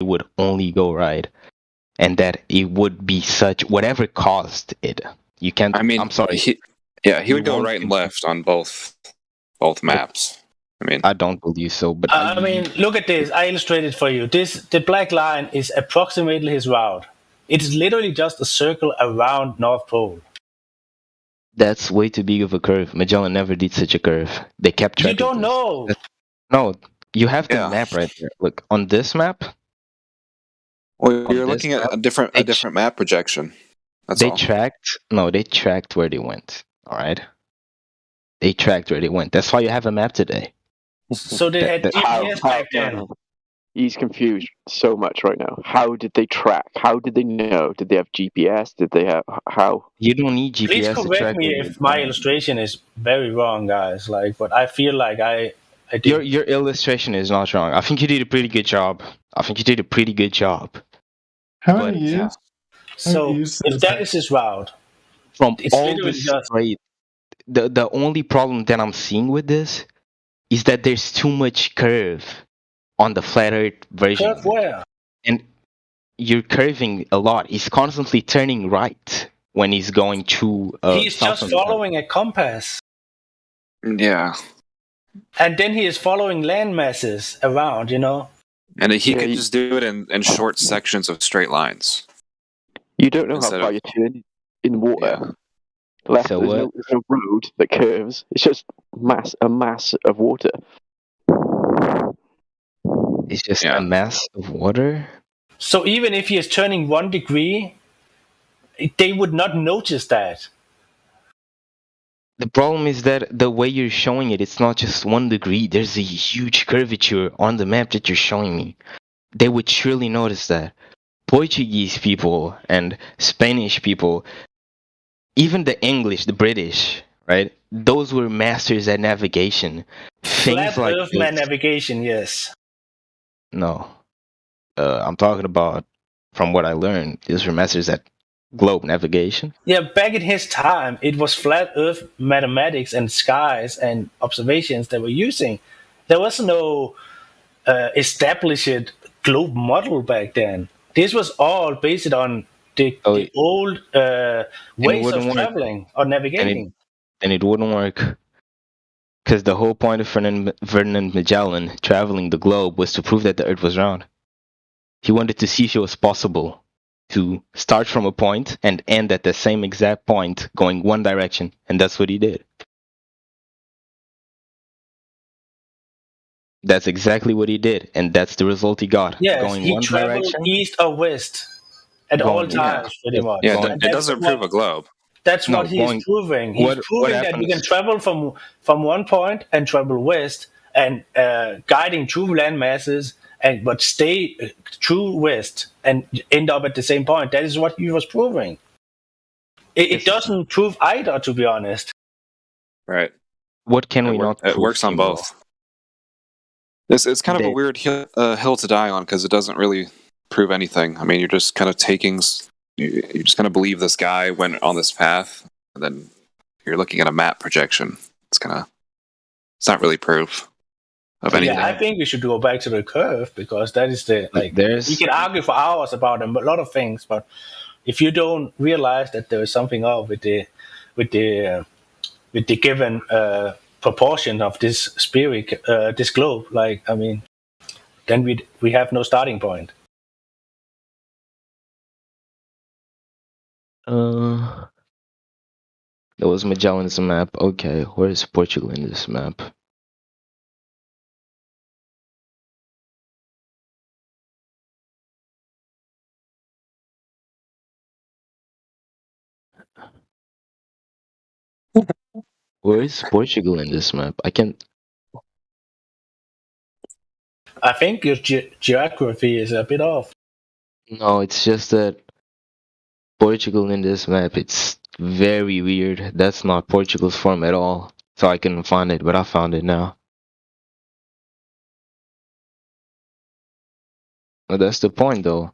would only go right, and that it would be such whatever caused it. You can't. I mean, I'm sorry. he You would go won't right and control- left on both maps. I mean, I don't believe so, but I mean, look at this. I illustrated for you. The black line is approximately his route. It is literally just a circle around North Pole. that's way too big of a curve. Magellan never did such a curve. They kept track You don't of this. know. No, you have the Yeah. map right there. Look on this map. well, On you're this looking at map, a different map projection. That's They all. tracked where they went. All right. They tracked where they went. That's why you have a map today. So they had That- GPS back then. no. He's confused so much right now. How did they track? How did they know? Did they have GPS? Did they have how? You don't need GPS Please to correct track me where if you're my going. illustration is very wrong, guys. But I feel like I did. Your illustration is not wrong. I think you did a pretty good job. How But- many years? So used if this that hack. is his route, From It's all literally this just- straight, the only problem that I'm seeing with this is that there's too much curve on the flat Earth version. curve where? And you're curving a lot. He's constantly turning right when he's going to. He's South just America. following a compass. Yeah, And then he is following land masses around, and he Yeah, could you- just do it in short sections of straight lines. You don't know Instead how far of- you turn in water. Yeah. Left, So there's no road that curves. It's just a mass of water. It's just Yeah. a mass of water. So even if he is turning 1 degree, they would not notice that. The problem is that the way you're showing it, it's not just 1 degree. There's a huge curvature on the map that you're showing me. They would surely notice that. Portuguese people and Spanish people, even the English, the British, right? Those were masters at navigation. Things Flat like Earth this. navigation, yes. No. I'm talking about, from what I learned, these were masters at globe navigation. Yeah, back in his time, it was flat Earth mathematics and skies and observations they were using. There was no established globe model back then. This was all based on the old ways of wouldn't work. traveling or navigating. Then it wouldn't work. Because the whole point of Ferdinand Magellan traveling the globe was to prove that the Earth was round. He wanted to see if it was possible to start from a point and end at the same exact point going one direction, and that's what he did. That's exactly what he did, and that's the result he got. Yes, going he one traveled direction. east or west at all Going- yeah. times, pretty much. Yeah, Going- it doesn't prove a globe. That's No, what he going- is proving. He's what proving that you happens- can travel from one point and travel west and guiding through land masses, but stay true west and end up at the same point. That is what he was proving. It doesn't prove either, to be honest. Right. What can It, we not? it prove, works on Timo? both. It's kind of a They- weird hill to die on because it doesn't really prove anything. I mean, you're just kind of you're just going to believe this guy went on this path, and then you're looking at a map projection. It's not really proof of anything. Yeah, I think we should go back to the curve because that is the There's you can argue for hours about a lot of things, but if you don't realize that there is something up with the given proportion of this spirit, this globe, then we have no starting point. There was Magellan's map. Okay, where is Portugal in this map? Where is Portugal in this map? I can't. I think your geography is a bit off. No, it's just that Portugal in this map, it's very weird. That's not Portugal's form at all. So I couldn't find it, but I found it now. Well, that's the point, though.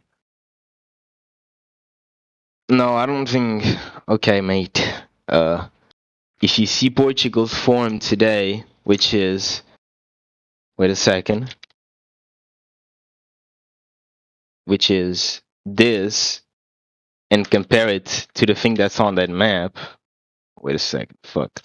No, I don't think. Okay, mate. If you see Portugal's form today, which is. Wait a second. which is this, and compare it to the thing that's on that map. Wait a second. Fuck.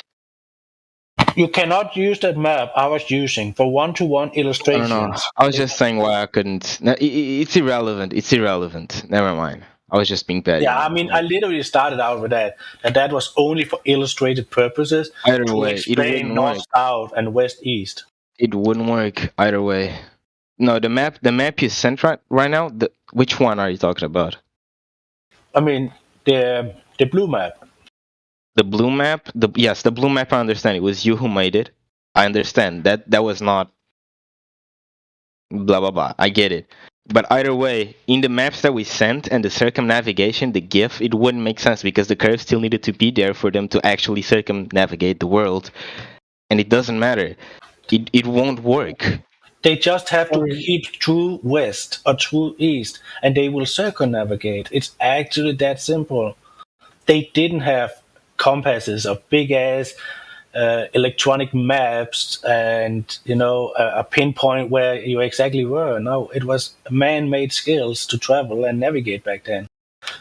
You cannot use that map I was using for one-to-one I don't know. illustrations. I was just saying why I couldn't. No, it's irrelevant. It's irrelevant. Never mind. I was just being petty. Yeah, I mean, I literally started out with that, and that was only for illustrated purposes Either to way, it explain wouldn't north, work. south, and west, east. It wouldn't work either way. No, the map you sent right now. Which one are you talking about? I mean, the blue map. The blue map. Yes, the blue map. I understand. It was you who made it. I understand that was not blah blah blah. I get it. But either way, in the maps that we sent and the circumnavigation, the GIF, it wouldn't make sense because the curve still needed to be there for them to actually circumnavigate the world, and it doesn't matter. It won't work. They just have to keep true west or true east, and they will circumnavigate. It's actually that simple. They didn't have compasses or big ass electronic maps and a pinpoint where you exactly were. No, it was man-made skills to travel and navigate back then.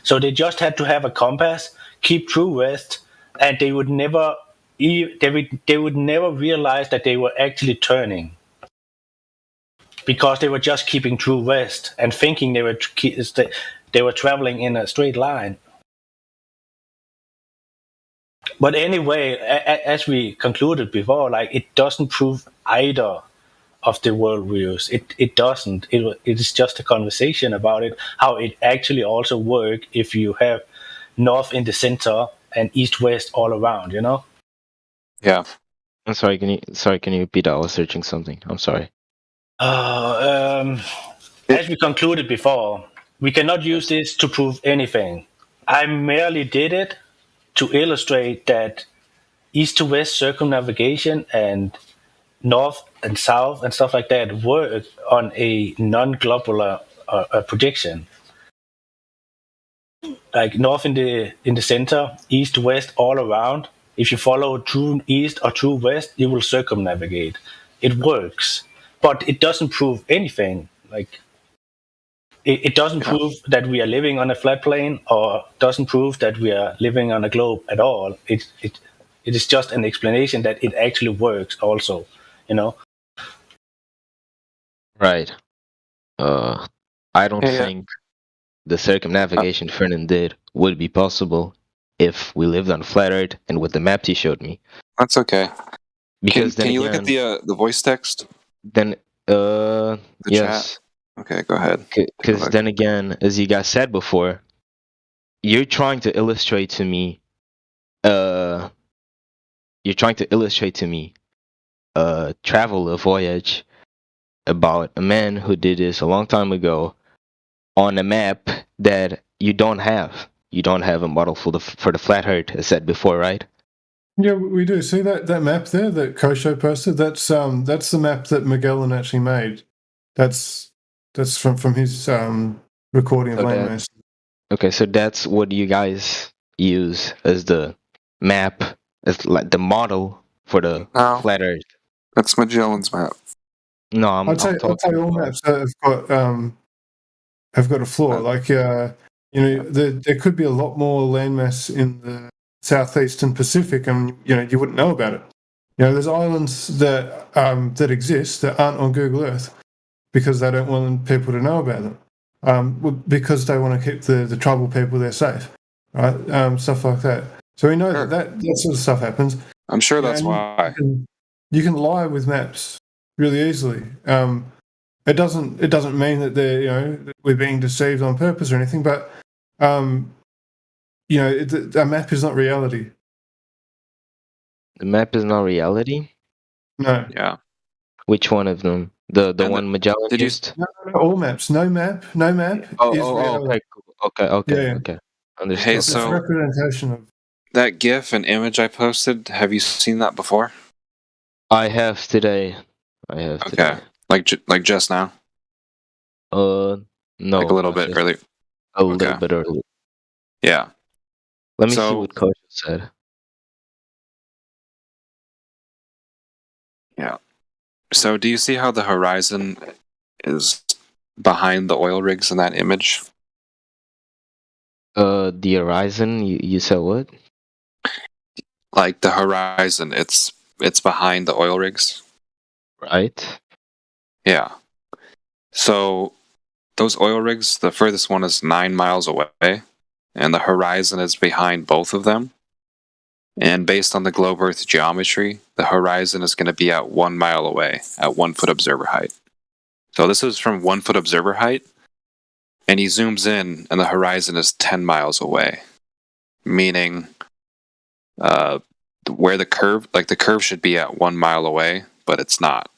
So they just had to have a compass, keep true west, and they would never realize that they were actually turning, because they were just keeping true west and thinking they were traveling in a straight line. But anyway, as we concluded before, like, it doesn't prove either of the worldviews. It doesn't. It is just a conversation about it, how it actually also work if you have north in the center and east west all around. Yeah. I'm sorry. Can you repeat that? I was searching something. I'm sorry. As we concluded before, we cannot use this to prove anything. I merely did it to illustrate that east to west circumnavigation and north and south and stuff like that work on a non-globular projection. Like north in the center, east to west all around. If you follow true east or true west, you will circumnavigate. It works, but it doesn't prove anything. Like, it doesn't prove that we are living on a flat plane, or doesn't prove that we are living on a globe at all. It is just an explanation that it actually works also, Right. I don't Yeah. think the circumnavigation Fernan did would be possible if we lived on flat Earth and with the maps he showed me. That's okay. Because Can then you again, look at the voice text? then The yes. chat? Okay, go ahead. Because then again, as you guys said before, you're trying to illustrate to me a travel, a voyage about a man who did this a long time ago on a map that you don't have. You don't have a model for the flat Earth, as said before, right? Yeah, we do. See that map there that Kosho posted? That's the map that Magellan actually made. That's from his recording of landmass. Okay, so that's what you guys use as the map, as like the model for the No. flat Earth. That's Magellan's map. No, I'm I'd say talking all about- maps have got a flaw. Like there could be a lot more landmass in the southeastern Pacific, and you wouldn't know about it. There's islands that exist that aren't on Google Earth because they don't want people to know about them, because they want to keep the tribal people there safe, right? Stuff like that. So we know Sure. that sort of stuff happens. I'm sure that's And why. you can lie with maps really easily. It doesn't mean that we're being deceived on purpose or anything, but a map is not reality. The map is not reality. No. Yeah. Which one of them? The And one Magellan did you- used? No, all maps. No map is reality. Okay. Yeah. Okay. Understood. Hey, It's so- a representation of. That GIF and image I posted, have you seen that before? I have today. Okay. Like just now? No. Like a little bit just earlier? A little Okay. bit early. Yeah. Let me see So- what Coach said. Yeah. So do you see how the horizon is behind the oil rigs in that image? The horizon. You said what? Like the horizon, it's behind the oil rigs. Right. Yeah. So those oil rigs, the furthest one is 9 miles away, and the horizon is behind both of them. And based on the globe Earth geometry, the horizon is going to be at 1 mile away at 1 foot observer height. So this is from 1 foot observer height, and he zooms in, and the horizon is 10 miles away, meaning where the curve should be at 1 mile away, but it's not.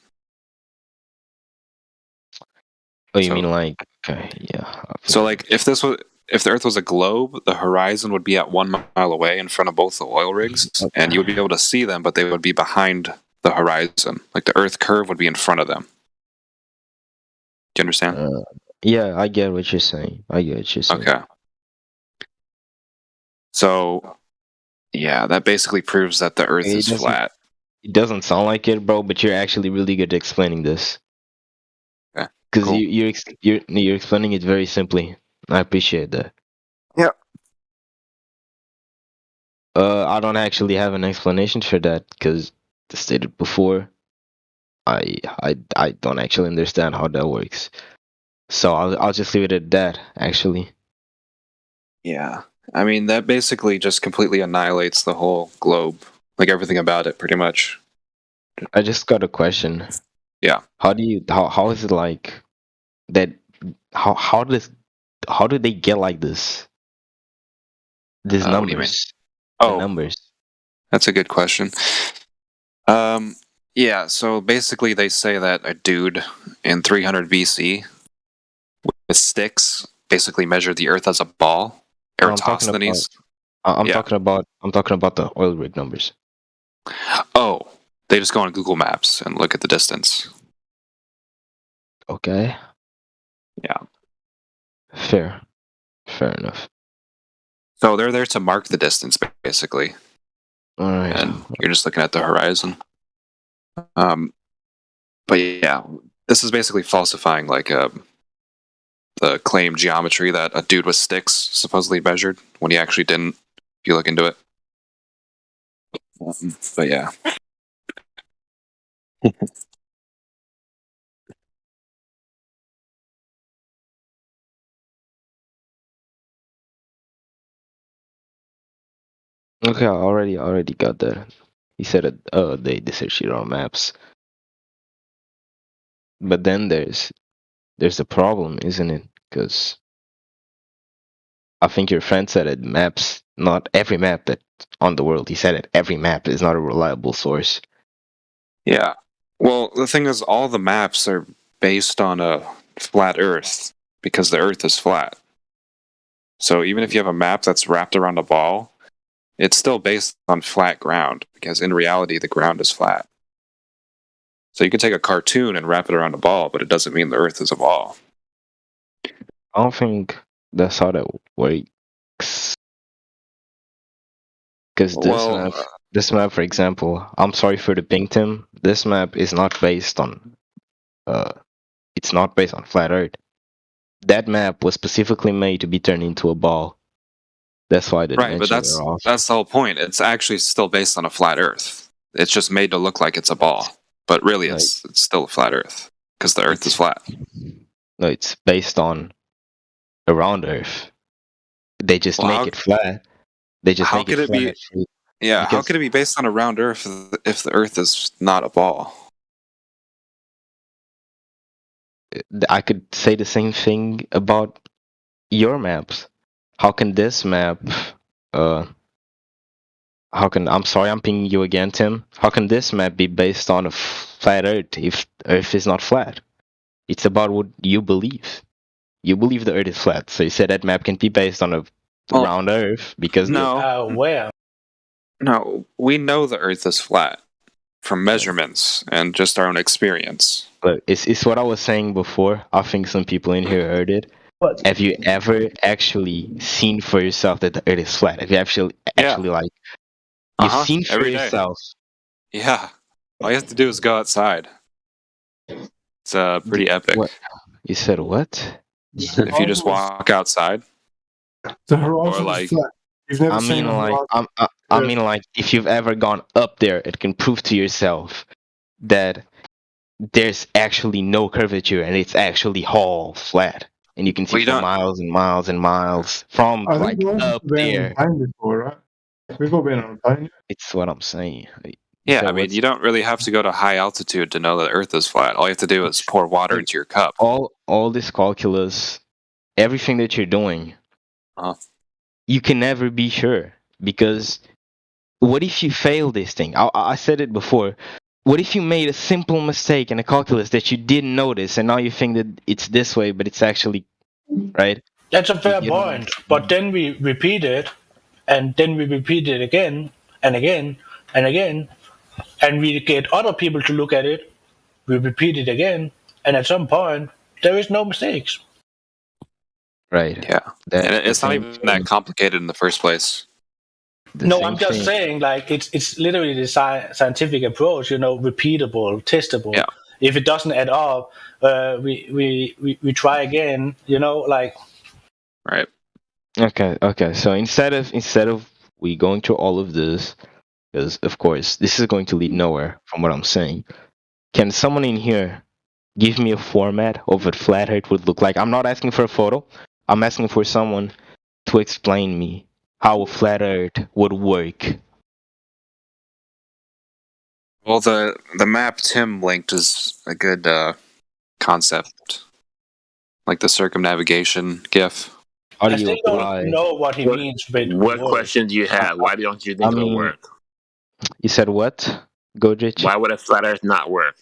Oh, you So- mean like? Okay, yeah. So like if the Earth was a globe, the horizon would be at 1 mile away in front of both the oil rigs, and you would be able to see them, but they would be behind the horizon. Like the Earth curve would be in front of them. Do you understand? Yeah, I get what you're saying. Okay. So, yeah, that basically proves that the Earth It is doesn't- flat. It doesn't sound like it, bro, but you're actually really good at explaining this. Okay, Because cool. you're explaining it very simply. I appreciate that. Yeah. I don't actually have an explanation for that because, as stated before, I don't actually understand how that works. So I'll just leave it at that. Actually, Yeah. I mean, that basically just completely annihilates the whole globe. Like everything about it, pretty much. I just got a question. Yeah. How is it like that? How do they get like this? These What do you mean? numbers. The Oh, numbers. that's a good question. Yeah, so basically they say that a dude in 300 BC with sticks basically measured the Earth as a ball. I'm talking Eratosthenes. I'm Yeah. talking about the oil rig numbers. Oh, they just go on Google Maps and look at the distance. Okay. Yeah. Fair enough. So they're there to mark the distance, basically, All right. and you're just looking at the horizon. But yeah, this is basically falsifying like the claimed geometry that a dude with sticks supposedly measured when he actually didn't. If you look into it. But yeah. Okay, I already got that. He said it. They searched it on maps. But then there's a problem, isn't it? Because I think your friend said it. Maps, not every map that on the world. He said it. Every map is not a reliable source. Yeah. Well, the thing is, all the maps are based on a flat Earth because the Earth is flat. So even if you have a map that's wrapped around a ball, it's still based on flat ground because in reality, the ground is flat. So you can take a cartoon and wrap it around a ball, but it doesn't mean the Earth is a ball. I don't think that's how that works. Because this map, for example, I'm sorry for the ping, Tim. This map is not based on, it's not based on flat Earth. That map was specifically made to be turned into a ball. That's why the Right, but dimensions are off. that's the whole point. It's actually still based on a flat Earth. It's just made to look like it's a ball, but really it's still a flat Earth because the Earth is flat. No, it's based on a round Earth. They just make it flat. They just how make could it it be- flat. Yeah, how Because- could it be based on a round Earth if the Earth is not a ball? I could say the same thing about your maps. How can this map, I'm sorry, I'm pinging you again, Tim. How can this map be based on a flat Earth if Earth is not flat? It's about what you believe. You believe the Earth is flat, so you said that map can be based on a Well, round Earth because no. Where? No, we know the Earth is flat from measurements and just our own experience. But it's what I was saying before. I think some people in here heard it. But Have you ever actually seen for yourself that the Earth is flat? Have you actually like you've seen for every day. yourself? Yeah, all you have to do is go outside. It's pretty epic. What? You said what? If you just walk outside, The horizon like- is flat. You've never I seen mean, a like, horizon. I mean, like, if you've ever gone up there, it can prove to yourself that there's actually no curvature and it's actually all flat, and you can see Well, you for don't- miles and miles and miles from I like think we've all up been on there. a plane before, right? We've all been on a plane. It's what I'm saying. yeah, So I mean, what's- you don't really have to go to high altitude to know that Earth is flat. All you have to do is pour water into your cup. all this calculus, everything that you're doing, Uh-huh. you can never be sure, because what if you fail this thing? I said it before. What if you made a simple mistake in a calculus that you didn't notice, and now you think that it's this way, but it's actually right? That's a fair You know, point. But then we repeat it, and then we repeat it again and again and again, and we get other people to look at it. We repeat it again, and at some point, there is no mistakes. right? Yeah, That's and the it's not same even thing. that complicated in the first place. The No, same I'm just thing. saying, like it's literally the scientific approach. Repeatable, testable. Yeah. If it doesn't add up, we try again. Like Right. Okay. So instead of we going through all of this, because of course this is going to lead nowhere from what I'm saying. Can someone in here give me a format of what flat Earth would look like? I'm not asking for a photo. I'm asking for someone to explain me how a flat Earth would work. Well, the map Tim linked is a good concept, like the circumnavigation GIF. How I do you still apply? don't know what he What- means with What words. question do you have? Why don't you think I it'll mean- work? You said what, Godrich? Why would a flat Earth not work?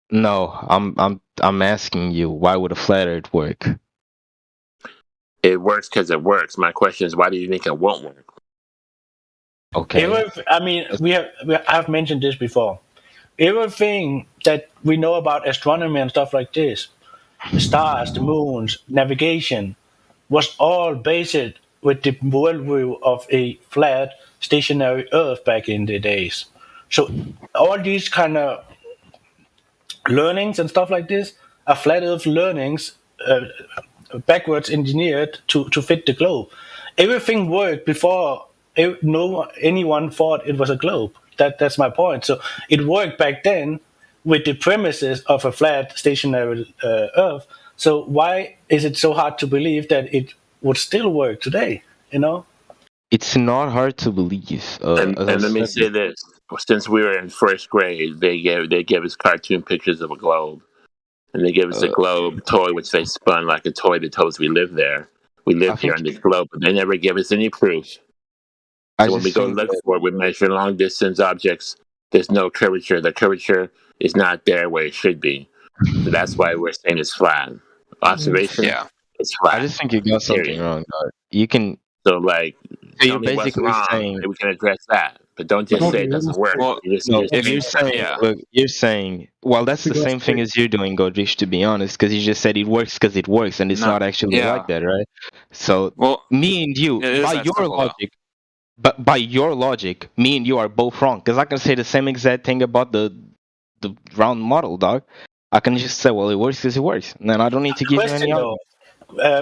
No, I'm asking you, why would a flat Earth work? It works because it works. My question is, why do you think it won't work? Okay. I've mentioned this before. Everything that we know about astronomy and stuff like this, the stars, the moons, navigation, was all based with the worldview of a flat, stationary Earth back in the days. So all these kind of learnings and stuff like this are flat Earth learnings, backwards engineered to fit the globe. Everything worked before anyone thought it was a globe. That's my point. So it worked back then with the premises of a flat stationary Earth. So why is it so hard to believe that it would still work today? It's not hard to believe. And as I let me said, say this: since we were in first grade, they gave us cartoon pictures of a globe, and they gave us a globe toy, which they spun like a toy that told us we lived there. We lived here on this globe, but they never gave us any proof. I So when we just go think look that- for it, we measure long distance objects. There's no curvature. The curvature is not there where it should be. So that's why we're saying it's flat. Observation, Yeah. it's flat. I just think you got something Period. wrong. You can. So like, So tell you're me what's basically wrong, saying. and we can address that. But don't just say it doesn't work. Well, No, if you're you- saying, yeah. look, you're saying, well, that's the Because same thing as you're doing, Godrich, to be honest, because you just said it works because it works, and it's No, not actually yeah. like that, right? So Well, me and you, it is by that your simple, though. logic, but by your logic, me and you are both wrong, because I can say the same exact thing about the round model, dog. I can just say, well, it works because it works, and then I don't need to give you Question any though, argument.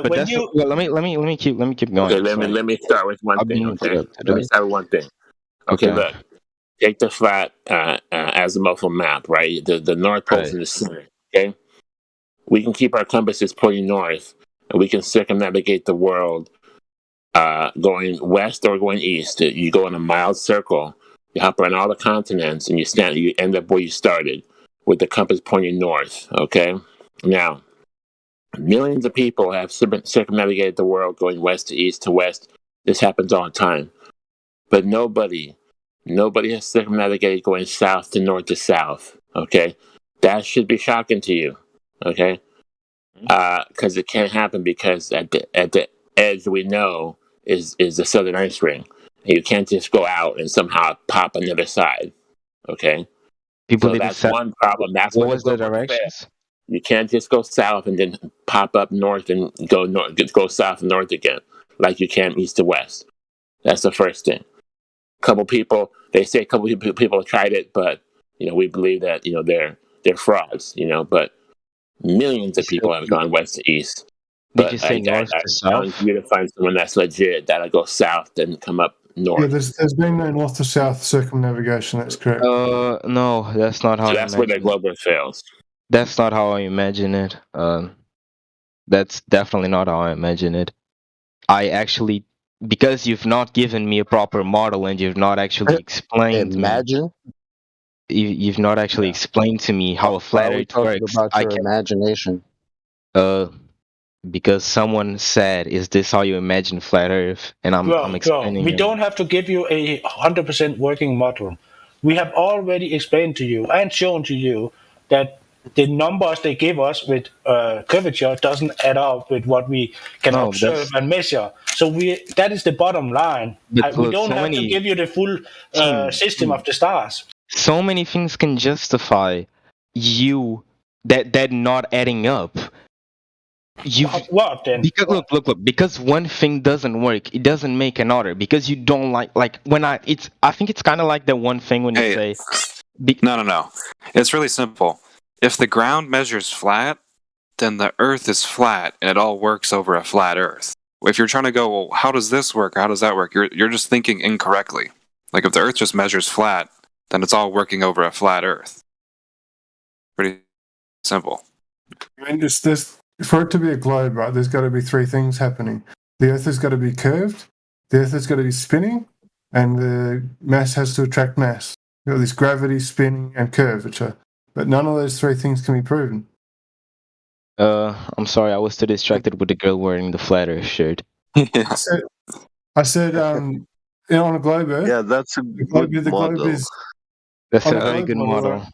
But when that's you well, let me keep going. Okay, let me start with one I've thing. been Okay, interrupted, let me right? start with one thing. Okay, Okay. look, take the flat azimuthal map, right? The North Pole's Right. in the center. Okay, we can keep our compasses pointing north, and we can circumnavigate the world going west or going east. You go in a mild circle. You hop around all the continents, and you end up where you started, with the compass pointing north. Okay, now millions of people have circumnavigated the world going west to east to west. This happens all the time. But nobody has circumnavigated going south to north to south. Okay? That should be shocking to you. Okay? Because it can't happen, because at the edge we know is the southern ice ring. And you can't just go out and somehow pop on the other side. Okay? People So didn't that's set. one problem. That's What where was the globe works best. directions? You can't just go south and then pop up north and go north, go south and north again, like you can east to west. That's the first thing. A couple people tried it, but we believe that they're frauds. But Millions of So, people have gone west to east. did you But say I north to challenge south? you to find someone that's legit that'll go south and come up Yeah, north. there's been no north to south circumnavigation. That's correct. No, that's not how So I that's where the imagine it. Glober fails. That's not how I imagine it. That's definitely not how I imagine it. I actually, because you've not given me a proper model and you've not actually explained me, Imagine. you've not actually Yeah. explained to me how a Why flat are we Earth talking works. about I your can, imagination? because someone said, "Is this how you imagine flat Earth?" And I'm Well, explaining we him. don't have to give you a 100% working model. We have already explained to you and shown to you that the numbers they give us with curvature doesn't add up with what we can No, observe that's and measure. So that is the bottom line. but We look, don't so have to many give you the full system of the stars. so many things can justify you that not adding up. You've What then? Because look, because one thing doesn't work, it doesn't make another. Because you don't like when I think it's kind of like the one thing when you Hey, say, no. It's really simple. If the ground measures flat, then the Earth is flat, and it all works over a flat Earth. If you're trying to go, well, how does this work? How does that work? You're just thinking incorrectly. Like if the Earth just measures flat, then it's all working over a flat Earth. Pretty simple. I mean, there's for it to be a globe, right? There's got to be three things happening. The Earth has got to be curved. The Earth has got to be spinning, and the mass has to attract mass. You know, this gravity, spinning, and curvature. But none of those three things can be proven. I'm sorry, I was too distracted with the girl wearing the flat Earth shirt. I said, you know, on a globe Earth, Yeah, that's a the globe, good the globe model. is That's on a a very globe good model.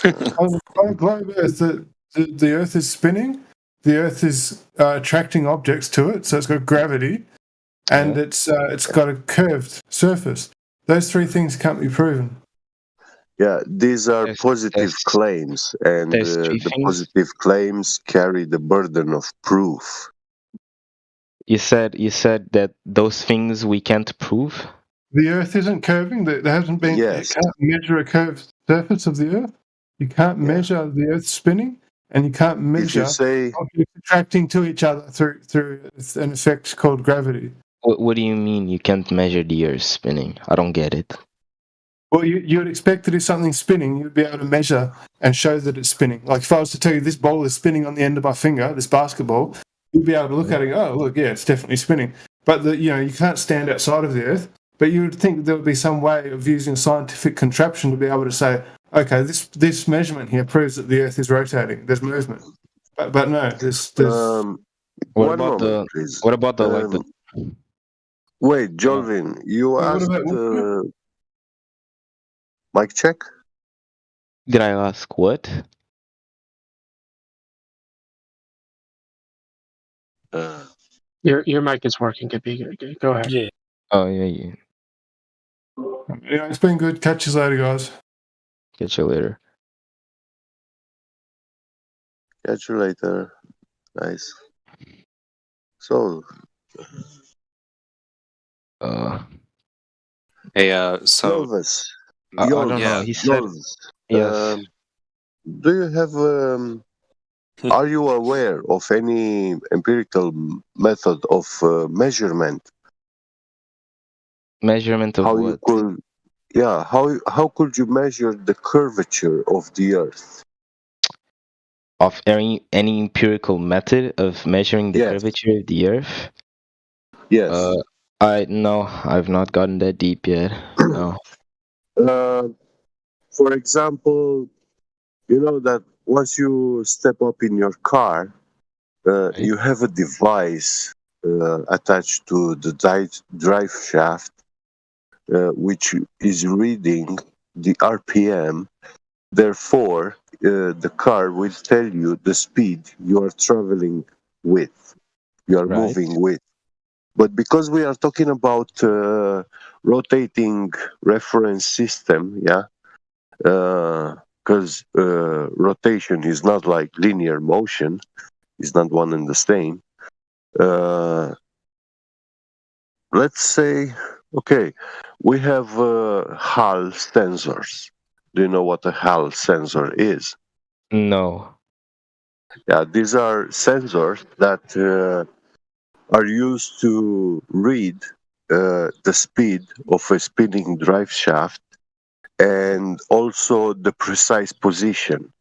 model. On a globe Earth, the Earth is spinning. The Earth is attracting objects to it, so it's got gravity, and Yeah. it's got a curved surface. Those three things can't be proven. Yeah, these are There's- positive there's- claims, and there's three the things. positive claims carry the burden of proof. You said that those things we can't prove. The Earth isn't curving. There hasn't been. Yes. You can't measure a curved surface of the Earth. You can't Yeah. measure the Earth spinning, and you can't If you measure say, objects attracting to each other through an effect called gravity. What do you mean you can't measure the Earth spinning? I don't get it. Well, you'd expect that if something's spinning, you'd be able to measure and show that it's spinning. Like if I was to tell you this ball is spinning on the end of my finger, this basketball, you'd be able to look at it and go, oh, look, yeah, it's definitely spinning. But you can't stand outside of the Earth. But you would think there would be some way of using a scientific contraption to be able to say, okay, this measurement here proves that the Earth is rotating. There's movement. But no, there's What one about moment, please. What about the Wait, Jolvin, you What asked about mic check? Did I ask what? Your mic is working, Gabby. Go ahead. Yeah. Oh yeah. It's been good. Catch you later, guys. Catch you later. Catch you later. Nice. So, Hey, so Elvis. I don't know. Yeah. He said Elvis, yes. do you have are you aware of any empirical method of measurement? Measurement of How what? you could, yeah, how could you measure the curvature of the Earth? Of any empirical method of measuring the Yes. curvature of the Earth? Yes. I've not gotten that deep yet. No. For example, you know that once you step up in your car, you have a device attached to the drive shaft, which is reading the RPM. Therefore, the car will tell you the speed you are traveling with, you are Right. moving with. But because we are talking about rotating reference system, yeah, because rotation is not like linear motion, it's not one and the same. Let's say, okay, we have Hall sensors. Do you know what a Hall sensor is? No. Yeah, these are sensors that are used to read the speed of a spinning drive shaft and also the precise position.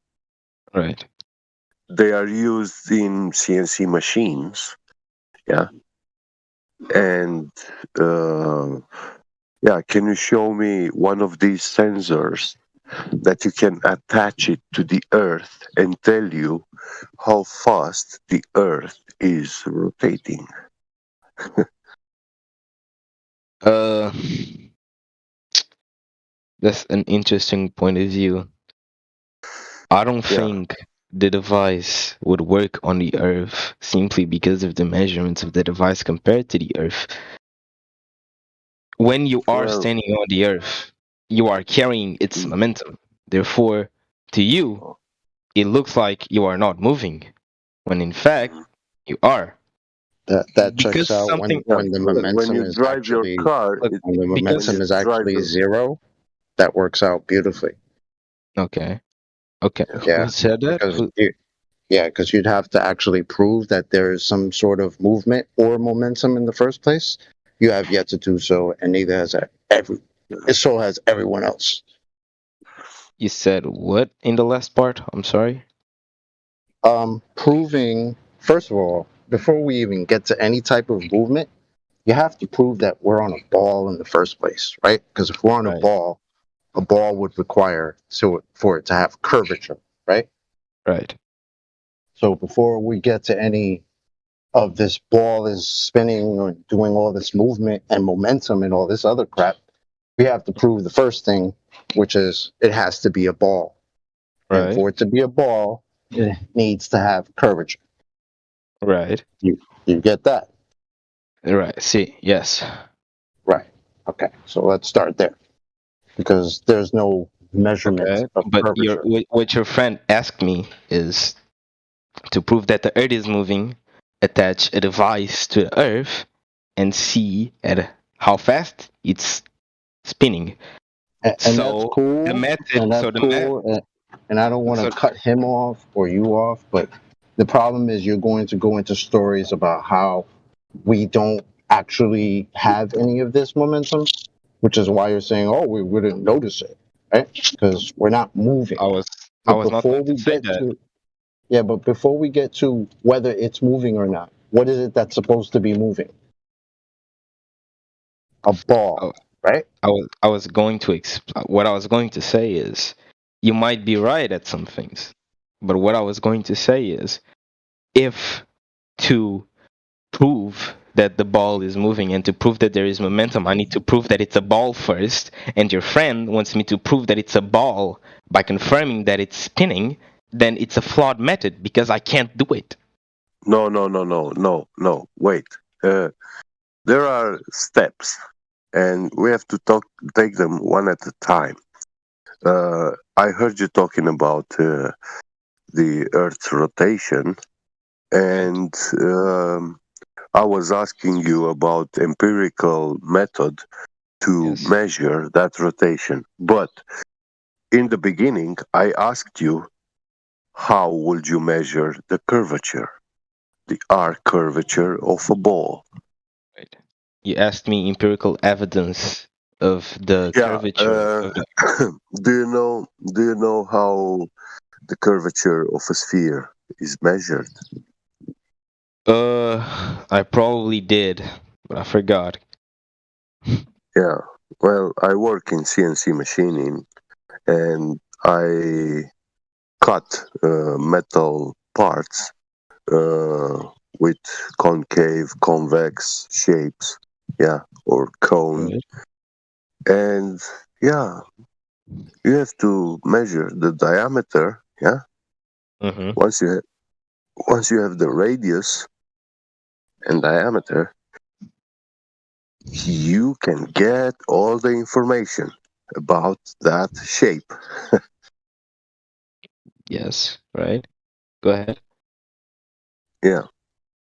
Right. They are used in CNC machines. Yeah. And yeah, can you show me one of these sensors that you can attach it to the Earth and tell you how fast the Earth is rotating? Uh, that's an interesting point of view. I don't Yeah. think the device would work on the Earth simply because of the measurements of the device compared to the Earth. When you are Well, standing on the Earth, you are carrying its mm, momentum. Therefore, to you, it looks like you are not moving, when in fact, you are. That checks Because out something, yeah, when the when momentum you is drive your actually car, look, when the when because, you momentum is drive actually your zero. That works out beautifully. okay, okay, yeah. who Yeah, said that? because because you'd have to actually prove that there is some sort of movement or momentum in the first place. You have yet to do so, and neither has so has everyone else. You said what in the last part? I'm sorry. Proving, first of all, before we even get to any type of movement, you have to prove that we're on a ball in the first place, right? Because if we're on Right, a ball would require for it to have curvature, right? right. So before we get to any of this ball is spinning or doing all this movement and momentum and all this other crap, we have to prove the first thing, which is it has to be a ball. And Right, for it to be a ball, it needs to have curvature. right, You get that? right. See, yes. Right. Okay. So let's start there. Because there's no measurement Okay, of but curvature. what your friend asked me is to prove that the Earth is moving, attach a device to the Earth and see at how fast it's spinning. And that's So the cool. method, And that's so the method, cool. And I don't want to so cut him off or you off, but the problem is you're going to go into stories about how we don't actually have any of this momentum, which is why you're saying, "Oh, we wouldn't notice it," right? Because we're not moving. I was I But was not before going to we say get that. to but before we get to whether it's moving or not, what is it that's supposed to be moving? A I, ball, right? I was going to what I was going to say is you might be right at some things, but what I was going to say is if to prove that the ball is moving and to prove that there is momentum, I need to prove that it's a ball first. And your friend wants me to prove that it's a ball by confirming that it's spinning, then it's a flawed method because I can't do it. No, no, no, no, no, no. Wait. There are steps, and we have to take them one at a time. I heard you talking about the Earth's rotation, Right. and I was asking you about empirical method to Yes. measure that rotation. But in the beginning, I asked you, how would you measure the curvature, the arc curvature of a ball? Right. You asked me empirical evidence of the Yeah. curvature of the. Do you know how the curvature of a sphere is measured? I probably did, but I forgot. Yeah. Well, I work in CNC machining, and I cut metal parts with concave, convex shapes. Yeah, or cone. Right. And yeah, you have to measure the diameter. Yeah. Mm-hmm. Once you have the radius and diameter, you can get all the information about that shape. Yes. Right. Go ahead. Yeah.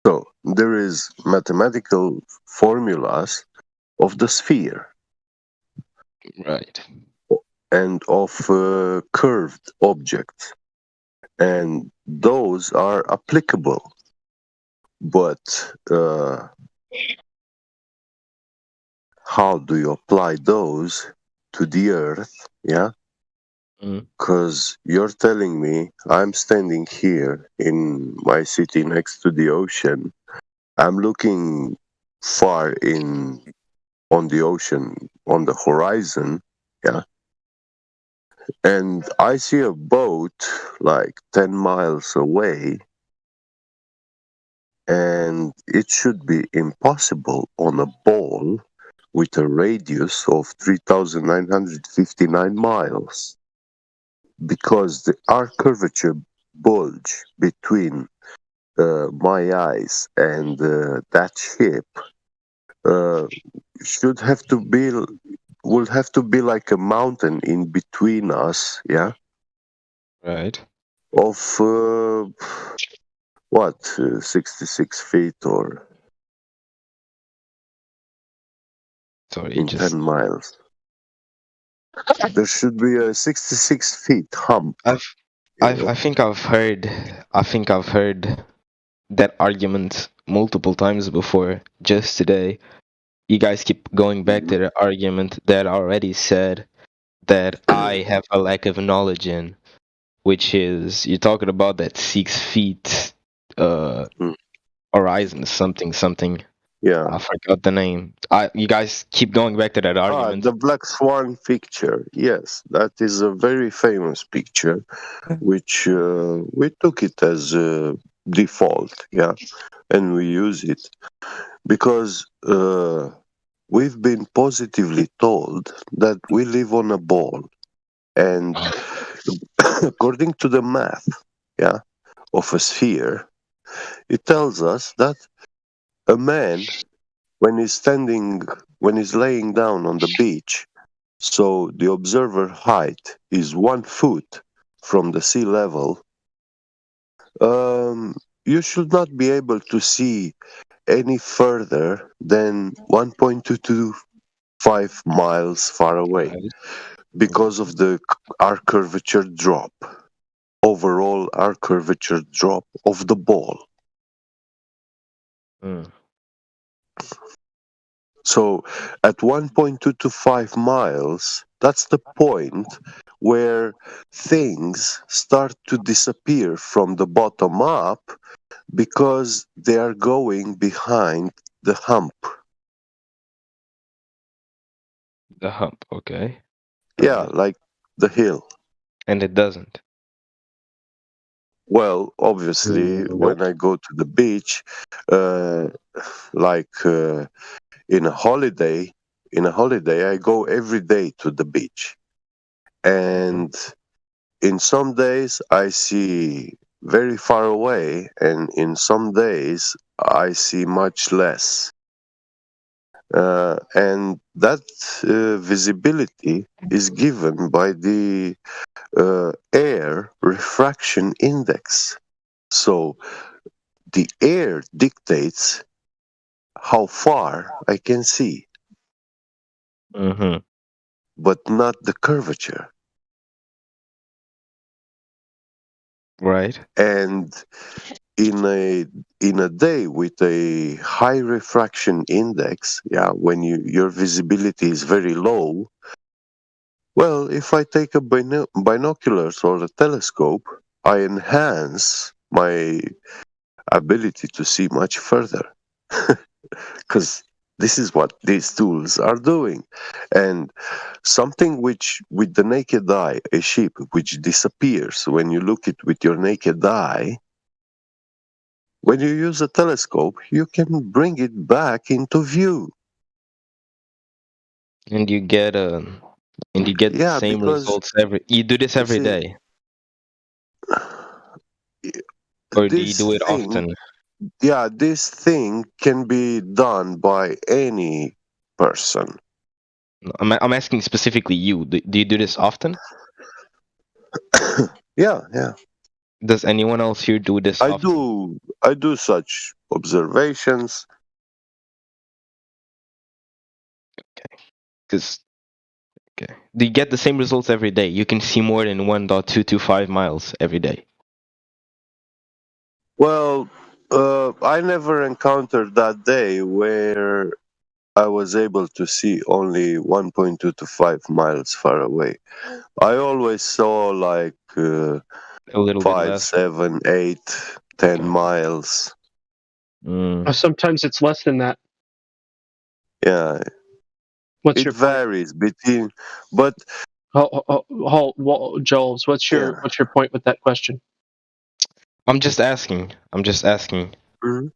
So there is mathematical formulas of the sphere Right. and of curved objects. And those are applicable, but how do you apply those to the Earth? Yeah, Mm. because you're telling me I'm standing here in my city next to the ocean. I'm looking far in on the ocean on the horizon. Yeah, and I see a boat like 10 miles away, and it should be impossible on a ball with a radius of 3,959 miles, because the arc curvature bulge between my eyes and that ship uh, should have to be will have to be like a mountain in between us, yeah, Right. of what 66 feet or Sorry, in 10 miles. There should be a 66 feet hump. I've I think I think I've heard that argument multiple times before. Just today, you guys keep going back to the argument that I already said that I have a lack of knowledge in, which is you're talking about that 6 feet Mm. horizon, something. Yeah. I forgot the name. You guys keep going back to that argument. The Black Swan picture. Yes, that is a very famous picture, which we took it as default, yeah, and we use it because we've been positively told that we live on a ball, and according to the math, yeah, of a sphere, it tells us that a man, when he's laying down on the beach, so the observer height is 1 foot from the sea level, you should not be able to see any further than 1.225 miles far away Right. because of the arc curvature drop, overall arc curvature drop of the ball. Mm. So at 1.225 miles, that's the point where things start to disappear from the bottom up because they are going behind the hump. The hump, okay. Yeah, Right. like the hill. And it doesn't. Well, obviously, when I go to the beach, uh, like in a holiday, I go every day to the beach, and in some days I see very far away, and in some days I see much less. And that visibility is given by the air refraction index. So the air dictates how far I can see, Mm-hmm. but not the curvature. Right. And in a day with a high refraction index, yeah, when your visibility is very low, well, if I take a binoculars or a telescope, I enhance my ability to see much further, because this is what these tools are doing. And something which with the naked eye, a sheep which disappears when you look it with your naked eye, when you use a telescope, you can bring it back into view. And you get the Yeah, same because results you do this you every see, day, or do you this do it thing, often? yeah, this thing can be done by any person. I'm asking specifically you. Do you do this often? Yeah, yeah. Does anyone else here do this I often? do I do such observations. Because okay, do you get the same results every day? You can see more than 1.225 miles every day. Well, I never encountered that day where I was able to see only 1.2 to 5 miles far away. I always saw like A little bit 5, less. 7, 8, 10 miles. Sometimes it's less than that. Yeah, What's it your point? varies between, but Joel's, what's yeah. your point with that question? I'm just asking. Mhm.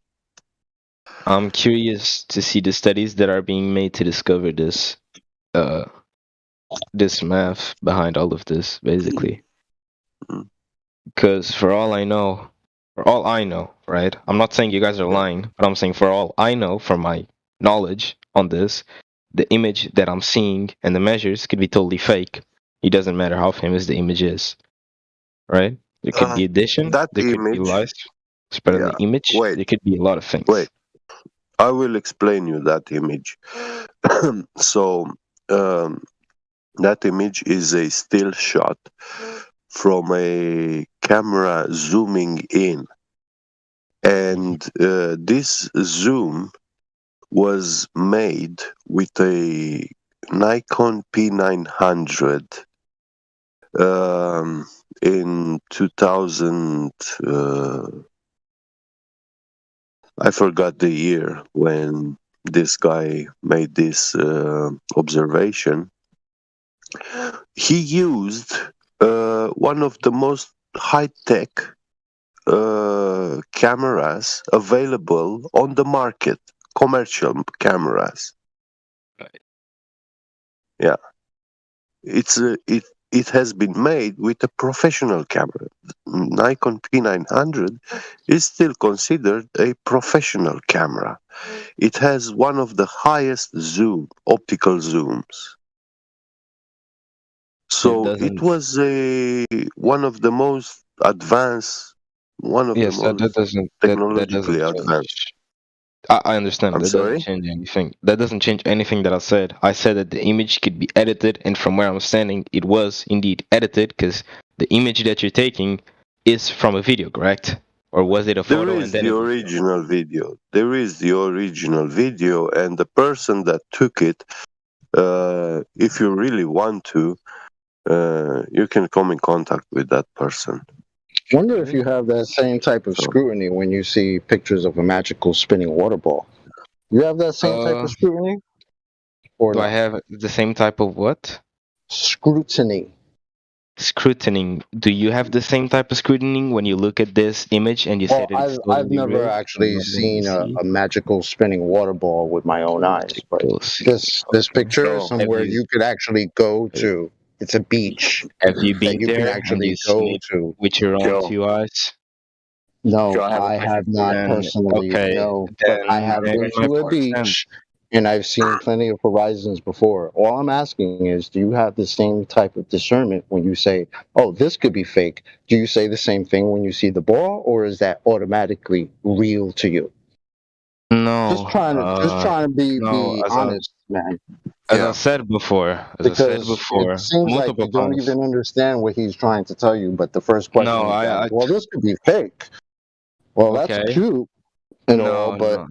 I'm curious to see the studies that are being made to discover this this math behind all of this, basically. Mhm. Because for all I know, right? I'm not saying you guys are lying, but I'm saying for all I know, from my knowledge on this, the image that I'm seeing and the measures could be totally fake. It doesn't matter how famous the image is, right? There could be addition, That there could be image, lies, spread on yeah. the image, Wait, there could be a lot of things. wait. I will explain you that image. So, that image is a still shot from a camera zooming in, and this zoom was made with a Nikon P900 in 2000. I forgot the year when this guy made this observation. He used one of the most high-tech cameras available on the market, commercial cameras. Right. Yeah, it has been made with a professional camera. Nikon P900 is still considered a professional camera. It has one of the highest optical zooms. So it doesn't. was one of the most advanced, one of the Yes, that most doesn't that technologically doesn't advanced. change. I understand. I'm That doesn't sorry? change anything. That doesn't change anything that I said. I said that the image could be edited, and from where I'm standing, it was indeed edited because the image that you're taking is from a video, correct? Or was it a There photo and is then the a video? original video. There is the original video, and the person that took it, if you really want to, you can come in contact with that person. Wonder if you have that same type of So, scrutiny when you see pictures of a magical spinning water ball. You have that same type Uh, of scrutiny, or do I no? have the same type of what? Scrutiny. Scrutiny. Do you have the same type of scrutiny when you look at this image and you say Well, that it's I've totally never real? actually When you seen see a magical spinning water ball with my own eyes, but this Okay. picture is so Have somewhere you you could actually go to. It's a beach have you that been you can there and actually you seen go it to. with your own Joe, two eyes? Joe, No, I have a I question have for not you. Then personally, okay, no, but I then have been it might to a make sense. beach and I've seen plenty of horizons before. All I'm asking is, do you have the same type of discernment when you say, oh, this could be fake? Do you say the same thing when you see the ball, or is that automatically real to you? Just No, trying to no. be honest, man, As I Yeah. said before, because it seems like multiple you don't times. even understand what he's trying to tell you. But the first question No, he's got is, I well, this could be fake. Well, that's okay. cute and all, No, but no.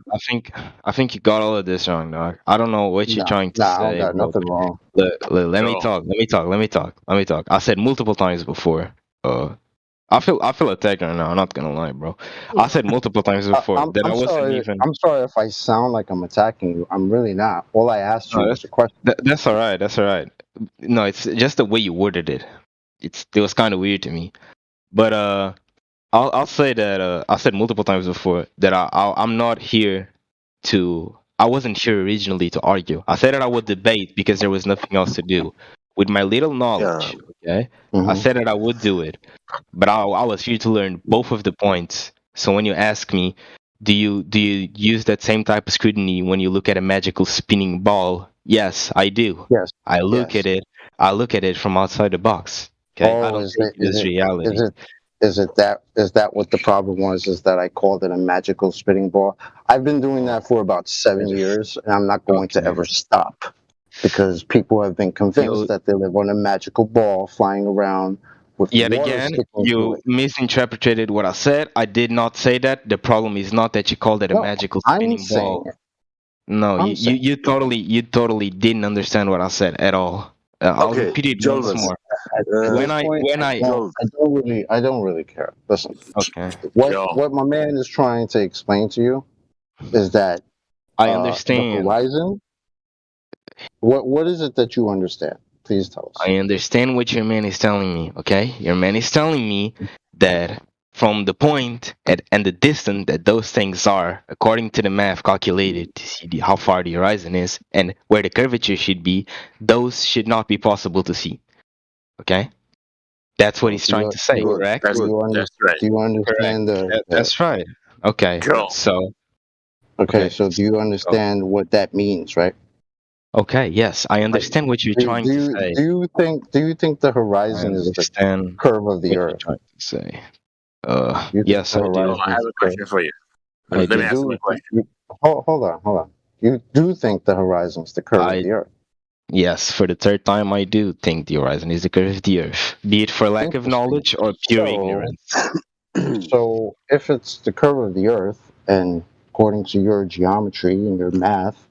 I think you got all of this wrong, dog. I don't know what you're nah, trying to nah, I don't say, got bro. nothing wrong. Let me Joe, talk. Let me talk. I said multiple times before. I feel attacked right now. I'm not gonna lie, bro. I said multiple times before that I wasn't even. I'm sorry if I sound like I'm attacking you. I'm really not. All I asked you No, was a question. that's all right. That's all right. No, it's just the way you worded it. It was kind of weird to me. But I'll say that I said multiple times before that I'm not here to. I wasn't here originally to argue. I said that I would debate because there was nothing else to do. With my little yeah, knowledge, okay, I Hmm. said that I would do it, but I was here to learn both of the points. So when you ask me, do you use that same type of scrutiny when you look at a magical spinning ball? Yes, I do. Yes, I look yes. at it. I look at it from outside the box. Okay, I Oh, don't take it as reality. is that what the problem was? Is that I called it a magical spitting ball? I've been doing Oh, that for about 7 years, and I'm not going to okay. ever stop because people have been convinced You that they live on a magical ball flying around with Yet water again, sticking to you it. misinterpreted what I said. I did not say that. The problem is not that you called it a No, magical I'm spinning saying ball. it. No, I'm saying you totally didn't understand what I said at all. I'll Okay, repeat it once Jonas. more. at Uh, this point, Joel, I don't really care. Listen, Okay, Joel. what my man is trying to explain to you is that I the understand. horizon. What is it that you understand? Please tell us. I understand what your man is telling me, okay? Your man is telling me that from the point and the distance that those things are, according to the math calculated to see how far the horizon is and where the curvature should be, those should not be possible to see, okay? That's what he's trying to say, good, correct? That's, good. that's right. Do you Correct. understand That's right. Okay, Joel. so, okay, okay, so do you so, understand what that means, right? okay, yes, I understand what you're trying to say. Do you think the I horizon is the understand curve of the what you're earth? trying to say. You think Yes, the I do. Oh, horizon I is have the a curve? question for you. I Let me do. ask you a question. Hold on. You do think the horizon is the curve I of the earth? Yes, for the third time, I do think the horizon is the curve of the Earth, be it for lack of Interesting. knowledge or pure So, ignorance. so if it's the curve of the earth, and according to your geometry and your math,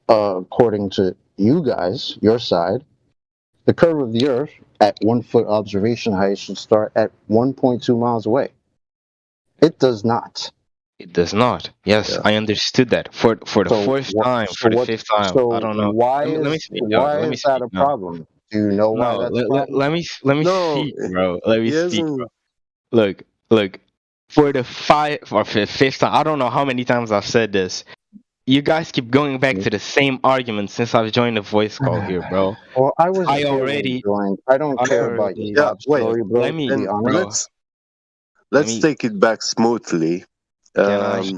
according to you guys, your side, the curve of the earth at 1 foot observation height should start at 1.2 miles away. It does not. It does not. Yes, Yeah. I understood that. For the So fourth what? time, So for the what? fifth time, I So don't know. why Let me is speak now. Let me that speak a now. problem? Do you know why No, that's a problem? let me No, speak, bro. Let me he speak, bro. hasn't. Look. For the fifth time, I don't know how many times I've said this. You guys keep going back to the same argument since I've joined the voice call here, bro. Well, I wasn't I here when already, you joined. I don't I care about your already. Yeah, sob wait. story, bro. Let To me, be And honest. bro. Let let's me. take it back smoothly. Can I?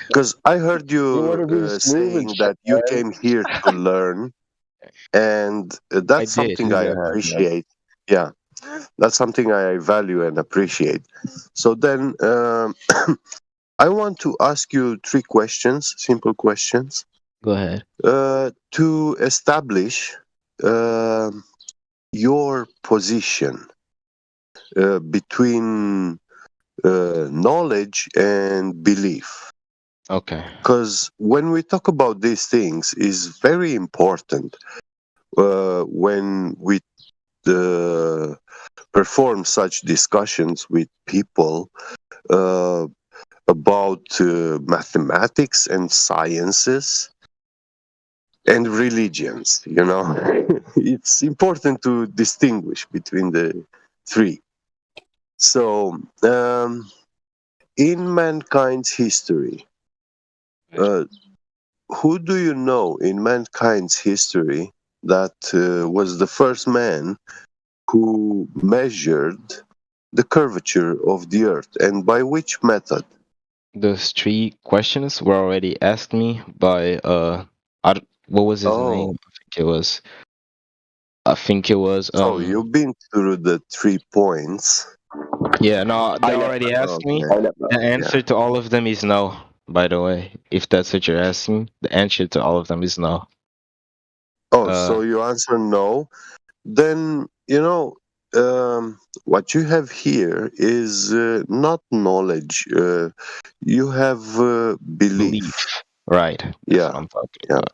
Because I heard You you want to be smooth and saying shit, that you man. came here to learn, and I that's did. something I appreciate. Yeah, that's something I value and appreciate. So then, I want to ask you 3 questions, simple questions, Go ahead. to establish your position between knowledge and belief. Okay. Because when we talk about these things, is very important when we perform such discussions with people uh, about mathematics and sciences and religions. You know, it's important to distinguish between the three. So, in mankind's history, uh, who do you know in mankind's history that was the first man who measured the curvature of the earth, and by which method? Those 3 questions were already asked me by what was his name? Oh, I think it was so you've been through the 3 points. yeah, no, they I never. already asked me. Okay. The answer to all of them is no, by the way. If that's what you're asking, the answer to all of them is no. Oh, so you answer no. Then, what you have here is not knowledge. You have belief. Right. That's Yeah. what I'm talking Yeah. about.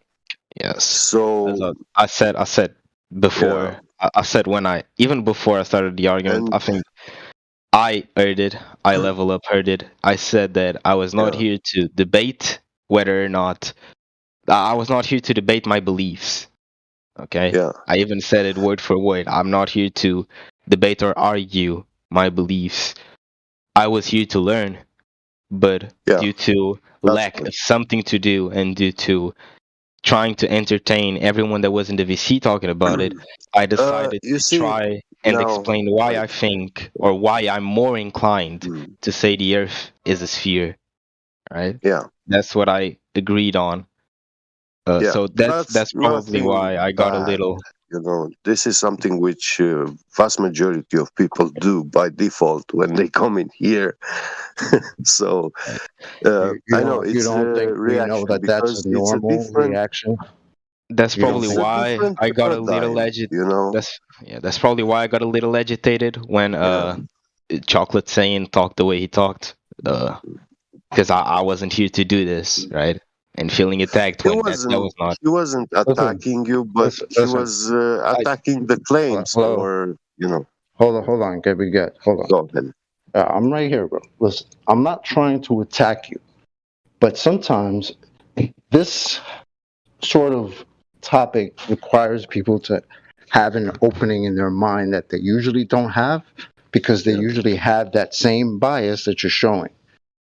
Yes. So, I said before yeah. I said even before I started the argument, And I think I heard it. I level up heard it. I said that I was not yeah. here to debate whether or not I was not here to debate my beliefs. Okay? Yeah. I even said it word for word. I'm not here to debate or argue my beliefs. I was here to learn, but Yeah. due to lack of something to do and due to trying to entertain everyone that was in the VC talking about it, I decided You to see, try and now, explain why wait. I think or why I'm more inclined Hmm. to say the Earth is a sphere. Right? Yeah. That's what I agreed on. Yeah. So that's probably nothing why I got a bad. little. This is something which vast majority of people do by default when they come in here. So I know You it's don't a think we know reaction that that's because a it's a normal different. reaction? That's You don't probably It's think? a why different I got a little paradigm, you know. That's probably why I got a little agitated when Yeah. Chocolate saying talked the way he talked. Because I wasn't here to do this, right? And feeling attacked He when that wasn't was not. he wasn't Listen, attacking you, but he listen. was attacking the claims, Hello. or you know. Hold on, Gabby, hold on. Go ahead. I'm right here, bro. Listen, I'm not trying to attack you, but sometimes this sort of topic requires people to have an opening in their mind that they usually don't have because they Yeah. usually have that same bias that you're showing.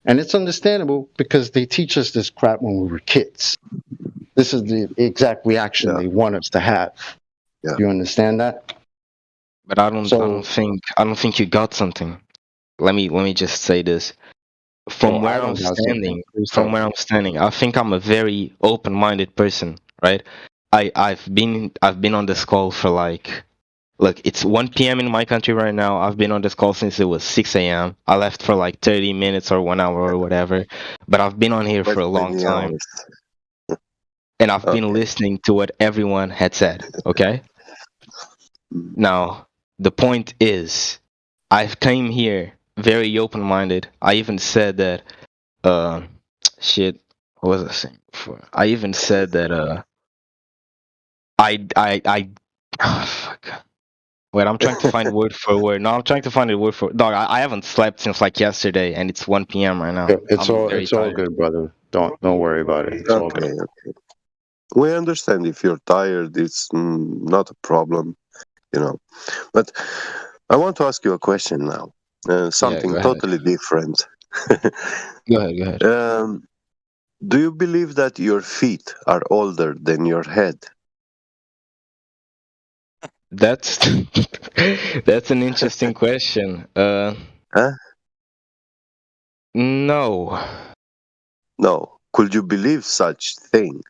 And it's understandable because they teach us this crap when we were kids. This is the exact reaction Yeah. they want us to have. Yeah. You understand that? But I don't So, think you got something. Let me just say this. From I where I'm don't have something. standing, I think I'm a very open-minded person, right? I've been on this call for like, look, it's 1 p.m. in my country right now. I've been on this call since it was 6 a.m. I left for like 30 minutes or 1 hour or whatever, but I've been on here for Quite a long many time, hours. and I've been Okay. listening to what everyone had said. Okay, Mm. now the point is, I've came here very open-minded. I even said that, uh, shit. What was I saying before? I even said that, I, fuck. Wait, I'm trying to find word for word. No, I'm trying to find a word for dog. I haven't slept since like yesterday, and it's 1 p.m. right now. it's I'm very all tired. good, brother. Don't worry about it. It's all good. Okay. Okay. We understand if you're tired. It's not a problem, you know. But I want to ask you a question now. Yeah, Something go ahead. totally different. Go ahead. Do you believe that your feet are older than your head? That's that's an interesting question. Huh? No. No. Could you believe such thing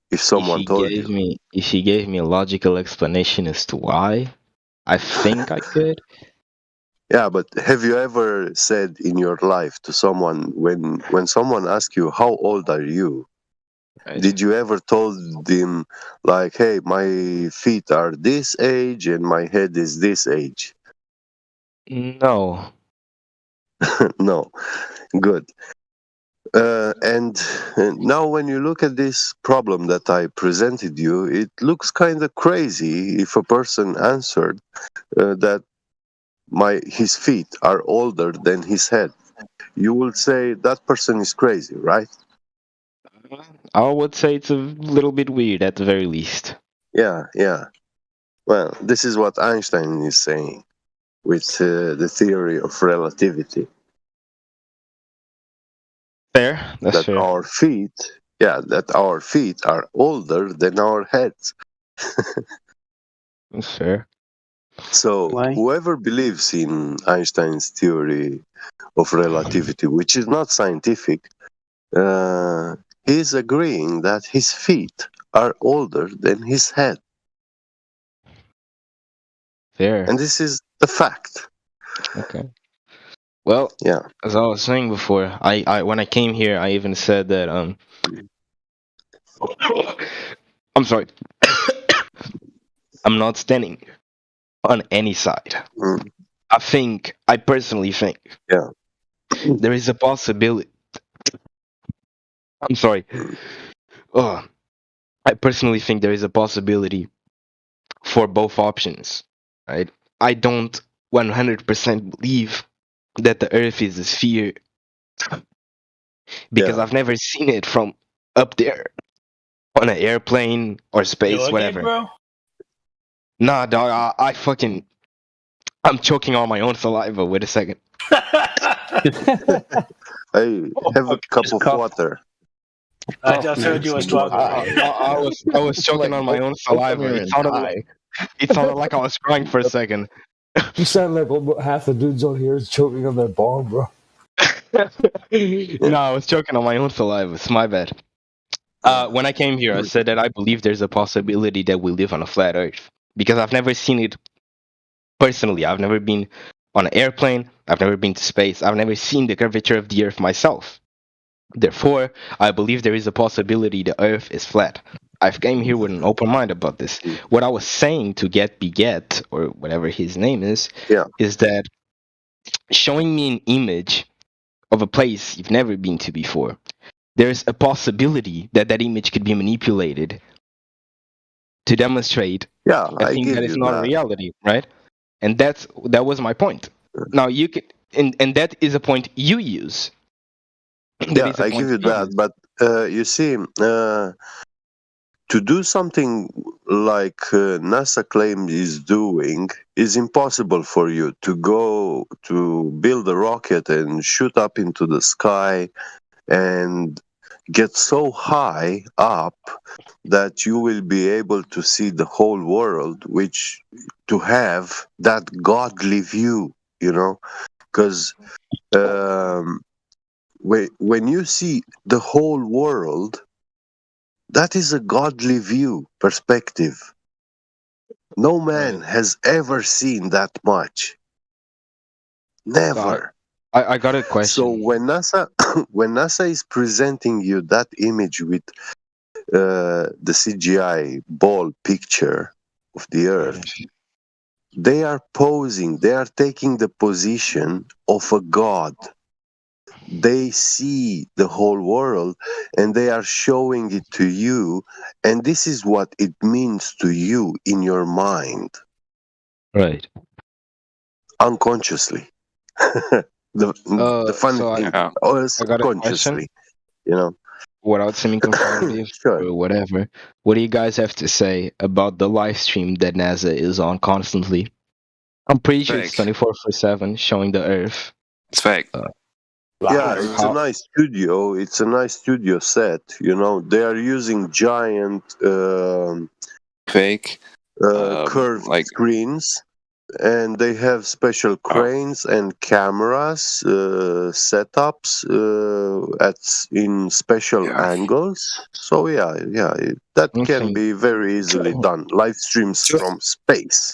if someone told you? If he gave me a logical explanation as to why, I think I could. Yeah, but have you ever said in your life to someone when someone asks you how old are you? Right? Did you ever told them like, hey, my feet are this age and my head is this age? No. No. Good. And now when you look at this problem that I presented you, it looks kind of crazy if a person answered that his feet are older than his head. You will say that person is crazy, right? I would say it's a little bit weird at the very least. Yeah, yeah. Well, this is what Einstein is saying with the theory of relativity. Fair. That's That fair. that our feet are older than our heads. That's fair. So Why? whoever believes in Einstein's theory of relativity, which is not scientific, he's agreeing that his feet are older than his head. Fair. And this is the fact. Okay. Well, Yeah. as I was saying before, I when I came here, I even said that I'm sorry. I'm not standing on any side. Mm. I personally think Yeah. there is a possibility. I'm sorry. I personally think there is a possibility for both options, right? I don't 100% believe that the Earth is a sphere because Yeah. I've never seen it from up there on an airplane or You space, okay, whatever. bro? Nah, dog, I'm choking on my own saliva. Wait a second. Hey, have a cup of water. I just heard you were struggling. I was choking on my own saliva. It sounded like I was crying for a second. You sound like almost half the dudes on here is choking on their bong, bro. No, I was choking on my own saliva. It's my bad. When I came here, I said that I believe there's a possibility that we live on a flat Earth because I've never seen it personally. I've never been on an airplane. I've never been to space. I've never seen the curvature of the Earth myself. Therefore, I believe there is a possibility the Earth is flat. I've came here with an open mind about this. What I was saying to Get Beget, or whatever his name is that showing me an image of a place you've never been to before, there's a possibility that that image could be manipulated to demonstrate Yeah, a I thing give that is you not that. reality, right? And that was my point. Now you can, and that is a point you use. That Yeah, is a I give point you you that. use. But you see, to do something like NASA claims is doing is impossible for you to go to build a rocket and shoot up into the sky and get so high up that you will be able to see the whole world, which to have that godly view, because when you see the whole world, that is a godly view perspective. No man has ever seen that much. Never. I got a So question. when NASA when NASA is presenting you that image with the CGI ball picture of the Earth, they are posing, they are taking the position of a god. They see the whole world and they are showing it to you, and this is what it means to you in your mind, Right. unconsciously. the funny So thing, Yeah. or I got a question. subconsciously, you know. Without seeming confrontative Sure. or whatever, what do you guys have to say about the live stream that NASA is on constantly? I'm pretty sure it's Fake. 24/7 showing the Earth. It's fake. Yeah, it's a How? nice studio. It's a nice studio set. They are using giant Fake. curved Like screens, and they have special cranes and cameras setups in special angles. So that can be very easily done. Live streams from space.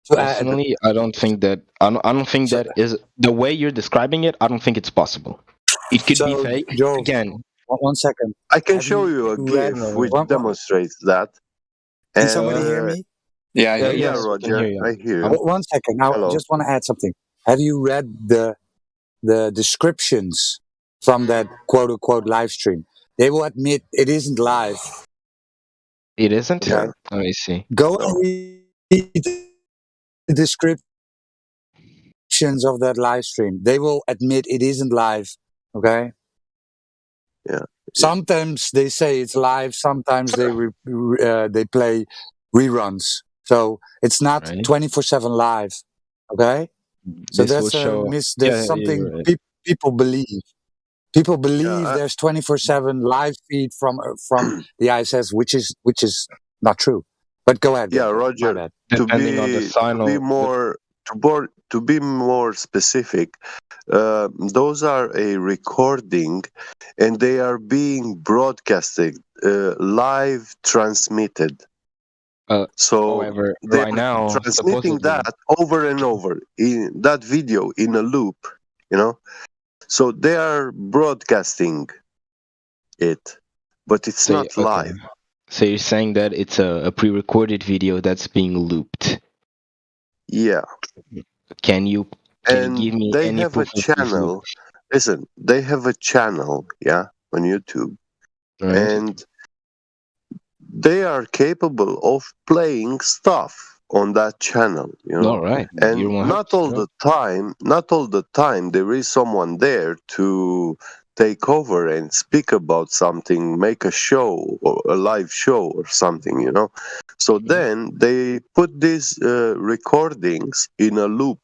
Personally, I don't think that. I don't think that is the way you're describing it. I don't think it's possible. It could be So, fake. Joe, Again, one second. I can Have show you a read? GIF which One, demonstrates that. can And somebody hear me? yeah, I hear you. yeah, yes, we can Roger, hear you. I hear you. One second. Now, I Hello. just want to add something. Have you read the descriptions from that quote unquote live stream? They will admit it isn't live. It isn't. Okay. Let me see. Go and read the descriptions of that live stream. They will admit it isn't live. Okay. Yeah. Sometimes they say it's live. Sometimes they play reruns. So it's not 24/7 live. Okay. So This will that's a show. There's Yeah, something you're right. people believe. People believe there's 24/7 live feed from the ISS, which is not true. But go ahead. Yeah, My Roger. bad. Depending on the signal. To be more specific, those are a recording, and they are being broadcasted, live transmitted. So However, they're right now, transmitting supposedly, that over and over in that video in a loop, So they are broadcasting it, but it's so, not live. So you're saying that it's a pre-recorded video that's being looped. Yeah. Can you give me They any have a proof of this channel. loop? Listen, they have a channel, on YouTube, and they are capable of playing stuff on that channel, All right. And You're not all the time there is someone there to take over and speak about something, make a show or a live show or something, So then they put these recordings in a loop,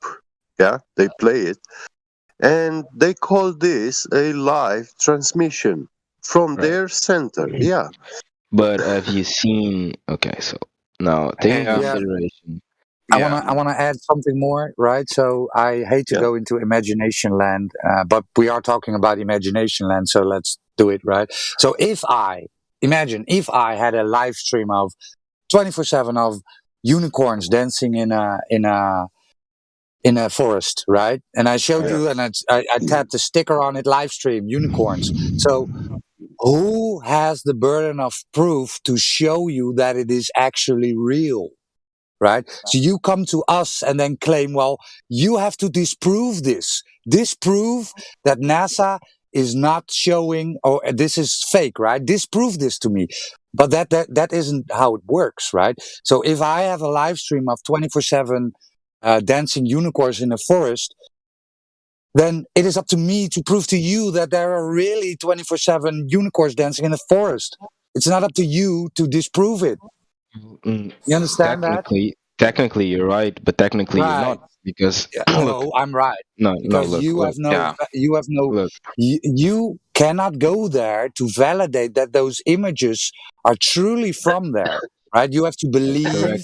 they play it, and they call this a live transmission from their center, But have you seen? Okay, so now taking Yeah. consideration. I wanna add something more, right? So I hate to go into imagination land, but we are talking about imagination land, so let's do it, right? So if I had a live stream of 24/7 of unicorns dancing in in a forest, right? And I showed Yeah. you, and I tapped the sticker on it, live stream, unicorns. So who has the burden of proof to show you that it is actually real? Right? So you come to us and then claim, well, you have to disprove this. Disprove that NASA is not showing, or this is fake, right? Disprove this to me. But that isn't how it works, right? So if I have a live stream of 24/7 dancing unicorns in a forest, then it is up to me to prove to you that there are really 24/7 unicorns dancing in a forest. It's not up to you to disprove it. You understand that? Technically, you're right, but technically you're Right. not because No, I'm right. no, Because look, you have no, Yeah. look. you cannot go there to validate that those images are truly from there, right? You have to believe.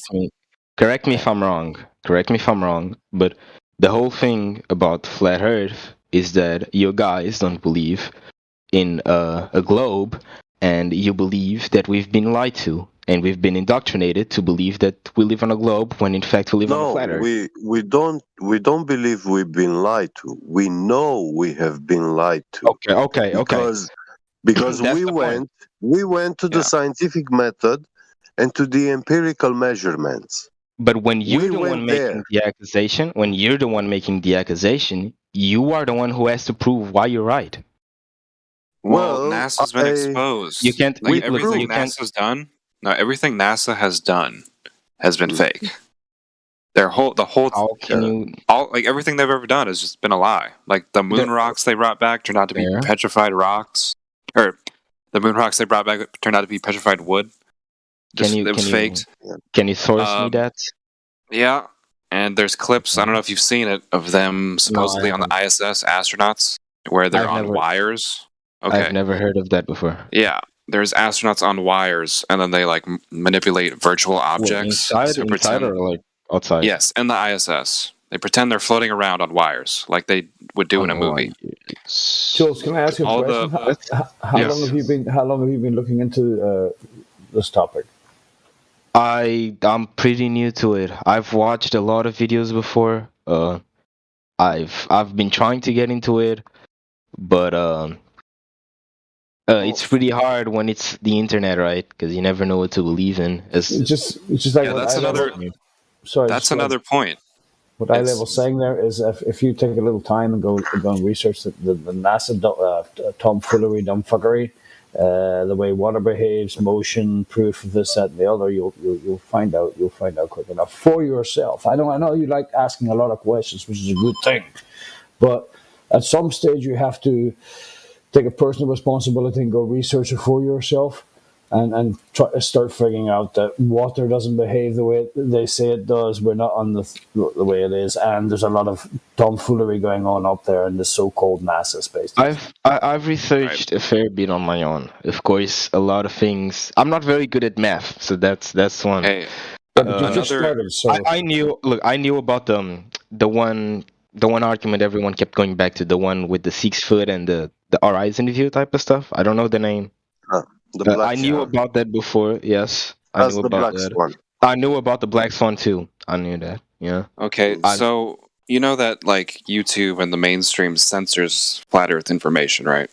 Correct me if I'm wrong. Correct me if I'm wrong. But the whole thing about flat Earth is that you guys don't believe in a globe, and you believe that we've been lied to, and we've been indoctrinated to believe that we live on a globe when in fact we live on a No, flat Earth. we don't believe we've been lied to. We know we have been lied to. Okay. Because That's we the point. went to the Yeah. scientific method and to the empirical measurements. But when you're We the went one making there. the accusation, you are the one who has to prove why you're right. Well, Well, NASA's been exposed. You can't. Like we everything proved- NASA's done. No, everything NASA has done has been fake. The whole How can you? all like everything they've ever done has just been a lie. Like the moon rocks they brought back turned out to be Yeah. petrified rocks, or the moon rocks they brought back turned out to be petrified wood. Just, it was faked. Can you source me that? Yeah, and there's clips. I don't know if you've seen it of them supposedly on the ISS astronauts where they're I've on never- wires. Okay. I've never heard of that before. Yeah, there's astronauts on wires, and then they like manipulate virtual objects to Inside pretend. or like outside? Yes, in the ISS, they pretend they're floating around on wires, like they would do in a movie. Jules, can I ask you a All question? How yes. long have you been? How long have you been looking into this topic? I'm pretty new to it. I've watched a lot of videos before. I've been trying to get into it, but it's pretty hard when it's the internet, right? Because you never know what to believe in. It's just like Yeah, what that's another. Sorry, That's just like- another point. What I was saying there is if you take a little time and go and research the NASA tomfoolery, dumbfuckery, the way water behaves, motion, proof of this, that, and the other, you'll find out quick enough for yourself. I know you like asking a lot of questions, which is a good thing, but at some stage you have to take a personal responsibility and go research it for yourself. And start figuring out that water doesn't behave the way they say it does. We're not on the way it is, and there's a lot of tomfoolery going on up there in the so-called NASA space. I've researched a fair bit on my own. Of course, a lot of things. I'm not very good at math, so that's one. Hey, But you just started, so I knew about the one argument everyone kept going back to, the one with the 6 foot and the horizon view type of stuff. I don't know the name. I knew about that before. Yes, I That's knew the about black that. swan. I knew about the black swan too. I knew that. Yeah. okay, so you know that like YouTube and the mainstream censors flat Earth information, right?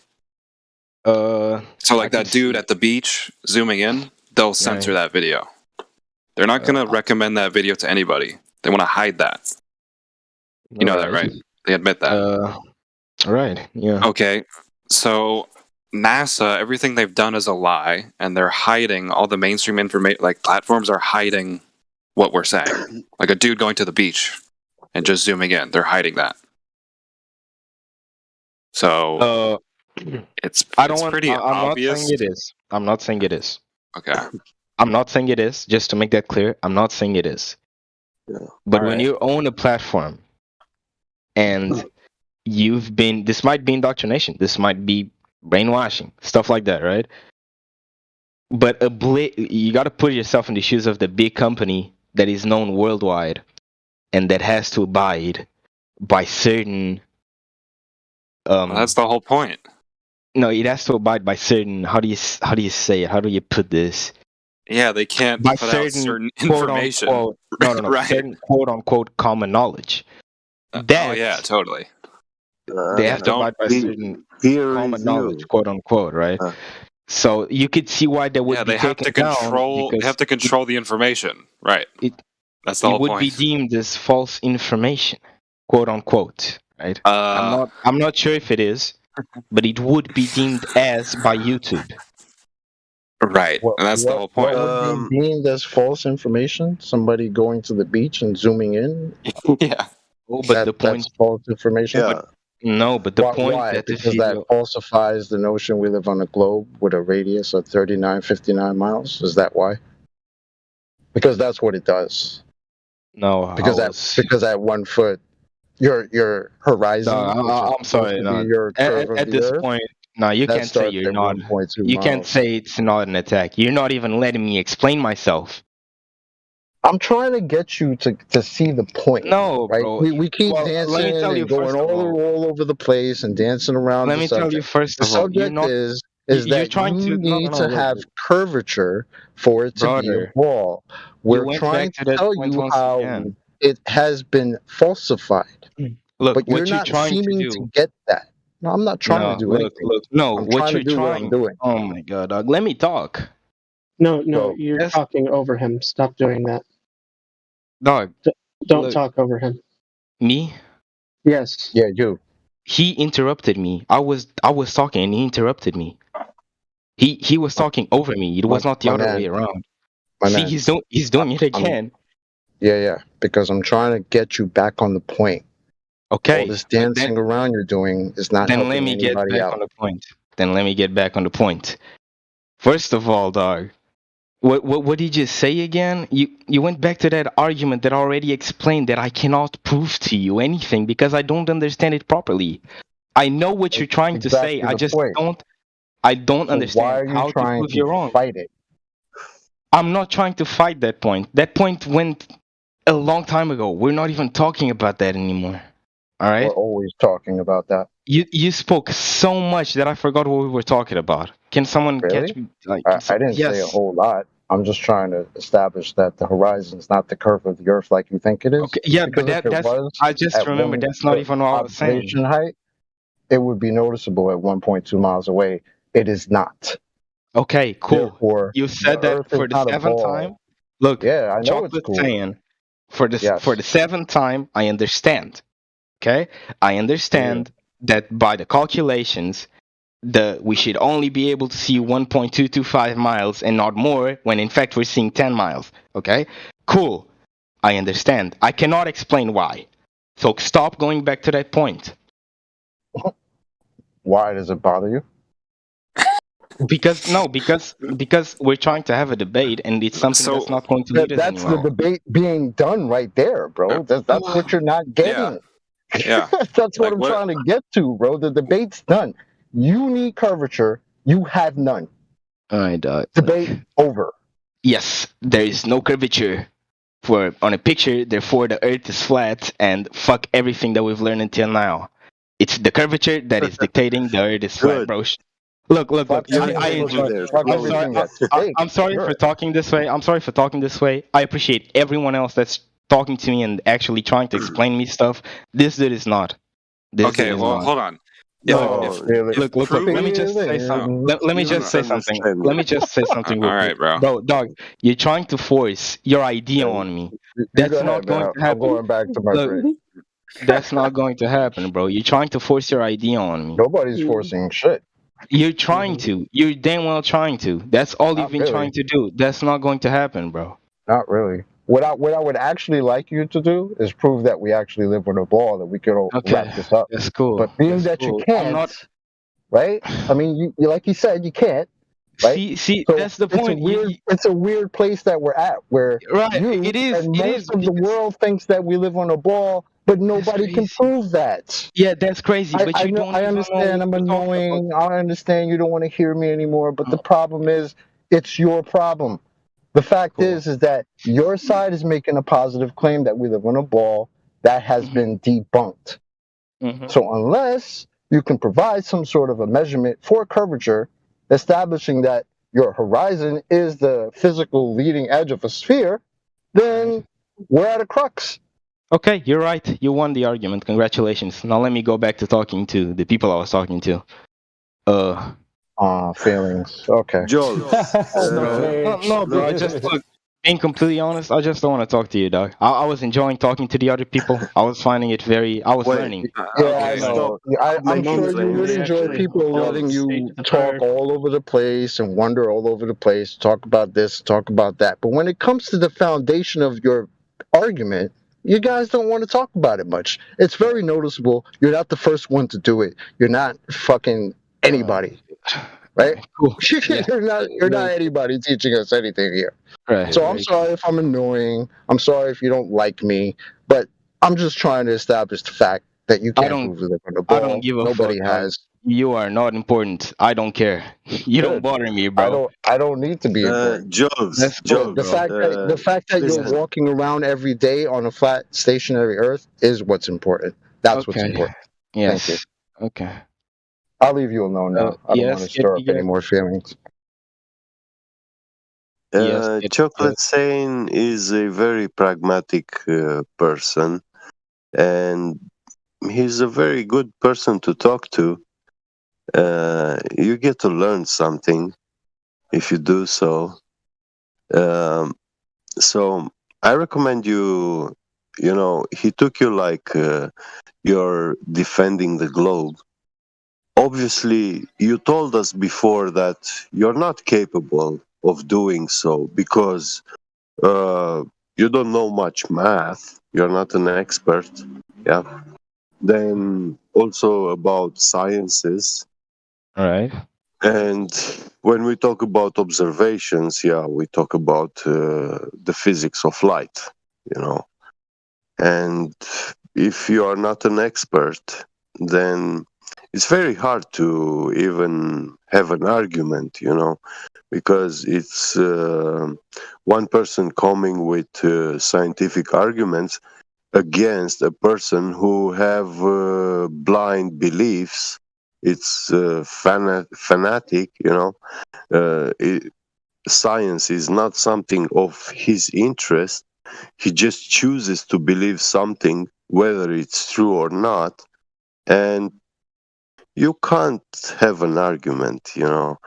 So like that dude at the beach zooming in, they'll censor that video. They're not gonna recommend that video to anybody. They want to hide that. You know that, right? They admit that. Right. Yeah. Okay, so NASA, everything they've done is a lie, and they're hiding all the mainstream information. Like platforms are hiding what we're saying. Like a dude going to the beach and just zooming in, they're hiding that. So it's pretty obvious. I'm not saying it is. I'm not saying it is. Okay. I'm not saying it is. Just to make that clear, I'm not saying it is. Yeah. But when you own a platform, and this might be indoctrination. This might be brainwashing, stuff like that, right? But you got to put yourself in the shoes of the big company that is known worldwide and that has to abide by certain. Well, that's the whole point. No, it has to abide by certain. How do you say it? How do you put this? Yeah, they can't By put out certain quote information. unquote, no, Right. certain quote unquote common knowledge. Oh yeah, totally. they have to abide by certain Here common is knowledge, you. quote unquote, right? So you could see why they would Yeah, be they have taken to down control. They because have to control the information, right? it That's the it whole would be point. deemed as false information, quote unquote, right? I'm not sure if it is, but it would be deemed as by YouTube. Right, What and that's the whole point. would be deemed as false information? Somebody going to the beach and zooming in? Yeah. Oh, but the point. That's false information. Yeah. No, but the point Why? that the Because that video. falsifies the notion we live on a globe with a radius of 3959 miles. Is that why? Because that's what it does. No, Because at 1 foot, your horizon. No, which is I'm sorry. supposed to No, be your curve of at the this Earth, point, no, you that can't say starts you're at not. 1.2 You can't miles. say it's not an attack. You're not even letting me explain myself. I'm trying to get you to see the point. No, right? bro. We keep Well, let me dancing tell you and going first of all over the place and dancing around Let the me tell you subject. first The of all, you're subject not. is You're that trying you to. No, need no, to have look, curvature for it to be a brother. ball. You We're went trying back to to that tell point you once how again. it has been falsified. Look, But you're what you're not trying to seeming do. to get that. No, I'm not trying to do anything. No. I'm What trying to you're do what I'm trying. doing. Oh my god, dog. Let me talk, No, Well, you're talking over him. Stop doing that. dog. Don't Look, talk over him. me. Yes. Yeah, you. He interrupted me. I was talking and he interrupted me. He was talking over me. It was not the my other man. way around. My See, man. he's doing it again. Yeah, because I'm trying to get you back on the point. Okay. All this dancing around you're doing is not Then helping let me get anybody back out. on the point. First of all, dog, what did you say again? You went back to that argument that I already explained that I cannot prove to you anything because I don't understand it properly. I know what you're trying to say. Exactly I the just point. don't So understand why are you how to trying prove you're to wrong. fight it? I'm not trying to fight that point. That point went a long time ago. We're not even talking about that anymore. All right? We're always talking about that. You spoke so much that I forgot what we were talking about. Can someone catch Really? me? Like, I didn't say a yes. whole lot. I'm just trying to establish that the horizon is not the curve of the Earth like you think it is. Okay. Yeah, Because but if it that's. was I just at remember one that's not foot even what I was saying. observation height, it would be noticeable at 1.2 miles away. It is not. Okay, cool. Therefore, You said the that Earth for is the not a seventh ball. time. Look, Yeah, I know it's Chocolate cool. saying for the Yes. seventh time, I understand. Okay, I understand that by the calculations, we should only be able to see 1.225 miles and not more, when in fact we're seeing 10 miles. Okay, cool. I understand. I cannot explain why. So stop going back to that point. Why does it bother you? Because we're trying to have a debate, and it's something that's not going to lead us That's anywhere. the debate being done right there, bro. That's what you're not getting. Yeah. That's what Like, I'm what- trying to get to, bro. The debate's done. You need curvature. You have none. All right, Debate over. Yes, there is no curvature on a picture, therefore the Earth is flat, and fuck everything that we've learned until now. It's the curvature that is dictating the Earth is flat, bro. Look. Fuck everything I'm sorry for talking this way. I'm sorry for talking this way. I appreciate everyone else that's talking to me and actually trying to explain me stuff. This dude is not. Okay, well, hold on. Look. Let me just say something. Let me just say something. Let me just say something. All right, bro. Dog, you're trying to force your idea on me. That's not going to happen. I'm going back to my brain. That's not going to happen, bro. You're trying to force your idea on me. Nobody's forcing shit. You're trying to. You're damn well trying to. That's all you've been trying to do. That's not going to happen, bro. Not really. What I would actually like you to do is prove that we actually live with a ball, that we could wrap this up. That's cool. But being that you can't, right? I mean, you like you said, you can't. Right? See, so that's the point. It's a weird place that we're at, where it is. And most of the world thinks that we live on a ball, but nobody can prove that. Yeah, that's crazy. But I understand. I'm annoying. I understand you don't want to hear me anymore. But the problem is, it's your problem. The fact is that your side is making a positive claim that we live on a ball that has been debunked. So unless you can provide some sort of a measurement for curvature, establishing that your horizon is the physical leading edge of a sphere, then we're at a crux. Okay, you're right. You won the argument. Congratulations. Now let me go back to talking to the people I was talking to. Feelings. Okay. Joel, No, bro. I just look. Being completely honest, I just don't want to talk to you, dog. I was enjoying talking to the other people. I was finding it very. I was wait. learning. Yeah, Okay. I know. Stop I'm sure you would complaining. enjoy people letting you talk Earth. all over the place and wander all over the place, talk about this, talk about that. But when it comes to the foundation of your argument, you guys don't want to talk about it much. It's very noticeable. You're not the first one to do it. You're not fucking anybody, right? Cool. Yeah. You're not anybody teaching us anything here. Right. So I'm sorry if I'm annoying. I'm sorry if you don't like me, but I'm just trying to establish the fact that you I can't don't. move the lick on the I ball. don't give a Nobody fuck, dog. has. You are not important. I don't care. You don't Good. bother me, bro. I don't need to be important. Jules, That's cool, The bro. fact that you're listen. walking around every day on a flat stationary earth is what's important. That's what's Okay. important. Yes. Thank you. Okay. I'll leave you alone now. I don't Yes, want to stir up any more feelings. Yes. Chocolate Sane is a very pragmatic person, and he's a very good person to talk to. You get to learn something if you do so. So I recommend you. You know, he took you like you're defending the globe. Obviously, you told us before that you're not capable of doing so because you don't know much math. You're not an expert. Yeah. Then also about sciences. All right. And when we talk about observations, yeah, we talk about the physics of light, you know. And if you are not an expert, then it's very hard to even have an argument, you know, because it's one person coming with scientific arguments against a person who have blind beliefs. It's fanatic, you know. Science is not something of his interest. He just chooses to believe something, whether it's true or not, and you can't have an argument, you know,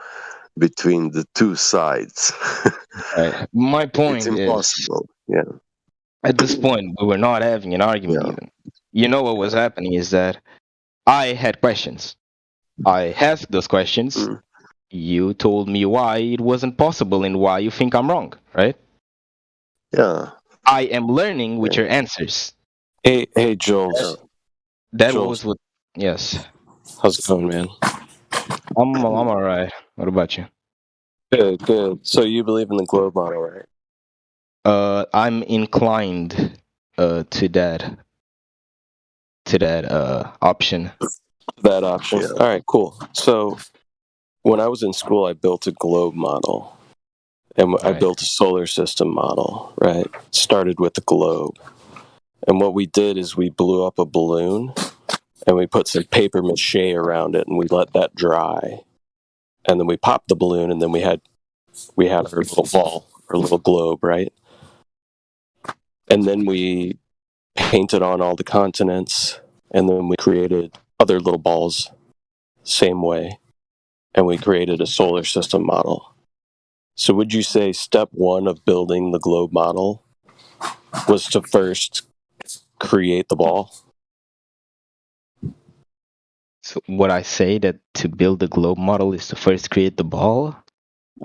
between the two sides. Right. My point It's impossible. Yeah. at this point, we were not having an argument even. You know what was happening is that I had questions. I asked those questions. Mm. You told me why it wasn't possible and why you think I'm wrong, right? Yeah. I am learning with your answers. Hey, Jules. That Jules. was what. Yes. How's it going, man? I'm all right. What about you? Good. So you believe in the globe model, right? I'm inclined to that option. That option. Yeah. All right, cool. So when I was in school, I built a globe model, and I Right. built a solar system model. Right. Started with the globe, and what we did is we blew up a balloon, and we put some paper mache around it, and we let that dry, and then we popped the balloon, and then we had our little ball, our little globe, right? And then we painted on all the continents, and then we created other little balls, same way, and we created a solar system model. So would you say step one of building the globe model was to first create the ball? So would I say that to build the globe model is to first create the ball?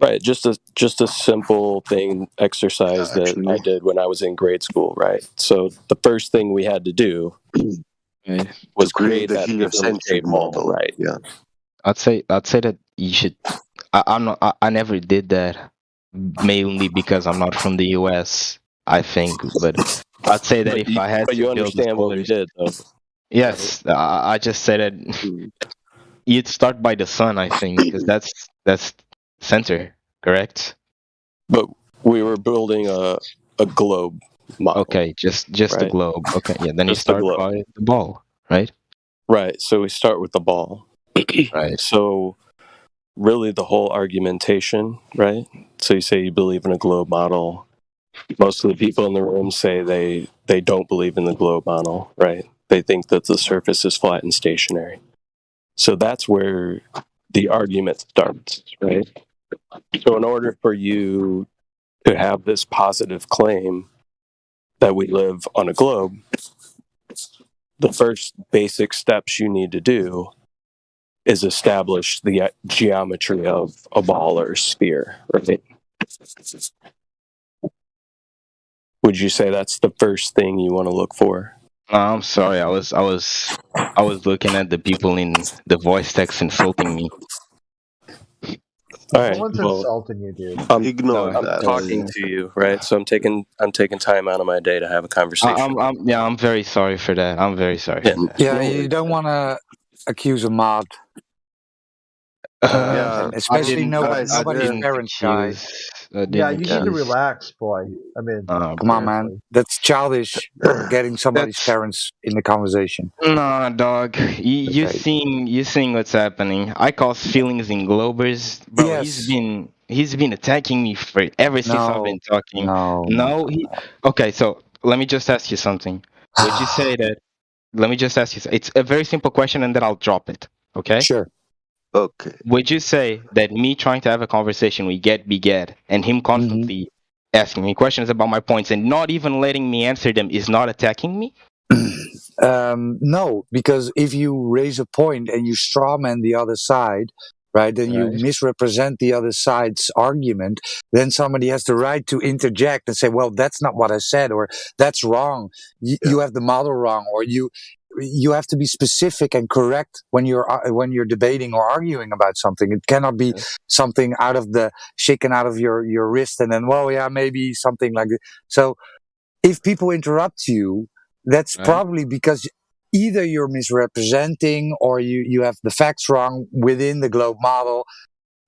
Right, just a simple thing exercise that Actually. I did when I was in grade school, right? So the first thing we had to do was To create the that paper heliocentric mache ball, model. right? Yeah. I'd say that you should. I never did that, mainly because I'm not from the U.S. I think, but I'd say that if I had But to you build a understand what we solar did, though. Yes, I just said that Mm. you'd start by the sun, I think, because that's center, correct? But we were building a globe model. Okay, just the Right. globe. Okay, yeah. Then you Just the start globe. by the ball, right? Right. So we start with the ball. Right. So really the whole argumentation, right? So you say you believe in a globe model. most of the people in the room say they don't believe in the globe model, right? They think that the surface is flat and stationary. So that's where the argument starts, right? So in order for you to have this positive claim that we live on a globe, the first basic steps you need to do is establish the geometry of a ball or a sphere, right? Would you say that's the first thing you want to look for? No, I'm sorry. I was looking at the people in the voice text insulting me. All right. Someone's Well, insulting you, dude. Ignore No, that. talking to you, right? So I'm taking time out of my day to have a conversation. I'm very sorry for that. I'm very sorry Yeah. for that. Yeah, No you worries. don't want to accuse a mod, Yeah, and especially guys, nobody's parents, guy. I didn't Yeah, you need to accuse. relax, boy. I mean, Come on, man. seriously. That's childish. Getting somebody's That's parents in the conversation. nah, dog. You Okay. seeing what's happening. I cause feelings in Globers, bro. Yes. He's been attacking me for ever since I've No. been talking. No. No, okay. So let me just ask you something. Would you say that? Let me just ask you. It's a very simple question, and then I'll drop it. Okay. Sure. okay. Would you say that me trying to have a conversation with Get Beget and him constantly asking me questions about my points and not even letting me answer them is not attacking me? No, because if you raise a point and you strawman the other side, right, then you Right. misrepresent the other side's argument, then somebody has the right to interject and say, well, that's not what I said, or that's wrong. You have the model wrong, or you have to be specific and correct when you're debating or arguing about something. It cannot be something shaken out of your wrist and then, well, yeah, maybe something like that. So if people interrupt you, that's Right. probably because either you're misrepresenting or you have the facts wrong within the globe model.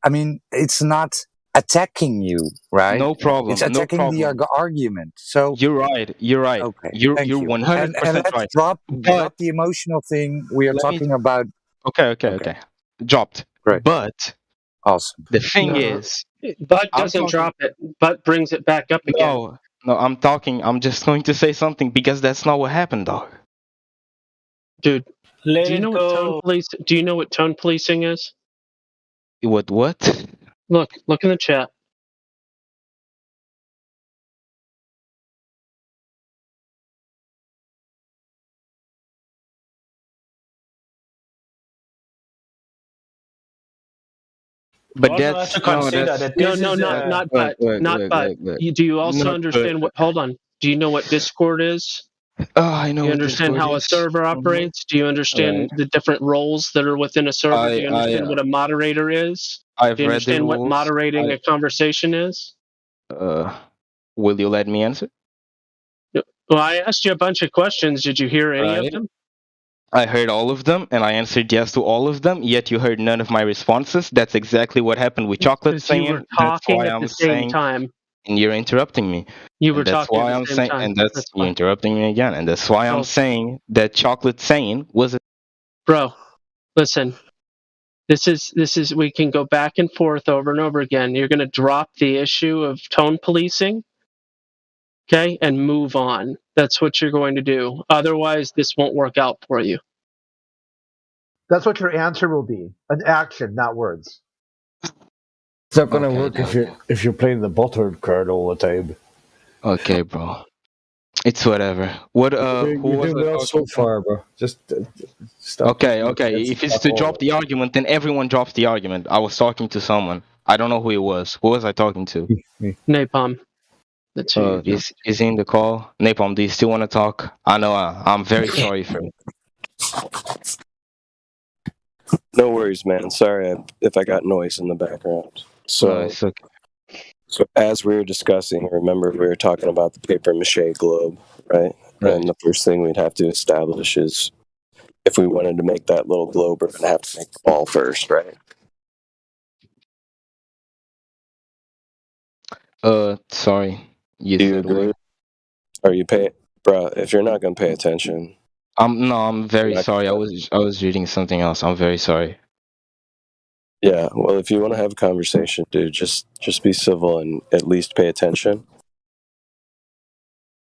I mean, it's not attacking you, right? No problem. It's attacking the argument. So You're right. You're right. okay, You're thank you. 100% And let's right. drop But the emotional thing. We are let me. talking about. Okay. Dropped. Great. But Awesome. the thing No. is, Bud I'm doesn't talking. drop it. Bud brings it back up again. No, I'm talking. I'm just going to say something because that's not what happened, dog. Dude, Let do you it know what tone go. police? Do you know what tone policing is? What? Look in the chat. But Also have that's to consider that's that No, this no, is not but. Do you also Not understand what? Hold on. Do you know what Discord is? Oh, I know Do you what understand Discord how a is. server operates? Do you understand Right. the different roles that are within a server? Do you I understand what a moderator is? I've Do you read the understand what rules. moderating a conversation is? Will you let me answer? Well, I asked you a bunch of questions. Did you hear any of Right. them? I heard all of them, and I answered yes to all of them. Yet you heard none of my responses. That's exactly what happened with Chocolate Because you were saying. That's talking why at I'm the same saying, time. and you're interrupting me. You were And that's talking at why the I'm same saying, time. and that's That's you why. interrupting me again. And that's why I'm Oh. saying that Chocolate saying was a. Bro, listen. This is we can go back and forth over and over again. You're going to drop the issue of tone policing, okay, and move on. That's what you're going to do. Otherwise, this won't work out for you. That's what your answer will be. An action, not words. It's not going to Okay, work okay. if you're playing the buttered card all the time. Okay, bro. It's whatever. What? You're Who was doing I well so talking to? far, bro. Just stop. Okay. If it's to drop the argument, then everyone drops the argument. I was talking to someone. I don't know who it was. Who was I talking to? Napalm. That's who you're Is he in the call? Napalm, do you still want to talk? I know. I'm very sorry for it. No worries, man. Sorry if I got noise in the background. No, it's okay. So as we were discussing, remember we were talking about the paper mache globe, right? And the first thing we'd have to establish is if we wanted to make that little globe, we're going to have to make the ball first, right? Sorry. You Do you said agree? what? Are you pay, bro? If you're not going to pay attention, I'm very Correct. sorry. I was reading something else. I'm very sorry. yeah. Well, if you want to have a conversation, dude, just be civil and at least pay attention.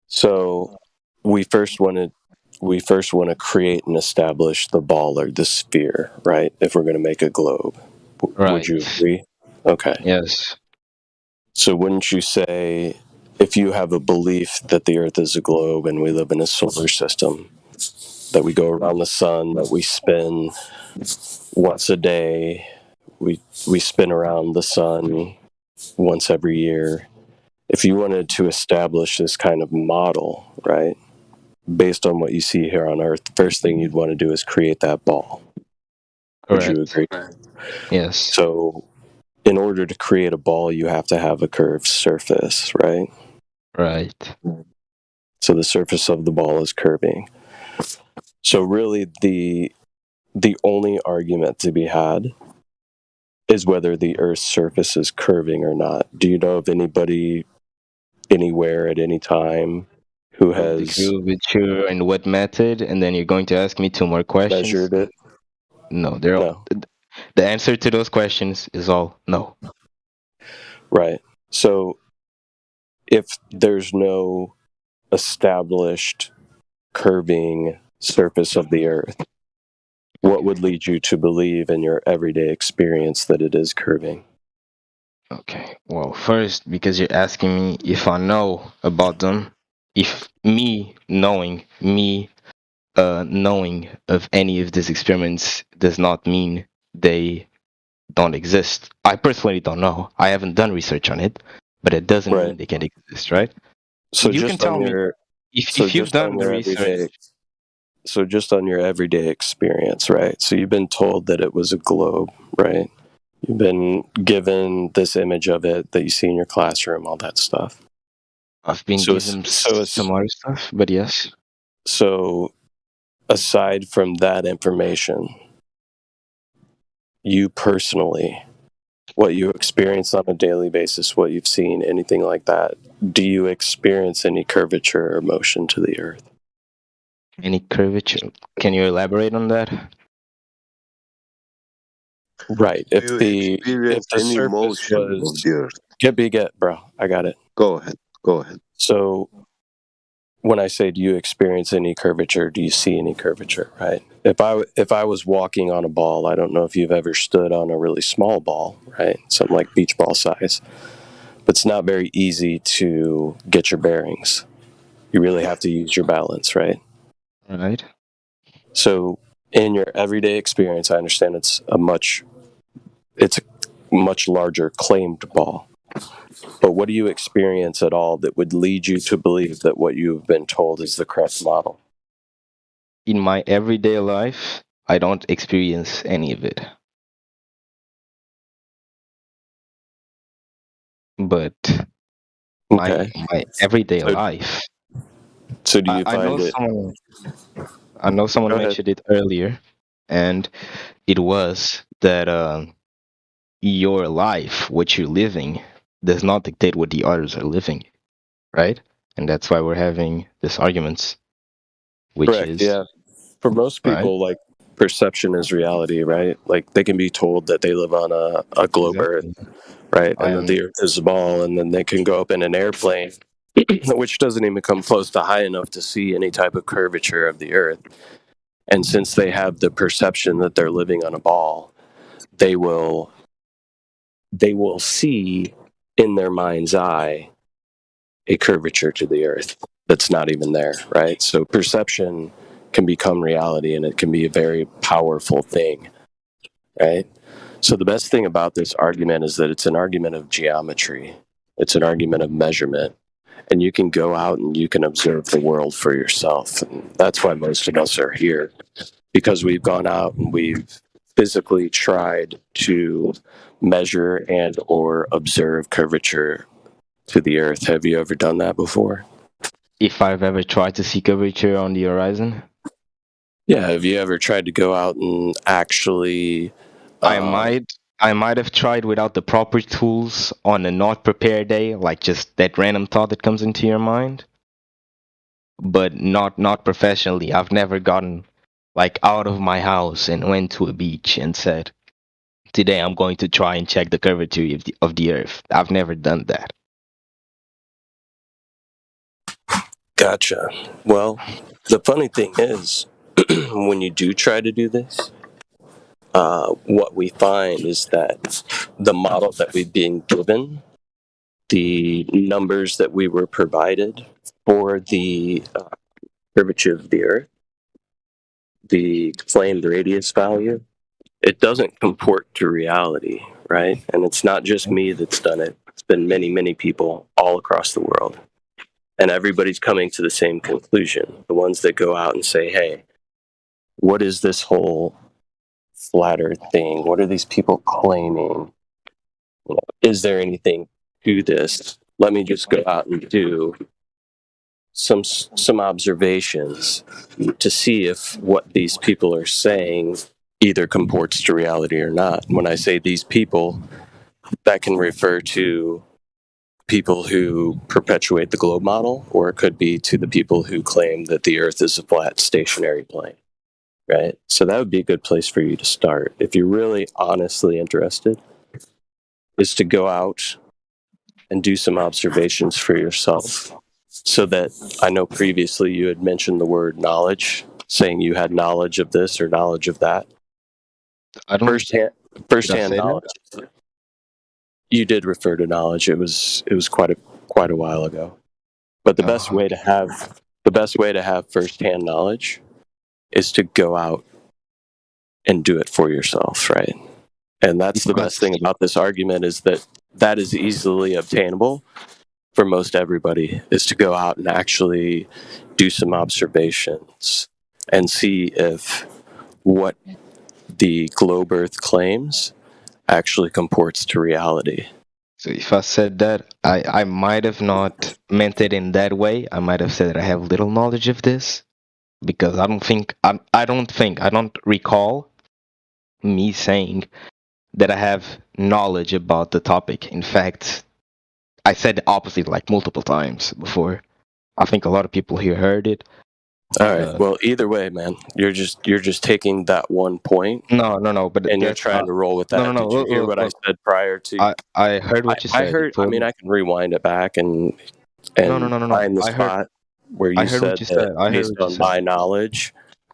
So we first want to create and establish the ball or the sphere, right? If we're going to make a globe. Would you Right. agree? Okay. Yes. So wouldn't you say, if you have a belief that the Earth is a globe and we live in a solar system, that we go around the sun, that we spin once a day, we spin around the sun once every year. If you wanted to establish this kind of model, right, based on what you see here on Earth, the first thing you'd want to do is create that ball. Would you Correct. agree? Yes. So in order to create a ball, you have to have a curved surface, right? Right. So the surface of the ball is curving. So really the only argument to be had is whether the Earth's surface is curving or not. Do you know of anybody anywhere at any time who The has curvature and what method? And then you're going to ask me 2 more questions? measured it? No, they're all, No. the answer to those questions is all no. Right. So if there's no established curving surface of the Earth, what would lead you to believe in your everyday experience that it is curving? Okay. Well, first, because you're asking me if I know about them, if knowing of any of these experiments does not mean they don't exist. I personally don't know. I haven't done research on it, but it doesn't Right. mean they can exist, right? So You can just tell on me your if you've done the research. just on your everyday experience, right? So you've been told that it was a globe, right? You've been given this image of it that you see in your classroom, all that stuff. I've been given some other stuff, but yes. So aside from that information, you personally, what you experience on a daily basis, what you've seen, anything like that, do you experience any curvature or motion to the Earth? Any curvature? Can you elaborate on that? Right. Do you experience if the any surface motion of was the Earth? get, bro, I got it. Go ahead. Go ahead. So when I say, do you experience any curvature? Do you see any curvature? Right. If I was walking on a ball, I don't know if you've ever stood on a really small ball, right? Something like beach ball size, but it's not very easy to get your bearings. You really have to use your balance, right? Right. So in your everyday experience, I understand it's a much larger claimed ball. But what do you experience at all that would lead you to believe that what you've been told is the correct model? In my everyday life, I don't experience any of it. But my everyday life. So do you I know find it? I know someone Go ahead. mentioned it earlier, and it was that your life, what you're living, does not dictate what the others are living, right? And that's why we're having these arguments, which Correct. is Yeah. For most right? people, like, perception is reality, right? Like, they can be told that they live on a globe Earth, right? And that the Earth is a ball, and then they can go up in an airplane, which doesn't even come close to high enough to see any type of curvature of the Earth. And since they have the perception that they're living on a ball, they will see in their mind's eye a curvature to the Earth that's not even there, right? So perception can become reality, and it can be a very powerful thing, right? So the best thing about this argument is that it's an argument of geometry. It's an argument of measurement. And you can go out and you can observe the world for yourself. And that's why most of us are here, because we've gone out and we've physically tried to measure and or observe curvature to the Earth. Have you ever done that before? If I've ever tried to see curvature on the horizon? Yeah, have you ever tried to go out and actually I might have tried without the proper tools on a not prepared day, like just that random thought that comes into your mind. But not professionally. I've never gotten like out of my house and went to a beach and said, "Today I'm going to try and check the curvature of the Earth." I've never done that. Gotcha. Well, the funny thing is, when you do try to do this, what we find is that the model that we've been given, the numbers that we were provided for the curvature of the Earth, the claimed radius value, it doesn't comport to reality, right? And it's not just me that's done it. It's been many, many people all across the world. And everybody's coming to the same conclusion. The ones that go out and say, hey, what is this whole flat Earth thing? What are these people claiming? You know, is there anything to this? Let me just go out and do some observations to see if what these people are saying either comports to reality or not. When I say these people, that can refer to people who perpetuate the globe model, or it could be to the people who claim that the Earth is a flat stationary plane, right? So that would be a good place for you to start. If you're really honestly interested, is to go out and do some observations for yourself. So that, I know previously you had mentioned the word knowledge, saying you had knowledge of this or knowledge of that. I don't. Firsthand knowledge. You did refer to knowledge. It was quite a while ago. But the best way to have firsthand knowledge is to go out and do it for yourself, right? And that's the best thing about this argument, is that is easily obtainable for most everybody, is to go out and actually do some observations and see if what the globe Earth claims actually comports to reality. So if I said that, I might have not meant it in that way. I might have said that I have little knowledge of this, because I don't recall me saying that I have knowledge about the topic. In fact, I said the opposite like multiple times before. I think a lot of people here heard it. All right. Well, either way, man, you're just taking that one point. No, but and you're trying to roll with that. No. Did you hear what I said prior to? I heard what you said. I heard. I mean, I can rewind it back and find the spot where you said that based on my knowledge.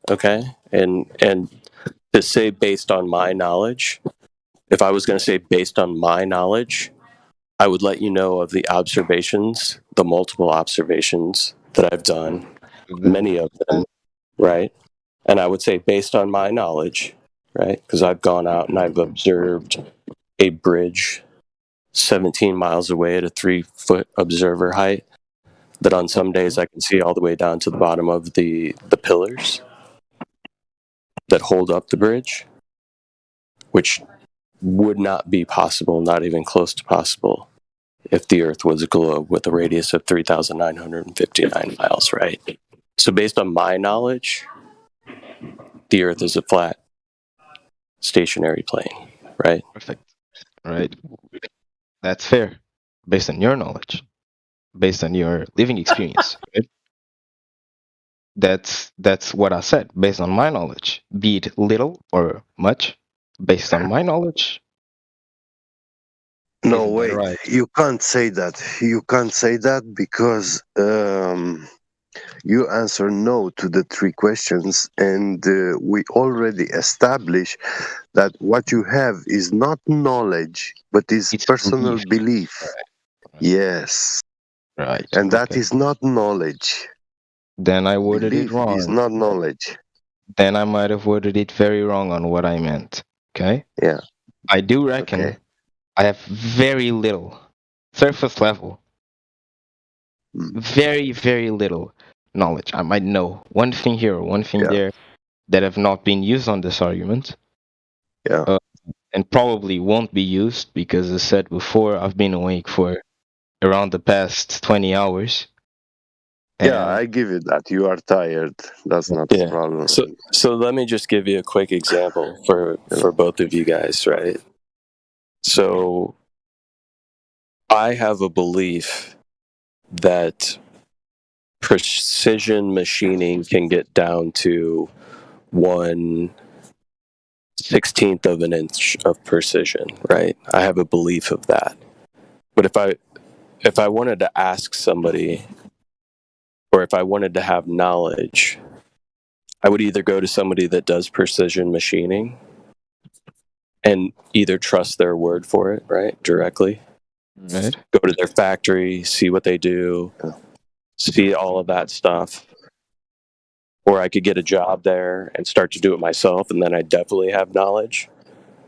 Okay, and to say based on my knowledge, if I was going to say based on my knowledge, I would let you know of the observations, the multiple observations that I've done, many of them, right? And I would say based on my knowledge, right? Because I've gone out and I've observed a bridge 17 miles away at a 3-foot observer height, that on some days I can see all the way down to the bottom of the pillars that hold up the bridge, which would not be possible, not even close to possible, if the Earth was a globe with a radius of 3,959 miles, right? So based on my knowledge, the Earth is a flat, stationary plane, right? Perfect. Right. That's fair. Based on your knowledge, based on your living experience, right? That's what I said. Based on my knowledge, be it little or much, based on my knowledge. No, wait. Right? You can't say that. You can't say that because you answer no to the 3 questions, and we already established that what you have is not knowledge, but it's personal belief. Right. Yes. Right. And that is not knowledge. Then I worded it wrong. It's not knowledge. Then I might have worded it very wrong on what I meant. Okay? Yeah. I do reckon I have very little, surface level, very, very little knowledge. I might know one thing here or one thing there that have not been used on this argument. Yeah. And probably won't be used because, as I said before, I've been awake for around the past 20 hours. Yeah, I give you that. You are tired. That's not the problem. So let me just give you a quick example for both of you guys, right? So I have a belief that precision machining can get down to 1/16th of an inch of precision, right? I have a belief of that. But if I wanted to ask somebody, or if I wanted to have knowledge, I would either go to somebody that does precision machining and either trust their word for it, right, directly, Right. go to their factory, see what they do, see all of that stuff, or I could get a job there and start to do it myself, and then I definitely have knowledge.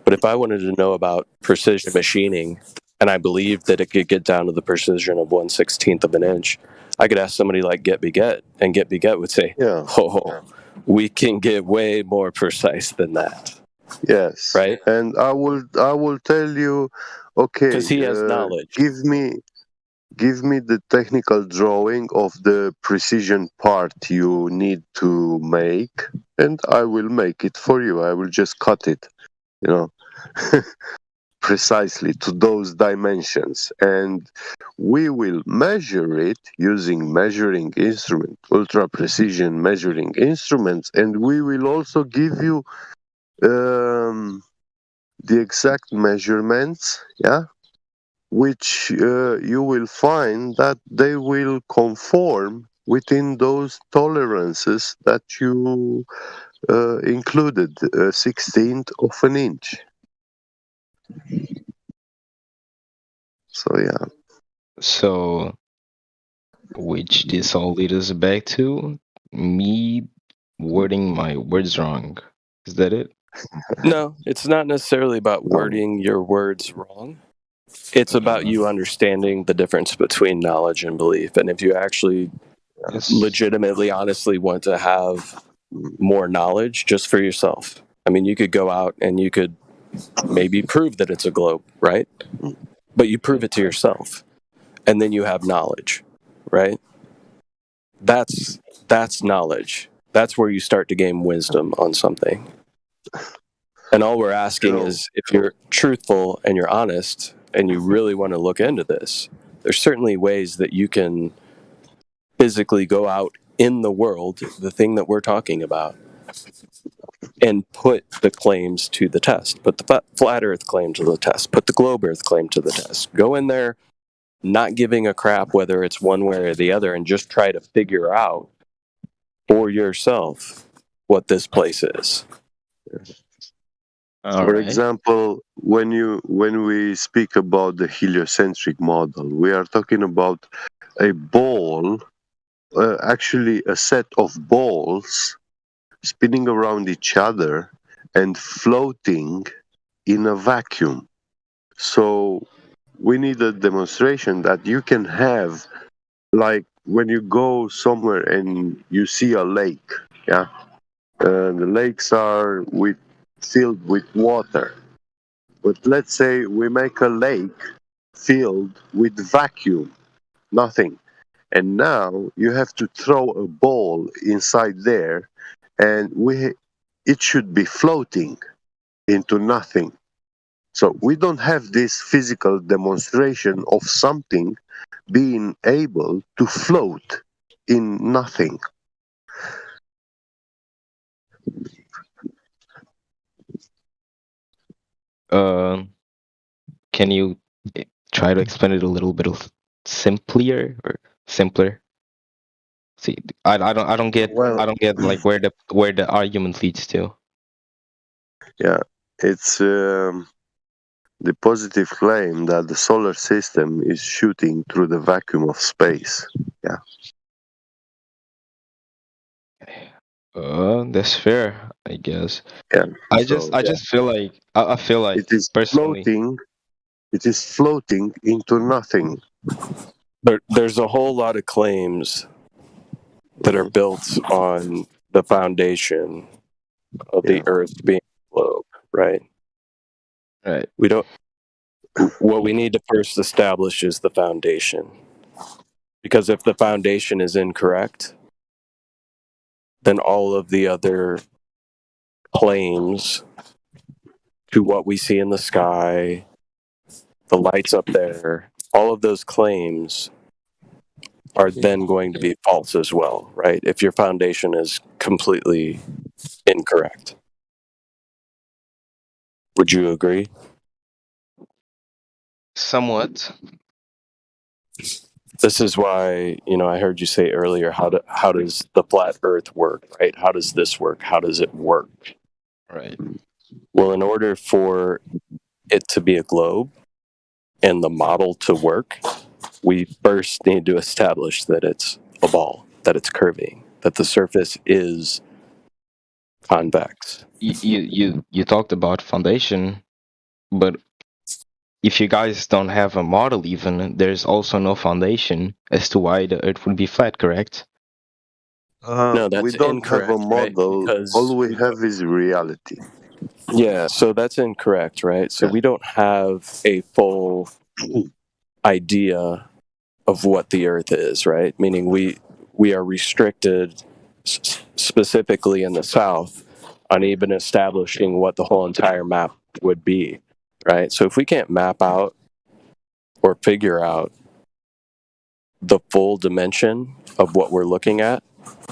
But if I wanted to know about precision machining, and I believed that it could get down to the precision of 1/16 of an inch, I could ask somebody like Get Beget, and Get Beget would say, Yeah. "Oh, we can get way more precise than that." Yes. Right? And I will tell you, okay, Because he has knowledge. give me the technical drawing of the precision part you need to make, and I will make it for you. I will just cut it, you know, precisely to those dimensions, and we will measure it using measuring instrument, ultra precision measuring instruments, and we will also give you the exact measurements, yeah, which you will find that they will conform within those tolerances that you included, 16th of an inch. So yeah. So, which this all leads us back to me wording my words wrong. Is that it? No, it's not necessarily about wording your words wrong. It's about you understanding the difference between knowledge and belief. And if you actually legitimately, honestly want to have more knowledge just for yourself, I mean, you could go out and you could maybe prove that it's a globe, right? But you prove it to yourself, and then you have knowledge, right? That's knowledge. That's where you start to gain wisdom on something. And all we're asking is, if you're truthful and you're honest and you really want to look into this, there's certainly ways that you can physically go out in the world, the thing that we're talking about, and put the claims to the test. Put the flat earth claim to the test. Put the globe earth claim to the test. Go in there not giving a crap whether it's one way or the other, and just try to figure out for yourself what this place is. For example, when we speak about the heliocentric model, we are talking about a ball, actually a set of balls spinning around each other and floating in a vacuum. So we need a demonstration that you can have, like when you go somewhere and you see a lake, yeah, the lakes are filled with water. But let's say we make a lake filled with vacuum, nothing. And now you have to throw a ball inside there, and it should be floating into nothing. So we don't have this physical demonstration of something being able to float in nothing. Can you try to explain it a little bit simpler or simpler? See, I don't get like where the argument leads to. Yeah, it's the positive claim that the solar system is shooting through the vacuum of space. Yeah. That's fair, I guess. Yeah. I just feel like I feel like it is personally floating. It is floating into nothing. There's a whole lot of claims that are built on the foundation of the Earth being a globe, right? Right. We don't. What we need to first establish is the foundation, because if the foundation is incorrect, then all of the other claims to what we see in the sky, the lights up there, all of those claims are then going to be false as well, right? If your foundation is completely incorrect. Would you agree? Somewhat. This is why, I heard you say earlier, how does the flat Earth work, right? How does this work? How does it work? Right. Well, in order for it to be a globe and the model to work, we first need to establish that it's a ball, that it's curving, that the surface is convex. You talked about foundation, but if you guys don't have a model even, there's also no foundation as to why the Earth would be flat, correct? No, We that's don't have a incorrect, right? model. Because All we have is reality. yeah, so that's incorrect, right? So we don't have a full idea of what the Earth is, right? Meaning we are restricted specifically in the South on even establishing what the whole entire map would be, right? So if we can't map out or figure out the full dimension of what we're looking at,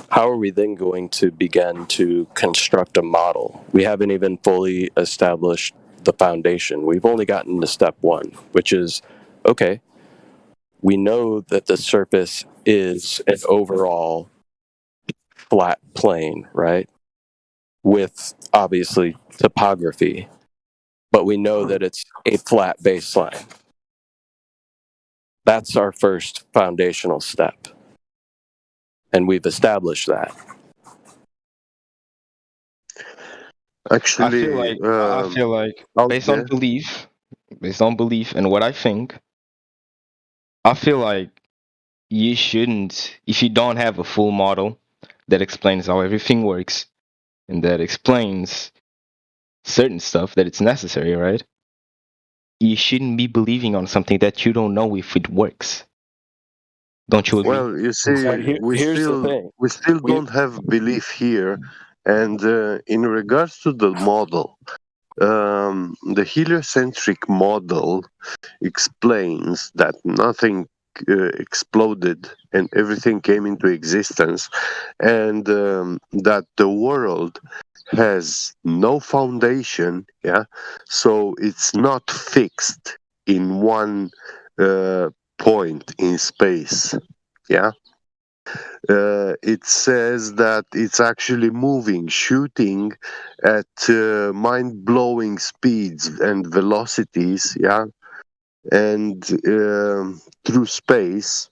how are we then going to begin to construct a model? We haven't even fully established the foundation. We've only gotten to step one, which is, okay, we know that the surface is an overall flat plane, right? With obviously topography, but we know that it's a flat baseline. That's our first foundational step. And we've established that. Actually, I feel like out based there, on belief and what I think, I feel like you shouldn't, if you don't have a full model that explains how everything works and that explains certain stuff that it's necessary, right? You shouldn't be believing on something that you don't know if it works. Don't you agree? well, you see, Here's the thing. we still don't have belief here, and in regards to the model, the heliocentric model explains that nothing exploded and everything came into existence, and that the world has no foundation. Yeah, so it's not fixed in one point in space. Yeah. It says that it's actually moving, shooting at mind-blowing speeds and velocities, yeah, and through space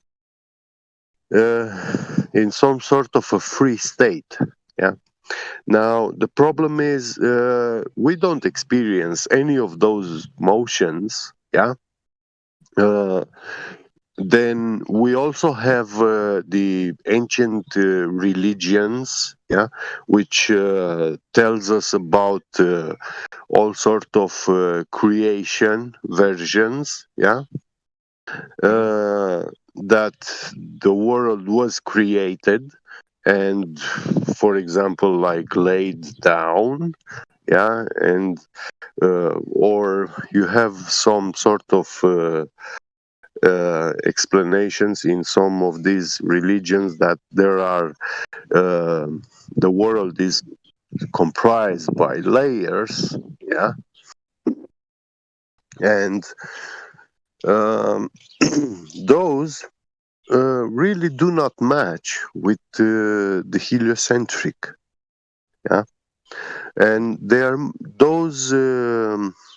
in some sort of a free state, yeah. Now the problem is we don't experience any of those motions, yeah. Then we also have the ancient religions, yeah, which tells us about all sort of creation versions, yeah, that the world was created and, for example, like laid down, yeah, and or you have some sort of explanations in some of these religions that there are the world is comprised by layers, yeah, and those really do not match with the heliocentric, yeah, and those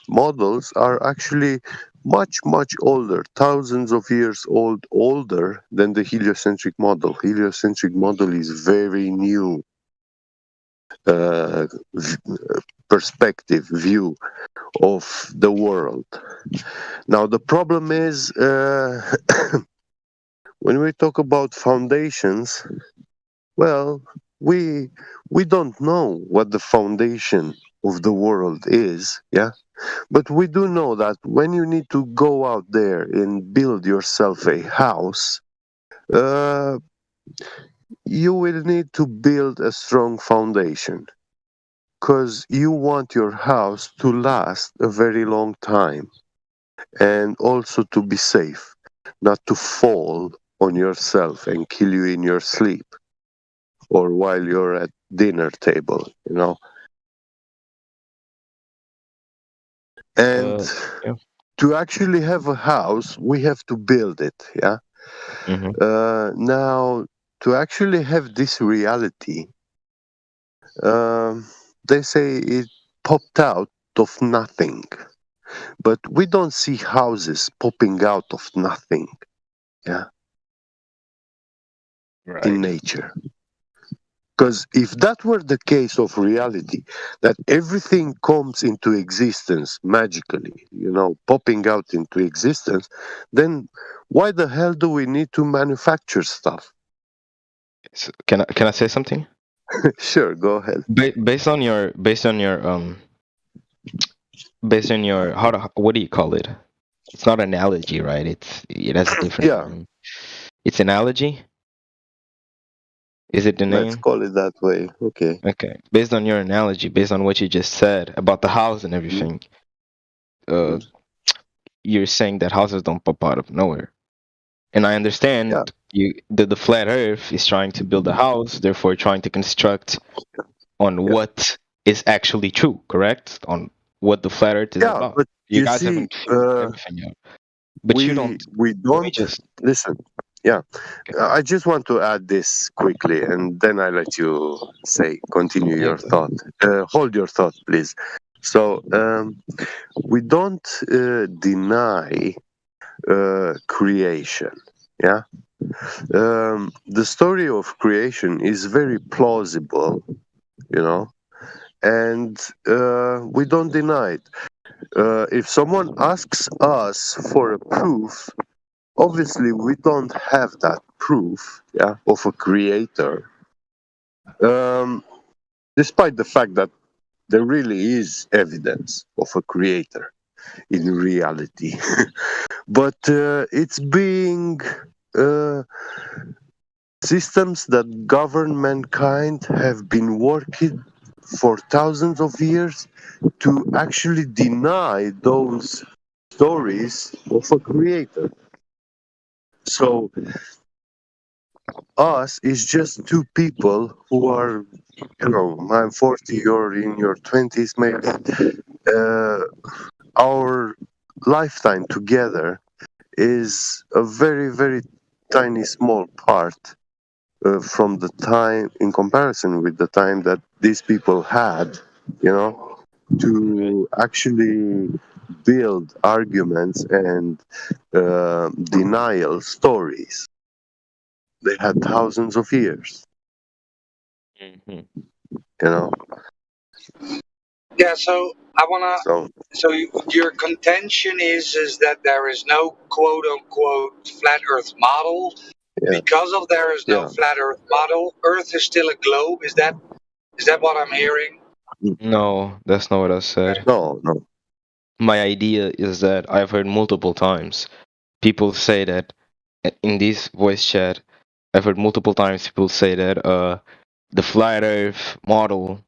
models are actually much older, thousands of years older than the heliocentric model. Heliocentric model is very new uh, perspective view of the world. Now the problem is when we talk about foundations, well, we don't know what the foundation of the world is, yeah. But we do know that when you need to go out there and build yourself a house, you will need to build a strong foundation because you want your house to last a very long time and also to be safe, not to fall on yourself and kill you in your sleep or while you're at dinner table, you know. And Yeah. to actually have a house, we have to build it, yeah. Now, to actually have this reality, they say it popped out of nothing, but we don't see houses popping out of nothing, yeah, in nature. Because if that were the case of reality, that everything comes into existence magically, popping out into existence, then why the hell do we need to manufacture stuff? So can I say something? Sure, go ahead. Based on your what do you call it? It's not analogy, right? It has a different name. It's analogy. Is it the name? Let's call it that way. Okay. Okay. Based on your analogy, based on what you just said about the house and everything, you're saying that houses don't pop out of nowhere. And I understand the flat Earth is trying to build a house, therefore trying to construct on what is actually true, correct? On what the flat Earth is about. But you guys haven't figured everything out. But you don't. We don't listen. Yeah, I just want to add this quickly, and then I let you continue your thought. Hold your thought, please. So we don't deny creation. Yeah, the story of creation is very plausible, and we don't deny it. If someone asks us for a proof, obviously we don't have that proof, of a creator, despite the fact that there really is evidence of a creator in reality. But it's being systems that govern mankind have been working for thousands of years to actually deny those stories of a creator. So us is just two people who are, I'm 40, you're in your 20s maybe. Our lifetime together is a very, very tiny, small part from the time, in comparison with the time that these people had, to actually build arguments and denial stories. They had thousands of years. Yeah, so I wanna. So your contention is that there is no quote unquote flat Earth model. Because of there is no flat Earth model, Earth is still a globe. Is that what I'm hearing? No, that's not what I said. No. My idea is that I've heard multiple times people say that in this voice chat. I've heard multiple times people say that the flat Earth model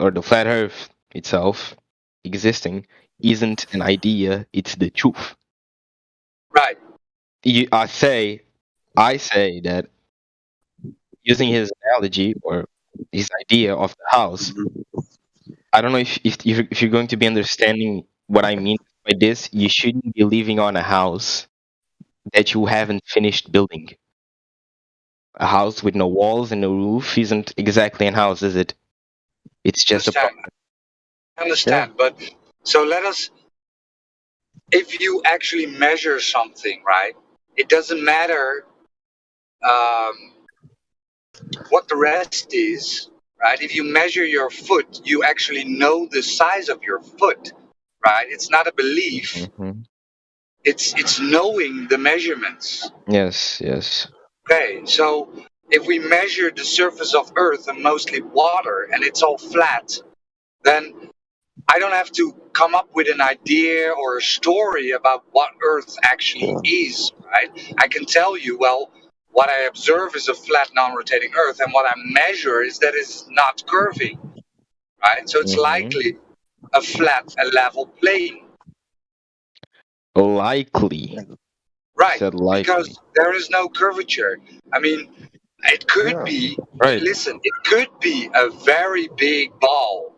or the flat Earth itself existing isn't an idea; it's the truth. Right. I say that using his analogy or his idea of the house. I don't know if you're going to be understanding what I mean by this. You shouldn't be living on a house that you haven't finished building. A house with no walls and no roof isn't exactly a house, is it? It's just I understand, but so let us. If you actually measure something, right? It doesn't matter what the rest is, right? If you measure your foot, you actually know the size of your foot, right? It's not a belief. It's knowing the measurements. Yes. Okay, so if we measure the surface of Earth and mostly water and it's all flat, then I don't have to come up with an idea or a story about what Earth actually is, right? I can tell you, well, what I observe is a flat, non-rotating Earth, and what I measure is that it's not curving, right? So it's likely a flat, a level plane. Likely. Right, because there is no curvature. I mean, it could be, listen, it could be a very big ball.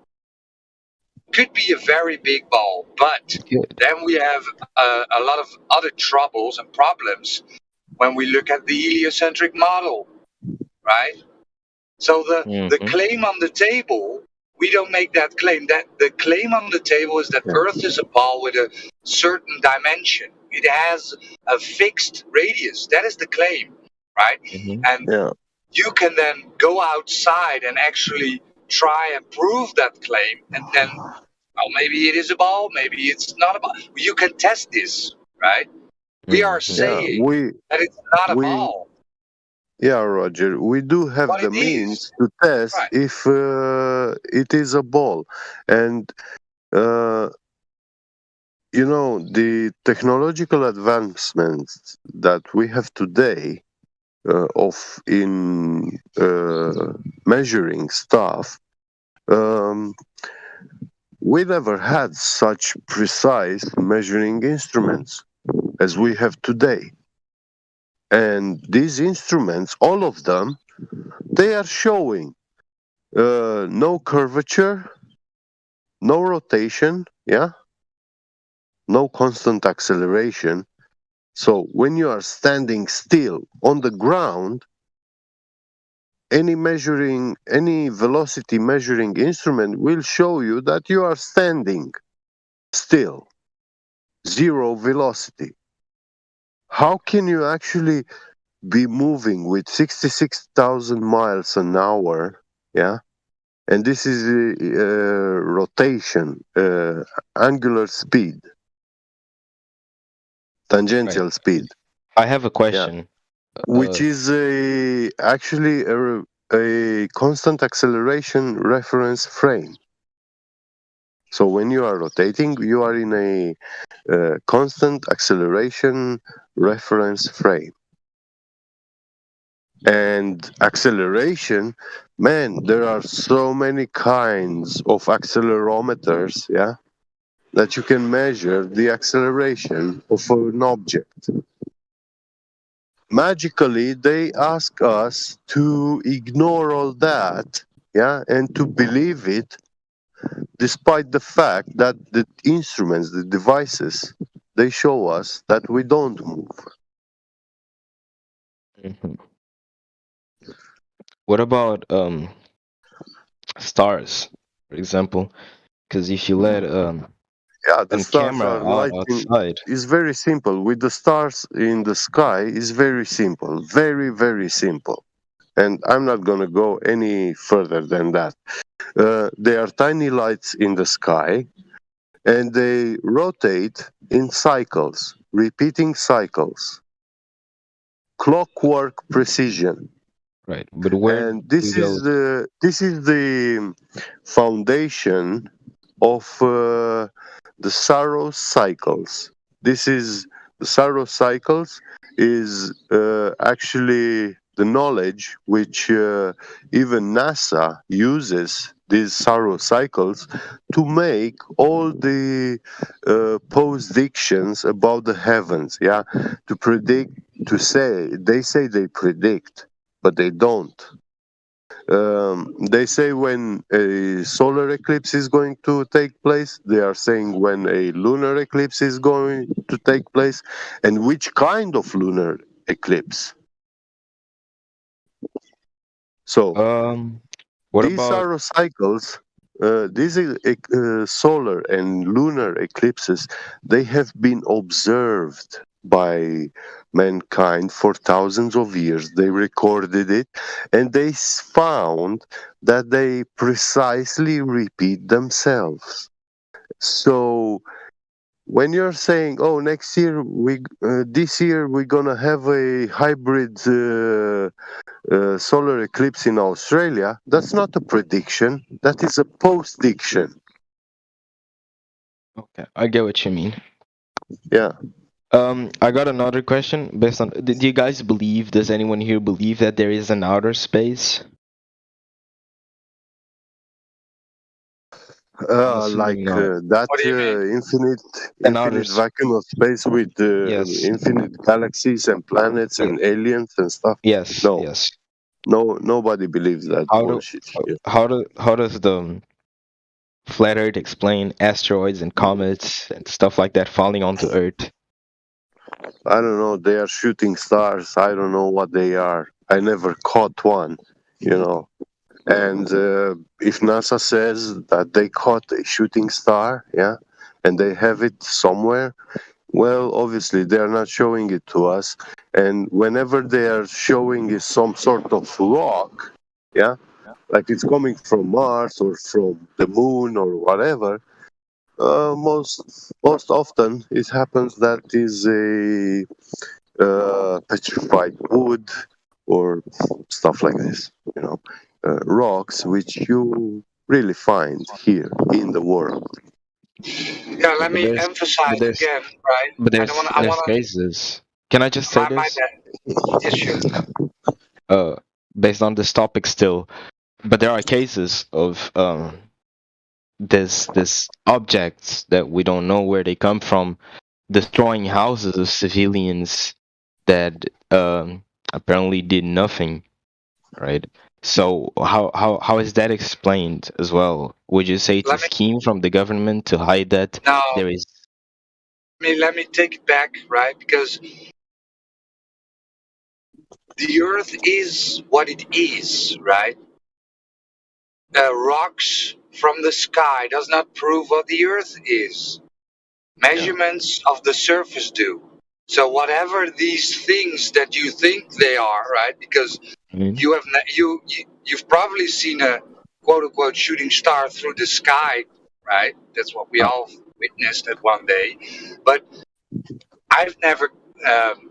Could be a very big ball, but then we have a lot of other troubles and problems. when we look at the heliocentric model, right? So the claim on the table, we don't make that claim. That the claim on the table is that Earth is a ball with a certain dimension. It has a fixed radius. That is the claim, right? And Yeah. you can then go outside and actually try and prove that claim, and then, well, maybe it is a ball, maybe it's not a ball. You can test this, right? We are Yeah. saying that it's not a ball. Yeah, Roger. We do have But the it means is. to test Right. if it is a ball, and you know, the technological advancements that we have today in measuring stuff, we never had such precise measuring instruments as we have today. And these instruments, all of them, they are showing no curvature, no rotation, yeah, no constant acceleration. So when you are standing still on the ground, any velocity measuring instrument will show you that you are standing still, zero velocity. How can you actually be moving with 66,000 miles an hour, yeah? And this is rotation, angular speed, tangential speed. I have a question. Which is actually a constant acceleration reference frame. So when you are rotating, you are in a constant acceleration reference frame. And acceleration, man, there are so many kinds of accelerometers, yeah, that you can measure the acceleration of an object. Magically, they ask us to ignore all that, yeah, and to believe it, despite the fact that the instruments, the devices, they show us that we don't move. What about stars, for example? Because if you let Yeah, the a stars camera are out lighting. outside, It's very simple. With the stars in the sky, it's very simple, very, very simple. And I'm not going to go any further than that. They are tiny lights in the sky, and they rotate in cycles, repeating cycles, clockwork precision. right? But where And this do is those? the foundation of the Saros cycles. This is the Saros cycles is actually the knowledge which even NASA uses these Saros cycles to make all the predictions about the heavens. Yeah, to predict, to say they predict, but they don't. They say when a solar eclipse is going to take place, they are saying when a lunar eclipse is going to take place, and which kind of lunar eclipse. So, what these about are cycles, these solar and lunar eclipses, they have been observed by mankind for thousands of years. They recorded it, and they found that they precisely repeat themselves. So when you're saying, "Oh, next year this year we're gonna have a hybrid solar eclipse in Australia," that's not a prediction. That is a post-diction. Okay, I get what you mean. Yeah. I got another question based on. Do you guys believe? Does anyone here believe that there is an outer space? Like that What do you mean? infinite vacuum of space with Yes. infinite galaxies and planets and aliens and stuff. Yes. No, Yes. no, nobody believes that bullshit. How does the flat Earth explain asteroids and comets and stuff like that falling onto Earth? I don't know, they are shooting stars. I don't know what they are. I never caught one, you know. And if NASA says that they caught a shooting star, yeah, and they have it somewhere, well, obviously they are not showing it to us. And whenever they are showing is some sort of rock, yeah, like it's coming from Mars or from the moon or whatever, most often it happens that is a petrified wood or stuff like this, you know, rocks which you really find here in the world. Yeah, let me emphasize there's again, right? but I don't want. I there's want cases. Can I just say my this? bad. Yes, sure. Based on this topic still, but there are cases of this objects that we don't know where they come from, destroying houses of civilians that apparently did nothing, right? So how is that explained as well? Would you say it's a scheme from the government to hide that Now, there is? let me take it back, right? Because the Earth is what it is, right? Rocks from the sky does not prove what the Earth is. Measurements of the surface do. So whatever these things that you think they are, right? Because you have you've probably seen a quote unquote shooting star through the sky, right? That's what we all witnessed at one day. But I've never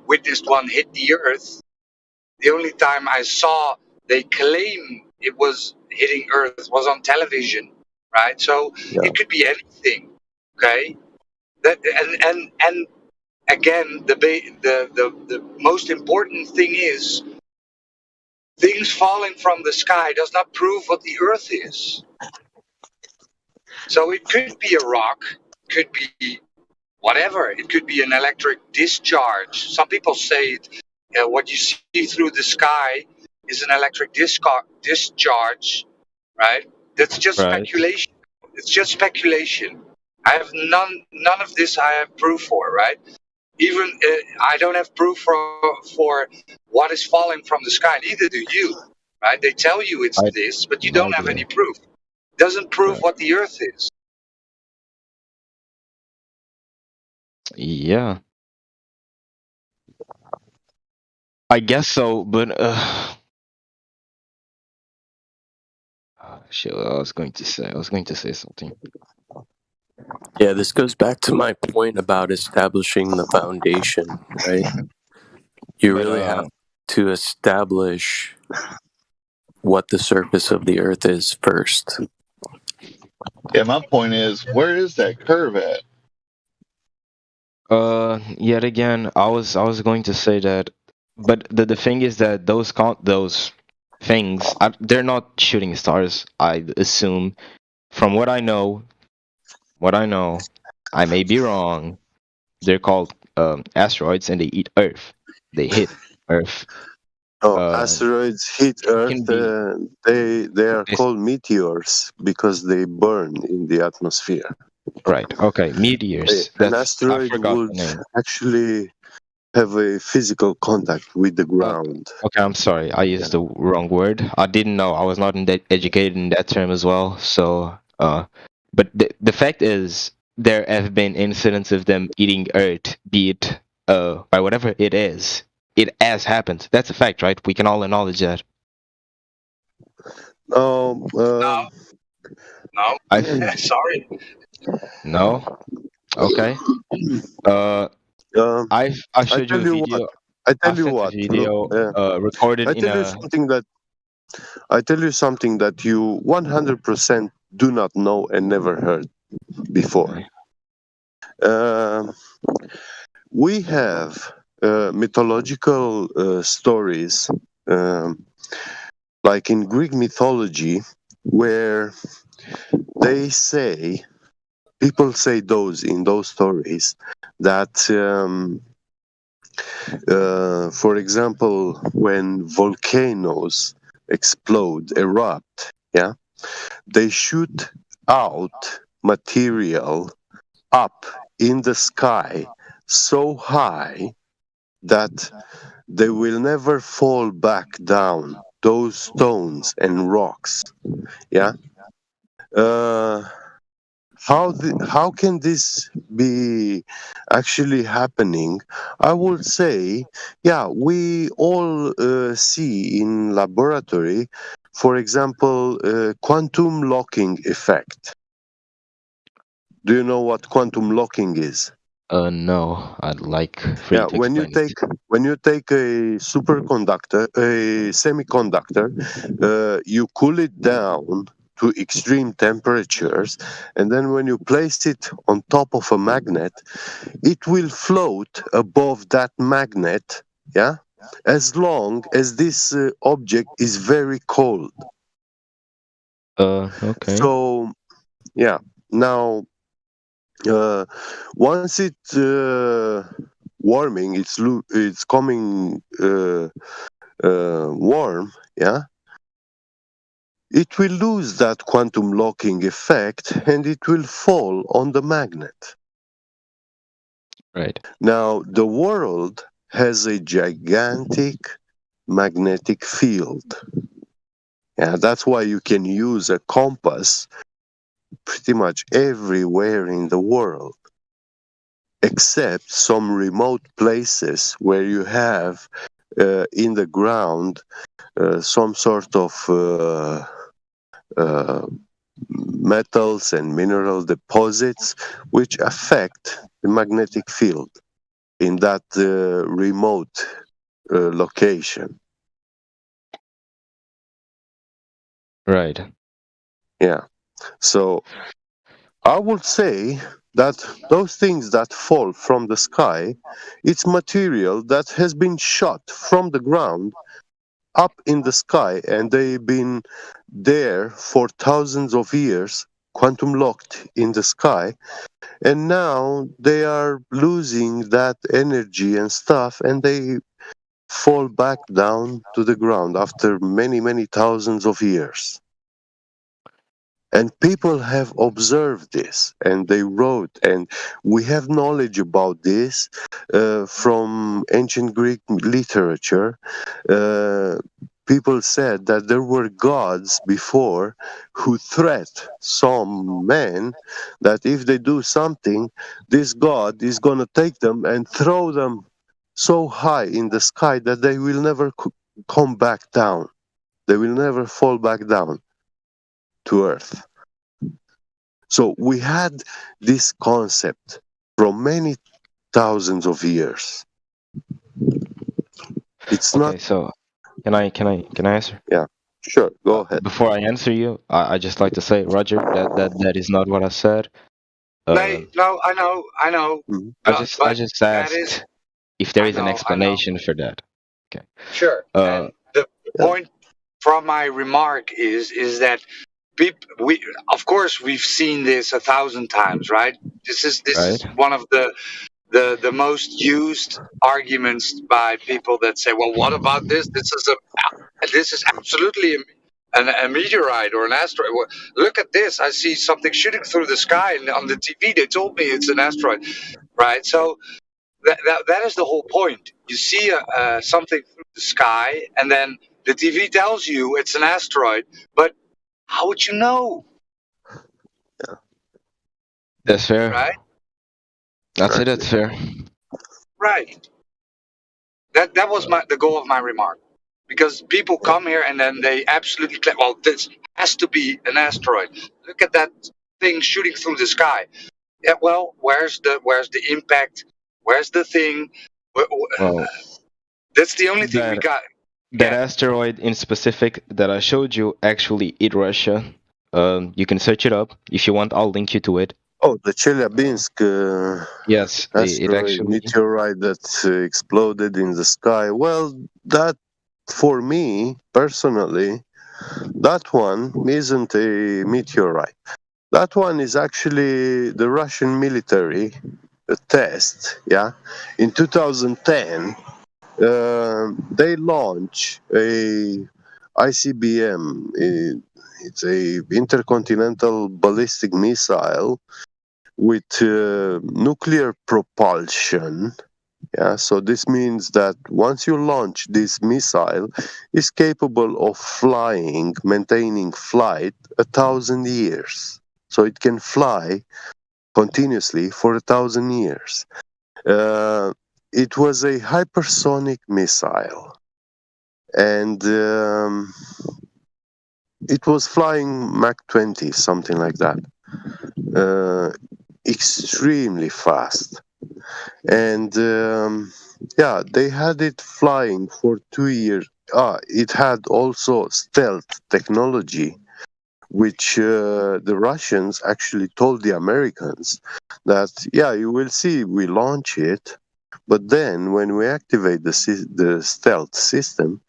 witnessed one hit the Earth. The only time I saw they claim it was hitting Earth was on television, right? So it could be anything, okay? That and again, the most important thing is things falling from the sky does not prove what the Earth is. So it could be a rock, could be whatever. It could be an electric discharge. Some people say what you see through the sky is an electric discharge, right? That's just speculation. It's just speculation. I have none of this. I have proof for, right? Even I don't have proof for what is falling from the sky. Neither do you, right? They tell you it's this, but you don't have any proof. Doesn't prove what the Earth is. Yeah, I guess so, but shit, what I was going to say. I was going to say something. Yeah, this goes back to my point about establishing the foundation, right? You really have to establish what the surface of the Earth is first. Yeah, my point is, where is that curve at? Yet again, I was going to say that, but the thing is that those things, they're not shooting stars. I assume, from what I know, I may be wrong. They're called asteroids, and they eat Earth. They hit Earth. Asteroids hit Earth. They are called meteors because they burn in the atmosphere. Right. Okay. Meteors. An asteroid would actually have a physical contact with the ground. Okay, I'm sorry. I used the wrong word. I didn't know. I was not educated in that term as well. So, but the fact is, there have been incidents of them eating Earth, be it by whatever it is. It has happened. That's a fact, right? We can all acknowledge that. No. Sorry. No. Okay. I've showed you a video. I tell you what. Recorded I tell you something that you 100% do not know and never heard before. We have mythological stories, like in Greek mythology, where they say, people say in those stories that, for example, when volcanoes explode, erupt, yeah, they shoot out material up in the sky so high that they will never fall back down, those stones and rocks. Yeah. How can this be actually happening? I would say, yeah, we all see in laboratory, for example, quantum locking effect. Do you know what quantum locking is? No, I'd like for you Yeah, to explain it. when you take a superconductor, a semiconductor, you cool it down to extreme temperatures, and then when you place it on top of a magnet, it will float above that magnet, yeah, as long as this object is very cold. Okay. So, yeah, now once it warming, it's coming warm, yeah, it will lose that quantum locking effect and it will fall on the magnet. Right. Now, the world has a gigantic magnetic field. Yeah, that's why you can use a compass pretty much everywhere in the world, except some remote places where you have in the ground some sort of metals and mineral deposits which affect the magnetic field in that remote location. Right. Yeah. So I would say that those things that fall from the sky, it's material that has been shot from the ground up in the sky, and they've been there for thousands of years, quantum locked in the sky, and now they are losing that energy and stuff, and they fall back down to the ground after many, many thousands of years. And people have observed this and they wrote, and we have knowledge about this from ancient Greek literature. People said that there were gods before who threat some men that if they do something, this god is going to take them and throw them so high in the sky that they will never come back down. They will never fall back down to earth. So we had this concept from many thousands of years. It's Okay, not. so can I answer? Yeah, sure. Go ahead. Before I answer you, I just like to say, Roger, that is not what I said. No, I know. I just that is- asked if there is an I know. explanation for that. Okay. Sure. And the point from my remark is that we of course we've seen this 1,000 times, right? This is one of the most used arguments by people that say, well, what about this? This is absolutely a meteorite or an asteroid. Well, look at this. I see something shooting through the sky, and on the TV they told me it's an asteroid, right? So that is the whole point. You see something through the sky, and then the TV tells you it's an asteroid, but how would you know? That's fair. Right? I'd say that's fair. Right. That was the goal of my remark. Because people come here and then they absolutely claim, well, this has to be an asteroid. Look at that thing shooting through the sky. Yeah, well, where's the impact? Where's the thing? Well, that's the only thing we got. That asteroid in specific that I showed you actually hit Russia. You can search it up if you want. I'll link you to it. Oh, the Chelyabinsk yes, it actually meteorite that exploded in the sky. Well, that for me personally, that one isn't a meteorite. That one is actually the Russian military test. Yeah, in 2010, they launched a ICBM. It's a intercontinental ballistic missile with nuclear propulsion. Yeah, so this means that once you launch this missile, it's capable of flying, maintaining flight 1,000 years. So it can fly continuously for 1,000 years. It was a hypersonic missile, and it was flying Mach 20, something like that. Extremely fast. And yeah, they had it flying for 2 years. It had also stealth technology, which the Russians actually told the Americans that, yeah, you will see, we launch it, but then when we activate the stealth system,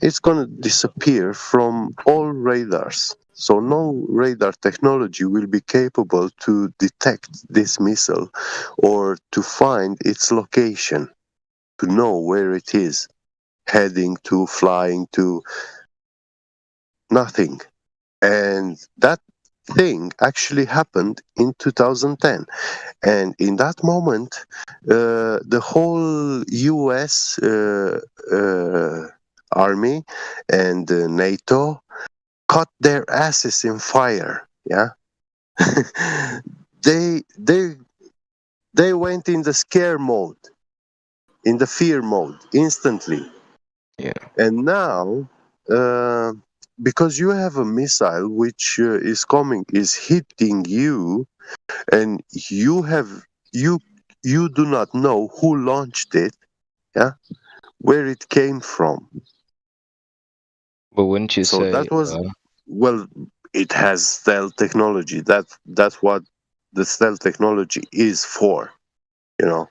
it's going to disappear from all radars. So no radar technology will be capable to detect this missile or to find its location, to know where it is, heading to, flying to, nothing. And that thing actually happened in 2010. And in that moment, the whole US army and NATO caught their asses in fire. Yeah. they went in the scare mode, in the fear mode instantly. Yeah. And now, because you have a missile which is hitting you, and you do not know who launched it, yeah, where it came from. But wouldn't you So say? that was, well, it has stealth technology. That's what the stealth technology is for, you know.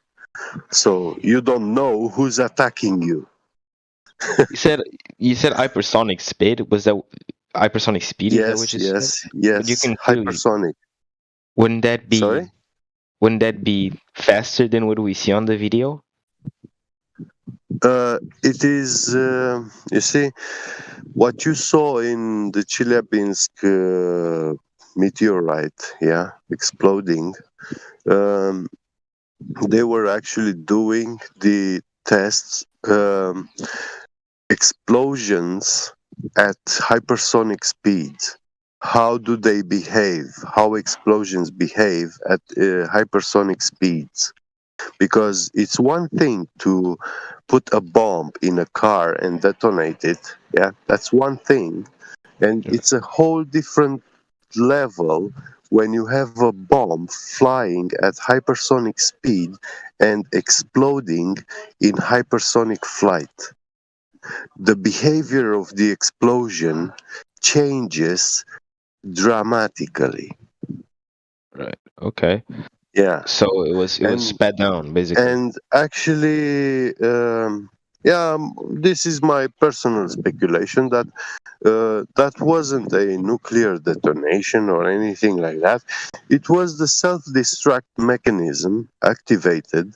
So you don't know who's attacking you. you said hypersonic speed. Was that hypersonic speed? Is that what you said? But you Yes, can hypersonic. Wouldn't that be? Sorry? Wouldn't that be faster than what we see on the video? It is, you see, what you saw in the Chelyabinsk meteorite, yeah, exploding. They were actually doing the tests, explosions at hypersonic speeds. How do they behave? How explosions behave at hypersonic speeds? Because it's one thing to put a bomb in a car and detonate it. Yeah, that's one thing. And it's a whole different level when you have a bomb flying at hypersonic speed and exploding in hypersonic flight. The behavior of the explosion changes dramatically. Right. Okay. Yeah. So it was sped down, basically. And actually, this is my personal speculation that that wasn't a nuclear detonation or anything like that. It was the self-destruct mechanism activated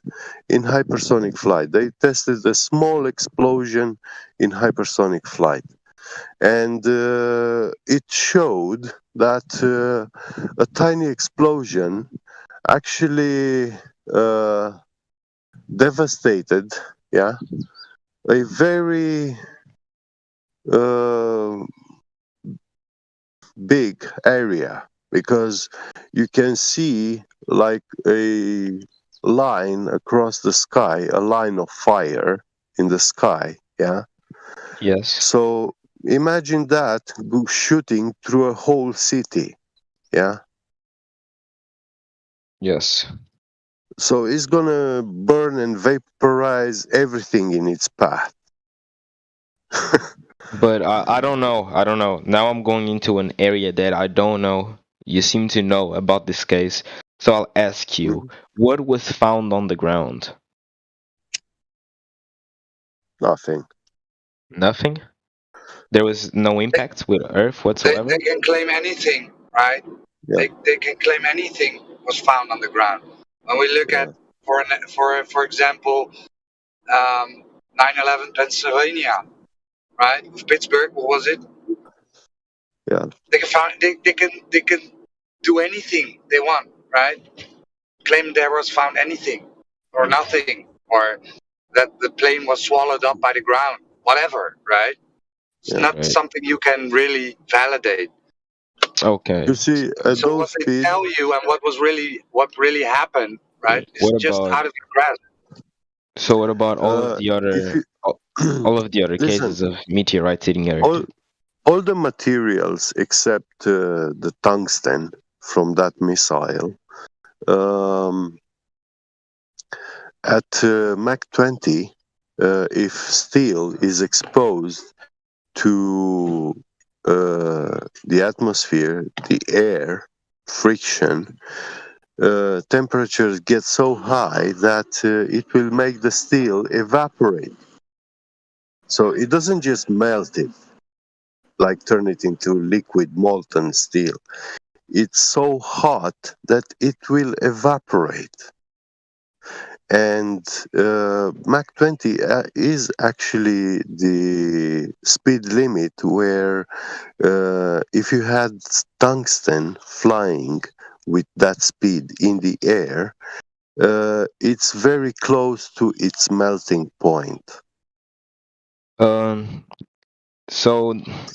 in hypersonic flight. They tested a small explosion in hypersonic flight. And it showed that a tiny explosion actually devastated, yeah, a very big area, because you can see like a line across the sky, a line of fire in the sky, yeah. Yes. So imagine that shooting through a whole city, yeah. Yes. So it's gonna burn and vaporize everything in its path. But I don't know. I don't know. Now I'm going into an area that I don't know. You seem to know about this case. So I'll ask you, what was found on the ground? Nothing. Nothing? There was no impact with Earth whatsoever? They can claim anything, right? Yeah. They can claim anything was found on the ground. When we look at, for example, 9/11 Pennsylvania, right? Of Pittsburgh, what was it? Yeah. They can do anything they want. right? Claim there was found anything or nothing, or that the plane was swallowed up by the ground, whatever, right? It's Yeah. not Right. something you can really validate. Okay. You see, at So what those they speed, tell you and what really happened, right, is What just about out of your grasp. so? What about all of uh, the if other you all of the other listen, cases of meteorites hitting Earth? all the materials except the tungsten from that missile, um, at Mach 20, if steel is exposed to the atmosphere, the air, friction, temperatures get so high that it will make the steel evaporate. So it doesn't just melt it, like turn it into liquid molten steel. It's so hot that it will evaporate. And Mach 20 is actually the speed limit where if you had tungsten flying with that speed in the air, it's very close to its melting point. Um. So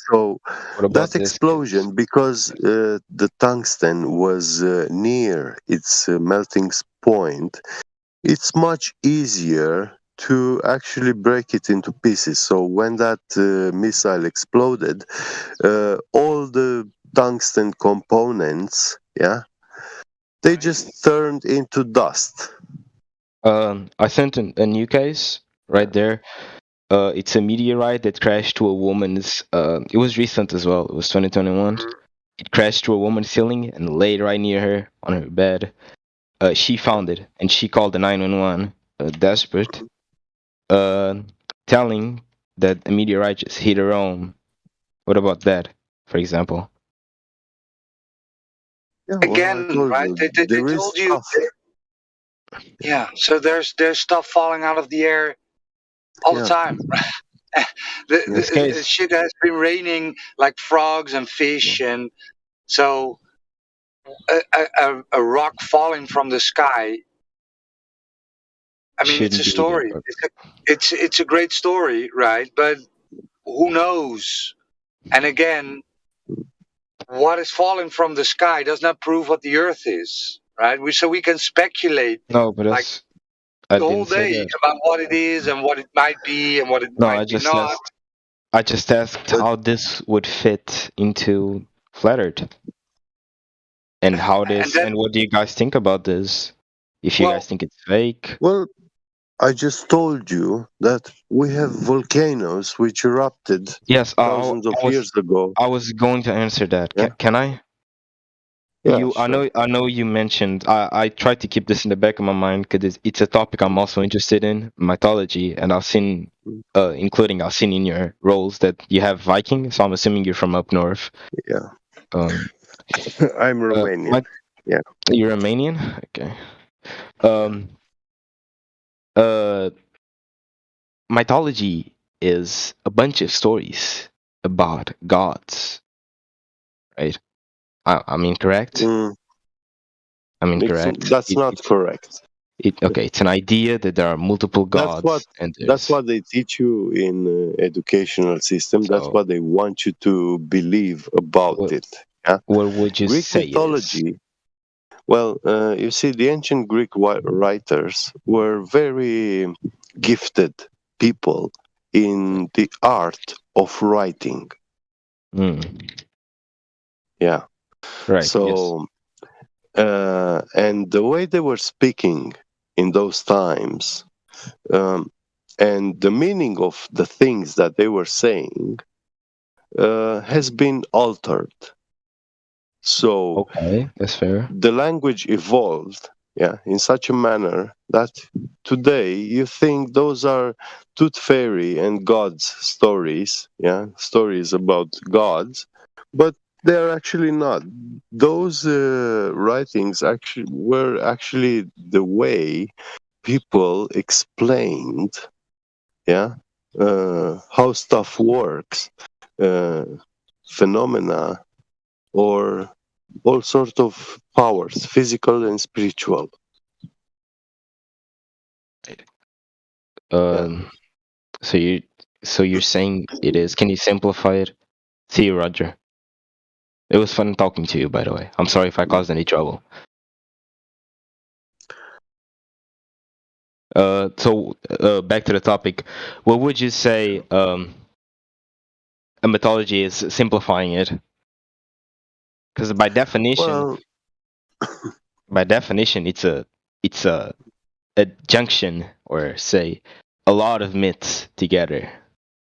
So what about that this case? explosion, because the tungsten was near its melting point, it's much easier to actually break it into pieces. So when that missile exploded, all the tungsten components, yeah, they just turned into dust. I sent a new case right there. It's a meteorite that crashed to a woman's. It was recent as well. It was 2021. It crashed to a woman's ceiling and laid right near her on her bed. She found it and she called the 911, desperate, uh, telling that a meteorite just hit her home. What about that, for example? Yeah, well, I Again, told right? you, They there is told you, stuff. yeah. So there's stuff falling out of the air all the Yeah, time. This The case, shit has been raining like frogs and fish, and so a rock falling from the sky. I mean, it's a shouldn't be that. story. It's a great story, right? But who knows? And again, what is falling from the sky does not prove what the Earth is, right? So we can speculate No, but like that's. I the whole didn't say day that. about what it is and what it might be and what it No, might be not. I just asked but how this would fit into flat Earth and how And this then, and what do you guys think about this? If you guys well, think it's fake. well, I just told you that we have volcanoes which erupted Yes, thousands of years ago. I was going to answer that. Yeah, Can I? yeah, I sure. know you mentioned. I tried to keep this in the back of my mind because it's a topic I'm also interested in, mythology, and I've seen, I've seen in your roles that you have Viking. So I'm assuming you're from up north. Yeah, Um, I'm Romanian. Yeah. You're Romanian. Okay. Um, uh, Mythology is a bunch of stories about gods, right? I'm incorrect. Mm, I'm incorrect. that's not correct. Okay, it's an idea that there are multiple That's what gods, and there's they teach you in educational system. That's so. what they want you to believe about What, it. Yeah. what would you Greek say it is? mythology. Well, you see, the ancient Greek writers were very gifted people in the art of writing. Yeah. Right. Yes. So, and the way they were speaking in those times, and the meaning of the things that they were saying, has been altered. So, Okay, that's fair. the language evolved, yeah, in such a manner that today you think those are tooth fairy and gods stories, yeah, stories about gods, but they're actually not. Those writings were actually the way people explained, yeah, how stuff works, phenomena, or all sorts of powers, physical and spiritual. So you're saying it is. Can you simplify it? See you, Roger. It was fun talking to you, by the way. I'm sorry if I caused any trouble. So back to the topic. What would you say a mythology is simplifying it? Because by definition, it's a junction, or say a lot of myths together.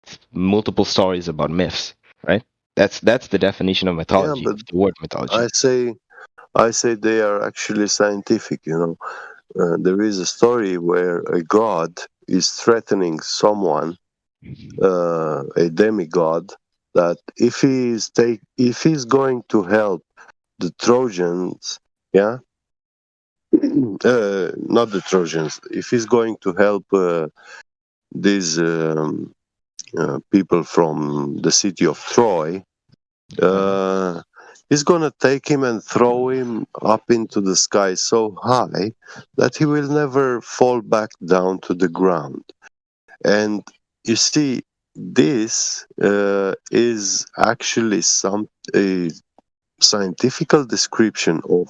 It's multiple stories about myths, right? That's the definition of mythology. Yeah, but the word mythology. I say they are actually scientific. There is a story where a god is threatening someone, a demigod, that if he's going to help the Trojans, yeah, not the Trojans, if he's going to help these people from the city of Troy, he's gonna take him and throw him up into the sky so high that he will never fall back down to the ground. And you see, this is actually a scientific description of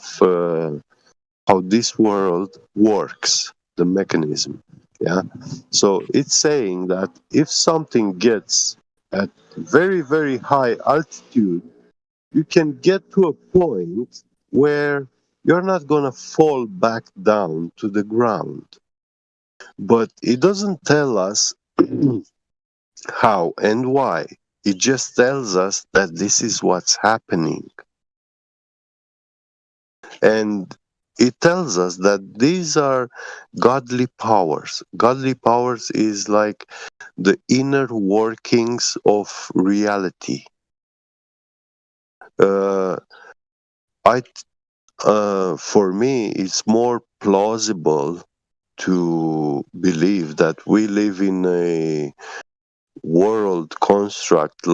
how this world works, the mechanism. Yeah. So it's saying that if something gets at very, very high altitude, you can get to a point where you're not going to fall back down to the ground. But it doesn't tell us how and why. It just tells us that this is what's happening. And it tells us that these are godly powers. Godly powers is like the inner workings of reality. For me, it's more plausible to believe that we live in a world construct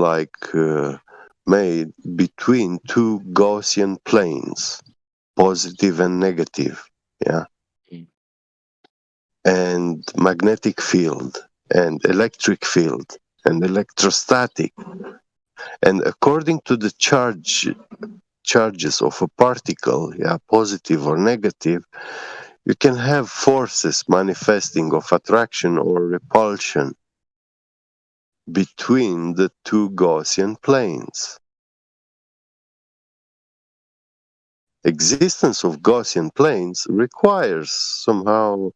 made between two Gaussian planes, positive and negative, yeah, and magnetic field and electric field and electrostatic. And according to the charges of a particle, yeah, positive or negative, you can have forces manifesting of attraction or repulsion between the two Gaussian planes. Existence of Gaussian planes requires somehow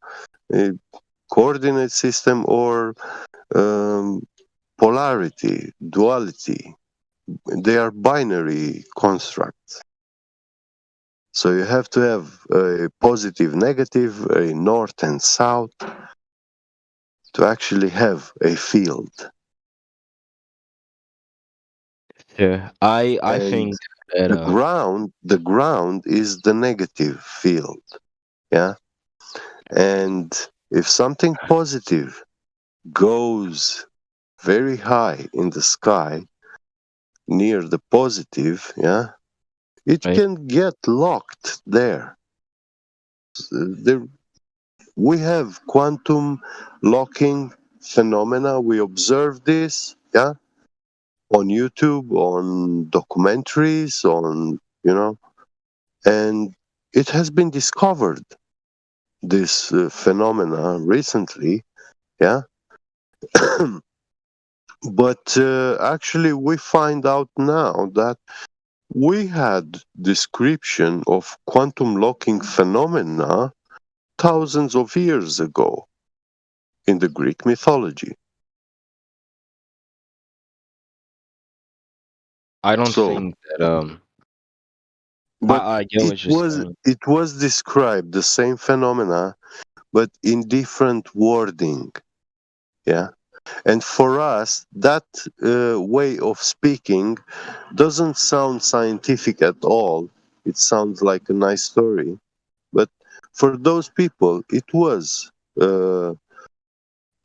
a coordinate system or polarity, duality. They are binary constructs. So you have to have a positive, negative, a north and south to actually have a field. Yeah, I think that the ground is the negative field, yeah. And if something positive goes very high in the sky near the positive, yeah, it can get locked there. We have quantum locking phenomena. We observe this, yeah, on YouTube, on documentaries, and it has been discovered, this phenomena, recently, yeah. But actually we find out now that we had description of quantum locking phenomena thousands of years ago in the Greek mythology. I don't think that but I get what you're saying. it was described, the same phenomena, but in different wording, yeah. And for us, that way of speaking doesn't sound scientific at all. It sounds like a nice story, but for those people, it was the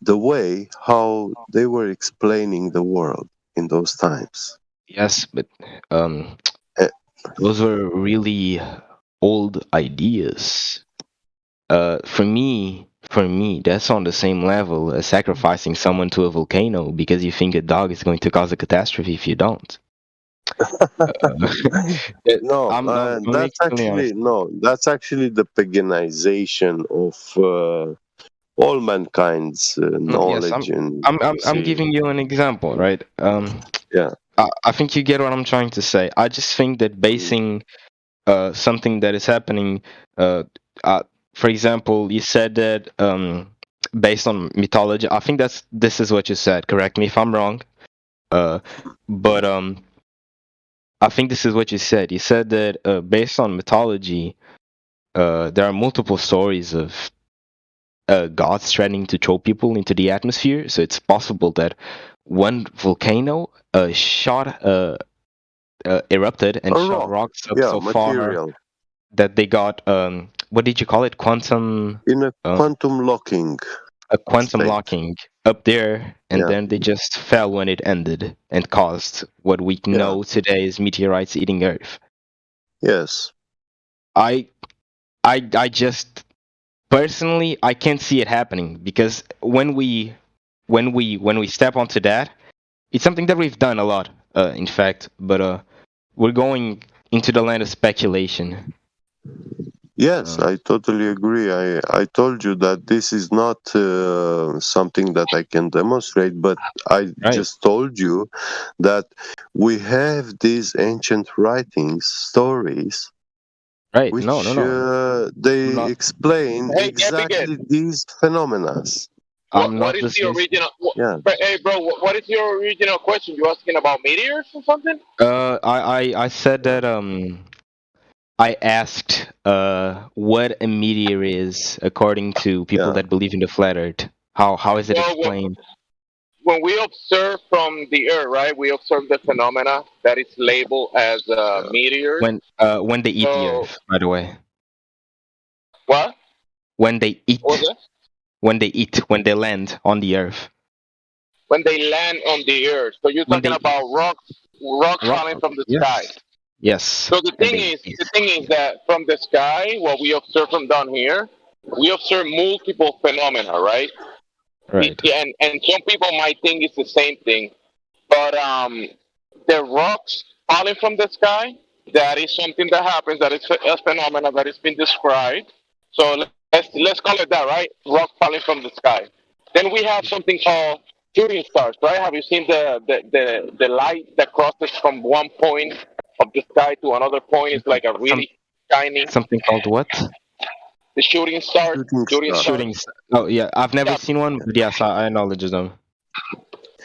way how they were explaining the world in those times. Yes, but those were really old ideas. For me, that's on the same level as sacrificing someone to a volcano because you think a dog is going to cause a catastrophe if you don't. No, I'm that's extremely actually honest. no. That's actually the paganization of all mankind's Yes, knowledge and I'm see. giving you an example, right? Yeah. I think you get what I'm trying to say. I just think that basing something that is happening, uh, uh, for example, you said that based on mythology. I think this is what you said. Correct me if I'm wrong. But I think this is what you said. You said that based on mythology, there are multiple stories of gods threatening to throw people into the atmosphere. So it's possible that one volcano erupted and A shot rock. rocks up Yeah, so far material. that they got what did you call it? Quantum In a quantum locking a quantum state. locking up there, and Yeah. then they just fell when it ended and caused what we know today is meteorites eating Earth. Yes. I just personally I can't see it happening because when we step onto that, it's something that we've done a lot, in fact, but we're going into the land of speculation. Yes, I totally agree. I told you that this is not something that I can demonstrate, but I just told you that we have these ancient writings, stories, right? which No. they explain Hey, exactly these phenomena. What is the original? Yeah. Hey, bro, what is your original question? You asking about meteors or something? I said that I asked what a meteor is according to people that believe in the flat Earth. How is it Well, explained? when we observe from the Earth, right? We observe the phenomena that is labeled as meteors. When they eat the So- Earth, by the way. What? When they eat. What was that? When they land on the Earth. When they land on the Earth. So you're talking about rocks falling from the sky. Yes. So the thing is that from the sky, what we observe from down here, we observe multiple phenomena, right? Right. And some people might think it's the same thing, but the rocks falling from the sky, that is something that happens. That is a phenomena that has been described. So let's call it that, right? Rock falling from the sky. Then we have something called shooting stars, right? Have you seen the light that crosses from one point of the sky to another point? It's like a really shiny. Something called what? The shooting star. Shooting. Oh yeah, I've never seen one, but yes, I acknowledge them.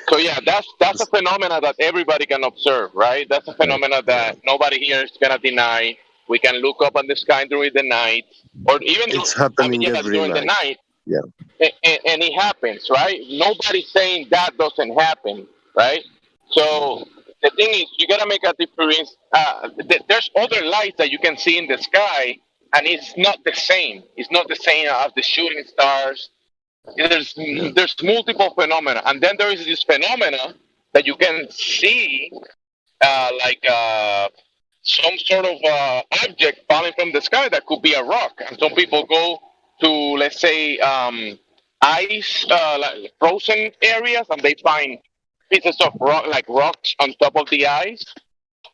So yeah, that's a phenomena that everybody can observe, right? That's a phenomena that nobody here is gonna deny. We can look up on the sky during the night, or even It's happening every during the night. night, Yeah. and it happens, right? Nobody's saying that doesn't happen, right? So the thing is, you gotta make a difference. There's other lights that you can see in the sky, and it's not the same. It's not the same as the shooting stars. There's multiple phenomena, and then there is this phenomena that you can see, some sort of object falling from the sky that could be a rock. And some people go to, let's say, ice, like frozen areas, and they find pieces of rock, like rocks on top of the ice.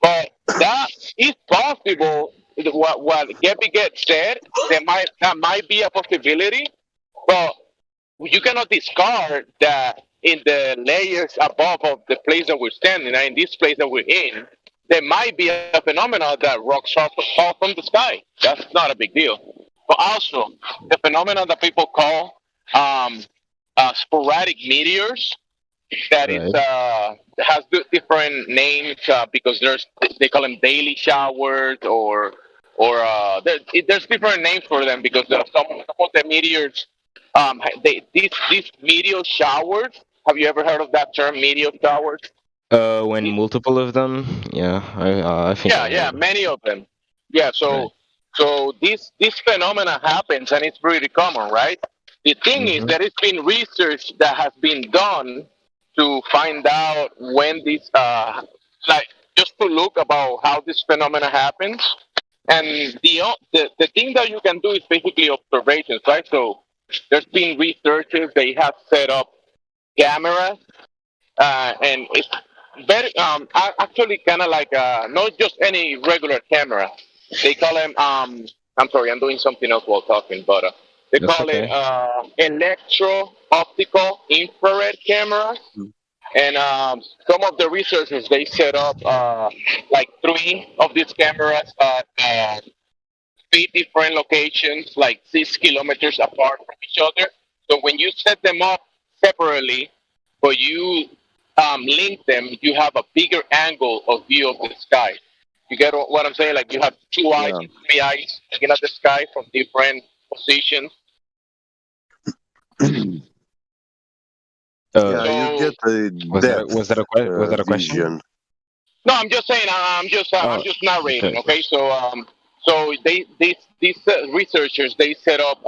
But that is possible. What Gabby said, that might be a possibility, but you cannot discard that in the layers above of the place that we're standing, and in this place that we're in, there might be a phenomenon that rocks fall from the sky. That's not a big deal. But also, the phenomenon that people call sporadic meteors, that is has different names because they call them daily showers or there's different names for them because some of the meteors these meteor showers. Have you ever heard of that term, meteor showers? When multiple of them, yeah, I think. Yeah, many of them. Yeah, so this phenomena happens and it's pretty common, right? The thing is that it's been research that has been done to find out when this just to look about how this phenomena happens. And the thing that you can do is basically observations, right? So there's been researchers, they have set up cameras, and it's very actually kind of like not just any regular camera. They call them I'm sorry, I'm doing something else while talking, but they That's call okay. it electro-optical infrared cameras. And some of the researchers, they set up like 3 of these cameras at 3 different locations, like 6 kilometers apart from each other. So when you set them up separately, but you link them, you have a bigger angle of view of the sky. You get what I'm saying? Like you have 2 eyes, Yeah. 3 eyes looking at the sky from different positions. Yeah, you get a Was that depth was that a question? vision. No, I'm just saying. I'm Oh, just narrating. okay. Okay, so these researchers, they set up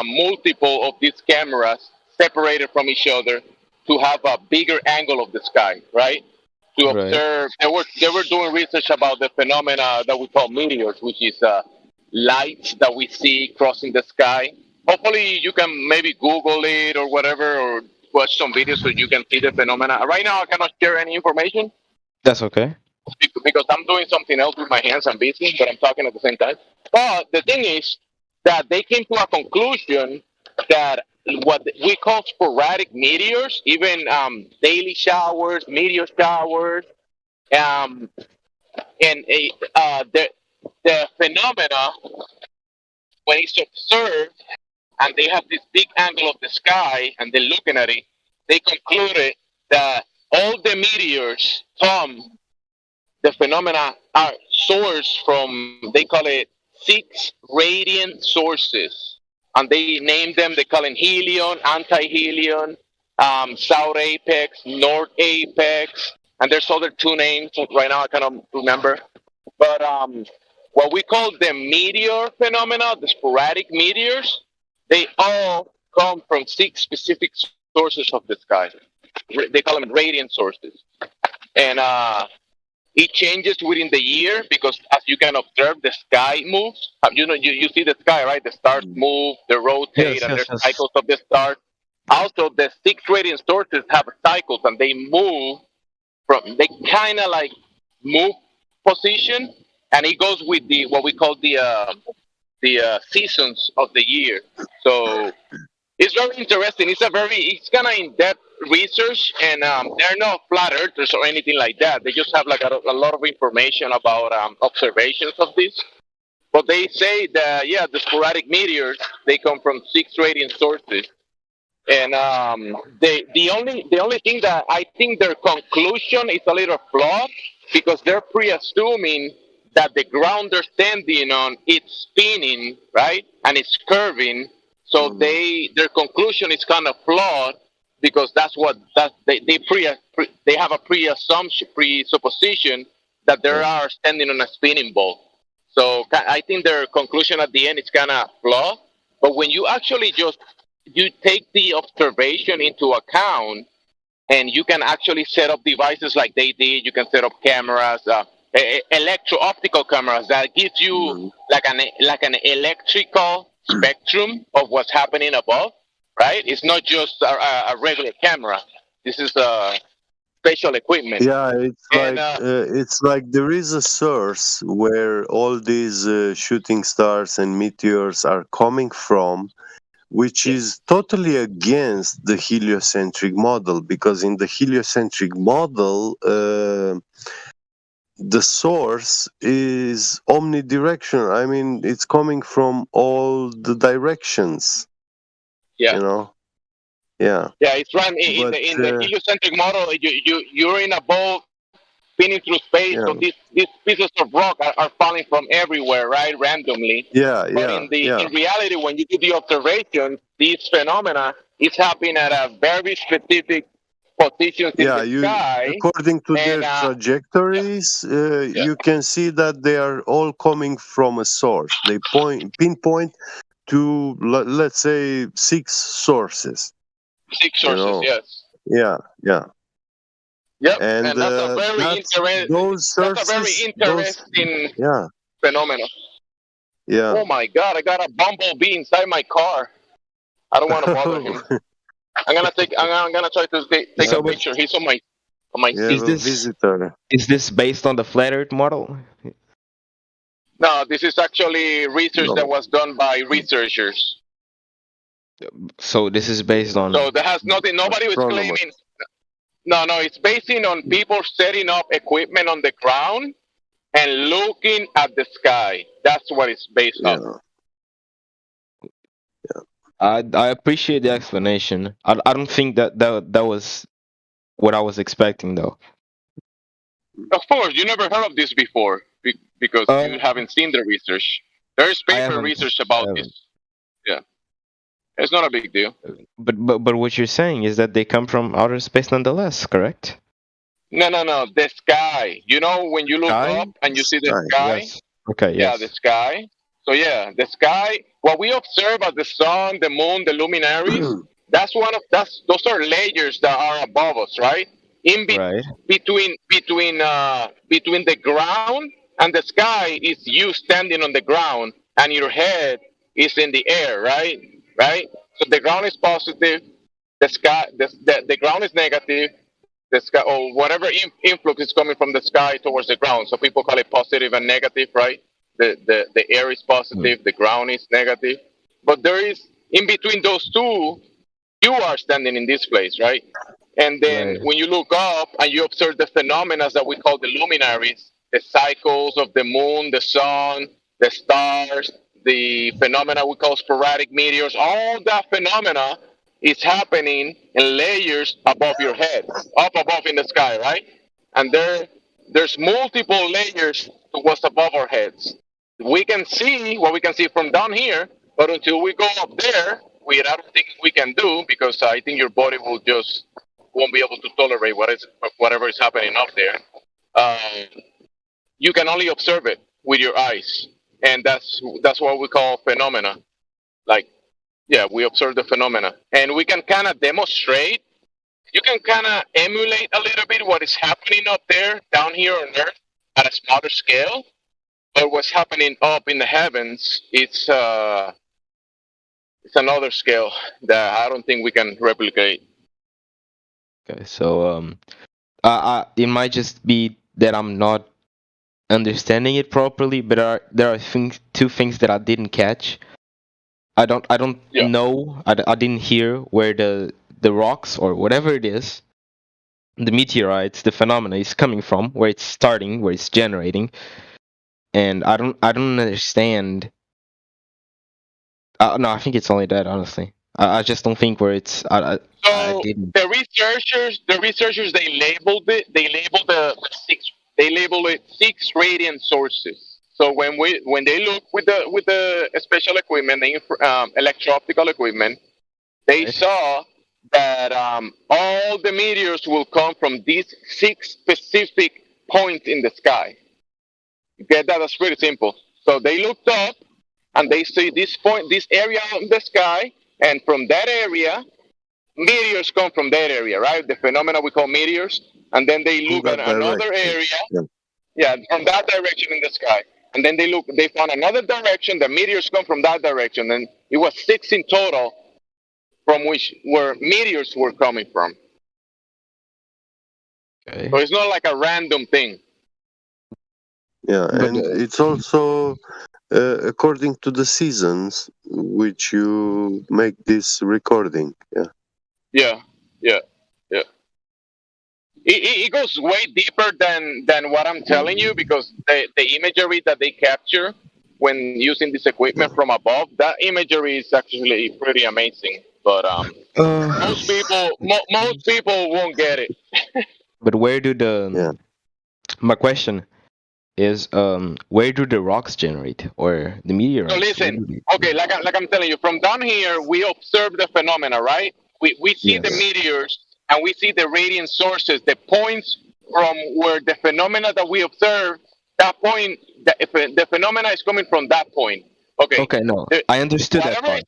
multiple of these cameras separated from each other to have a bigger angle of the sky, right? To Right. observe, they were doing research about the phenomena that we call meteors, which is lights that we see crossing the sky. Hopefully, you can maybe Google it or whatever, or watch some videos so you can see the phenomena. Right now, I cannot share any information That's okay. because I'm doing something else with my hands. I'm busy, but I'm talking at the same time. But the thing is that they came to a conclusion that what we call sporadic meteors, even daily showers, meteor showers, um, and the phenomena when it's observed and they have this big angle of the sky and they're looking at it, they concluded that all the meteors, Tom, the phenomena are sourced from, they call it 6 radiant sources. And they name them, they call it helion, anti-helion, south apex, north apex, and there's other 2 names right now I cannot remember. But what we call the meteor phenomena, the sporadic meteors, they all come from 6 specific sources of the sky. They call them radiant sources. And it changes within the year because, as you can observe, the sky moves. You know, you see the sky, right? The stars move, they rotate, Yes, and yes, there's yes. cycles of the stars. Also, the 6 radiant sources have cycles, and they move from. They kind of like move position, and it goes with the what we call the seasons of the year. So it's very interesting. It's kind of in-depth research, and they're not flat earthers or anything like that. They just have like a lot of information about observations of this. But they say that the sporadic meteors, they come from 6 radiant sources, and the only thing that I think their conclusion is a little flawed because they're pre-assuming that the ground they're standing on it's spinning, right, and it's curving. So their conclusion is kind of flawed because they have a presupposition that they are standing on a spinning ball. So I think their conclusion at the end is kind of flawed. But when you actually you take the observation into account, and you can actually set up devices like they did. You can set up cameras, electro-optical cameras that gives you like an electrical spectrum of what's happening above. Right? It's not just a regular camera. This is special equipment. Yeah, And it's like there is a source where all these shooting stars and meteors are coming from, which is totally against the heliocentric model, because in the heliocentric model, the source is omnidirectional. I mean, it's coming from all the directions. yeah. You know, yeah. Yeah, it's right in But the heliocentric model. You're in a ball spinning through space, so yeah, these pieces of rock are falling from everywhere, right, randomly. yeah, But yeah. in reality, when you do the observation, these phenomena is happening at a very specific positions in Yeah, the sky, according to their and trajectories, you can see that they are all coming from a source. They pinpoint to, let's say, 6 sources. 6 You sources, know, yes. yeah. Yep, and and that's a very those that's a very sources, interesting yeah, phenomenon. yeah. Oh my God! I got a bumblebee inside my car. I don't want to bother him. I'm gonna try to take So, a but picture. He's on my You have is seat. a this visitor. is this based on the flat Earth model? No, this is actually research that No, was done by researchers. So this is based So on. that has nothing. Nobody was astronomers. claiming. No, it's basing on people setting up equipment on the ground and looking at the sky. That's what it's based on. Yeah, I appreciate the explanation. I don't think that was what I was expecting though. Of course, you never heard of this before because you Uh, haven't seen the research. There's I paper haven't. research I about haven't. this. Yeah, it's not a big deal. But what you're saying is that they come from outer space nonetheless, correct? No. The sky. You know, when you look Sky? up and you see the sky. sky, Yes. Okay. yeah, the Yes. sky. So yeah, the sky. What we observe as the sun, the moon, the luminaries. Those are layers that are above us, right? Right. Between the ground and the sky is you standing on the ground and your head is in the air, right? Right. So the ground is positive. The sky, the ground is negative. The sky or whatever influx is coming from the sky towards the ground. So people call it positive and negative, right? The air is positive, the ground is negative. But there is in between those two, you are standing in this place, right? And then Right. when you look up and you observe the phenomena that we call the luminaries, the cycles of the moon, the sun, the stars, the phenomena we call sporadic meteors, all that phenomena is happening in layers above your head, up above in the sky, right? And there's multiple layers to what's above our heads. We can see what we can see from down here, but until we go up there, I don't think we can do because I think your body won't be able to tolerate whatever is happening up there. You can only observe it with your eyes, and that's what we call phenomena. Like, yeah, we observe the phenomena, and we can kind of demonstrate. You can kind of emulate a little bit what is happening up there, down here on Earth, at a smaller scale. But what's happening up in the heavens, it's another scale that I don't think we can replicate. Okay. So it might just be that I'm not understanding it properly, but there are two things that I didn't catch. I don't know. I didn't hear where the rocks or whatever it is, the meteorites, the phenomena is coming from, where it's starting, where it's generating, and I don't understand. No, I think it's only that. Honestly, I just don't think where it's. I So didn't. the researchers, they labeled it. They labeled it 6 radiant sources. So when they look with the special equipment, the electro-optical equipment, they saw that all the meteors will come from these 6 specific points in the sky. You get that? That's pretty simple. So they looked up and they see this area in the sky, and from that area, meteors come from that area, right? The phenomena we call meteors, and then they look at another area, yeah, from that direction in the sky, and then they found another direction. The meteors come from that direction, and it was 6 in total, from where meteors were coming from. Okay. So it's not like a random thing. Yeah, and it's also according to the seasons which you make this recording. Yeah. Yeah. It goes way deeper than what I'm telling you, because the imagery that they capture when using this equipment from above, that imagery is actually pretty amazing. But most people won't get it. But where do the my question is where do the rocks generate or the meteorites? So listen, okay, like I'm telling you, from down here we observe the phenomena, right? We see the meteors and we see the radiant sources, the points from where the phenomena that we observe, that point, the phenomena is coming from that point. Okay. Okay, no, I understood that part.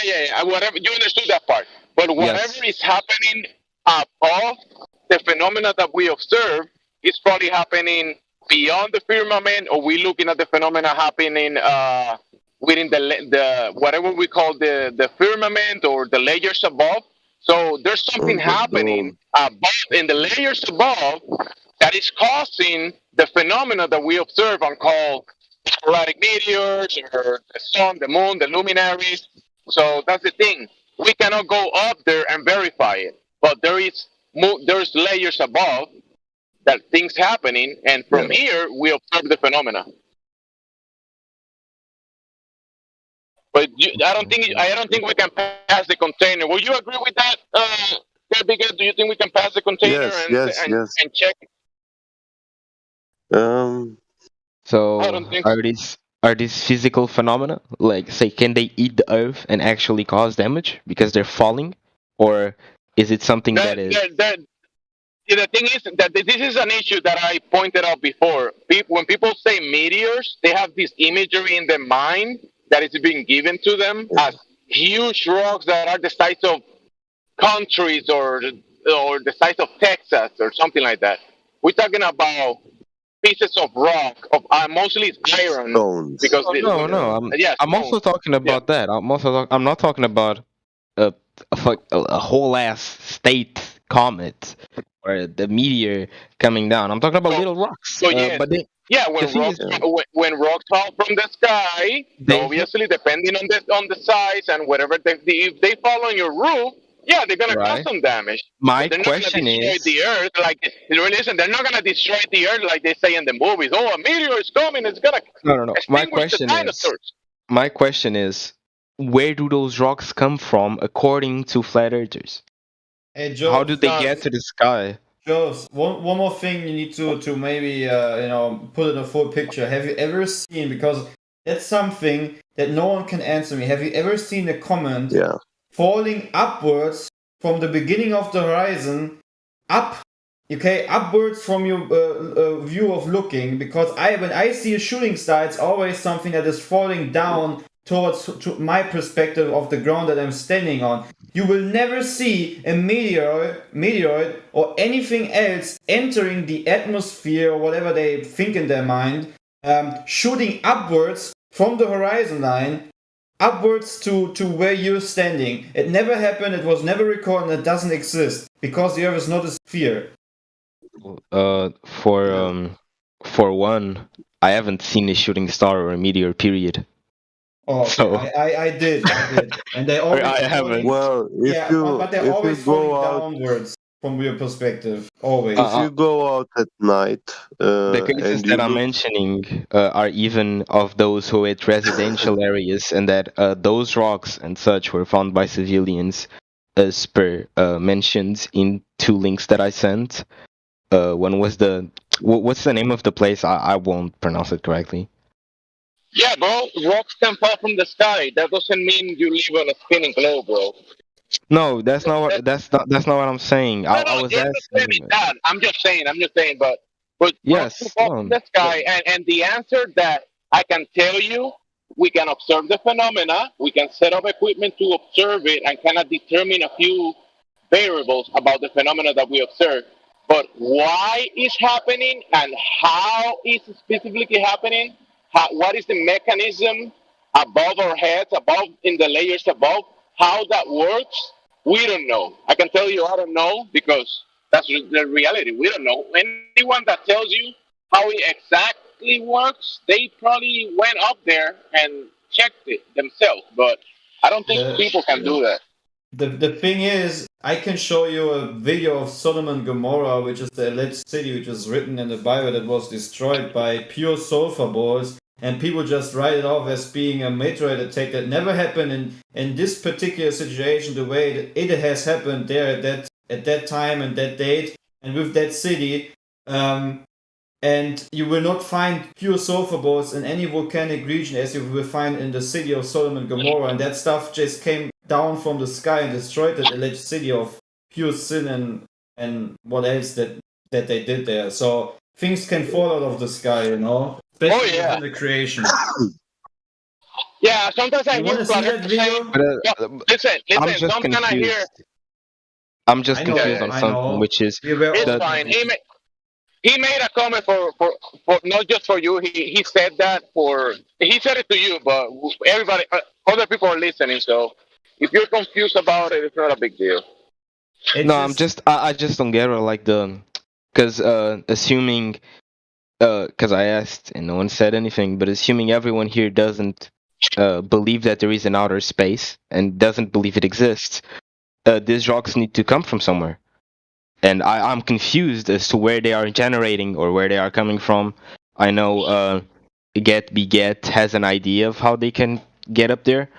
Yeah. Whatever, you understood that part. But whatever is happening above the phenomena that we observe is probably happening beyond the firmament, or we looking at the phenomena happening within the whatever we call the firmament or the layers above. So there's something happening above in the layers above that is causing the phenomena that we observe and call sporadic meteors or the sun, the moon, the luminaries. So that's the thing. We cannot go up there and verify it, but there's layers above that things happening, and from here we observe the phenomena. But I don't think we can pass the container. Will you agree with that, Bigger? Do you think we can pass the container and check? So I don't think are these physical phenomena? Like, say, can they eat the Earth and actually cause damage because they're falling, or is it something that is? The thing is that this is an issue that I pointed out before. When people say meteors, they have this imagery in their mind that is being given to them as huge rocks that are the size of countries or the size of Texas or something like that. We're talking about pieces of rock, of mostly iron. Stones. Because I'm also talking about that. I'm not talking about a whole ass state comet or the meteor coming down. I'm talking about little rocks. When rocks fall from the sky, obviously depending on the size and whatever, if they fall on your roof, they're gonna cause some damage. My they're question not gonna destroy is, the Earth they're not gonna destroy the Earth like they say in the movies. Oh, a meteor is coming, it's gonna extinguish the dinosaurs. My question is, where do those rocks come from according to flat earthers? Hey, Joe, how do they get to the sky? Joe, one more thing you need to maybe put in a full picture. Have you ever seen, because that's something that no one can answer me, have you ever seen a comet falling upwards from the beginning of the horizon upwards from your view of looking? Because when I see a shooting star, it's always something that is falling down to my perspective of the ground that I'm standing on. You will never see a meteoroid or anything else entering the atmosphere or whatever they think in their mind, shooting upwards from the horizon line, upwards to where you're standing. It never happened, it was never recorded, and it doesn't exist, because the Earth is not a sphere. For one, I haven't seen a shooting star or a meteor, period. Oh, okay. So I did, and they always. I haven't. Well, but they're always falling downwards from your perspective. Always. If you go out at night, the cases that I'm mentioning are even of those who hit residential areas, and that those rocks and such were found by civilians, as per mentioned in 2 links that I sent. One was what's the name of the place? I won't pronounce it correctly. Yeah, bro. Rocks can fall from the sky. That doesn't mean you live on a spinning globe, bro. No, that's not what I'm saying. I was asking. That. I'm just saying. But yes, rocks fall from the sky, and the answer that I can tell you, we can observe the phenomena. We can set up equipment to observe it and kind of determine a few variables about the phenomena that we observe. But why it's happening and how it's specifically happening? What is the mechanism above our heads, above in the layers above, how that works? We don't know. I can tell you I don't know, because that's the reality. We don't know. Anyone that tells you how it exactly works, they probably went up there and checked it themselves. But I don't think people can do that. The thing is, I can show you a video of Sodom and Gomorrah, which is the alleged city which is written in the Bible that was destroyed by pure sulfur balls, and people just write it off as being a meteorite attack that never happened in this particular situation, the way that it has happened there at that time and that date and with that city. And you will not find pure sulfur balls in any volcanic region as you will find in the city of Sodom and Gomorrah, and that stuff just came down from the sky and destroyed that alleged city of pure sin and what else that they did there. So things can fall out of the sky, especially in the creation. Yeah, sometimes I hear that video? listen, I'm just sometimes I hear I'm just I know, confused on I something, know. which is We were It's all the fine. confused. He made a comment for not just for you. He said that for he said it to you, but everybody, other people are listening. So if you're confused about it, it's not a big deal. It's no. I'm just just I just don't get it. Like because assuming because I asked and no one said anything, but assuming everyone here doesn't believe that there is an outer space and doesn't believe it exists, these rocks need to come from somewhere. And I'm confused as to where they are generating or where they are coming from. I know Get Beget has an idea of how they can get up there.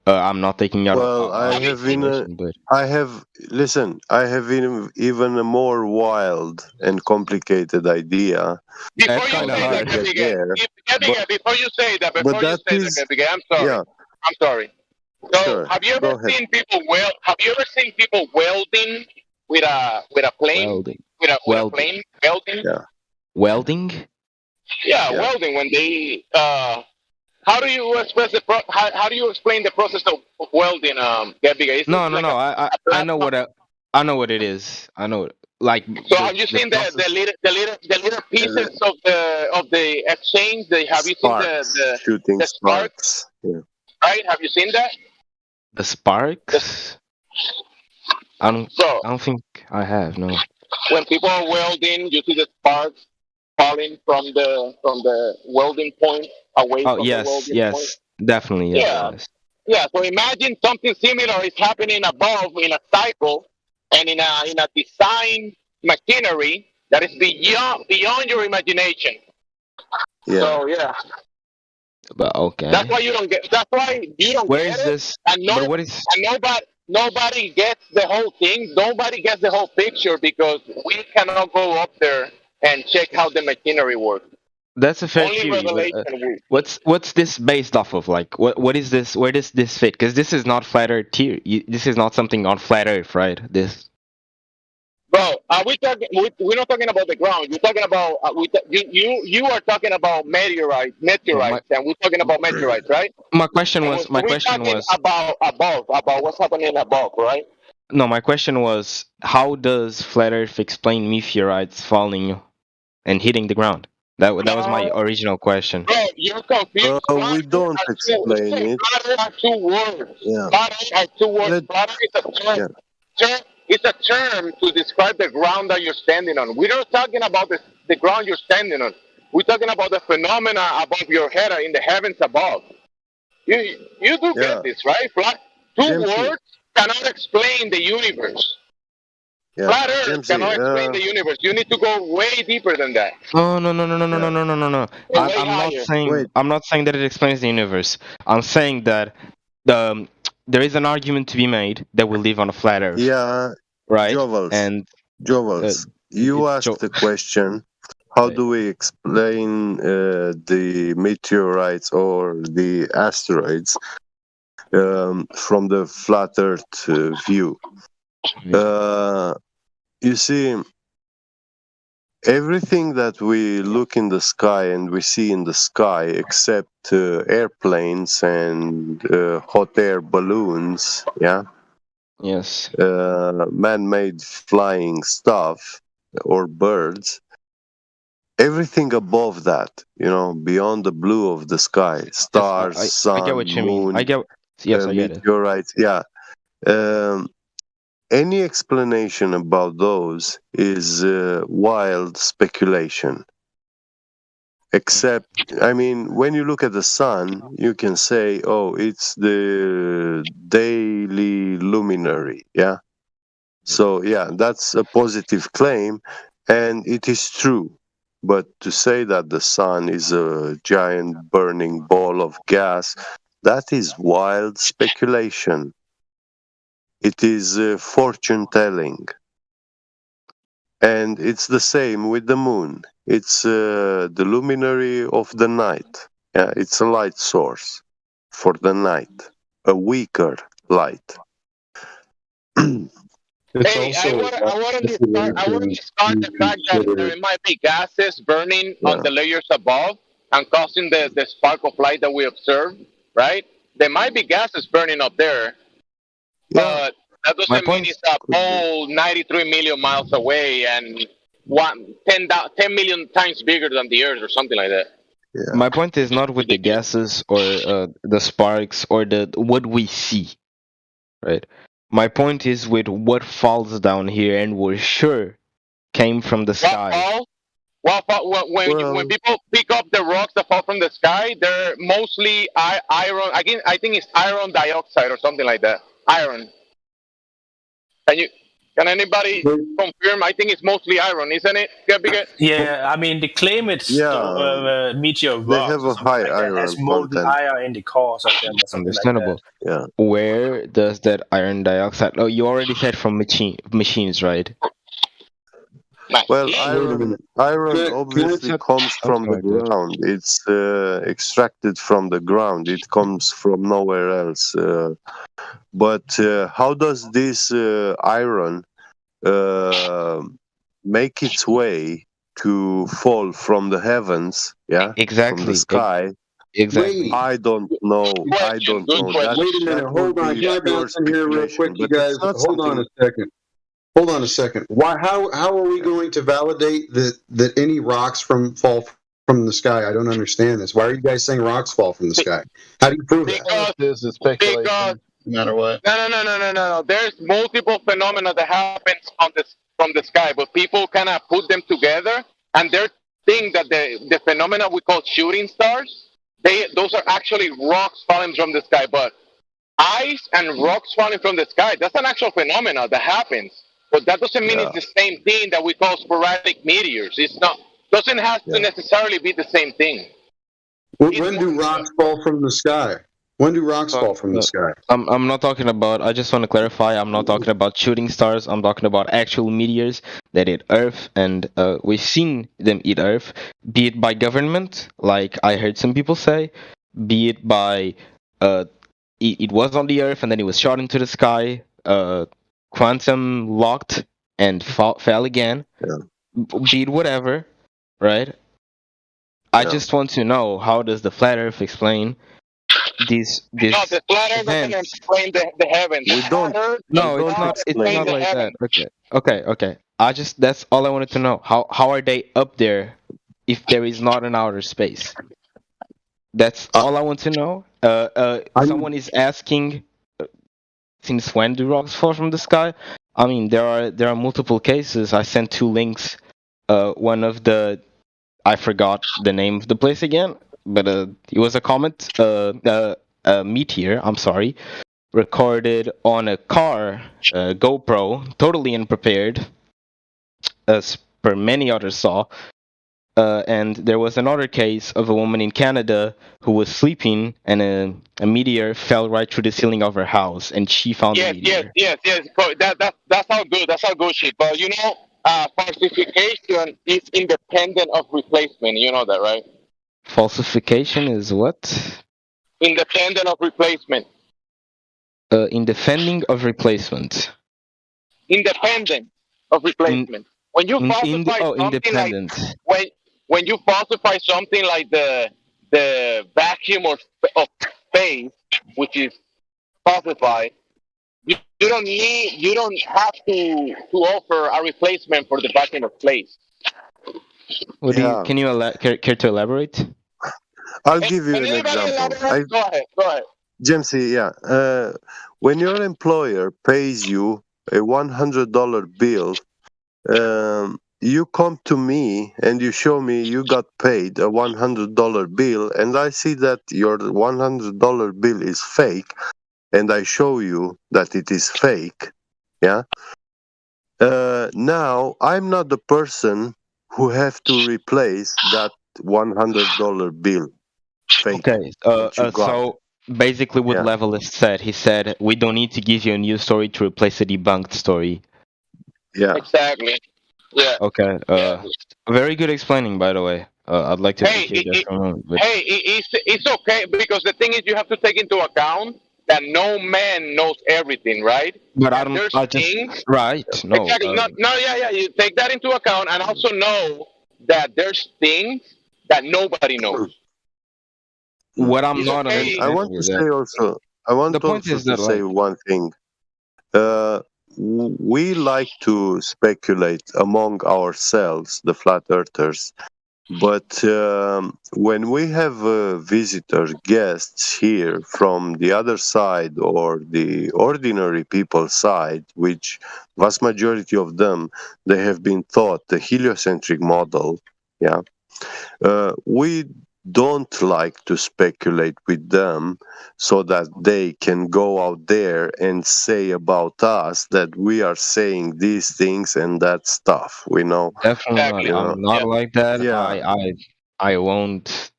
I'm not taking out Well, I have information, but listen, I have even a more wild and complicated idea Before that's you kind of say that, hard. get there. before you say that, But before you that say is, that, I'm sorry. yeah, I'm sorry. So, sure, have you go ever ahead. seen people Have you ever seen people welding with a plane? Welding. With a Welding. plane welding? Yeah, Welding? Yeah, yeah. welding. When they how do you express how do you explain the process of welding? Gabriga? Is No, it no, like no. a I know plasma? I know what it is. I know it. Like So have you the seen process. the little pieces of the exchange? Have you seen Sparks, shooting the sparks? sparks. Yeah. Right? Have you seen that? The sparks? I So don't think I have. No. when people are welding, you see the sparks falling from the welding point away Oh from the yes, welding point. yes, definitely yes, Yeah, yes. yeah. So imagine something similar is happening above in a cycle and in a design machinery that is beyond your imagination. Yeah. So yeah, But okay. that's why you don't get. That's why you don't Where get is it, this? and But what is? nobody gets the whole thing. Nobody gets the whole picture because we cannot go up there and check how the machinery works. That's a fair Only theory. But revelation will. what's this based off of? Like what is this? Where does this fit? Because this is not flat Earth theory. This is not something on flat Earth, right? This. Bro, are we talking? We're not talking about the ground. You're talking about you are talking about meteorites, Yeah, and we're talking about meteorites, right? my question And was. we're talking about about what's happening above, right? No, my question was, how does flat Earth explain meteorites falling and hitting the ground? That was my original question. Bro, you're confused. We don't explain it. Flat Earth are two words. Yeah. Flat Earth are two words. Flat Earth is a term. It's a term to describe the ground that you're standing on. We're not talking about the ground you're standing on. We're talking about the phenomena above your head in the heavens above. You do get this, right? Two words cannot explain the universe. Yeah. Flat Earth cannot explain the universe. You need to go way deeper than that. No. I'm not saying that it explains the universe. I'm saying that there is an argument to be made that we live on a flat Earth. Yeah. Right. Jovels, you asked the question. How do we explain the meteorites or the asteroids from the flat Earth view? You see, everything that we look in the sky and we see in the sky, except airplanes and hot air balloons, yeah? Yes. Man-made flying stuff or birds, everything above that, beyond the blue of the sky, stars, sun, I get what you moon, mean. Yes, I get it. meteorites, yeah. Any explanation about those is wild speculation. Except, when you look at the sun, you can say, oh, it's the daily luminary, yeah? So, yeah, that's a positive claim, and it is true. But to say that the sun is a giant burning ball of gas, that is wild speculation. It is fortune-telling. And it's the same with the moon. It's the luminary of the night. Yeah, it's a light source for the night, a weaker light. Hey, I want to discard the fact that there might be gases burning on the layers above and causing the spark of light that we observe, right? There might be gases burning up there, but That My doesn't mean point it's a pole 93 million miles away and 10 million times bigger than the Earth or something like that. my point is not with the gases or the sparks or the what we see, right? My point is with what falls down here and we're sure came from the sky. When people pick up the rocks that fall from the sky, they're mostly iron. I think it's iron dioxide or something like that. Iron. Can anybody confirm? I think it's mostly iron, isn't it? Yeah, I mean, they claim it's meteor They rocks have or a something high like that. Has iron molten content. iron in the cores of them or something like Understandable. that. Yeah. Where does that iron dioxide? Oh, you already said from machines, right? Well, iron obviously comes from the ground. It's extracted from the ground. It comes from nowhere else. But how does this iron make its way to fall from the heavens? Yeah, exactly. From the sky. Exactly. I don't know. I don't know. Wait a minute. Hold on. Can I bounce in here real quick, you guys? Hold on a second. Hold on a second. Why? How are we going to validate that any rocks fall from the sky? I don't understand this. Why are you guys saying rocks fall from the sky? How do you prove that? This is speculation, no matter what. No. There's multiple phenomena that happens from the sky, but people kind of put them together, and they think that the phenomena we call shooting stars, those are actually rocks falling from the sky. But ice and rocks falling from the sky, that's an actual phenomena that happens. But that doesn't mean it's the same thing that we call sporadic meteors. It's not. Doesn't have to necessarily be the same thing. When do rocks fall from the sky? When do rocks fall from the sky? I'm not talking about. I just want to clarify. I'm not talking about shooting stars. I'm talking about actual meteors that hit Earth, and we've seen them hit Earth, be it by government, like I heard some people say, be it by it was on the Earth and then it was shot into the sky. Quantum locked and fell again. Be it whatever, right? I just want to know, how does the flat Earth explain this? No, the flat Earth doesn't explain the heavens. We don't. No, it's not. It's not like that. Okay. That's all I wanted to know. How are they up there if there is not an outer space? That's all I want to know. Someone is asking, since when do rocks fall from the sky? I mean, there are multiple cases. I sent 2 links. One of I forgot the name of the place again, but it was a comet, a meteor. I'm sorry, recorded on a car, GoPro, totally unprepared, as per many others saw. And there was another case of a woman in Canada who was sleeping, and a meteor fell right through the ceiling of her house, and she found the meteor. Yes. That's all good. That's all good shit. But falsification is independent of replacement. You know that, right? Falsification is what? Independent of replacement. In defending of replacement. Independent of replacement. When you falsify something like when you falsify something like the vacuum of space, which is falsified, you don't have to offer a replacement for the vacuum of space. Can you care to elaborate? I'll give you an example. Go ahead. Jamesy, when your employer pays you a $100 bill, you come to me and you show me you got paid a $100 bill, and I see that your $100 bill is fake, and I show you that it is fake. Yeah. Now I'm not the person who have to replace that $100 bill. Fake. Okay. So basically, what Levelist said, he said, we don't need to give you a new story to replace a debunked story. Yeah. Exactly. Yeah. Okay. Very good explaining, by the way. I'd like to appreciate that from him. It's okay, because the thing is, you have to take into account that no man knows everything, right? But right. No. Exactly. You take that into account, and also know that there's things that nobody knows. What I'm not. I want to say also. I want also to say one thing. we like to speculate among ourselves, the flat earthers, but when we have visitors, guests here from the other side or the ordinary people side, which vast majority of them, they have been taught the heliocentric model, yeah, we don't like to speculate with them so that they can go out there and say about us that we are saying these things and that stuff, we know. Definitely not. I'm not like that. Yeah. I won't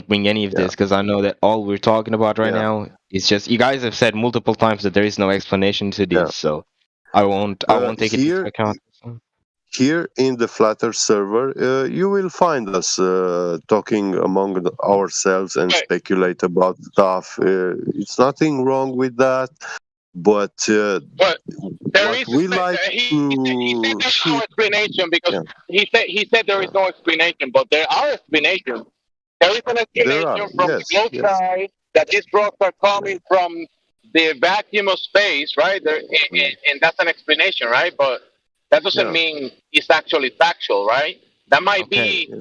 bring any of this because I know that all we're talking about right now is just you guys have said multiple times that there is no explanation to this, so I won't take it into account. Here in the Flutter server, you will find us talking among ourselves and speculate about stuff. It's nothing wrong with that, but there is we like he said there's no explanation because he said there is no explanation, but there are explanations. There is an explanation from the globe side that these rocks are coming from the vacuum of space, right? And that's an explanation, right? But that doesn't mean it's actually factual, right? That might be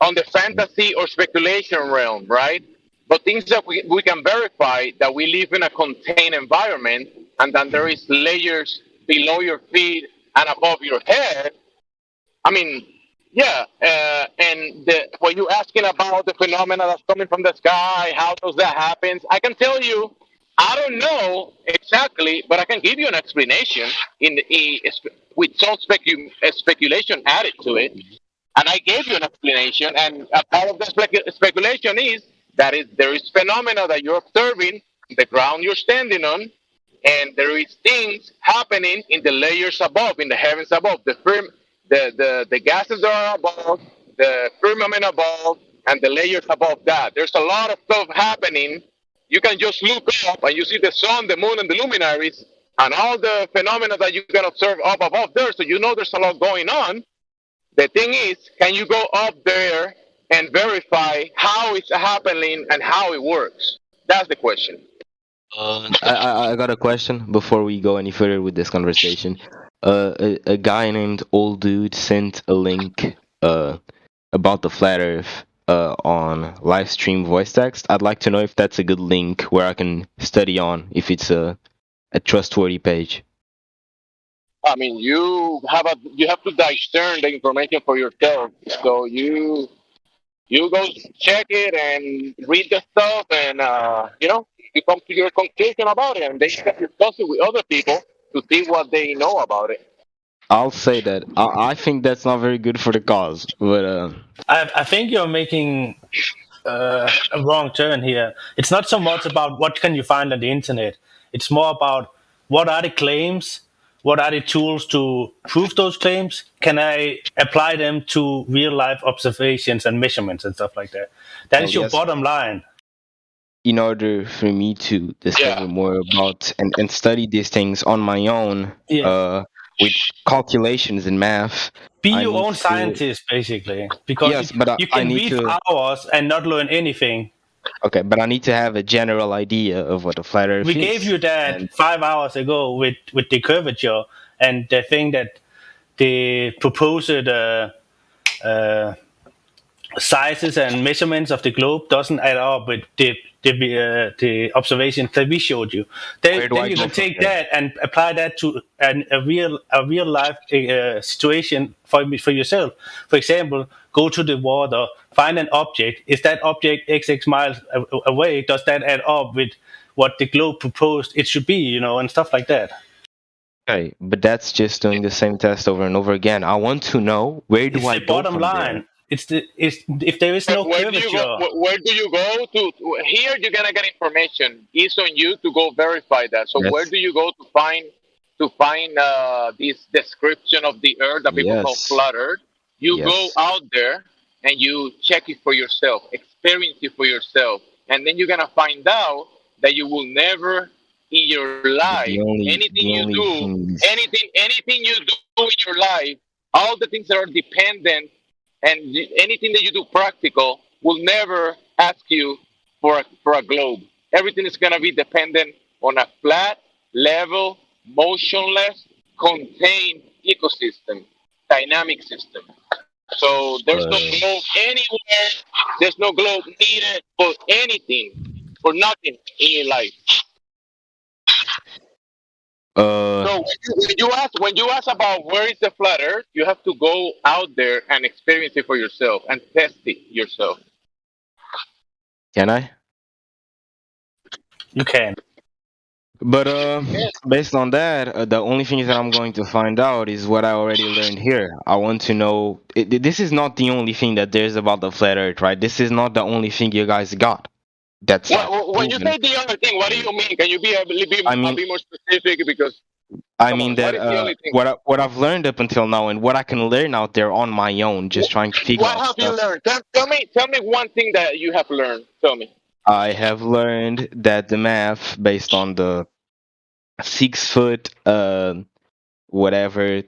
on the fantasy or speculation realm, right? But things that we can verify that we live in a contained environment and that there is layers below your feet and above your head. I mean, and when you're asking about the phenomena that's coming from the sky, how does that happen? I can tell you, I don't know exactly, but I can give you an explanation with some speculation added to it. And I gave you an explanation, and a part of the speculation is that there is phenomena that you're observing in the ground you're standing on, and there is things happening in the layers above, in the heavens above, the gases that are above, the firmament above, and the layers above that. There's a lot of stuff happening. You can just look up and you see the sun, the moon, and the luminaries, and all the phenomena that you can observe up above there. So you know there's a lot going on. The thing is, can you go up there and verify how it's happening and how it works? That's the question. I got a question before we go any further with this conversation. A guy named Old Dude sent a link about the flat Earth on live stream voice text. I'd like to know if that's a good link where I can study on, if it's a trustworthy page. I mean, you have to discern the information for yourself. So you go check it and read the stuff, and you come to your conclusion about it, and then you can discuss it with other people to see what they know about it. I'll say that I think that's not very good for the cause, but I think you're making a wrong turn here. It's not so much about what can you find on the internet. It's more about what are the claims, what are the tools to prove those claims. Can I apply them to real life observations and measurements and stuff like that? That is your bottom line. In order for me to discover more about and study these things on my own, with calculations and math. Be your own scientist, basically. Because you can read for hours and not learn anything. Okay, but I need to have a general idea of what a flat Earth is. We gave you that 5 hours ago with the curvature and the thing that the proposed sizes and measurements of the globe doesn't add up with the observations that we showed you. Then you can take that and apply that to a real life situation for yourself. For example, go to the water, find an object. Is that object XX miles away? Does that add up with what the globe proposed it should be? And stuff like that. Okay, but that's just doing the same test over and over again. I want to know where do I go from there? It's the bottom line. If there is no curvature. Where do you go to? Here you're gonna get information. It's on you to go verify that. So where do you go to find this description of the Earth that people call flat Earth? You go out there and you check it for yourself, experience it for yourself, and then you're gonna find out that you will never in your life anything you do in your life, all the things that are dependent. And anything that you do practical will never ask you for a globe. Everything is going to be dependent on a flat, level motionless, contained ecosystem, dynamic system. So there's no globe anywhere. There's no globe needed for anything, for nothing in your life. So when you ask about where is the flat Earth, you have to go out there and experience it for yourself and test it yourself. Can I? You can. But based on that, the only thing that I'm going to find out is what I already learned here. I want to know. This is not the only thing that there's about the flat Earth, right? This is not the only thing you guys got. That's When you say the other thing, what do you mean? Can you be a bit more specific? Because I mean that what I've learned up until now and what I can learn out there on my own, just trying to figure what out have you stuff. learned? Tell me one thing that you have learned. Tell me. I have learned that the math based on the 6 foot whatever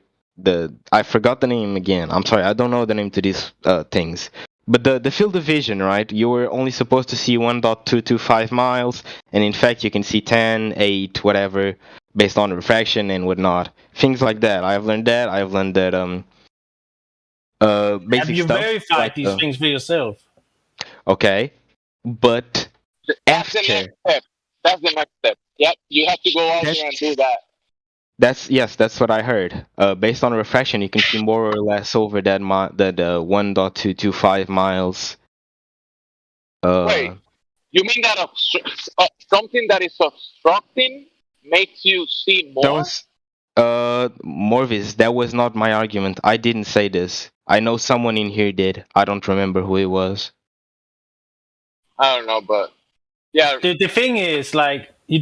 I forgot the name again. I'm sorry, I don't know the name to these things. But the field of vision, right? You were only supposed to see 1.225 miles, and in fact you can see 10, 8, whatever, based on refraction and whatnot. Things like that. I've learned that. I've learned that basic Have you stuff. verified like, these things for yourself? Okay. But That's the next step. That's the next step. Yep, you have to go out there and do that. That's what I heard. Based on refraction, you can see more or less over that 1.225 miles. Wait, you mean that something that is obstructing makes you see more? That was Morvis. That was not my argument. I didn't say this. I know someone in here did. I don't remember who it was. I don't know, but yeah. The thing is, like, you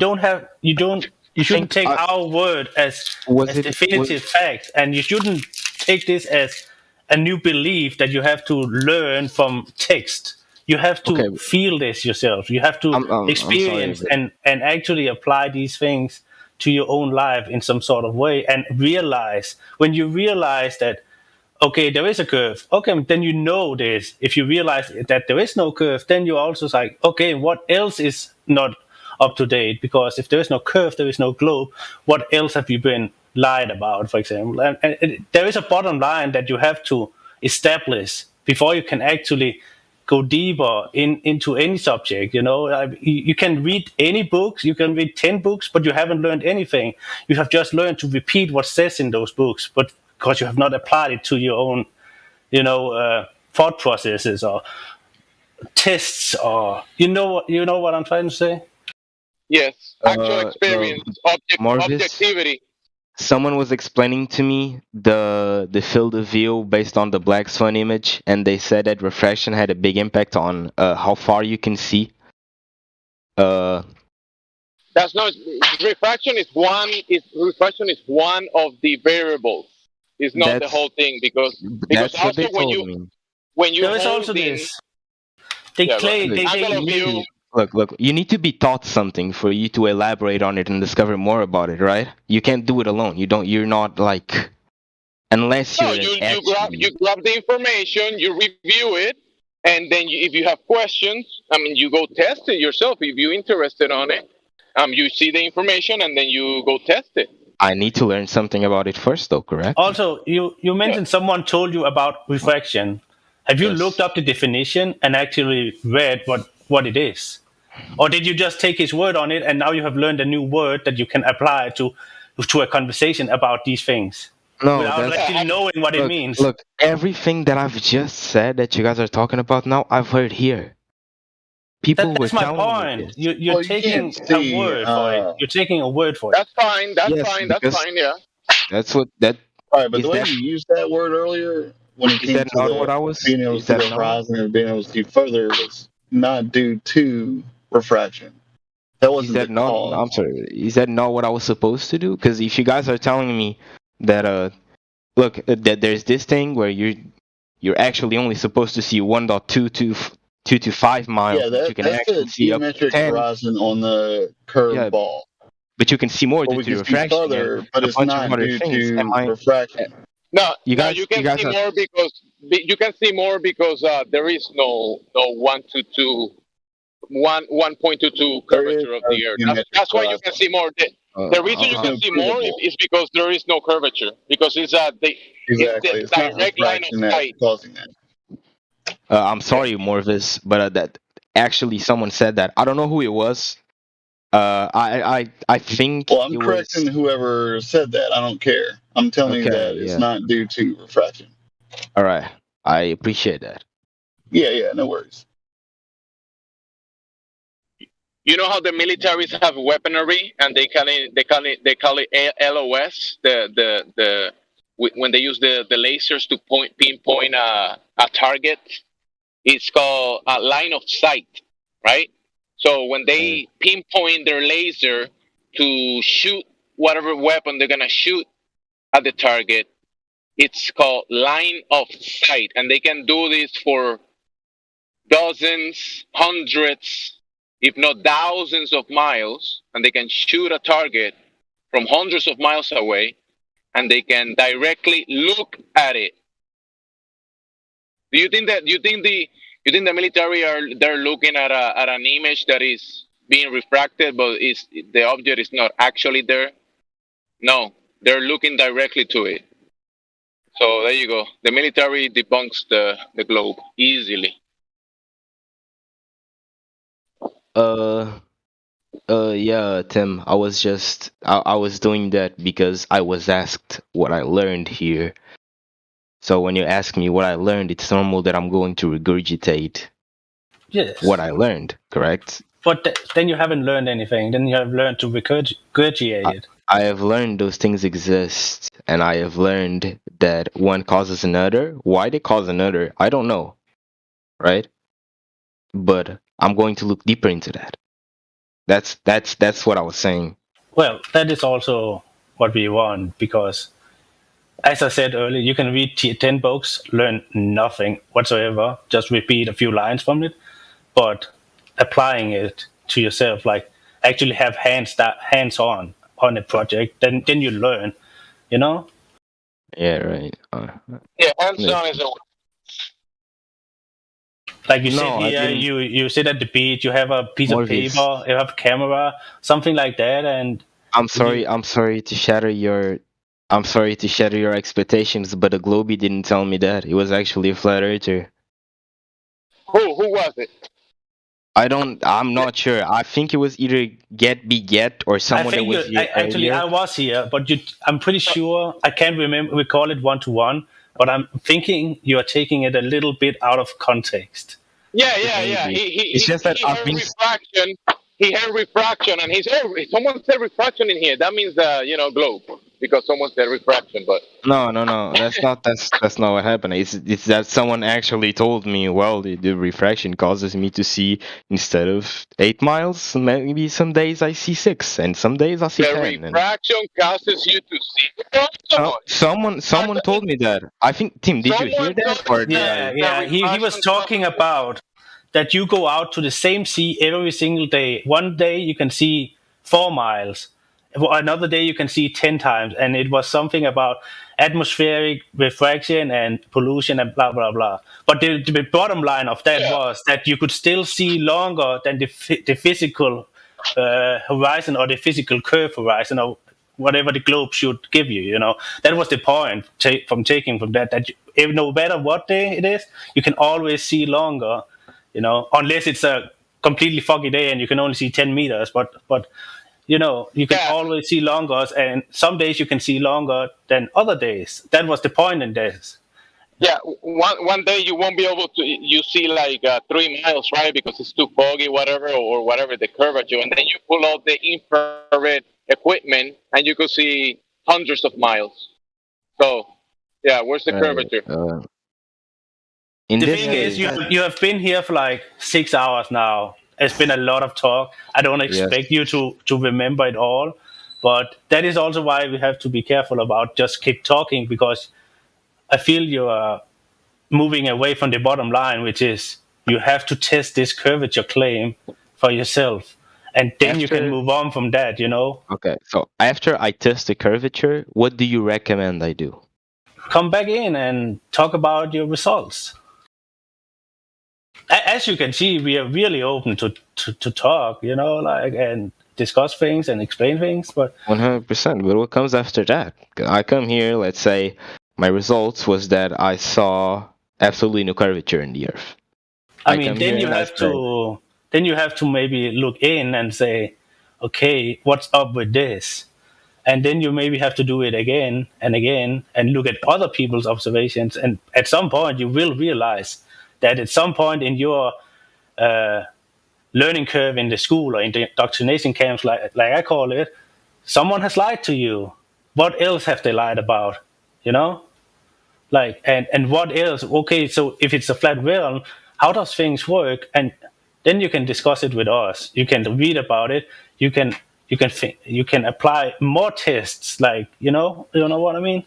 shouldn't take our word as definitive fact, and you shouldn't take this as a new belief that you have to learn from text. You have to feel this yourself. You have to experience and actually apply these things to your own life in some sort of way, and realize when you realize that, okay, there is a curve. Okay, then you know this. If you realize that there is no curve, then you're also like, okay, what else is not up to date? Because if there is no curve, there is no globe. What else have you been lied about, for example? And there is a bottom line that you have to establish before you can actually go deeper into any subject. You can read any books, you can read 10 books, but you haven't learned anything. You have just learned to repeat what says in those books, but because you have not applied it to your own, thought processes or tests, or you know what I'm trying to say? Yes, actual experience, objectivity. Someone was explaining to me the field of view based on the Black Swan image, and they said that refraction had a big impact on how far you can see. That's not refraction. Refraction is one of the variables. It's not the whole thing because that's also what they told me. when you there is also this. Look, you need to be taught something for you to elaborate on it and discover more about it, right? You can't do it alone. You're not like, unless you're you grab the information, you review it, and then if you have questions, you go test it yourself if you're interested on it. You see the information and then you go test it. I need to learn something about it first, though, correct? Also, you mentioned someone told you about refraction. Have you looked up the definition and actually read what it is? Or did you just take his word on it and now you have learned a new word that you can apply to a conversation about these things? No, without actually knowing what it means. Look, everything that I've just said that you guys are talking about now, I've heard here. People were telling me. That's my point. You're taking a word for it. You're taking a word for it. That's fine. That's fine. Yeah. That's what that. All right, but the way you used that word earlier, when it came to being able to see the horizon and being able to see further, was not due to refraction. That wasn't the cause. I'm sorry. Is that not what I was supposed to do? Because if you guys are telling me that, that there's this thing where you're actually only supposed to see 1.225 miles. Yeah, but you can actually see up to 10. Horizon on the curved ball. But you can see more due to refraction. Further, but it's not due to refraction. No, you can see more because there is no 1.22 curvature of the Earth. That's why you can see more. The reason you can see more is because there is no curvature. Because it's Exactly. the It's not direct line refraction of that's sight. causing that. I'm sorry, Morvis, but that actually someone said that. I don't know who it was. I think Well, I'm it correcting was. whoever said that. I don't care. I'm telling you Okay, that it's yeah. not due to refraction. All right, I appreciate that. Yeah, no worries. You know how the militaries have weaponry and they call it LOS. When they use the lasers to pinpoint a target, it's called a line of sight, right? So when they pinpoint their laser to shoot whatever weapon they're gonna shoot at the target, it's called line of sight, and they can do this for dozens, hundreds, if not thousands of miles, and they can shoot a target from hundreds of miles away, and they can directly look at it. Do you think the military they're looking at an image that is being refracted, but the object is not actually there? No, they're looking directly to it. So there you go. The military debunks the globe easily. Yeah, Tim. I was doing that because I was asked what I learned here. So when you ask me what I learned, it's normal that I'm going to regurgitate Yes. what I learned, correct? But then you haven't learned anything. Then you have learned to regurgitate it. I have learned those things exist, and I have learned that one causes another. Why they cause another, I don't know, right? But I'm going to look deeper into that. That's what I was saying. Well, that is also what we want, because, as I said earlier, you can read 10 books, learn nothing whatsoever, just repeat a few lines from it, but applying it to yourself, like actually have hands-on on a project, then you learn, you know? Yeah, right. Yeah, hands-on is a Like you No, sit I here, didn't- you sit at the beach, you have a piece of Morvis. paper, you have a camera, something like that, and I'm sorry to shatter your expectations, but the Globey didn't tell me that. It was actually a flat earther. Who was it? I'm not sure. I think it was either Get or I someone that think was here actually earlier. I was here, but I'm pretty sure I can't remember. We call it 1-to-1, but I'm thinking you are taking it a little bit out of context. Yeah. It's just that I've been refraction. He heard refraction, and he said, "Someone said refraction in here." That means globe, because someone said refraction. But no. That's not what happened. It's that someone actually told me. Well, the refraction causes me to see, instead of 8 miles, maybe some days I see 6, and some days I see the 10. refraction causes you to see. Someone told me that. I think, Tim, did you hear that? Or did I? Yeah. He was talking about that you go out to the same sea every single day. One day you can see 4 miles. Another day you can see 10 times. And it was something about atmospheric refraction and pollution and blah, blah, blah. But the bottom line of that was that you could still see longer than the physical horizon, or the physical curve horizon, or whatever the globe should give you, you know. That was the point from that no matter what day it is, you can always see longer, you know, unless it's a completely foggy day and you can only see 10 meters, but you know, you can always see longer, and some days you can see longer than other days. That was the point in this. Yeah, one day you won't be able to. You see like 3 miles, right? Because it's too foggy, whatever, or whatever the curvature, and then you pull out the infrared equipment, and you could see hundreds of miles. So, yeah, where's the curvature? The thing is, you have been here for like 6 hours now. It's been a lot of talk. I don't expect you to remember it all, but that is also why we have to be careful about just keep talking, because I feel you are moving away from the bottom line, which is you have to test this curvature claim for yourself, and then you can move on from that, you know? Okay, so after I test the curvature, what do you recommend I do? Come back in and talk about your results. As you can see, we are really open to talk, you know, like, and discuss things and explain things, but 100%. But what comes after that? I come here, let's say my results was that I saw absolutely no curvature in the Earth. I mean, then you have to maybe look in and say, okay, what's up with this? And then you maybe have to do it again and again and look at other people's observations. And at some point, you will realize that at some point in your learning curve in the school or in the indoctrination camps, like I call it, someone has lied to you. What else have they lied about? You know? Like, and what else? Okay, so if it's a flat realm, how does things work? And then you can discuss it with us. You can read about it. You can apply more tests. Like, you know what I mean?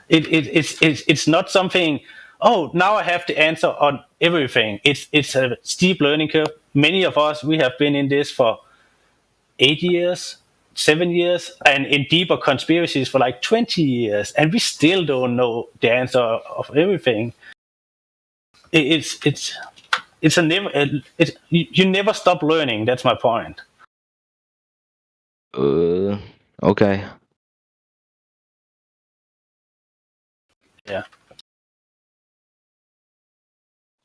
It's not something. Oh, now I have the answer on everything. It's a steep learning curve. Many of us, we have been in this for 8 years, 7 years, and in deeper conspiracies for like 20 years, and we still don't know the answer of everything. You never stop learning. That's my point. Okay. Yeah.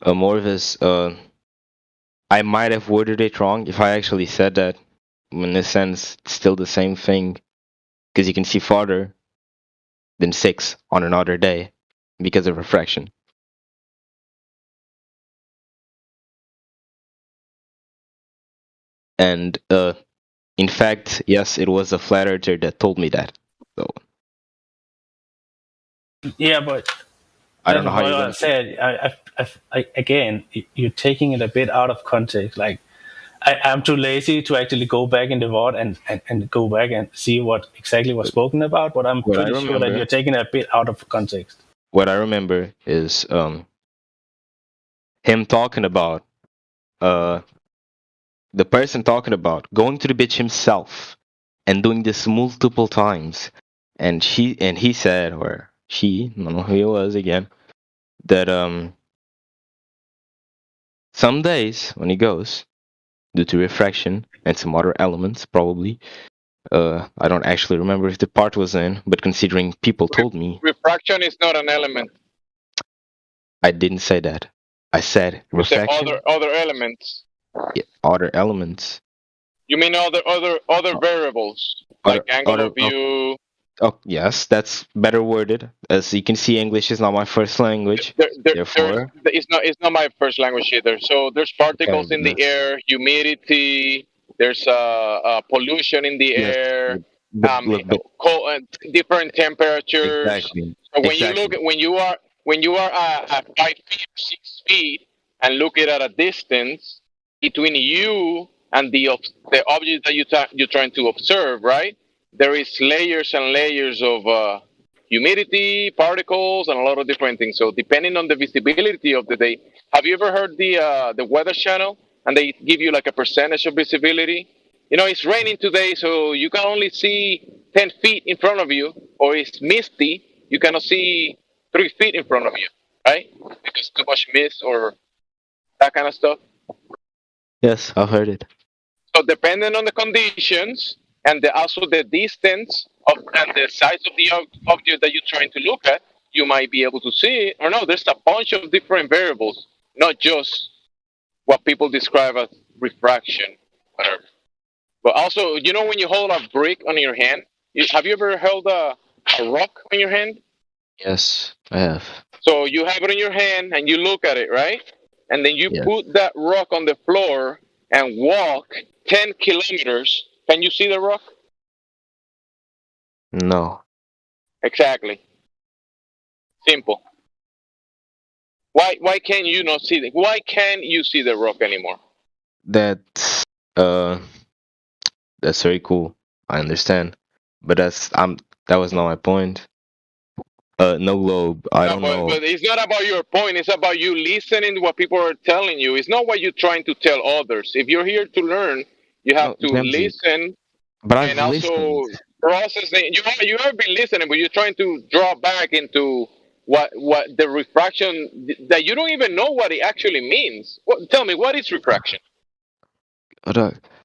Morvis, I might have worded it wrong if I actually said that. In a sense, it's still the same thing, because you can see farther than 6 on another day because of refraction. And in fact, yes, it was a flat earther that told me that. So yeah, but I don't know how you I said. I again, you're taking it a bit out of context. Like, I'm too lazy to actually go back in the VOD and go back and see what exactly was spoken about. But I'm pretty sure that you're taking it a bit out of context. What I remember is him talking about the person talking about going to the bitch himself and doing this multiple times, and he said, or she, I don't know who it was again, that some days when he goes, due to refraction and some other elements, probably, I don't actually remember if the part was in, but considering people told me, refraction is not an element. I didn't say that. I said refraction. Other elements. Yeah, other elements. You mean other variables, like angle of view? Oh, yes, that's better worded. As you can see, English is not my first language. Therefore, it's not my first language either. So there's particles in the air, humidity. There's pollution in the air. Different temperatures. Exactly. So when you are at 5 feet, 6 feet, and look at a distance between you and the object that you're trying to observe, right? There is layers and layers of humidity, particles, and a lot of different things. So depending on the visibility of the day, have you ever heard the Weather Channel? And they give you like a percentage of visibility. You know, it's raining today, so you can only see 10 feet in front of you, or it's misty, you cannot see 3 feet in front of you, right? Because too much mist or that kind of stuff. Yes, I've heard it. So depending on the conditions and also the distance and the size of the object that you're trying to look at, you might be able to see it or no. There's a bunch of different variables, not just what people describe as refraction, whatever. But also, you know, when you hold a brick on your hand, have you ever held a rock on your hand? Yes, I have. So you have it in your hand and you look at it, right? And then you put that rock on the floor and walk 10 kilometers. Can you see the rock? No. Exactly. Simple. Why can't you not see it? Why can't you see the rock anymore? That's very cool. I understand, but that was not my point. No globe. I don't know. But it's not about your point. It's about you listening to what people are telling you. It's not what you're trying to tell others. If you're here to learn, you have to listen. But I've and also processing. You have been listening, but you're trying to draw back into what the refraction that you don't even know what it actually means. Tell me, what is refraction?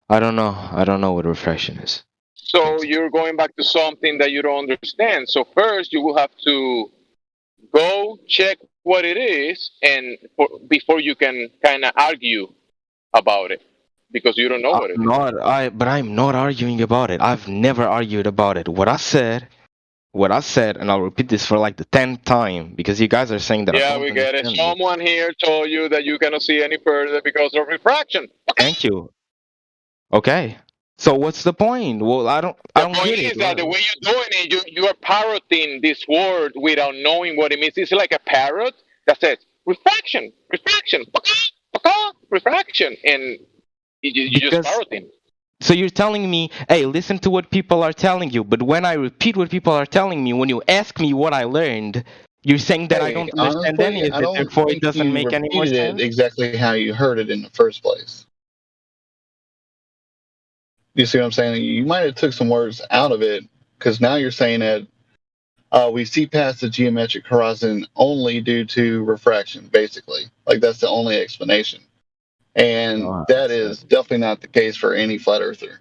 I don't know. I don't know what refraction is. So you're going back to something that you don't understand. So first, you will have to go check what it is, and before you can kind of argue about it, because you don't know what it is. But I'm not arguing about it. I've never argued about it. What I said, and I'll repeat this for like the 10th time because you guys are saying that. Yeah, we get it. Someone here told you that you cannot see any further because of refraction. Thank you. Okay. So what's the point? Well, I don't The point get is it. that the way you're doing it, you are parroting this word without knowing what it means. It's like a parrot that says refraction, refraction, and you're just parroting. So you're telling me, hey, listen to what people are telling you. But when I repeat what people are telling me, when you ask me what I learned, you're saying that I don't understand any of it. Therefore, it doesn't make any more sense. Exactly how you heard it in the first place. You see what I'm saying? You might have took some words out of it because now you're saying that we see past the geometric horizon only due to refraction, basically. Like that's the only explanation. And that is definitely not the case for any flat earther.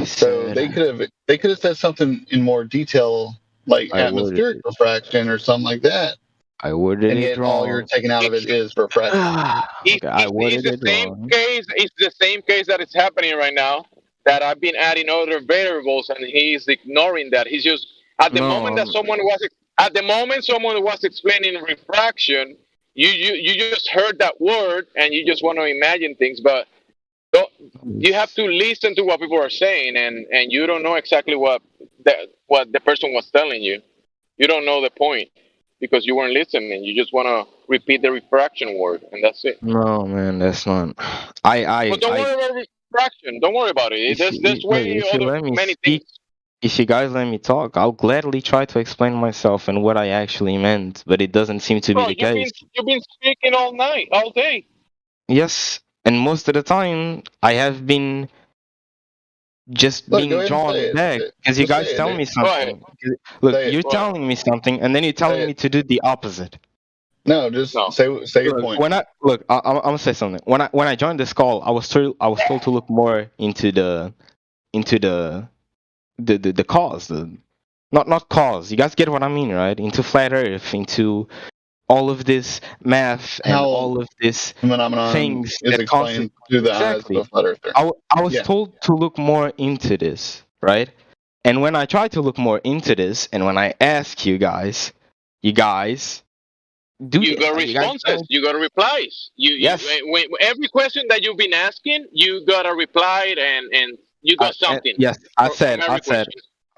So they could have said something in more detail, like atmospheric refraction or something like that. I worded and it yet wrong. all you're taking out of it is refraction. I worded it wrong. It's the same case that is happening right now. That I've been adding other variables, and he's ignoring that. He's just at the moment someone was explaining refraction. You just heard that word, and you just want to imagine things, but you have to listen to what people are saying, and you don't know exactly what the person was telling you. You don't know the point because you weren't listening. You just want to repeat the refraction word, and that's it. No, man, that's not. But don't worry about refraction. Don't worry about it. There's way other many things. If you guys let me talk, I'll gladly try to explain myself and what I actually meant, but it doesn't seem to be the case. You've been speaking all night, all day. Yes, and most of the time I have been just being drawn back because you guys tell me something. Look, you're telling me something, and then you're telling me to do the opposite. No, just say your point. I'm gonna say something. When I joined this call, I was told to look more into the cause, not cause. You guys get what I mean, right? Into flat Earth, into all of this math and all of this things is explained through the eyes of a flat earther. I was told to look more into this, right? And when I try to look more into this, and when I ask you guys you got responses. You got replies. When every question that you've been asking, you got a reply and you got something. Yes, I said.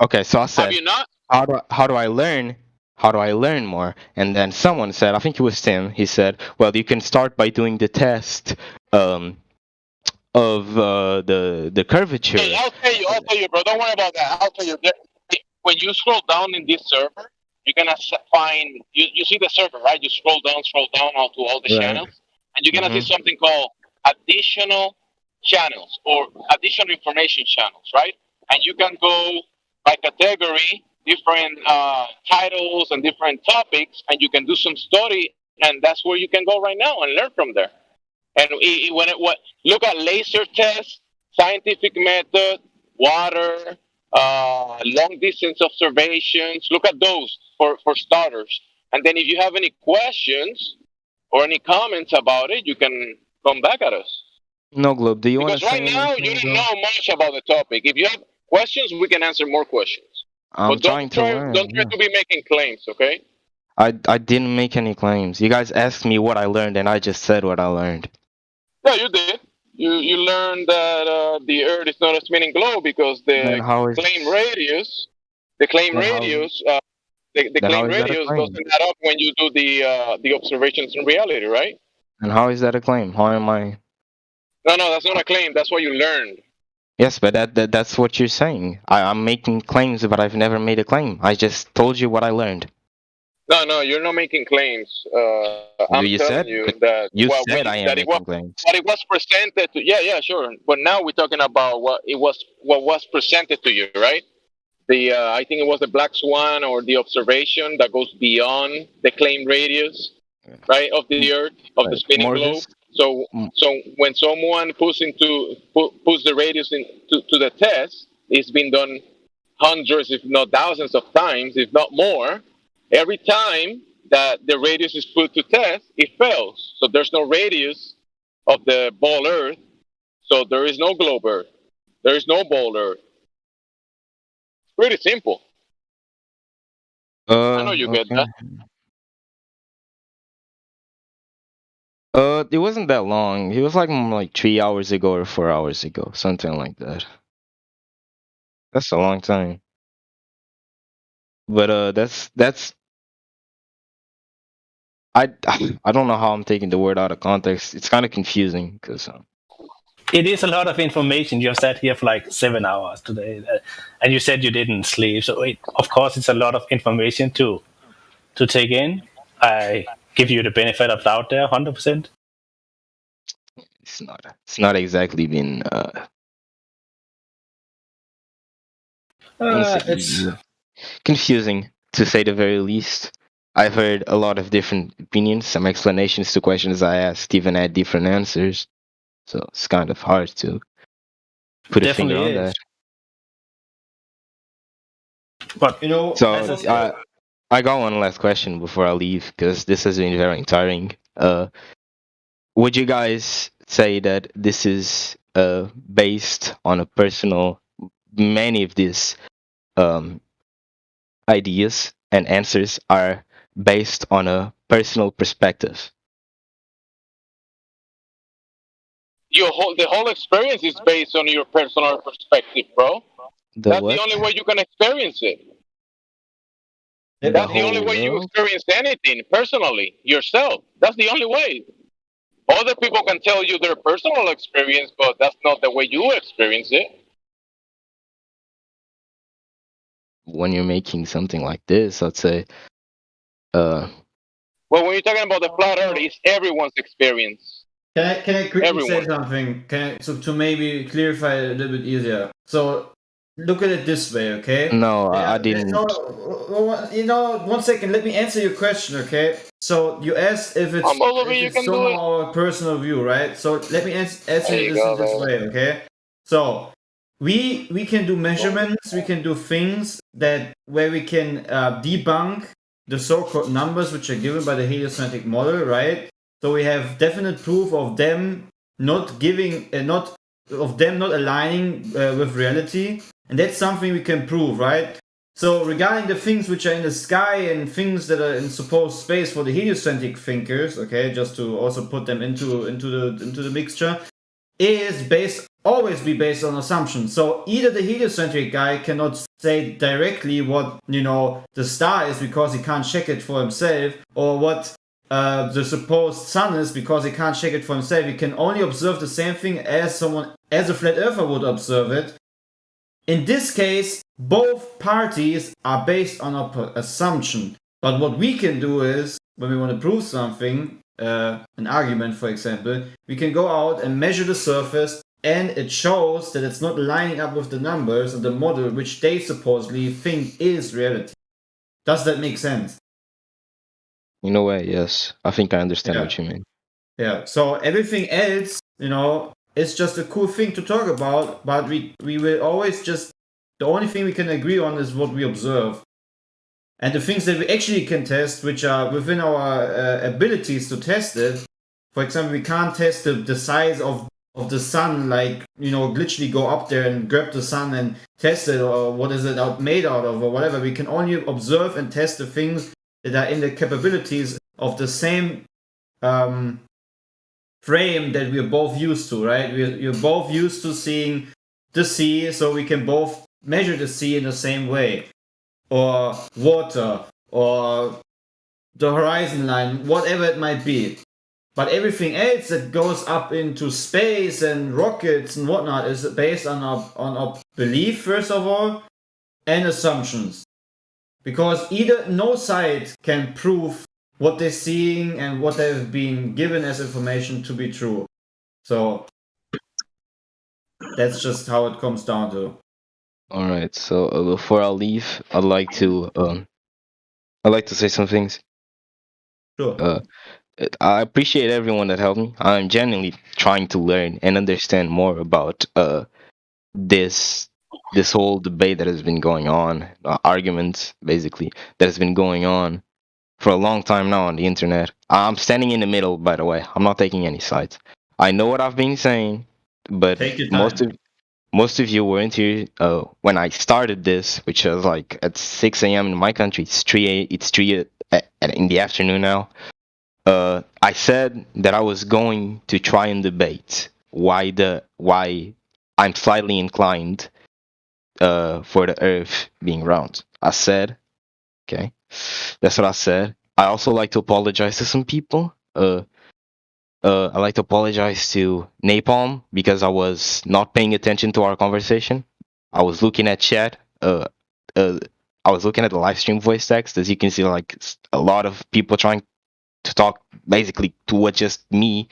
Okay, so I said. Have you not? How do I learn? How do I learn more? And then someone said, I think it was Tim. He said, well, you can start by doing the test of the curvature. Hey, I'll tell you, bro. Don't worry about that. I'll tell you. When you scroll down in this server, you're gonna find you see the server, right? You scroll down all to all the channels, and you're gonna see something called additional channels or additional information channels, right? And you can go by category, different titles and different topics, and you can do some study, and that's where you can go right now and learn from there. And look at laser tests, scientific method, water, long distance observations. Look at those for starters. And then if you have any questions or any comments about it, you can come back at us. No, Globe, do you want to say anything? Because right now you don't know much about the topic. If you have questions, we can answer more questions. I'm trying to learn. Don't try to be making claims, okay? I didn't make any claims. You guys asked me what I learned, and I just said what I learned. Yeah, you did. You learned that the Earth is not a spinning globe because the claim radius doesn't add up when you do the observations in reality, right? And how is that a claim? How am I? No, that's not a claim. That's what you learned. Yes, but that's what you're saying. I'm making claims, but I've never made a claim. I just told you what I learned. No, you're not making claims. I'm telling you that I am making claims. But it was presented to sure. But now we're talking about what was presented to you, right? I think it was the black swan or the observation that goes beyond the claim radius, right, of the Earth, of the spinning globe. So when someone puts the radius to the test, it's been done hundreds, if not thousands of times, if not more. Every time that the radius is put to test, it fails. So there's no radius of the ball Earth. So there is no globe Earth. There is no ball Earth. Pretty simple. I know you get that. It wasn't that long. It was like 3 hours ago or 4 hours ago, something like that. That's a long time. But that's I don't know how I'm taking the word out of context. It's kind of confusing because It is a lot of information. You have sat here for like 7 hours today, and you said you didn't sleep. So of course, it's a lot of information to take in. I give you the benefit of doubt there, 100%. it's not exactly been It's confusing to say the very least. I've heard a lot of different opinions, some explanations to questions I asked, even had different answers. So it's kind of hard to put a finger on that. But so I got one last question before I leave because this has been very tiring. Would you guys say that this is based on a personal? Many of these ideas and answers are based on a personal perspective. The whole experience is based on your personal perspective, bro. That's the only way you can experience it. That's the only way you experience anything personally, yourself. That's the only way. Other people can tell you their personal experience, but that's not the way you experience it. When you're making something like this, I'd say, well, when you're talking about the flat Earth, it's everyone's experience. Can I quickly say something? So to maybe clarify a little bit easier. So look at it this way, okay? No, I didn't. One second. Let me answer your question, okay? So you asked if it's somehow our personal view, right? So let me answer this way, okay? So we can do measurements, we can do things where we can debunk the so-called numbers which are given by the heliocentric model, right? So we have definite proof of them not aligning with reality, and that's something we can prove, right? So regarding the things which are in the sky and things that are in supposed space for the heliocentric thinkers, okay, just to also put them into the mixture, is always be based on assumptions. So either the heliocentric guy cannot say directly what the star is because he can't check it for himself, or what the supposed sun is because he can't check it for himself. He can only observe the same thing as a flat earther would observe it. In this case, both parties are based on an assumption. But what we can do is, when we want to prove something, an argument, for example, we can go out and measure the surface, and it shows that it's not lining up with the numbers and the model which they supposedly think is reality. Does that make sense? In a way, yes. I think I understand what you mean. Yeah. So everything else, it's just a cool thing to talk about, but we will always the only thing we can agree on is what we observe. And the things that we actually can test, which are within our abilities to test it. For example, we can't test the size of the sun, like, glitchily go up there and grab the sun and test it, or what is it made out of, or whatever. We can only observe and test the things that are in the capabilities of the same frame that we're both used to, right? We're both used to seeing the sea, so we can both measure the sea in the same way, or water, or the horizon line, whatever it might be. But everything else that goes up into space and rockets and whatnot is based on our belief, first of all, and assumptions. Because no side can prove what they're seeing and what they've been given as information to be true. So that's just how it comes down to. All right. So before I leave, I'd like to say some things. Sure. I appreciate everyone that helped me. I'm genuinely trying to learn and understand more about this this whole debate that has been going on, arguments basically that has been going on for a long time now on the internet. I'm standing in the middle, by the way. I'm not taking any sides. I know what I've been saying, but Take your most time. of most of you weren't here when I started this, which was like at 6 a.m. in my country. It's 3 in the afternoon now. I said that I was going to try and debate why I'm slightly inclined for the Earth being round. I said, okay, that's what I said. I also like to apologize to some people. I like to apologize to Napalm because I was not paying attention to our conversation. I was looking at chat. I was looking at the live stream voice text. As you can see, like a lot of people trying to talk basically to what just me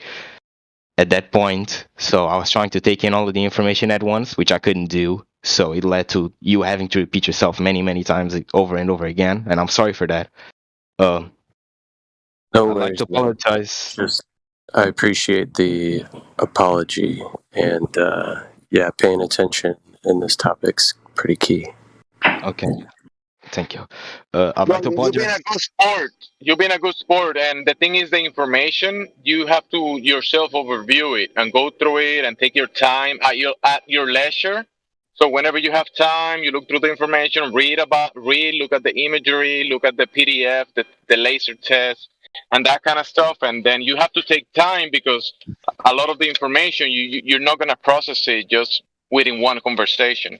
at that point. So I was trying to take in all of the information at once, which I couldn't do. So it led to you having to repeat yourself many, many times over and over again. And I'm sorry for that. No I'd like worries, to man. apologize. Just I appreciate the apology, and yeah, paying attention in this topic's pretty key. Okay, thank you. I'd Well, like to you've been apologize. a good sport. You've been a good sport, and the thing is, the information you have to yourself overview it and go through it and take your time at your leisure. So whenever you have time, you look through the information, look at the imagery, look at the PDF, the laser test, and that kind of stuff. And then you have to take time because a lot of the information you're not gonna process it just within one conversation.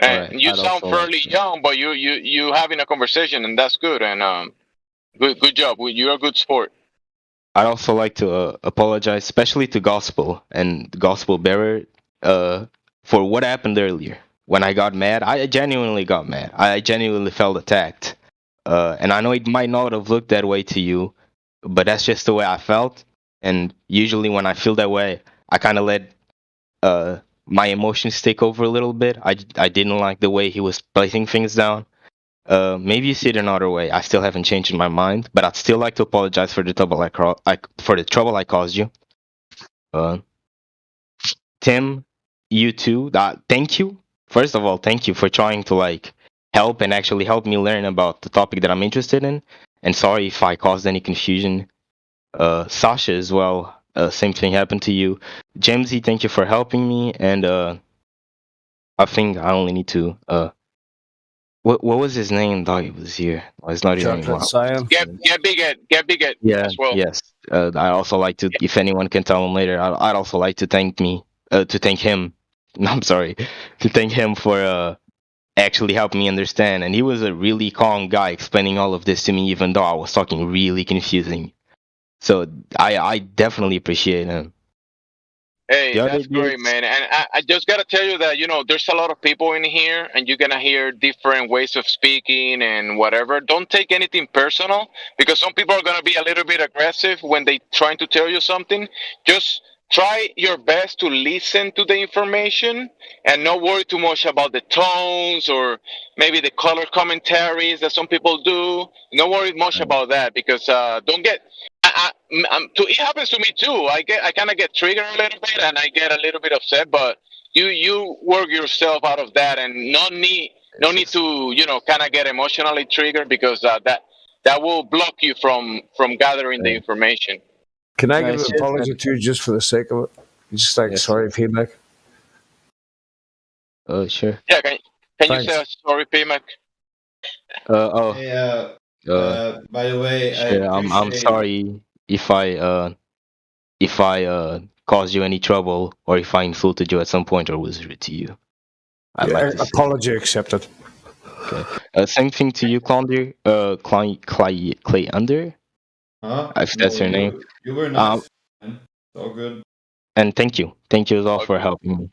Right. And you I'd sound also like fairly young, but you having a conversation, and that's good. And good job. You're a good sport. I'd also like to apologize, especially to Gospel and Gospel Bearer, for what happened earlier. When I got mad, I genuinely got mad. I genuinely felt attacked. And I know it might not have looked that way to you, but that's just the way I felt. And usually when I feel that way, I kind of let my emotions take over a little bit. I didn't like the way he was placing things down. Maybe you see it another way. I still haven't changed my mind, but I'd still like to apologize for the trouble I caused you. Tim, you too. Thank you. First of all, thank you for trying to like help and actually help me learn about the topic that I'm interested in. And sorry if I caused any confusion. Sasha as well. Same thing happened to you. Jamesy, thank you for helping me. And I think I only need to what was his name? Thought he was here. Oh, it's not here anymore. Get big at Yeah. as well. Yes. I also like to. If anyone can tell him later, I'd also like to thank him. I'm sorry, to thank him for actually helping me understand. And he was a really calm guy explaining all of this to me, even though I was talking really confusing. So I definitely appreciate him. Hey, The other that's great, dudes, man. And I just gotta tell you that there's a lot of people in here, and you're gonna hear different ways of speaking and whatever. Don't take anything personal because some people are gonna be a little bit aggressive when they trying to tell you something. Just try your best to listen to the information and not worry too much about the tones or maybe the color commentaries that some people do. Don't worry much about that because don't get. It happens to me too. I kind of get triggered a little bit and I get a little bit upset. But you work yourself out of that and no need to kind of get emotionally triggered because that will block you from gathering the information. Can I give an apology to you just for the sake of it? Just like sorry feedback. Oh sure. Yeah, can you say sorry, P-Mac? Hey, by the way, sure, I'm sorry if I caused you any trouble or if I insulted you at some point or was rude to you. I'd like to say. Apology accepted. Okay. Same thing to you, Claunder. Clay Under. If that's your name. You were nice. Man. It's all good. And thank you as well for helping me.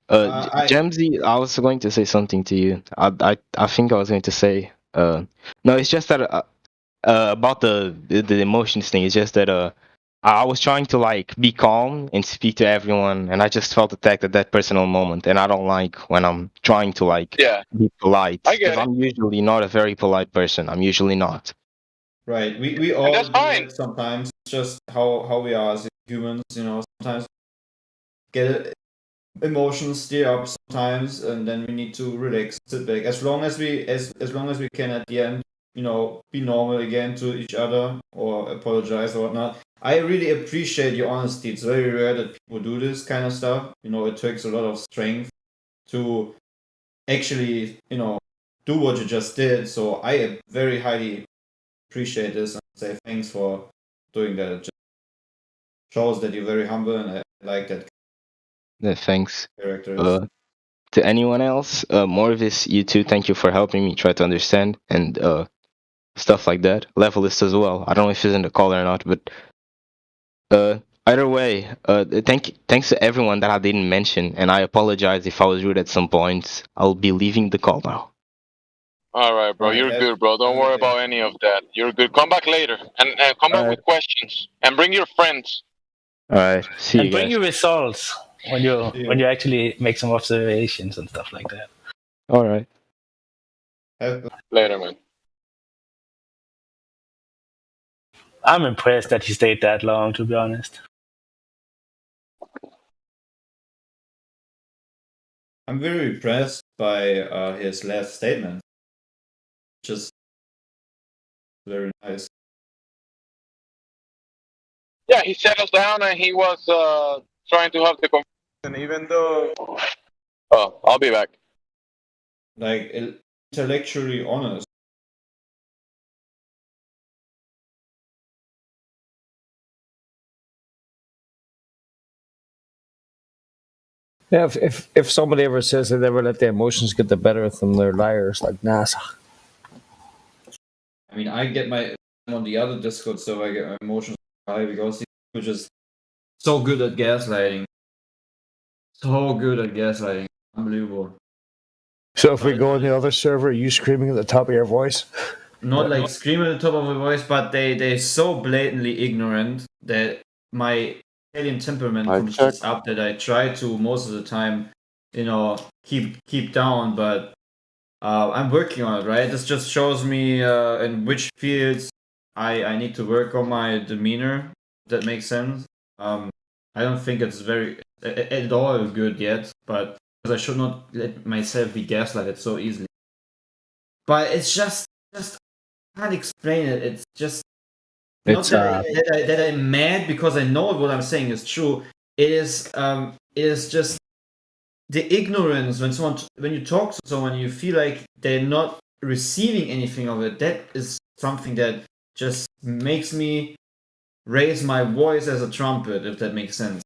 Jamesy, I was going to say something to you. I think I was going to say. No, it's just that about the emotions thing. It's just that I was trying to like be calm and speak to everyone, and I just felt attacked at that personal moment. And I don't like when I'm trying to like be polite. I get it. I'm usually not a very polite person. I'm usually not. Right. We all that's do fine. it sometimes. It's just how we are as humans, sometimes get emotions stir up sometimes, and then we need to relax, sit back. As long as we can at the end, be normal again to each other or apologize or whatnot. I really appreciate your honesty. It's very rare that people do this kind of stuff. It takes a lot of strength to actually, do what you just did. So I very highly appreciate this and say thanks for doing that. It just shows that you're very humble, and I like that Yeah, thanks. character. To anyone else, Morvis, you too. Thank you for helping me try to understand and stuff like that. Levelist as well. I don't know if he's in the call or not, but either way, thanks to everyone that I didn't mention, and I apologize if I was rude at some points. I'll be leaving the call now. All right, bro. You're good, bro. Don't worry about any of that. You're good. Come back later and come back with questions and bring your friends. All right. See you And bring guys. your results when you actually make some observations and stuff like that. All right. Later, man. I'm impressed that he stayed that long, to be honest. I'm very impressed by his last statement. Just very nice. Yeah, he set us down and he was trying to have the conversation, even though. Oh, I'll be back. Like intellectually honest. Yeah, if somebody ever says they never let the emotions get the better of them, they're liars like NASA. I mean, I get my on the other Discord, so I get my emotions high because he's just so good at gaslighting. So good at gaslighting. Unbelievable. So if we go on the other server, are you screaming at the top of your voice? Not like screaming at the top of my voice, but they're so blatantly ignorant that my alien temperament comes just up that I try to most of the time, keep down, but I'm working on it, right? This just shows me in which fields I need to work on my demeanor. If that makes sense. I don't think it's very at all good yet, but because I should not let myself be gaslighted so easily. But it's just I can't explain it. It's just not that I'm mad because I know what I'm saying is true. It is just the ignorance when you talk to someone, you feel like they're not receiving anything of it. That is something that just makes me raise my voice as a trumpet, if that makes sense.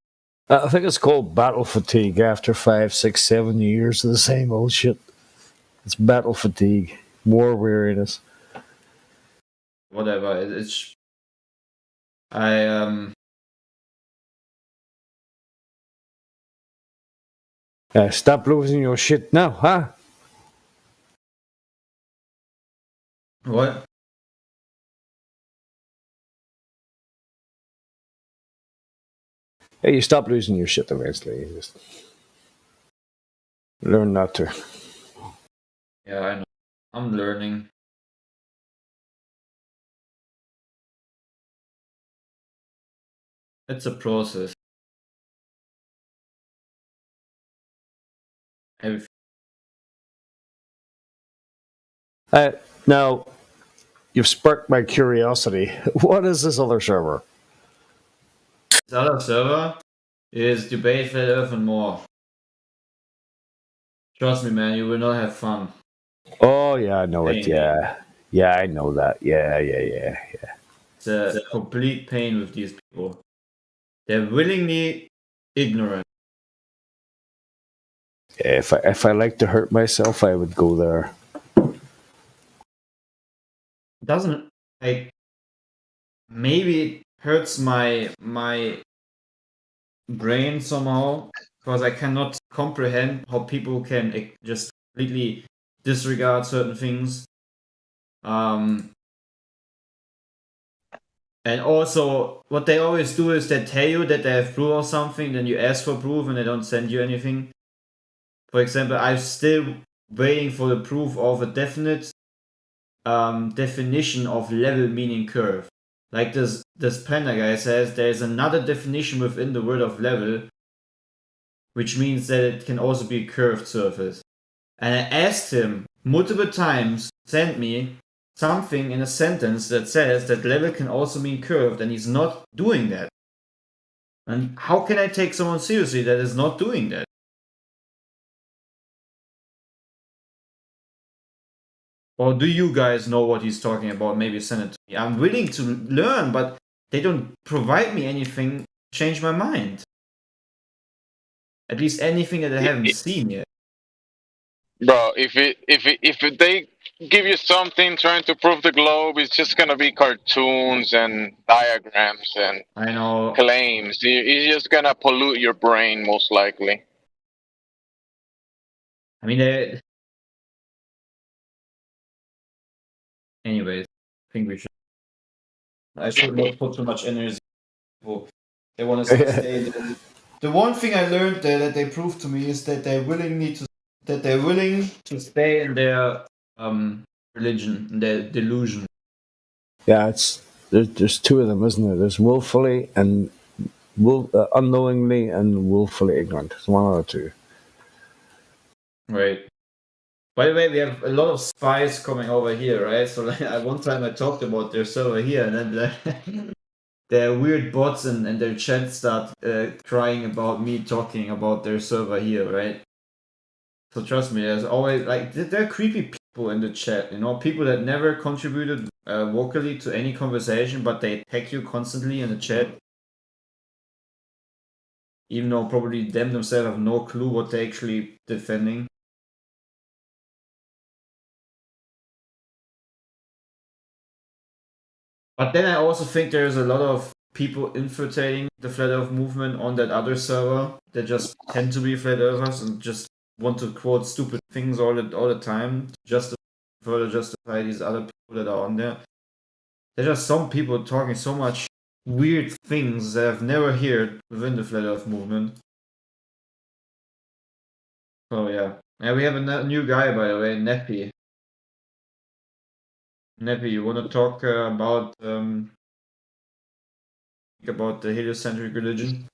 I think it's called battle fatigue after 5, 6, 7 years of the same old shit. It's battle fatigue, war weariness. Whatever. It's I Stop losing your shit now, huh? What? Hey, you stop losing your shit eventually. You just learn not to. Yeah, I know. I'm learning. It's a process. Now, you've sparked my curiosity. What is this other server? This other server is Debate Flat Earth and more. Trust me, man, you will not have fun. Oh, yeah, I know it, yeah. Yeah, I know that. Yeah. It's a complete pain with these people. They're willingly ignorant. If I like to hurt myself, I would go there. Doesn't like maybe it hurts my brain somehow because I cannot comprehend how people can just completely disregard certain things. And also, what they always do is they tell you that they have proof of something, then you ask for proof and they don't send you anything. For example, I'm still waiting for the proof of a definite definition of level meaning curve. Like this Panda guy says, there's another definition within the word of level, which means that it can also be a curved surface. And I asked him multiple times, send me something in a sentence that says that level can also mean curved, and he's not doing that. And how can I take someone seriously that is not doing that? Or do you guys know what he's talking about? Maybe send it to me. I'm willing to learn, but they don't provide me anything to change my mind. At least anything that I haven't seen yet. Bro, if they give you something trying to prove the globe, it's just gonna be cartoons and diagrams and I know claims. It's just gonna pollute your brain, most likely. I mean, anyways, I think I should not put too much energy. They want to stay there. The one thing I learned that they proved to me is that they're willing to stay in their religion, their delusion. Yeah, there's two of them, isn't there? There's willfully and unknowingly and willfully ignorant. It's one of the two. Right. By the way, we have a lot of spies coming over here, right? So like, at one time I talked about their server here, and then their weird bots and their chat start crying about me talking about their server here, right? So trust me, there's always like there are creepy people in the chat, you know, people that never contributed vocally to any conversation, but they attack you constantly in the chat, even though probably them themselves have no clue what they're actually defending. But then I also think there's a lot of people infiltrating the Flat Earth movement on that other server that just tend to be Flat Earthers and just want to quote stupid things all the time to further justify these other people that are on there. There's just some people talking so much weird things that I've never heard within the Flat Earth movement. Oh yeah. Yeah, we have a new guy, by the way, Neppy. Neppy, you want to talk about the heliocentric religion?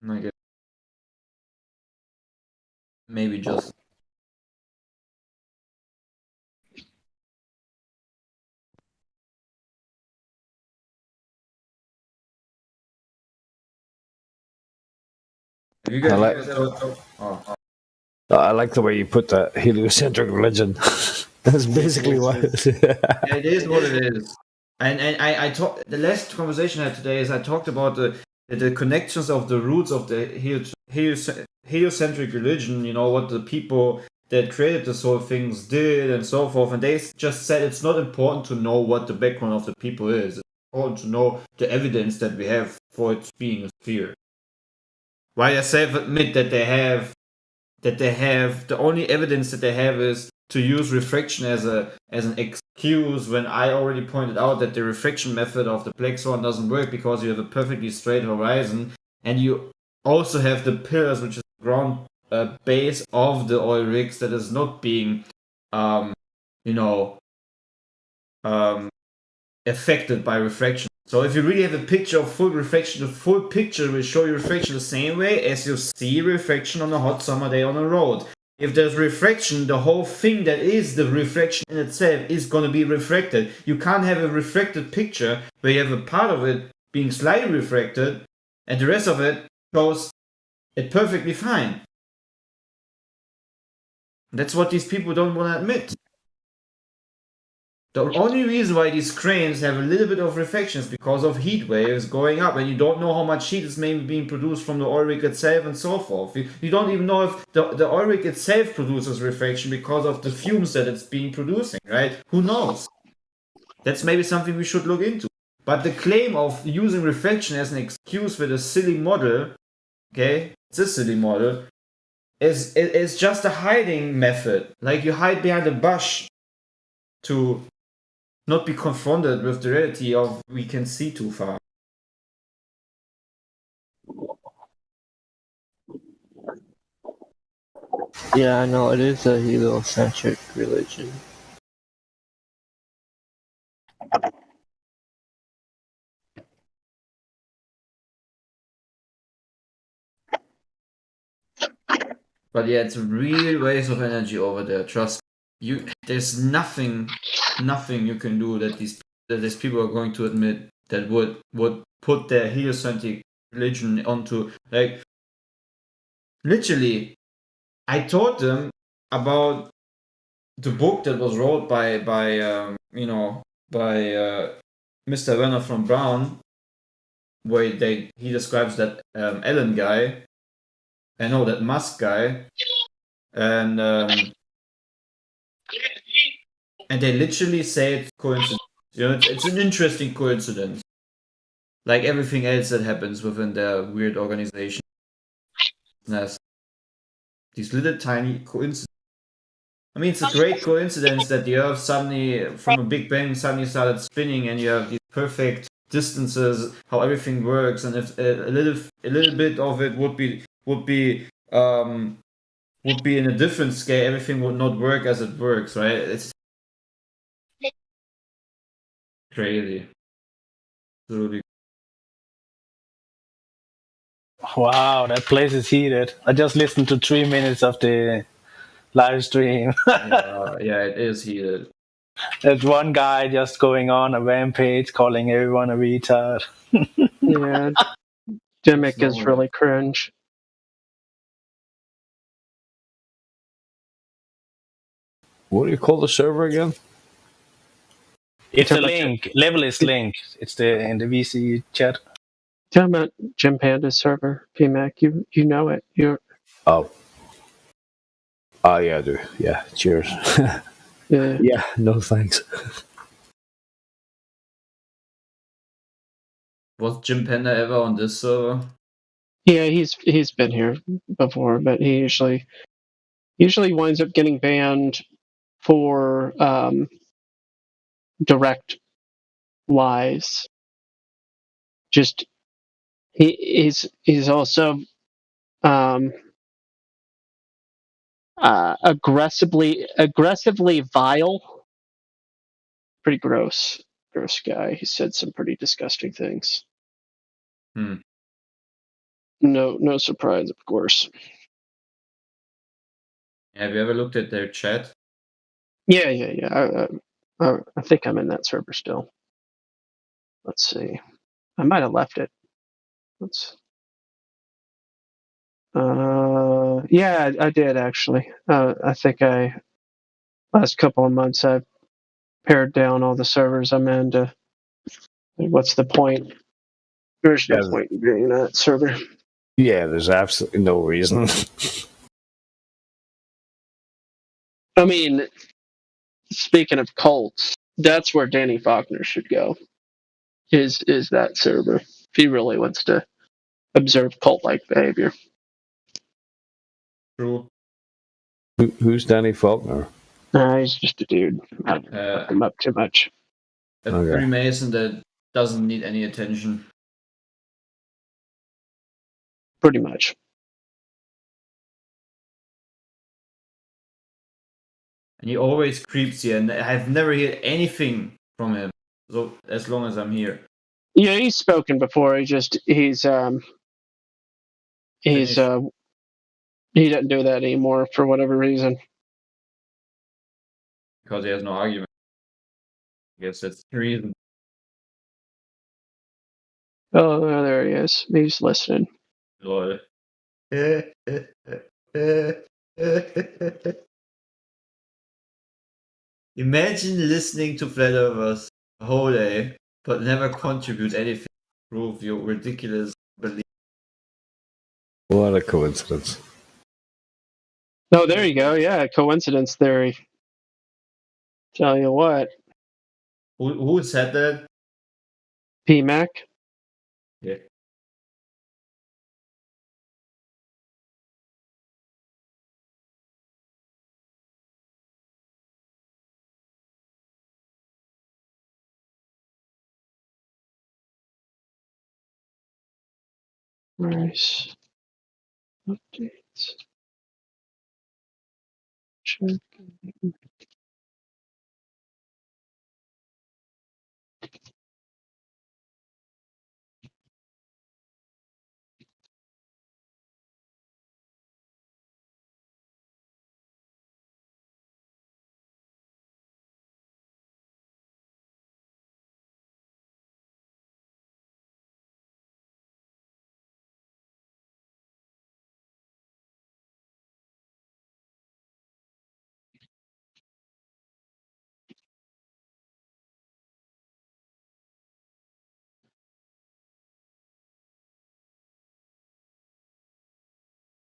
I guess maybe just. Have you guys ever talked? I like the way you put that heliocentric religion. That's basically what it is. What it is. And I talked. The last conversation I had today is I talked about the connections of the roots of the heliocentric religion. You know what the people that created this whole things did and so forth. And they just said it's not important to know what the background of the people is. It's important to know the evidence that we have for it being a sphere. While I self-admit that they have the only evidence that they have is to use refraction as an excuse, when I already pointed out that the refraction method of the Black Swan doesn't work because you have a perfectly straight horizon, and you also have the pillars, which is the ground base of the oil rigs, that is not being affected by refraction. So if you really have a picture of full refraction, the full picture will show you refraction the same way as you see refraction on a hot summer day on a road. If there's refraction, the whole thing that is the refraction in itself is going to be refracted. You can't have a refracted picture where you have a part of it being slightly refracted and the rest of it shows it perfectly fine. That's what these people don't want to admit. The only reason why these cranes have a little bit of reflection is because of heat waves going up, and you don't know how much heat is maybe being produced from the oil rig itself and so forth. You don't even know if the oil rig itself produces reflection because of the fumes that it's being producing, right? Who knows? That's maybe something we should look into. But the claim of using reflection as an excuse with a silly model, okay, it's a silly model, is just a hiding method. Like you hide behind a bush to not be confronted with the reality of we can see too far. Yeah, I know it is a heliocentric religion. But yeah, it's a real waste of energy over there. Trust you. There's nothing you can do that these people are going to admit that would put their heliocentric religion onto, like, literally. I told them about the book that was wrote by Mr. Werner von Braun, where he describes that Allen guy, I know that Musk guy, and they literally say it's coincidence. You know, it's an interesting coincidence, like everything else that happens within their weird organization. These little tiny coincidences. I mean, it's a great coincidence that the Earth suddenly, from a Big Bang, suddenly started spinning, and you have these perfect distances, how everything works, and if a little bit of it would be in a different scale, everything would not work as it works, right? It's crazy. Absolutely. Wow, that place is heated. I just listened to 3 minutes of the live stream. Yeah, it is heated. There's one guy just going on a rampage, calling everyone a retard. Yeah, Dimmick is really cringe. What do you call the server again? It's a link. Level is link. It's in the VC chat. Talking about Jim Panda's server, PMAC. You know it. Oh. Oh yeah, I do. Yeah. Cheers. Yeah. Yeah. No thanks. Was Jim Panda ever on this server? Yeah, he's been here before, but he usually winds up getting banned for direct lies. Just he's also aggressively vile. Pretty gross guy. He said some pretty disgusting things. No surprise, of course. Have you ever looked at their chat? Yeah. I think I'm in that server still. Let's see. I might have left it. Yeah, I did actually. I think last couple of months I've pared down all the servers I'm in to. What's the point? There's no point in being in that server. Yeah, there's absolutely no reason. I mean, speaking of cults, that's where Danny Faulkner should go. Is that server if he really wants to observe cult-like behavior? True. Who's Danny Faulkner? He's just a dude. I don't fuck him up too much. A Freemason that doesn't need any attention. Pretty much. And he always creeps you, and I've never heard anything from him. So as long as I'm here. Yeah, he's spoken before. He doesn't do that anymore for whatever reason. Because he has no argument. I guess that's the reason. Oh, there he is. He's listening. Lol. Imagine listening to Flat Earthers a whole day, but never contribute anything to prove your ridiculous belief. What a coincidence. Oh, there you go. Yeah, coincidence theory. Tell you what. Who said that? PMAC. Yeah. Nice. Updates.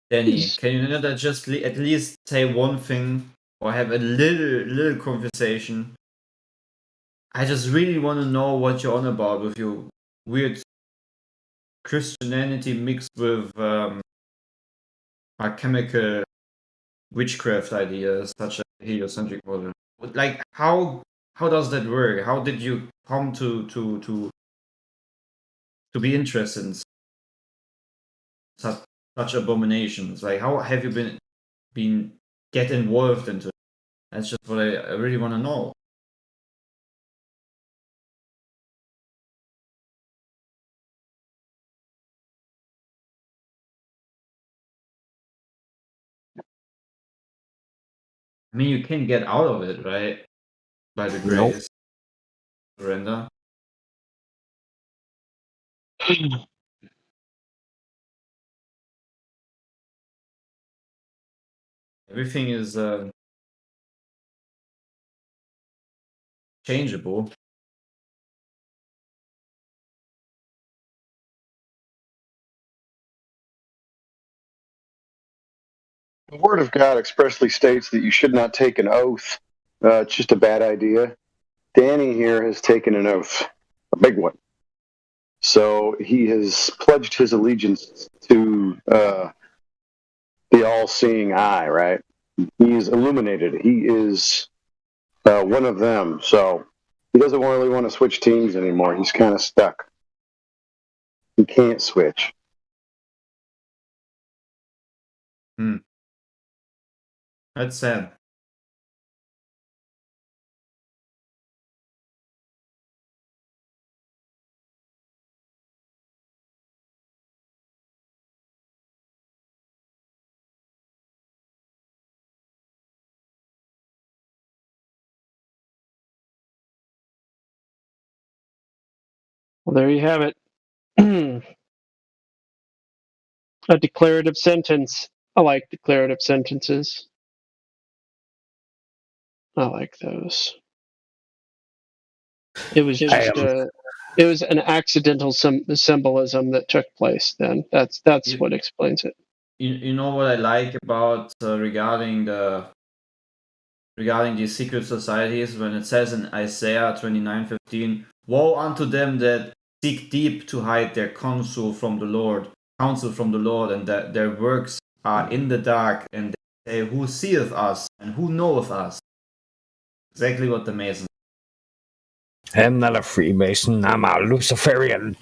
Danny, can you not just at least say one thing or have a little conversation? I just really want to know what you're on about with your weird Christianity mixed with alchemical witchcraft ideas such as heliocentric model. Like how does that work? How did you come to be interested in such abominations? Like how have you been get involved into it? That's just what I really want to know. I mean, you can get out of it, right? By the grace, surrender. Everything is changeable. The Word of God expressly states that you should not take an oath. It's just a bad idea. Danny here has taken an oath, a big one. So he has pledged his allegiance to the all-seeing eye, right? He is illuminated. He is one of them. So he doesn't really want to switch teams anymore. He's kind of stuck. He can't switch. That's sad. Well, there you have it. A declarative sentence. I like declarative sentences. I like those. It was just it was an accidental symbolism that took place. Then that's what explains it. You know what I like about regarding these secret societies when it says in Isaiah 29:15, "Woe unto them that seek deep to hide their counsel from the Lord, and that their works are in the dark, and they say, Who seeth us and who knoweth us?" Exactly what the Masons. I'm not a Freemason. I'm a Luciferian.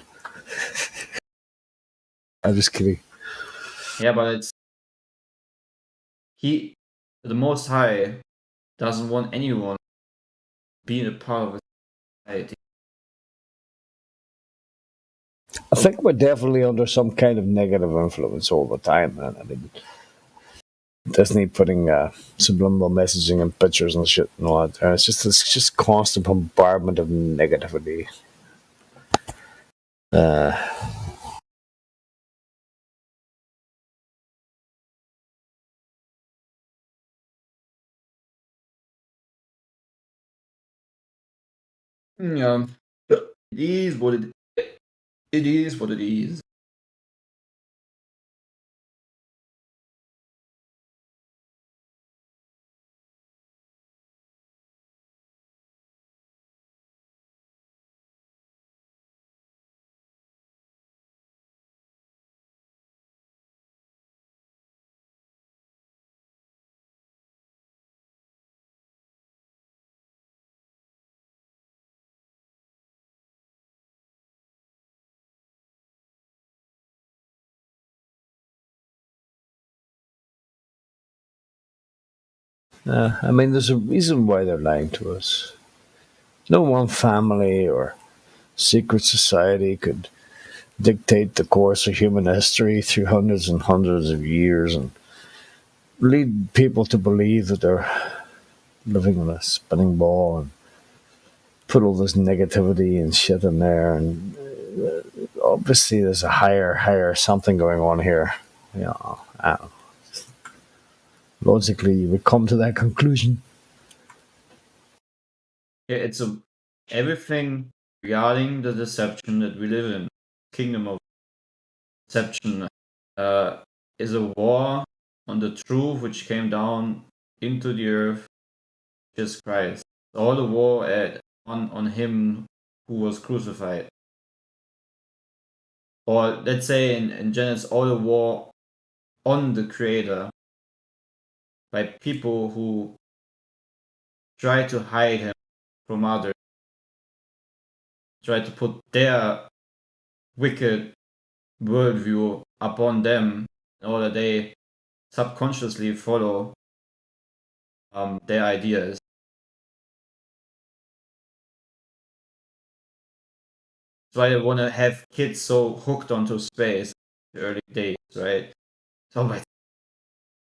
I'm just kidding. Yeah, but it's the Most High doesn't want anyone being a part of a society. I think we're definitely under some kind of negative influence all the time, man. I mean, Disney putting subliminal messaging and pictures and shit and all that there. It's just constant bombardment of negativity. Yeah, it is what it is. What it is. I mean, there's a reason why they're lying to us. No one family or secret society could dictate the course of human history through hundreds and hundreds of years and lead people to believe that they're living on a spinning ball and put all this negativity and shit in there. And obviously, there's a higher something going on here. You know, I don't know. Logically, you would come to that conclusion. Yeah, it's everything regarding the deception that we live in. Kingdom of deception is a war on the truth which came down into the earth, Jesus Christ. All the war on him who was crucified. Or let's say in Genesis, all the war on the Creator by people who try to hide him from others, try to put their wicked worldview upon them in order they subconsciously follow their ideas. That's why they want to have kids so hooked onto space in the early days, right? It's all about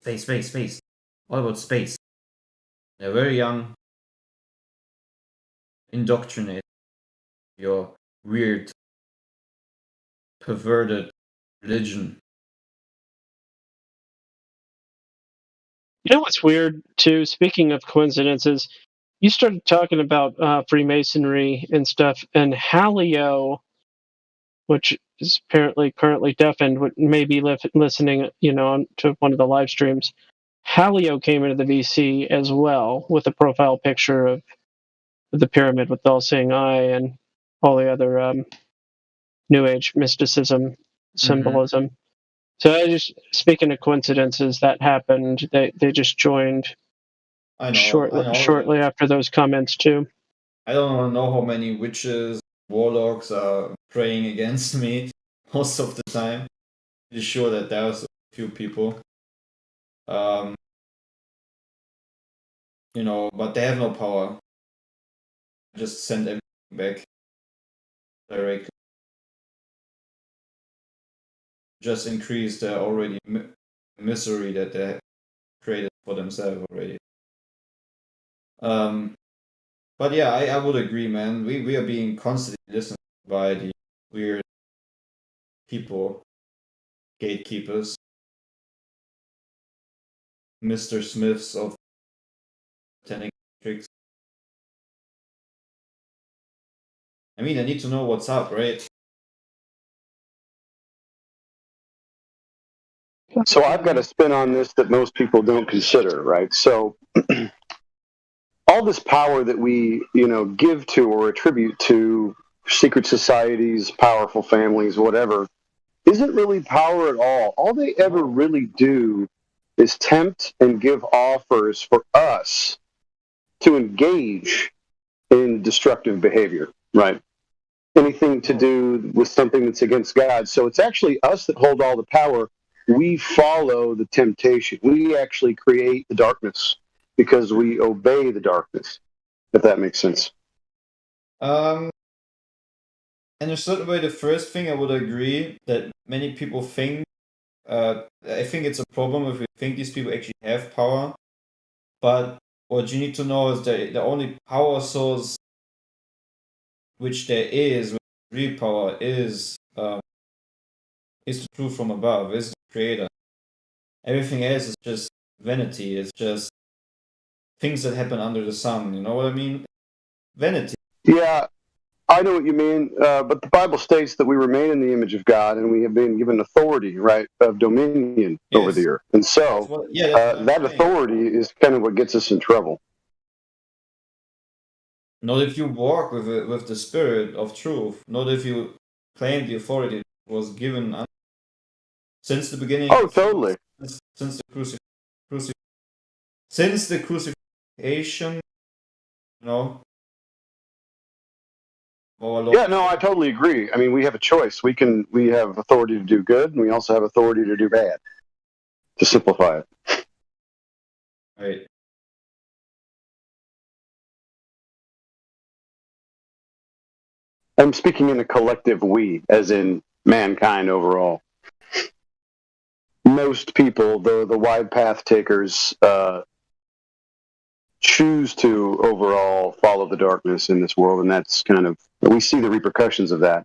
space. All about space. They're very young. Indoctrinate your weird, perverted religion. You know what's weird too? Speaking of coincidences, you started talking about Freemasonry and stuff, and Halio, which is apparently currently deafened, may be listening, to one of the live streams. Halio came into the VC as well with a profile picture of the pyramid with the all-seeing eye and all the other New Age mysticism symbolism. So I just, speaking of coincidences, that happened. They just joined shortly after those comments too. I don't know how many witches, warlocks are praying against me most of the time. Pretty sure that there's a few people. But they have no power. Just send everything back directly. Just increase the already misery that they created for themselves already. But yeah, I would agree, man. We are being constantly listened by the weird people, gatekeepers, Mr. Smiths of Tenic tricks. I mean, I need to know what's up, right? So I've got a spin on this that most people don't consider, right? So all this power that we, give to or attribute to secret societies, powerful families, whatever, isn't really power at all. All they ever really do is tempt and give offers for us to engage in destructive behavior, right? Anything to do with something that's against God. So it's actually us that hold all the power. We follow the temptation. We actually create the darkness because we obey the darkness, if that makes sense. In a certain way, the first thing I would agree that many people think, I think it's a problem if we think these people actually have power. But what you need to know is that the only power source which there is, real power, is the truth from above, is the Creator. Everything else is just vanity. It's just things that happen under the sun. You know what I mean? Vanity. Yeah, I know what you mean. But the Bible states that we remain in the image of God and we have been given authority, right, of dominion over the earth. And so that authority is kind of what gets us in trouble. Not if you walk with the spirit of truth. Not if you claim the authority that was given since the beginning. Oh, totally. Since the crucifixion, Yeah, no, I totally agree. I mean, we have a choice. We have authority to do good, and we also have authority to do bad, to simplify it. Right. I'm speaking in a collective we, as in mankind overall. Most people, the wide path takers, choose to overall follow the darkness in this world, and that's kind of, we see the repercussions of that.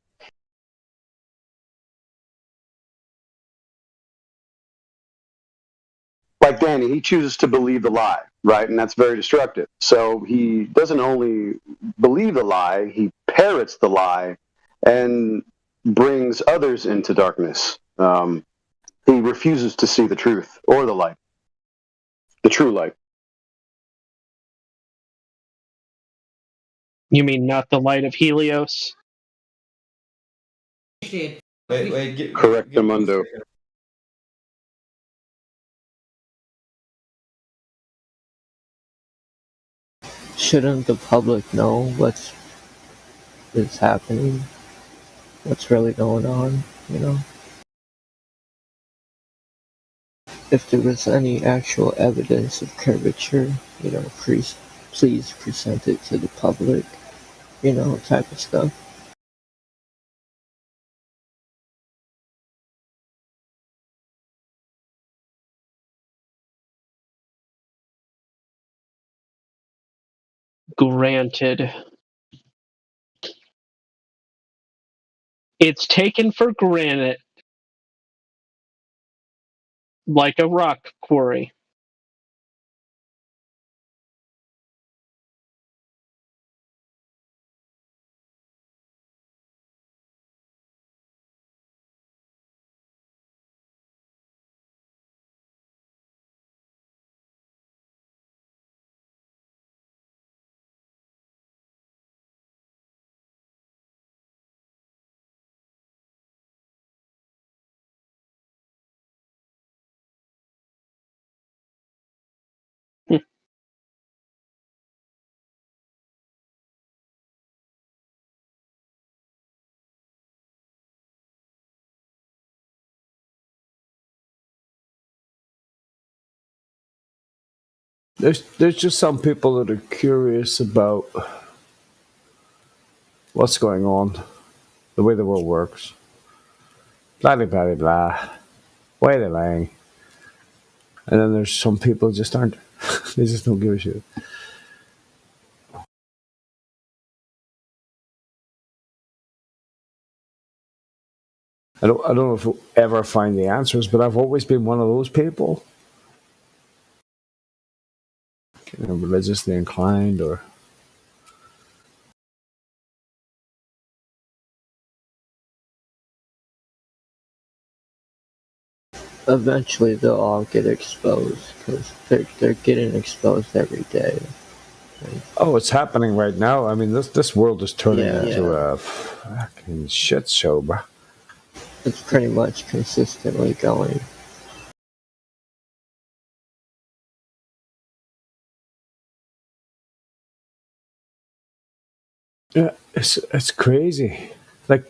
Like Danny, he chooses to believe the lie, right? And that's very destructive. So he doesn't only believe the lie, he parrots the lie and brings others into darkness. He refuses to see the truth or the light, the true light. You mean not the light of Helios? Wait, Correct, Mundo. Shouldn't the public know what is happening? What's really going on, you know? If there was any actual evidence of curvature, you know, please present it to the public, you know, type of stuff. Granted. It's taken for granted like a rock quarry. There's just some people that are curious about what's going on, the way the world works. Blah blah blah blah. Why they're lying. And then there's some people just aren't. They just don't give a shit. I don't know if we'll ever find the answers, but I've always been one of those people. You know, religiously inclined or Eventually they'll all get exposed, because they're getting exposed every day. oh, it's happening right now. I mean, this world is turning Yeah. into a fucking shit show, bro. It's pretty much consistently going. Yeah, it's crazy. Like,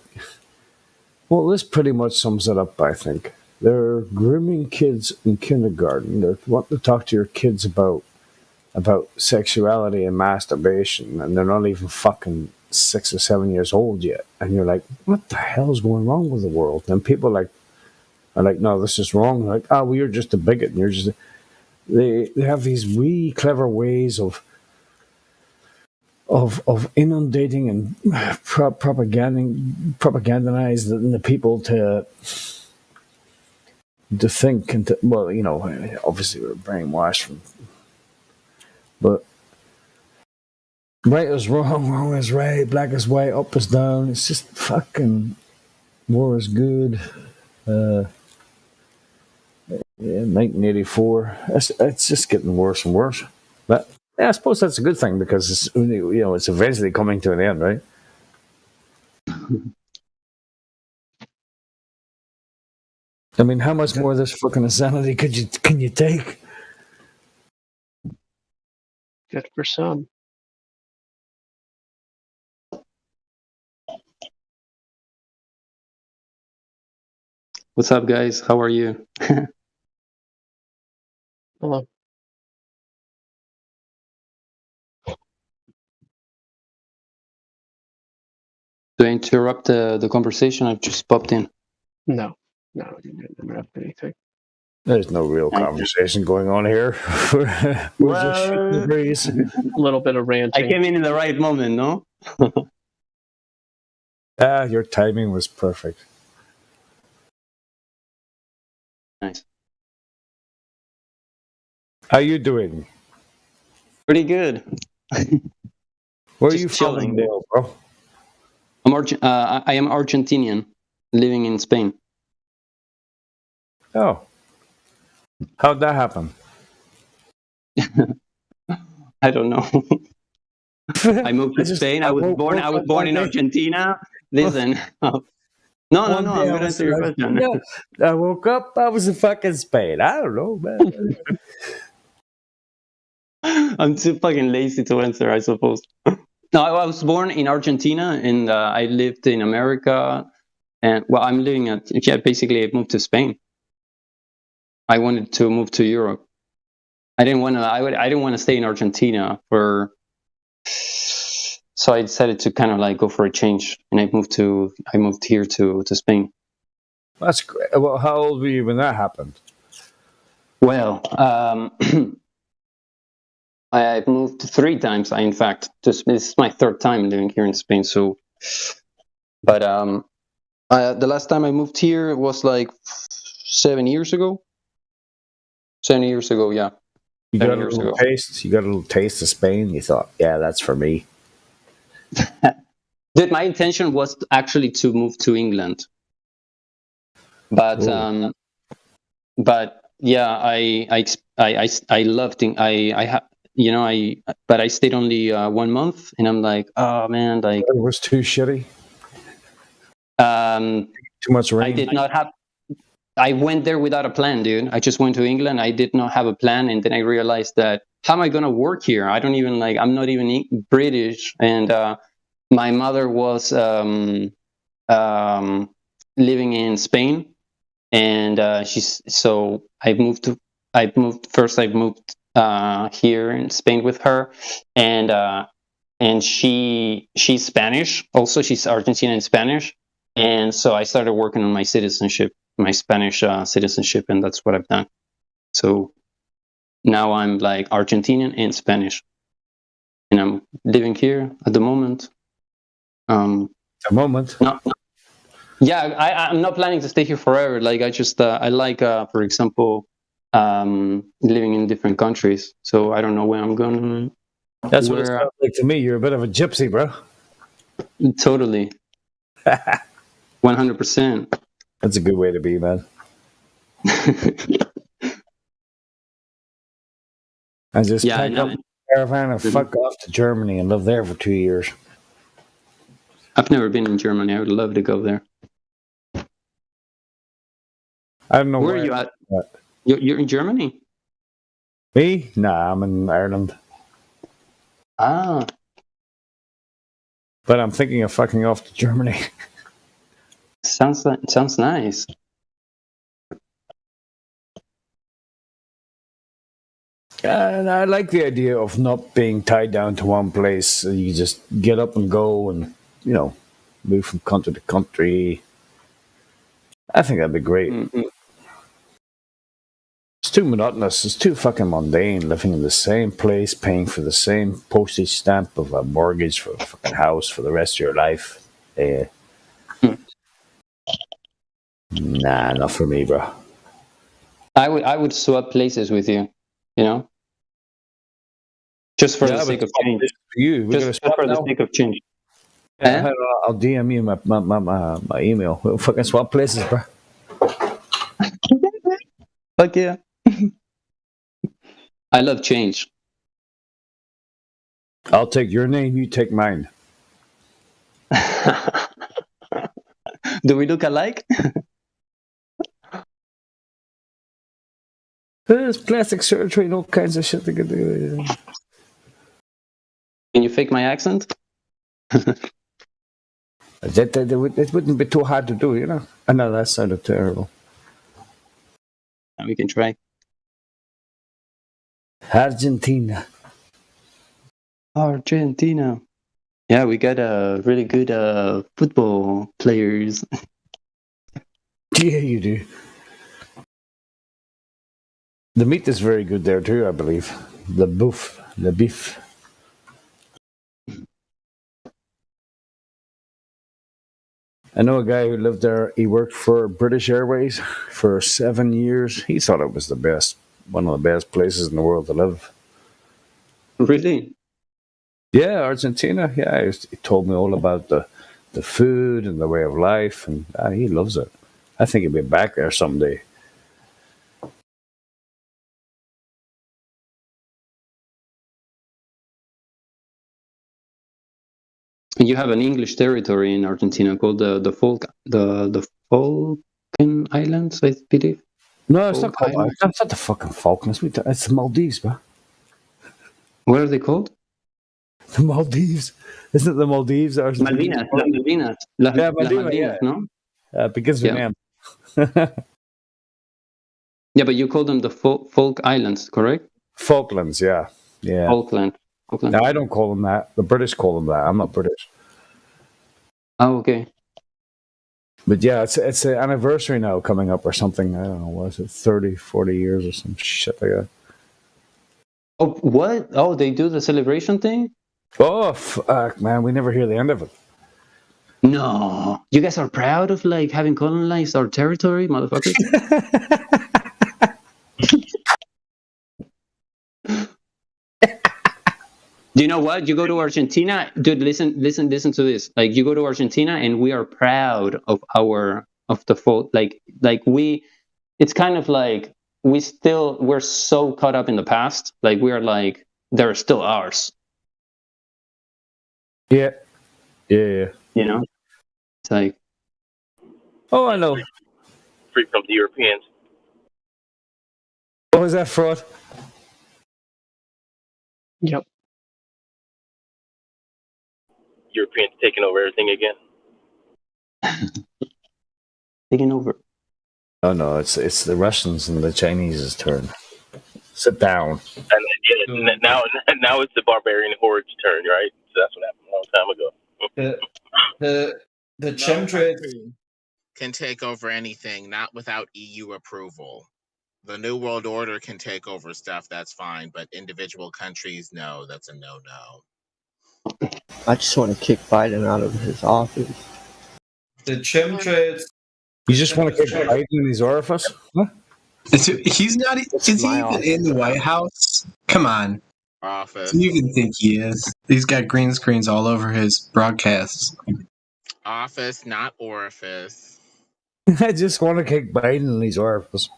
well, this pretty much sums it up, I think. They're grooming kids in kindergarten. They want to talk to your kids about sexuality and masturbation, and they're not even fucking 6 or 7 years old yet. And you're like, what the hell's going wrong with the world? And people are like, no, this is wrong. Like, oh, well, you're just a bigot. And you're just they have these wee clever ways of inundating and propagandize the people to think and to, well, you know, obviously we're brainwashed but right is wrong, wrong is right, black is white, up is down. It's just fucking war is good. Yeah, 1984. It's just getting worse and worse. But yeah, I suppose that's a good thing because it's, you know, it's eventually coming to an end, right? I mean, how much more of this fucking insanity can you take? Good for some. What's up, guys? How are you? Hello. To interrupt the conversation, I've just popped in. No, you didn't interrupt anything. There's no real conversation going on here. We're just shooting the breeze. A little bit of ranting. I came in the right moment, no? Your timing was perfect. Nice. How you doing? Pretty good. Where Just are you chilling, from, bro? I am Argentinian, living in Spain. Oh. How'd that happen? I don't know. I moved to Spain. I was born in Argentina. Listen. No, I'm going to answer your question. Yeah, I woke up, I was in fucking Spain. I don't know, man. I'm too fucking lazy to answer, I suppose. No, I was born in Argentina, and I lived in America. And well, I'm living basically I moved to Spain. I wanted to move to Europe. I didn't want to stay in Argentina so I decided to kind of like go for a change, and I moved here to Spain. That's great. Well, how old were you when that happened? Well, I've moved 3 times. In fact, this is my 3rd time living here in Spain. So, but the last time I moved here was like 7 years ago. 7 years ago, yeah. You got a little taste. You got a little taste of Spain. You thought, yeah, that's for me. Dude, my intention was actually to move to England, but yeah, I loved it. But I stayed only 1 month, and I'm like, oh man, like it was too shitty. Too much rain. I did not have. I went there without a plan, dude. I just went to England. I did not have a plan, and then I realized that how am I gonna work here? I'm not even British, and my mother was living in Spain, and I moved here in Spain with her, and she's Spanish. Also, she's Argentinian and Spanish, and so I started working on my citizenship, my Spanish citizenship, and that's what I've done. So now I'm like Argentinian and Spanish, and I'm living here at the moment. No. Yeah, I'm not planning to stay here forever. Like I just I like, for example, living in different countries. So I don't know when I'm gonna. That's what it sounds like to me. You're a bit of a gypsy, bro. Totally. 100%. That's a good way to be, man. I just packed up a caravan and fuck off to Germany and live there for 2 years. I've never been in Germany. I would love to go there. I don't know where are you at. You're in Germany? Me? Nah, I'm in Ireland. Ah. But I'm thinking of fucking off to Germany. Sounds nice. And I like the idea of not being tied down to one place. You just get up and go and, move from country to country. I think that'd be great. Mm-hmm. It's too monotonous. It's too fucking mundane living in the same place, paying for the same postage stamp of a mortgage for a fucking house for the rest of your life. Nah, not for me, bro. I would swap places with you, just for the sake of change. Just for the sake of change. Yeah, I'll DM you my email. We'll fucking swap places, bro. Fuck yeah. I love change. I'll take your name, you take mine. Do we look alike? There's plastic surgery and all kinds of shit they could do. Can you fake my accent? It wouldn't be too hard to do, I know that sounded terrible. We can try. Argentina. Yeah, Yeah, we got really good football players. Yeah, you do. The meat is very good there too, I believe. The beef. I know a guy who lived there. He worked for British Airways for 7 years. He thought it was the best, one of the best places in the world to live. Really? Yeah, Argentina. Yeah, he told me all about the food and the way of life, and he loves it. I think he'll be back there someday. You have an English territory in Argentina called the Falkland Islands, I believe. No, it's not called. That's not the fucking Falklands. It's the Maldives, man. What are they called? The Maldives. Isn't it the Maldives? Malvinas. Malvinas. Malvinas, no? Begins with M. Yeah, but you call them the Falk Islands, correct? Falklands, yeah. Falkland. No, I don't call them that. The British call them that. I'm not British. Oh, okay. But yeah, it's an anniversary now coming up or something. I don't know, was it 30, 40 years or some shit like that? Oh, what? Oh, they do the celebration thing? Oh, fuck, man. We never hear the end of it. No. You guys are proud of, like, having colonized our territory, motherfuckers? Do you know what? You go to Argentina, dude. Listen to this. Like, you go to Argentina, and we are proud of the folk. Like we, it's kind of like we're so caught up in the past. Like, we are like, they're still ours. Yeah. You know, it's like, oh, I know. Free from the Europeans. What was that, fraud? Yep. Europeans taking over everything again. Taking over. Oh no, it's the Russians and the Chinese's turn. Sit down. And now it's the barbarian horde's turn, right? So that's what happened a long time ago. The chemtrails can take over anything, not without EU approval. The New World Order can take over stuff, that's fine, but individual countries, no, that's a no-no. I just want to kick Biden out of his office. The chemtrails. You just want to kick Biden in his orifice? Huh? He's not. Is he even in the White House? Come on. Office. Who do you even think he is? He's got green screens all over his broadcasts. Office, not orifice. I just want to kick Biden in his orifice.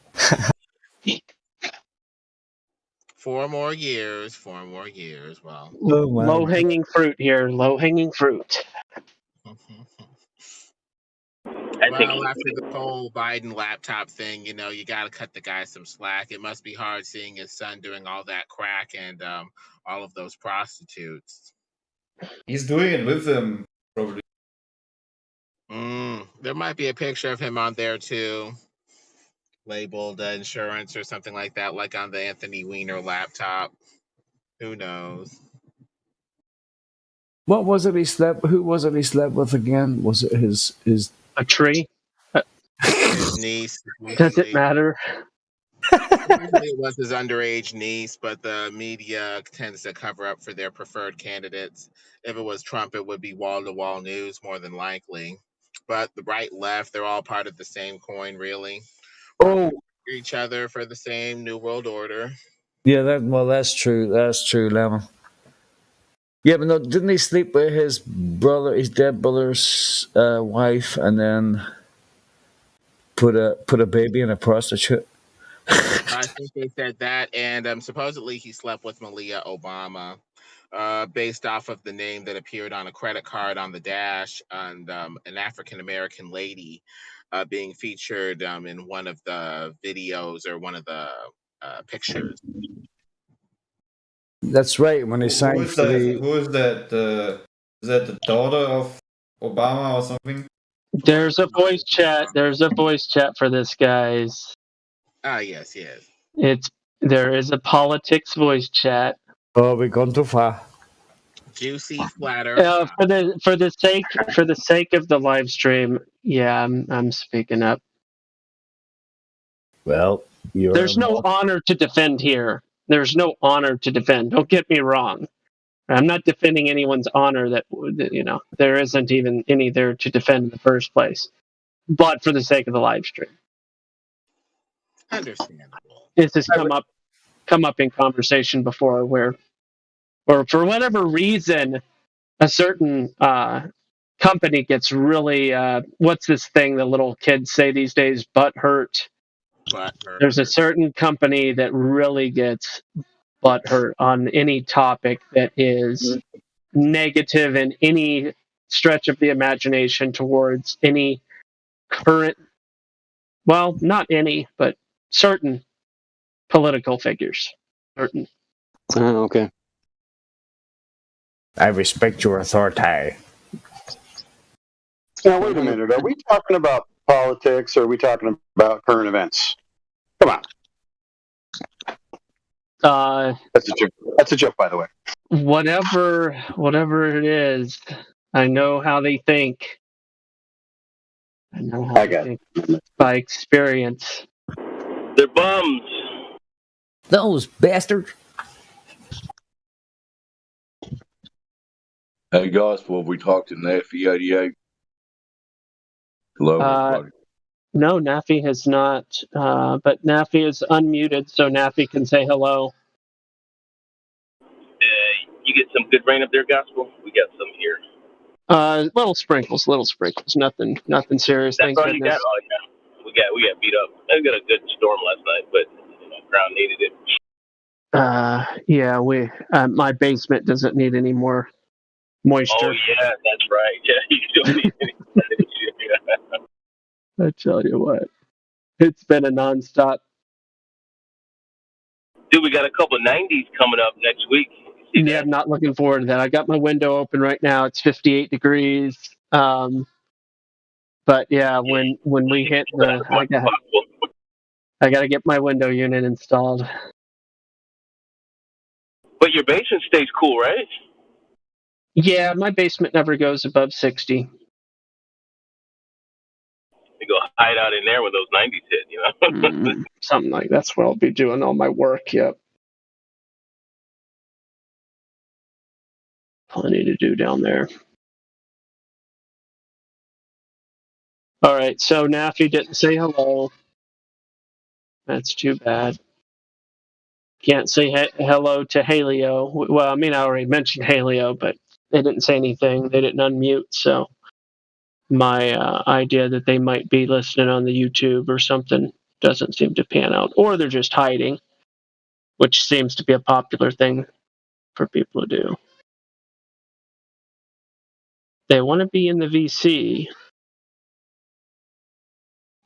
4 more years. Well, low hanging fruit here. Low hanging fruit. Well, after the whole Biden laptop thing, you got to cut the guy some slack. It must be hard seeing his son doing all that crack and all of those prostitutes. He's doing it with them, probably. There might be a picture of him on there too, labeled insurance or something like that, like on the Anthony Weiner laptop. Who knows? What was it he slept? Who was it he slept with again? Was it his? A tree? His niece. Does it matter? Usually it was his underage niece, but the media tends to cover up for their preferred candidates. If it was Trump, it would be wall-to-wall news more than likely. But the right, left, they're all part of the same coin, really. Oh, each other for the same New World Order. Yeah, that's true. That's true, Lemon. Yeah, but no, didn't he sleep with his dead brother's wife, and then put a baby in a prostitute? I think they said that, and supposedly he slept with Malia Obama, based off of the name that appeared on a credit card on the dash, and an African American lady being featured in one of the videos or one of the pictures. That's right. When he signed Who is that? Is that the daughter of Obama or something? There's a voice chat. There's a voice chat for this, guys. Ah, yes. There is a politics voice chat. Oh, we've gone too far. Juicy flat Earth. For the sake of the live stream, yeah, I'm speaking up. Well, there's no honor to defend here. There's no honor to defend. Don't get me wrong. I'm not defending anyone's honor that there isn't even any there to defend in the first place. But for the sake of the live stream, understandable. This has come up in conversation before, where, or for whatever reason, a certain company gets really what's this thing that little kids say these days? Butt hurt. There's a certain company that really gets butt hurt on any topic that is negative in any stretch of the imagination towards any current, well, not any, but certain political figures. Certain. Okay. I respect your authority. Now, wait a minute. Are we talking about politics or are we talking about current events? Come on. That's a joke, by the way. Whatever it is, I know how they think. I know how they think by experience. They're bums. Those bastards. Hey, Gospel, have we talked to Naffy 88? Hello, everybody. No, Naffy has not, but Naffy is unmuted, so Naffy can say hello. You get some good rain up there, Gospel? We got some here. Little sprinkles, nothing serious. That's Thank all you goodness. got? Oh, yeah. We got beat up. I got a good storm last night, but ground needed it. Yeah, my basement doesn't need any more moisture. Oh, yeah, that's right. Yeah, you don't need any. I tell you what, it's been a nonstop. Dude, we got a couple of 90s coming up next week. Yeah, I'm not looking forward to that. I got my window open right now. It's 58 degrees. But yeah, when we hit I got to get my window unit installed. But your basement stays cool, right? Yeah, my basement never goes above 60. You go hide out in there when those 90s hit, Something like that's where I'll be doing all my work. Yep. Plenty to do down there. All right, so Naffy didn't say hello. That's too bad. Can't say hello to Halio. Well, I mean, I already mentioned Halio, but they didn't say anything. They didn't unmute, so my idea that they might be listening on the YouTube or something doesn't seem to pan out. Or they're just hiding, which seems to be a popular thing for people to do. They want to be in the VC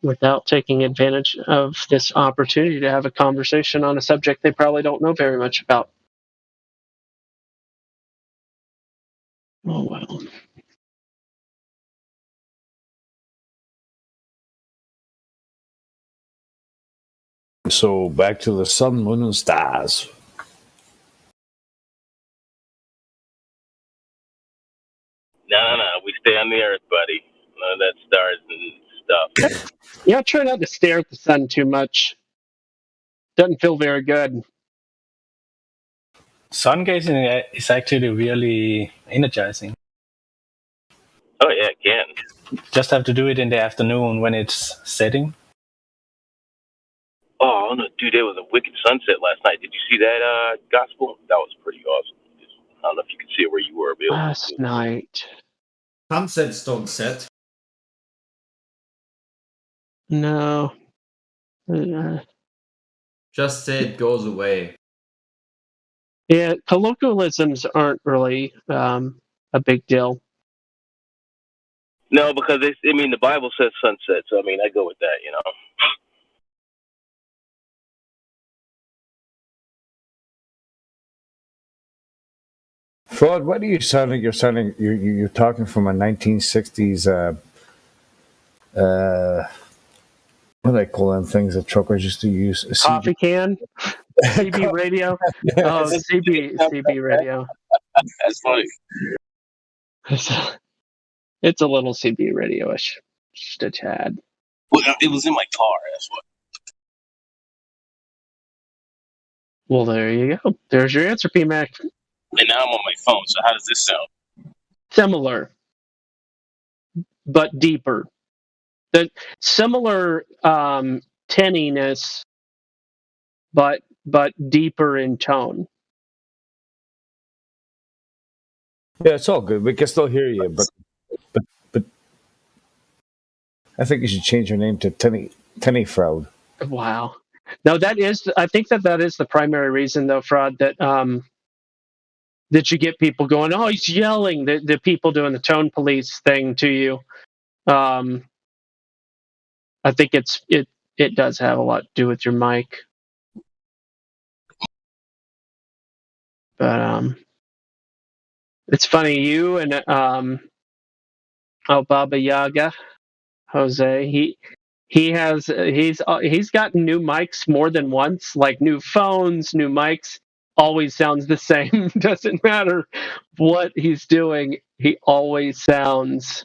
without taking advantage of this opportunity to have a conversation on a subject they probably don't know very much about. Oh, well. So back to the sun, moon, and stars. No. We stay on the earth, buddy. None of that stars and stuff. Yeah, try not to stare at the sun too much. Doesn't feel very good. Sun gazing is actually really energizing. Oh, yeah, it can. Just have to do it in the afternoon when it's setting. Oh, no, dude, there was a wicked sunset last night. Did you see that, Gospel? That was pretty awesome. I don't know if you could see it where you were, Bill. Last night. Sunsets don't set. No. Just say it goes away. Yeah, colloquialisms aren't really a big deal. No, because the Bible says sunset, so I go with that, Fraud, what are you sounding? You're talking from a 1960s. What do they call them things that truckers used to use? Coffee can? CB radio? Oh, CB radio. That's funny. It's a little CB radio-ish, just a tad. Well, it was in my car. That's what. Well, there you go. There's your answer, P-Mac. And now I'm on my phone. So how does this sound? Similar, but deeper. The similar tinniness, but deeper in tone. Yeah, it's all good. We can still hear you, but I think you should change your name to Tenny Fraud. Wow. No, I think that is the primary reason, though, Fraud, that you get people going, oh, he's yelling, the people doing the tone police thing to you. I think it does have a lot to do with your mic. But it's funny, you and Baba Yaga, Jose, he's gotten new mics more than once, like new phones, new mics. Always sounds the same. Doesn't matter what he's doing, he always sounds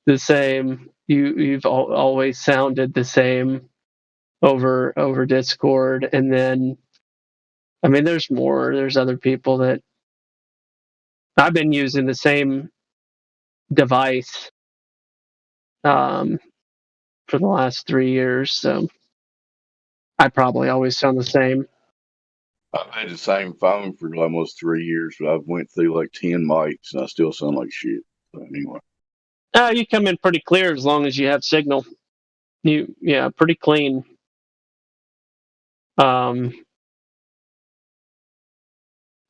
the same. You've always sounded the same over Discord, and then I mean, there's more. There's other people that I've been using the same device for the last 3 years, so I probably always sound the same. I've had the same phone for almost 3 years, but I've went through like 10 mics and I still sound like shit. So anyway. You come in pretty clear as long as you have signal. Pretty clean.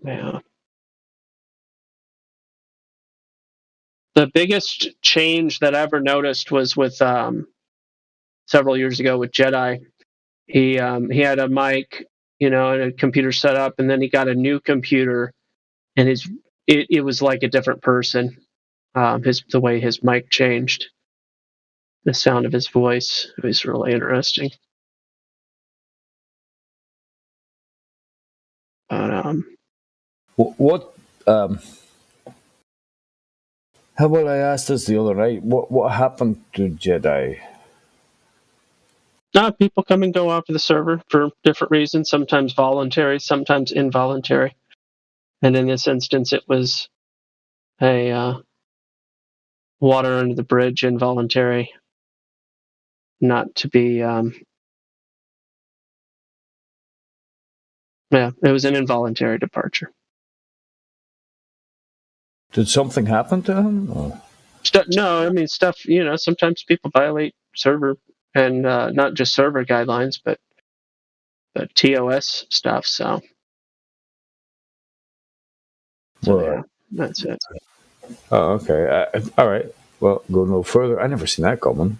Yeah. The biggest change that I ever noticed was with several years ago with Jedi. He had a mic, and a computer set up, and then he got a new computer, and it was like a different person. The way his mic changed, the sound of his voice, it was really interesting. But what? How about I asked this the other night? What happened to Jedi? People come and go off of the server for different reasons, sometimes voluntary, sometimes involuntary. And in this instance, it was a water under the bridge, involuntary, not to be... it was an involuntary departure. Did something happen to him? Or? No, I mean, stuff, sometimes people violate server, and not just server guidelines, but TOS stuff, so yeah, that's it. Oh, okay. All right. Well, go no further. I never seen that coming.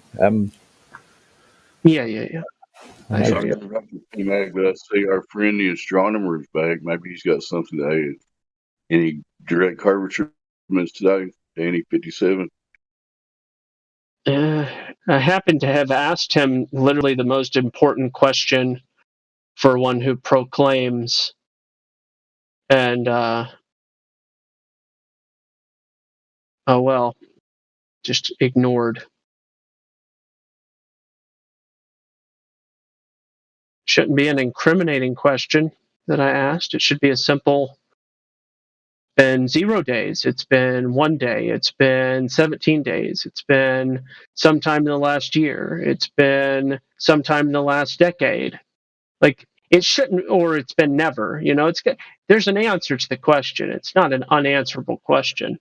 Yeah. But I see our friend the astronomer is back. Maybe he's got something to add. Any direct curvature movements today, Danny 57? I happen to have asked him literally the most important question for one who proclaims, and just ignored. Shouldn't be an incriminating question that I asked. It should be a simple, been 0 days, it's been 1 day, it's been 17 days, it's been sometime in the last year, it's been sometime in the last decade. Like, it shouldn't, or it's been never. There's an answer to the question. It's not an unanswerable question.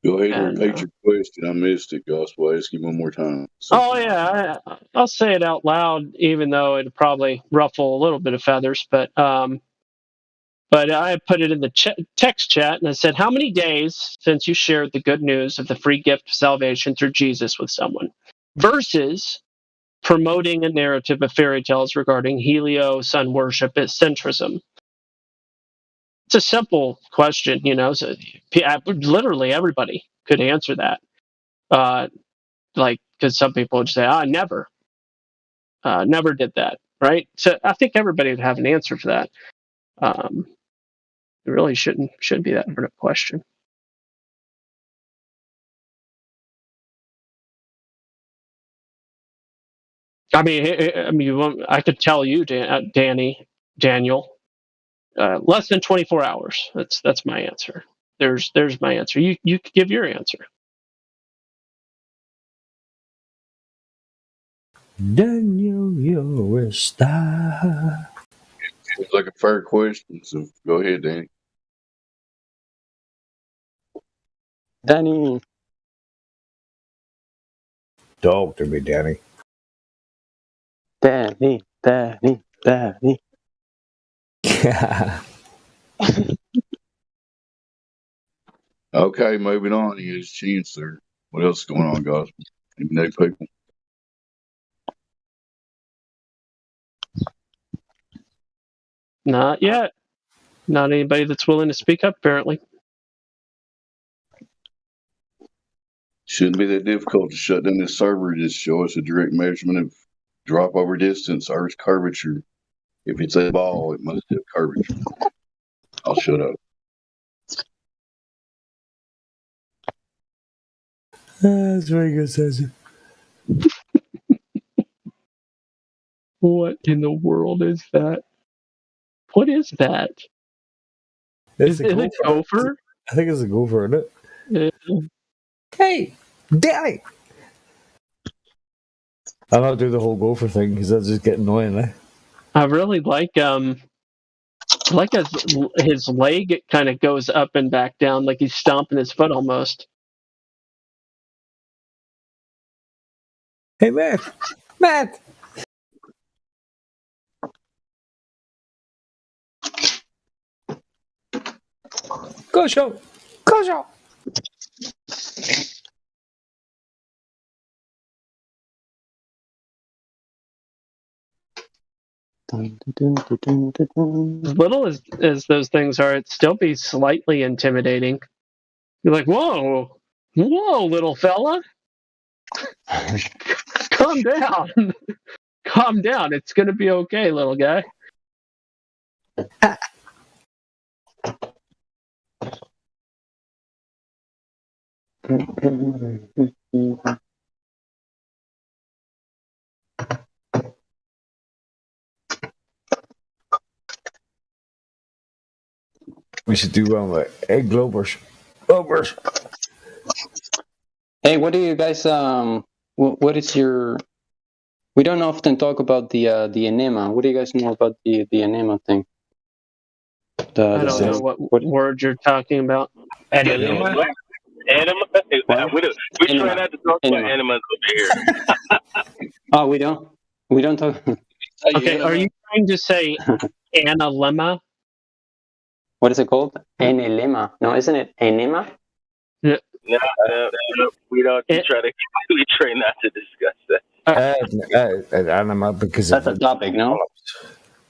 Go ahead and repeat your question. I missed it, Gus. We'll ask you one more time. I'll say it out loud, even though it'd probably ruffle a little bit of feathers. But I put it in the text chat, and I said, how many days since you shared the good news of the free gift of salvation through Jesus with someone, versus promoting a narrative of fairy tales regarding helio sun worship as centrism? It's a simple question, so literally everybody could answer that. Because some people would say, I never did that, right? So I think everybody would have an answer for that. It really shouldn't be that hard of a question. I mean, I could tell you, Daniel, less than 24 hours. That's my answer. There's my answer. You could give your answer. Daniel, you're a star. Seems like a fair question, so go ahead, Danny. Danny. Talk to me, Danny. Danny. Okay, moving on. He has a chance there. What else is going on, guys? Any new people? Not yet. Not anybody that's willing to speak up, apparently. Shouldn't be that difficult to shut down this server. Just show us a direct measurement of drop over distance, Earth's curvature. If it's a ball, it must have curvature. I'll shut up. That's very good, says it. What in the world is that? What is that? Is it a gopher? I think it's a gopher, isn't it? Yeah. Hey, Danny! I'll not do the whole gopher thing because that's just getting annoying, eh? I really like his leg. It kind of goes up and back down, like he's stomping his foot almost. Hey, Matt! Go show! As little as those things are, it'd still be slightly intimidating. You're like, whoa, little fella. Calm down. Calm down. It's going to be okay, little guy. We should do one with egg globers. Hey, what do you guys what is your? We don't often talk about the enema. What do you guys know about the enema thing? I don't know what word you're talking about. Enema? We try not to talk about enemas over here. Oh, we don't talk. Okay, are you trying to say analemma? What is it called? Enema. No, isn't it enema? Yeah. No, we don't. We try not to discuss that. Anima because that's a topic, no?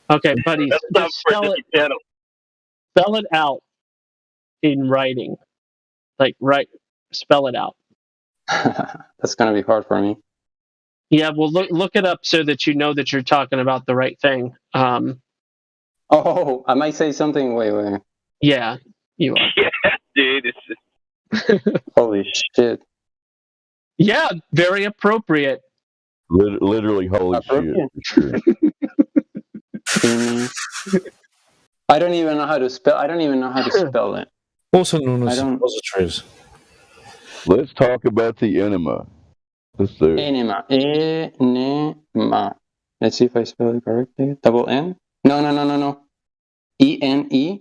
Okay, buddy, just spell it out in writing. Spell it out. That's gonna be hard for me. Yeah, well, look it up so that you know that you're talking about the right thing. Oh, I might say something. Wait. Yeah, you are. Yeah, dude. Holy shit. Yeah, very appropriate. Literally, holy shit. For sure. I don't even know how to spell it. Also known as suppositories. Let's talk about the enema. Let's do it. Enema. Let's see if I spell it correctly. Double N? No. ENEMA.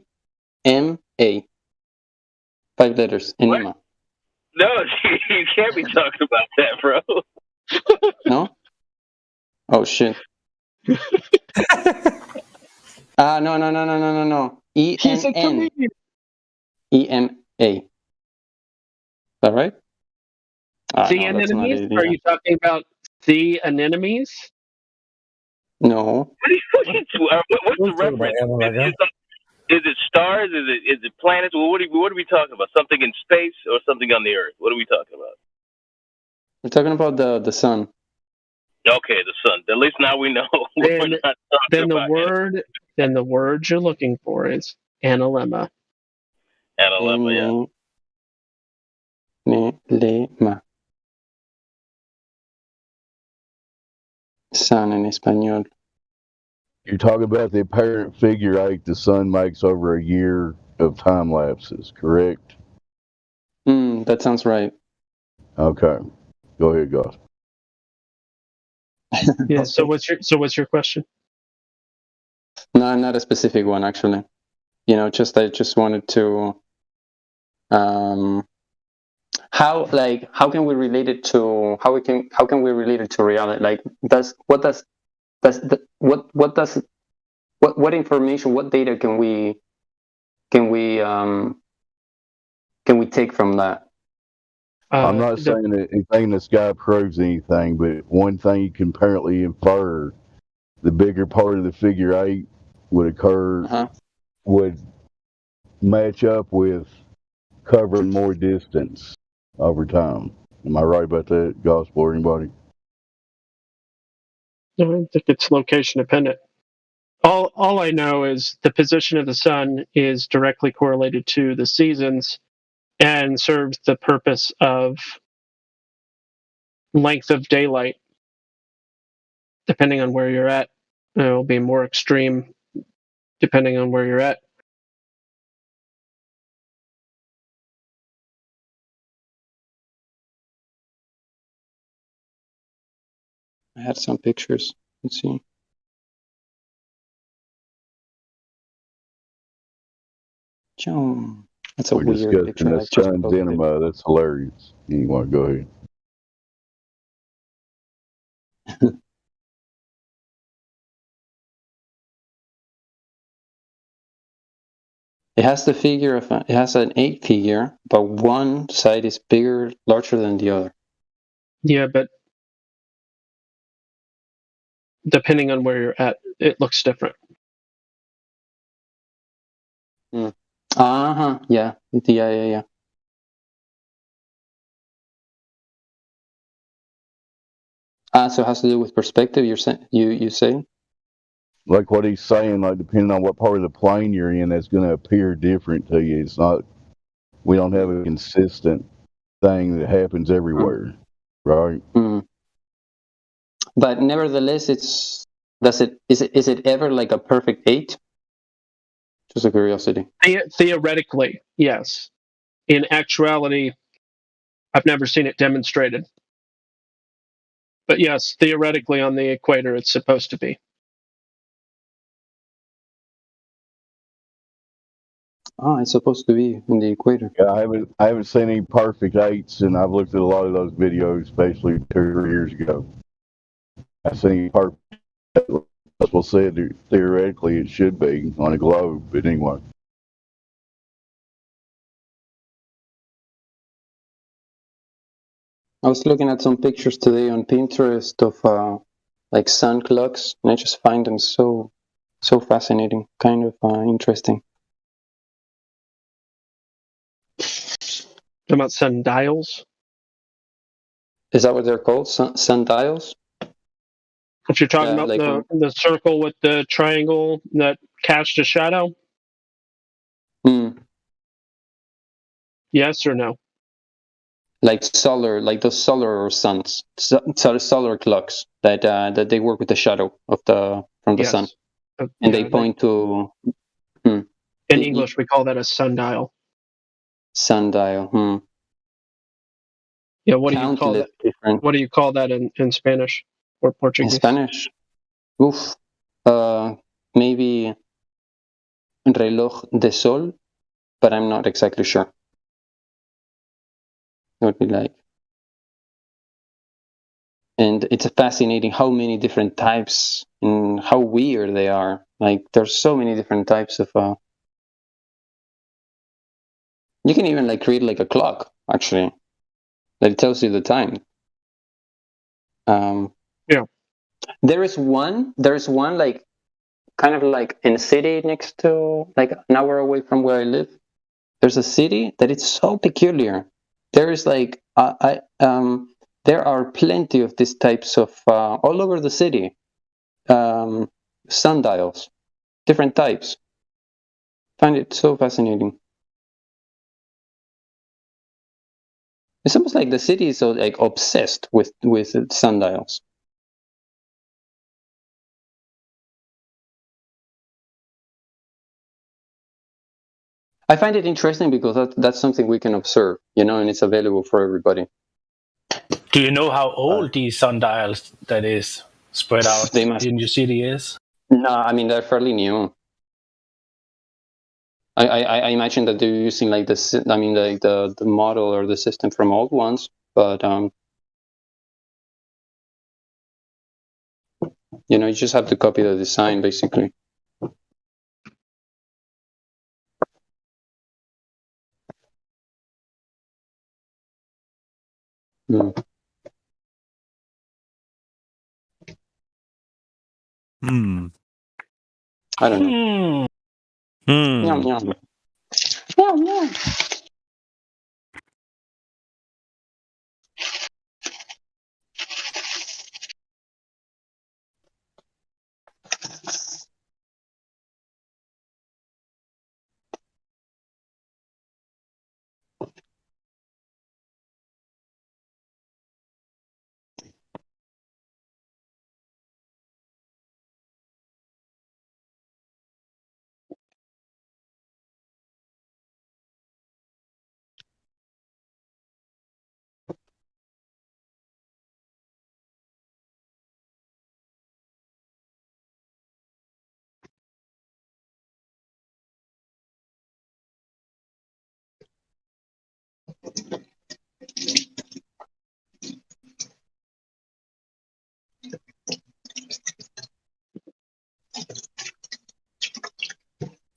5 letters. Enema. No, you can't be talking about that, bro. No? Oh shit. No. ENN. EMA. Is that right? The anemones? Are you talking about the anemones? No. What's the reference? Is it stars? Is it planets? Well, what are we talking about? Something in space or something on the Earth? What are we talking about? We're talking about the sun. Okay, the sun. At least now we know. Then the word you're looking for is analemma. Analemma, yeah. Analemma. Sun en español. You're talking about the apparent figure eight the sun makes over a year of time lapses, correct? That sounds right. Okay. Go ahead, guys. Yeah. Okay. So what's your question? No, not a specific one actually. I just wanted to how can we relate it to how can we relate it to reality? Like what information, what data can we take from that? I'm not saying that anything in the sky proves anything, but one thing you can apparently infer: the bigger part of the figure eight would occur, would match up with covering more distance over time. Am I right about that, Gospel, or anybody? I think it's location dependent. All I know is the position of the sun is directly correlated to the seasons and serves the purpose of length of daylight. Depending on where you're at, it will be more extreme depending on where you're at. I had some pictures. Let's see. That's a We're weird discussing picture. the I just sun's posted it. enema. That's hilarious. You want to go ahead? It has it has an 8 figure, but one side is larger than the other. Yeah, but depending on where you're at, it looks different. Yeah. Yeah. So it has to do with perspective. You say? Like what he's saying, like depending on what part of the plane you're in, that's going to appear different to you. It's not. We don't have a consistent thing that happens everywhere, right? But nevertheless, is it ever like a perfect 8? Just a curiosity. Theoretically, yes. In actuality, I've never seen it demonstrated. But yes, theoretically on the equator, it's supposed to be. It's supposed to be in the equator. Yeah, I haven't seen any perfect 8s, and I've looked at a lot of those videos, especially 2 or 3 years ago. I've seen perfect. People said theoretically it should be on a globe, but anyway. I was looking at some pictures today on Pinterest of like sun clocks, and I just find them so fascinating, kind of interesting. About sundials? Is that what they're called? Sundials? If you're talking about like the circle with the triangle that cast a shadow? Yes or no? Like those solar suns, solar clocks that they work with the shadow from the sun, and they point to. In English, we call that a sundial. Sundial. Yeah, what do you call that? What do you call that in Spanish or Portuguese? In Spanish, maybe reloj de sol, but I'm not exactly sure. It would be like, and it's fascinating how many different types and how weird they are. Like there's so many different types of. You can even like create like a clock actually, that tells you the time. Yeah. There is one like kind of like in a city next to like an hour away from where I live. There's a city that it's so peculiar. There is like there are plenty of these types of all over the city. Sundials, different types. Find it so fascinating. It's almost like the city is so like obsessed with sundials. I find it interesting because that's something we can observe, and it's available for everybody. Do you know how old these sundials that is spread out in your city is? No, I mean they're fairly new. I imagine that they're using like the model or the system from old ones, but you just have to copy the design basically. Hmm. I don't know. Yum, yum. Yum, yum.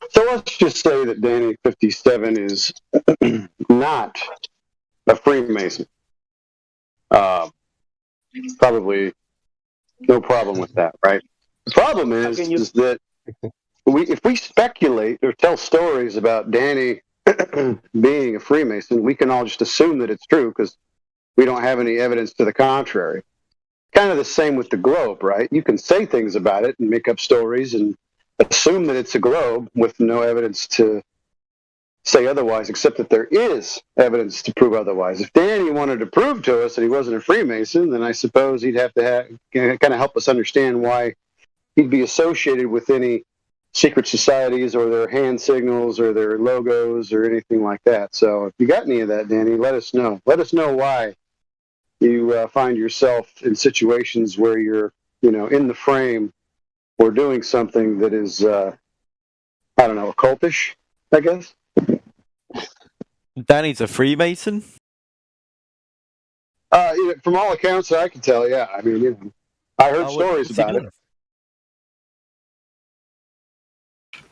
So let's just say that Danny 57 is not a Freemason. Probably no problem with that, right? The problem is that if we speculate or tell stories about Danny being a Freemason, we can all just assume that it's true because we don't have any evidence to the contrary. Kind of the same with the globe, right? You can say things about it and make up stories and assume that it's a globe with no evidence to say otherwise, except that there is evidence to prove otherwise. If Danny wanted to prove to us that he wasn't a Freemason, then I suppose he'd have to kind of help us understand why he'd be associated with any secret societies or their hand signals or their logos or anything like that. So if you got any of that, Danny, let us know. Let us know why you find yourself in situations where you're, in the frame or doing something that is, occultish, I guess. Danny's a Freemason? From all accounts that I can tell, yeah. I mean, I heard stories about it.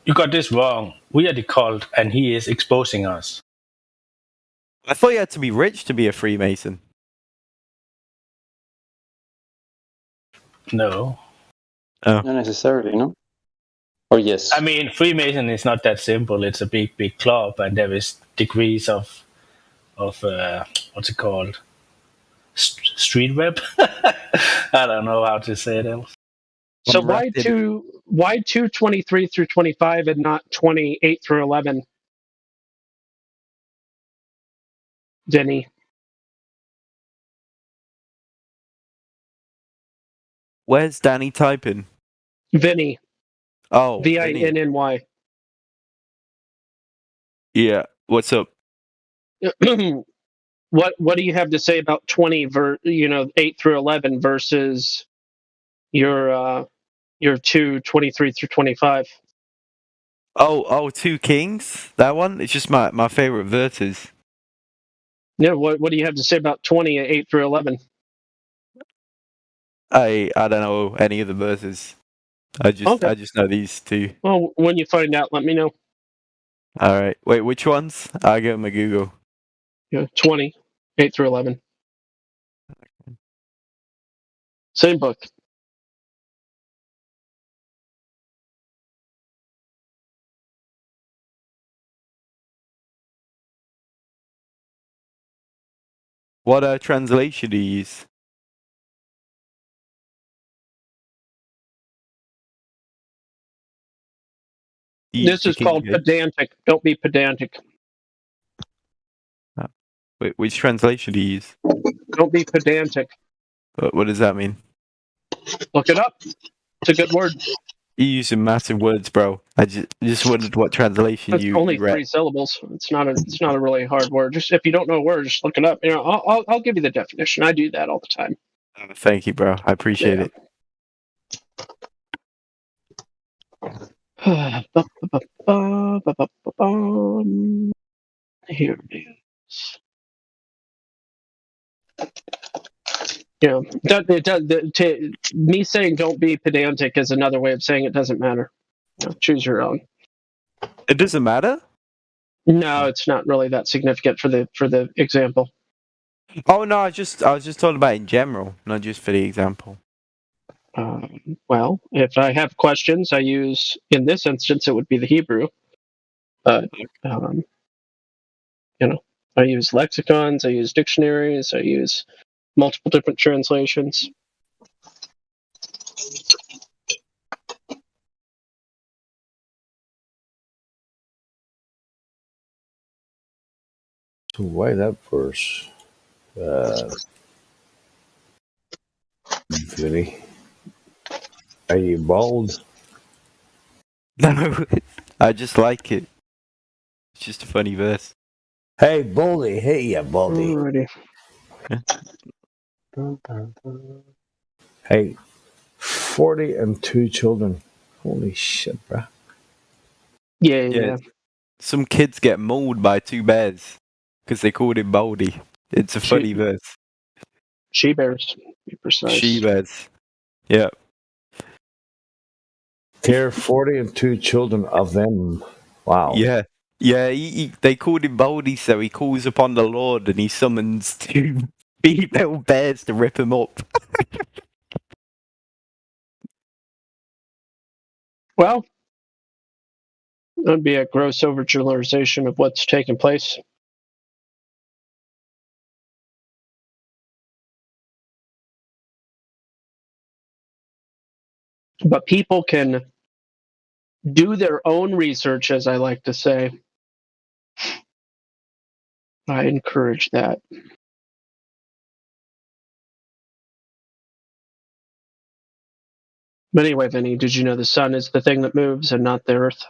You got this wrong. We are the cult, and he is exposing us. I thought you had to be rich to be a Freemason. No. Not necessarily, no? Or yes? I mean, Freemason is not that simple. It's a big, big club, and there is degrees of what's it called? Street web? I don't know how to say it else. So why 223 through 25 and not 28 through 11? Denny. Where's Danny typing? Vinny. Oh, Vinny. Yeah. What's up? What do you have to say about 8 through 11 versus your 223 through 25? Oh, Two Kings? That one? It's just my favorite verses. Yeah, what do you have to say about 8 through 11? I don't know any of the verses. I just know these two. Well, when you find out, let me know. All right. Wait, which ones? I'll give them a Google. Yeah, 8 through 11. Same book. What translation do you use? This is called pedantic. Don't be pedantic. Wait, which translation do you use? Don't be pedantic. What does that mean? Look it up. It's a good word. You use some massive words, bro. I just wondered what translation It's you only read. 3 syllables. It's not a really hard word. Just if you don't know a word, just look it up. I'll give you the definition. I do that all the time. Thank you, bro. I appreciate it. Here it is. Yeah, me saying don't be pedantic is another way of saying it doesn't matter. Choose your own. It doesn't matter? No, it's not really that significant for the example. Oh no, I was just talking about in general, not just for the example. Well, if I have questions, I use, in this instance, it would be the Hebrew. But I use lexicons, I use dictionaries, I use multiple different translations. So why that verse? Vinny, are you bald? No, I just like it. It's just a funny verse. Hey, Baldy. Hey, yeah, Baldy. Alrighty. Hey, 40 and 2 children. Holy shit, bro. Yeah. Some kids get mauled by 2 bears because they called him Baldy. It's a funny verse. She bears, to be precise. She bears. Yeah. There are 40 and 2 children of them. Wow. Yeah. Yeah, they called him Baldy, so he calls upon the Lord and he summons 2 female bears to rip him up. Well, that would be a gross overgeneralization of what's taking place. But people can do their own research, as I like to say. I encourage that. But anyway, Vinny, did you know the sun is the thing that moves and not the earth?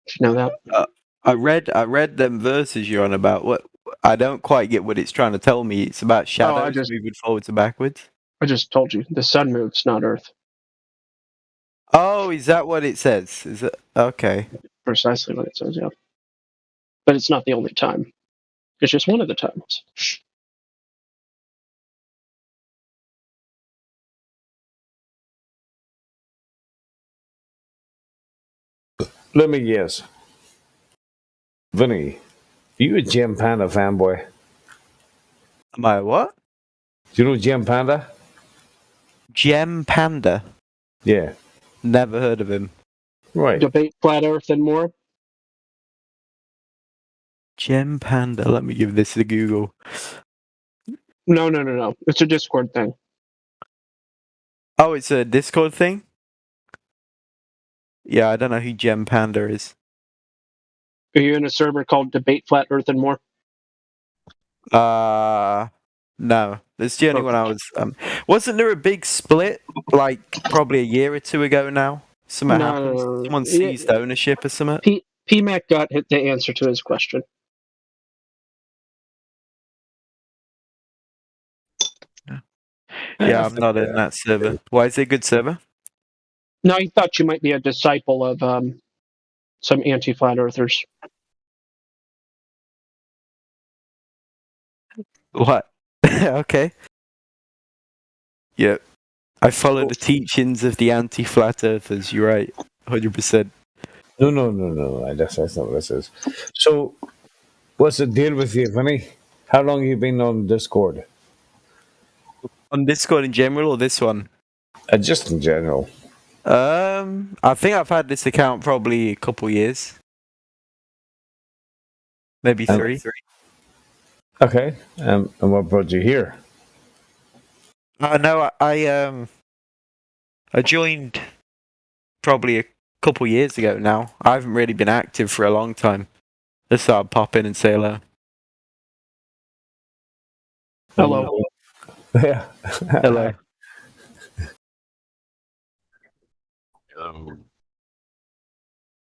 Did you know that? I read them verses you're on about. What I don't quite get what it's trying to tell me. It's about shadows moving forwards and backwards. I just told you the sun moves, not earth. Oh, is that what it says? Is it okay? Precisely what it says, yeah. But it's not the only time. It's just one of the times. Let me guess. Vinny, you a Gem Panda fanboy? Am I what? Do you know Gem Panda? Gem Panda? Yeah. Never heard of him. Right. Debate flat earth and more. Gem Panda. Let me give this a Google. No. It's a Discord thing. Oh, it's a Discord thing? Yeah, I don't know who Gem Panda is. Are you in a server called Debate Flat Earth and More? No. That's the only one I was. Wasn't there a big split, like probably a year or 2 ago now? Something happened. Someone seized ownership or something. PMAC got the answer to his question. Yeah, I'm not in that server. Why is it a good server? No, he thought you might be a disciple of some anti-flat earthers. What? Okay. Yep. I follow the teachings of the anti-flat earthers. You're right. 100%. No. That's not what this is. So, what's the deal with you, Vinny? How long have you been on Discord? On Discord in general or this one? Just in general. I think I've had this account probably a couple years. Maybe 3. Okay. And what brought you here? No, I joined probably a couple years ago now. I haven't really been active for a long time. Let's pop in and say hello. Hello. Yeah. Hello.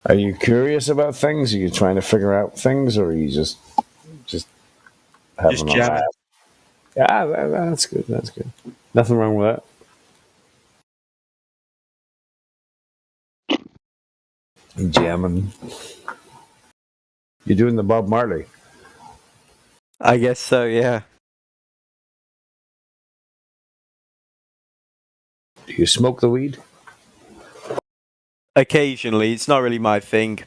Are you curious about things? Are you trying to figure out things, or are you just having a laugh? Yeah, that's good. That's good. Nothing wrong with that. Jamming. You're doing the Bob Marley. I guess so, yeah. Do you smoke the weed? Occasionally, it's not really my thing.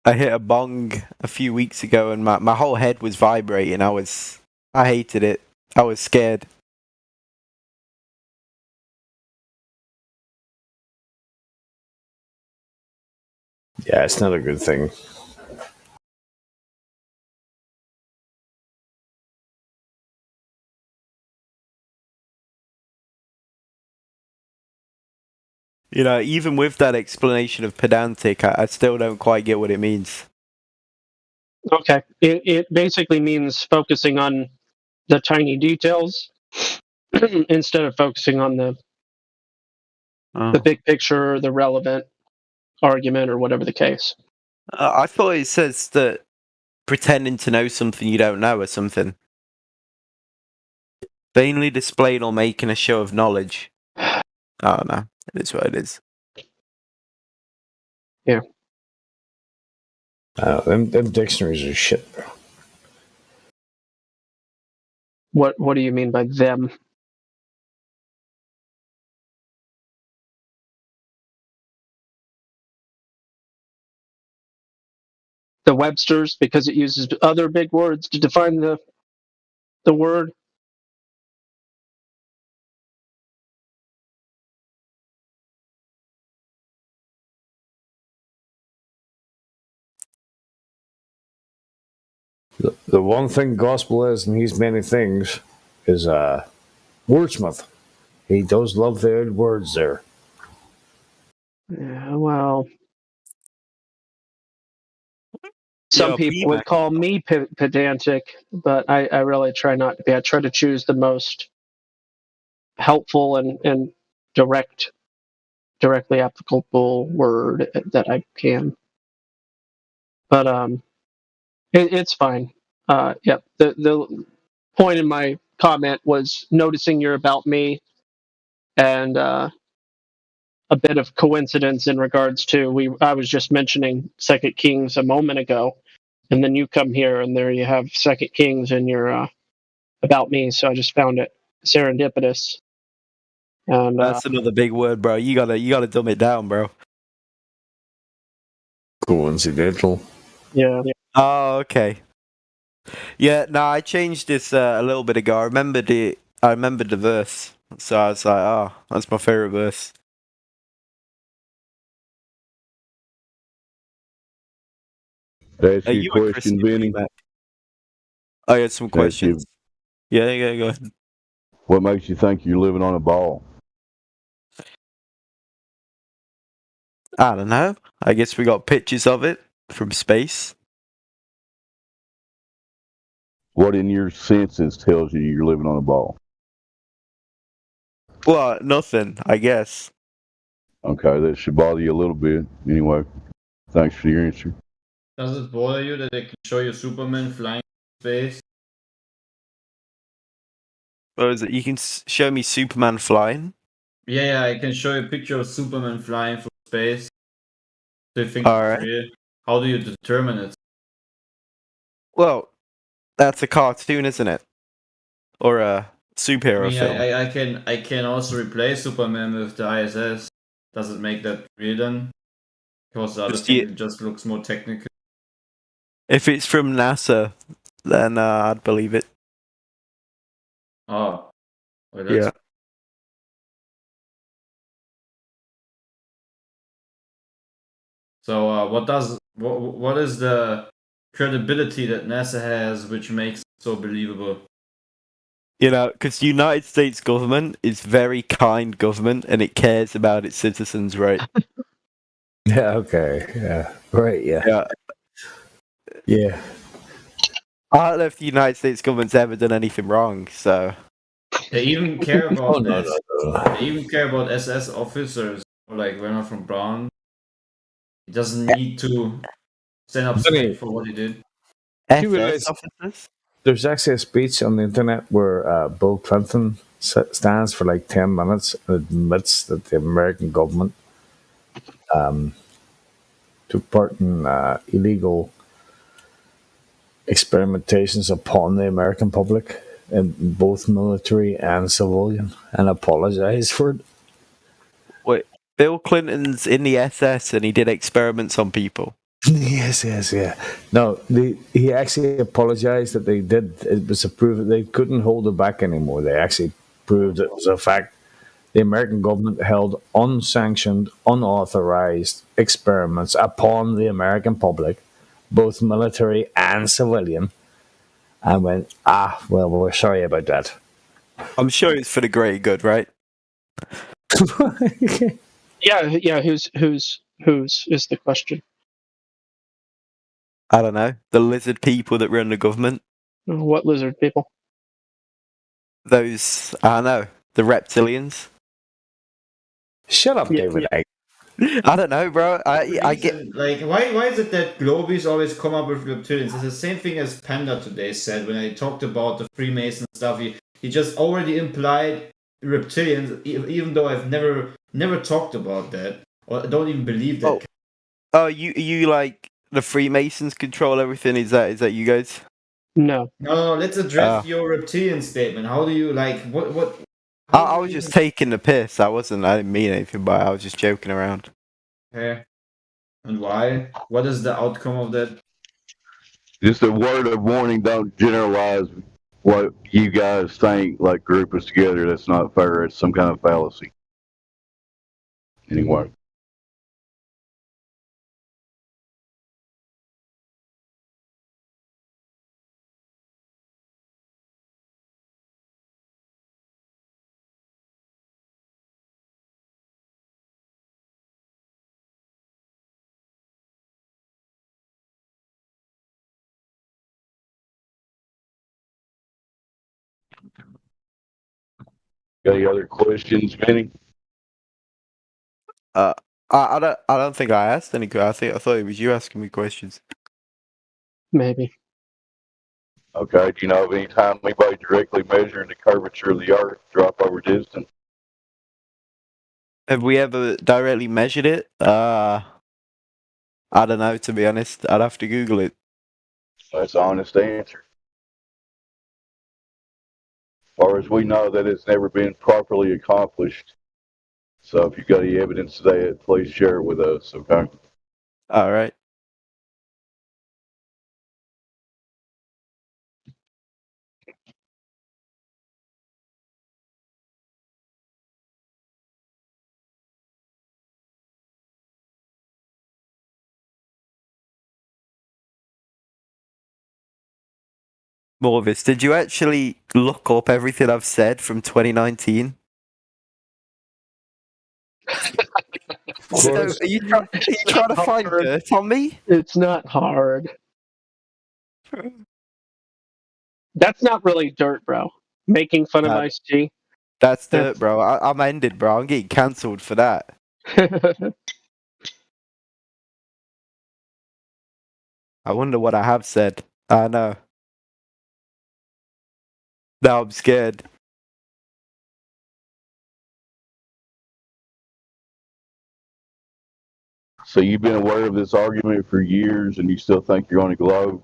I hit a bong a few weeks ago and my whole head was vibrating. I hated it. I was scared. Yeah, it's not a good thing. You know, even with that explanation of pedantic, I still don't quite get what it means. Okay. It basically means focusing on the tiny details instead of focusing on the big picture or the relevant argument or whatever the case. I thought it says that pretending to know something you don't know or something. Vainly displaying or making a show of knowledge. I don't know. It is what it is. Yeah. Them dictionaries are shit, bro. What do you mean by them? The Webster's, because it uses other big words to define the word. The one thing gospel is, and he's many things, is wordsmith. He does love the old words there. Yeah, well, some people would call me pedantic, but I really try not to be. I try to choose the most helpful and directly applicable word that I can. But it's fine. Yeah, the point in my comment was noticing you're about me, and a bit of coincidence in regards to I was just mentioning Second Kings a moment ago, and then you come here and there you have Second Kings and you're about me, so I just found it serendipitous. And that's another big word, bro. You gotta dumb it down, bro. Coincidental. Yeah. Oh, okay. Yeah, no, I changed this a little bit ago. I remembered the verse, so I was like, "Oh, that's my favorite verse." Ask you a question, Vinny. I had some questions. Yeah, go ahead. What makes you think you're living on a ball? I don't know. I guess we got pictures of it from space. What in your senses tells you you're living on a ball? Well, nothing, I guess. Okay, that should bother you a little bit. Anyway, thanks for your answer. Does it bother you that I can show you Superman flying in space? What is it? You can show me Superman flying? Yeah, I can show you a picture of Superman flying through space. Do you think Alright. it's real? How do you determine it? Well, that's a cartoon, isn't it? Or a superhero film. I can also replace Superman with the ISS. Does it make that real then? Because the other thing just looks more technical. If it's from NASA, then I'd believe it. Oh. Well, that's Yeah. So what is the credibility that NASA has which makes it so believable? You know, because the United States government is very kind government and it cares about its citizens, right? Yeah. Okay. Yeah. Right. Yeah. Yeah. Yeah. I don't know if the United States government's ever done anything wrong, so. They even care about Oh, no, this. no. They even care about SS officers, like Werner von Braun. He doesn't need to stand up straight for what he did. You realize there's actually a speech on the internet where Bill Clinton stands for like 10 minutes and admits that the American government took part in illegal experimentations upon the American public, in both military and civilian, and apologized for it. Wait, Bill Clinton's in the SS and he did experiments on people. Yes, yeah. No, he actually apologized that they did. It was a proof that they couldn't hold it back anymore. They actually proved it was a fact. The American government held unsanctioned, unauthorized experiments upon the American public, both military and civilian, and went, well, we're sorry about that. I'm sure it's for the greater good, right? Yeah. Who's is the question? I don't know. The lizard people that run the government. What lizard people? Those, I don't know, the reptilians. Shut up, David. I don't know, bro. I get like why is it that Globies always come up with reptilians? It's the same thing as Panda today said when I talked about the Freemason stuff. He just already implied reptilians, even though I've never talked about that or don't even believe that. Oh, you like the Freemasons control everything? Is that you guys? No. No. Let's address your reptilian statement. How do you like what? I was just taking the piss. I didn't mean anything by it. I was just joking around. Okay. And why? What is the outcome of that? Just a word of warning, don't generalize what you guys think, like group us together. That's not fair. It's some kind of fallacy. Anyway. Got any other questions, Vinny? I don't think I asked any. I thought it was you asking me questions. Maybe. Okay. Do you know of any time anybody directly measuring the curvature of the Earth drop over distance? Have we ever directly measured it? I don't know, to be honest. I'd have to Google it. That's an honest answer. As far as we know, that it's never been properly accomplished. So if you've got any evidence of that, please share it with us, okay? All right. Morvis, did you actually look up everything I've said from 2019? So, are you trying to find dirt on me? It's not hard. That's not really dirt, bro. Making fun of Ice-T. That's dirt, bro. I'm ended, bro. I'm getting cancelled for that. I wonder what I have said. I know. Now I'm scared. So you've been aware of this argument for years and you still think you're on a globe?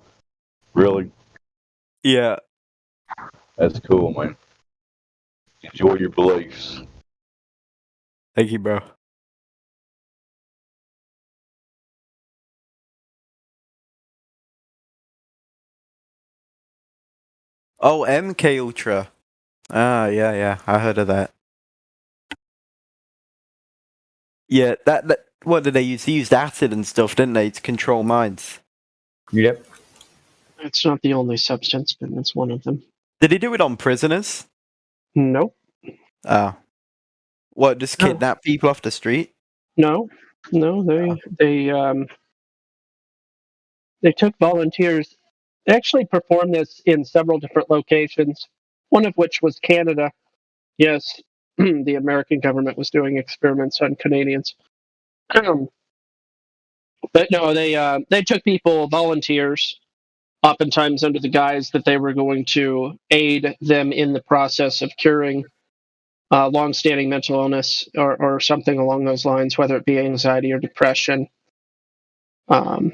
Really? Yeah. That's cool, man. Enjoy your beliefs. Thank you, bro. Oh, MK Ultra. Ah, yeah. I heard of that. Yeah, that what did they use? They used acid and stuff, didn't they, to control minds? Yep. It's not the only substance, but it's one of them. Did he do it on prisoners? Nope. Oh. What, just kidnap people off the street? No. No, they took volunteers. They actually performed this in several different locations, one of which was Canada. Yes, the American government was doing experiments on Canadians. But no, they took people, volunteers, oftentimes under the guise that they were going to aid them in the process of curing long-standing mental illness or something along those lines, whether it be anxiety or depression. And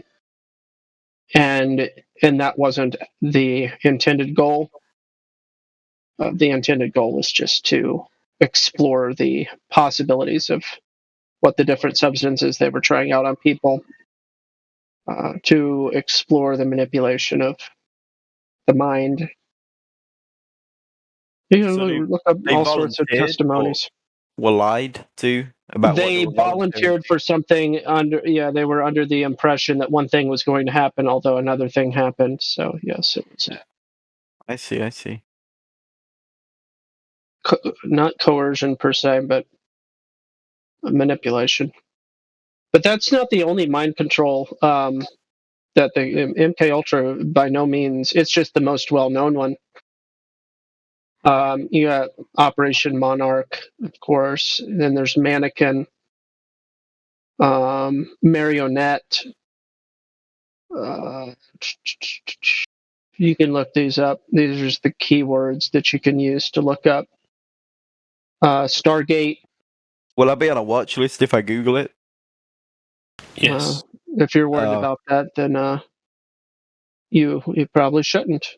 that wasn't the intended goal. The intended goal was just to explore the possibilities of what the different substances they were trying out on people, to explore the manipulation of the mind. You know, look up all sorts of testimonies. Were lied to about they what they volunteered for something they were under the impression that one thing was going to happen, although another thing happened. So yes, it was. I see. Not coercion per se, but manipulation. But that's not the only mind control that the MK Ultra, by no means, it's just the most well-known one. You got Operation Monarch, of course, and then there's Mannequin, Marionette. You can look these up. These are just the keywords that you can use to look up. Stargate. Will I be on a watch list if I Google it? Yes. If you're worried about that, then you probably shouldn't.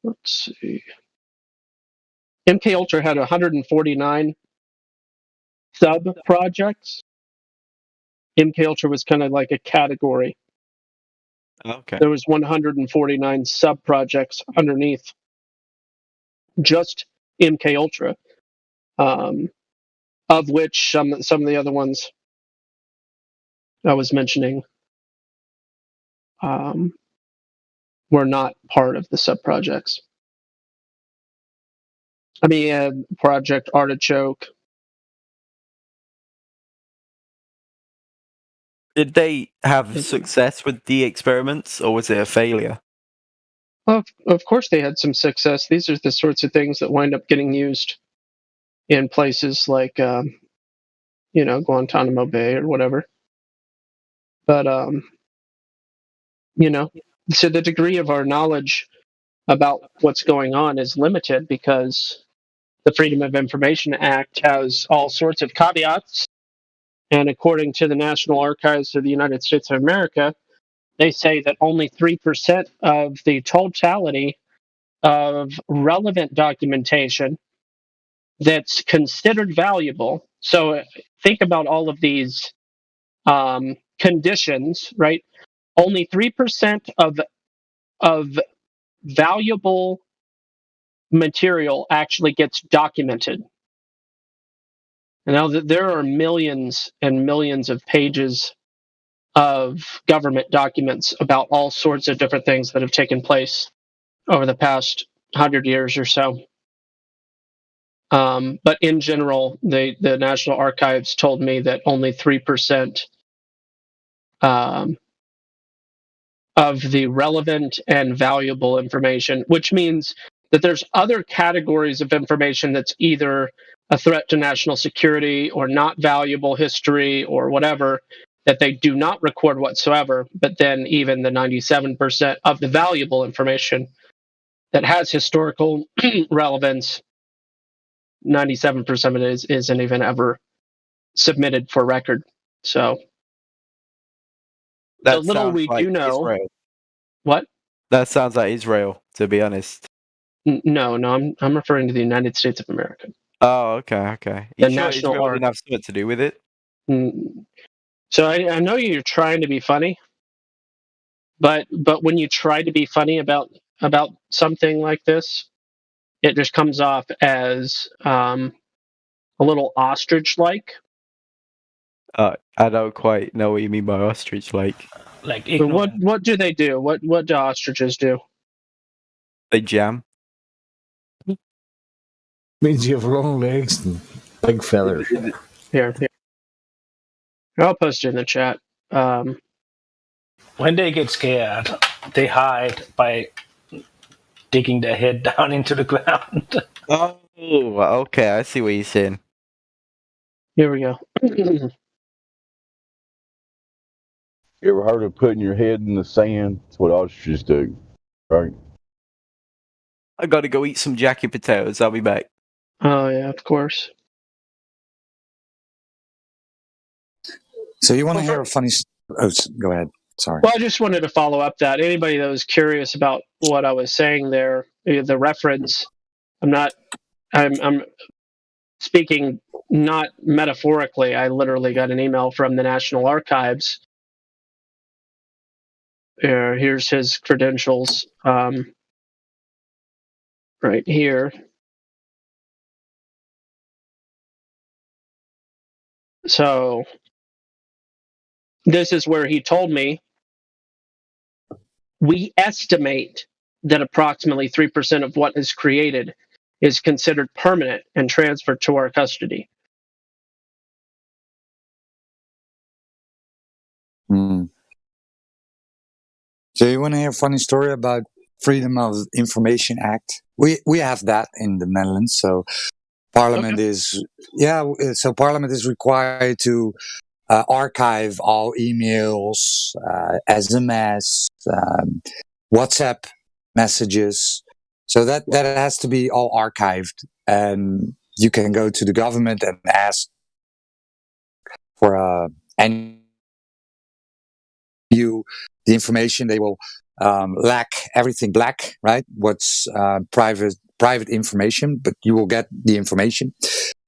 Let's see. MK Ultra had 149 sub projects. MK Ultra was kind of like a category. Okay. There was 149 sub projects underneath just MK Ultra, of which some of the other ones I was mentioning were not part of the sub projects. I mean, Project Artichoke. Did they have success with the experiments, or was it a failure? Of course they had some success. These are the sorts of things that wind up getting used in places like, Guantanamo Bay or whatever. But, so the degree of our knowledge about what's going on is limited because the Freedom of Information Act has all sorts of caveats. And according to the National Archives of the United States of America, they say that only 3% of the totality of relevant documentation that's considered valuable. So think about all of these conditions, right? Only 3% of valuable material actually gets documented. And now there are millions and millions of pages of government documents about all sorts of different things that have taken place over the past 100 years or so. But in general, the National Archives told me that only 3% of the relevant and valuable information, which means that there's other categories of information that's either a threat to national security or not valuable history or whatever, that they do not record whatsoever. But then even the 97% of the valuable information that has historical relevance, 97% of it isn't even ever submitted for record. So that the little we like do know. Israel. What? That sounds like Israel, to be honest. No, I'm referring to the United States of America. Oh, okay. The You sure National Israel didn't have something to do with it? So I know you're trying to be funny, but when you try to be funny about something like this, it just comes off as a little ostrich-like. I don't quite know what you mean by ostrich-like. Like what do they do? What do ostriches do? They jam. Means you have long legs and big feathers. Here. I'll post it in the chat. When they get scared, they hide by digging their head down into the ground. Oh, okay. I see what you're saying. Here we go. You ever heard of putting your head in the sand? That's what ostriches do, right? I gotta go eat some jacket potatoes. I'll be back. Oh yeah, of course. So you want to hear a funny? Oh, go ahead. Sorry. Well, I just wanted to follow up that anybody that was curious about what I was saying there, the reference. I'm speaking not metaphorically. I literally got an email from the National Archives. Here's his credentials. Right here. So this is where he told me we estimate that approximately 3% of what is created is considered permanent and transferred to our custody. So you want to hear a funny story about Freedom of Information Act? We have that in the Netherlands. So Parliament is Parliament is required to archive all emails, SMS, WhatsApp messages. So that has to be all archived, and you can go to the government and ask for any the information. They will lack everything black, right? What's private information, but you will get the information.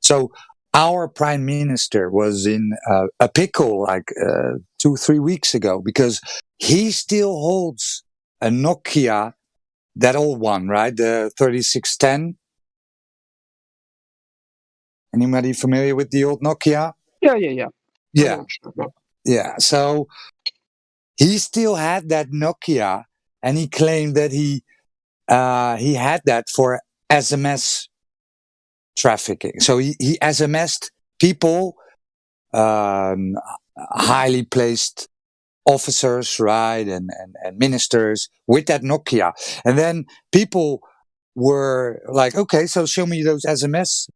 So our prime minister was in a pickle like 2-3 weeks ago because he still holds a Nokia, that old one, right? The 3610. Anybody familiar with the old Nokia? Yeah. So he still had that Nokia, and he claimed that he had that for SMS trafficking. So he SMS'd people, highly placed officers, right, and ministers with that Nokia. And then people were like, okay, so show me those SMS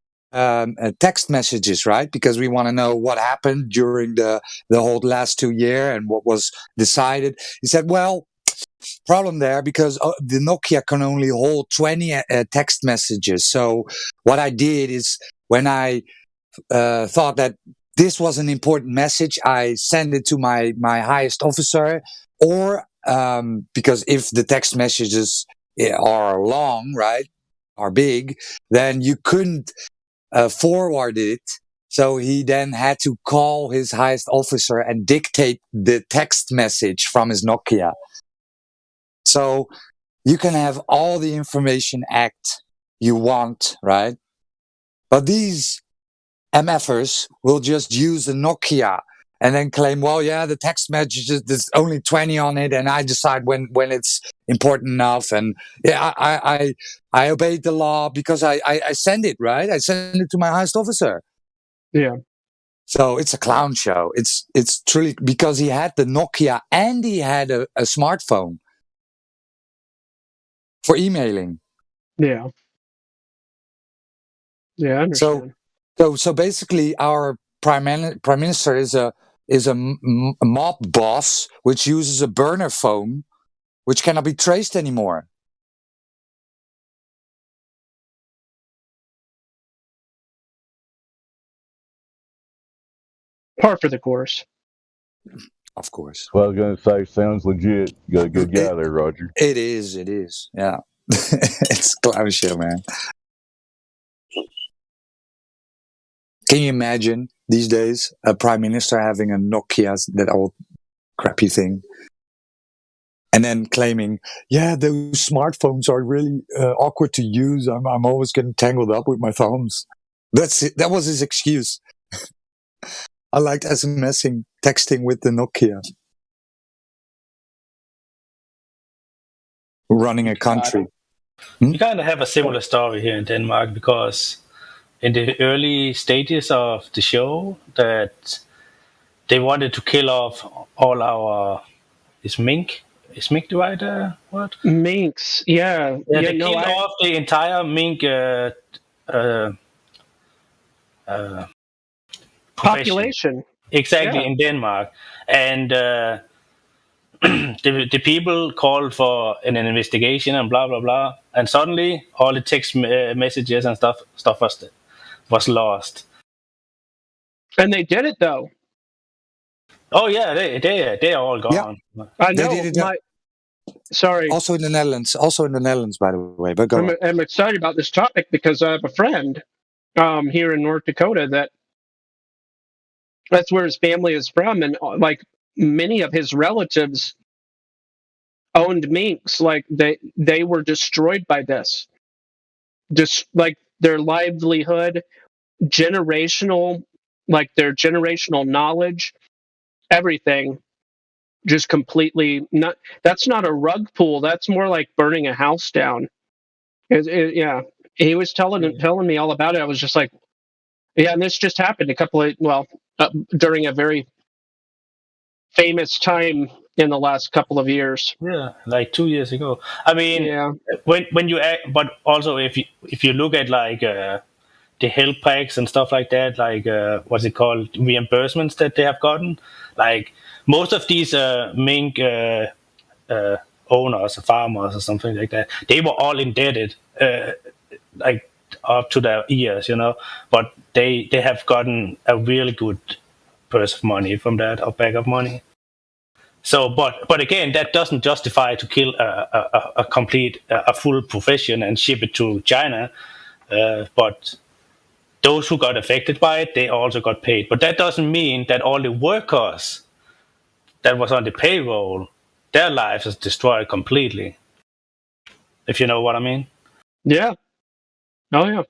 text messages, right? Because we want to know what happened during the whole last 2 years and what was decided. He said, well, problem there because the Nokia can only hold 20 text messages. So what I did is when I thought that this was an important message, I send it to my highest officer, or because if the text messages are long, right, are big, then you couldn't forward it. So he then had to call his highest officer and dictate the text message from his Nokia. So you can have all the information act you want, right? But these MFers will just use the Nokia and then claim, well, yeah, the text messages, there's only 20 on it, and I decide when it's important enough. And yeah, I obeyed the law because I send it, right? I send it to my highest officer. Yeah. So it's a clown show. It's truly because he had the Nokia and he had a smartphone for emailing. Yeah. Yeah, I understand. So basically, our prime minister is a mob boss which uses a burner phone, which cannot be traced anymore. Par for the course. Of course. Well, I was going to say, sounds legit. You got a good guy there, Roger. It is. Yeah. It's a clown show, man. Can you imagine these days a prime minister having a Nokia, that old crappy thing, and then claiming, yeah, those smartphones are really awkward to use. I'm always getting tangled up with my thumbs. That's it. That was his excuse. I liked SMSing, texting with the Nokia. Running a country. We kind of have a similar story here in Denmark because in the early stages of the show that they wanted to kill off all our is mink the right word? Minks, yeah. They killed off the entire mink population. Exactly, Yeah. in Denmark. And the people called for an investigation and blah, blah, blah. And suddenly all the text messages and stuff was lost. And they did it, though. Oh, yeah, they are all gone. I They know. did it. Sorry. Also in the Netherlands. By the way. But go on. I'm excited about this topic because I have a friend here in North Dakota that's where his family is from, and like many of his relatives owned minks. Like they were destroyed by this. Just like their livelihood, generational knowledge, everything just completely not. That's not a rug pull. That's more like burning a house down. Yeah, he was telling me all about it. I was just like, yeah, and this just happened during a very famous time in the last couple of years. Yeah, like 2 years ago. I mean, when you but also if you look at like the health packs and stuff like that, like what's it called, reimbursements that they have gotten, like most of these mink owners, farmers, or something like that, they were all indebted, like up to their ears, but they have gotten a really good purse of money from that, or bag of money. So, but again, that doesn't justify to kill a complete, a full profession and ship it to China. But those who got affected by it, they also got paid. But that doesn't mean that all the workers that was on the payroll, their lives is destroyed completely. If you know what I mean. Yeah. Oh yeah.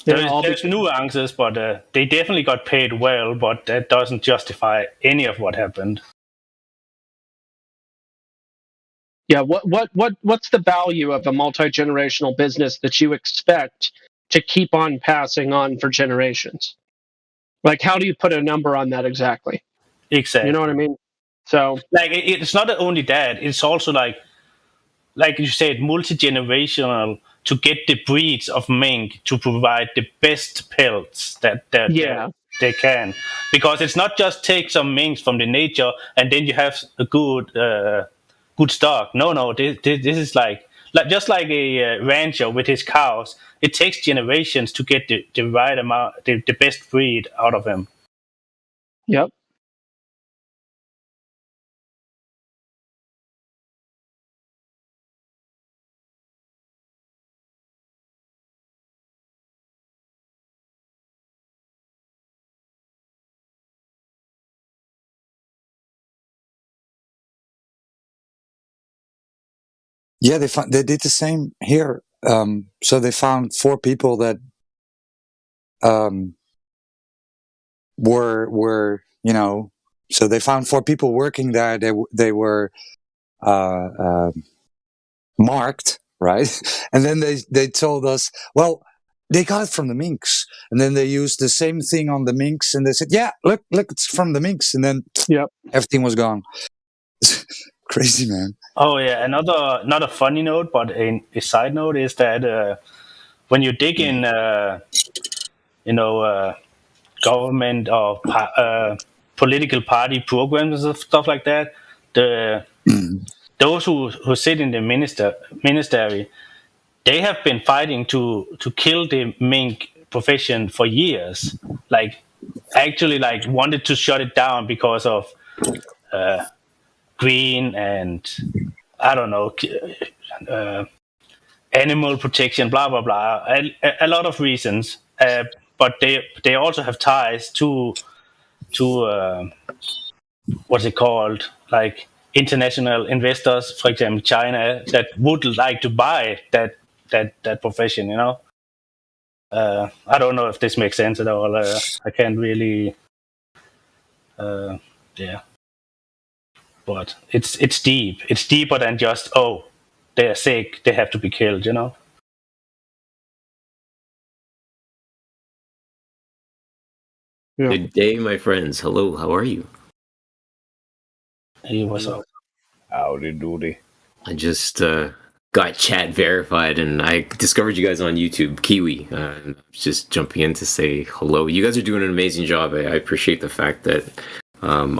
There's nuances, but they definitely got paid well, but that doesn't justify any of what happened. Yeah, what's the value of a multi-generational business that you expect to keep on passing on for generations? Like, how do you put a number on that exactly? Exactly. You know what I mean? So, like, it's not only that; it's also like you said, multi-generational, to get the breeds of mink to provide the best pelts that they can. Because it's not just take some minks from the nature and then you have a good stock. No, this is like just like a rancher with his cows. It takes generations to get the right amount, the best breed out of them. Yep. Yeah, they did the same here. So they found 4 people that were so they found 4 people working there. They were marked, right? And then they told us, well, they got it from the minks. And then they used the same thing on the minks, and they said, yeah, look, it's from the minks. And then everything was gone. Crazy, man. Oh yeah, not a funny note, but a side note is that when you dig in, government or political party programs and stuff like that, those who sit in the ministry, they have been fighting to kill the mink profession for years. Like, actually, like wanted to shut it down because of green and I don't know, animal protection, blah blah blah, a lot of reasons. But they also have ties to what's it called, like international investors, for example, China, that would like to buy that profession. I don't know if this makes sense at all. I can't really. Yeah. But it's deep. It's deeper than just, they are sick, they have to be killed, Good day, my friends. Hello, how are you? Hey, what's up? Howdy doody. I just got chat verified and I discovered you guys on YouTube, Kiwi. Just jumping in to say hello. You guys are doing an amazing job. I appreciate the fact that I'm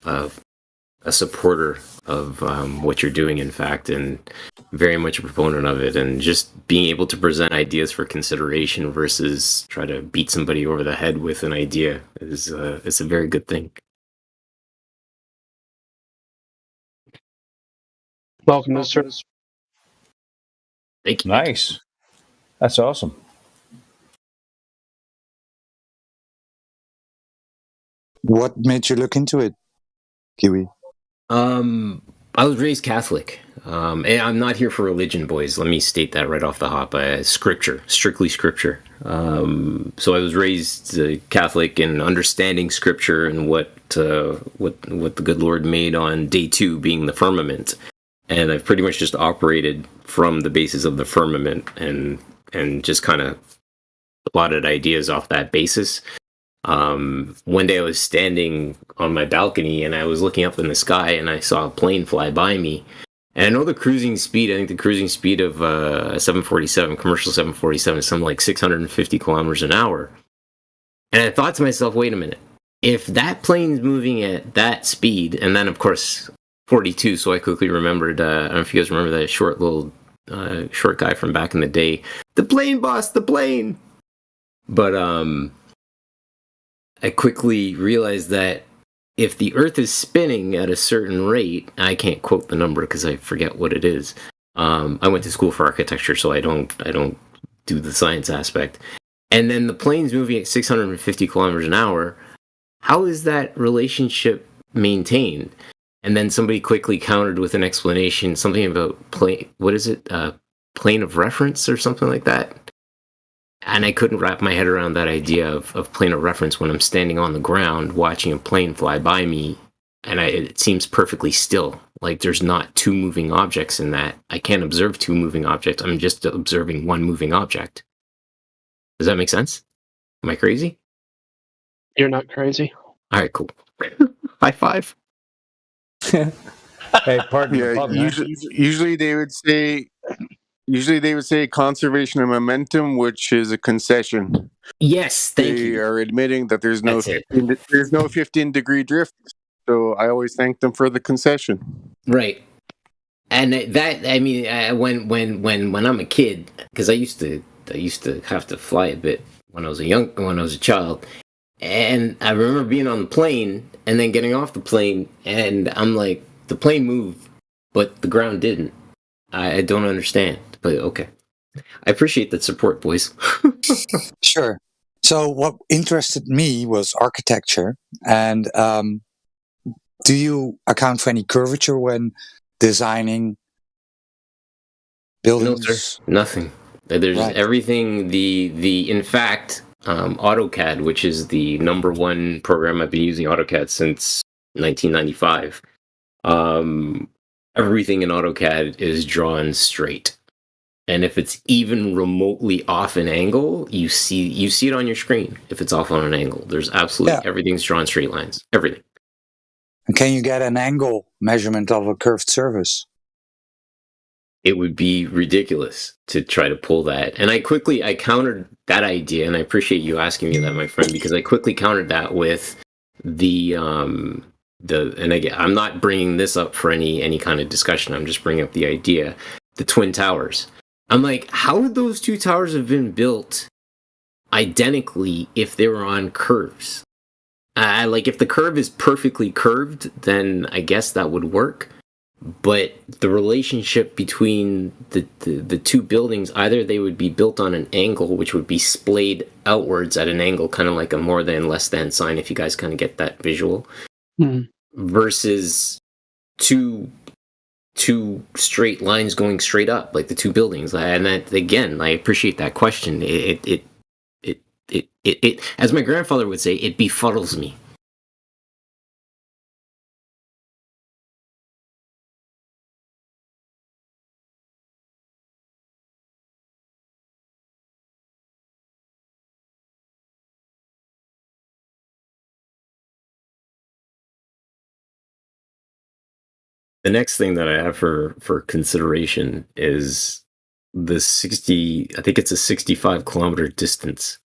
a supporter of what you're doing, in fact, and very much a proponent of it. And just being able to present ideas for consideration versus try to beat somebody over the head with an idea is a very good thing. Welcome, Mr. Thank you. Nice. That's awesome. What made you look into it, Kiwi? I was raised Catholic. And I'm not here for religion, boys. Let me state that right off the hop. Scripture, strictly scripture. So I was raised Catholic and understanding scripture and what the good Lord made on day 2 being the firmament. And I've pretty much just operated from the basis of the firmament and just kind of plotted ideas off that basis. One day I was standing on my balcony and I was looking up in the sky and I saw a plane fly by me. And I know the cruising speed, I think the cruising speed of a 747, commercial 747, is something like 650 kilometers an hour. And I thought to myself, wait a minute, if that plane's moving at that speed, and then of course 42, so I quickly remembered, I don't know if you guys remember that short guy from back in the day, the plane boss, the plane! But I quickly realized that if the Earth is spinning at a certain rate, I can't quote the number because I forget what it is. I went to school for architecture, so I don't do the science aspect. And then the plane's moving at 650 kilometers an hour. How is that relationship maintained? And then somebody quickly countered with an explanation, something about plane. What is it? Plane of reference or something like that. And I couldn't wrap my head around that idea of plane of reference when I'm standing on the ground watching a plane fly by me, and it seems perfectly still. Like there's not 2 moving objects in that. I can't observe 2 moving objects. I'm just observing 1 moving object. Does that make sense? Am I crazy? You're not crazy. All right, cool. High five. Hey, pardon. Yeah, pardon, usually they would say. Usually they would say conservation of momentum, which is a concession. Yes, thank you. They are admitting that there's no 15-degree drift. So I always thank them for the concession. Right. And that, I mean, when I'm a kid, because I used to have to fly a bit when I was a child, and I remember being on the plane and then getting off the plane, and I'm like, the plane moved, but the ground didn't. I don't understand, but okay. I appreciate that support, boys. Sure. So what interested me was architecture, and do you account for any curvature when designing buildings? No, sir. Nothing. There's everything. In fact, AutoCAD, which is the #1 program I've been using AutoCAD since 1995. Everything in AutoCAD is drawn straight. And if it's even remotely off an angle, you see it on your screen. If it's off on an angle, there's absolutely everything's drawn straight lines. Everything. And can you get an angle measurement of a curved surface? It would be ridiculous to try to pull that. And I countered that idea, and I appreciate you asking me that, my friend, because I quickly countered that with and again, I'm not bringing this up for any kind of discussion. I'm just bringing up the idea, the Twin Towers. I'm like, how would those 2 towers have been built identically if they were on curves? Like if the curve is perfectly curved, then I guess that would work. But the relationship between the 2 buildings, either they would be built on an angle, which would be splayed outwards at an angle, kind of like a more than, less than sign, if you guys kind of get that visual, versus two straight lines going straight up, like the 2 buildings. And that, again, I appreciate that question. It as my grandfather would say, it befuddles me. The next thing that I have for consideration is the 60. I think it's a 65-kilometer distance.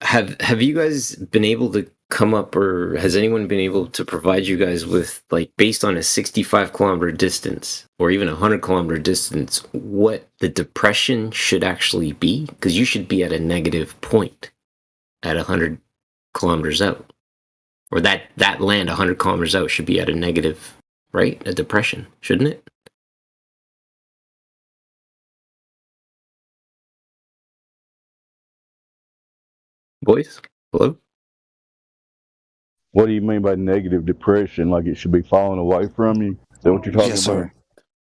Have you guys been able to come up, or has anyone been able to provide you guys with, like, based on a 65-kilometer distance or even a 100-kilometer distance, what the depression should actually be? Because you should be at a negative point at 100 kilometers out, or that land 100 kilometers out should be at a negative, right? A depression, shouldn't it? Boys, hello? What do you mean by negative depression? Like it should be falling away from you? Is that what you're talking about?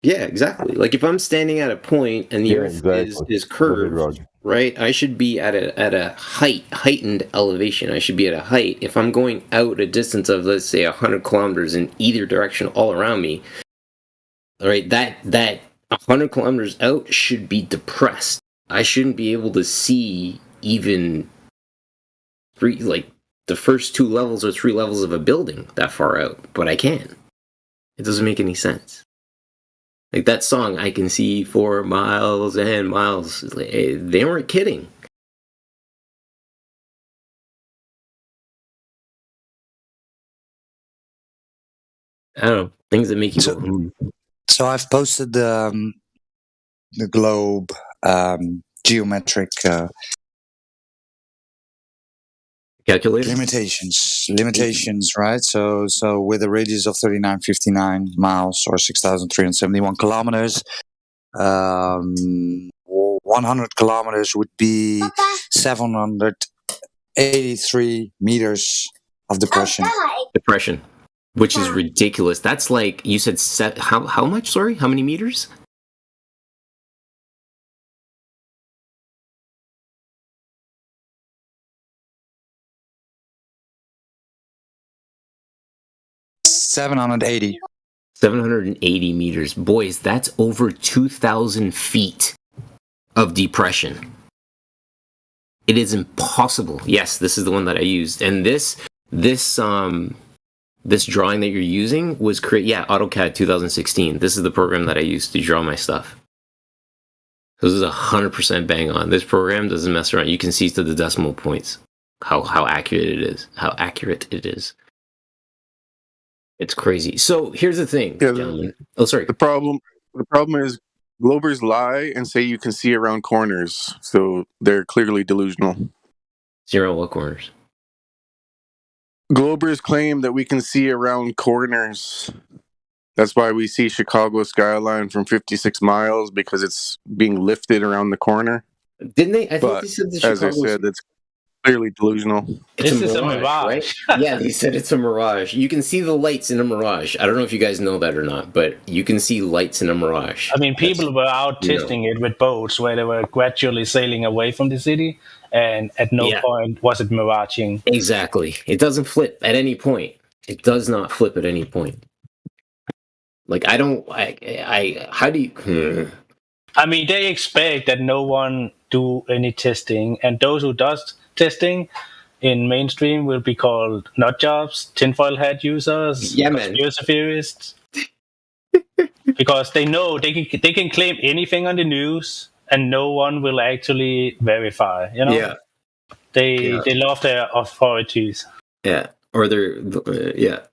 Yeah, exactly. Like if I'm standing at a point and the earth is curved, right? I should be at a heightened elevation. I should be at a height. If I'm going out a distance of, let's say, 100 kilometers in either direction all around me, all right, that 100 kilometers out should be depressed. I shouldn't be able to see even the first 2 levels or 3 levels of a building that far out, but I can. It doesn't make any sense. Like that song, I can see for miles and miles. They weren't kidding. I don't know, things that make you go. So I've posted the globe geometric calculator limitations, right? So with a radius of 3959 miles or 6,371 kilometers, 100 kilometers would be 783 meters of depression. Which is ridiculous. That's like, you said how much? Sorry, how many meters? $780. 780 meters. Boys, that's over 2,000 feet of depression. It is impossible. Yes, this is the one that I used. And this drawing that you're using was AutoCAD 2016. This is the program that I used to draw my stuff. This is 100% bang on. This program doesn't mess around. You can see to the decimal points how accurate it is. How accurate it is. It's crazy. So here's the thing, gentlemen. Oh, sorry. The problem is Globers lie and say you can see around corners, so they're clearly delusional. See around what corners? Globers claim that we can see around corners. That's why we see Chicago skyline from 56 miles, because it's being lifted around the corner. Didn't they? I thought they said the as I said, it's clearly delusional. It's a mirage, right? Yeah, they said it's a mirage. You can see the lights in a mirage. I don't know if you guys know that or not, but you can see lights in a mirage. I mean, people were out testing it with boats where they were gradually sailing away from the city, and at no point was it miraging. Exactly. It doesn't flip at any point. It does not flip at any point. Like, how do you... I mean, they expect that no one do any testing, and those who does testing in mainstream will be called nut jobs, tinfoil hat users, conspiracy theorists, because they know they can claim anything on the news and no one will actually verify. You know, they love their authorities. Yeah, or they're yeah.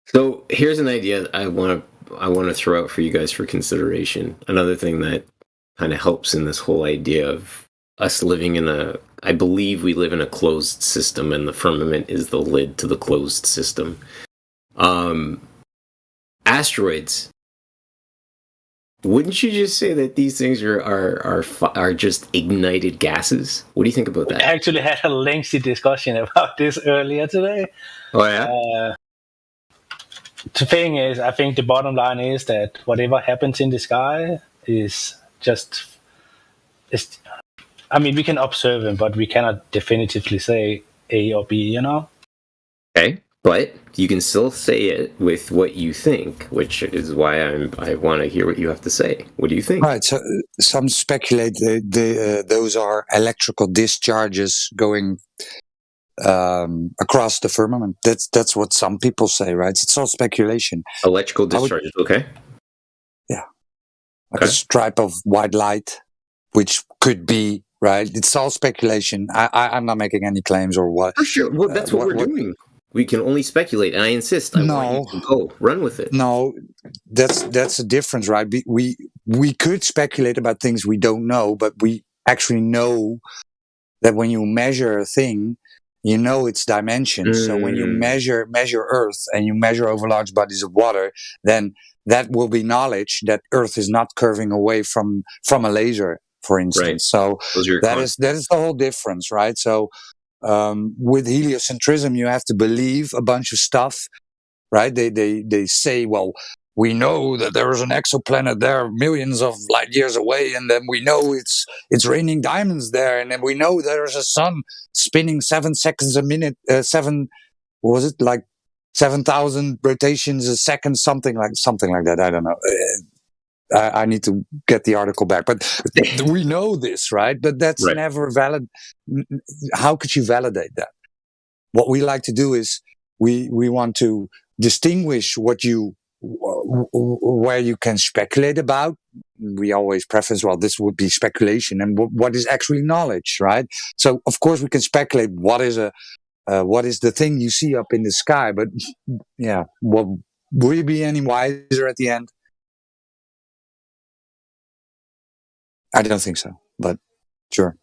So here's an idea I want to throw out for you guys for consideration. Another thing that kind of helps in this whole idea of us living in I believe we live in a closed system, and the firmament is the lid to the closed system. Asteroids. Wouldn't you just say that these things are just ignited gases? What do you think about that? We actually had a lengthy discussion about this earlier today. Oh yeah. The thing is, I think the bottom line is that whatever happens in the sky is just... I mean, we can observe them, but we cannot definitively say A or B, you know? Okay. But you can still say it with what you think, which is why I want to hear what you have to say. What do you think? Right. So some speculate those are electrical discharges going across the firmament. That's what some people say, right? It's all speculation. Electrical discharges, okay. Yeah. Like a stripe of white light, which could be, right? It's all speculation. I'm not making any claims or what. For sure. Well, that's what we're doing. We can only speculate, and I insist. I want you to go run with it. No, that's the difference, right? We could speculate about things we don't know, but we actually know that when you measure a thing, you know its dimensions. So when you measure Earth and you measure over large bodies of water, then that will be knowledge that Earth is not curving away from a laser, for instance. Right. So that is the whole difference, right? So with heliocentrism, you have to believe a bunch of stuff, right? They say, well, we know that there is an exoplanet there millions of light years away, and then we know it's raining diamonds there, and then we know there's a sun spinning 7 seconds a minute, 7,000 rotations a second, something like that. I don't know. I need to get the article back, but we know this, right? But that's never valid. How could you validate that? What we like to do is we want to distinguish where you can speculate about. We always preface, well, this would be speculation, and what is actually knowledge, right? So of course we can speculate what is the thing you see up in the sky, but yeah, will you be any wiser at the end? I don't think so, but sure.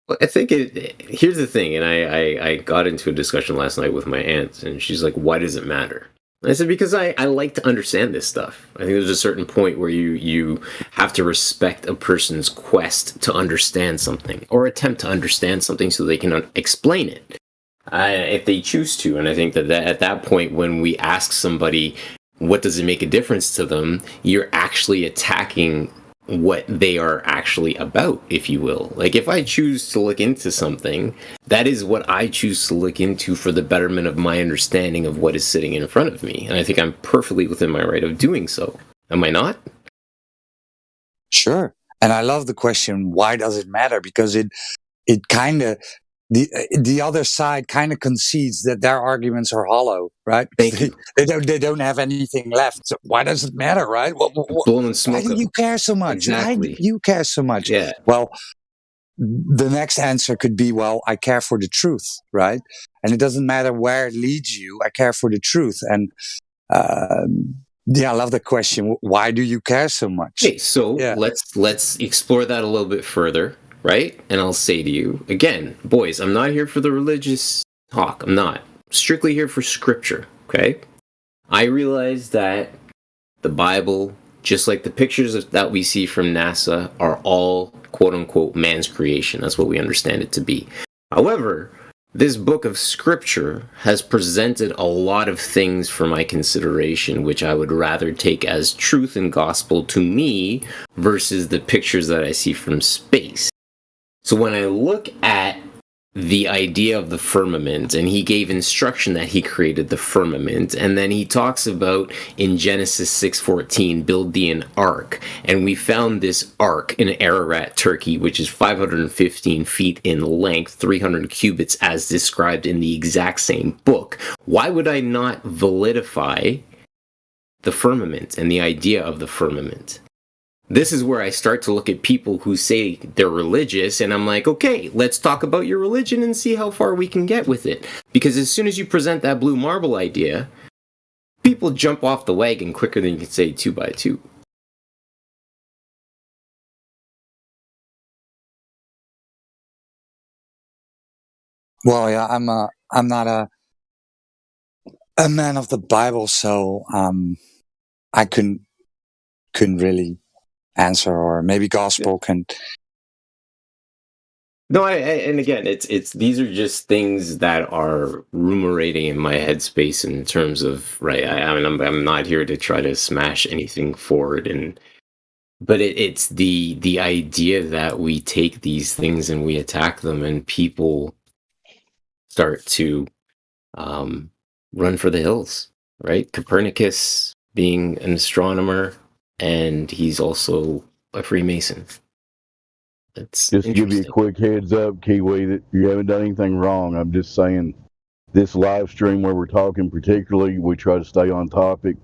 Well, I think here's the thing, and I got into a discussion last night with my aunt, and she's like, why does it matter? And I said, because I like to understand this stuff. I think there's a certain point where you have to respect a person's quest to understand something, or attempt to understand something so they can explain it, if they choose to. And I think that at that point, when we ask somebody, what does it make a difference to them, you're actually attacking what they are actually about, if you will. Like, if I choose to look into something, that is what I choose to look into for the betterment of my understanding of what is sitting in front of me. And I think I'm perfectly within my right of doing so. Am I not? Sure. And I love the question, why does it matter? Because it kind of, the other side kind of concedes that their arguments are hollow, right? They don't have anything left. So why does it matter, right? Blowing smoke. Why do you care so much? Exactly. Why do you care so much? Yeah. Well, the next answer could be, well, I care for the truth, right? And it doesn't matter where it leads you. I care for the truth. And yeah, I love the question. Why do you care so much? Okay, so let's explore that a little bit further. Right? And I'll say to you, again, boys, I'm not here for the religious talk. I'm not. Strictly here for scripture, okay? I realize that the Bible, just like the pictures that we see from NASA, are all, quote-unquote, man's creation. That's what we understand it to be. However, this book of scripture has presented a lot of things for my consideration, which I would rather take as truth and gospel to me versus the pictures that I see from space. So when I look at the idea of the firmament, and he gave instruction that he created the firmament, and then he talks about in Genesis 6:14, build thee an ark, and we found this ark in Ararat, Turkey, which is 515 feet in length, 300 cubits as described in the exact same book. Why would I not validify the firmament and the idea of the firmament? This is where I start to look at people who say they're religious, and I'm like, okay, let's talk about your religion and see how far we can get with it. Because as soon as you present that blue marble idea, people jump off the wagon quicker than you can say 2 by 2. Well, yeah, I'm not a man of the Bible, so I couldn't really answer, or maybe gospel can. No, and again, it's these are just things that are rumorating in my headspace in terms of, right. I mean, I'm not here to try to smash anything forward, but it's the idea that we take these things and we attack them, and people start to run for the hills, right? Copernicus being an astronomer, and he's also a Freemason. That's just to give you a quick heads up, Kiwi, that you haven't done anything wrong. I'm just saying this live stream where we're talking particularly, we try to stay on topic.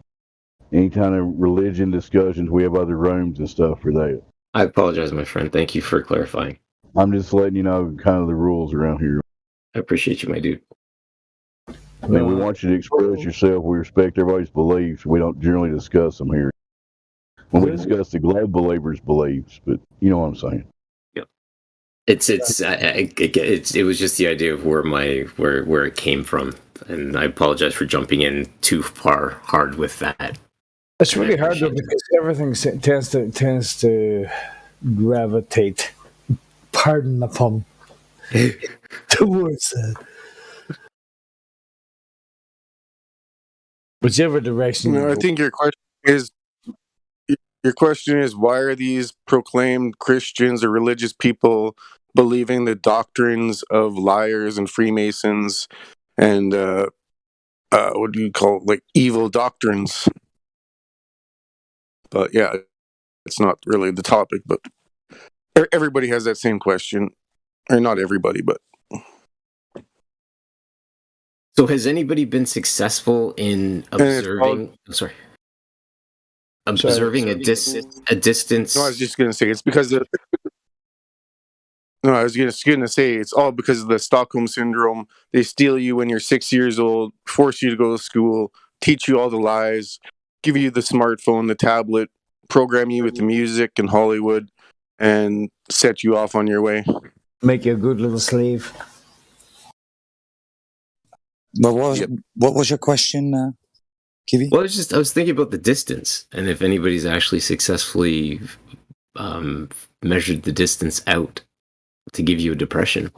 Any kind of religion discussions, we have other rooms and stuff for that. I apologize, my friend. Thank you for clarifying. I'm just letting you know kind of the rules around here. I appreciate you, my dude. I mean, we want you to express yourself. We respect everybody's beliefs. We don't generally discuss them here. When we discuss the globe believers' beliefs, but you know what I'm saying. It was just the idea of where it came from, and I apologize for jumping in too far hard with that. It's really hard though, because everything tends to gravitate. Pardon the pun. Towards that. Whichever direction. No, I think your question is why are these proclaimed Christians or religious people believing the doctrines of liars and Freemasons and what do you call it, like evil doctrines? But yeah, it's not really the topic, but everybody has that same question. Or not everybody, but so has anybody been successable in observing observing a distance? No, I was just going to say it's because I was just going to say it's all because of the Stockholm syndrome. They steal you when you're 6 years old, force you to go to school, teach you all the lies, give you the smartphone, the tablet, program you with the music and Hollywood, and set you off on your way. Make you a good little slave. But what was your question, Kiwi? Well, I was thinking about the distance, and if anybody's actually successfully measured the distance out to give you a depression.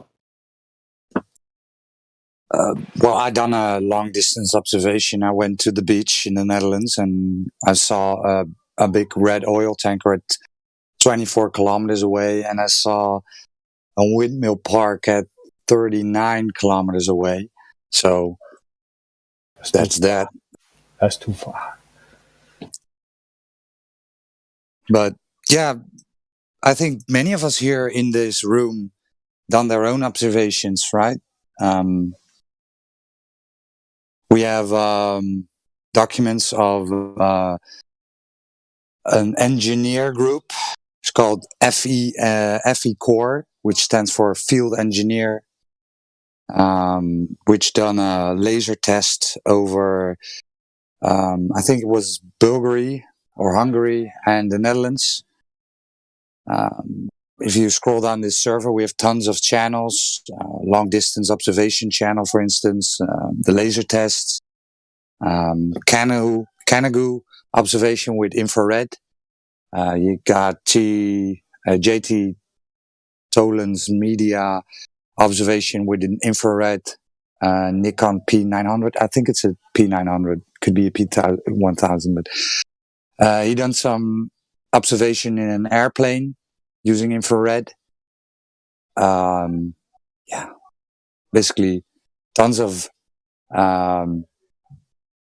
Well, I done a long distance observation. I went to the beach in the Netherlands and I saw a big red oil tanker at 24 kilometers away, and I saw a windmill park at 39 kilometers away. So that's that. That's too far. But yeah, I think many of us here in this room done their own observations, right? We have documents of an engineer group. It's called FE Core, which stands for Field Engineer, which done a laser test over, I think it was Bulgaria or Hungary and the Netherlands. If you scroll down this server, we have tons of channels, long distance observation channel, for instance, the laser tests, Kanagu observation with infrared. You got JT Tolan's media observation with an infrared, Nikon P900. I think it's a P900, could be a P1000, but he done some observation in an airplane using infrared. Basically tons of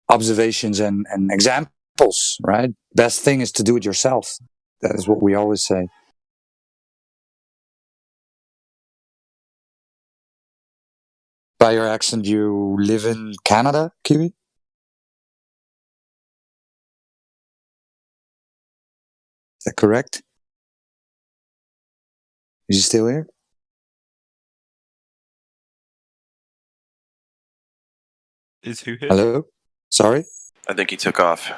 observations and examples, right? Best thing is to do it yourself. That is what we always say. By your accent, you live in Canada, Kiwi? Is that correct? Is he still here? Is who here? Hello? Sorry? I think he took off.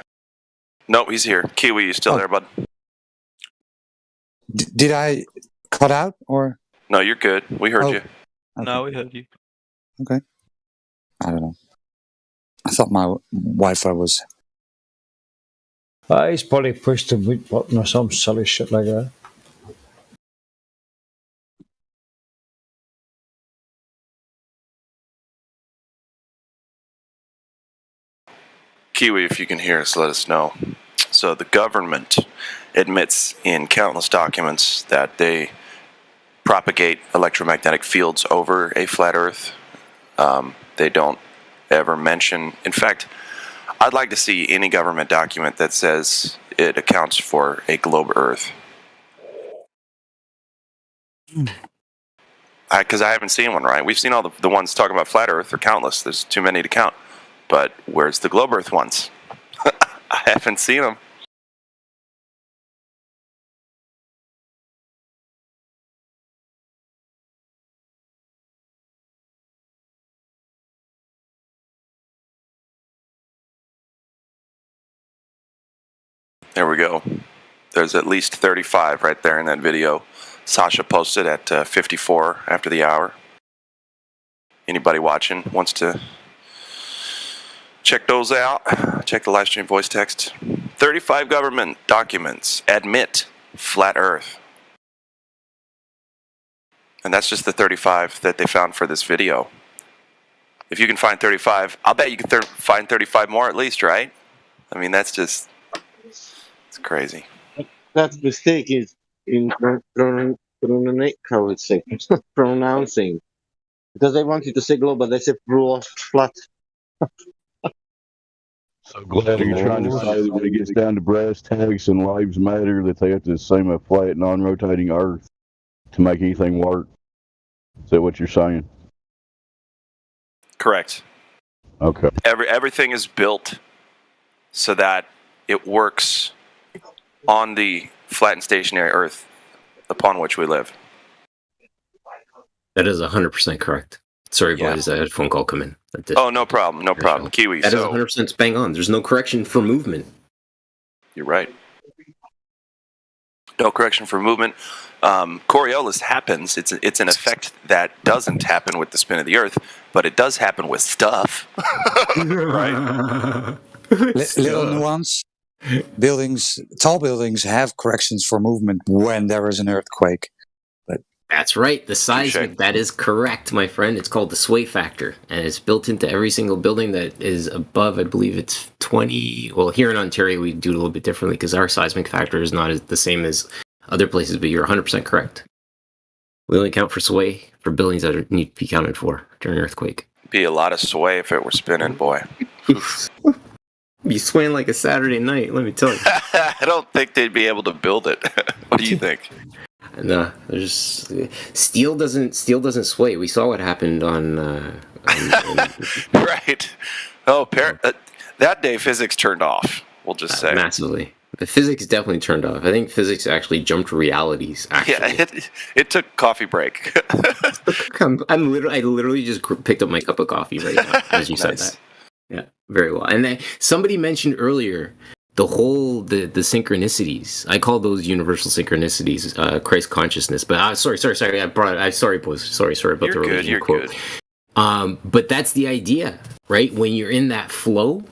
No, he's here. Kiwi, you still there, bud? Did I cut out or? No, you're good. We heard you. Okay. No, we heard you. Okay. I don't know. I thought my Wi-Fi was. He's probably pushed the mute button or some silly shit like that. Kiwi, if you can hear us, let us know. So the government admits in countless documents that they propagate electromagnetic fields over a flat Earth. They don't ever mention. In fact, I'd like to see any government document that says it accounts for a globe Earth. Because I haven't seen one, right? We've seen all the ones talking about flat Earth. They're countless. There's too many to count. But where's the globe Earth ones? I haven't seen them. There we go. There's at least 35 right there in that video. Sasha posted at 54 after the hour. Anybody watching wants to check those out, check the live stream voice text. 35 government documents admit flat Earth. And that's just the 35 that they found for this video. If you can find 35, I'll bet you can find 35 more at least, right? I mean, that's just, it's crazy. That mistake is in pronouncing. Because they wanted to say global, they said flat. So glad you're trying to say that when it gets down to brass tacks and lives matter, that they have to assume a flat, non-rotating Earth to make anything work. Is that what you're saying? Correct. Okay. Everything is built so that it works on the flat and stationary Earth upon which we live. That is 100% correct. Sorry, boys, I had a phone call come in. Oh, no problem, no problem. Kiwi, That is 100% bang on. There's no correction for movement. You're right. No correction for movement. Coriolis happens. It's an effect that doesn't happen with the spin of the Earth, but it does happen with stuff. Right? Little nuance. Tall buildings have corrections for movement when there is an earthquake. But that's right. The seismic, that is correct, my friend. It's called the sway factor, and it's built into every single building that is above, I believe it's 20. Well, here in Ontario, we do it a little bit differently because our seismic factor is not the same as other places, but you're 100% correct. We only count for sway for buildings that need to be counted for during an earthquake. Be a lot of sway if it were spinning, boy. Be swaying like a Saturday night, let me tell you. I don't think they'd be able to build it. What do you think? No, there's steel doesn't sway. We saw what happened on right. Oh, that day physics turned off. We'll just say massively. The physics definitely turned off. I think physics actually jumped realities. Actually. Yeah, it took coffee break. I literally just picked up my cup of coffee right now as you said that. Yeah, very well. And then somebody mentioned earlier the synchronicities. I call those universal synchronicities, Christ consciousness. But sorry. Sorry, boys. Sorry about the religion quote. Good. But that's the idea, right? When you're in that flow,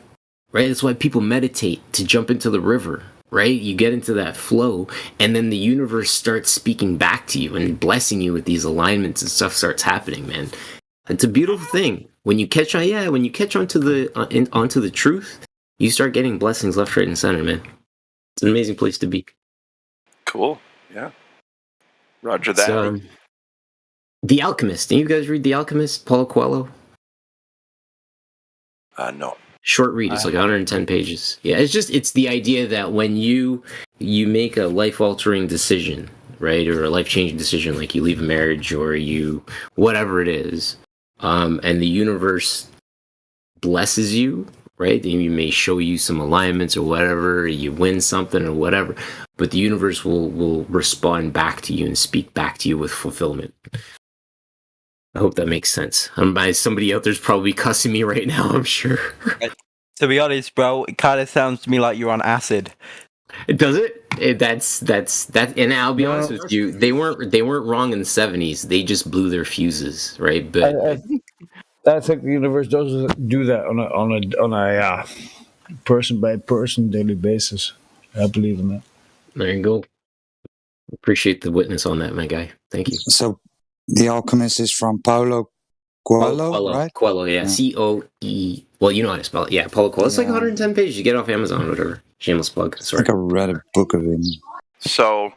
right? That's why people meditate to jump into the river, right? You get into that flow, and then the universe starts speaking back to you and blessing you with these alignments and stuff starts happening, man. It's a beautiful thing. When you catch onto the truth, you start getting blessings left, right, and center, man. It's an amazing place to be. Cool. Yeah. Roger that. The Alchemist. Did you guys read The Alchemist, Paulo Coelho? No. Short read. It's like 110 pages. Yeah, it's the idea that when you make a life-altering decision, right, or a life-changing decision, like you leave a marriage or you whatever it is, and the universe blesses you, right? You may show you some alignments or whatever, you win something or whatever, but the universe will respond back to you and speak back to you with fulfillment. I hope that makes sense. Somebody out there's probably cussing me right now, I'm sure. To be honest, bro, it kind of sounds to me like you're on acid. Does it? That's and I'll be honest with you, they weren't wrong in the 70s. They just blew their fuses, right? But I think the universe does do that on a person by person daily basis. I believe in that. There you go. Appreciate the witness on that, my guy. Thank you. So, The Alchemist is from Paulo Coelho, right? Coelho, yeah. C-O-E. Well, you know how to spell it. Yeah, Paulo Coelho. It's like 110 pages. You get off Amazon or whatever. Shameless plug. Sorry. I think I read a book of him. So,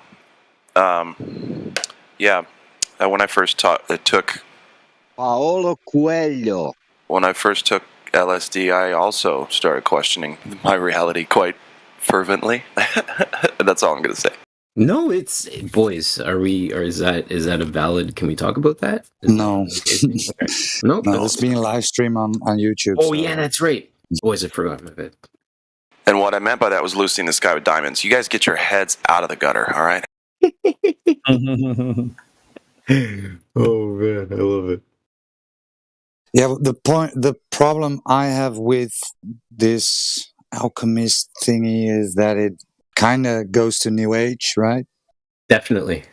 yeah. When I first took Paulo Coelho. When I first took LSD, I also started questioning my reality quite fervently. That's all I'm going to say. No, it's boys. Are we? Or is that a valid? Can we talk about that? No. Okay. No, No, it's being live streamed on YouTube. Oh so- yeah, that's right. Boys, I forgot about it. And what I meant by that was Lucy in the Sky with Diamonds. You guys get your heads out of the gutter, all right? Oh man, I love it. Yeah, the problem I have with this alchemist thingy is that it kind of goes to New Age, right? Definitely.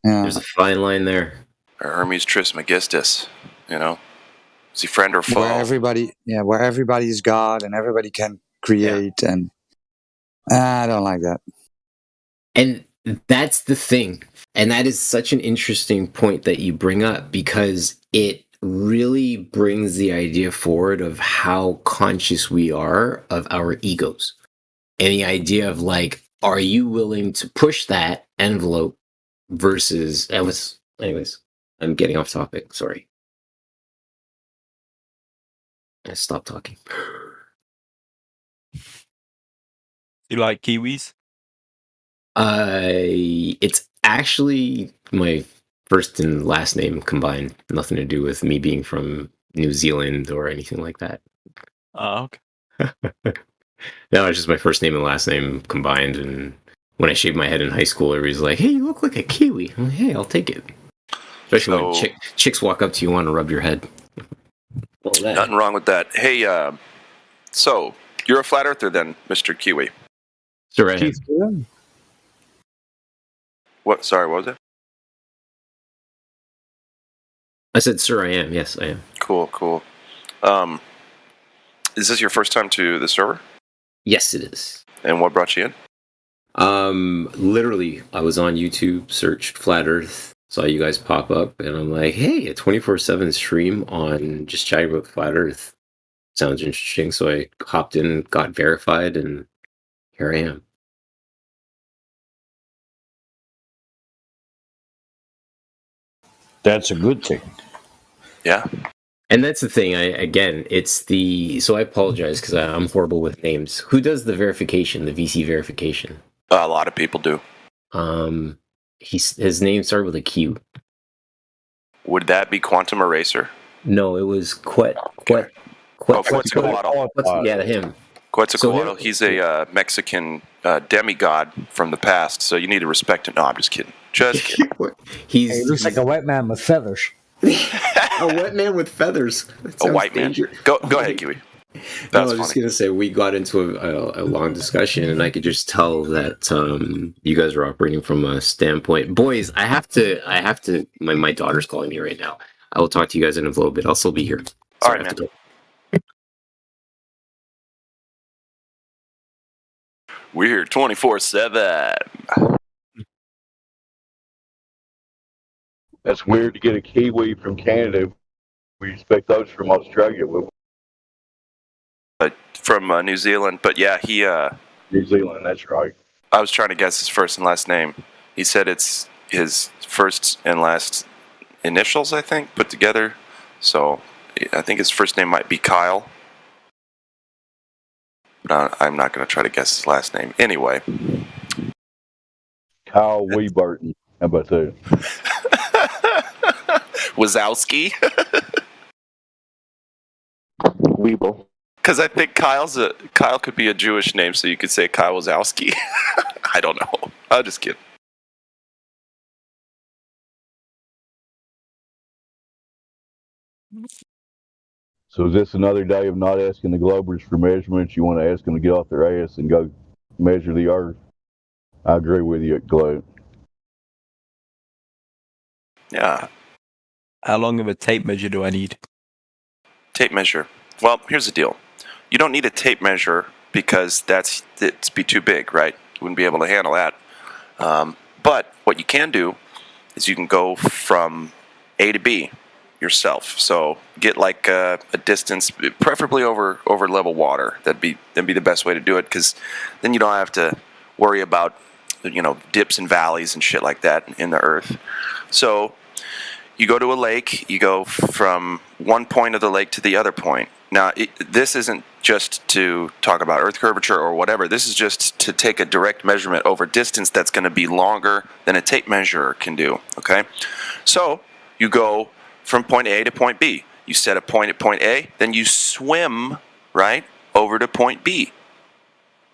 Yeah. There's a fine line there. Or Hermes Trismegistus, you know? Is he friend or foe? Where everybody is God and everybody can create, and I don't like that. And that's the thing. And that is such an interesting point that you bring up, because it really brings the idea forward of how conscious we are of our egos. And the idea of like, are you willing to push that envelope versus anyways, I'm getting off topic. Sorry. I stopped talking. You like kiwis? It's actually my first and last name combined. Nothing to do with me being from New Zealand or anything like that. Oh, okay. No, it's just my first name and last name combined. And when I shaved my head in high school, everybody's like, "Hey, you look like a Kiwi." I'm like, "Hey, I'll take it." Especially when chicks walk up to you and want to rub your head. Nothing wrong with that. Hey, so you're a flat earther then, Mr. Kiwi? Sure, I am. What? Sorry, what was it? I said, "Sir, I am." Yes, I am. Cool. Is this your first time to the server? Yes, it is. And what brought you in? Literally, I was on YouTube, searched Flat Earth, saw you guys pop up, and I'm like, hey, a 24/7 stream on just chatting about Flat Earth sounds interesting. So I hopped in, got verified, and here I am. That's a good thing. Yeah. And that's the thing. So I apologize because I'm horrible with names. Who does the verification, the VC verification? A lot of people do. His name started with a Q. Would that be Quantum Eraser? No, it was Quetzalcoatl. Yeah, him. Quetzalcoatl. He's a Mexican demigod from the past, so you need to respect him. No, I'm just kidding. He looks like a white man with feathers. A white man with feathers. A white man. Go ahead, Kiwi. I was just gonna say we got into a long discussion, and I could just tell that you guys are operating from a standpoint. Boys, I have to. My daughter's calling me right now. I will talk to you guys in a little bit. I'll still be here. All right, man. We're here 24/7. That's weird to get a Kiwi from Canada. We expect those from Australia. From New Zealand, but yeah, he... New Zealand, that's right. I was trying to guess his first and last name. He said it's his first and last initials, I think, put together. So I think his first name might be Kyle. But I'm not going to try to guess his last name. Anyway. Kyle Weeburton. How about that? Wazowski? Weeble. Because I think Kyle could be a Jewish name, so you could say Kyle Wazowski. I don't know. I'll just kidding. So is this another day of not asking the Globers for measurements? You want to ask them to get off their ass and go measure the Earth? I agree with you, Globe. Yeah. How long of a tape measure do I need? Tape measure. Well, here's the deal. You don't need a tape measure because it'd be too big, right? You wouldn't be able to handle that. But what you can do is you can go from A to B yourself. So get like a distance, preferably over level water. That'd be the best way to do it, because then you don't have to worry about dips and valleys and shit like that in the earth. So you go to a lake, you go from one point of the lake to the other point. Now, this isn't just to talk about Earth curvature or whatever. This is just to take a direct measurement over distance that's going to be longer than a tape measure can do, okay? So you go from point A to point B. You set a point at point A, then you swim, right, over to point B.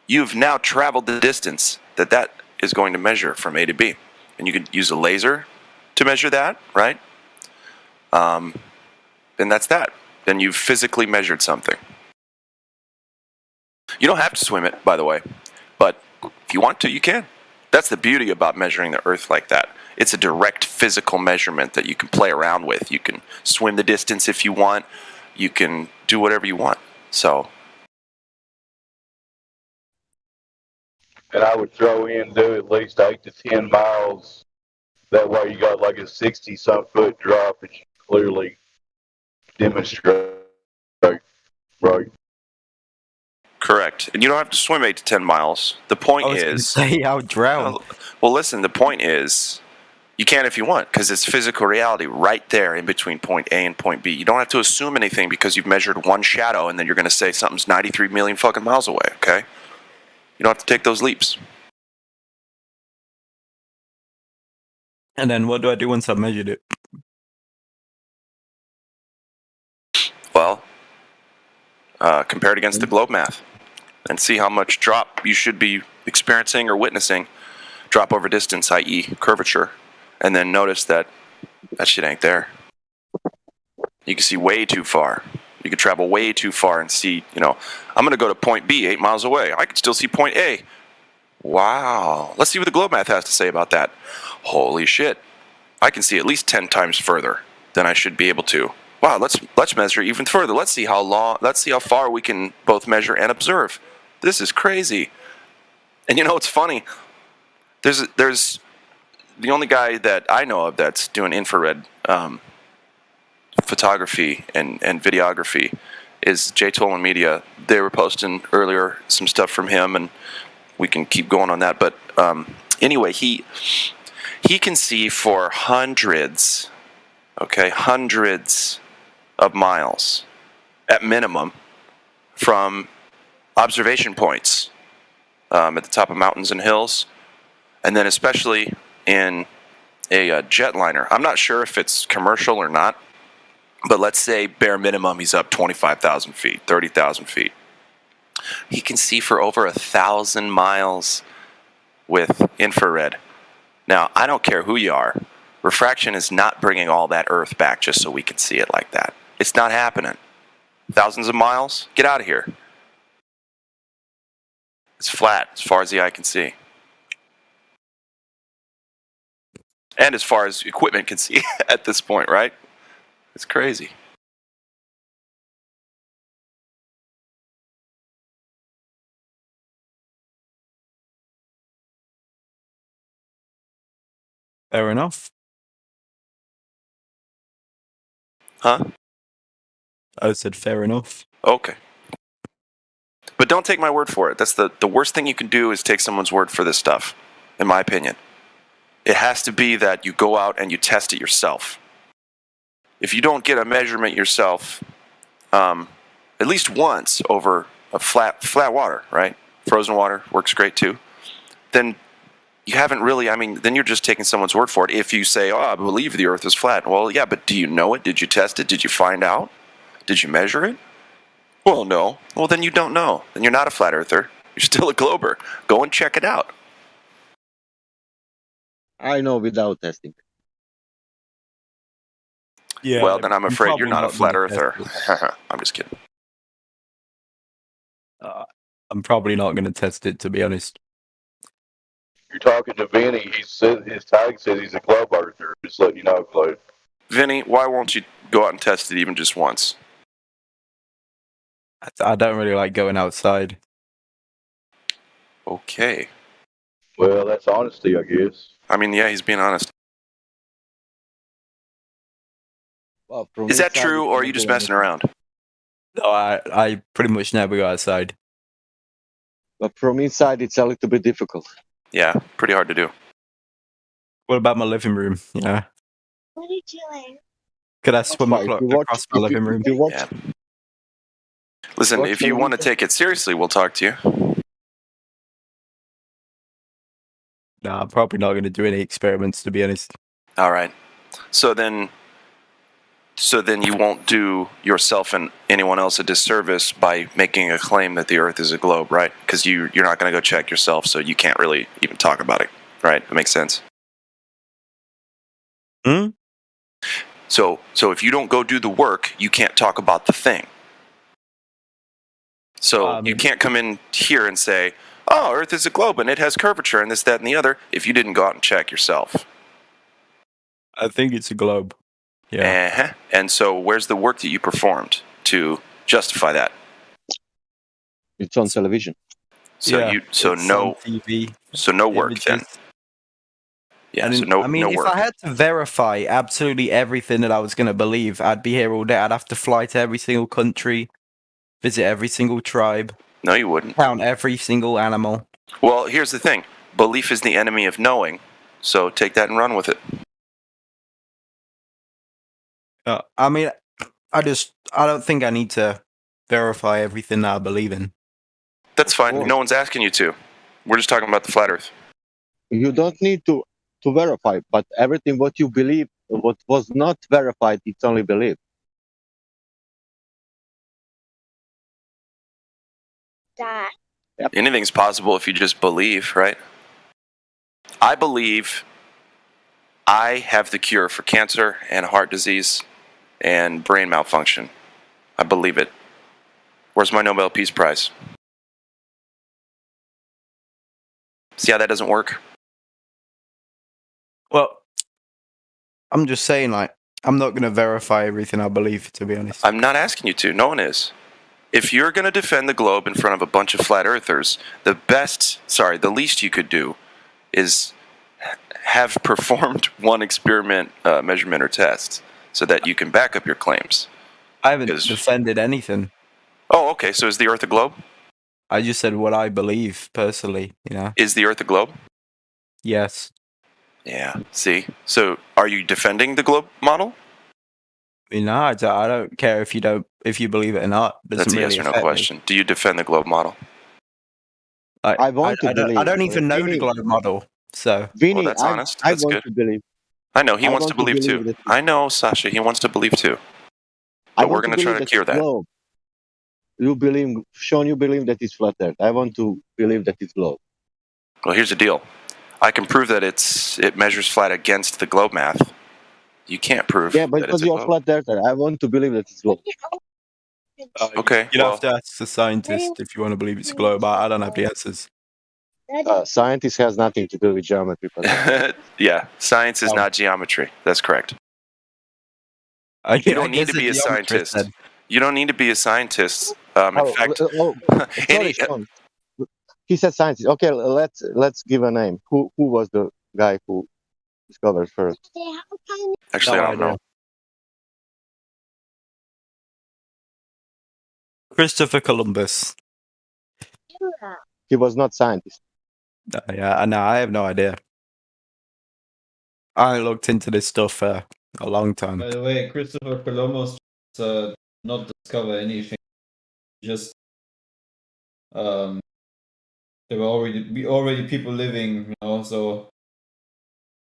You've now traveled the distance that is going to measure from A to B. And you could use a laser to measure that, right? And that's that. Then you've physically measured something. You don't have to swim it, by the way, but if you want to, you can. That's the beauty about measuring the Earth like that. It's a direct physical measurement that you can play around with. You can swim the distance if you want. You can do whatever you want. So. And I would throw in, do at least 8 to 10 miles. That way you got like a 60-some foot drop that you clearly demonstrate. Right. Correct. And you don't have to swim 8 to 10 miles. The point is... say I'll drown. Well, listen, the point is, you can if you want, because it's physical reality right there in between point A and point B. You don't have to assume anything because you've measured one shadow and then you're going to say something's 93 million fucking miles away, okay? You don't have to take those leaps. And then what do I do once I've measured it? Well, compare it against the globe math and see how much drop you should be experiencing or witnessing. Drop over distance, i.e. curvature. And then notice that shit ain't there. You can see way too far. You can travel way too far and see, I'm going to go to point B 8 miles away. I can still see point A. Wow. Let's see what the globe math has to say about that. Holy shit. I can see at least 10 times further than I should be able to. Wow, let's measure even further. Let's see how far we can both measure and observe. This is crazy. And it's funny. There's the only guy that I know of that's doing infrared photography and videography is Jay Tolan Media. They were posting earlier some stuff from him, and we can keep going on that. But anyway, he can see for hundreds of miles at minimum from observation points at the top of mountains and hills, and then especially in a jetliner. I'm not sure if it's commercial or not, but let's say bare minimum he's up 25,000 feet, 30,000 feet. He can see for over 1,000 miles with infrared. Now, I don't care who you are. Refraction is not bringing all that Earth back just so we can see it like that. It's not happening. Thousands of miles? Get out of here. It's flat as far as the eye can see. And as far as equipment can see at this point, right? It's crazy. Fair enough. Huh? I said fair enough. Okay. But don't take my word for it. That's the worst thing you can do is take someone's word for this stuff, in my opinion. It has to be that you go out and you test it yourself. If you don't get a measurement yourself, at least once over a flat water, right? Frozen water works great too. Then you haven't really, then you're just taking someone's word for it. If you say, I believe the Earth is flat. Well, yeah, but do you know it? Did you test it? Did you find out? Did you measure it? Well, no. Well, then you don't know. Then you're not a flat earther. You're still a glober. Go and check it out. I know without testing. Yeah. Well, then I'm afraid you're probably not a flat gonna earther. test it. I'm just kidding. I'm probably not going to test it, to be honest. You're talking to Vinny. He said his tag says he's a globe earther. Just letting you know, Claude. Vinny, why won't you go out and test it even just once? I don't really like going outside. Okay. Well, that's honesty, I guess. Yeah, he's being honest. Well, from Is that inside, true, you or are cannot you just do messing anything. around? No, I pretty much never go outside. But from inside, it's a little bit difficult. Yeah, pretty hard to do. What about my living room? Yeah. What are you doing? Could I swim Fine. If you watch, across my living room? if you watch, Yeah. Listen, if you want to take it seriously, we'll talk to you. No, I'm probably not going to do any experiments, to be honest. All right. So then you won't do yourself and anyone else a disservice by making a claim that the Earth is a globe, right? Because you're not going to go check yourself, so you can't really even talk about it, right? That makes sense. Hmm? So if you don't go do the work, you can't talk about the thing. So you can't come in here and say, oh, Earth is a globe and it has curvature and this, that, and the other, if you didn't go out and check yourself. I think it's a globe. Yeah. Uh-huh. And so where's the work that you performed to justify that? It's on television. So Yeah, it's on TV. So no work then. Yeah, And so no if work. I had to verify absolutely everything that I was going to believe, I'd be here all day. I'd have to fly to every single country, visit every single tribe. No, you wouldn't. Count every single animal. Well, here's the thing. Belief is the enemy of knowing, so take that and run with it. I mean, I don't think I need to verify everything that I believe in. That's fine. No one's asking you to. We're just talking about the flat Earth. You don't need to verify, but everything what you believe, what was not verified, it's only belief. Yep. Anything's possible if you just believe, right? I believe I have the cure for cancer and heart disease and brain malfunction. I believe it. Where's my Nobel Peace Prize? See how that doesn't work? Well, I'm just saying, I'm not going to verify everything I believe, to be honest. I'm not asking you to. No one is. If you're going to defend the globe in front of a bunch of flat earthers, the least you could do is have performed one experiment, measurement, or test so that you can back up your claims. I haven't defended anything. Oh, okay. So is the Earth a globe? I just said what I believe, personally, you know. Is the Earth a globe? Yes. Yeah. See? So are you defending the globe model? No, I don't care if you believe it or not. That's a yes or no question. Do you defend the globe model? I want to believe. I don't even know the globe model, so. Well, that's honest. That's good. To believe. I know he wants to believe too. I know, Sasha. He wants to believe too. But we're going to try to cure that. Globe. You believe, Sean? You believe that it's flat Earth. I want to believe that it's globe. Well, here's the deal. I can prove that it measures flat against the globe math. You can't prove. Yeah, but that because it's a you're globe. flat earther, I want to believe that it's globe. Okay. You'd have to ask the scientist if you want to believe it's a globe. I don't have the answers. Scientist has nothing to do with geometry. Yeah, science is not geometry. That's correct. You don't need to be a scientist. You don't need to be a scientist. In fact, sorry, Sean. He said scientist. Okay, let's give a name. Who was the guy who discovered first? Actually, I don't know. Christopher Columbus. He was not scientist. Yeah, no, I have no idea. I looked into this stuff for a long time. By the way, Christopher Columbus not discover anything. Just there were already people living, you know. So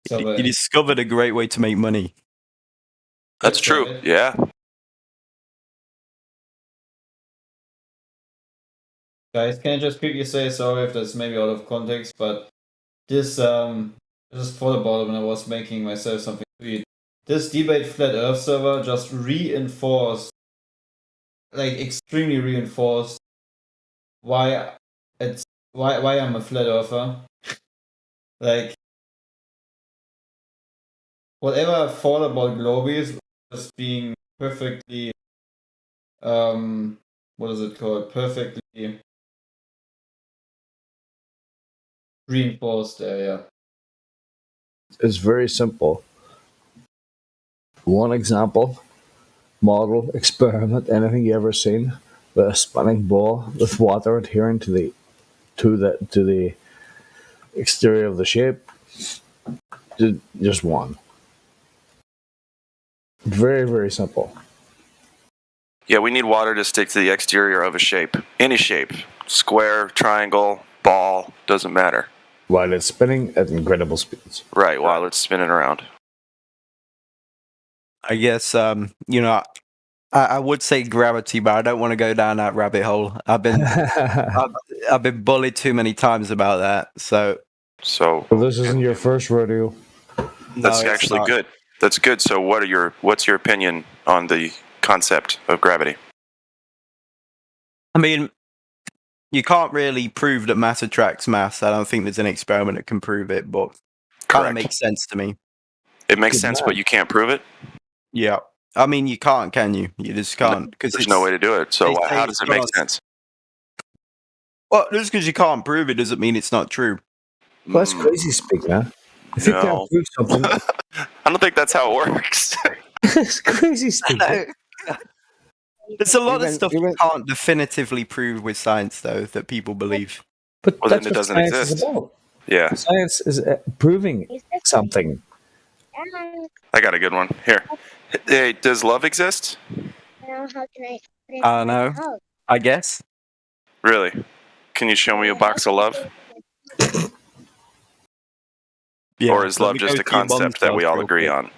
he discovered a great way to make money. That's true. Right. Yeah. Guys, can I just quickly say sorry if that's maybe out of context, but this is for the bottom, and I was making myself something to eat. This debate flat Earth server just reinforced, extremely reinforced, why I'm a flat earther. Whatever I thought about globies just being perfectly, what is it called? Perfectly reinforced area. It's very simple. One example, model, experiment, anything you ever seen with a spinning ball with water adhering to the exterior of the shape. Just one. Very, very simple. Yeah, we need water to stick to the exterior of a shape. Any shape. Square, triangle, ball, doesn't matter. While it's spinning at incredible speeds. Right, while it's spinning around. I guess, you know, I would say gravity, but I don't want to go down that rabbit hole. I've been bullied too many times about that. So well, this isn't your first rodeo. That's No, actually not. good. That's good. So what's your opinion on the concept of gravity? I mean, you can't really prove that mass attracts mass. I don't think there's an experiment that can prove it, but kind of makes sense to me. It makes sense, but you can't prove it? Yeah. I mean, you can't, can you? You just can't. Because there's no way to do it. So how does it make sense? Well, just because you can't prove it doesn't mean it's not true. Well, that's crazy speak, man. If you can't prove something... I don't think that's how it works. It's crazy speak. There's a lot of stuff you can't definitively prove with science, though, that people believe. But then it doesn't exist. Yeah. Science is proving something. I got a good one. Here. Hey, does love exist? I don't know. I guess. Really? Can you show me a box of love? Yeah, or is love just a concept that we all agree on?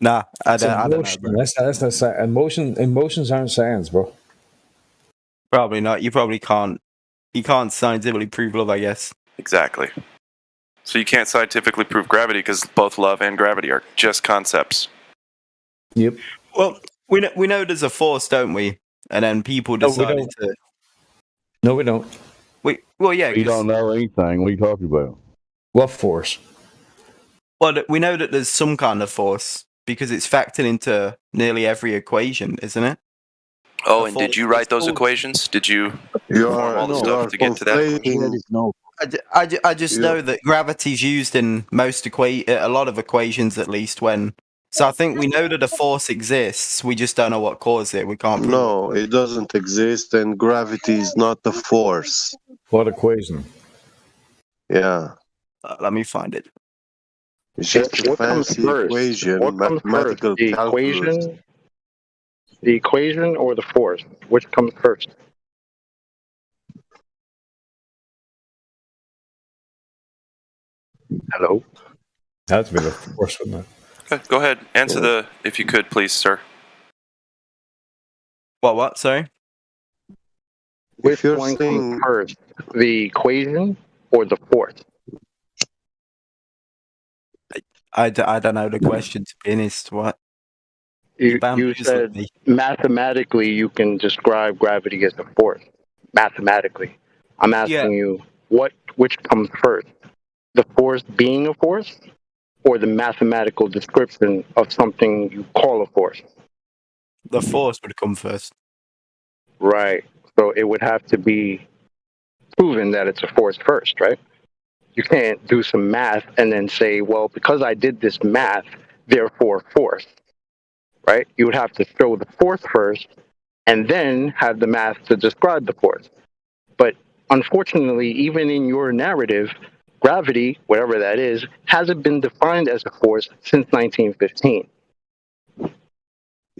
Nah, I don't know. That's not science. Emotions aren't science, bro. Probably not. You probably can't. You can't scientifically prove love, I guess. Exactly. So you can't scientifically prove gravity because both love and gravity are just concepts. Yep. Well, we know there's a force, don't we? And then people decided to. No, we don't. Well, yeah. We don't know anything. What are you talking about? What force? Well, we know that there's some kind of force because it's factored into nearly every equation, isn't it? Oh, and did you write those equations? Did you form all the stuff to get to that? No. I just know that gravity's used in a lot of equations, at least when. So I think we know that a force exists. We just don't know what caused it. We can't. No, it doesn't exist, and gravity is not a force. What equation? Yeah. Let me find it. It's just a fancy equation, mathematical calculus. The equation or the force? Which comes first? Hello? That's been a force, wouldn't it? Okay, go ahead. Answer if you could, please, sir. What? Sorry? Which one comes first? The equation or the force? I don't know the question, to be honest. What? You said mathematically you can describe gravity as a force. Mathematically. I'm asking you, which comes first? The force being a force or the mathematical description of something you call a force? The force would come first. Right. So it would have to be proven that it's a force first, right? You can't do some math and then say, well, because I did this math, therefore force. Right? You would have to show the force first and then have the math to describe the force. But unfortunately, even in your narrative, gravity, whatever that is, hasn't been defined as a force since 1915.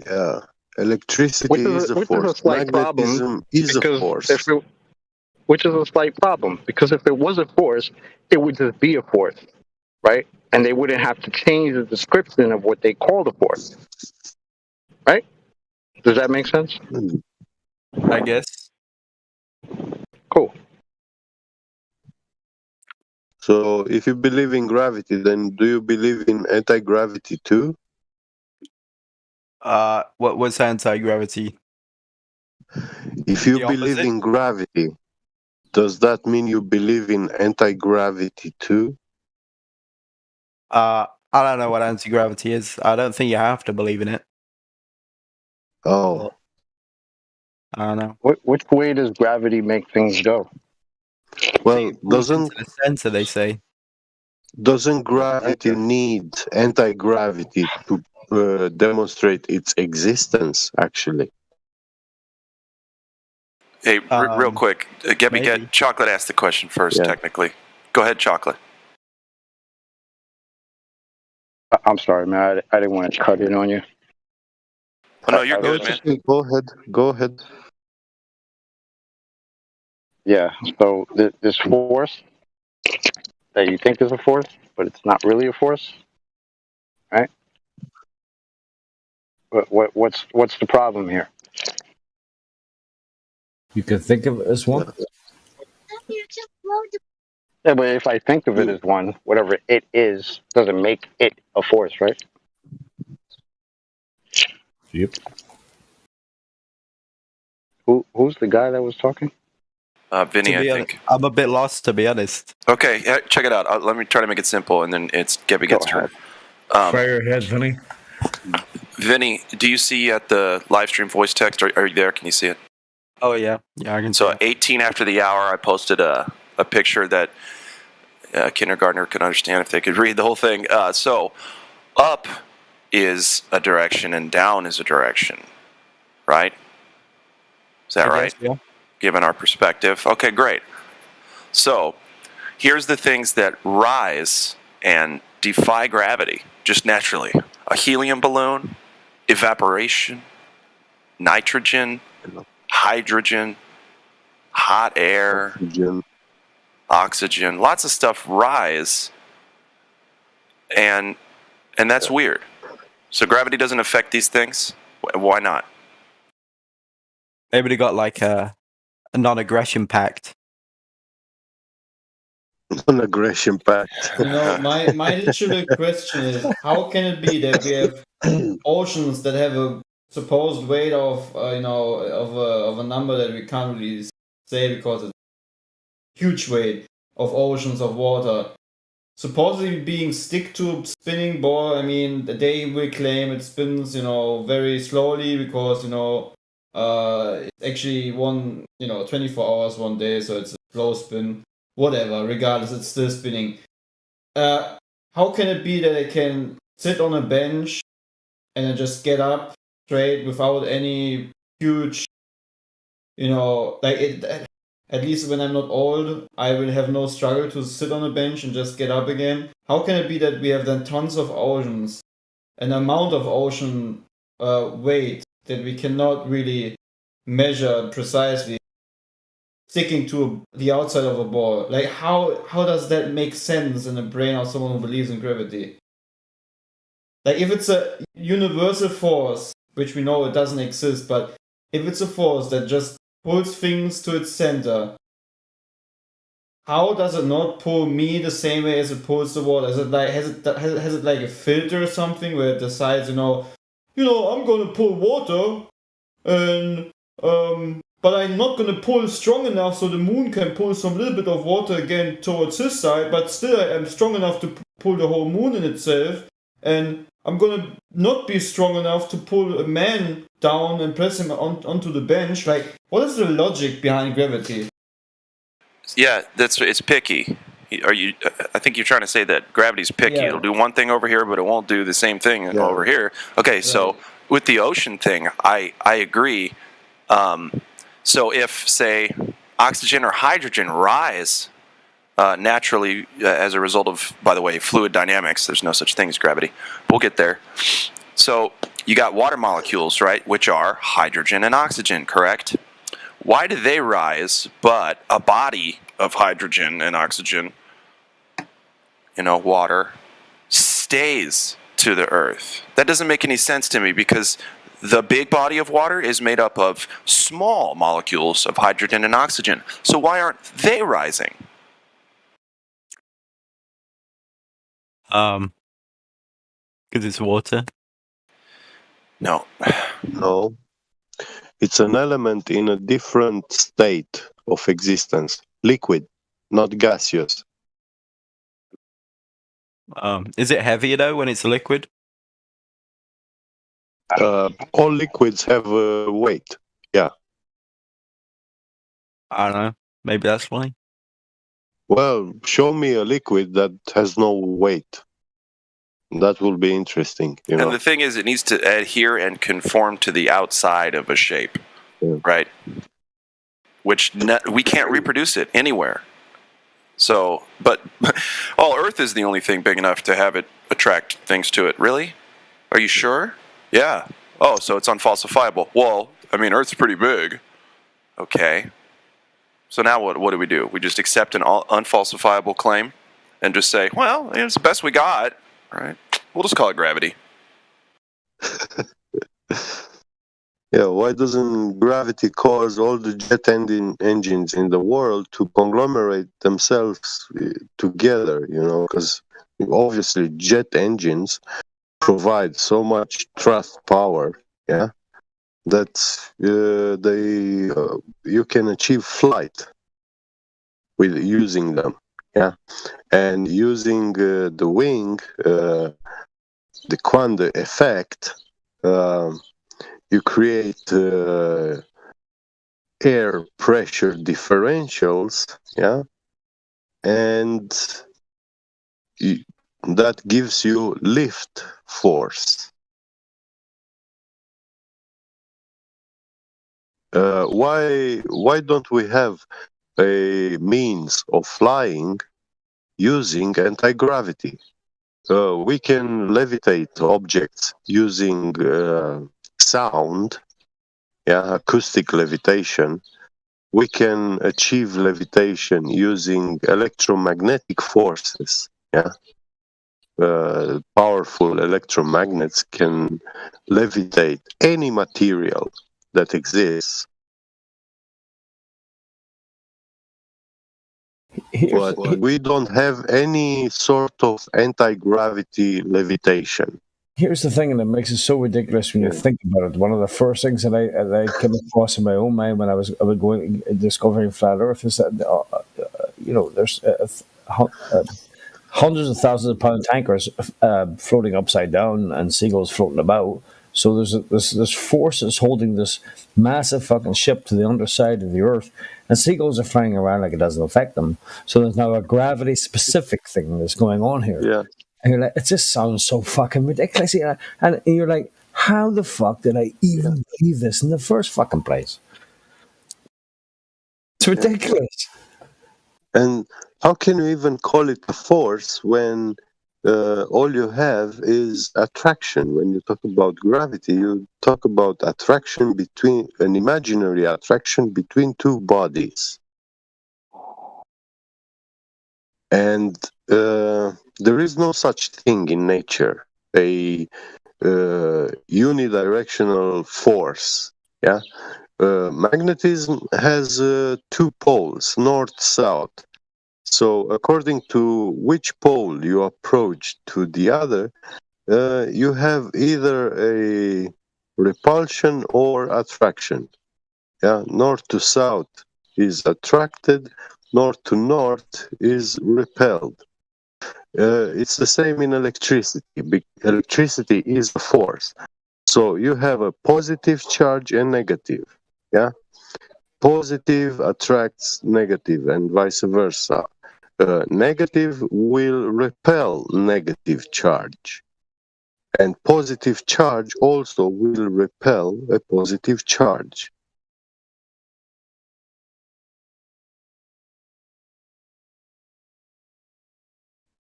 Yeah. Electricity is a force. Magnetism is a force. Which is a slight problem, because if it was a force, it would just be a force, right? And they wouldn't have to change the description of what they call the force. Right? Does that make sense? I guess. Cool. So, if you believe in gravity, then do you believe in anti-gravity too? What was anti-gravity? If you believe in gravity, does that mean you believe in anti-gravity too? I don't know what anti-gravity is. I don't think you have to believe in it. Oh. I don't know. Which way does gravity make things go? Well, doesn't the center, they say. Doesn't gravity need anti-gravity to demonstrate its existence, actually? Hey, real quick, get Chocolate asked the question first, technically. Go ahead, Chocolate. I'm sorry, man. I didn't want to cut in on you. Oh no, you're good, man. Go ahead. Go ahead. Yeah. So this force that you think is a force, but it's not really a force, right? What's the problem here? You can think of it as one. Yeah, but if I think of it as one, whatever it is doesn't make it a force, right? Yep. Who's the guy that was talking? Vinny, I think. I'm a bit lost, to be honest. Okay, check it out. Let me try to make it simple, and then it's Gabby gets turn. Fire ahead, Vinny. Vinny, do you see at the live stream voice text? Are you there? Can you see it? Oh yeah, I can. So 18 after the hour, I posted a picture that a kindergartner could understand if they could read the whole thing. So up is a direction and down is a direction, right? Is that right? Yeah. Given our perspective. Okay, great. So here's the things that rise and defy gravity just naturally. A helium balloon, evaporation, nitrogen, hydrogen, hot air, oxygen. Lots of stuff rise, and that's weird. So gravity doesn't affect these things? Why not? Maybe they got like a non-aggression pact. Non-aggression pact. My literal question is, how can it be that we have oceans that have a supposed weight of of a number that we can't really say because it's huge weight of oceans of water, supposedly being stick to spinning ball? I mean, they will claim it spins very slowly because it's actually 24 hours one day, so it's a slow spin. Whatever, regardless, it's still spinning. How can it be that I can sit on a bench and then just get up straight without any huge, at least when I'm not old, I will have no struggle to sit on a bench and just get up again. How can it be that we have then tons of oceans, an amount of ocean weight that we cannot really measure precisely, sticking to the outside of a ball? Like, how does that make sense in the brain of someone who believes in gravity? Like, if it's a universal force, which we know it doesn't exist, but if it's a force that just pulls things to its center, how does it not pull me the same way as it pulls the water? Is it like, has it like a filter or something where it decides, I'm gonna pull water, and but I'm not going to pull strong enough so the moon can pull some little bit of water again towards his side, but still I am strong enough to pull the whole moon in itself, and I'm going to not be strong enough to pull a man down and press him onto the bench. Like, what is the logic behind gravity? Yeah, it's picky. I think you're trying to say that gravity's picky. Yeah. It'll do one thing over here, but it won't do the same thing over here. Okay, right. So with the ocean thing, I agree. So if, say, oxygen or hydrogen rise naturally as a result of, by the way, fluid dynamics, there's no such thing as gravity. We'll get there. So you got water molecules, right, which are hydrogen and oxygen, correct? Why do they rise, but a body of hydrogen and oxygen, water, stays to the earth? That doesn't make any sense to me, because the big body of water is made up of small molecules of hydrogen and oxygen. So why aren't they rising? Because it's water. No. No. It's an element in a different state of existence. Liquid, not gaseous. Is it heavier though when it's liquid? All liquids have a weight. Yeah. I don't know. Maybe that's why. Well, show me a liquid that has no weight. That will be interesting. And the thing is, it needs to adhere and conform to the outside of a shape, right? Which we can't reproduce it anywhere. So, but Earth is the only thing big enough to have it attract things to it. Really? Are you sure? Yeah. Oh, so it's unfalsifiable. Well, I mean, Earth's pretty big. Okay. So now what do? We just accept an unfalsifiable claim and just say, well, it's the best we got, right? We'll just call it gravity. Yeah, why doesn't gravity cause all the jet engines in the world to conglomerate themselves together, because obviously jet engines provide so much thrust power, yeah, that you can achieve flight with using them, yeah, and using the wing, the quantum effect. You create air pressure differentials, yeah, and that gives you lift force. Why don't we have a means of flying using anti-gravity? We can levitate objects using sound, yeah, acoustic levitation. We can achieve levitation using electromagnetic forces, yeah. Powerful electromagnets can levitate any material that exists. But we don't have any sort of anti-gravity levitation. Here's the thing, and it makes it so ridiculous when you think about it. One of the first things that I came across in my own mind when I was going discovering flat Earth is that there's hundreds of thousands of pound tankers floating upside down and seagulls floating about. So there's forces holding this massive fucking ship to the underside of the Earth, and seagulls are flying around like it doesn't affect them. So there's now a gravity specific thing that's going on here. Yeah. And you're like, it just sounds so fucking ridiculous. And you're like, how the fuck did I even believe this in the first fucking place? It's ridiculous. And how can you even call it a force when all you have is attraction? When you talk about gravity, you talk about attraction between an imaginary attraction between two bodies. And there is no such thing in nature, a unidirectional force. Yeah, magnetism has two poles, north-south. So according to which pole you approach to the other, you have either a repulsion or attraction. Yeah, north to south is attracted, north to north is repelled. It's the same in electricity. Electricity is a force. So you have a positive charge and negative. Yeah, positive attracts negative and vice versa. Negative will repel negative charge, and positive charge also will repel a positive charge.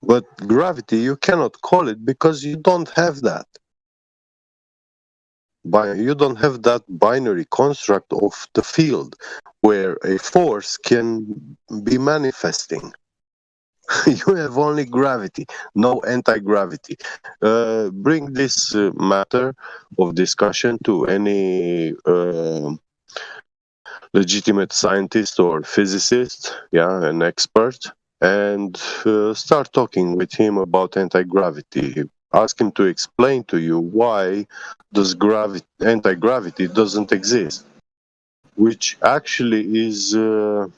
But gravity, you cannot call it because you don't have that. You don't have that binary construct of the field where a force can be manifesting. You have only gravity, no anti-gravity. Bring this matter of discussion to any legitimate scientist or physicist, yeah, an expert, and start talking with him about anti-gravity. Ask him to explain to you why does anti-gravity doesn't exist, which actually is the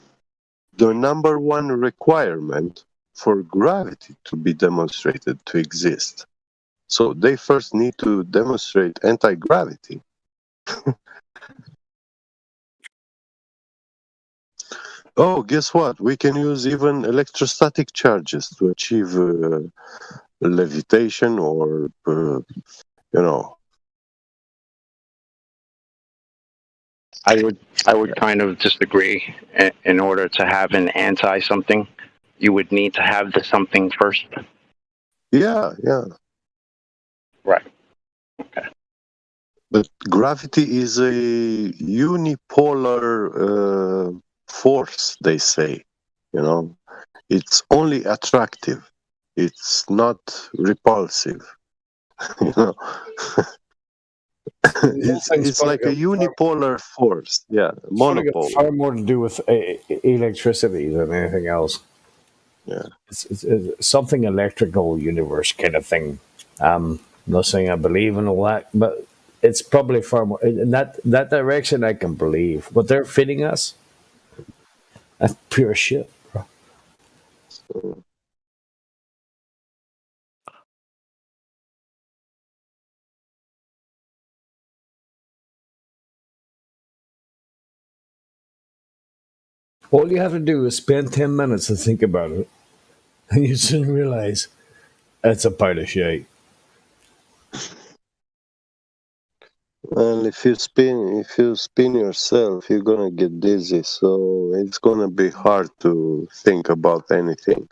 number one requirement for gravity to be demonstrated to exist. So they first need to demonstrate anti-gravity. Oh, guess what? We can use even electrostatic charges to achieve levitation or, I would kind of disagree. In order to have an anti something, you would need to have the something first. Yeah. Right. Okay. But gravity is a unipolar force, they say. You know, it's only attractive. It's not repulsive. You know, it's like a unipolar force. Yeah, monopole. Far more to do with electricity than anything else. Yeah, it's something electrical universe kind of thing. Not saying I believe in all that, but it's probably far more in that direction. I can believe what they're feeding us. That's pure shit, bro. All you have to do is spend 10 minutes and think about it, and you soon realize it's a pile of shit. Well, if you spin yourself, you're gonna get dizzy. So it's gonna be hard to think about anything.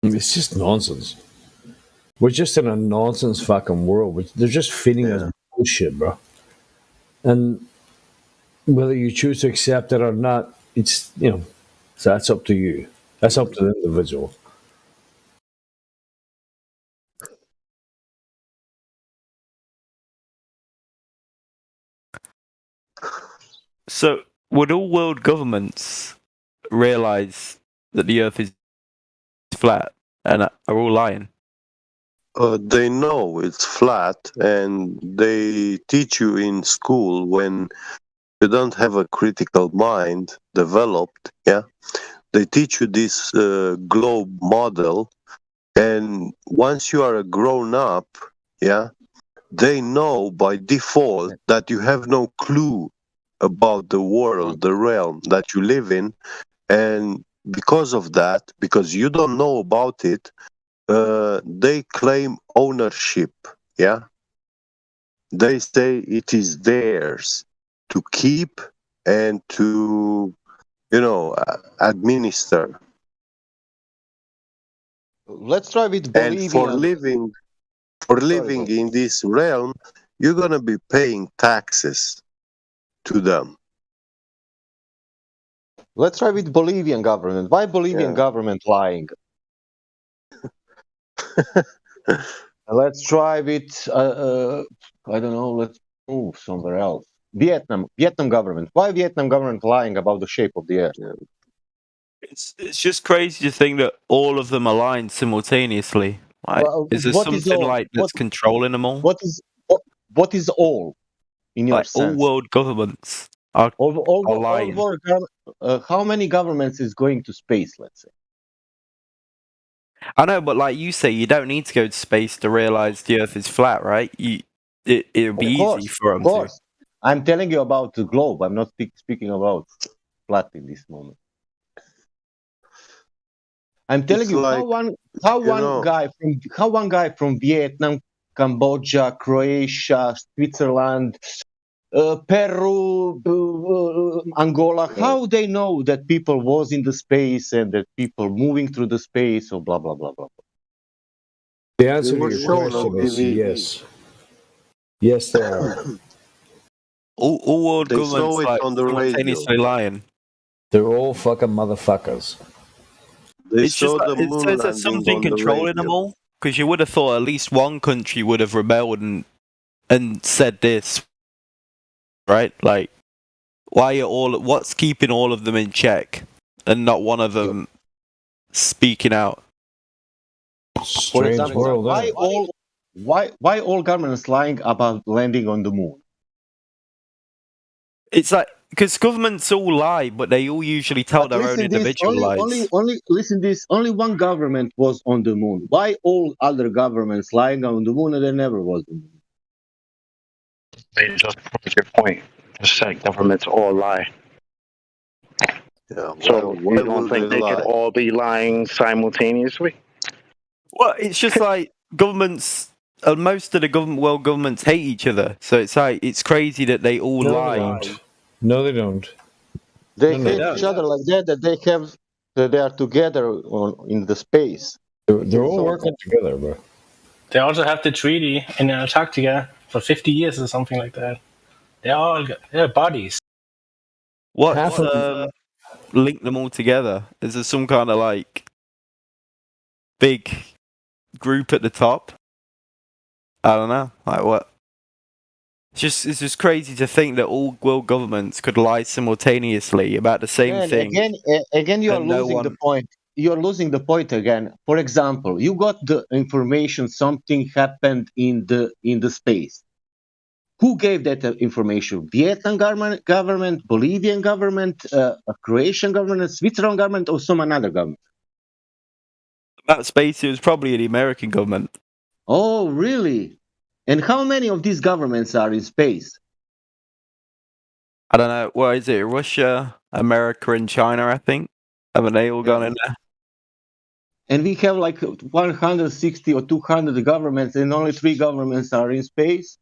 It's just nonsense. We're just in a nonsense fucking world. They're just feeding us bullshit, bro. And whether you choose to accept it or not, it's, so that's up to you. That's up to the individual. So, would all world governments realize that the Earth is flat and are all lying? They know it's flat, and they teach you in school when you don't have a critical mind developed. Yeah, they teach you this globe model, and once you are a grown up, yeah, they know by default that you have no clue about the world, the realm that you live in, and because of that, because you don't know about it, they claim ownership. Yeah, they say it is theirs to keep and to, administer. Let's try with Bolivia. And for living in this realm, you're gonna be paying taxes to them. Let's try with Bolivian government. Why Bolivian government lying? Let's try with I don't know. Let's move somewhere else. Vietnam government. Why Vietnam government lying about the shape of the earth? It's just crazy to think that all of them align simultaneously. Like, is there something that's controlling them all? What is all in your sense? All world governments are lying. How many governments is going to space? Let's say. I know, but like you say, you don't need to go to space to realize the Earth is flat, right? It would be easy for them to. I'm telling you about the globe. I'm not speaking about flat in this moment. I'm telling you how one guy from Vietnam, Cambodia, Croatia, Switzerland, Peru, Angola, how they know that people was in the space and that people moving through the space or blah blah blah blah. The answer to your question is yes. Yes, they are. All world governments like simultaneously lying. They're all fucking motherfuckers. It's just that there's something controlling them all. Because you would have thought at least one country would have rebelled and said this, right? Like, what's keeping all of them in check and not one of them speaking out? For example, why all governments lying about landing on the moon? It's like, because governments all lie, but they all usually tell their own individual lies. Only one government was on the moon. Why all other governments lying on the moon and they never was on the moon? They just proved your point. Just said governments all lie. Yeah, so you don't think they could all be lying simultaneously? Well, it's just like governments. Most of the world governments hate each other, so it's like it's crazy that they all lie. No, they don't. They hate each other like that they they are together in the space. They're all working together, bro. They also have the treaty in Antarctica for 50 years or something like that. They're buddies. What's linked them all together? Is there some kind of like big group at the top? I don't know. Like what? It's just crazy to think that all world governments could lie simultaneously about the same thing. Again, you are losing the point. You are losing the point again. For example, you got the information something happened in the space. Who gave that information? Vietnam government, Bolivian government, Croatian government, Switzerland government, or some another government? About space, it was probably the American government. Oh, really? And how many of these governments are in space? I don't know. What is it? Russia, America, and China, I think. Haven't they all gone in there? And we have like 160 or 200 governments, and only 3 governments are in space.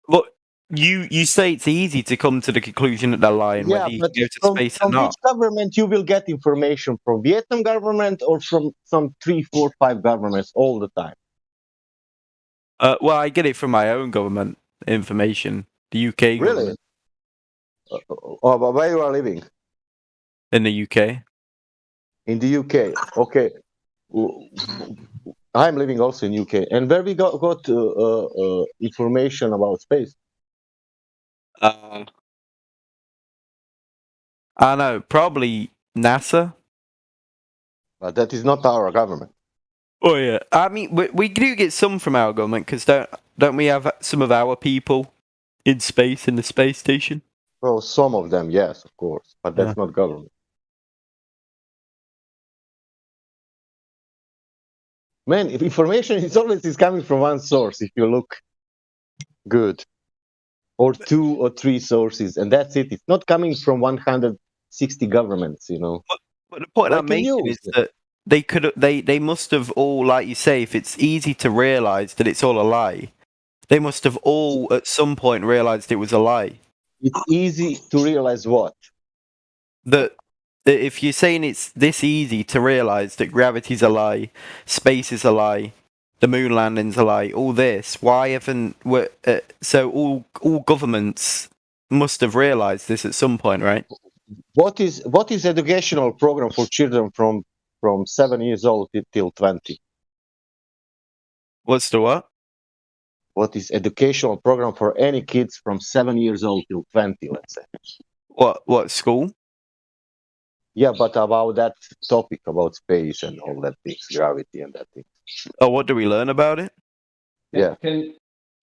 Look, you say it's easy to come to the conclusion that they're lying whether you can go to space or not. Which government you will get information from? Vietnam government or from some 3, 4, 5 governments all the time? Well, I get it from my own government information. The UK government. But where you are living? In the UK. In the UK, okay. I'm living also in UK, and where we got information about space. I don't know, probably NASA. But that is not our government. Oh yeah, I mean we do get some from our government because don't we have some of our people in space in the space station? Well, some of them, yes, of course, but that's not government. Man, if information is always coming from one source, if you look good, or 2 or 3 sources, and that's it. It's not coming from 160 governments, you know. But the point I'm making is that they must have all, like you say, if it's easy to realize that it's all a lie, they must have all at some point realized it was a lie. It's easy to realize what? That if you're saying it's this easy to realize that gravity's a lie, space is a lie, the moon landing's a lie, all this, why haven't so all governments must have realized this at some point, right? What is educational program for children from 7 years old till 20? What's the what? What is educational program for any kids from 7 years old till 20, let's say? What school? Yeah, but about that topic, about space and all that things, gravity and that thing. Oh, what do we learn about it? Yeah.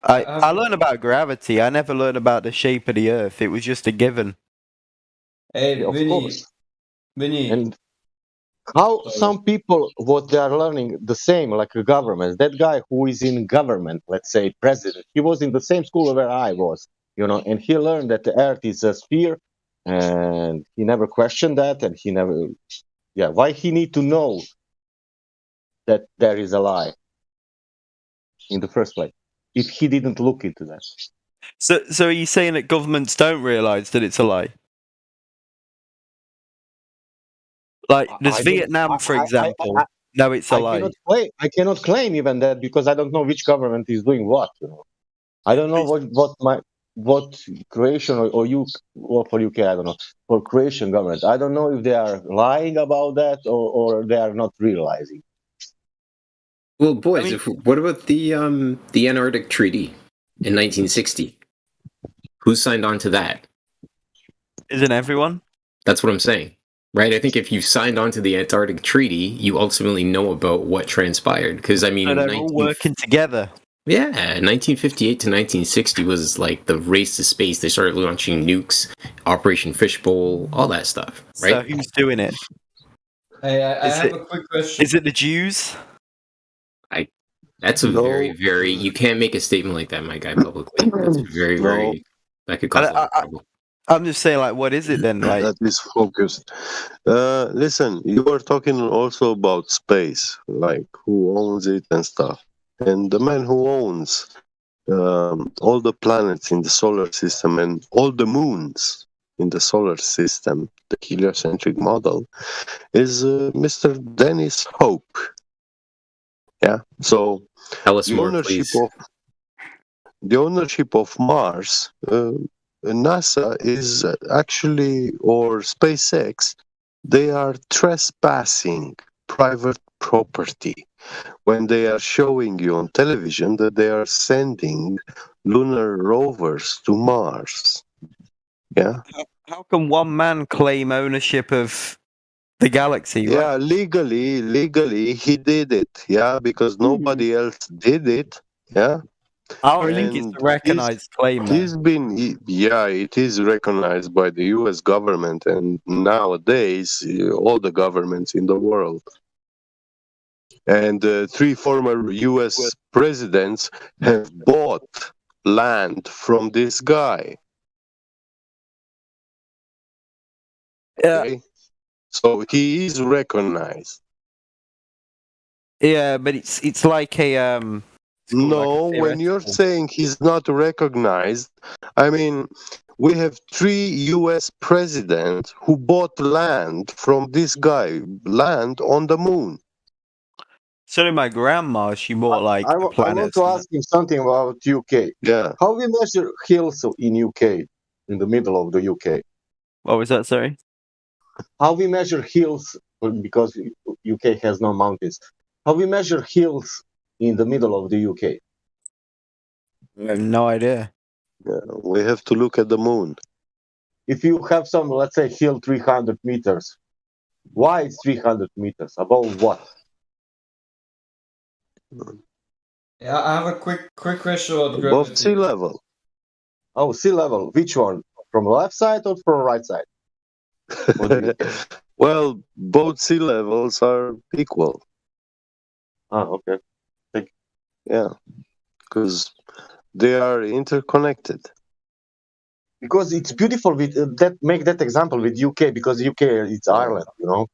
I learned about gravity. I never learned about the shape of the Earth. It was just a given. Hey, of course. Vinny. And how some people, what they are learning the same, like a government. That guy who is in government, let's say president, he was in the same school where I was, you know, and he learned that the Earth is a sphere, and he never questioned that, and he never, why he need to know that there is a lie in the first place if he didn't look into that? So are you saying that governments don't realize that it's a lie? Like there's Vietnam, for example. No, it's a lie. I cannot claim even that because I don't know which government is doing what. You know, I don't know what Croatian or for UK, I don't know, for Croatian government. I don't know if they are lying about that or they are not realizing. Well, boys, what about the Antarctic Treaty in 1960? Who signed on to that? Isn't everyone? That's what I'm saying, right? I think if you signed on to the Antarctic Treaty, you ultimately know about what transpired. Because I mean, they're all working together. Yeah, 1958 to 1960 was like the race to space. They started launching nukes, Operation Fishbowl, all that stuff, right? So who's doing it? Hey, I have a quick question. Is it the Jews? That's a very, you can't make a statement like that, my guy, publicly. That's very, that could cause a lot of trouble. I'm just saying, like, what is it then? Like, that is focused. Listen, you were talking also about space, like who owns it and stuff. And the man who owns all the planets in the solar system and all the moons in the solar system, the heliocentric model, is Mr. Dennis Hope. Yeah. So Tell us more, please. The ownership of Mars, NASA is actually, or SpaceX, they are trespassing private property when they are showing you on television that they are sending lunar rovers to Mars. Yeah. How can one man claim ownership of the galaxy? Right? Yeah, legally he did it. Yeah, because nobody else did it. Yeah. I don't think it's a recognized claim. Yeah, it is recognized by the U.S. government and nowadays all the governments in the world. And 3 former U.S. presidents have bought land from this guy. Yeah. Okay? So he is recognized. Yeah, but it's like a No, when you're saying he's not recognized, I mean, we have 3 U.S. presidents who bought land from this guy, land on the moon. So did my grandma. She bought like I want to ask him something about UK. Yeah. How we measure hills in UK, in the middle of the UK? What was that, sorry? How we measure hills, because UK has no mountains. How we measure hills in the middle of the UK? I have no idea. Yeah, we have to look at the moon. If you have some, let's say, hill 300 meters, why it's 300 meters? Above what? Yeah, I have a quick question about gravity. Above sea level. Oh, sea level. Which one? From the left side or from the right side? Well, both sea levels are equal. Okay. Yeah, because they are interconnected. Because it's beautiful with that. Make that example with UK, because UK it's Ireland, you know.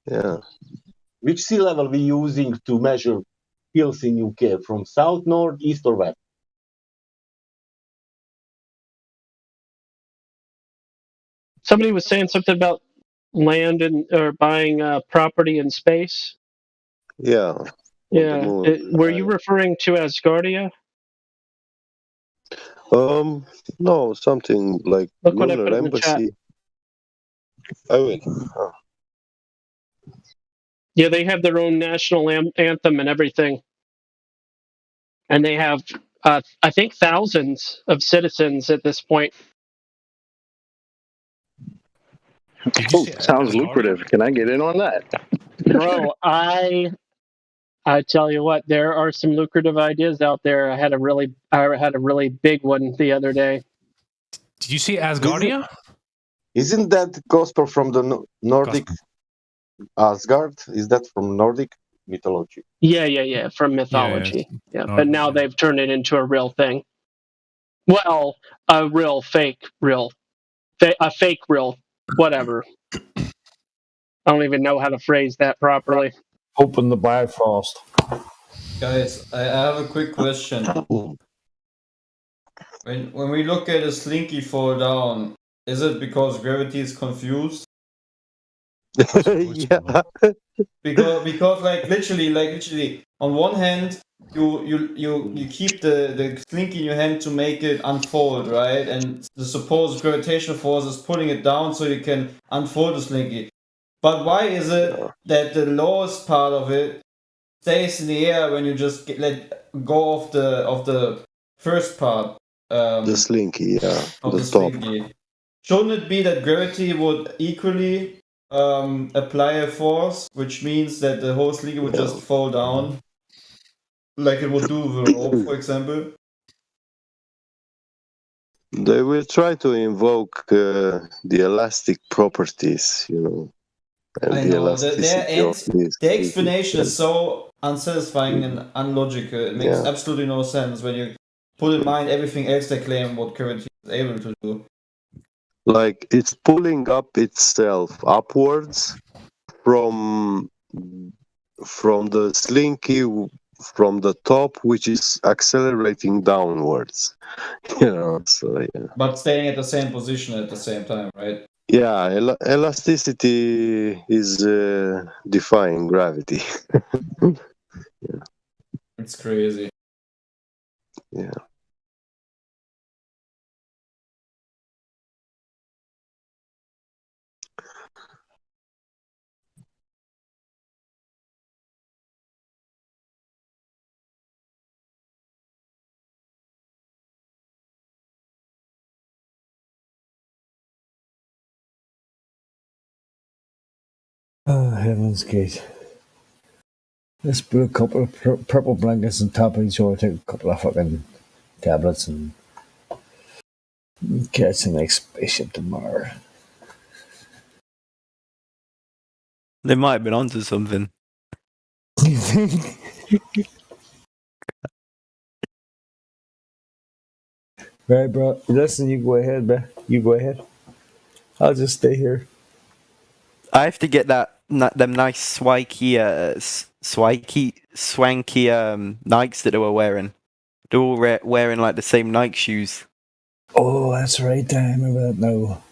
Yeah. Which sea level we using to measure hills in UK? From south, north, east, or west? Somebody was saying something about land or buying property in space. Yeah. Yeah. Were you referring to Asgardia? No, something like Look what I Lunar put in the chat. Embassy. I mean, Yeah, they have their own national anthem and everything. And they have, I think, thousands of citizens at this point. Oh, sounds lucrative. Can I get in on that? Bro, I tell you what, there are some lucrative ideas out there. I had a really big one the other day. Did you see Asgardia? Isn't that gospel from the Nordic Asgard? Is that from Nordic mythology? Yeah, from mythology. Yeah, but now they've turned it into a real thing. Well, a real fake real, a fake real, whatever. I don't even know how to phrase that properly. Open the Bifrost. Guys, I have a quick question. When we look at a slinky fall down, is it because gravity is confused? Yeah. Because like literally on one hand you keep the slinky in your hand to make it unfold, right? And the supposed gravitational force is pulling it down so you can unfold the slinky. But why is it that the lowest part of it stays in the air when you just let go of the first part? The slinky, yeah. Of the top. slinky. Shouldn't it be that gravity would equally apply a force, which means that the whole slinky would just fall down, like it would do with a rope, for example? They will try to invoke the elastic properties, you know. And I the know, elasticity of this. the explanation is so unsatisfying and unlogical. It makes Yeah. absolutely no sense when you put in mind everything else they claim what gravity is able to do. Like it's pulling up itself upwards from the slinky from the top, which is accelerating downwards. So yeah. But staying at the same position at the same time, right? Yeah, elasticity is defying gravity. Yeah. It's crazy. Yeah. Oh, heaven's gate. Let's put a couple of purple blankets on top of each other, take a couple of fucking tablets, and catch the next spaceship tomorrow. They might have been onto something. You think? Right, bro. Listen, you go ahead, man. You go ahead. I'll just stay here. I have to get them nice swanky Nikes that they were wearing. They're all wearing like the same Nike shoes. Oh, that's right. I remember that now.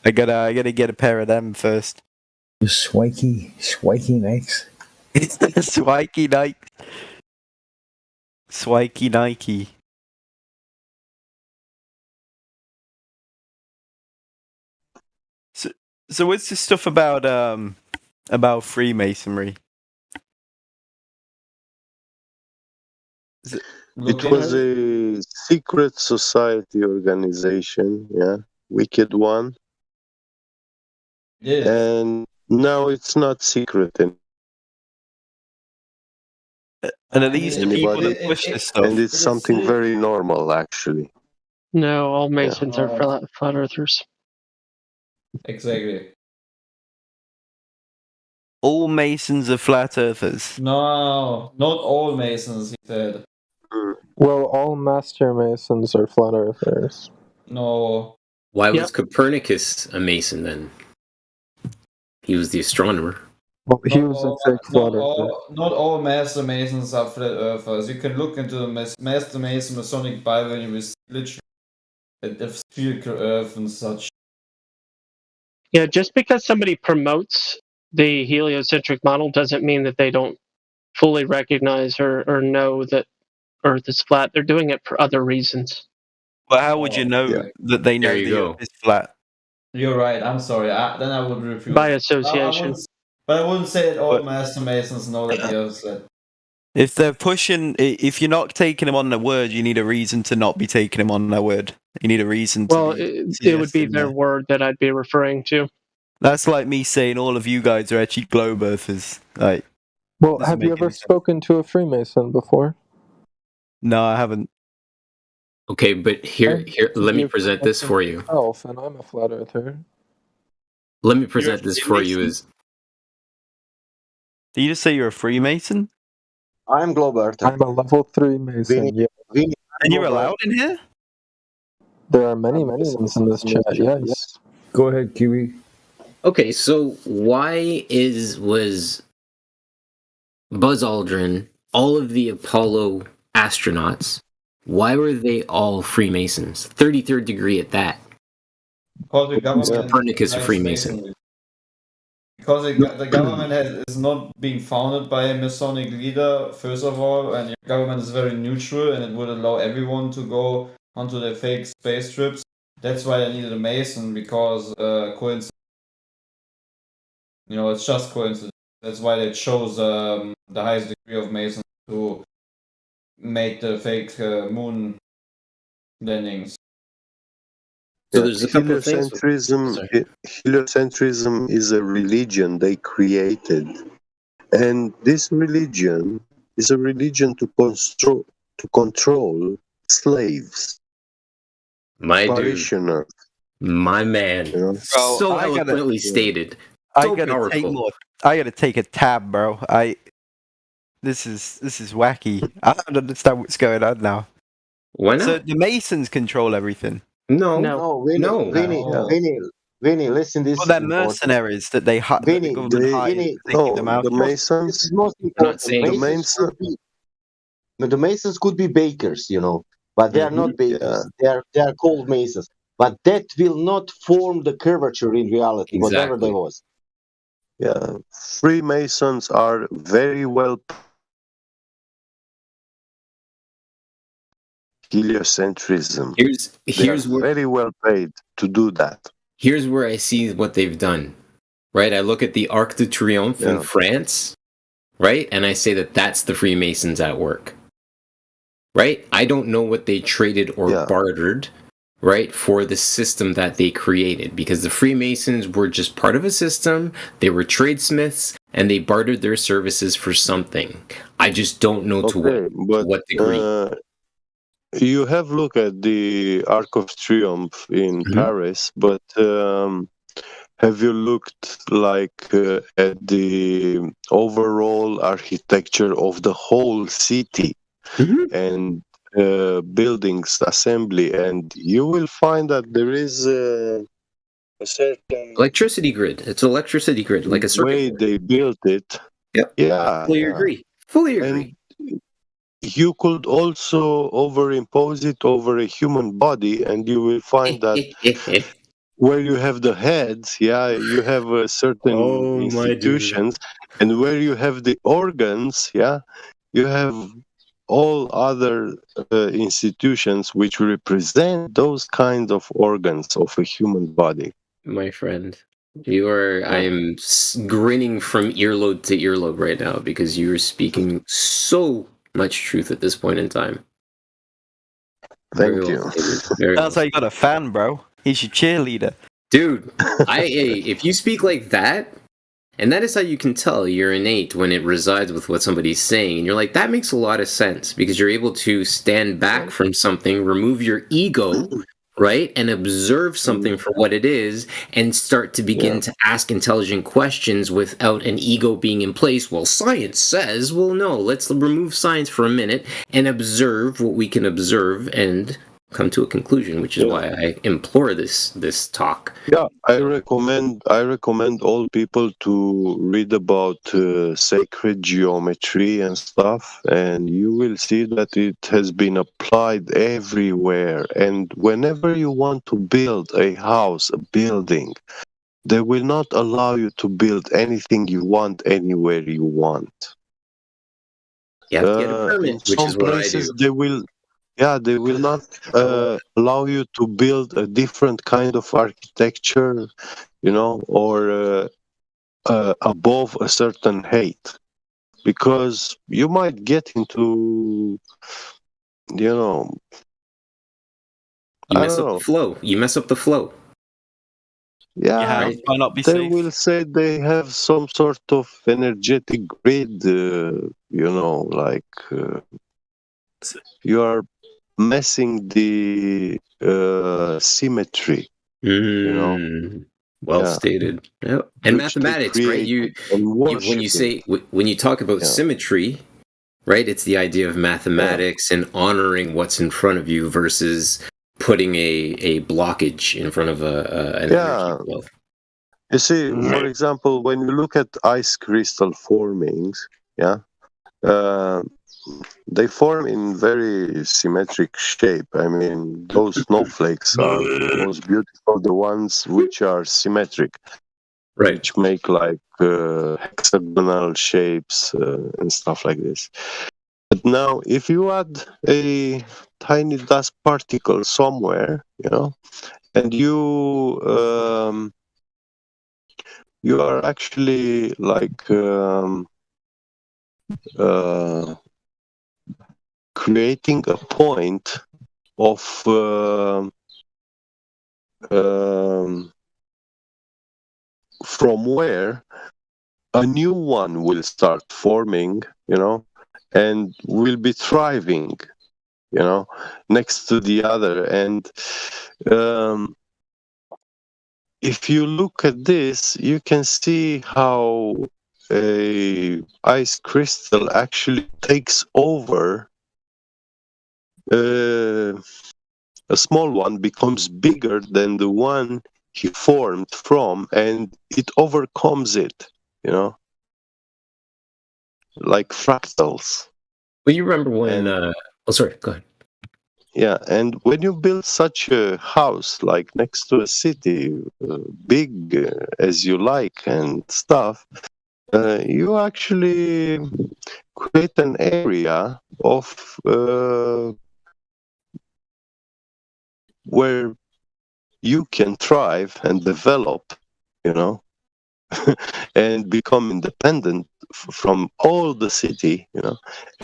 I gotta get a pair of them first. The swanky Nikes. It's the swanky Nike. Swanky Nike. So what's this stuff about Freemasonry? It was a secret society organization, yeah, wicked one. Yeah. And now it's not secret anymore. And are these the people that push this stuff? And it's something very normal, actually. No, all Masons are flat earthers. Exactly. All Masons are flat earthers. No, not all Masons, he said. Well, all Master Masons are flat earthers. No. Why was Copernicus a Mason then? He was the astronomer. Well, he was a fake flat earther. Not all Master Masons are flat earthers. You can look into the Master Mason Masonic Bible and you will see literally the spherical earth and such. Yeah, just because somebody promotes the heliocentric model doesn't mean that they don't fully recognize or know that Earth is flat. They're doing it for other reasons. But how would you know that they know the Earth is flat? You're right. I'm sorry. Then I would refuse. By association. But I wouldn't say that all Master Masons know that the Earth is flat. If they're pushing, if you're not taking them on their word, you need a reason to not be taking them on their word. You need a reason to. Well, it would be their word that I'd be referring to. That's like me saying all of you guys are actually globe earthers. Like, well, have you ever spoken to a Freemason before? No, I haven't. Okay, but here, let me present this for you. And I'm a flat earther. Let me present this for you as. Did you just say you're a Freemason? I'm globe earther. I'm a level 3 Mason. And you're allowed in here? There are many Masons in this chat. Yes. Go ahead, Kiwi. Okay, so why was Buzz Aldrin, all of the Apollo astronauts, why were they all Freemasons? 33rd degree at that. Because the government Copernicus a Freemason. Because the government is not being founded by a Masonic leader, first of all, and your government is very neutral and it would allow everyone to go onto their fake space trips. That's why I needed a Mason, because coincidence. It's just coincidence. That's why they chose the highest degree of Masons to make the fake moon landings. So there's a couple of things. Heliocentrism is a religion they created, and this religion is a religion to control slaves. My dude, my man, so eloquently stated. I gotta take a tab, bro. This is wacky. I don't understand what's going on now. Why not? So the Masons control everything. Vinny, listen. This. Well, they're mercenaries that they hire. The Masons. Most important. The Masons. The Masons could be bakers, but they are not bakers. Yeah. They are called Masons. But that will not form the curvature in reality, whatever Exactly. there was. Yeah, Freemasons are very well heliocentrism. They are very well paid to do that. Here's where I see what they've done. Right? I look at the Arc de Triomphe in France, right? And I say that that's the Freemasons at work. Right? I don't know what they traded or bartered, right, for the system that they created, because the Freemasons were just part of a system. They were tradesmiths, and they bartered their services for something. I just don't know to what degree. You have looked at the Arc of Triomphe in Paris, but have you looked at the overall architecture of the whole city and buildings assembly? And you will find that there is a certain electricity grid. It's an electricity grid, like a circuit way board. they built it. Yep. Yeah. Fully agree. Fully agree. And you could also overimpose it over a human body, and you will find that where you have the heads, you have certain institutions, and where you have the organs, you have all other institutions which represent those kinds of organs of a human body. My friend, I am grinning from earlobe to earlobe right now, because you are speaking so much truth at this point in time. Thank you. Sounds like you got a fan, bro. He's your cheerleader. Dude, if you speak like that, and that is how you can tell you're innate, when it resides with what somebody's saying, and you're like, that makes a lot of sense, because you're able to stand back from something, remove your ego, right, and observe something for what it is, and start to begin to ask intelligent questions without an ego being in place. Well, science says, well, no, let's remove science for a minute and observe what we can observe and come to a conclusion, which is why I implore this talk. Yeah, I recommend all people to read about sacred geometry and stuff, and you will see that it has been applied everywhere. And whenever you want to build a house, a building, they will not allow you to build anything you want anywhere you want. You have to get a permit, which is what I do. They will not allow you to build a different kind of architecture, or above a certain height, because you might get into, You mess up the flow. Yeah, might not be they safe. will say they have some sort of energetic grid, you are messing the symmetry. Well stated. Yeah. And mathematics, right? When you talk about symmetry, right? It's the idea of mathematics and honoring what's in front of you versus putting a blockage in front of an energy flow. You see, for example, when you look at ice crystal formings, they form in very symmetric shape. I mean, those snowflakes are the most beautiful, the ones which are symmetric, right? Which make hexagonal shapes and stuff like this. But now, if you add a tiny dust particle somewhere, and you are actually creating a point of from where a new one will start forming, and will be thriving, next to the other. And if you look at this, you can see how a ice crystal actually takes over. A small one becomes bigger than the one he formed from, and it overcomes it, like fractals. Well, you remember when? Oh, sorry. Go ahead. Yeah, and when you build such a house like next to a city, big as you like and stuff, you actually create an area of where you can thrive and develop, you know, and become independent from all the city, you know,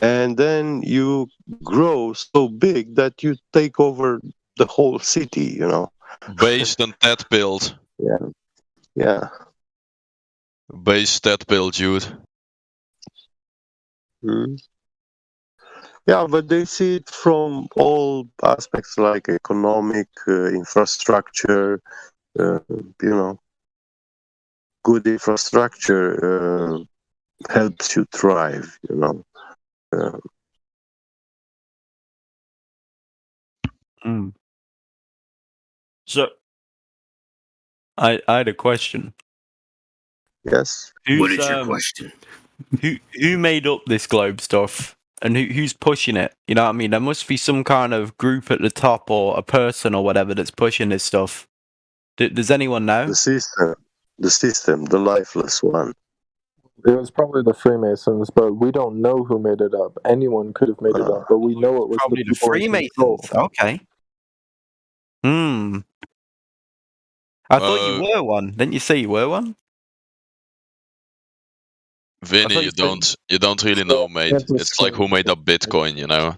and then you grow so big that you take over the whole city, you know. Base and that build. Yeah. Base that build, dude. Yeah, but they see it from all aspects, like economic, infrastructure, you know. Good infrastructure helps you thrive, you know. So, I had a question. Yes. What is your question? Who made up this globe stuff, and who's pushing it? You know what I mean? There must be some kind of group at the top, or a person, or whatever, that's pushing this stuff. Does anyone know? The system, the lifeless one. It was probably the Freemasons, but we don't know who made it up. Anyone could have made it up, but we know it was Probably the the people in control. Freemasons. Okay. I thought you were one. Didn't you say you were one? Vinny, you don't really know, mate. It's like who made up Bitcoin, you know?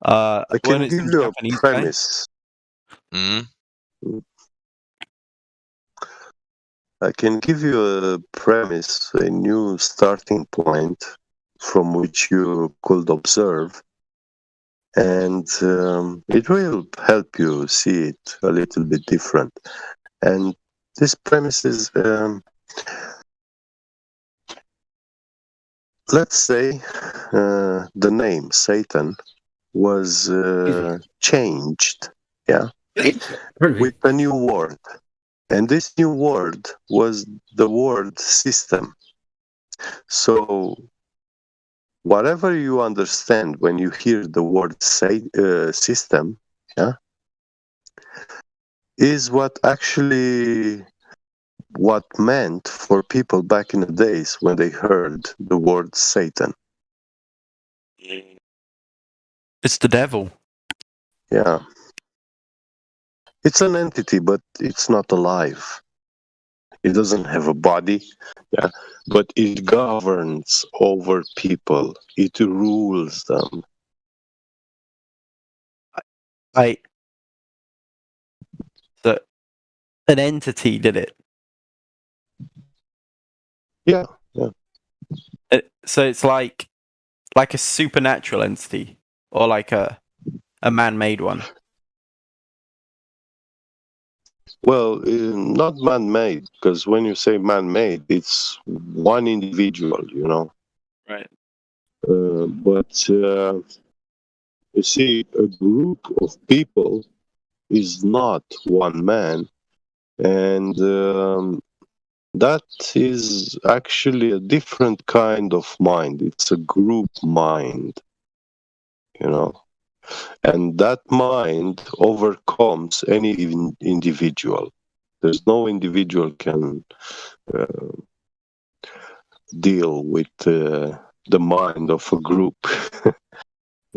I can give you a premise. I can give you a premise, a new starting point from which you could observe, and it will help you see it a little bit different. And this premise is, let's say, the name Satan was changed, with a new word. And this new word was the word system. So, whatever you understand when you hear the word system, is what meant for people back in the days when they heard the word Satan. It's the devil. Yeah. It's an entity, but it's not alive. It doesn't have a body, but it governs over people. It rules them. So, an entity did it. Yeah. So it's like a supernatural entity, or like a man-made one. Well, not man-made, because when you say man-made, it's one individual, you know. Right. But you see, a group of people is not one man, and that is actually a different kind of mind. It's a group mind, you know. And that mind overcomes any individual. There's no individual can deal with the mind of a group.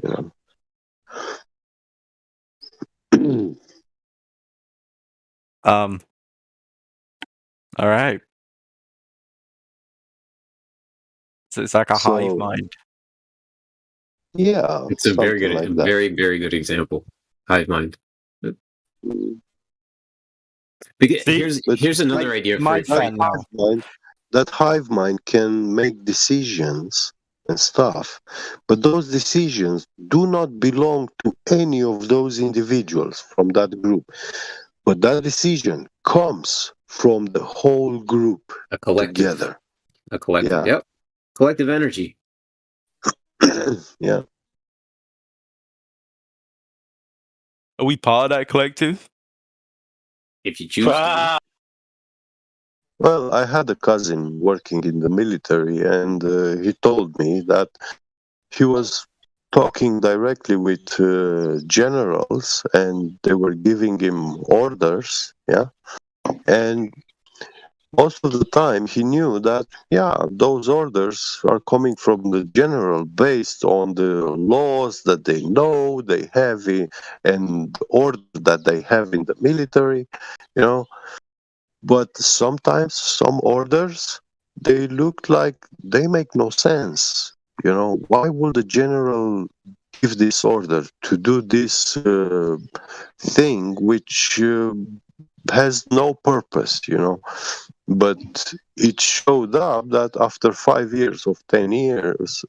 You know. All right. So it's like a hive mind. Yeah, it's a very good, like very, very good example. Hive mind. Here's another idea for that hive mind can make decisions and stuff, but those decisions do not belong to any of those individuals from that group. But that decision comes from the whole group together. A collective, yep. Collective energy. Yeah. Are we part of that collective? If you choose to. Well, I had a cousin working in the military, and he told me that he was talking directly with generals, and they were giving him orders, yeah, and most of the time he knew that, yeah, those orders are coming from the general based on the laws that they know they have and the order that they have in the military, you know. But sometimes some orders, they look like they make no sense. You know, why would the general give this order to do this thing which has no purpose, you know? But it showed up that after 5 years of 10 years,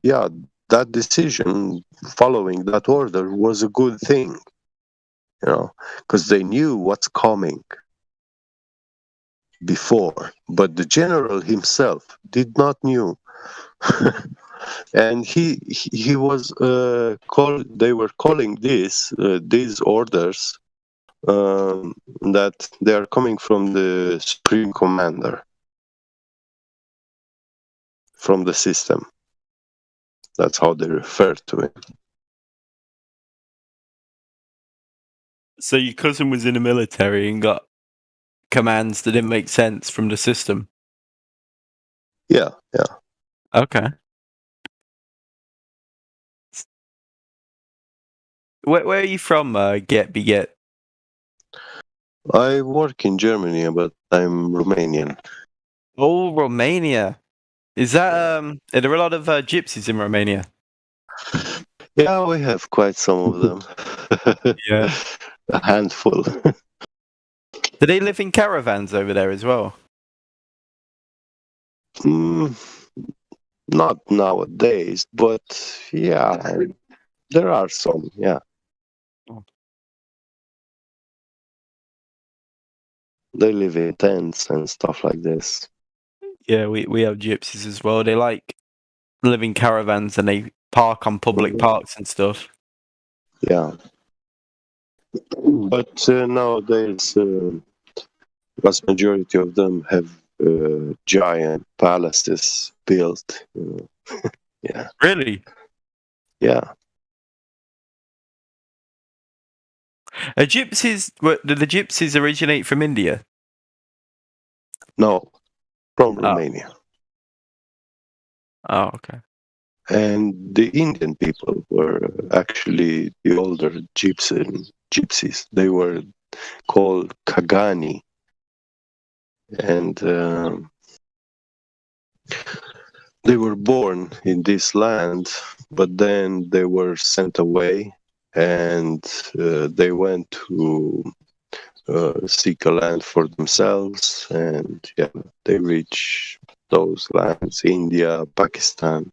yeah, that decision following that order was a good thing, you know, because they knew what's coming before, but the general himself did not knew. And he was they were calling these orders that they are coming from the supreme commander, from the system. That's how they refer to it. So your cousin was in the military and got commands that didn't make sense from the system? Yeah, yeah. Okay. Where are you from, Get? I work in Germany, but I'm Romanian. Oh, Romania. Is that, are there a lot of gypsies in Romania? Yeah, we have quite some of them. Yeah. A handful. Do they live in caravans over there as well? Not nowadays, but yeah, there are some, yeah. They live in tents and stuff like this. Yeah, we have gypsies as well. They like live in caravans and they park on public parks and stuff. Yeah. But nowadays, vast majority of them have giant palaces built. You know. Yeah. Really? Yeah. Do the gypsies originate from India? No, from Romania. Oh, okay. And the Indian people were actually the older gypsies. They were called Kagani. And they were born in this land, but then they were sent away, and they went to seek a land for themselves, and yeah, they reached those lands, India, Pakistan,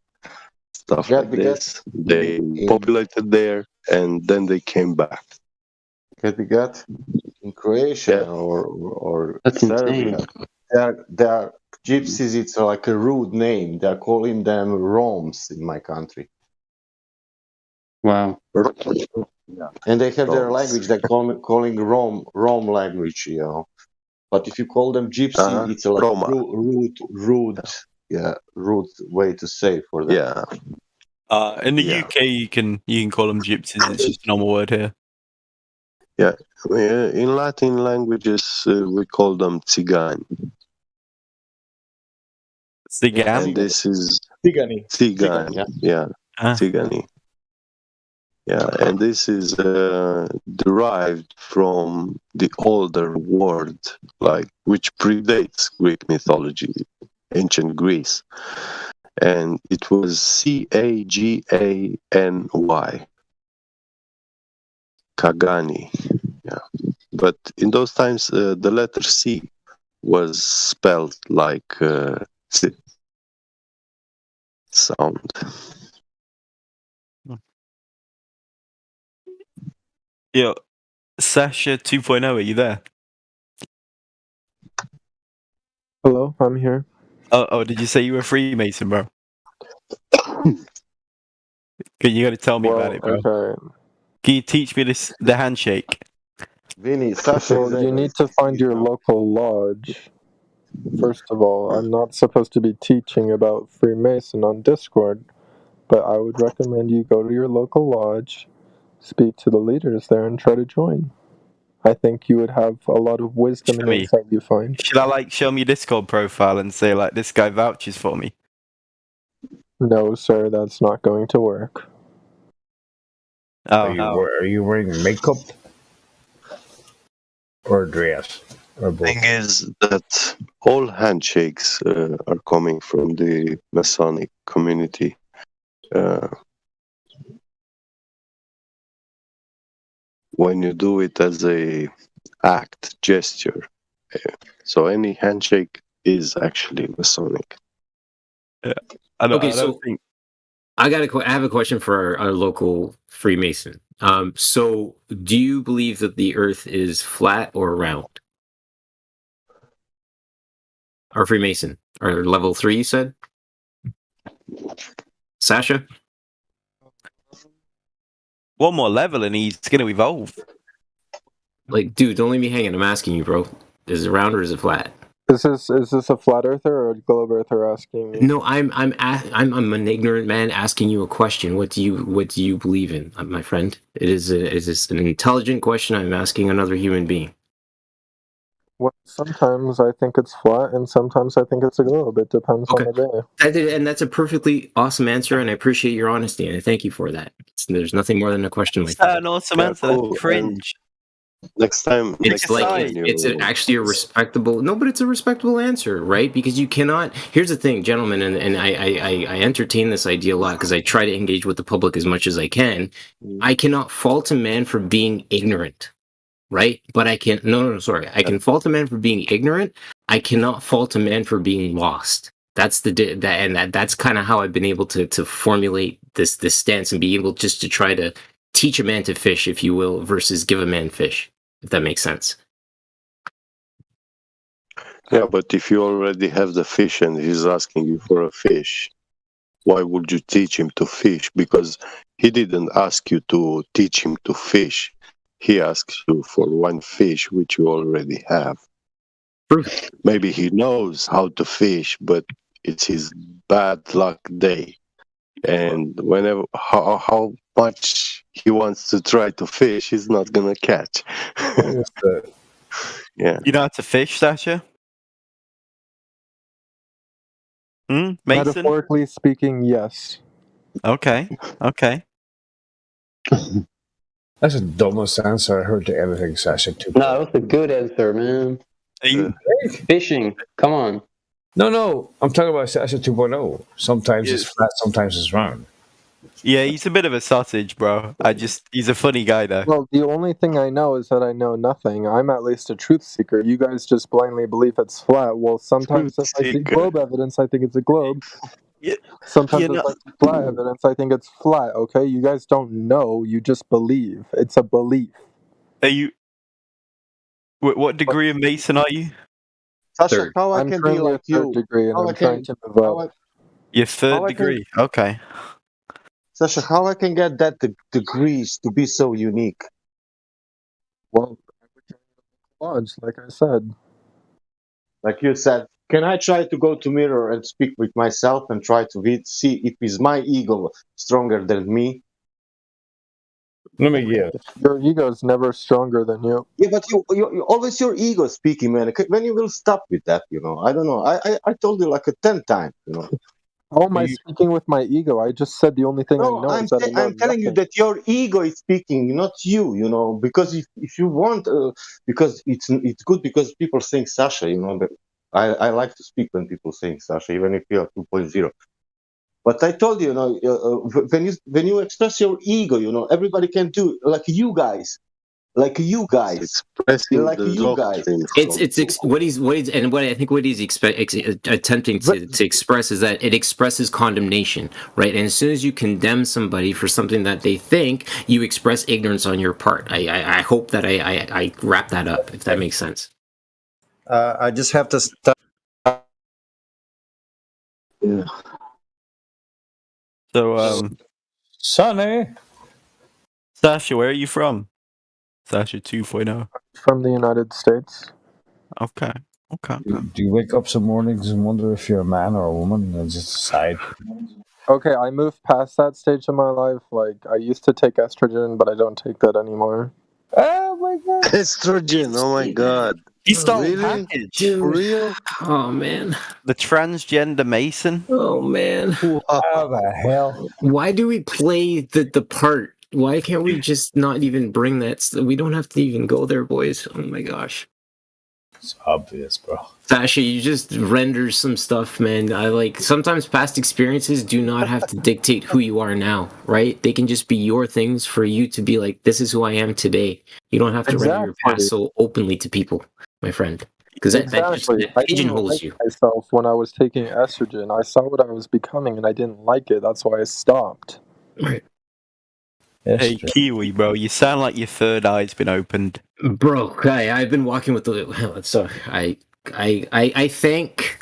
stuff like this. They populated there, and then they came back. In Croatia or That's Serbia, insane. they are gypsies. It's like a rude name. They are calling them Roms in my country. Wow. Yeah. And they have their language. They're calling Rom language, you know. But if you call them gypsy, it's like rude way to say for them. Yeah. In the UK, you can call them gypsies. It's just a normal word here. Yeah, in Latin languages, we call them Tzigani. Tzigani? And this is... Tzigani. Yeah. Tzigani. Yeah, and this is derived from the older word, which predates Greek mythology, ancient Greece. And it was Cagany. Kagani, yeah. But in those times, the letter C was spelled like C sound. Yo, Sasha 2.0, are you there? Hello, I'm here. Oh, did you say you were Freemason, bro? You got to tell me about it, bro. Okay. Can you teach me the handshake? Vinny, Sasha, well, you need to find your local lodge. First of all, I'm not supposed to be teaching about Freemason on Discord, but I would recommend you go to your local lodge, speak to the leaders there, and try to join. I think you would have a lot of wisdom and insight you find. Should I show me your Discord profile and say this guy vouches for me? No, sir, that's not going to work. Oh, are you wearing makeup or dress? The thing is that all handshakes are coming from the Masonic community. When you do it as a act, gesture, so any handshake is actually Masonic. Yeah. I have a question for our local Freemason. So do you believe that the Earth is flat or round? Our Freemason, or level 3, you said? Sasha? One more level and he's going to evolve. Dude, don't leave me hanging. I'm asking you, bro. Is it round or is it flat? Is this a flat earther or a globe earther asking me? No, I'm an ignorant man asking you a question. What do you believe in, my friend? Is this an intelligent question I'm asking another human being? Well, sometimes I think it's flat, and sometimes I think it's a globe. It depends on the day. And that's a perfectly awesome answer, and I appreciate your honesty, and I thank you for that. There's nothing more than a question like that. An awesome answer. That's cringe. Next time, it's actually a respectable. No, but it's a respectable answer, right? Because you cannot. Here's the thing, gentlemen, and I entertain this idea a lot because I try to engage with the public as much as I can. I cannot fault a man for being ignorant, right? But I can. Sorry. I can fault a man for being ignorant. I cannot fault a man for being lost. That's that's kind of how I've been able to formulate this stance and be able just to try to teach a man to fish, if you will, versus give a man fish. If that makes sense. Yeah, but if you already have the fish and he's asking you for a fish, why would you teach him to fish? Because he didn't ask you to teach him to fish. He asks you for one fish, which you already have. Maybe he knows how to fish, but it's his bad luck day. And how much he wants to try to fish, he's not gonna catch. Yeah. You know how to fish, Sasha? Mason? Metaphorically speaking, yes. Okay. That's the dumbest answer I heard to anything, Sasha. No, that's a good answer, man. Are you fishing? Come on. No, I'm talking about Sasha 2.0. Sometimes it's flat, sometimes it's round. Yeah, he's a bit of a sausage, bro. He's a funny guy, though. Well, the only thing I know is that I know nothing. I'm at least a truth seeker. You guys just blindly believe it's flat. Well, sometimes if I see globe evidence, I think it's a globe. Sometimes if I see flat evidence, I think it's flat, okay? You guys don't know, you just believe. It's a belief. Are you... What degree of Mason are you? Sasha, how I can be like you? Degree and I'm trying to move up. Your third degree? Okay. Sasha, how I can get that degrees to be so unique? Well, lodge, like I said. Like you said, can I try to go to mirror and speak with myself and try to see if is my ego stronger than me? Let me guess. Your ego is never stronger than you. Yeah, but you always your ego speaking, man. When you will stop with that, I don't know. I told you like 10 times, How am I speaking with my ego? I just said the only thing I know is that I'm telling you that your ego is speaking, not you, because if you want, because it's good because people saying Sasha, but I like to speak when people saying Sasha, even if you are 2.0. But I told you, when you express your ego, everybody can do like you guys. Expressing like you guys. It's what he's and what I think what he's attempting to express is that it expresses condemnation, right? And as soon as you condemn somebody for something that they think, you express ignorance on your part. I hope that I wrap that up, if that makes sense. I just have to stop. Yeah. So, Sonny, Sasha, where are you from? Sasha 2.0. From the United States. Okay. Do you wake up some mornings and wonder if you're a man or a woman and just decide? Okay, I moved past that stage of my life. Like, I used to take estrogen, but I don't take that anymore. Oh my god. Estrogen, oh my god. You stole Really? package. For real? Oh man. The transgender Mason. Oh man. How the hell? Why do we play the part? Why can't we just not even bring that? We don't have to even go there, boys. Oh my gosh. It's obvious, bro. Sasha, you just render some stuff, man. I like sometimes past experiences do not have to dictate who you are now, right? They can just be your things for you to be like, this is who I am today. You don't have to render your past so openly to people, my friend. Because that pigeonholes you. Myself when I was taking estrogen, I saw what I was becoming and I didn't like it. That's why I stopped. Right. Hey, Kiwi, bro, you sound like your third eye's been opened. Bro, I've been walking with the. So I thank.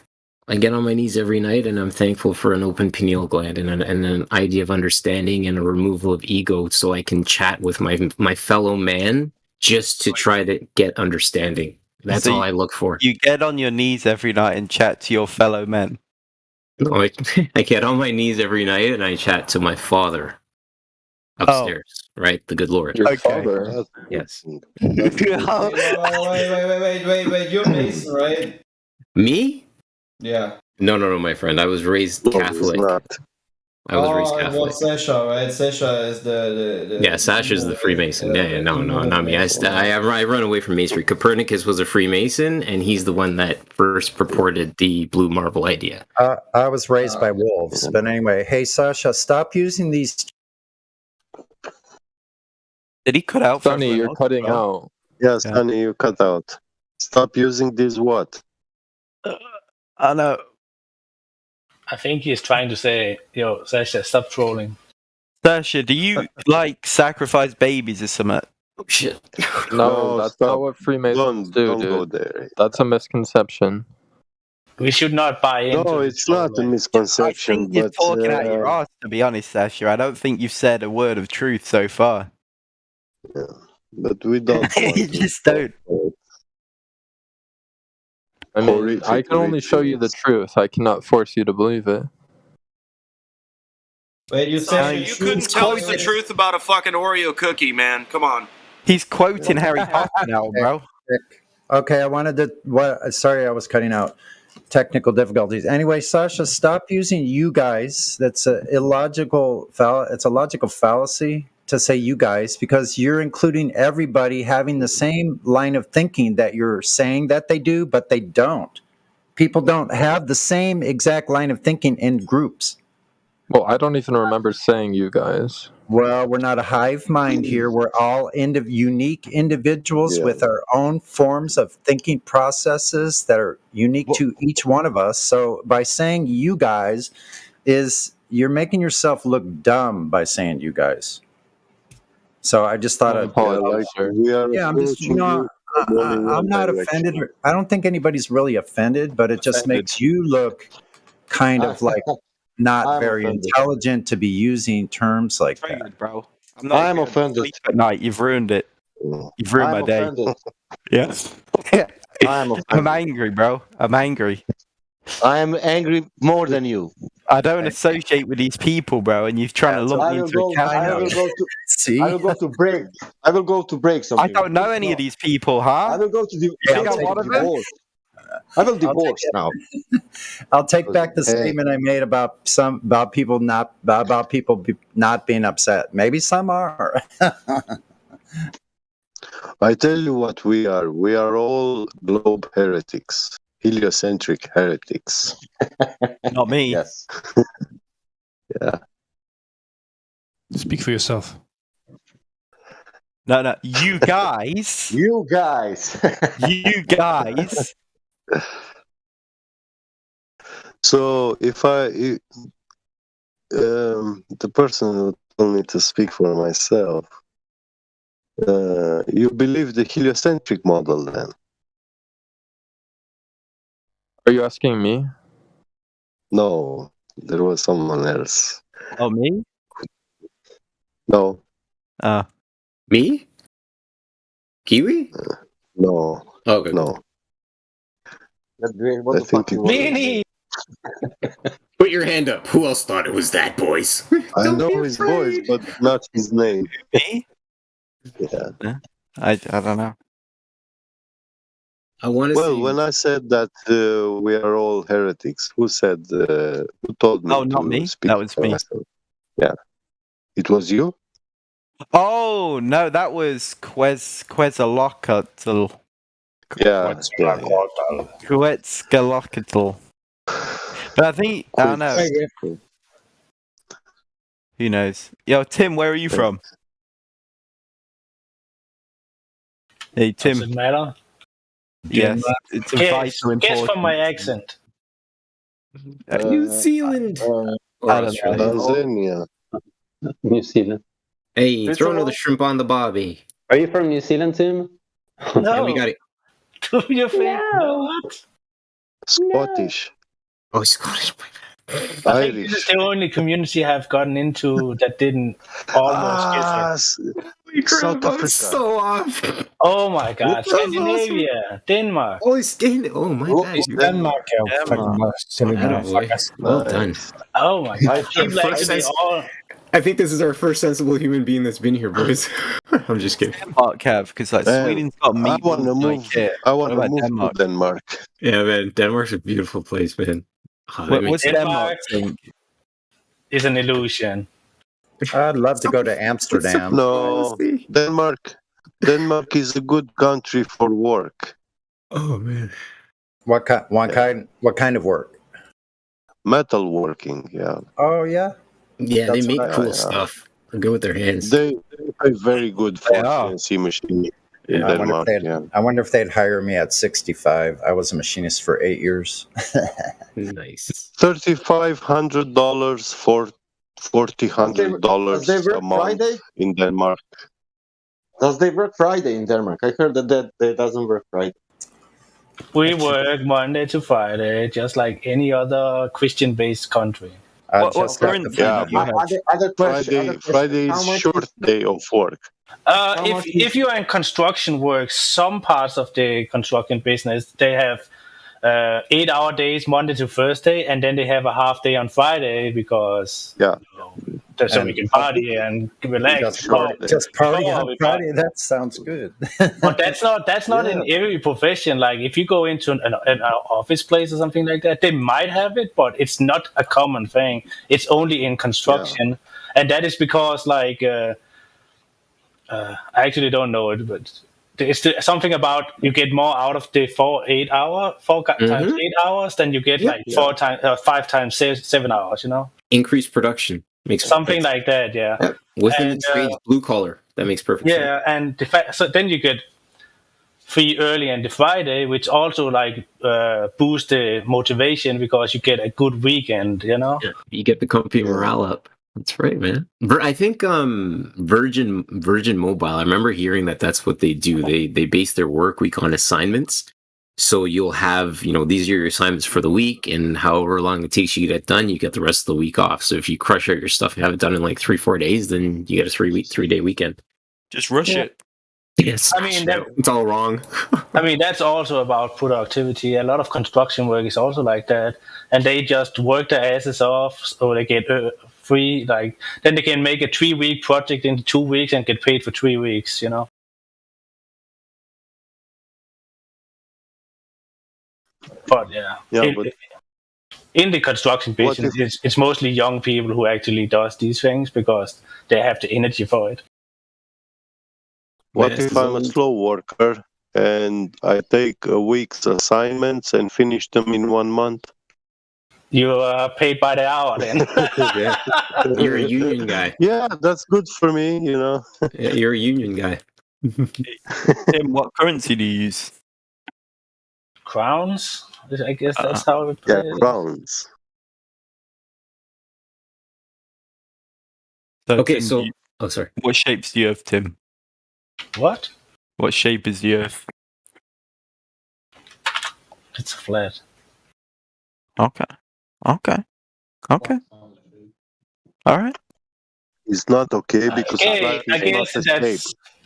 I get on my knees every night, and I'm thankful for an open pineal gland and an idea of understanding and a removal of ego, so I can chat with my fellow man just to try to get understanding. That's all I look for. You get on your knees every night and chat to your fellow men. No, I get on my knees every night and I chat to my father upstairs, right? The good Lord. Your father? Yes. Wait. You're Mason, right? Me? Yeah. No, my friend. I was raised Catholic. I was raised Catholic. Well, Sasha, right? Sasha is the Yeah, Sasha's the Freemason. Yeah, no, not me. I run away from Masonry. Copernicus was a Freemason, and he's the one that first purported the blue marble idea. I was raised by wolves, but anyway, hey Sasha, stop using these. Did he cut out? Sonny, you're cutting out. Yes, Sonny, you cut out. Stop using this what? I know. I think he's trying to say, yo, Sasha, stop trolling. Sasha, do you like sacrifice babies or something? Oh shit. No, that's not what Freemasons do, don't dude. go there. That's a misconception. We should not buy into. No, it's not a misconception. I think you're but, talking out your ass, to be honest, Sasha. I don't think you've said a word of truth so far. Yeah, but we don't. You just don't. I mean, I can only show you the truth. I cannot force you to believe it. Wait, you said you couldn't tell us the truth about a fucking Oreo cookie, man. Come on. He's quoting Harry Potter now, bro. Okay, I wanted to. Sorry, I was cutting out. Technical difficulties. Anyway, Sasha, stop using you guys. That's a illogical. It's a logical fallacy to say you guys, because you're including everybody having the same line of thinking that you're saying that they do, but they don't. People don't have the same exact line of thinking in groups. Well, I don't even remember saying you guys. Well, we're not a hive mind here. We're all unique individuals with our own forms of thinking processes that are unique to each one of us. So by saying you guys you're making yourself look dumb by saying you guys. So I just thought I'm not offended. I don't think anybody's really offended, but it just makes you look kind of like not very intelligent to be using terms like that, bro. I'm offended. At night, you've ruined it. You've ruined my day. Yes. I'm angry, bro. I'm angry. I am angry more than you. I don't associate with these people, bro, and you're trying to lump me into a category. I will go to break. I will go to break something. I don't know any of these people, huh? I will go to divorce. I will divorce now. I'll take back the statement I made about people not being upset. Maybe some are. I tell you what we are. We are all globe heretics, heliocentric heretics. Not me. Yes. Yeah. Speak for yourself. No, you guys. You guys. You guys. So if the person who told me to speak for myself, you believe the heliocentric model then? Are you asking me? No, there was someone else. Oh, me? No. Me? Kiwi? No. Oh, good. No. What the fuck? Meanie! Wait, your hand up. Who else thought it was that, boys? I know his voice, but not his name. Me? Yeah. I don't know. I want to Well, see. when I said that we are all heretics, who told me? Oh, not to me. Speak That was for me. myself? Yeah, it was you. Oh no, that was Quetzalcoatl. Yeah, Quetzalcoatl. But I think I don't know. Who knows? Yo, Tim, where are you from? Hey, Tim. Does it matter? Yes, it's a vital important. Guess from my accent. New Zealand. I don't know. Tanzania. New Zealand. Hey, throw another shrimp on the bobby. Are you from New Zealand, Tim? No. Yeah, we got it. Do you think? No. What? Scottish. Oh, Scottish. I think this is the only community I've gotten into that didn't almost guess it. South Africa. So off. Oh my God! Scandinavia, awesome. Denmark. Oh, oh my God! Denmark, silly motherfuckers. Well done. Oh my God! People actually all. I think this is our first sensible human being that's been here, boys. I'm just kidding. Denmark, Kev, because like Sweden's got meat. I want to move. I want to move to Denmark. Yeah, man. Denmark's a beautiful place, man. What's Denmark think? Is an illusion. I'd love to go to Amsterdam. No, Denmark is a good country for work. Oh man. What kind of work? Metal working, yeah. Oh yeah. Yeah, That's they make what cool stuff. Go with their hands. They pay very good for CNC machine in Denmark. I wonder if they'd hire me at 65. I was a machinist for 8 years. Nice. $3,500 for $4,000 a month Friday? in Denmark. Does they work Friday in Denmark? I heard that they doesn't work Friday. We work Monday to Friday, just like any other Christian-based country. What Friday is short day of work. If you are in construction work, some parts of the construction business, they have 8-hour days Monday to Thursday, and then they have a half day on Friday because that's when we can party and relax. Just party on Friday. That sounds good. But that's not in every profession. Like if you go into an office place or something like that, they might have it, but it's not a common thing. It's only in construction, and that is because like I actually don't know it, but it's something about you get more out of the 4 times 8 hours than you get 5 times 7 hours. You know, increased production makes something like that. Yeah, within the trades, blue collar. That makes perfect sense. Yeah, and so then you get free early and the Friday, which also like boosts the motivation because you get a good weekend. You know, you get the company morale up. That's right, man. I think Virgin Mobile. I remember hearing that's what they do. They base their work week on assignments. So you'll have, these are your assignments for the week, and however long it takes you to get done, you get the rest of the week off. So if you crush out your stuff and have it done in like 3-4 days, then you get a 3-day weekend. Just rush it. Yes, I mean it's all wrong. I mean that's also about productivity. A lot of construction work is also like that, and they just work their asses off, so they get free. Like then they can make a 3-week project into 2 weeks and get paid for 3 weeks. But in the construction business, it's mostly young people who actually does these things because they have the energy for it. What if I'm a slow worker and I take a week's assignments and finish them in 1 month? You are paid by the hour then. You're a union guy. Yeah, that's good for me, Yeah, you're a union guy. Tim, what currency do you use? Crowns? I guess that's how it plays. Yeah, crowns. So, okay, Tim, sorry. What shapes do you have, Tim? What? What shape is the Earth? It's flat. Okay. All right. It's not okay because flat is not a shape.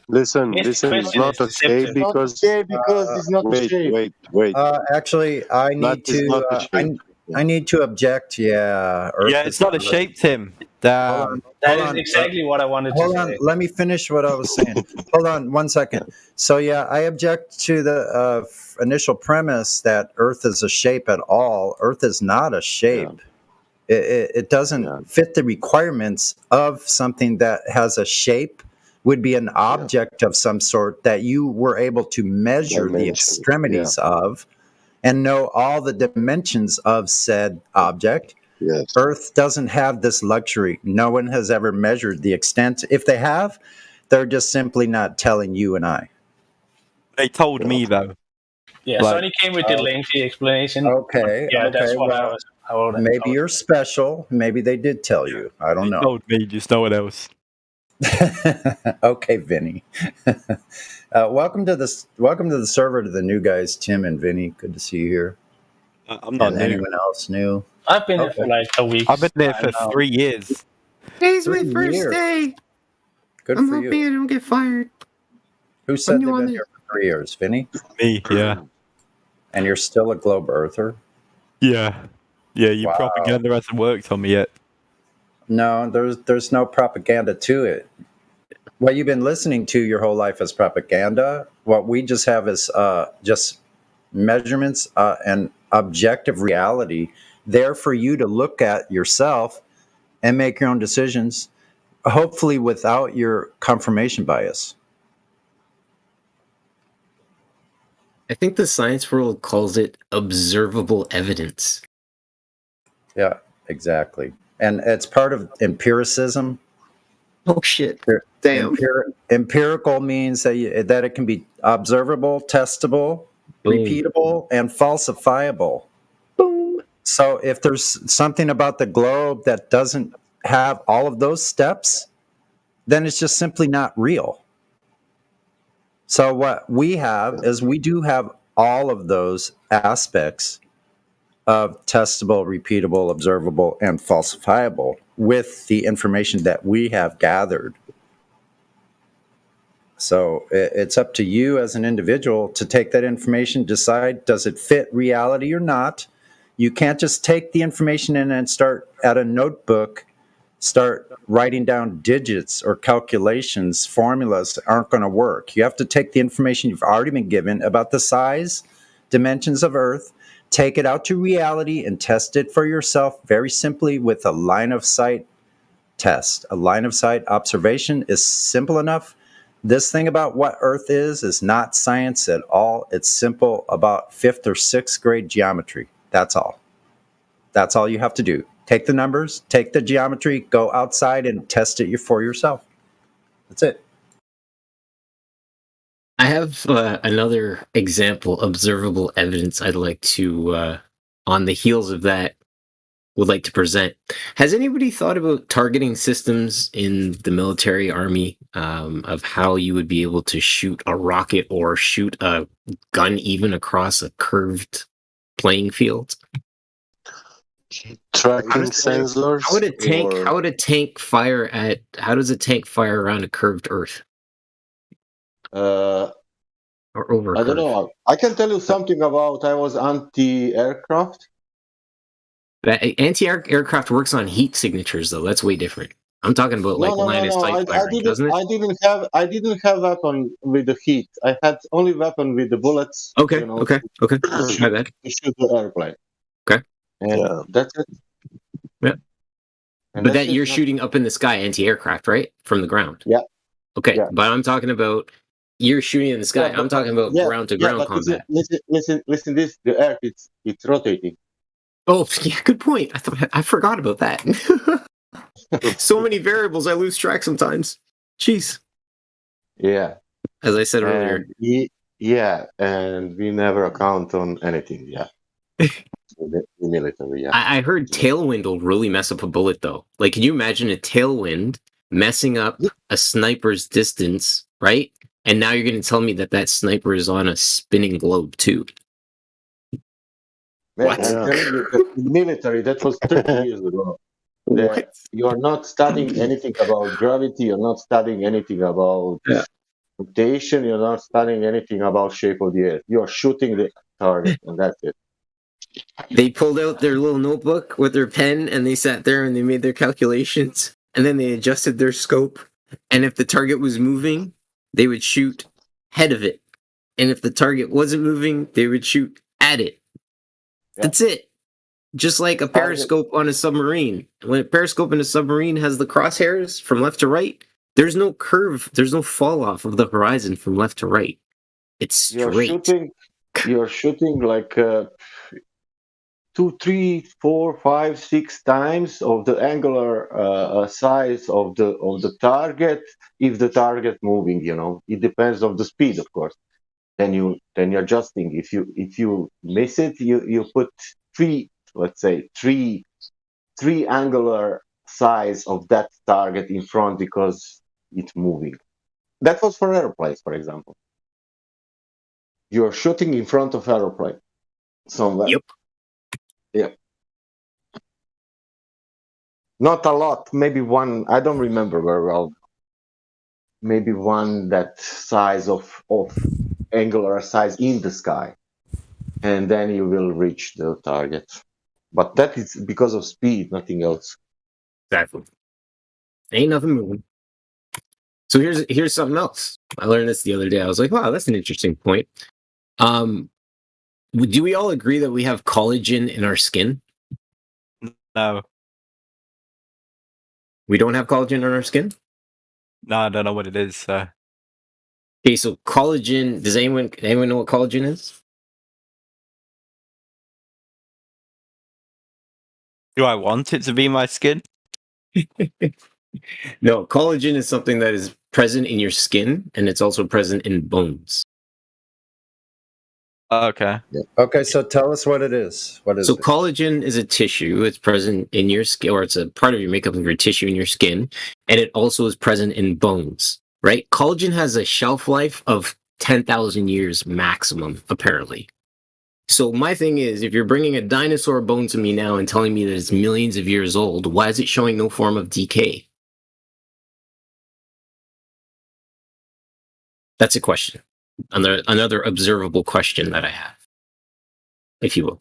Listen, it's not okay because it's not a shape. Wait. Actually, I need to. I need to object. Yeah. Earth Yeah, it's not a shape, Tim. That is exactly what I wanted to Hold say. on, let me finish what I was saying. Hold on 1 second. So yeah, I object to the initial premise that Earth is a shape at all. Earth is not a shape. It doesn't fit the requirements of something that has a shape, would be an object of some sort that you were able to measure the extremities of and know all the dimensions of said object. Yes. Earth doesn't have this luxury. No one has ever measured the extent. If they have, they're just simply not telling you and I. They told me, though. Yeah, Sonny came with the lengthy explanation. Okay. Yeah, that's what well, maybe you're special. Maybe they did tell you. I don't know. Told me, just no one else. Okay, Vinny. Welcome to the server to the new guys, Tim and Vinny. Good to see you here. I'm not and new. Anyone else new? I've been there for like a week. I've been there for 3 years. Today's my first day. Good I'm for hoping you. I don't get fired. Who said they've you been on here for 3 years? Vinny? Me, yeah. And you're still a globe earther? Yeah. Yeah, your Wow. propaganda hasn't worked on me yet. No, there's no propaganda to it. What you've been listening to your whole life is propaganda. What we just have is just measurements and objective reality there for you to look at yourself and make your own decisions, hopefully without your confirmation bias. I think the science world calls it observable evidence. Yeah, exactly. And it's part of empiricism. Oh, shit. Damn. Empirical means that it can be observable, testable, repeatable, and falsifiable. Boom. So if there's something about the globe that doesn't have all of those steps, then it's just simply not real. So what we have is we do have all of those aspects of testable, repeatable, observable, and falsifiable with the information that we have gathered. So it's up to you as an individual to take that information, decide, does it fit reality or not? You can't just take the information in and start at a notebook, start writing down digits or calculations. Formulas aren't going to work. You have to take the information you've already been given about the size, dimensions of Earth, take it out to reality and test it for yourself very simply with a line of sight test. A line of sight observation is simple enough. This thing about what Earth is not science at all. It's simple about 5th or 6th grade geometry. That's all. That's all you have to do. Take the numbers, take the geometry, go outside and test it for yourself. That's it. I have another example, observable evidence I'd like to, on the heels of that, would like to present. Has anybody thought about targeting systems in the military army of how you would be able to shoot a rocket or shoot a gun even across a curved playing field? Tracking sensors. How would a tank fire at? How does a tank fire around a curved Earth? Or over? I don't know. I can tell you something about. I was anti-aircraft. Anti-aircraft works on heat signatures, though. That's way different. I'm talking about line of sight firing, doesn't it? I didn't have weapon with the heat. I had only weapon with the bullets. Okay. Okay. Try that. To shoot the airplane. Okay. And that's it. Yeah. And but that you're shooting up in the sky, anti-aircraft, right? From the ground. Yeah. Okay. Yeah. But I'm talking about you're shooting in the sky. I'm talking about ground-to-ground combat. Listen. This the Earth. It's rotating. Oh, yeah. Good point. I forgot about that. So many variables, I lose track sometimes. Jeez. Yeah. As I said earlier. Yeah, and we never account on anything. Yeah. The military. Yeah. I heard tailwind will really mess up a bullet, though. Like, can you imagine a tailwind messing up a sniper's distance, right? And now you're going to tell me that sniper is on a spinning globe too. Man, what? The military, that was 30 years ago. You are not studying anything about gravity. You're not studying anything about rotation. You're not studying anything about shape of the Earth. You are shooting the target, and that's it. They pulled out their little notebook with their pen and they sat there and they made their calculations and then they adjusted their scope. And if the target was moving, they would shoot ahead of it. And if the target wasn't moving, they would shoot at it. That's it. Just like a periscope on a submarine. When a periscope in a submarine has the crosshairs from left to right, there's no curve, there's no fall off of the horizon from left to right. It's straight. You're shooting like 2, 3, 4, 5, 6 times of the angular size of the target if the target moving. It depends on the speed, of course. Then you're adjusting. If you miss it, you put three angular size of that target in front because it's moving. That was for airplanes, for example. You're shooting in front of aeroplane somewhere. Yep. Not a lot. Maybe one. I don't remember very well. Maybe one that size of angular size in the sky, and then you will reach the target. But that is because of speed, nothing else. Exactly. Ain't nothing moving. So here's something else. I learned this the other day. I was like, wow, that's an interesting point. Do we all agree that we have collagen in our skin? No. We don't have collagen in our skin? No, I don't know what it is. Okay, so collagen, does anyone know what collagen is? Do I want it to be my skin? No, collagen is something that is present in your skin, and it's also present in bones. Okay. Okay, so tell us what it is. What is So it? collagen is a tissue. It's present in your skin, or it's a part of your makeup of your tissue in your skin, and it also is present in bones, right? Collagen has a shelf life of 10,000 years maximum, apparently. So my thing is, if you're bringing a dinosaur bone to me now and telling me that it's millions of years old, why is it showing no form of decay? That's a question. Another observable question that I have, if you will.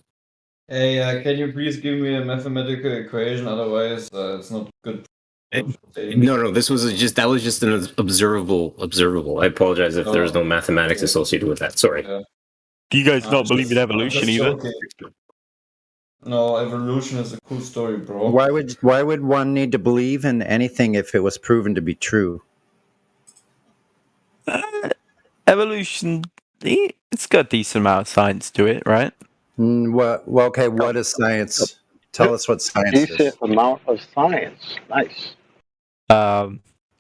Hey, can you please give me a mathematical equation? Otherwise, it's not good. No, that was just an observable. I apologize if there's no mathematics associated with that. Sorry. Do you guys not believe in evolution either? No, evolution is a cool story, bro. Why would one need to believe in anything if it was proven to be true? Evolution, it's got a decent amount of science to it, right? Well, okay, what is science? Tell us what science is. Decent amount of science. Nice.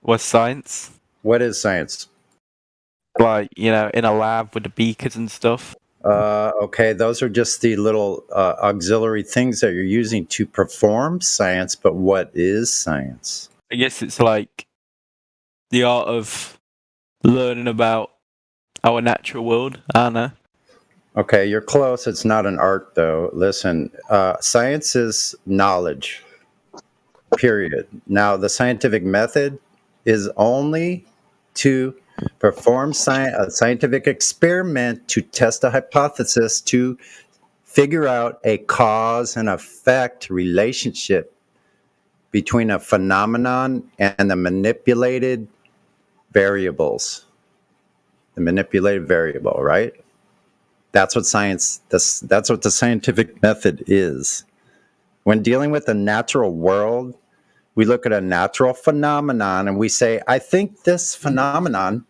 What's science? What is science? Like, in a lab with the beakers and stuff. Okay, those are just the little auxiliary things that you're using to perform science, but what is science? I guess it's like the art of learning about our natural world. I don't know. Okay, you're close. It's not an art, though. Listen, science is knowledge, period. Now, the scientific method is only to perform a scientific experiment to test a hypothesis to figure out a cause and effect relationship between a phenomenon and the manipulated variables. The manipulated variable, right? That's what science, that's what the scientific method is. When dealing with the natural world, we look at a natural phenomenon and we say, I think this phenomenon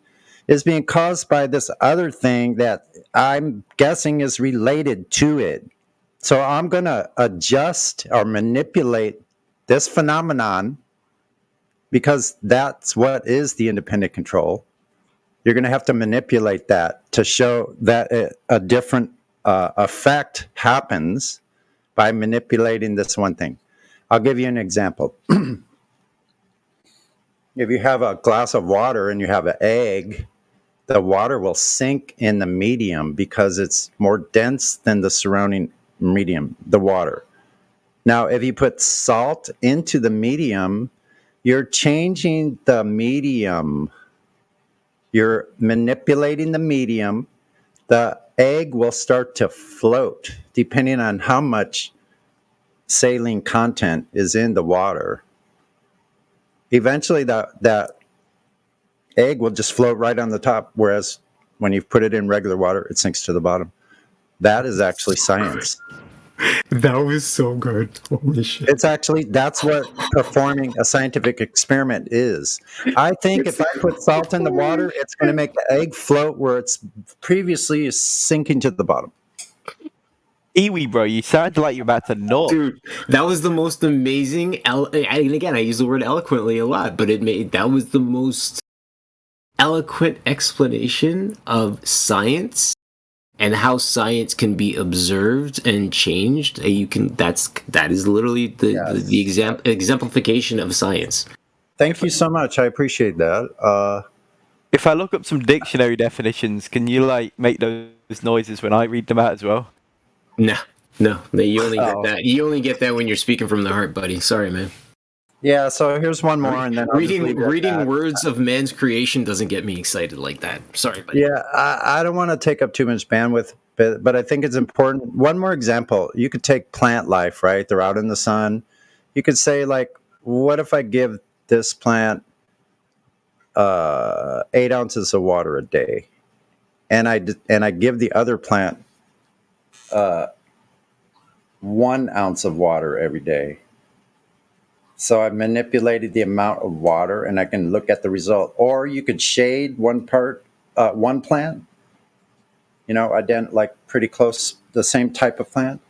is being caused by this other thing that I'm guessing is related to it. So I'm going to adjust or manipulate this phenomenon because that's what is the independent control. You're going to have to manipulate that to show that a different effect happens by manipulating this one thing. I'll give you an example. If you have a glass of water and you have an egg, the water will sink in the medium because it's more dense than the surrounding medium, the water. Now, if you put salt into the medium, you're changing the medium. You're manipulating the medium the egg will start to float depending on how much saline content is in the water. Eventually, that egg will just float right on the top, whereas when you put it in regular water, it sinks to the bottom. That is actually science. That was so good. Holy shit. That's what performing a scientific experiment is. I think if I put salt in the water, it's going to make the egg float where it's previously sinking to the bottom. Iwi, bro, you sound like you're about to nut. Dude, that was the most amazing. And again, I use the word eloquently a lot, but that was the most eloquent explanation of science and how science can be observed and changed. That is literally the exemplification of science. Thank you so much. I appreciate that. If I look up some dictionary definitions, can you make those noises when I read them out as well? No. You only get that. You only get that when you're speaking from the heart, buddy. Sorry, man. Yeah. So here's one more, and then reading words of man's creation doesn't get me excited like that. Sorry, buddy. Yeah, I don't want to take up too much bandwidth, but I think it's important. One more example. You could take plant life, right? They're out in the sun. You could say, what if I give this plant 8 ounces of water a day, and I give the other plant 1 ounce of water every day. So I've manipulated the amount of water, and I can look at the result. Or you could shade one plant, pretty close, the same type of plant,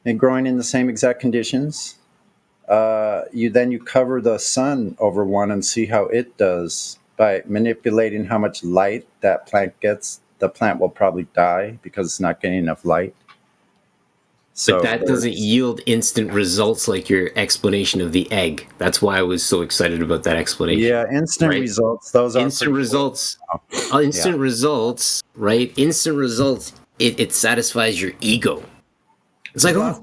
and growing in the same exact conditions. You cover the sun over one and see how it does. By manipulating how much light that plant gets, the plant will probably die because it's not getting enough light. But that doesn't yield instant results like your explanation of the egg. That's why I was so excited about that explanation. Yeah, instant results. Those are instant results. Cool. Instant results, right? Instant results. It satisfies your ego. It's like, wow,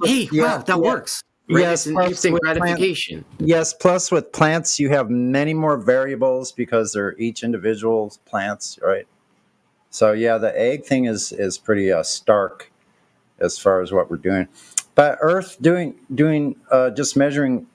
that works. Right? Yes, it's an instant gratification. Yes, plus with plants, you have many more variables because they're each individual plants, right? So yeah, the egg thing is pretty stark as far as what we're doing. But Earth doing just measuring,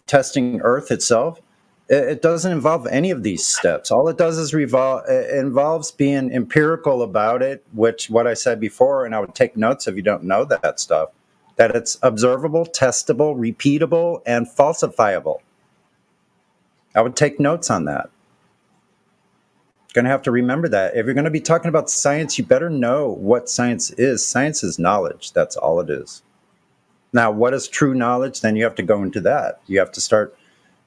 testing Earth itself, it doesn't involve any of these steps. All it does is it involves being empirical about it, which what I said before, and I would take notes if you don't know that stuff, that it's observable, testable, repeatable, and falsifiable. I would take notes on that. Going to have to remember that. If you're going to be talking about science, you better know what science is. Science is knowledge. That's all it is. Now, what is true knowledge? Then you have to go into that. You have to start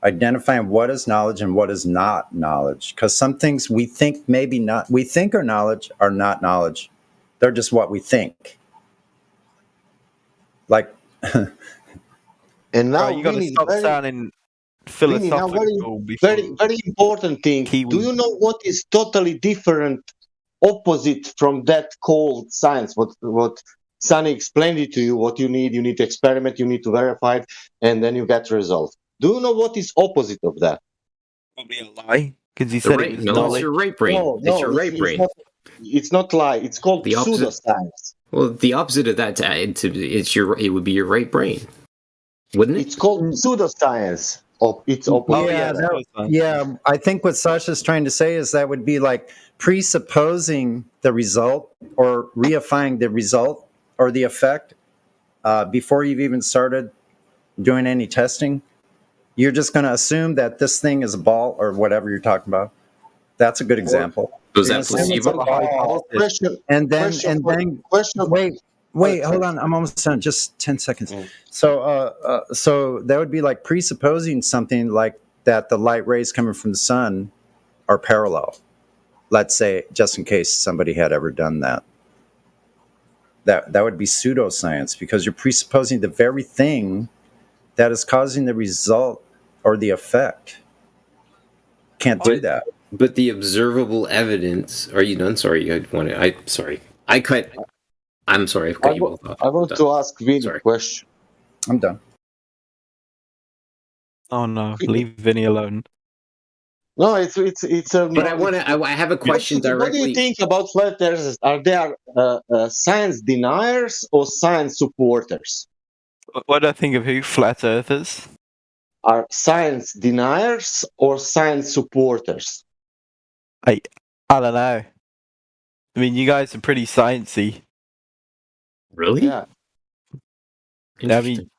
identifying what is knowledge and what is not knowledge. Because some things we think are knowledge are not knowledge. They're just what we think. And now you got to stop sounding philosophical. Very, very important thing. Do you know what is totally different, opposite from that called science? What Sunny explained it to you. What you need to experiment, you need to verify it, and then you get result. Do you know what is opposite of that? Probably a lie, because he said it was knowledge. It's your right brain. No, it's your right brain. It's not lie. It's called pseudoscience. Well, the opposite of that, it would be your right brain, wouldn't it? It's called pseudoscience. It's opposite. Yeah, I think what Sasha's trying to say is that would be like presupposing the result or reifying the result or the effect before you've even started doing any testing. You're just going to assume that this thing is a ball or whatever you're talking about. That's a good example. Was that placebo? Wait, hold on. I'm almost done. Just 10 seconds. So that would be like presupposing something like that the light rays coming from the sun are parallel. Let's say, just in case somebody had ever done that. That would be pseudoscience because you're presupposing the very thing that is causing the result or the effect. Can't do that. But the observable evidence. Are you done? Sorry, I cut. I'm sorry. I've cut you both off. I want to ask Vinny a question. I'm done. Oh no, leave Vinny alone. No, it's a. But I have a question directly. What do you think about flat earthers? Are they science deniers or science supporters? What do I think of who? Flat earthers? Are science deniers or science supporters? I don't know. I mean, you guys are pretty sciencey. Really? Yeah. I mean,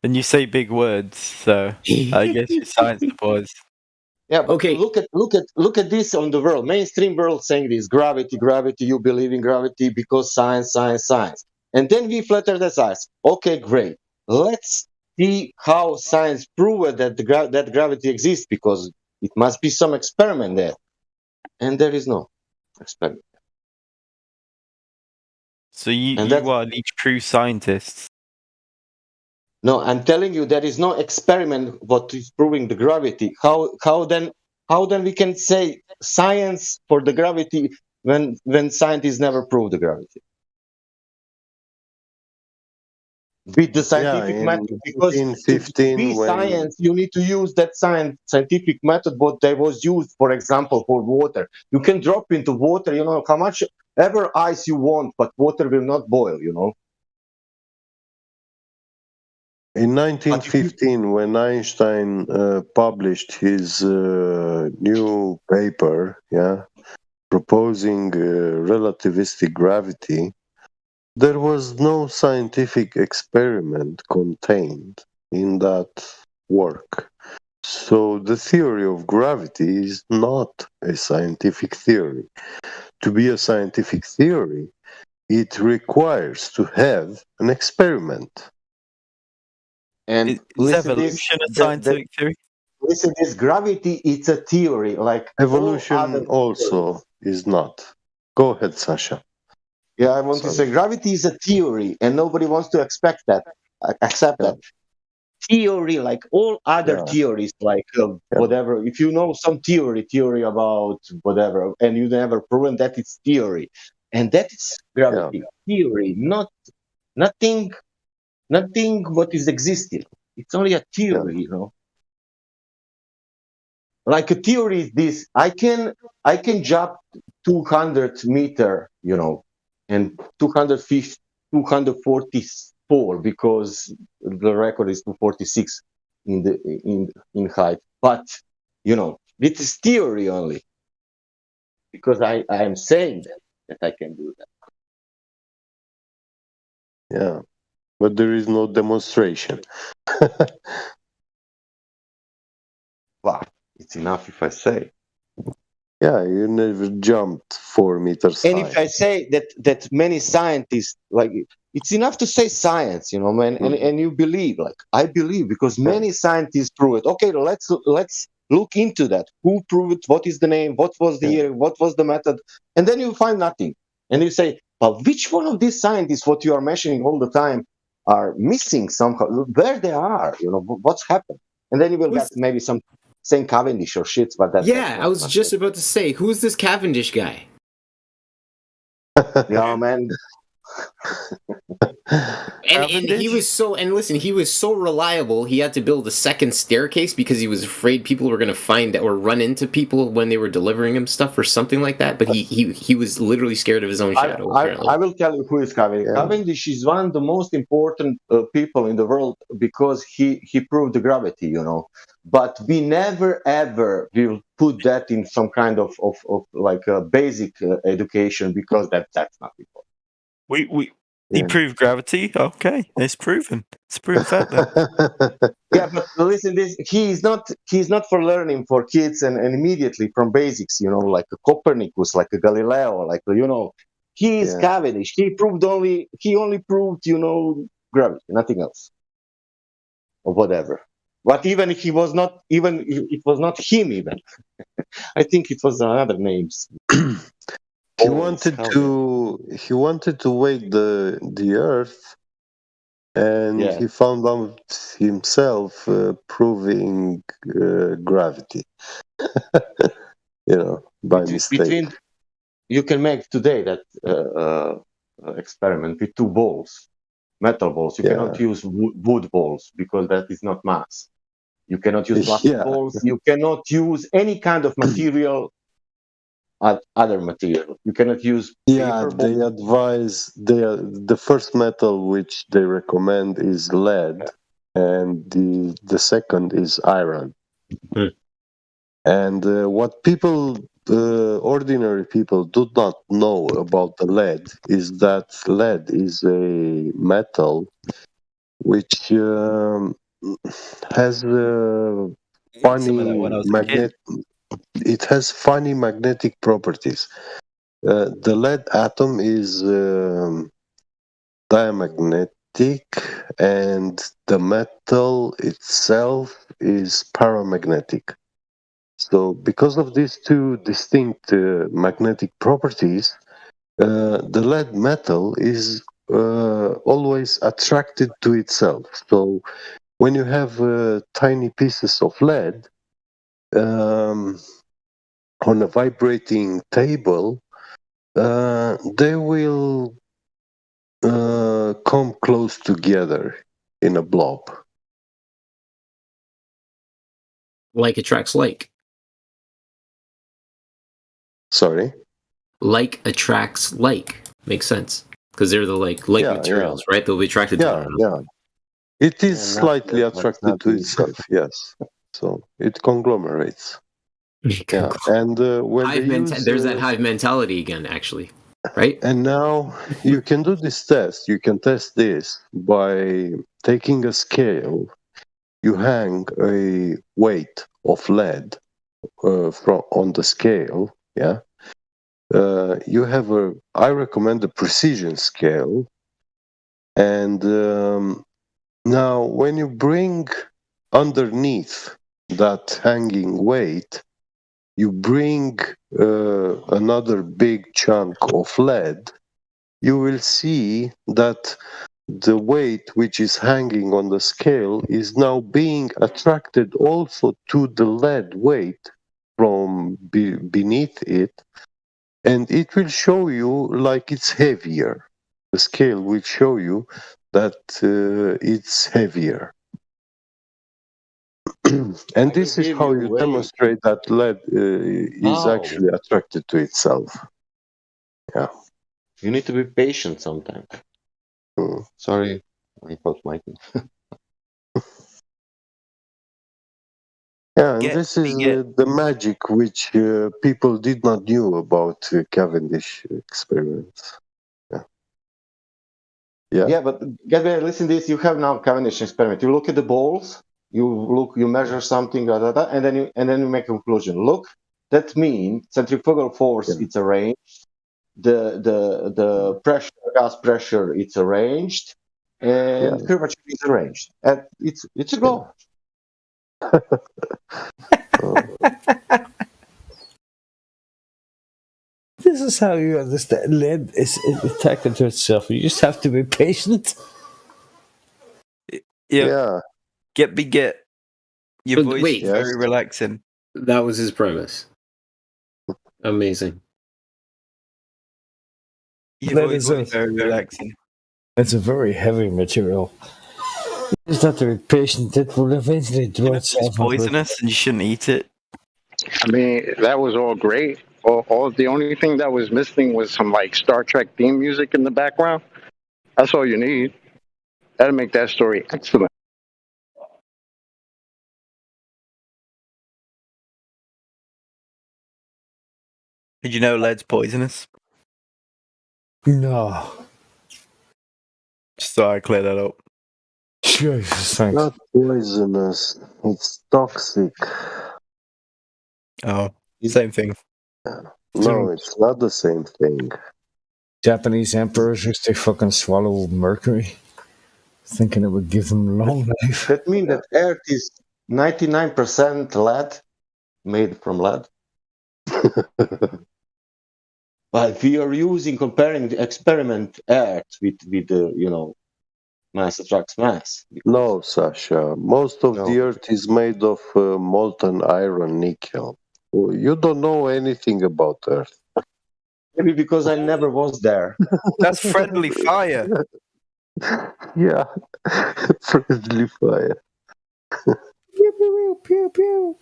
and you say big words, so I guess you're science supporters. Yeah. But okay. Look at this on the world. Mainstream world saying this: gravity, gravity. You believe in gravity because science, science, science. And then we flatter the science. Okay, great. Let's see how science proved that that gravity exists, because it must be some experiment there, and there is no experiment. So you are the true scientists. No, I'm telling you, there is no experiment what is proving the gravity. How then we can say science for the gravity when scientists never proved the gravity? With the scientific method, because to be science, you need to use that scientific method what they was used, for example, for water. You can drop into water, how much ever ice you want, but water will not boil, In 1915, when Einstein published his new paper, proposing relativistic gravity, there was no scientific experiment contained in that work. So the theory of gravity is not a scientific theory. To be a scientific theory, it requires to have an experiment. And is evolution a scientific theory? Listen, this gravity, it's a theory. Like evolution also is not. Go ahead, Sasha. Yeah, I want to say gravity is a theory, and nobody wants to accept that. Theory, like all other theories, like whatever. If you know some theory about whatever, and you never proven that, it's theory, and that is gravity theory, nothing what is existing. It's only a theory, Like a theory is this: I can jump 200 meter, and 244 because the record is 246 in height. But it is theory only, because I am saying that I can do that. Yeah, but there is no demonstration. Wow, it's enough if I say. Yeah, you never jumped 4 meters and high. If I say that many scientists, like, it's enough to say science, man, and you believe, like I believe, because many scientists prove it. Okay, let's look into that. Who proved it? What is the name? What was the year? What was the method? And then you find nothing, and you say, but which one of these scientists, what you are mentioning all the time, are missing somehow? Where they are, what's happened? And then you will get maybe some saying Cavendish or shit, but that. Yeah, I was just about to say, who's this Cavendish guy? Yeah, man. And he was so, and listen, he was so reliable, he had to build a second staircase because he was afraid people were going to find or run into people when they were delivering him stuff or something like that. But he was literally scared of his own shadow. I will tell you who is Cavendish. Yeah. Cavendish is one of the most important people in the world because he proved the gravity, But we never ever will put that in some kind of like a basic education, because that's not important. He proved gravity. Okay, it's proven. It's proven fact. Yeah, but listen, he's not for learning for kids and immediately from basics. Like a Copernicus, like a Galileo, like he is Cavendish. He only proved gravity, nothing else, or whatever. But even if it was not him. Even I think it was another names. He wanted to wake the Earth, and he found out himself proving gravity. By mistake. You can make today that experiment with 2 balls, metal balls. You cannot use wood balls because that is not mass. You cannot use plastic balls. You cannot use any kind of material, other material. You cannot use paper balls. They advise the first metal which they recommend is lead, and the second is iron. And what people, ordinary people, do not know about the lead is that lead is a metal which has it has funny magnetic properties. The lead atom is diamagnetic, and the metal itself is paramagnetic. So, because of these two distinct magnetic properties, the lead metal is always attracted to itself. So, when you have tiny pieces of lead on a vibrating table, they will come close together in a blob. Like attracts like. Sorry? Like attracts like. Makes sense. Because they're the like materials, right? They'll be attracted to one another. It is slightly attracted to itself, yes. So it conglomerates. And when there's that hive mentality again, actually, right? And now you can do this test. You can test this by taking a scale. You hang a weight of lead on the scale. Yeah. You have I recommend a precision scale. And now when you bring underneath that hanging weight, you bring another big chunk of lead, you will see that the weight which is hanging on the scale is now being attracted also to the lead weight from beneath it, and it will show you like it's heavier. The scale will show you that it's heavier. And this is how you demonstrate that lead is actually attracted to itself. Yeah. You need to be patient sometimes. Sorry, I thought Michael. Yeah, and this is the magic which people did not knew about Cavendish experiments. Yeah, but listen to this. You have now Cavendish experiment. You look at the balls. You measure something, and then you make a conclusion. Look, that means centrifugal force it's arranged. The pressure, gas pressure, it's arranged, and curvature is arranged. And it's a globe. This is how you understand lead is attached to itself. You just have to be patient. Yeah. Get. Your voice is very relaxing. That was his premise. Amazing. Your voice is very relaxing. It's a very heavy material. You just have to be patient. It will eventually draw itself. It's poisonous and you shouldn't eat it. I mean, that was all great. All the only thing that was missing was some like Star Trek theme music in the background. That's all you need. That'll make that story excellent. Did you know lead's poisonous? No. Just thought I'd clear that up. Jesus, thanks. Not poisonous. It's toxic. Oh, same thing. No, it's not the same thing. Japanese emperors used to fucking swallow mercury, thinking it would give them long life. That means that Earth is 99% lead, made from lead. But if you are comparing the experiment Earth with the, mass attracts mass. No, Sasha. Most of the Earth is made of molten iron nickel. You don't know anything about Earth. Maybe because I never was there. That's friendly fire. Yeah, friendly fire. pew, pew, pew.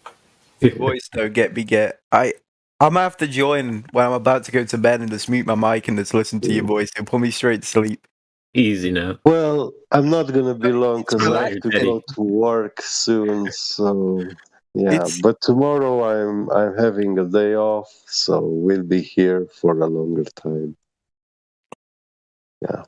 Your voice don't get me get. I'm gonna have to join when I'm about to go to bed and just mute my mic and just listen to your voice. It'll put me straight to sleep. Easy now. Well, I'm not gonna be long because I have to Eddie. go to work soon. So yeah, but tomorrow I'm having a day off, so we'll be here for a longer time. Yeah.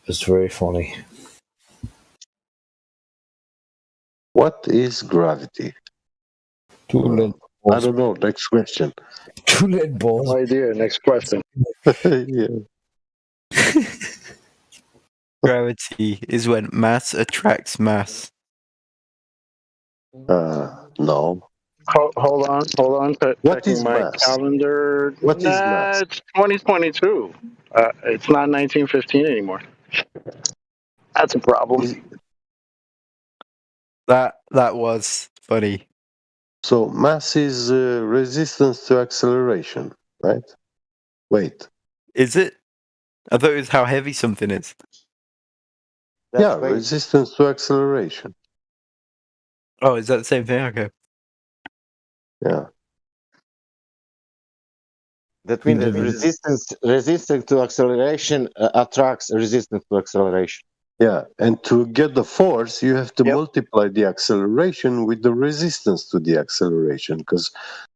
It's very funny. What is gravity? Two lead I don't know. Next question. Two lead balls. No idea. Next question. Yeah. Gravity is when mass attracts mass. No. Hold on. What Checking is my mass? calendar. What is mass? It's 2022. It's not 1915 anymore. That's a problem. That was funny. So mass is resistance to acceleration, right? Wait. Is it? I thought it was how heavy something is. Yeah, resistance to acceleration. Oh, is that the same thing? Okay. Yeah. That means that resistance to acceleration attracts resistance to acceleration. Yeah, and to get the force, you have to multiply the acceleration with the resistance to the acceleration, because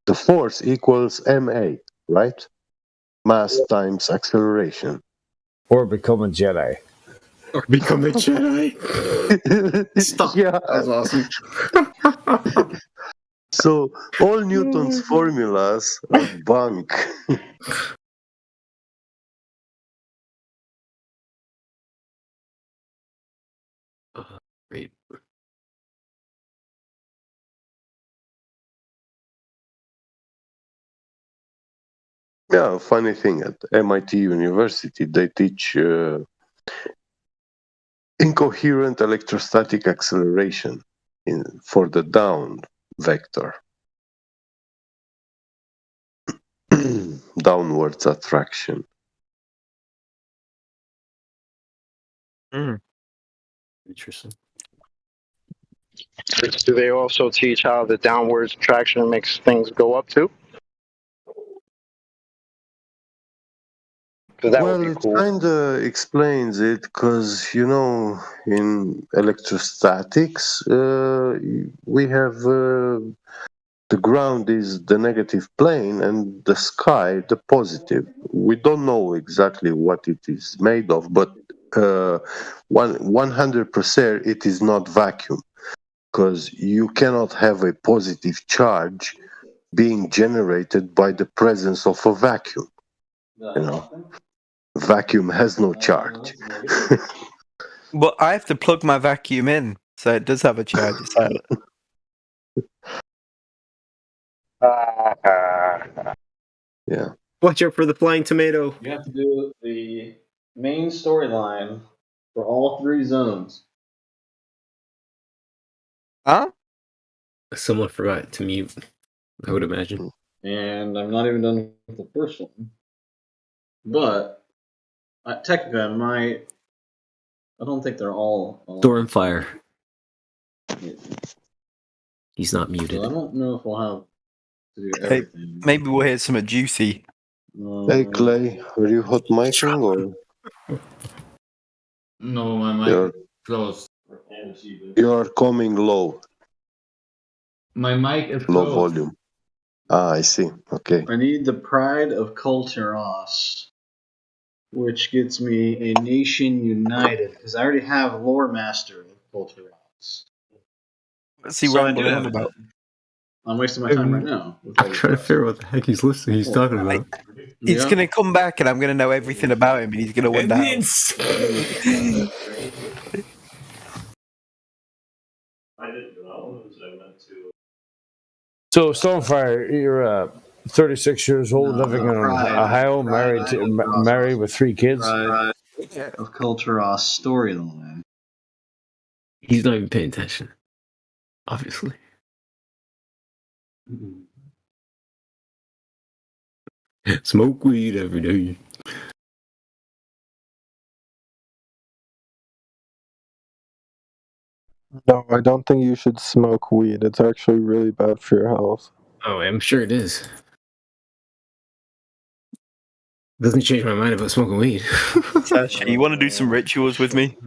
the force equals ma, right? Mass times acceleration. Or become a Jedi. Or become a Jedi. Stop. Yeah. That's awesome. So all Newton's formulas are bunk. Great. Yeah, funny thing, at MIT University, they teach incoherent electrostatic acceleration for the down vector. Downwards attraction. Interesting. Do they also teach how the downwards attraction makes things go up too? Well, it kind of explains it because, you know, in electrostatics, we have the ground is the negative plane and the sky the positive. We don't know exactly what it is made of, but 100% it is not vacuum, because you cannot have a positive charge being generated by the presence of a vacuum. You know, vacuum has no charge. But I have to plug my vacuum in, so it does have a charge inside it. Yeah. Watch out for the flying tomato. You have to do the main storyline for all three zones. Huh? Someone forgot to mute, I would imagine. And I'm not even done with the first one. But technically, I don't think they're all. Stormfire. He's not muted. So I don't know if we'll have to do Hey, everything. maybe we'll hear something juicy. Hey Clay, are you hot micing or? No, my mic You're, is closed. you are coming low. My mic is Low closed. volume. Ah, I see. Okay. I need the Pride of Kulturos, which gets me a nation united, because I already have Lore Master of Kulturos. Let's see So what I I'm do going have on about. I'm wasting my time right now. I'm trying to figure out what the heck he's listening. He's talking about. He's going to come back and I'm going to know everything about him and he's going to wonder how. So, Stonefire, you're 36 years old, living in Ohio, married with 3 kids. Of Kulturos storyline. He's not even paying attention, obviously. Smoke weed every day. No, I don't think you should smoke weed. It's actually really bad for your health. Oh, I'm sure it is. Doesn't change my mind about smoking weed. Sasha, you want to do some rituals with me?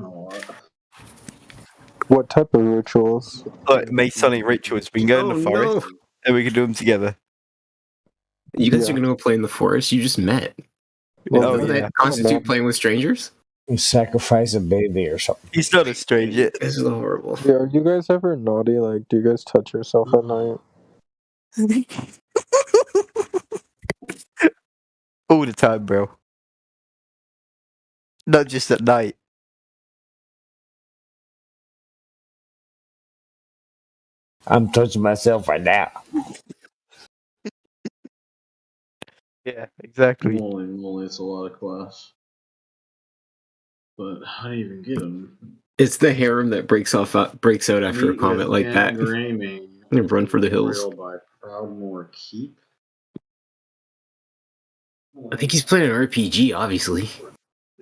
What type of rituals? Like Masonic rituals. We can go in the forest and we can do them together. You guys are going to go play in the forest? You just met. Well, doesn't that constitute playing with strangers? You sacrifice a baby or something. He's not a stranger. This is horrible. Yeah, are you guys ever naughty? Like, do you guys touch yourself at night? All the time, bro. Not just at night. I'm touching myself right now. Yeah, exactly. Holy moly, it's a lot of class. But how do you even get them? It's the harem that breaks out after a comment like that. They run for the hills. By Proudmoore Keep. I think he's playing an RPG, obviously.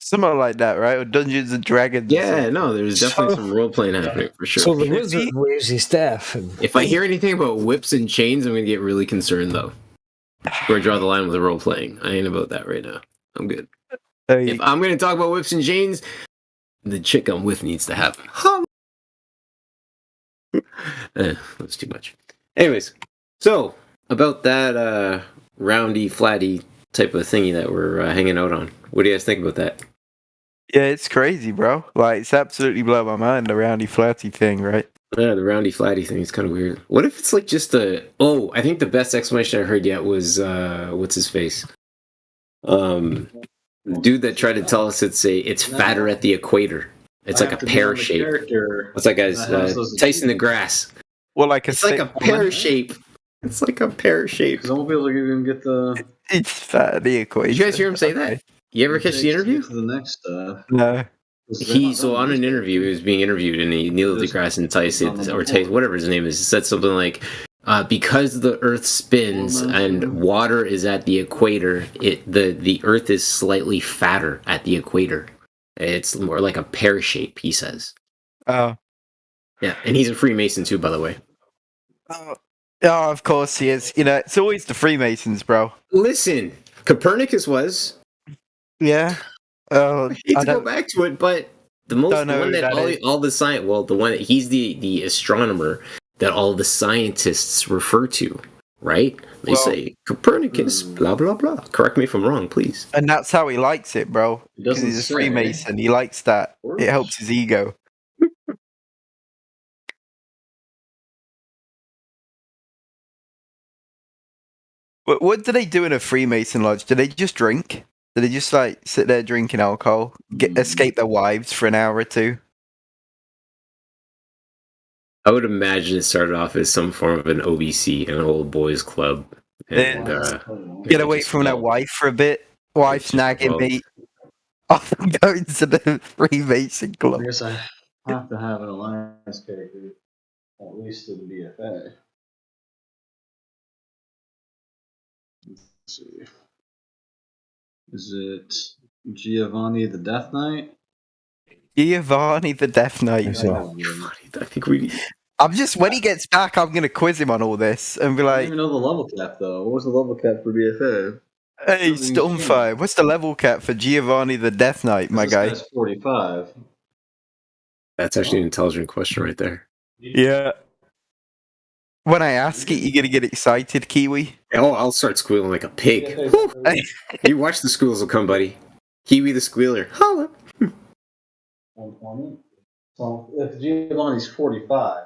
Something like that, right? Or Dungeons and Dragons. Yeah, no, there's definitely some role playing happening for sure. So the wizard waves his staff. If I hear anything about whips and chains, I'm gonna get really concerned, though. Where I draw the line with the role playing. I ain't about that right now. I'm good. If I'm gonna talk about whips and chains, the chick I'm with needs to happen. That's too much. Anyways, so about that roundy, flatty type of thingy that we're hanging out on. What do you guys think about that? Yeah, it's crazy, bro. Like, it's absolutely blown my mind, the roundy, flatty thing, right? Yeah, the roundy, flatty thing is kind of weird. What if it's like just a... Oh, I think the best explanation I heard yet was, what's his face? The dude that tried to tell us it's fatter at the equator. It's like a pear shape. What's that guy's? Tyson DeGrasse. Well, like it's like a pear shape. It's like a pear shape. Because I won't be able to even get the... It's fat at the equator. Did you guys hear him say that? You ever catch the interview? To the next stuff. No. So on an interview, he was being interviewed, and Neil deGrasse and Tyson, whatever his name is, said something like, because the Earth spins and water is at the equator, the Earth is slightly fatter at the equator. It's more like a pear shape, he says. Oh. Yeah, and he's a Freemason too, by the way. Oh, of course he is. You know, it's always the Freemasons, bro. Listen, Copernicus was. Yeah. I hate to go back to it, but the one that all the science, well, the one that he's the astronomer that all the scientists refer to, right? They say Copernicus, blah blah blah. Correct me if I'm wrong, please. And that's how he likes it, bro. Because he's a Freemason. He likes that. It helps his ego. What do they do in a Freemason lodge? Do they just drink? Do they just like sit there drinking alcohol, escape their wives for an hour or two? I would imagine it started off as some form of an OBC, an old boys club, and get away from their wife for a bit. Wife nagging me. Off and going to the Freemason club. I guess I have to have an alliance character, at least to the BFA. Let's see. Is it Giovanni the Death Knight? Giovanni the Death Knight. I think we. I'm just when he gets back, I'm gonna quiz him on all this and be I like, don't even know the level cap though. What was the level cap for BFA? "Hey, Stormfire, what's the level cap for Giovanni the Death Knight, my guy?" That's 45. That's actually an intelligent question right there. Yeah. When I ask it, you're gonna get excited, Kiwi. Oh, I'll start squealing like a pig. You watch the squeals will come, buddy. Kiwi the squealer. Holla. 120. So if Giovanni's 45.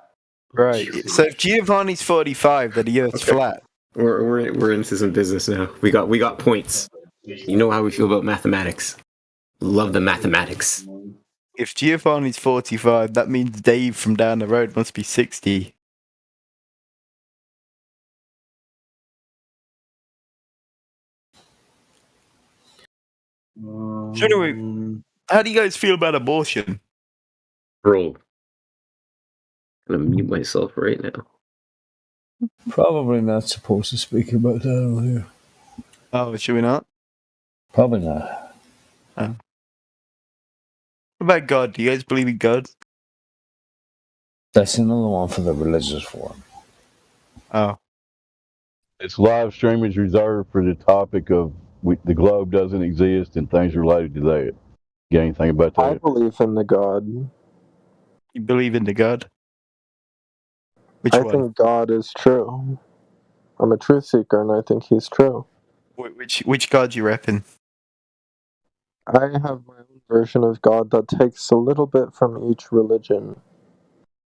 Right. So if Giovanni's 45, then the Earth's flat. We're into some business now. We got points. You know how we feel about mathematics. Love the mathematics. If Giovanni's 45, that means Dave from down the road must be 60. So anyway, how do you guys feel about abortion? Bro, I'm gonna mute myself right now. Probably not supposed to speak about that on here. Oh, should we not? Probably not. Oh. What about God? Do you guys believe in God? That's another one for the religious forum. Oh. Its live stream is reserved for the topic of the globe doesn't exist and things related to that. Got anything about I that? believe in the God. You believe in the God? Which I one? think God is true. I'm a truth seeker, and I think He's true. Which God you repping? I have my own version of God that takes a little bit from each religion.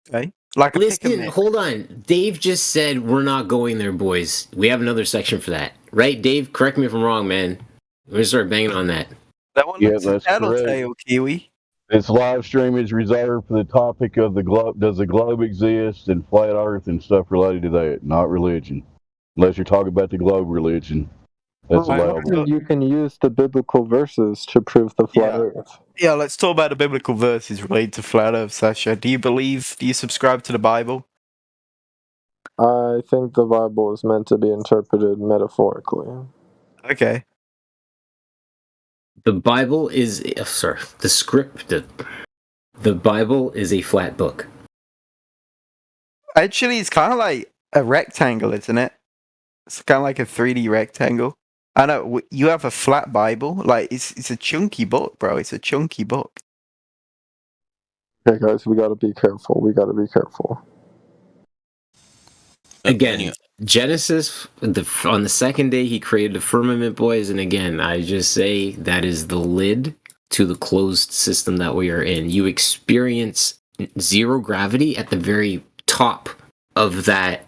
Okay. Like a Listen, hold on. Dave just said we're not going there, boys. We have another section for that. Right, Dave? Correct me if I'm wrong, man. We're gonna start banging on that. That one Yeah, looks a that's correct. tattletale, Kiwi. Its live stream is reserved for the topic of the globe. Does the globe exist and flat Earth and stuff related to that, not religion. Unless you're talking about the globe religion, that's allowable. You can use the biblical verses to prove the flat Earth. Yeah, let's talk about the biblical verses related to flat Earth, Sasha. Do you subscribe to the Bible? I think the Bible is meant to be interpreted metaphorically. Okay. The Bible is the script. The Bible is a flat book. Actually, it's kind of like a rectangle, isn't it? It's kind of like a 3D rectangle. I know you have a flat Bible. Like it's a chunky book, bro. It's a chunky book. Okay, guys, we gotta be careful. Again, Genesis, on the second day, he created the firmament, boys. And again, I just say that is the lid to the closed system that we are in. You experience zero gravity at the very top of that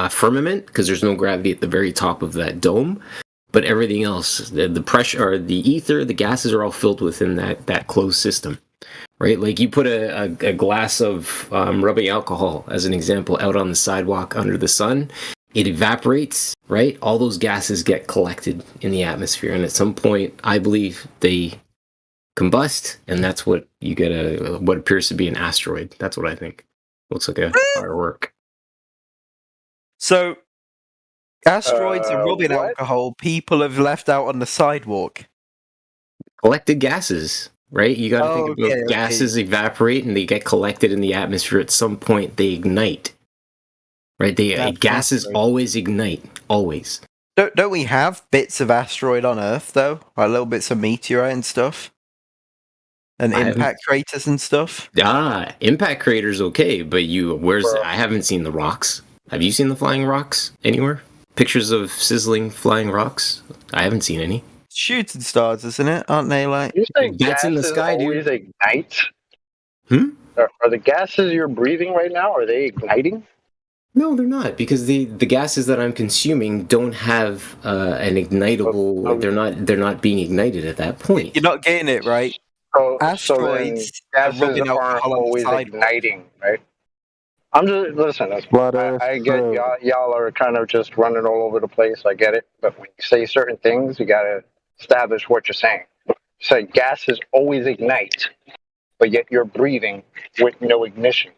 firmament because there's no gravity at the very top of that dome. But everything else, the pressure, or the ether, the gases are all filled within that closed system. Right, like you put a glass of rubbing alcohol, as an example, out on the sidewalk under the sun, it evaporates, right? All those gases get collected in the atmosphere, and at some point, I believe they combust, and that's what you get what appears to be an asteroid. That's what I think. Looks like a firework. So, asteroids and rubbing alcohol, people have left out on the sidewalk. Collected gases. Right? You got to think about gases evaporate and they get collected in the atmosphere. At some point, they ignite. Right? Gases always ignite. Always. Don't we have bits of asteroid on Earth, though? Like little bits of meteorite and stuff? And impact craters and stuff? Impact craters, okay. But I haven't seen the rocks. Have you seen the flying rocks anywhere? Pictures of sizzling flying rocks? I haven't seen any. Shooting stars, isn't it? Aren't they like? You say that's in the gases sky, always dude. ignite? Are the gases you're breathing right now, are they igniting? No, they're not, because the gases that I'm consuming don't have an ignitable. They're not being ignited at that point. You're not getting it right. Asteroids, gases aren't always igniting, right? I'm just listen. I get y'all are kind of just running all over the place. I get it, but when you say certain things, you gotta establish what you're saying. So gases always ignite, but yet you're breathing with no ignition.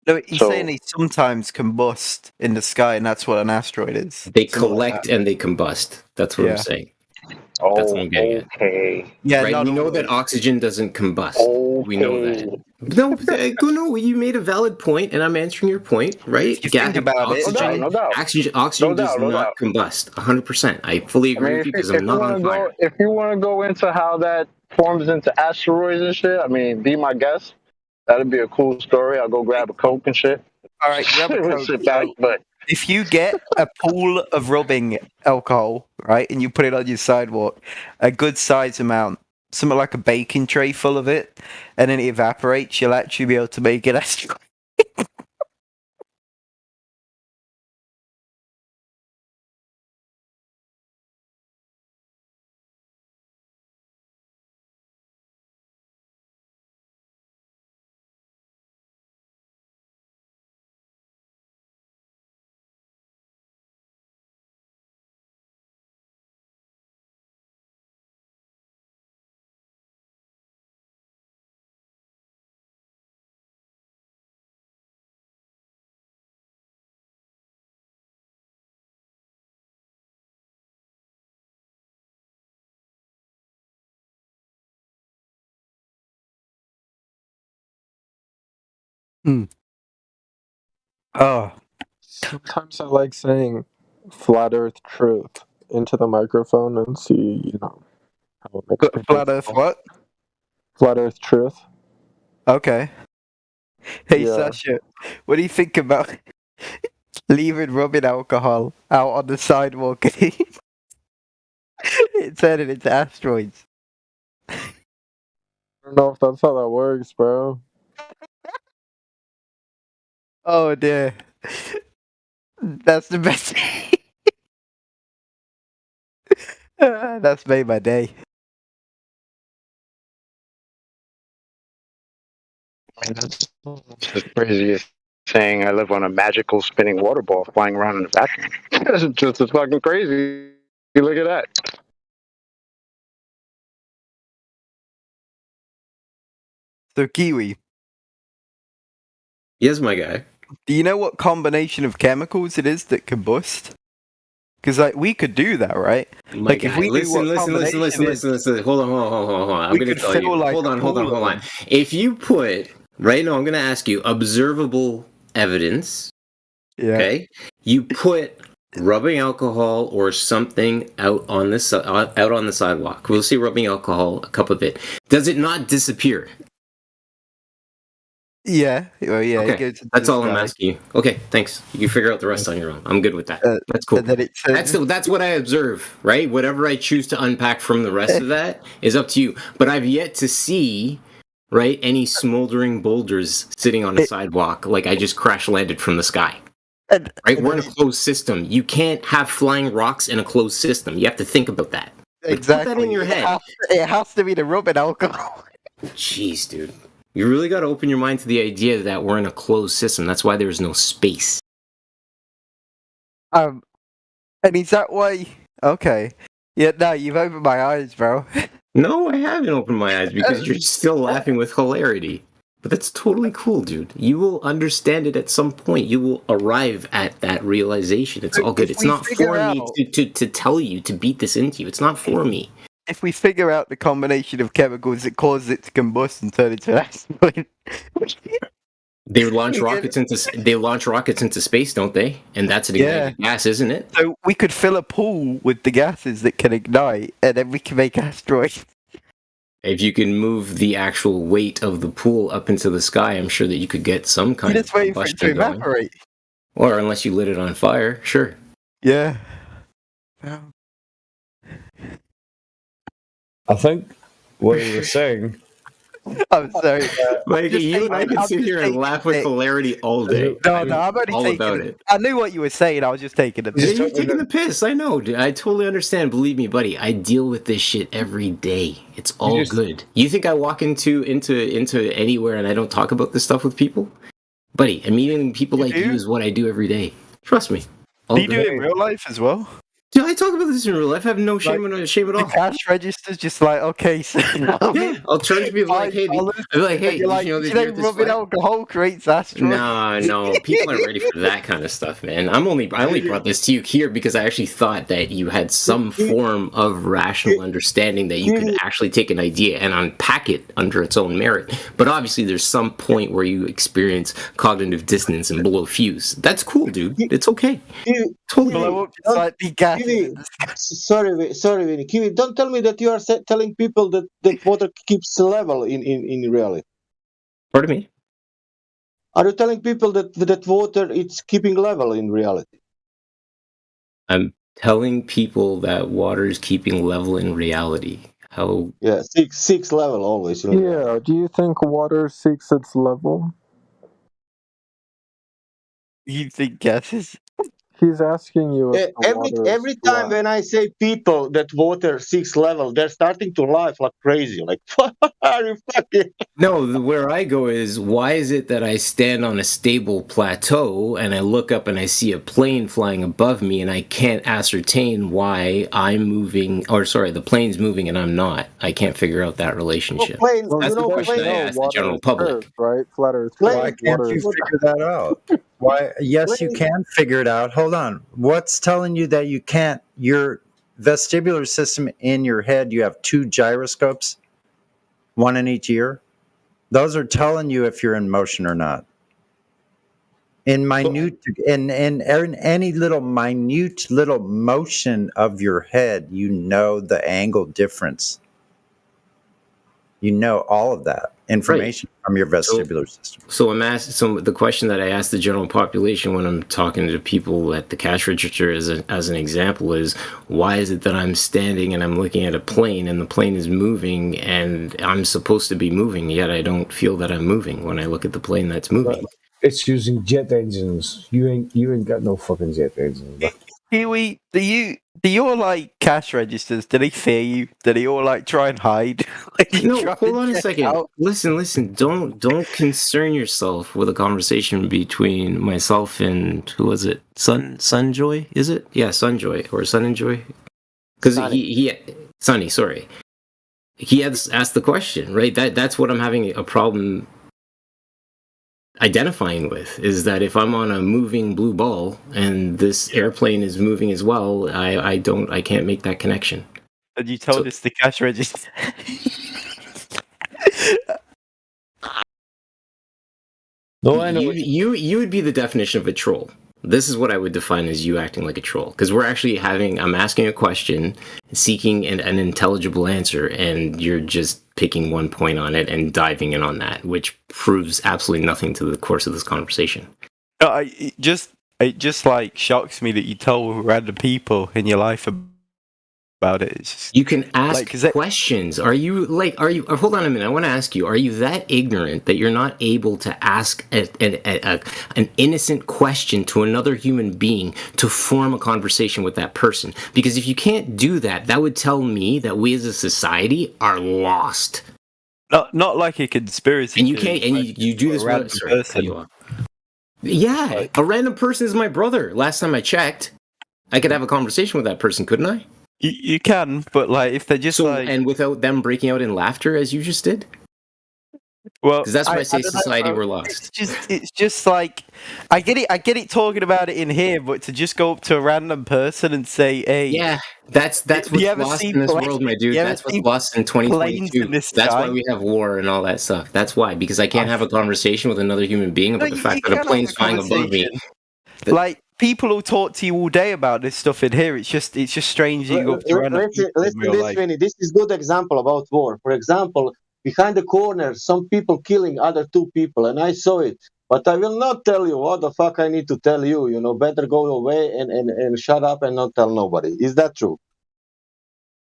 No, he's saying they sometimes combust in the sky, and that's what an asteroid is. They collect and they combust. That's what I'm saying. That's what I'm getting at. Okay. Yeah, right. We know that oxygen doesn't combust. We know that. No, you made a valid point, and I'm answering your point, right? Think about oxygen, no doubt. Oxygen does not combust. 100%. I fully agree with you because I'm not on fire. If you want to go into how that forms into asteroids and shit, I mean, be my guest. That'd be a cool story. I'll go grab a Coke and shit. All right, grab a Coke. Sit back, but if you get a pool of rubbing alcohol, right, and you put it on your sidewalk, a good size amount, something like a baking tray full of it, and then it evaporates, you'll actually be able to make it asteroid. Oh. Sometimes I like saying flat Earth truth into the microphone and see, how it makes people Flat Earth feel. what? Flat Earth truth. Okay. Hey, Yeah. Sasha, what do you think about leaving rubbing alcohol out on the sidewalk and it turning into asteroids? I don't know if that's how that works, bro. Oh dear. That's the best. That's made my day. I mean, that's as crazy as saying I live on a magical spinning water ball flying around in a vacuum. That's just as fucking crazy. You look at that. So, Kiwi, Yes, my guy. do you know what combination of chemicals it is that combust? Because like we could do that, right? My Like guy, if we knew what listen. combination is, Hold on. I'm we gonna could tell you. fill like Hold a on. pool of them. If you put right now, I'm gonna ask you observable evidence. Yeah. Okay. You put rubbing alcohol or something out on the sidewalk. We'll see rubbing alcohol, a cup of it. Does it not disappear? Yeah. Well, yeah. Okay, It goes into that's the all I'm sky. asking you. Okay, thanks. You figure out the rest on your own. I'm good with that. That's cool. And then it That's what I observe, right? Whatever I choose to unpack from the rest of that is up to you. But I've yet to see, right, any smoldering boulders sitting on a sidewalk like I just crash landed from the sky. Right? We're in a closed system. You can't have flying rocks in a closed system. You have to think about that. Like, Exactly. put that in your head. It has to be the rubbing alcohol. Jeez, dude. You really got to open your mind to the idea that we're in a closed system. That's why there's no space. And is that why? Okay. Yeah. No, you've opened my eyes, bro. No, I haven't opened my eyes because you're still laughing with hilarity. But that's totally cool, dude. You will understand it at some point. You will arrive at that realization. It's all good. It's not for me to tell you, to beat this into you. It's not for me. If we figure out the combination of chemicals that causes it to combust and turn into an asteroid, They launch rockets into space, don't they? And that's an ignited gas, isn't it? So we could fill a pool with the gases that can ignite, and then we can make asteroids. If you can move the actual weight of the pool up into the sky, I'm sure that you could get some kind of waiting for it to combustion going. evaporate. Or unless you lit it on fire, sure. Yeah. I think what you were saying. I'm sorry. Like, you and I can sit here and laugh with hilarity all day. No, I'm only all taking about it. it. I knew what you were saying. I was just taking the piss. You're taking the piss. I know, dude. I totally understand. Believe me, buddy. I deal with this shit every day. It's all good. You think I walk into anywhere and I don't talk about this stuff with people? Buddy, meeting people like you is what I do every day. Trust me. Do you do it in real life as well? Do I talk about this in real life? I have no shame at all. The cash register's just like, okay, so yeah, I'll turn to people like, hey, I'll be like, hey, you're like, you know, you know rubbing alcohol creates asteroids. No, people aren't ready for that kind of stuff, man. I only brought this to you here because I actually thought that you had some form of rational understanding that you could actually take an idea and unpack it under its own merit. But obviously, there's some point where you experience cognitive dissonance and blow fuse. That's cool, dude. It's okay. Totally. Sorry, Vinny. Kiwi, don't tell me that you are telling people that water keeps level in reality. Pardon me? Are you telling people that water it's keeping level in reality? I'm telling people that water is keeping level in reality. How? Yeah, six level always. Yeah. Do you think water seeks its level? You think gases? He's asking you if the water Every is time when I say people that water seeks level, they're starting to laugh like crazy. Like, what are you fucking? No, where I go is, why is it that I stand on a stable plateau and I look up and I see a plane flying above me and I can't ascertain why I'm moving, or sorry, the plane's moving and I'm not? I can't figure out that relationship. That's the question I ask the general public. Earth, right? Flat Earth. Why can't you figure that out? Why? Yes, you can figure it out. Hold on. What's telling you that you can't? Your vestibular system in your head, you have 2 gyroscopes, one in each ear. Those are telling you if you're in motion or not. in any little minute little motion of your head, you know the angle difference. You know all of that information from your vestibular system. So I'm asked. So the question that I ask the general population when I'm talking to people at the cash register, as an example, is why is it that I'm standing and I'm looking at a plane and the plane is moving and I'm supposed to be moving, yet I don't feel that I'm moving when I look at the plane that's moving. It's using jet engines. You ain't got no fucking jet engines. Bro. Huey, do your like cash registers? Do they fear you? Do they all like try and hide? No, hold on a second. Listen. Don't concern yourself with a conversation between myself and who was it? Sunjoy, is it? Yeah, Sunjoy or Sun and Joy. Because he Sunny, sorry. He has asked the question, right? That's what I'm having a problem identifying with, is that if I'm on a moving blue ball and this airplane is moving as well, I can't make that connection. And you told us the cash register. No, I know you would be the definition of a troll. This is what I would define as you acting like a troll, because I'm asking a question, seeking an intelligible answer, and you're just picking one point on it and diving in on that, which proves absolutely nothing to the course of this conversation. No, it just like shocks me that you told random people in your life about it. It's just, you can ask questions. Are you hold on a minute, I want to ask you, are you that ignorant that you're not able to ask an innocent question to another human being to form a conversation with that person? Because if you can't do that, that would tell me that we as a society are lost. Not like a conspiracy. And you can't, and you do this with a person. Yeah, a random person is my brother. Last time I checked, I could have a conversation with that person, couldn't I? You can, but like if they're just and without them breaking out in laughter as you just did. Well, because that's why I say society we're lost. It's just like I get it talking about it in here, but to just go up to a random person and say, "Hey, yeah, that's what's lost in this world, my dude. That's what's lost in 2022. That's why we have war and all that stuff. That's why, because I can't have a conversation with another human being about the fact that a plane's flying above me. Like people will talk to you all day about this stuff in here. It's just strange that you go up to random people. Listen, this is good example about war. For example, behind the corner, some people killing other two people, and I saw it. But I will not tell you what the fuck I need to tell you. You know, better go away and shut up and not tell nobody. Is that true?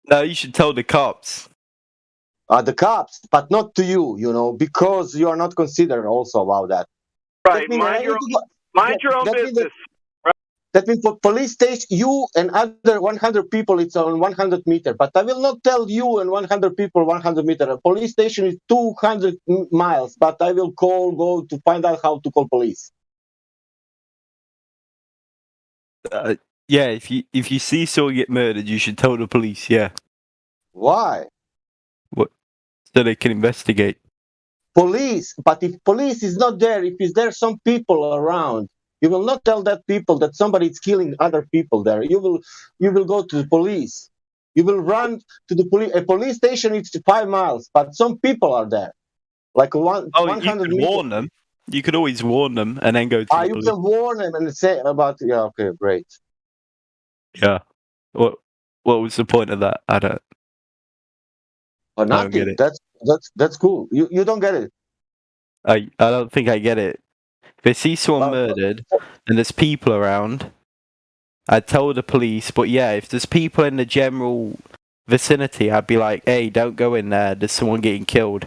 No, you should tell the cops. The cops, but not to you. You know, because you are not considered also about that. Right, mind your own business. That means for police station, you and other 100 people, it's on 100 meter. But I will not tell you and 100 people 100 meter. A police station is 200 miles, but I will go to find out how to call police. Yeah, if you see someone get murdered, you should tell the police. Yeah. Why? What? So they can investigate. Police, but if police is not there, if is there some people around, you will not tell that people that somebody is killing other people there. You will go to the police. You will run to the police. A police station is 5 miles, but some people are there. Like 100 you could warn them. You could always warn them and then go to the you police. can warn them and say about, yeah, okay, great. Yeah. What was the point of that? I don't. But nothing. Get it. That's cool. You don't get it. I don't think I get it. If I see someone murdered and there's people around, I'd tell the police. But yeah, if there's people in the general vicinity, I'd be like, "Hey, don't go in there. There's someone getting killed."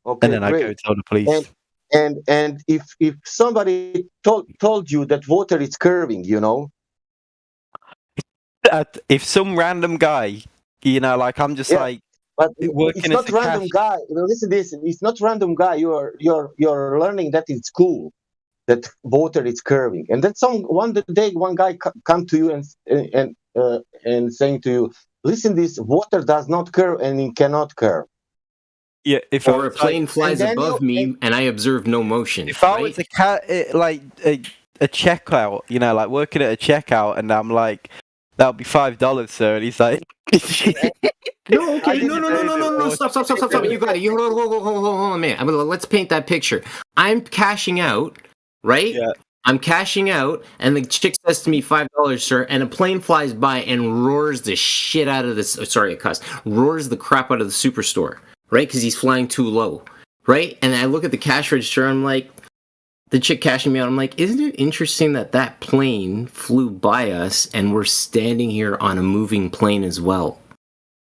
Okay, and then I'd go tell the police. And if somebody told you that water is curving, you know. If some random guy, you know, like I'm just like. But it's not random guy. You know, listen to this. It's not random guy. You're learning that in school, that water is curving, and then one guy come to you and saying to you, listen, this water does not curve and it cannot curve. Yeah, if a plane flies above me and I observe no motion. If I was a checkout, you know, like working at a checkout, and I'm like, that'll be $5, sir, and he's like. No, okay, no, stop. You got it. Hold on a minute. Let's paint that picture. I'm cashing out right? Yeah. I'm cashing out, and the chick says to me, $5, sir, and a plane flies by and roars the shit out of this. Sorry, a cuss. Roars the crap out of the superstore, right? Because he's flying too low, right? And I look at the cash register, I'm like, the chick cashing me out, I'm like, isn't it interesting that that plane flew by us and we're standing here on a moving plane as well?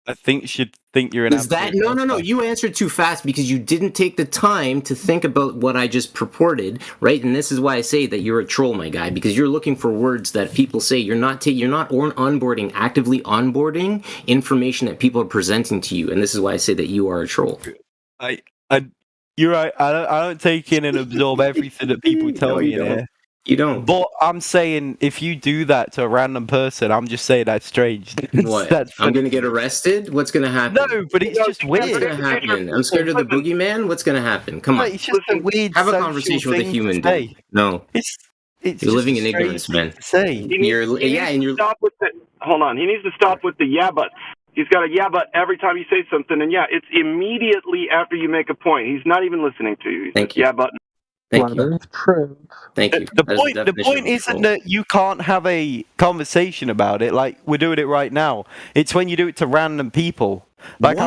I think you should think you're an Is that no? You answered too fast because you didn't take the time to think about what I just purported, right? And this is why I say that you're a troll, my guy, because you're looking for words that people say. You're not onboarding, actively onboarding information that people are presenting to you, and this is why I say that you are a troll. You're right. I don't take in and absorb everything that people tell me. You don't. But I'm saying if you do that to a random person, I'm just saying that's strange. What? I'm gonna get arrested? What's gonna happen? No, but it's just weird. What's gonna happen? I'm scared of the boogeyman. What's gonna happen? Come on. It's just a weird. Have a conversation with a human being. No. It's you're living in ignorance, man. Hold on. He needs to stop with the yeah, but. He's got a yeah, but every time you say something, and it's immediately after you make a point. He's not even listening to you. Thank you. Yeah, but. Thank you. Thank you. The point isn't that you can't have a conversation about it like we're doing it right now. It's when you do it to random people. Like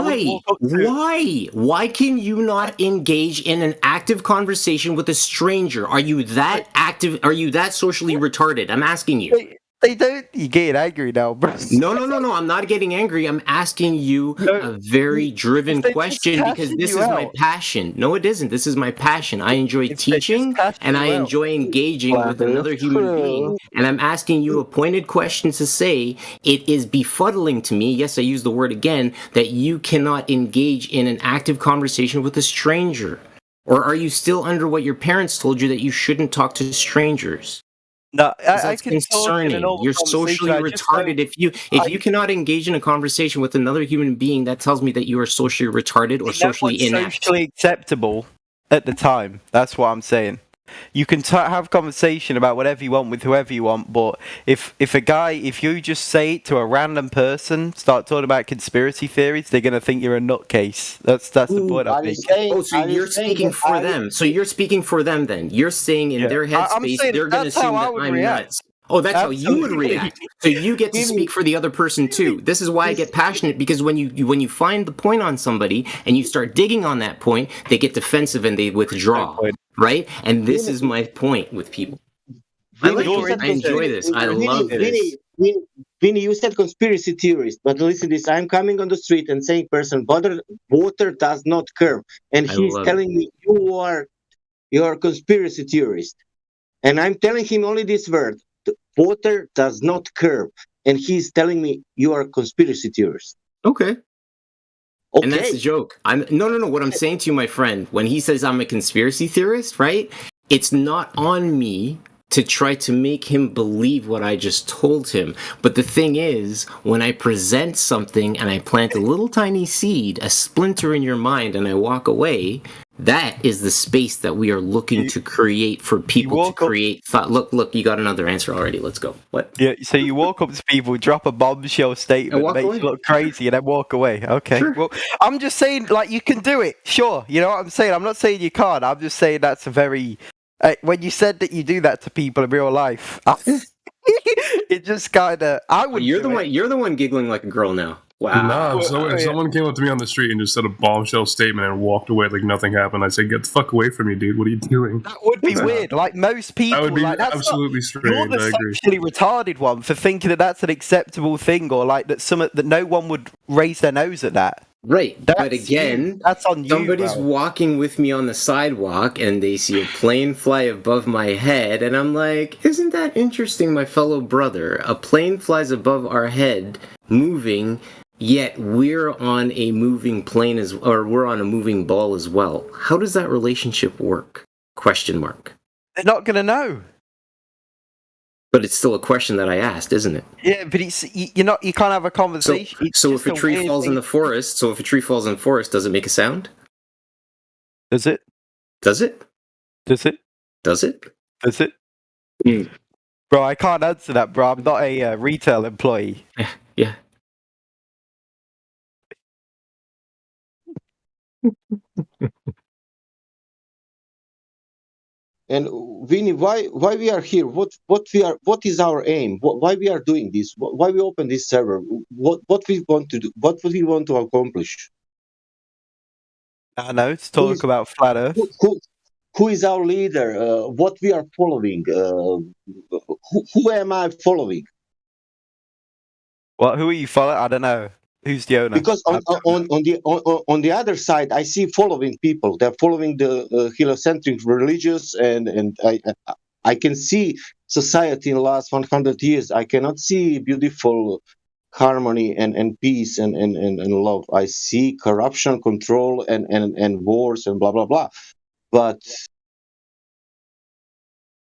Why can you not engage in an active conversation with a stranger? Are you that active? Are you that socially retarded? I'm asking you. They don't. You're getting angry now, bro. No. I'm not getting angry. I'm asking you a very driven question because this is my passion. No, it isn't. This is my passion. I enjoy teaching and I enjoy engaging with another human being. And I'm asking you a pointed question to say it is befuddling to me. Yes, I use the word again, that you cannot engage in an active conversation with a stranger. Or are you still under what your parents told you that you shouldn't talk to strangers? No, that's concerning. You're socially retarded. If you cannot engage in a conversation with another human being, that tells me that you are socially retarded or socially inept. Socially acceptable at the time. That's what I'm saying. You can have conversation about whatever you want with whoever you want, but if you just say it to a random person, start talking about conspiracy theories, they're gonna think you're a nutcase. That's the point I make. So you're speaking for them. So you're speaking for them then. You're saying in their headspace they're gonna assume that I'm nuts. Oh, that's how you would react. So you get to speak for the other person too. This is why I get passionate, because when you find the point on somebody and you start digging on that point, they get defensive and they withdraw. Right? And this is my point with people. I enjoy this. I love this. Vinny, you said conspiracy theorist, but listen to this. I'm coming on the street and saying, person, water does not curve. And he's telling me, you're a conspiracy theorist. And I'm telling him only this word. Water does not curve. And he's telling me you are a conspiracy theorist. Okay. And that's the joke. No. What I'm saying to you, my friend, when he says I'm a conspiracy theorist, right? It's not on me to try to make him believe what I just told him. But the thing is, when I present something and I plant a little tiny seed, a splinter in your mind, and I walk away, that is the space that we are looking to create for people to create thought. Look, you got another answer already. Let's go. What? Yeah, so you walk up to people, drop a bombshell statement, makes you look crazy, and then walk away. Okay. Sure. Well, I'm just saying, like, you can do it. Sure. You know what I'm saying? I'm not saying you can't. I'm just saying that's a very... when you said that you do that to people in real life, it just kind of... You're the one giggling like a girl now. Wow. No, if someone came up to me on the street and just said a bombshell statement and walked away like nothing happened, I'd say, get the fuck away from me, dude. What are you doing? That would be weird. Like, most people... That would be that's absolutely strange. You're the sexually retarded one for thinking that that's an acceptable thing, or like that no one would raise their nose at that. Right, but again, that's on you. Somebody's walking with me on the sidewalk and they see a plane fly above my head, and I'm like, isn't that interesting, my fellow brother? A plane flies above our head, moving, yet we're on a moving plane or we're on a moving ball as well. How does that relationship work? Question mark. They're not going to know. But it's still a question that I asked, isn't it? Yeah, but you can't have a conversation. So if a tree falls in the forest, does it make a sound? Does it? Does it? Does it? Does it? Does it? Bro, I can't answer that, bro. I'm not a retail employee. Yeah. And Vinny, why we are here? What is our aim? Why we are doing this? Why we open this server? What we want to do? What we want to accomplish? I know, to talk about flat Earth. Who is our leader? What we are following? Who am I following? What? Who are you following? I don't know. Who's the owner? Because on the other side, I see following people. They're following the heliocentric religious, and I can see society in the last 100 years. I cannot see beautiful harmony and peace and love. I see corruption, control, and wars and blah blah blah. But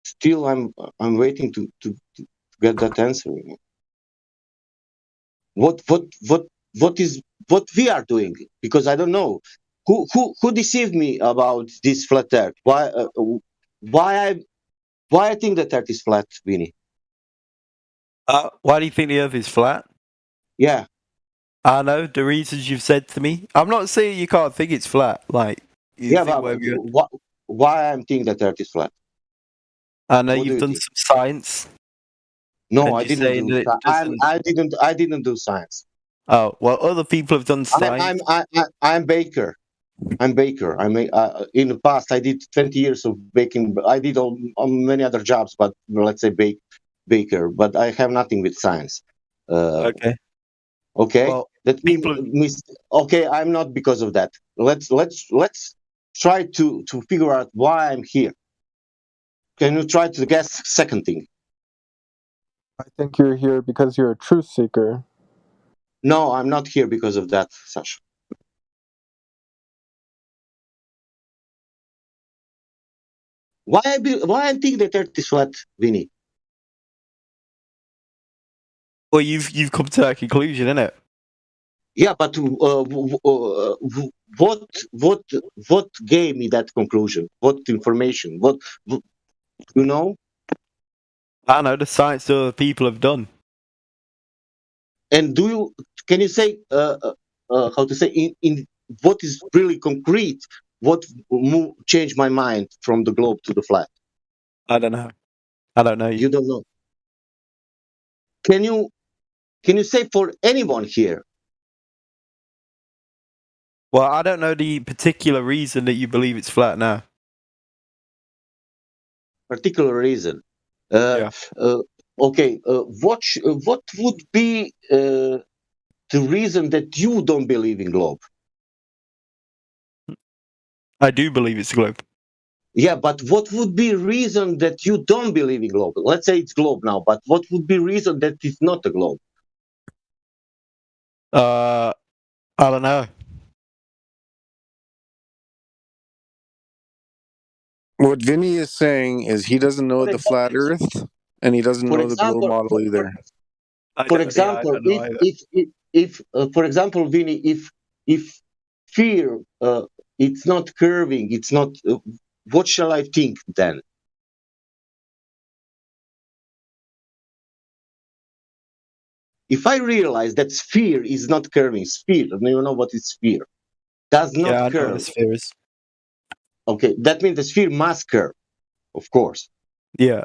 still, I'm waiting to get that answer. What we are doing? Because I don't know who deceived me about this flat Earth. Why I think that Earth is flat, Vinny? Why do you think the Earth is flat? Yeah. I know the reasons you've said to me. I'm not saying you can't think it's flat. Like, yeah, but why I'm thinking that Earth is flat? I know you've done some science. No, I didn't do. I didn't do science. Oh well, other people have done science. I'm baker. I'm baker. In the past I did 20 years of baking. I did many other jobs, but let's say baker. But I have nothing with science. Okay. Okay. Well, that means okay. I'm not because of that. Let's try to figure out why I'm here. Can you try to guess second thing? I think you're here because you're a truth seeker. No, I'm not here because of that, Sasha. Why I think that Earth is flat, Vinny? Well, you've come to that conclusion, innit? Yeah, but what gave me that conclusion? What information? What you know? I know the science that other people have done. And can you say how to say in what is really concrete? What changed my mind from the globe to the flat? I don't know. I don't know. You don't know. Can you say for anyone here? Well, I don't know the particular reason that you believe it's flat now. Particular reason. Yeah. Okay. What would be the reason that you don't believe in globe? I do believe it's a globe. Yeah, but what would be reason that you don't believe in globe? Let's say it's globe now, but what would be reason that it's not a globe? I don't know. What Vinny is saying is he doesn't know the flat Earth, and he doesn't know the globe model either. For example, if for example, Vinny, if fear it's not curving, it's not. What shall I think then? If I realize that sphere is not curving, sphere, you know what is sphere? Does not curve. I know what a sphere is. Okay, that means the sphere must curve, of course. Yeah.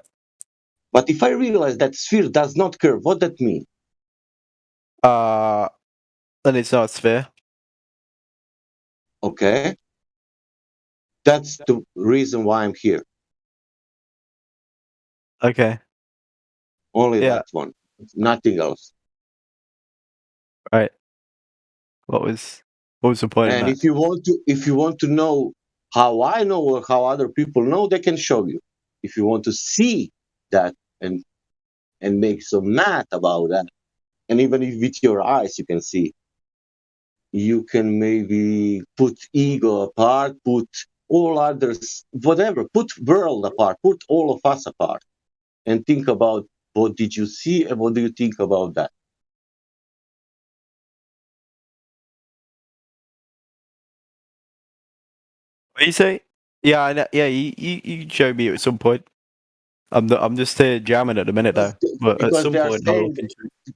But if I realize that sphere does not curve, what that mean? Then it's not a sphere. Okay. That's the reason why I'm here. Okay. Only that one. Nothing else. Right. What was the point? And if you want to know how I know or how other people know, they can show you. If you want to see that and make some math about that, and even if with your eyes you can see, you can maybe put ego apart, put all others, whatever, put world apart, put all of us apart, and think about what did you see and what do you think about that. What do you say? Yeah, I know. Yeah, you can show me at some point. I'm just jamming at the minute though. But at some point,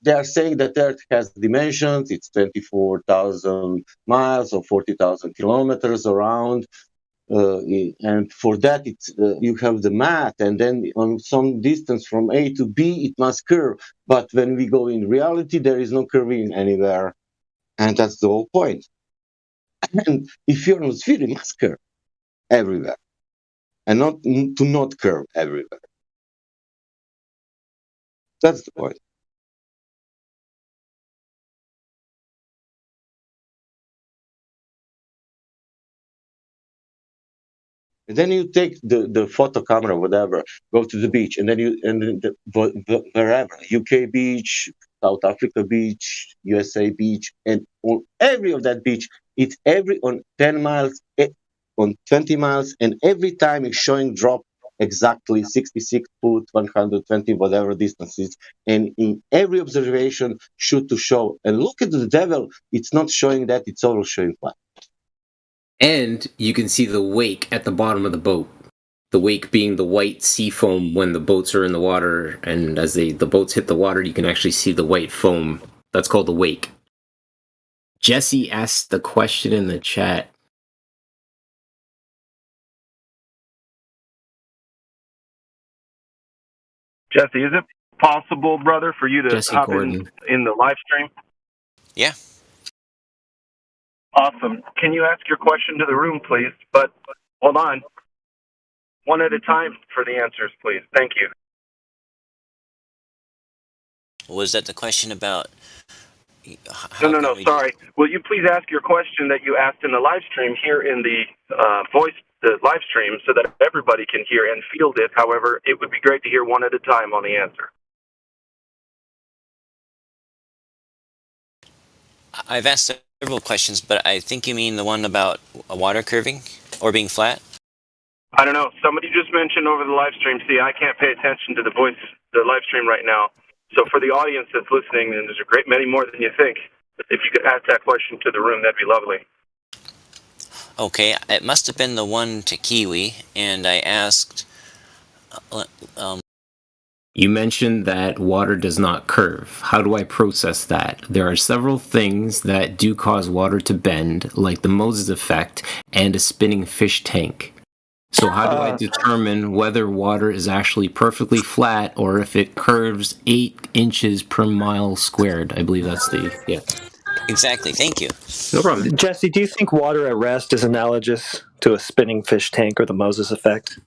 they are saying that Earth has dimensions. It's 24,000 miles or 40,000 kilometers around. and for that you have the math, and then on some distance from A to B it must curve. But when we go in reality, there is no curving anywhere, and that's the whole point. And if you're on a sphere, it must curve everywhere, and not curve everywhere. That's the point. And then you take the photo camera, whatever, go to the beach, and then wherever, UK beach, South Africa beach, USA beach, and on every of that beach, it's every on 10 miles, on 20 miles, and every time it's showing drop exactly 66 foot, 120, whatever distances. And in every observation, shoot to show. And look at the devil, it's not showing that, it's all showing flat. And you can see the wake at the bottom of the boat. The wake being the white sea foam when the boats are in the water, and as the boats hit the water, you can actually see the white foam. That's called the wake. Jesse asked the question in the chat. Jesse, is it possible, brother, for you to Jesse hop Gordon. in the live stream? Yeah. Awesome. Can you ask your question to the room, please? But hold on. One at a time for the answers, please. Thank you. Was that the question about? No. Sorry. Will you please ask your question that you asked in the live stream here in the the live stream, so that everybody can hear and field it? However, it would be great to hear one at a time on the answer. I've asked several questions, but I think you mean the one about water curving or being flat. I don't know. Somebody just mentioned over the live stream. See, I can't pay attention to the live stream right now. So for the audience that's listening, and there's a great many more than you think, if you could ask that question to the room, that'd be lovely. Okay, it must have been the one to Kiwi, and I asked. You mentioned that water does not curve. How do I process that? There are several things that do cause water to bend, like the Moses effect and a spinning fish tank. So how do I determine whether water is actually perfectly flat or if it curves 8 inches per mile squared? I believe that's yeah. Exactly, thank you. No problem. Jesse, do you think water at rest is analogous to a spinning fish tank or the Moses effect?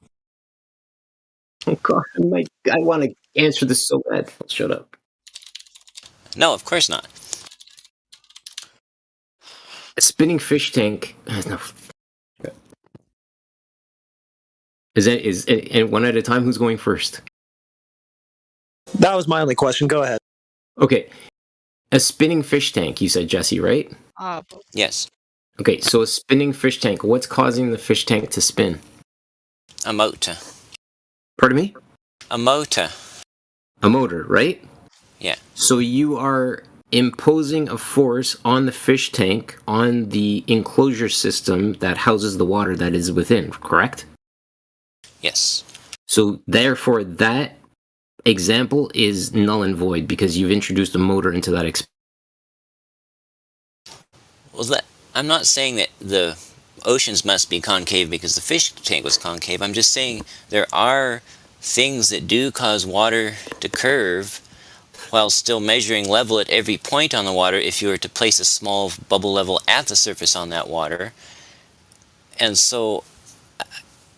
Oh God, I want to answer this so bad. Shut up. No, of course not. A spinning fish tank. No. Is it one at a time? Who's going first? That was my only question. Go ahead. Okay. A spinning fish tank, you said, Jesse, right? Yes. Okay, so a spinning fish tank. What's causing the fish tank to spin? A motor. Pardon me? A motor. A motor, right? Yeah. So you are imposing a force on the fish tank on the enclosure system that houses the water that is within, correct? Yes. So therefore, that example is null and void because you've introduced a motor into that I'm not saying that the oceans must be concave because the fish tank was concave. I'm just saying there are things that do cause water to curve while still measuring level at every point on the water if you were to place a small bubble level at the surface on that water. And so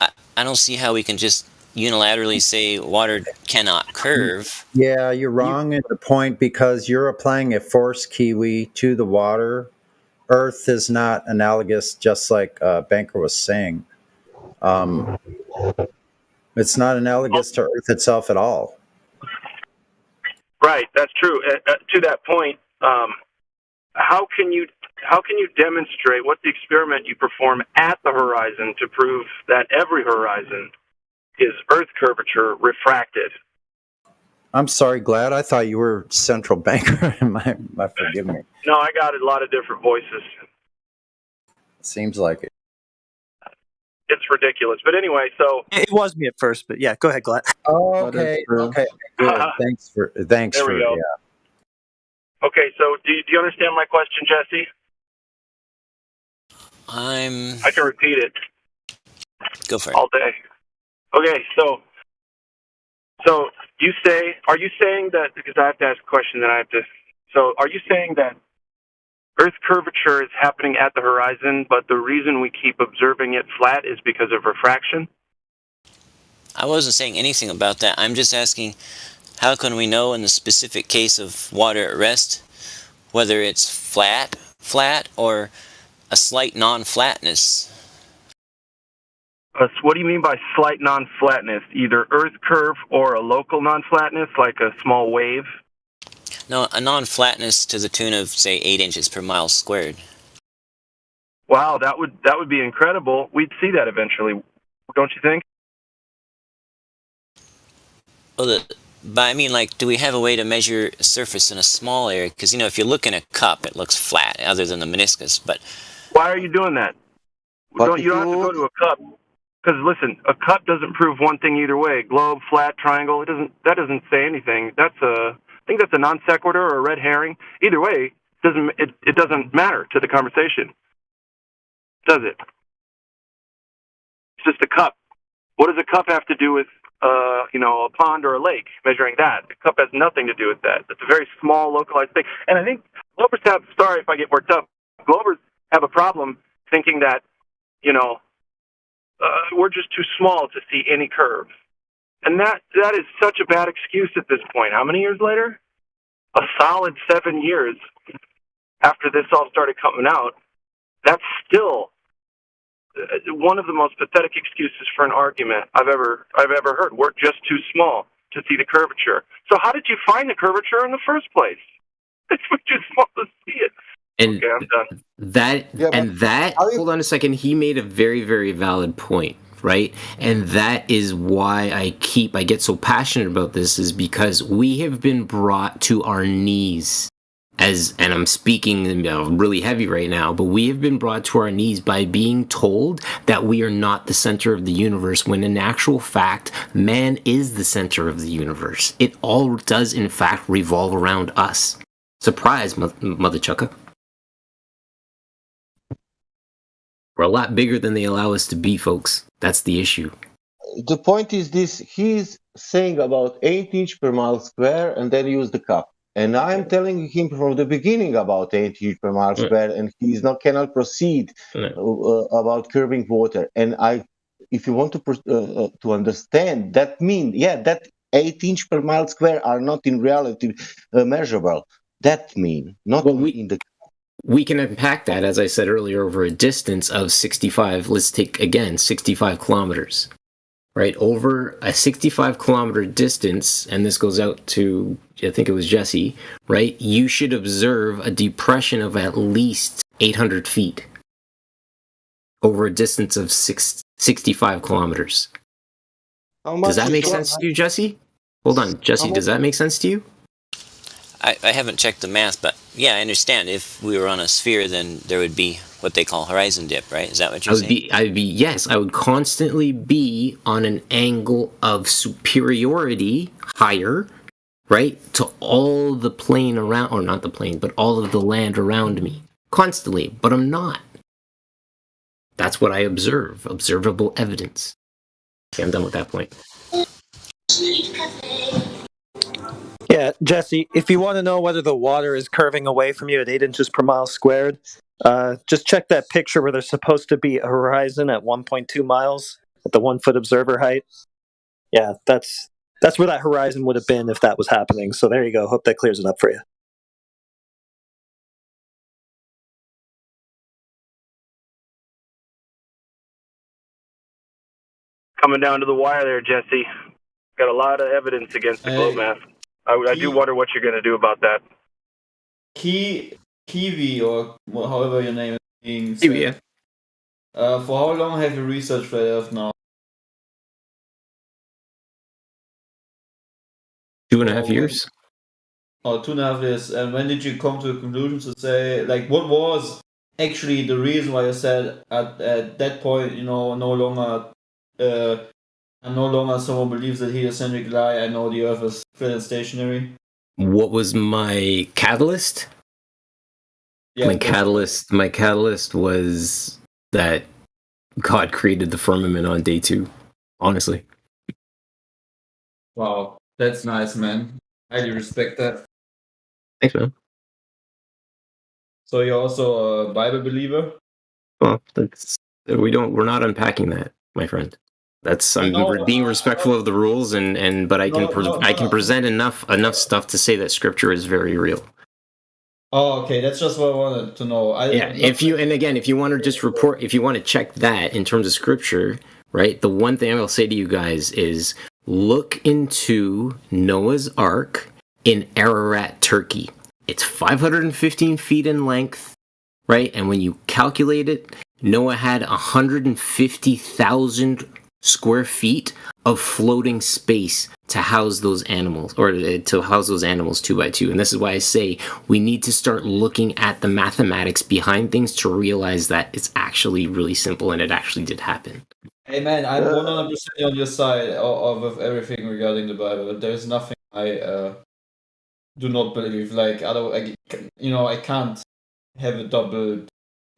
I don't see how we can just unilaterally say water cannot curve. Yeah, you're wrong at the point because you're applying a force, Kiwi, to the water. Earth is not analogous, just like Banker was saying. It's not analogous to Earth itself at all. Right, that's true. To that point, how can you demonstrate what's the experiment you perform at the horizon to prove that every horizon is Earth curvature refracted? I'm sorry, Glad. I thought you were central banker. my forgive me. No, I got a lot of different voices. Seems like it. It's ridiculous. But anyway, so it was me at first, but yeah, go ahead, Glad. Oh, okay. Good. Thanks for there we go. Yeah. Okay, so do you understand my question, Jesse? I can repeat it. Go for it. All day. Okay, so are you saying that, because I have to ask a question, so are you saying that Earth curvature is happening at the horizon, but the reason we keep observing it flat is because of refraction? I wasn't saying anything about that. I'm just asking, how can we know in the specific case of water at rest whether it's flat, or a slight non-flatness? So what do you mean by slight non-flatness? Either Earth curve or a local non-flatness, like a small wave? No, a non-flatness to the tune of, say, 8 inches per mile squared. Wow, that would be incredible. We'd see that eventually, don't you think? Well, but I mean, like, do we have a way to measure surface in a small area? Because, you know, if you look in a cup, it looks flat, other than the meniscus. But why are you doing that? You don't have to go to a cup. Because listen, a cup doesn't prove one thing either way. Globe, flat, triangle. That doesn't say anything. I think that's a non sequitur or a red herring. Either way, it doesn't matter to the conversation, does it? It's just a cup. What does a cup have to do with a pond or a lake? Measuring that, the cup has nothing to do with that. It's a very small, localized thing. And I think Globers have. Sorry if I get worked up. Globers have a problem thinking that we're just too small to see any curves. And that is such a bad excuse at this point. How many years later? A solid 7 years after this all started coming out. That's still one of the most pathetic excuses for an argument I've ever heard. We're just too small to see the curvature. So how did you find the curvature in the first place? It's too small to see it. And okay, I'm done. Hold on a second. He made a very, very valid point, right? And that is why I get so passionate about this, is because we have been brought to our knees and I'm speaking really heavy right now, but we have been brought to our knees by being told that we are not the center of the universe, when in actual fact, man is the center of the universe. It all does, in fact, revolve around us. Surprise, Mother Chucka. We're a lot bigger than they allow us to be, folks. That's the issue. The point is this: he's saying about 8 inch per mile square and then use the cup. And I'm telling him from the beginning about 8 inch per mile square, and he's cannot proceed about curving water. And if you want to understand, that means, that 8 inch per mile square are not in reality measurable. That means not in the. We can unpack that, as I said earlier, over a distance of 65, let's take, again, 65 kilometers, right? Over a 65 kilometer distance, and this goes out to, I think it was Jesse, right? You should observe a depression of at least 800 feet over a distance of 65 kilometers. Does that make sense to you, Jesse? Hold on, Jesse, does that make sense to you? I haven't checked the math, but yeah, I understand. If we were on a sphere, then there would be what they call horizon dip, right? Is that what you're saying? I would constantly be on an angle of superiority, higher, right, to all the plane around, or not the plane, but all of the land around me, constantly. But I'm not. That's what I observe. Observable evidence. Okay, I'm done with that point. Yeah, Jesse, if you want to know whether the water is curving away from you at 8 inches per mile squared, just check that picture where there's supposed to be a horizon at 1.2 miles at the 1 foot observer height. Yeah, that's where that horizon would have been if that was happening. So there you go. Hope that clears it up for you. Coming down to the wire there, Jesse. Got a lot of evidence against the globe math. I do wonder what you're going to do about that. Kiwi, or however your name is being said. Kiwi, yeah. For how long have you researched Flat Earth now? 2.5 years. Oh, 2.5 years. And when did you come to a conclusion to say, like, what was actually the reason why you said at that point, no longer someone believes that heliocentric lie, I know the Earth is flat and stationary? What was my catalyst? Yeah, my catalyst was that God created the firmament on day 2. Honestly. Wow, that's nice, man. Highly respect that. Thanks, man. So you're also a Bible believer? Well, we're not unpacking that, my friend. I'm being respectful of the rules, but I can present enough stuff to say that Scripture is very real. Oh, okay. That's just what I wanted to know. If you want to just report, if you want to check that in terms of Scripture, right? The one thing I will say to you guys is look into Noah's Ark in Ararat, Turkey. It's 515 feet in length, right? And when you calculate it, Noah had 150,000 square feet of floating space to house those animals, or to house those animals 2 by 2. And this is why I say we need to start looking at the mathematics behind things to realize that it's actually really simple and it actually did happen. Hey man, I'm 100% on your side of everything regarding the Bible. There's nothing I do not believe. Like I can't have a double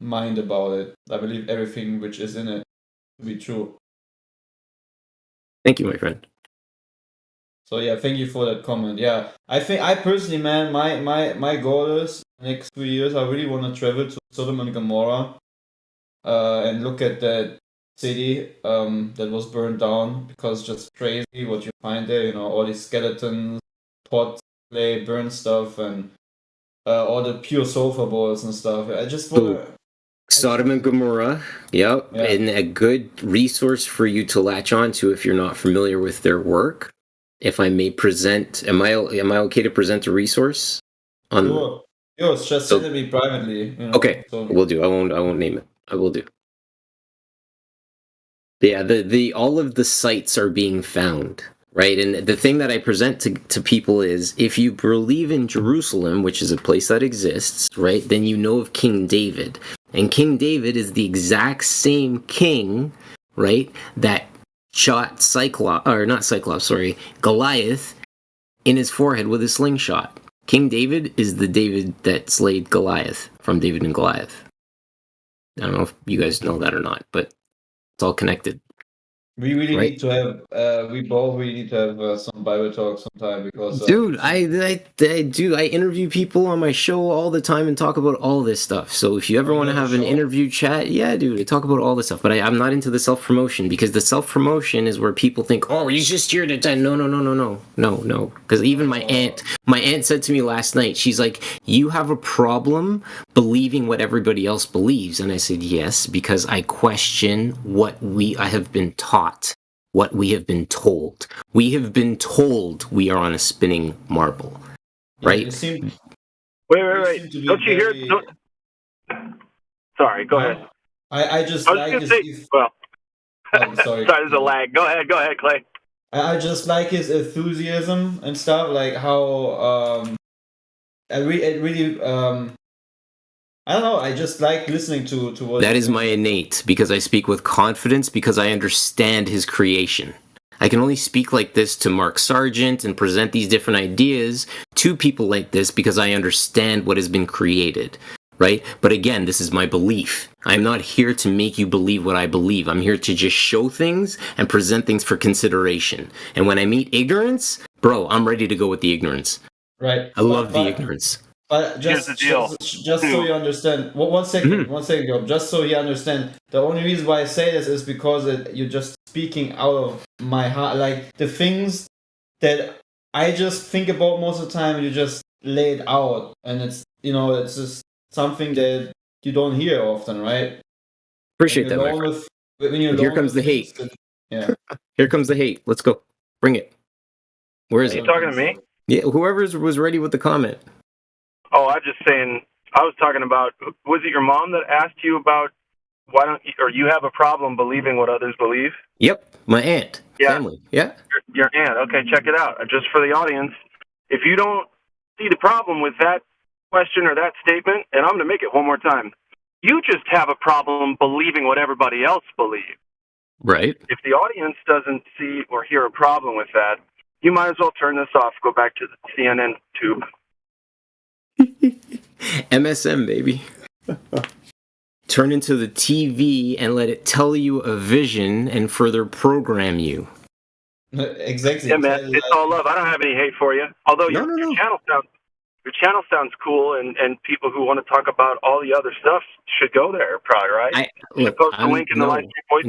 mind about it. I believe everything which is in it to be true. Thank you, my friend. So yeah, thank you for that comment. Yeah, I think I personally, man, my goal is next 2 years. I really want to travel to Sodom and Gomorrah, and look at that city that was burned down, because it's just crazy what you find there. You know, all these skeletons, pots, clay, burnt stuff, and all the pure sulfur balls and stuff. I just want to. Sodom and Gomorrah, yep, and a good resource for you to latch on to if you're not familiar with their work. If I may present, am I okay to present a resource? Sure. Just send it me privately. You know, okay, we'll do. I won't name it. I will do. Yeah, the all of the sites are being found, right? And the thing that I present to people is, if you believe in Jerusalem, which is a place that exists, right, then you know of King David. And King David is the exact same king, right, that shot Goliath in his forehead with a slingshot. King David is the David that slayed Goliath from David and Goliath. I don't know if you guys know that or not, but it's all connected. We really need to have. We both really need to have some Bible talk sometime, because. Dude, I do. I interview people on my show all the time and talk about all this stuff. So if you ever want to have an interview chat, yeah, dude, I talk about all this stuff. But I'm not into the self promotion, because the self promotion is where people think, oh, he's just here to. No. Because even my aunt said to me last night, she's like, you have a problem believing what everybody else believes, and I said yes, because I question what I have been taught. What we have been told. We have been told we are on a spinning marble, right? Wait. Don't you hear? Sorry, go ahead. I was gonna say, well, sorry. There's a lag. Go ahead, Clay. I just like his enthusiasm and stuff, like how I don't know, I just like listening to what... That is my innate, because I speak with confidence, because I understand his creation. I can only speak like this to Mark Sargent and present these different ideas to people like this because I understand what has been created, right? But again, this is my belief. I'm not here to make you believe what I believe. I'm here to just show things and present things for consideration. And when I meet ignorance, bro, I'm ready to go with the ignorance. Right. I love the ignorance. But just so you understand, one second, Job, just so you understand, the only reason why I say this is because you're just speaking out of my heart. Like, the things that I just think about most of the time, you just lay it out. And it's just something that you don't hear often, right? Appreciate that, my friend. Here comes the hate. Yeah. Here comes the hate. Let's go. Bring it. Where is it? Are you talking to me? Yeah, whoever was ready with the comment. Oh, I'm just saying, I was talking about, was it your mom that asked you about or you have a problem believing what others believe? Yep, my aunt. Yeah. Family. Yeah. Your aunt. Okay, check it out. Just for the audience, if you don't see the problem with that question or that statement, and I'm going to make it one more time, you just have a problem believing what everybody else believes. Right. If the audience doesn't see or hear a problem with that, you might as well turn this off, go back to the CNN tube. MSM, baby. turn into the TV and let it tell you a vision and further program you. Exactly. Yeah, man, it's all love. I don't have any hate for you. Although your channel sounds cool, and people who want to talk about all the other stuff should go there, probably, right? Post the link in the live stream voice.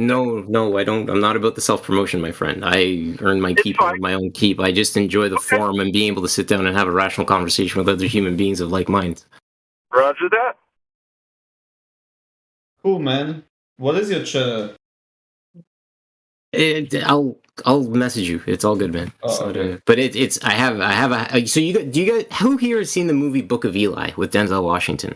No, I don't. I'm not about the self-promotion, my friend. I earn my keep out of my own keep. I just enjoy the forum and being able to sit down and have a rational conversation with other human beings of like minds. Roger that. Cool, man. What is your channel? I'll message you. It's all good, man. Okay. But it's I have a. So do you guys who here has seen the movie Book of Eli with Denzel Washington?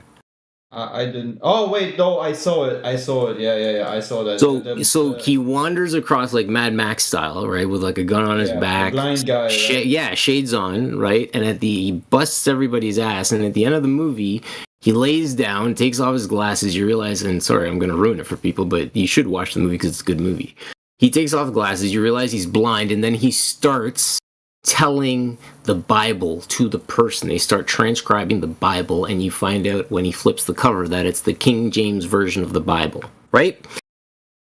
I didn't. Oh wait, no, I saw it. Yeah. I saw that. So he wanders across like Mad Max style, right, with like a gun on his back, blind guy, right? Shades on, right, and he busts everybody's ass, and at the end of the movie, he lays down, takes off his glasses. You realize, and sorry, I'm going to ruin it for people, but you should watch the movie because it's a good movie. He takes off glasses. You realize he's blind, and then he starts telling the Bible to the person. They start transcribing the Bible, and you find out when he flips the cover that it's the King James version of the Bible, right?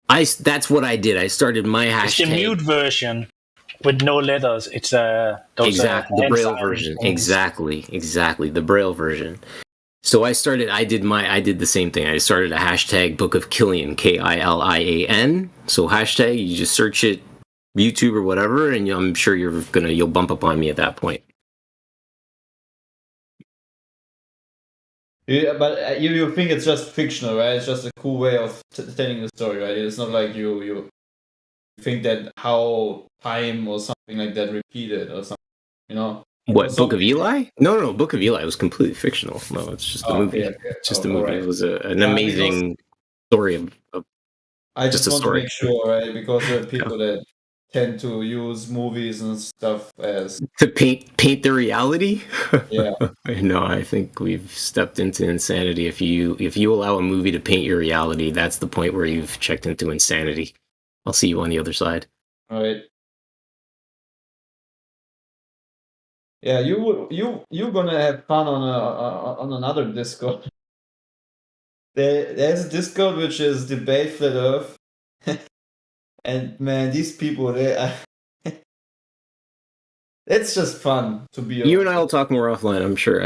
That's what I did. I started my hashtag. It's the mute version with no letters. It's the Braille version. Exactly, the Braille version. So I did the same thing. I started a hashtag Book of Kilian, Kilian. So hashtag, you just search it, YouTube or whatever, and I'm sure you'll bump up on me at that point. Yeah, but you think it's just fictional, right? It's just a cool way of telling the story, right? It's not like you think that how time or something like that repeated or something, you know? What, Book of Eli? No, Book of Eli was completely fictional. No, it's just a movie. Okay. It's just a movie. Right. It was an amazing story of I just want to make sure, right? Because there are people that tend to use movies and stuff as to paint the reality. Yeah. No, I think we've stepped into insanity. If you allow a movie to paint your reality, that's the point where you've checked into insanity. I'll see you on the other side. All right. Yeah, you're gonna have fun on another Discord. There's a Discord which is Debate Flat Earth, and man, these people it's just fun to be. You and I will talk more offline, I'm sure.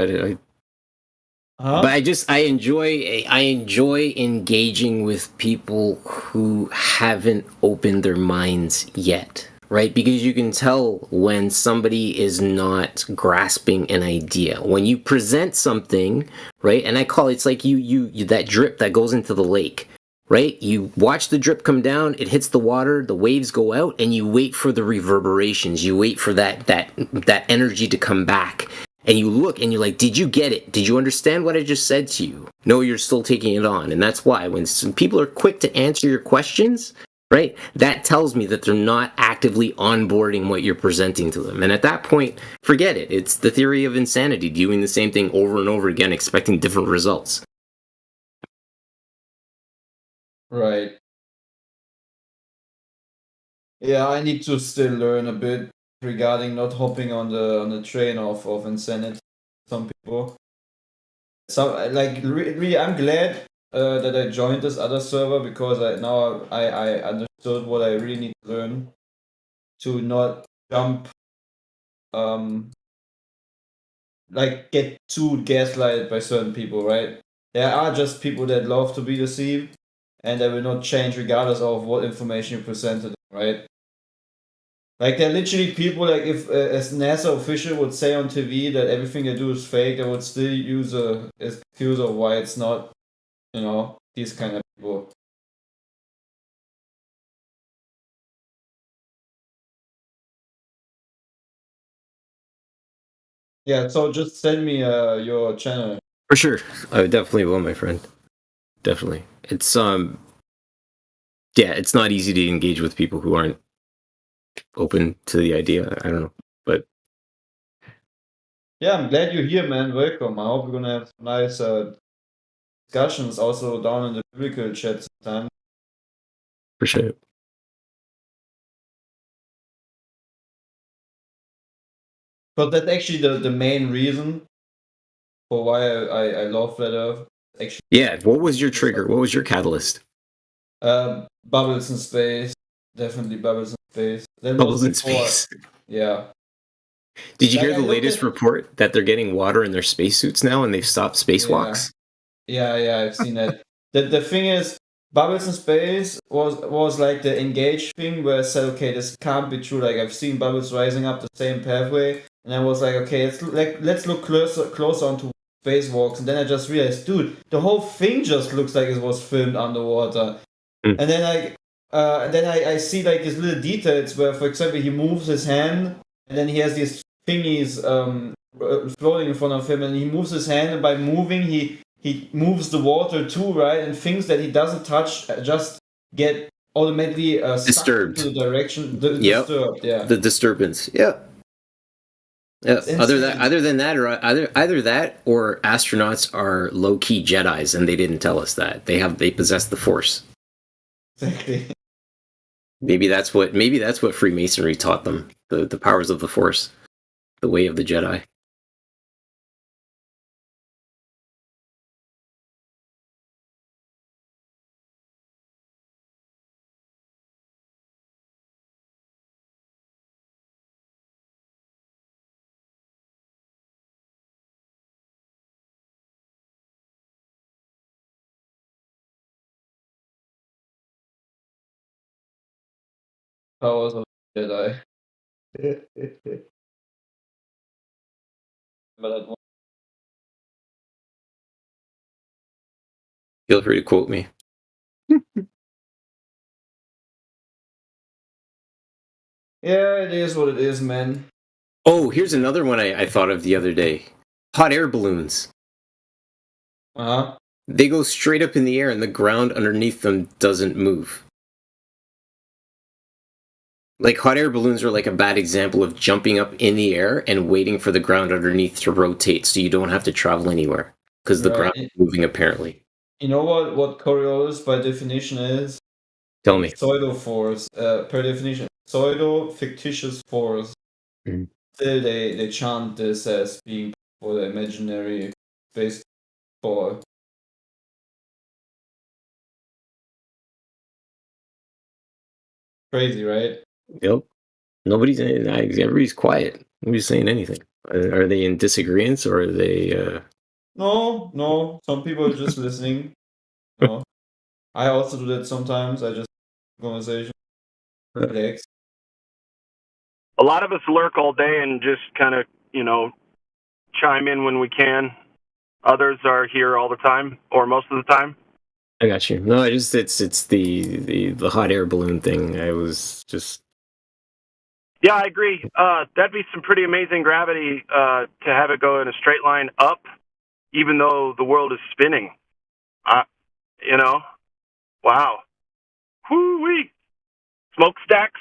But I enjoy engaging with people who haven't opened their minds yet. Right? Because you can tell when somebody is not grasping an idea. When you present something, right? And I call it's like you that drip that goes into the lake, right? You watch the drip come down, it hits the water, the waves go out, and you wait for the reverberations. You wait for that energy to come back. And you look and you're like, did you get it? Did you understand what I just said to you? No, you're still taking it on. And that's why when some people are quick to answer your questions, right? That tells me that they're not actively onboarding what you're presenting to them. And at that point, forget it. It's the theory of insanity, doing the same thing over and over again, expecting different results. Right. Yeah, I need to still learn a bit regarding not hopping on the train of insanity. Some people. So like really, I'm glad that I joined this other server because I understood what I really need to learn to not jump, like get too gaslighted by certain people, right? There are just people that love to be deceived, and they will not change regardless of what information you present to them, right? Like there are literally people like if as NASA official would say on TV that everything they do is fake, they would still use a excuse of why it's not. You know, these kind of people. Yeah, so just send me your channel. For sure. I definitely will, my friend. Definitely. It's it's not easy to engage with people who aren't open to the idea. I don't know. But yeah, I'm glad you're here, man. Welcome. I hope we're gonna have some nice discussions also down in the biblical chat sometime. For sure. But that's actually the main reason for why I love Flat Earth. actually. Yeah, what was your trigger? What was your catalyst? Bubbles in space. Definitely bubbles in space. That Bubbles was in before. space. Yeah. Did you Like, hear I the looked latest at- report that they're getting water in their spacesuits now and they've stopped spacewalks? Yeah, I've seen that. The thing is, bubbles in space was like the engaged thing where I said, okay, this can't be true. Like I've seen bubbles rising up the same pathway, and I was like, okay, let's look closer onto spacewalks, and then I just realized, dude, the whole thing just looks like it was filmed underwater. And then I see like these little details where, for example, he moves his hand, and then he has these thingies floating in front of him, and he moves his hand, and by moving he moves the water too, right? And things that he doesn't touch just get automatically Disturbed. into the direction Yep. disturbed. Yeah. The disturbance. Yeah. Yeah. It's Other insane. than that, or either that, or astronauts are low key Jedi's, and they didn't tell us that they possess the Force. Exactly. Maybe that's what Freemasonry taught them: the powers of the Force, the way of the Jedi. Powers of Jedi. But that one. Feel free to quote me. Yeah, it is what it is, man. Oh, here's another one I thought of the other day: hot air balloons. Uh-huh. They go straight up in the air, and the ground underneath them doesn't move. Like, hot air balloons are like a bad example of jumping up in the air and waiting for the ground underneath to rotate, so you don't have to travel anywhere because the Right. ground is moving apparently. You know what Coriolis by definition is? Tell me. Pseudo force. Per definition, pseudo fictitious force. Mhm. Still, they chant this as being for the imaginary space ball. Crazy, right? Yep. Everybody's quiet. Nobody's saying anything. Are they in disagreement, or are they? No. Some people are just listening. No. I also do that sometimes. I just conversation. Relax. A lot of us lurk all day and just kind of, chime in when we can. Others are here all the time, or most of the time. I got you. No, it's the hot air balloon thing. I was just. Yeah, I agree. That'd be some pretty amazing gravity to have it go in a straight line up, even though the world is spinning. Wow. Whoo-wee. Smokestacks,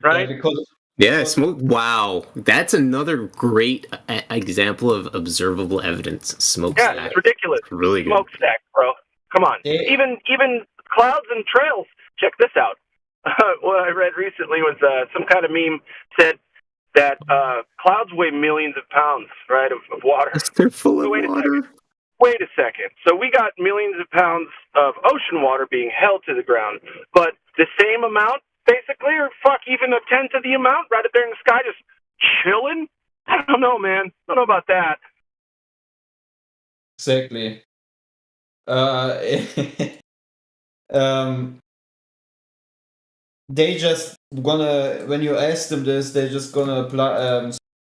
right? Yeah, because Yeah, smoke. Wow, that's another great example of observable evidence. Smokestack. Yeah, it's ridiculous. Really good. Smokestack, bro. Come on. Even clouds and trails. Check this out. What I read recently was some kind of meme said that clouds weigh millions of pounds, right, of water. They're full of water. Wait a second. So we got millions of pounds of ocean water being held to the ground, but the same amount, basically, or even a tenth of the amount, right up there in the sky, just chilling? I don't know, man. I don't know about that. Exactly. They just gonna, when you ask them this, they're just gonna apply,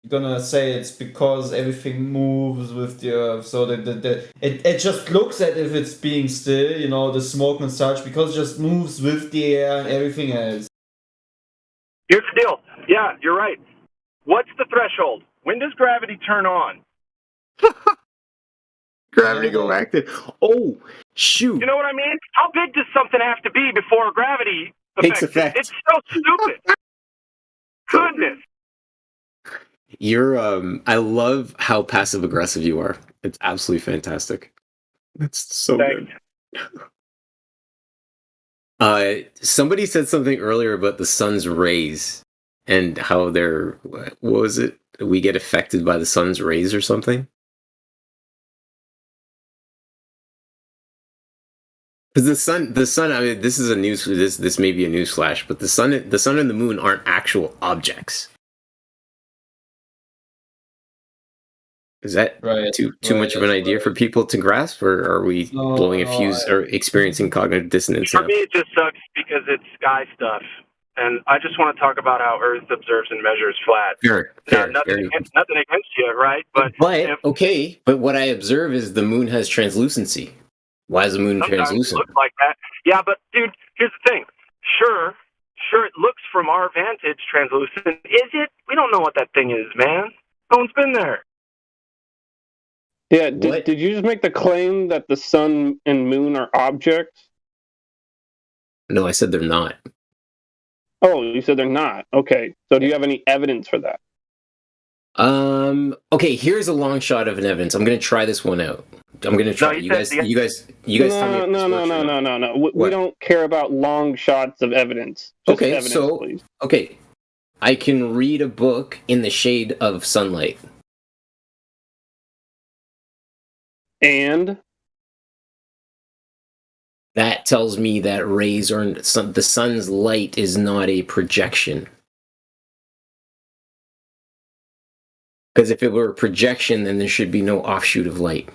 gonna say it's because everything moves with the earth, so that it just looks as if it's being still, the smoke and such, because it just moves with the air and everything else. Here's the deal. Yeah, you're right. What's the threshold? When does gravity turn on? Gravity go active. Oh, shoot. You know what I mean? How big does something have to be before gravity Takes affects effect. it? It's so stupid. Goodness. You're I love how passive aggressive you are. It's absolutely fantastic. It's so Thanks. good. Somebody said something earlier about the sun's rays and how they're, what was it? We get affected by the sun's rays or something? Because the sun. I mean, this is a news. This may be a news flash, but the sun and the moon aren't actual objects. Is that too much of an idea for people to grasp, or are we blowing a fuse or experiencing cognitive dissonance? For me, it just sucks because it's sky stuff, and I just want to talk about how Earth observes and measures flat. Fair. Nothing against you, right? But okay. But what I observe is the moon has translucency. Why is the moon sometimes translucent? it looks like that. Yeah, but dude, here's the thing. Sure, it looks from our vantage translucent. Is it? We don't know what that thing is, man. No one's been there. Yeah, did you just make the claim that the sun and moon are objects? No, I said they're not. Oh, you said they're not. Okay. So do you have any evidence for that? Okay, here's a long shot of an evidence. I'm going to try this one out. I'm going to try. You guys tell me if this works or not. No. We don't care about long shots of evidence. Just evidence, please. Okay. I can read a book in the shade of sunlight. And that tells me that rays or the sun's light is not a projection. Because if it were a projection, then there should be no offshoot of light.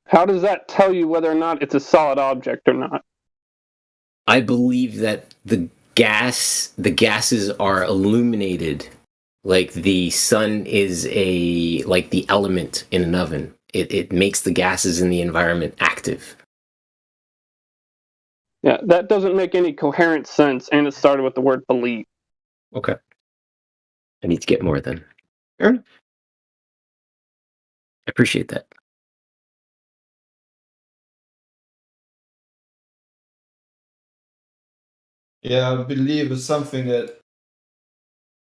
How does that tell you whether or not it's a solid object or not? I believe that the gases are illuminated like the sun is like the element in an oven. It makes the gases in the environment active. Yeah, that doesn't make any coherent sense, and it started with the word believe. Okay. I need to get more then. Fair enough. I appreciate that. Yeah, I believe it's something that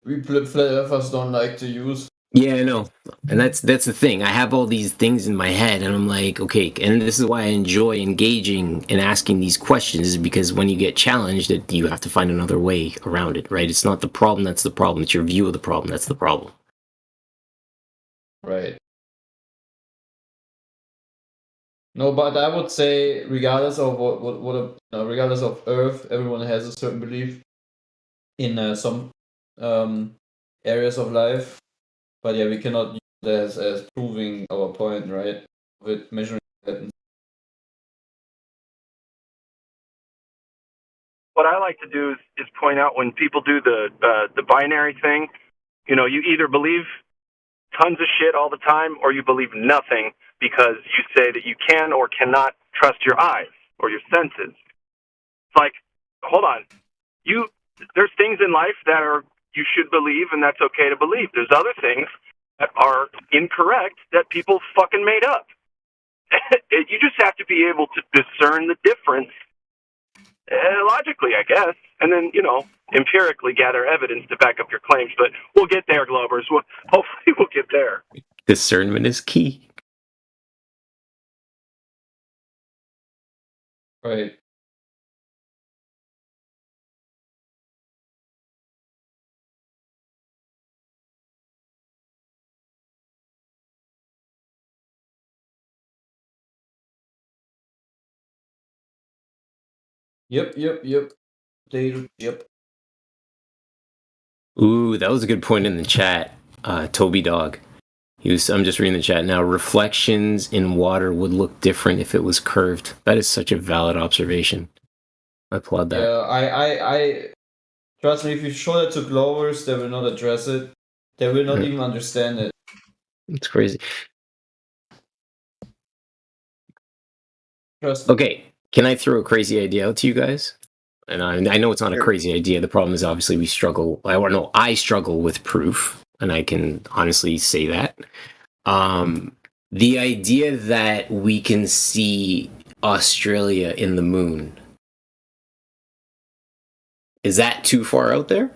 we flat earthers don't like to use. Yeah, I know. And that's the thing. I have all these things in my head, and I'm like, okay, and this is why I enjoy engaging and asking these questions, is because when you get challenged, you have to find another way around it, right? It's not the problem that's the problem. It's your view of the problem that's the problem. Right. No, but I would say, regardless of regardless of Earth, everyone has a certain belief in some areas of life. But yeah, we cannot use that as proving our point, right? With measuring that. What I like to do is point out when people do the binary thing. You know, you either believe tons of shit all the time, or you believe nothing because you say that you can or cannot trust your eyes or your senses. It's like, hold on, there's things in life that are you should believe, and that's okay to believe. There's other things that are incorrect that people fucking made up. You just have to be able to discern the difference logically, I guess, and then, empirically gather evidence to back up your claims. But we'll get there, Glovers. Hopefully we'll get there. Discernment is key. Right. Yep. Yep. Ooh, that was a good point in the chat. Toby Dog. I'm just reading the chat now. Reflections in water would look different if it was curved. That is such a valid observation. I applaud that. Yeah, I trust me, if you show that to Glovers, they will not address it. They will not even understand it. It's crazy. Trust me. Okay, can I throw a crazy idea out to you guys? And I know it's not a crazy idea. The problem is obviously I struggle with proof, and I can honestly say that. The idea that we can see Australia in the moon, is that too far out there?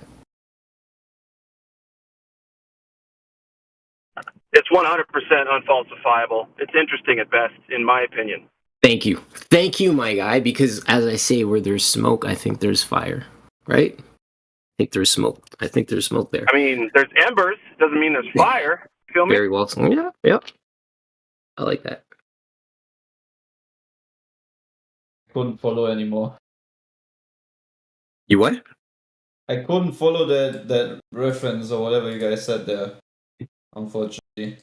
It's 100% unfalsifiable. It's interesting at best, in my opinion. Thank you, my guy, because as I say, where there's smoke, I think there's fire, right? I think there's smoke there. I mean, there's embers, doesn't mean there's fire. Feel me? Very well. Yeah. I like that. couldn't follow anymore. You what? I couldn't follow that reference or whatever you guys said there, unfortunately.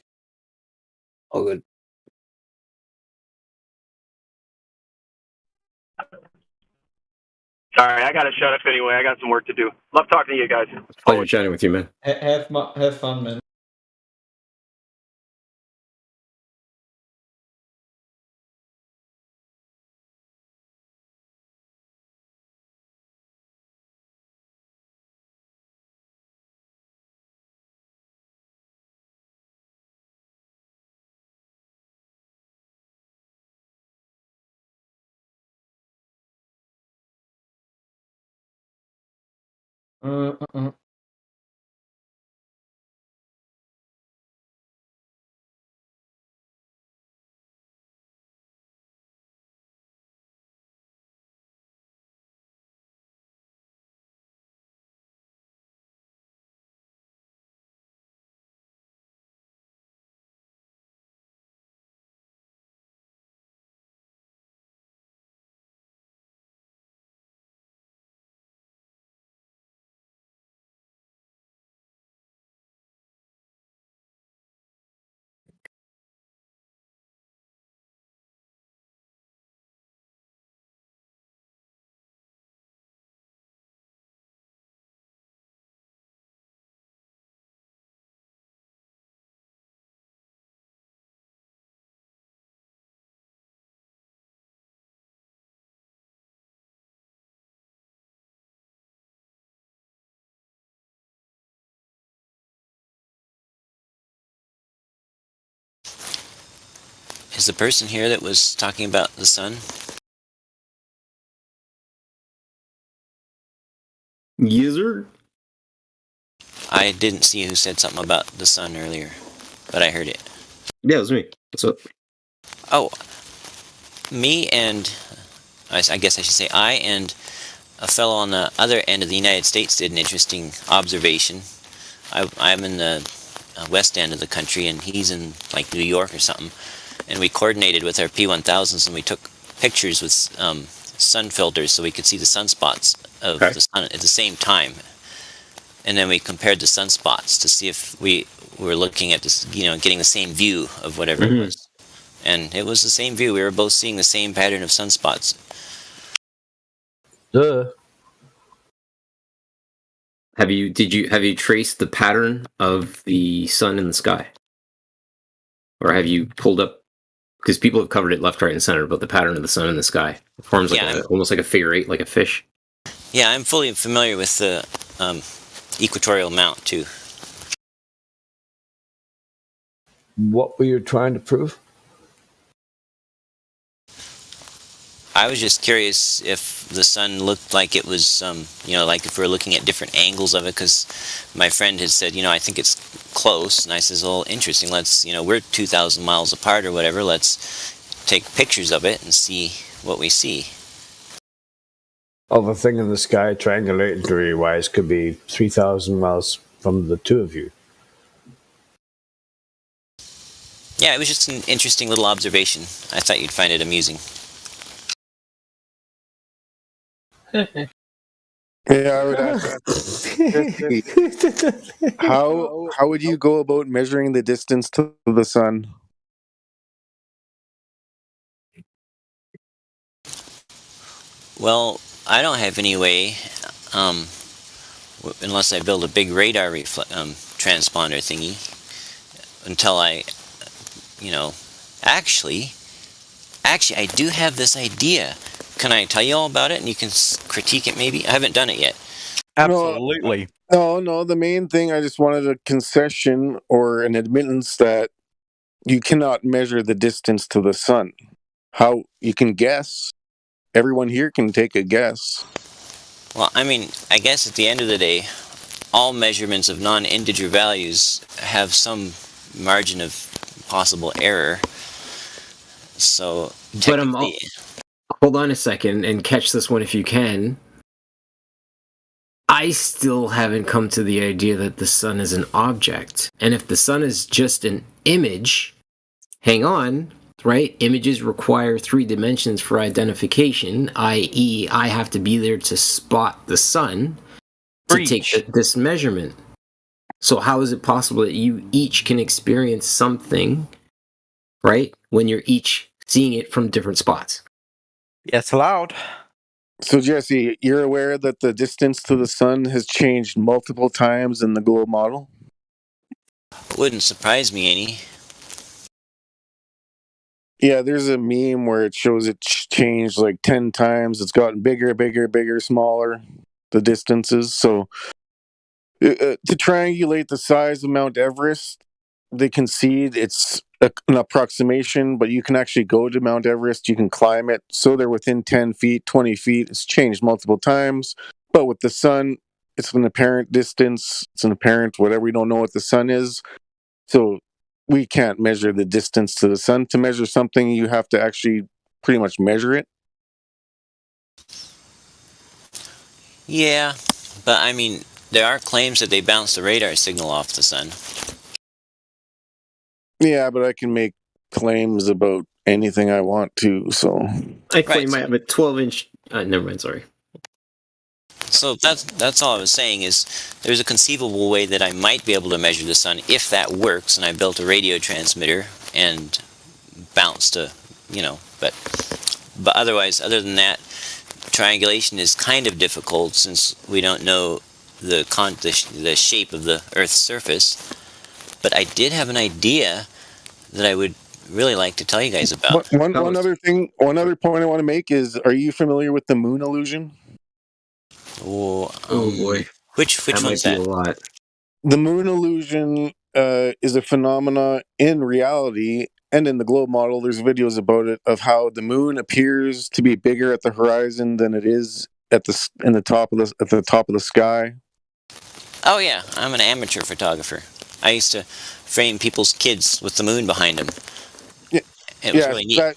All good. Sorry, I got to shut up anyway. I got some work to do. Love talking to you guys. Pleasure chatting with you, man. Have fun, man. Is the person here that was talking about the sun? User? I didn't see who said something about the sun earlier, but I heard it. Yeah, it was me. What's up? Oh, me and I guess I should say I and a fellow on the other end of the United States did an interesting observation. I'm in the west end of the country, and he's in like New York or something. And we coordinated with our P1000s, and we took pictures with sun filters so we could see the sunspots of the sun at the same time. And then we compared the sunspots to see if we were looking at this, getting the same view of whatever it was. And it was the same view. We were both seeing the same pattern of sunspots. Duh. Have you traced the pattern of the sun in the sky? Or have you pulled up, because people have covered it left, right, and center, about the pattern of the sun in the sky. It forms like almost like a figure eight, like a fish. Yeah, I'm fully familiar with the equatorial mount, too. What were you trying to prove? I was just curious if the sun looked like it was, like if we were looking at different angles of it, because my friend had said, I think it's close, and I says, well, interesting, let's, we're 2,000 miles apart or whatever, let's take pictures of it and see what we see. Well, the thing in the sky, triangulatory-wise, could be 3,000 miles from the two of you. Yeah, it was just an interesting little observation. I thought you'd find it amusing. Yeah, I would ask. How would you go about measuring the distance to the sun? Well, I don't have any way, unless I build a big radar transponder thingy, until I, actually, I do have this idea. Can I tell you all about it and you can critique it maybe? I haven't done it yet. Absolutely. No, the main thing, I just wanted a concession or an admittance that you cannot measure the distance to the sun. How you can guess. Everyone here can take a guess. Well, I guess at the end of the day, all measurements of non-integer values have some margin of possible error. So, technically... Hold on a second and catch this one if you can. I still haven't come to the idea that the sun is an object. And if the sun is just an image, hang on, right? Images require 3 dimensions for identification, i.e., I have to be there to spot the sun to take this measurement. So how is it possible that you each can experience something, right, when you're each seeing it from different spots? It's allowed. So, Jesse, you're aware that the distance to the sun has changed multiple times in the globe model? Wouldn't surprise me any. Yeah, there's a meme where it shows it changed like 10 times. It's gotten bigger, bigger, smaller, the distances. So, to triangulate the size of Mount Everest, they concede it's an approximation, but you can actually go to Mount Everest, you can climb it, so they're within 10 feet, 20 feet. It's changed multiple times, but with the sun, it's an apparent distance, it's an apparent whatever, we don't know what the sun is, so we can't measure the distance to the sun. To measure something, you have to actually pretty much measure it. Yeah, but I mean, there are claims that they bounce the radar signal off the sun. Yeah, but I can make claims about anything I want to, so... I claim I have a 12-inch... never mind, sorry. So that's all I was saying is there's a conceivable way that I might be able to measure the sun if that works, and I built a radio transmitter and bounced a, but otherwise, other than that, triangulation is kind of difficult since we don't know the shape of the Earth's surface. But I did have an idea that I would really like to tell you guys about. One other point I want to make is, are you familiar with the moon illusion? Oh boy. Which one's that? A lot. The moon illusion is a phenomena in reality, and in the globe model, there's videos about it, of how the moon appears to be bigger at the horizon than it is at the top of the sky. Oh yeah, I'm an amateur photographer. I used to frame people's kids with the moon behind them. Yeah, it was really neat.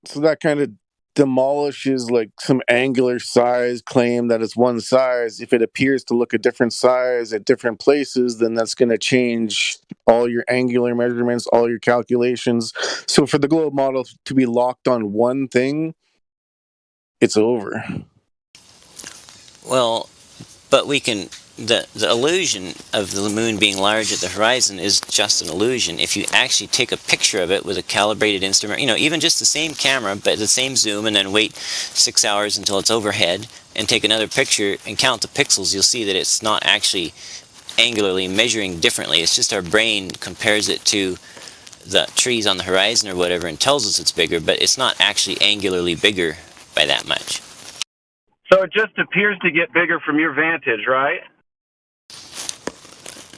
So that kind of demolishes like some angular size claim that it's one size. If it appears to look a different size at different places, then that's going to change all your angular measurements, all your calculations. So for the globe model to be locked on one thing, it's over. Well, but we can... The illusion of the moon being large at the horizon is just an illusion. If you actually take a picture of it with a calibrated instrument, even just the same camera, but the same zoom, and then wait 6 hours until it's overhead, and take another picture and count the pixels, you'll see that it's not actually angularly measuring differently. It's just our brain compares it to the trees on the horizon or whatever and tells us it's bigger, but it's not actually angularly bigger by that much. So it just appears to get bigger from your vantage, right?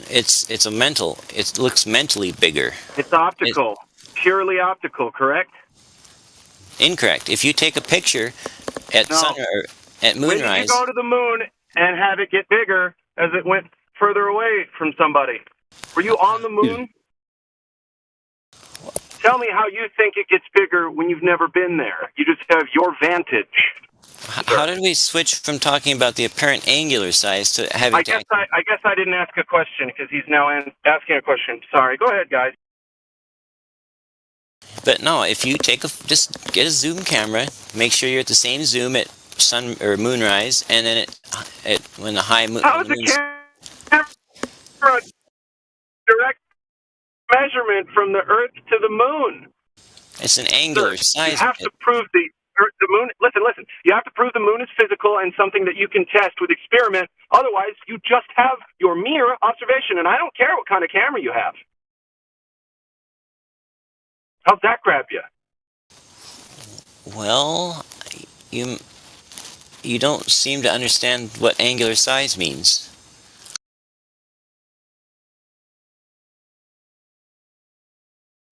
It's a mental. It looks mentally bigger. It's optical, purely optical, correct? Incorrect. If you take a picture at at moonrise. When did you go to the moon and have it get bigger as it went further away from somebody? Were you on the moon? Tell me how you think it gets bigger when you've never been there. You just have your vantage. How did we switch from talking about the apparent angular size to having I guess I didn't ask a question because he's now asking a question. Sorry. Go ahead, guys. But no, if you just get a zoom camera, make sure you're at the same zoom at sun or moonrise, and then when the high moon. How is a camera direct measurement from the Earth to the moon? It's an angular size. You have to prove the moon. Listen. You have to prove the moon is physical and something that you can test with experiment. Otherwise, you just have your mere observation, and I don't care what kind of camera you have. How's that grab you? Well, you don't seem to understand what angular size means.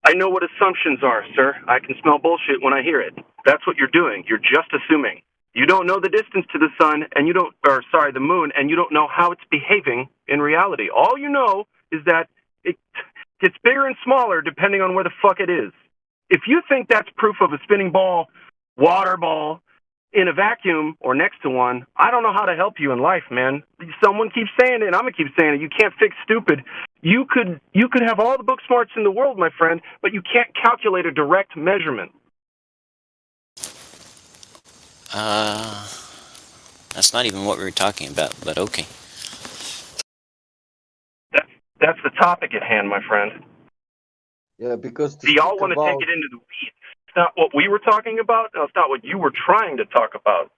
I know what assumptions are, sir. I can smell bullshit when I hear it. That's what you're doing. You're just assuming. You don't know the distance to the sun, and the moon, and you don't know how it's behaving in reality. All you know is that it gets bigger and smaller depending on where the fuck it is. If you think that's proof of a spinning ball, water ball, in a vacuum or next to one, I don't know how to help you in life, man. Someone keeps saying it, and I'm going to keep saying it. You can't fix stupid. You could have all the book smarts in the world, my friend, but you can't calculate a direct measurement. That's not even what we were talking about, but okay. That's the topic at hand, my friend. Yeah, because Do y'all want to take it into the weeds? It's not what we were talking about. No, it's not what you were trying to talk about.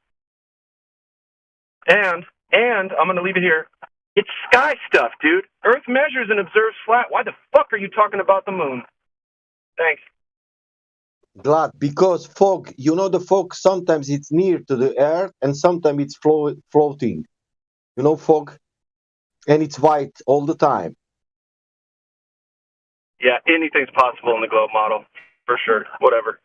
And I'm going to leave it here. It's sky stuff, dude. Earth measures and observes flat. Why the fuck are you talking about the moon? Thanks. Glad, because fog, the fog, sometimes it's near to the earth and sometimes it's floating. Fog, and it's white all the time. Yeah, anything's possible in the globe model, for sure. Whatever.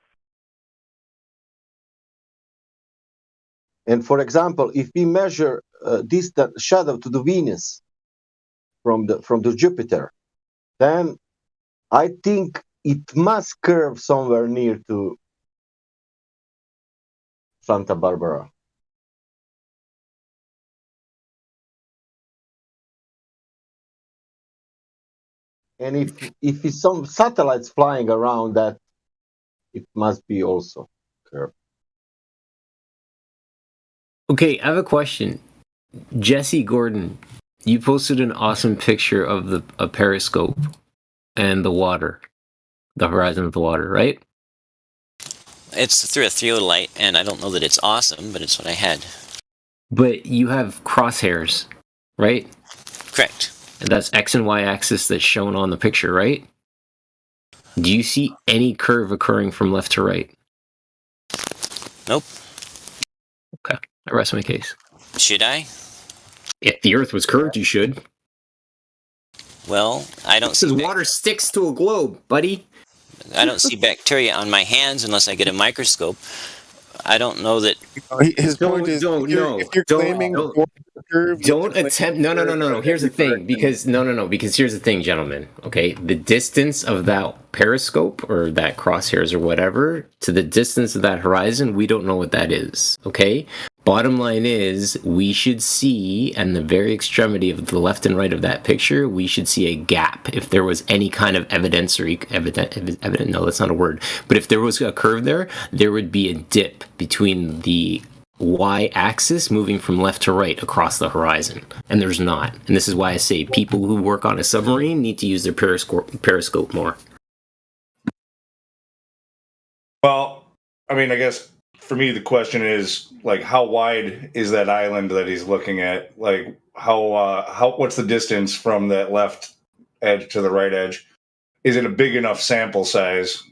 And for example, if we measure distant shadow to the Venus from the Jupiter, then I think it must curve somewhere near to Santa Barbara. And if it's some satellites flying around that, it must be also curved. Okay, I have a question. Jesse Gordon, you posted an awesome picture of a periscope and the water, the horizon of the water, right? It's through a theodolite, and I don't know that it's awesome, but it's what I had. But you have crosshairs, right? Correct. And that's X and Y axis that's shown on the picture, right? Do you see any curve occurring from left to right? Nope. Okay, I rest my case. Should I? If the Earth was curved, you should. Well, I don't see... Because water sticks to a globe, buddy. I don't see bacteria on my hands unless I get a microscope. I don't know that... His point is, if you're claiming... Don't attempt... No. Here's the thing. Because here's the thing, gentlemen. Okay? The distance of that periscope, or that crosshairs or whatever, to the distance of that horizon, we don't know what that is. Okay? Bottom line is, we should see, and the very extremity of the left and right of that picture, we should see a gap. If there was any kind of evidence or evident, no, that's not a word. But if there was a curve there would be a dip between the y-axis moving from left to right across the horizon. And there's not. And this is why I say people who work on a submarine need to use their periscope more. Well, I mean, I guess for me, the question is, like, how wide is that island that he's looking at? Like, what's the distance from that left edge to the right edge? Is it a big enough sample size?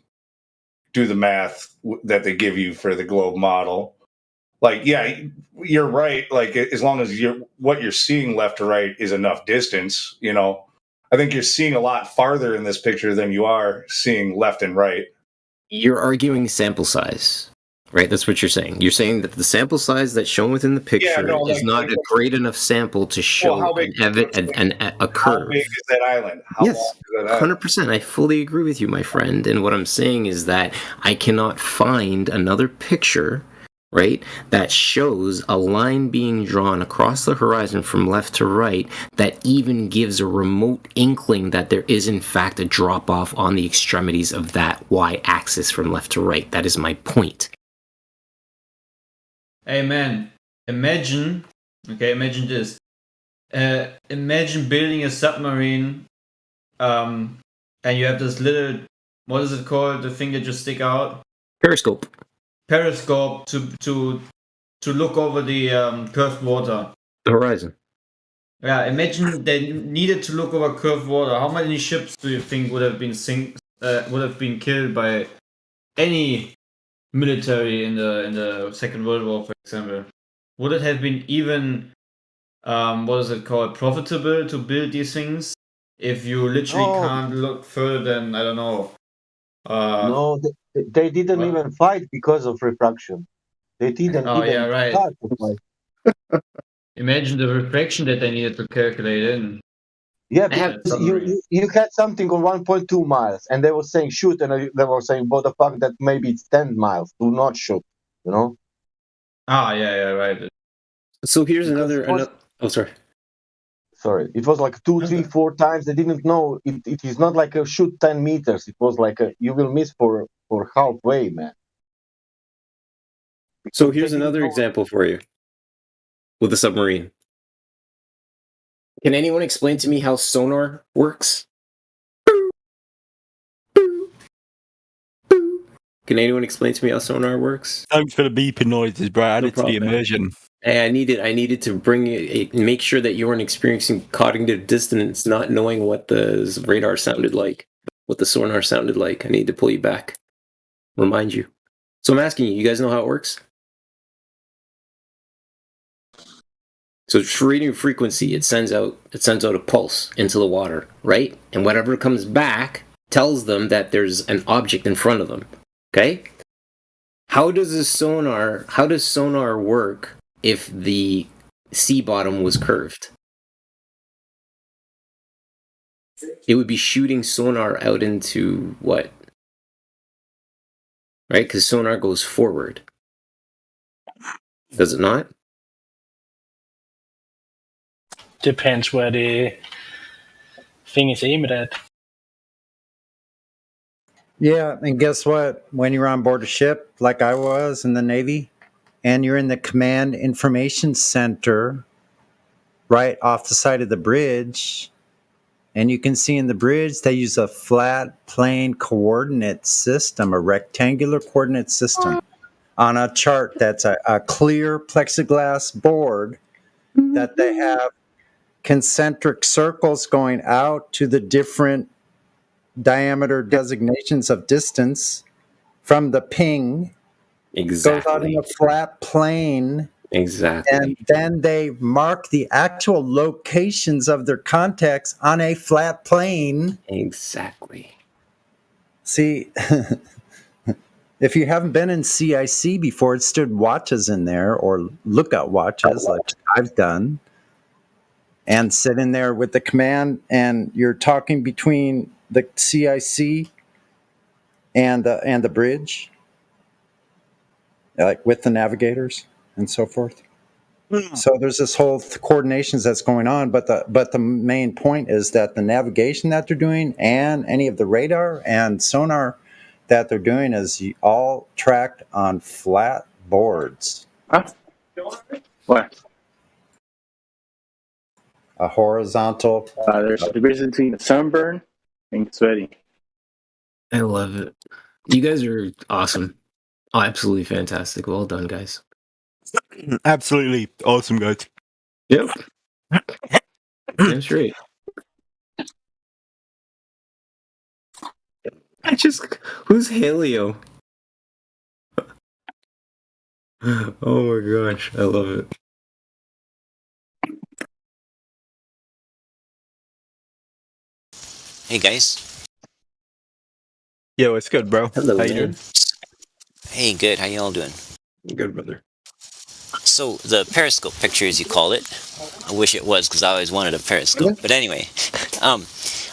Do the math that they give you for the globe model. Like, yeah, you're right. Like, as long as what you're seeing left to right is enough distance, I think you're seeing a lot farther in this picture than you are seeing left and right. You're arguing sample size, right? That's what you're saying. You're saying that the sample size that's shown within the picture is not a great enough sample to show a curve. How big is that island? Yes, 100%. I fully agree with you, my friend. And what I'm saying is that I cannot find another picture, right, that shows a line being drawn across the horizon from left to right that even gives a remote inkling that there is in fact a drop off on the extremities of that y-axis from left to right. That is my point. Hey man, imagine this. Imagine building a submarine, and you have this little, what is it called, the thing that just stick out? Periscope to look over the curved water. The horizon. Yeah, imagine they needed to look over curved water. How many ships do you think would have been killed by any military in the Second World War, for example? Would it have been even profitable to build these things if you literally can't look further than, I don't know? No, they didn't even fight because of refraction. They didn't start to fight. Imagine the refraction that they needed to calculate in. Yeah, because you had something on 1.2 miles, and they were saying shoot, and they were saying, but the fact that maybe it's 10 miles, do not shoot, Yeah, right. So here's another. Oh, sorry. Sorry, it was like 2, 3, 4 times. They didn't know it is not like a shoot 10 meters. It was like you will miss for halfway, man. So here's another example for you with a submarine. Can anyone explain to me how sonar works? Can anyone explain to me how sonar works? Thanks for the beeping noises, bro. Add No it to the problem, man. immersion. Hey, I needed to bring it, make sure that you weren't experiencing cognitive dissonance, not knowing what the radar sounded like, what the sonar sounded like. I need to pull you back, remind you. So I'm asking you, you guys know how it works? So for radio frequency, it sends out a pulse into the water, right? And whatever comes back tells them that there's an object in front of them. Okay? How does sonar work if the sea bottom was curved? It would be shooting sonar out into what? Right? Because sonar goes forward. Does it not? Depends where the thing is aimed at. Yeah, and guess what? When you're on board a ship, like I was in the Navy, and you're in the Command Information Center right off the side of the bridge, and you can see in the bridge they use a flat plane coordinate system, a rectangular coordinate system on a chart that's a clear plexiglass board that they have concentric circles going out to the different diameter designations of distance from the ping. Exactly. Goes out in a flat plane. Exactly. And then they mark the actual locations of their contacts on a flat plane. Exactly. See, if you haven't been in CIC before, it stood watches in there or lookout watches like I've done. And sit in there with the command, and you're talking between the CIC and the bridge, like with the navigators and so forth. So there's this whole coordinations that's going on, but the main point is that the navigation that they're doing and any of the radar and sonar that they're doing is all tracked on flat boards. What? A horizontal. There's a difference between a sunburn and sweating. I love it. You guys are awesome. Oh, absolutely fantastic. Well done, guys. Absolutely awesome, guys. Yep. That's right. Who's Halio? Oh my gosh, I love it. Hey guys. Yo, it's good, bro. Hello, how you man. doing? Hey, good. How y'all doing? Good, brother. So the periscope picture, as you call it, I wish it was because I always wanted a periscope. But anyway,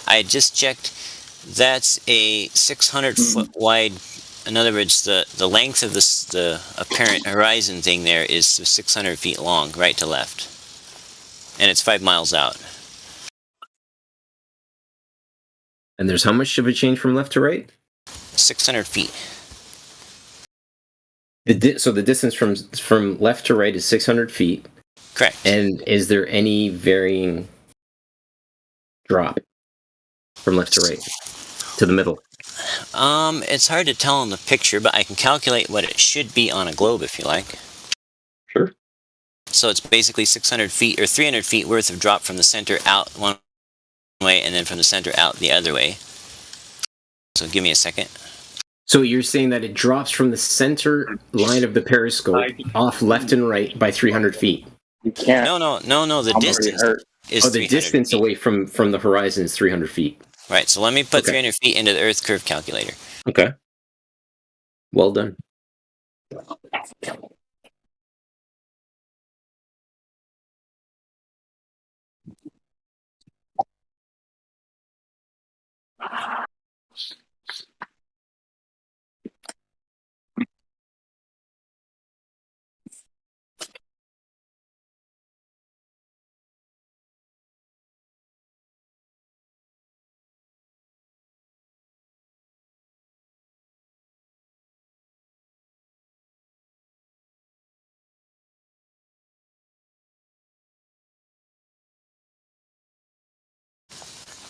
I just checked. That's a 600-foot wide. In other words, the length of the apparent horizon thing there is 600 feet long, right to left, and it's 5 miles out. And there's how much of a change from left to right? 600 feet. So the distance from left to right is 600 feet. Correct. And is there any varying drop from left to right to the middle? It's hard to tell in the picture, but I can calculate what it should be on a globe if you like. Sure. So it's basically 600 feet or 300 feet worth of drop from the center out one way and then from the center out the other way. So give me a second. So you're saying that it drops from the center line of the periscope off left and right by 300 feet? You can't. No. The distance is the distance away from the horizon is 300 feet. Right, so let me put 300 feet into the Earth curve calculator. Okay. Well done.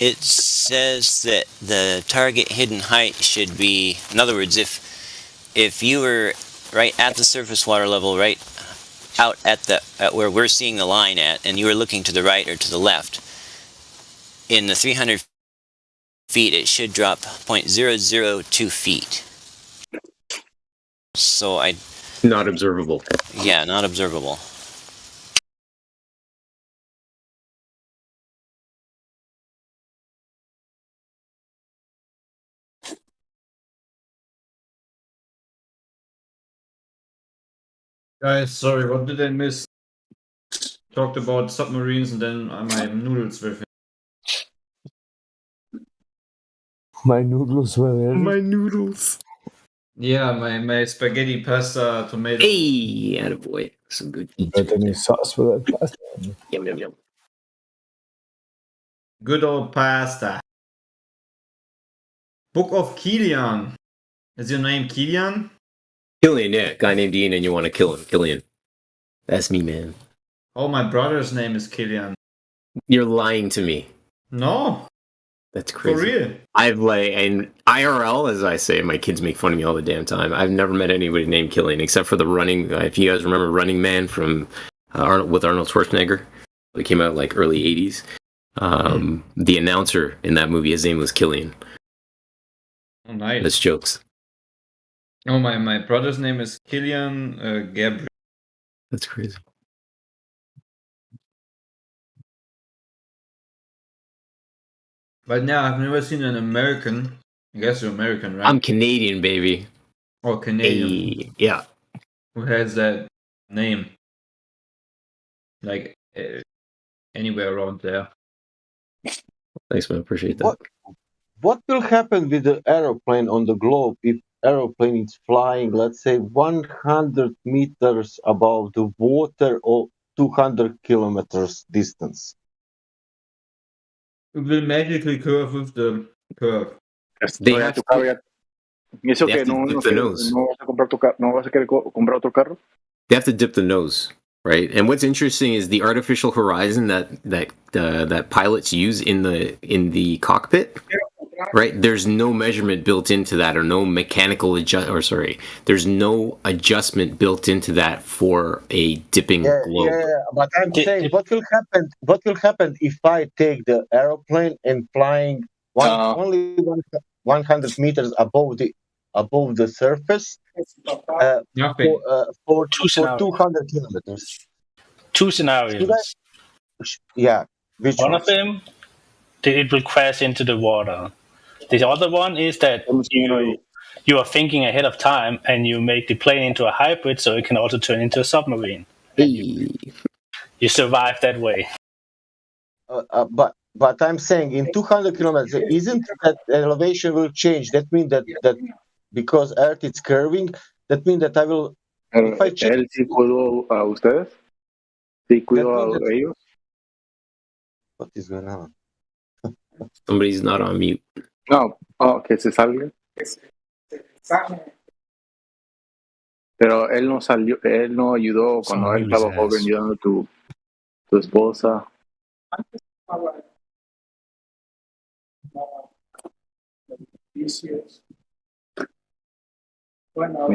It says that the target hidden height should be, in other words, if you were right at the surface water level, right out at where we're seeing the line at, and you were looking to the right or to the left, in the 300 feet, it should drop 0.002 feet. So Not observable. Yeah, not observable. Guys, sorry, what did I miss? Talked about submarines and then my noodles were finished. My noodles were in. My noodles. Yeah, my spaghetti, pasta, tomato. Hey, attaboy. Some good eats. But any sauce for that pasta? Yum, yum, yum. Good old pasta. Book of Kilian. Is your name Kilian? Killian, yeah. Guy named Ian and you want to kill him. Killian. That's me, man. Oh, my brother's name is Kilian. You're lying to me. No. That's crazy. For real? I've in IRL, as I say, my kids make fun of me all the damn time. I've never met anybody named Killian except for the running. If you guys remember Running Man from with Arnold Schwarzenegger, it came out like early '80s. The announcer in that movie, his name was Killian. Oh, nice. That's jokes. Oh, my brother's name is Kilian Gabriel. That's crazy. But now I've never seen an American. I guess you're American, right? I'm Canadian, baby. Oh, Canadian. Hey, yeah. Who has that name? Like anywhere around there. Thanks, man. Appreciate that. What will happen with the aeroplane on the globe if aeroplane is flying, let's say, 100 meters above the water or 200 kilometers distance? It will magically curve with the curve. They have to, ¿Y eso they que have to no, dip no, the que nose. no vas a comprar no vas a querer comprar otro carro? They have to dip the nose, right? And what's interesting is the artificial horizon that pilots use in the cockpit, right? There's no measurement built into that, or no mechanical there's no adjustment built into that for a dipping globe. Yeah, but I'm saying, what will happen? What will happen if I take the aeroplane and flying only 100 meters above the surface for 200 kilometers? Two scenarios. Yeah. Which one of them, it will crash into the water. The other one is that you are thinking ahead of time and you make the plane into a hybrid, so it can also turn into a submarine. You survive that way. But I'm saying in 200 kilometers, isn't that elevation will change? That means that because Earth is curving, that means that I will. If I check, ¿Él sí cuidó a ustedes? ¿Sí cuidó a ellos? What is going on? Somebody's not on mute. No, que se salga. Pero él no salió, él no ayudó cuando él estaba joven ayudando a tu esposa. Y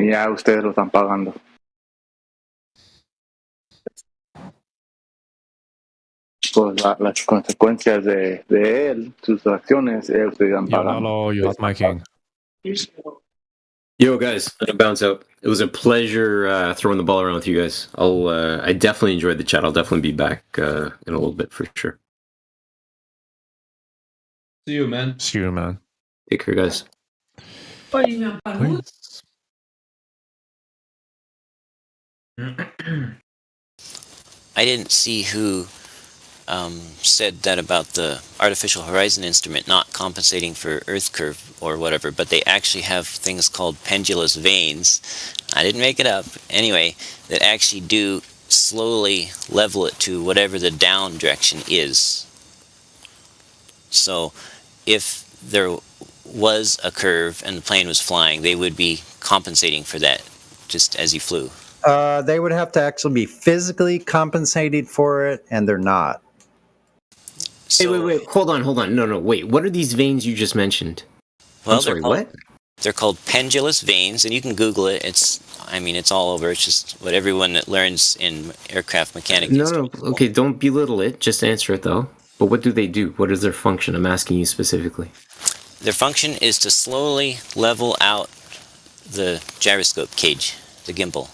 ya ustedes lo están pagando. Pues las consecuencias de él, sus acciones, ustedes están pagando. you hot miking. Yo, guys, I'm gonna bounce out. It was a pleasure throwing the ball around with you guys. I definitely enjoyed the chat. I'll definitely be back in a little bit for sure. See you, man. See you, man. Take care, guys. Please. I didn't see who said that about the artificial horizon instrument not compensating for Earth curve or whatever, but they actually have things called pendulous vanes. I didn't make it up. Anyway, that actually do slowly level it to whatever the down direction is. So if there was a curve and the plane was flying, they would be compensating for that just as you flew. They would have to actually be physically compensated for it, and they're not. So, wait. Hold on. No. Wait. What are these veins you just mentioned? Well, I'm sorry, what? They're called pendulous veins, and you can Google it. It's all over. It's just what everyone that learns in aircraft mechanics. No. Okay, don't belittle it. Just answer it, though. But what do they do? What is their function? I'm asking you specifically. Their function is to slowly level out the gyroscope cage, the gimbal.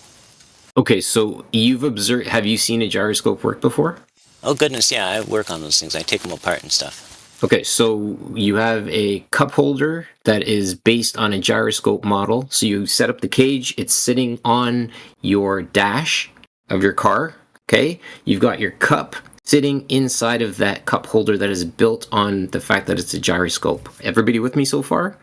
Okay, so have you seen a gyroscope work before? Oh, goodness, yeah, I work on those things. I take them apart and stuff. Okay, so you have a cup holder that is based on a gyroscope model. So you set up the cage, it's sitting on your dash of your car, okay? You've got your cup sitting inside of that cup holder that is built on the fact that it's a gyroscope. Everybody with me so far?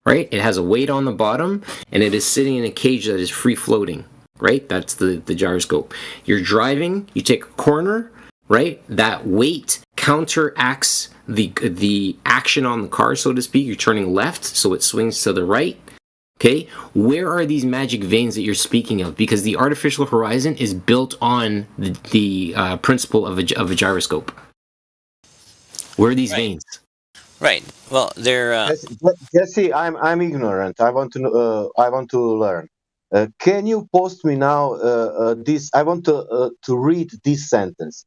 Right? It has a weight on the bottom, and it is sitting in a cage that is free floating, right? That's the gyroscope. You're driving, you take a corner, right? That weight counteracts the action on the car, so to speak. You're turning left, so it swings to the right. Okay, where are these magic veins that you're speaking of? Because the artificial horizon is built on the principle of a gyroscope. Where are these veins? Right. Well, they're. Jesse, I'm ignorant. I want to learn. Can you post me now this? I want to read this sentence.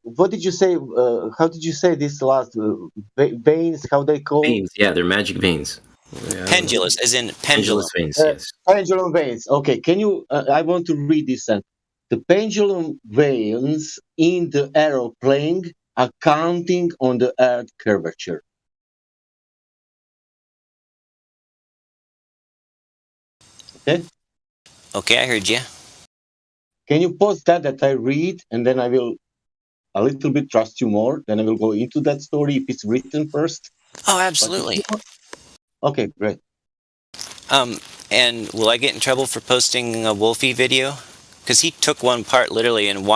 What did you say? How did you say this last veins? How they call veins? Yeah, they're magic veins. Yeah. Pendulous, as in pendulum. Veins, yes. Pendulum veins. Okay, can you? I want to read this sentence. The pendulum veins in the aeroplane are counting on the Earth curvature. Okay. Okay, I heard you. Can you post that I read, and then I will a little bit trust you more. Then I will go into that story if it's written first. Oh, absolutely. Okay, great. And will I get in trouble for posting a Wolfie video? Because he took one part literally, and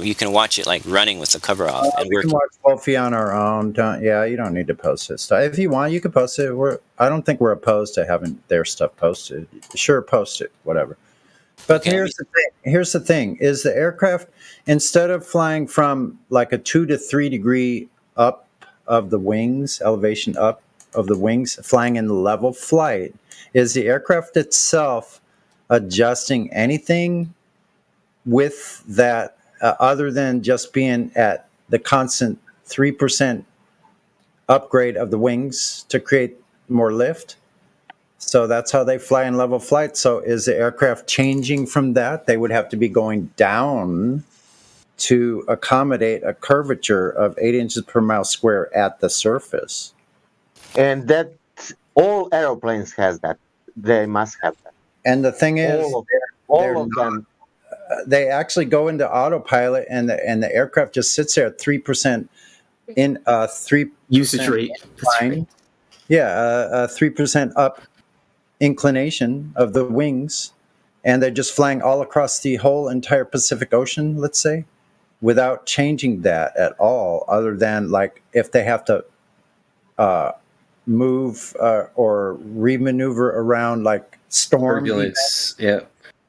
you can watch it like running with the cover off. And we can watch Wolfie on our own. You don't need to post his stuff. If you want, you can post it. I don't think we're opposed to having their stuff posted. Sure, post it, whatever. But okay, here's the thing: is the aircraft, instead of flying from like a 2 to 3 degree up of the wings, elevation up of the wings, flying in level flight, is the aircraft itself adjusting anything with that other than just being at the constant 3% upgrade of the wings to create more lift? So that's how they fly in level flight. So is the aircraft changing from that? They would have to be going down to accommodate a curvature of 8 inches per mile square at the surface. And that all airplanes has that. They must have that. And the thing is, all of them. They actually go into autopilot, and the aircraft just sits there at 3% in 3% usage rate. Right. Yeah, 3% up inclination of the wings, and they're just flying all across the whole entire Pacific Ocean, let's say, without changing that at all, other than like if they have to move or remaneuver around like storm turbulence,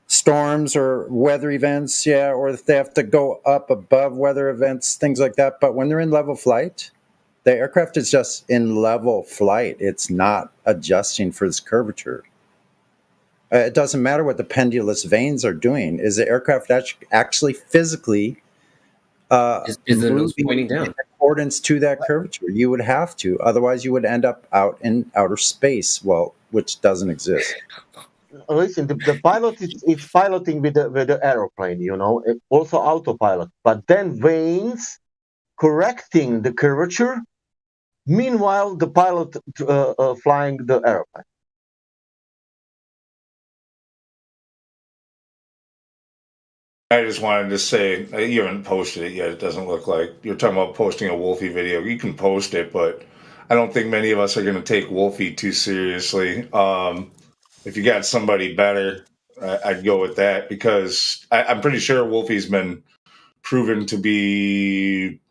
storms or weather events, or if they have to go up above weather events, things like that. But when they're in level flight, the aircraft is just in level flight. It's not adjusting for this curvature. It doesn't matter what the pendulous veins are doing. Is the aircraft actually physically moving down in accordance to that curvature? You would have to. Otherwise, you would end up out in outer space, which doesn't exist. Listen, the pilot is piloting with the aeroplane, also autopilot. But then veins correcting the curvature. Meanwhile, the pilot flying the aeroplane. I just wanted to say, you haven't posted it yet. It doesn't look like. You're talking about posting a Wolfie video. You can post it, but I don't think many of us are going to take Wolfie too seriously. If you got somebody better, I'd go with that, because I'm pretty sure Wolfie's been proven to be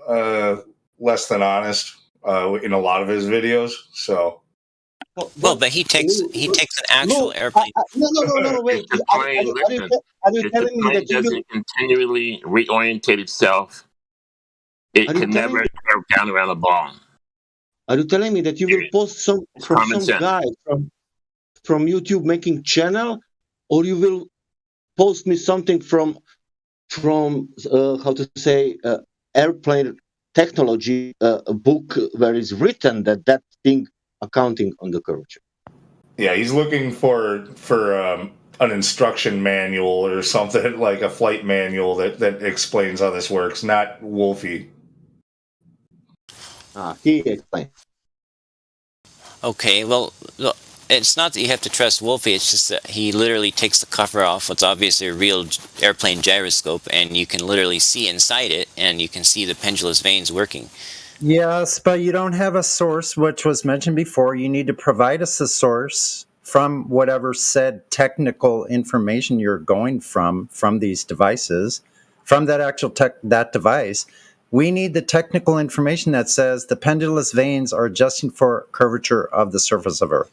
less than honest in a lot of his videos. So, well, but he takes an actual airplane. No, wait. If the plane doesn't continually reorientate itself It can never curve down around a ball. Are you telling me that you will post some guy from YouTube making channel, or you will post me something from how to say airplane technology, a book where it's written that thing accounting on the curvature? Yeah, he's looking for an instruction manual or something, like a flight manual that explains how this works, not Wolfie. He explains. Okay, well, look, it's not that you have to trust Wolfie, it's just that he literally takes the cover off what's obviously a real airplane gyroscope, and you can literally see inside it, and you can see the pendulous vanes working. Yes, but you don't have a source, which was mentioned before. You need to provide us a source from whatever said technical information you're going from these devices, from that actual that device. We need the technical information that says the pendulous vanes are adjusting for curvature of the surface of Earth,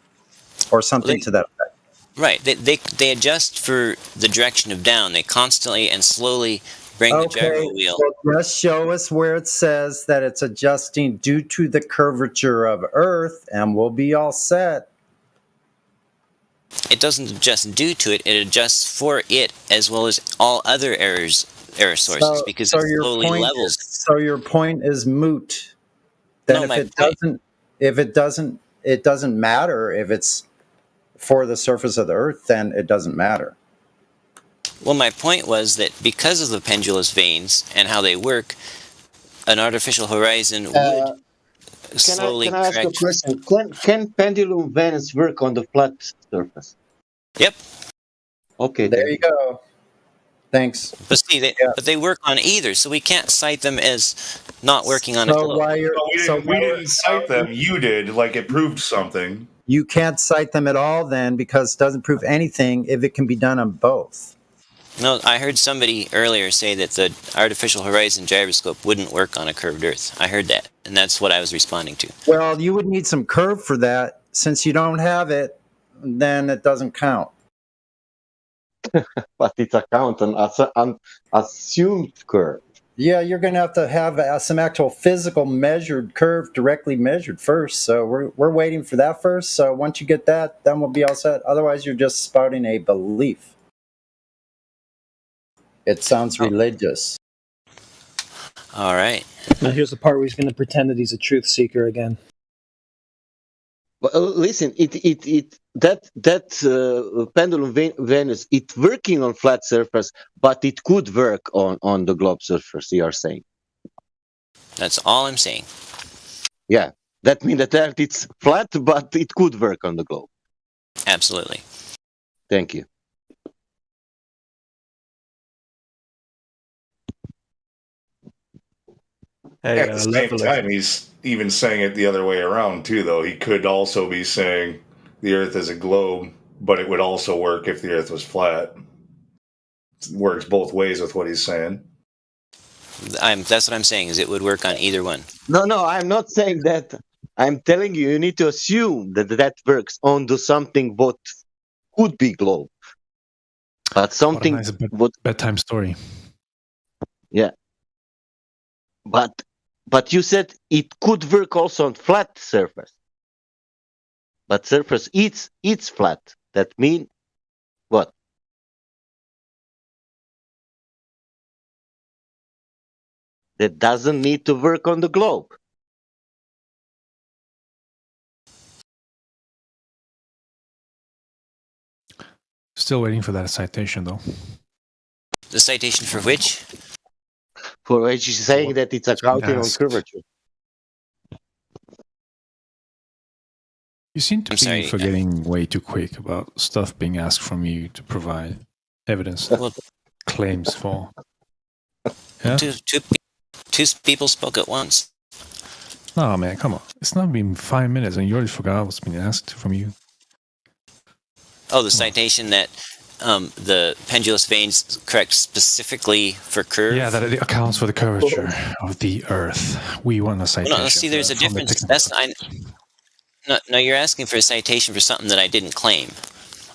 or something to that effect. Right. They adjust for the direction of down. They constantly and slowly bring the gyro wheel. So just show us where it says that it's adjusting due to the curvature of Earth, and we'll be all set. It doesn't adjust due to it. It adjusts for it as well as all other error sources because it slowly levels. So your point is moot. Then if it doesn't matter if it's for the surface of the Earth, then it doesn't matter. Well, my point was that because of the pendulous vanes and how they work, an artificial horizon would slowly Can I ask a question? Can pendulum vanes work on the flat surface? Yep. Okay. There you go. Thanks. But see, but they work on either, so we can't cite them as not working on a globe. We didn't cite them. You did. Like, it proved something. You can't cite them at all then, because it doesn't prove anything if it can be done on both. No, I heard somebody earlier say that the artificial horizon gyroscope wouldn't work on a curved Earth. I heard that, and that's what I was responding to. Well, you would need some curve for that. Since you don't have it, then it doesn't count. But it's a count on assumed curve. Yeah, you're going to have some actual physical measured curve directly measured first. So we're waiting for that first. So once you get that, then we'll be all set. Otherwise, you're just spouting a belief. It sounds religious. All right. Now here's the part where he's going to pretend that he's a truth seeker again. Well, listen, pendulum Venus, it's working on flat surface, but it could work on the globe surface. You are saying? That's all I'm saying. Yeah, that means that it's flat, but it could work on the globe. Absolutely. Thank you. At the same time, he's even saying it the other way around, too, though. He could also be saying the Earth is a globe, but it would also work if the Earth was flat. It works both ways with what he's saying. That's what I'm saying, is it would work on either one. No, I'm not saying that. I'm telling you, you need to assume that works on something what could be globe. But something... What a nice bedtime story. Yeah. But you said it could work also on flat surface. But surface it's flat. That means what? That doesn't need to work on the globe. Still waiting for that citation, though. The citation for which? For which he's saying that it's accounting on curvature. You seem to be forgetting way too quick about stuff being asked from you to provide evidence, claims for. Yeah? Two people spoke at once. No, man, come on. It's not been 5 minutes and you already forgot what's been asked from you. Oh, the citation that the pendulous vanes correct specifically for curve? Yeah, that it accounts for the curvature of the Earth. We want a citation. No, see, there's a difference. No, you're asking for a citation for something that I didn't claim.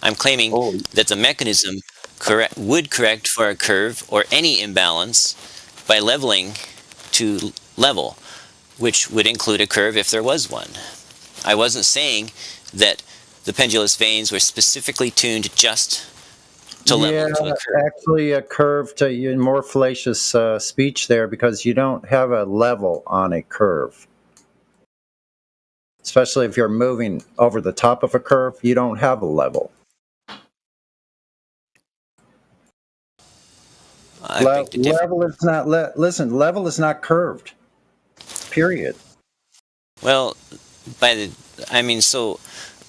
I'm claiming that the mechanism would correct for a curve or any imbalance by leveling to level, which would include a curve if there was one. I wasn't saying that the pendulous vanes were specifically tuned just to level to a curve. Actually, a curve to more fallacious speech there, because you don't have a level on a curve. Especially if you're moving over the top of a curve, you don't have a level. Level is not. Listen, level is not curved. Period. Well, but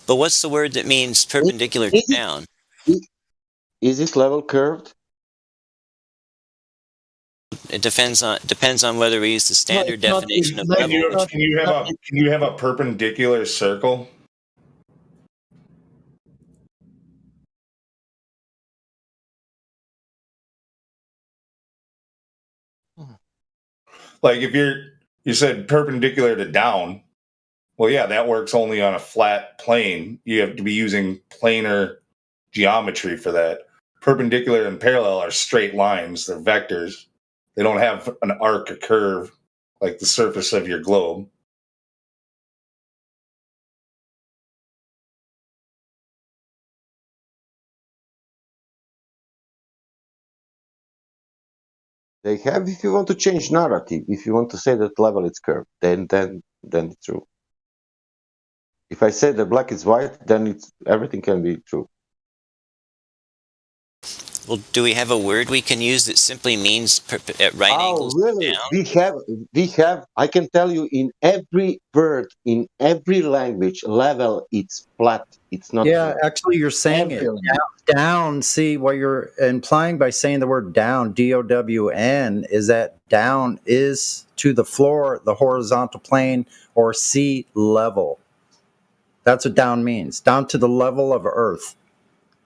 what's the word that means perpendicular to down? Is it level curved? It depends on whether we use the standard definition of level. Can you have a perpendicular circle? Like if you said perpendicular to down, well, yeah, that works only on a flat plane. You have to be using planar geometry for that. Perpendicular and parallel are straight lines. They're vectors. They don't have an arc or curve like the surface of your globe. They have, if you want to change narrative, if you want to say that level is curved, then it's true. If I say the black is white, then everything can be true. Well, do we have a word we can use that simply means at right angles really? down? We have. I can tell you in every word, in every language, level it's flat. It's not. Yeah, actually, you're saying it down. See, what you're implying by saying the word down, D-O-W-N, is that down is to the floor, the horizontal plane, or sea level. That's what down means. Down to the level of Earth.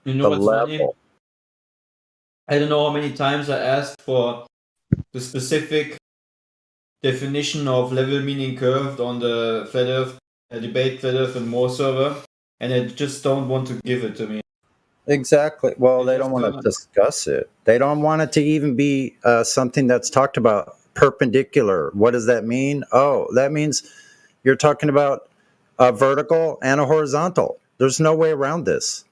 You know what's funny? I don't know how many times I asked for the specific definition of level meaning curved on the Flat Earth debate, Flat Earth and More server, and they just don't want to give it to me. Exactly. Well, they don't want to discuss it. They don't want it to even be something that's talked about perpendicular. What does that mean? Oh, that means you're talking about a vertical and a horizontal. There's no way around this.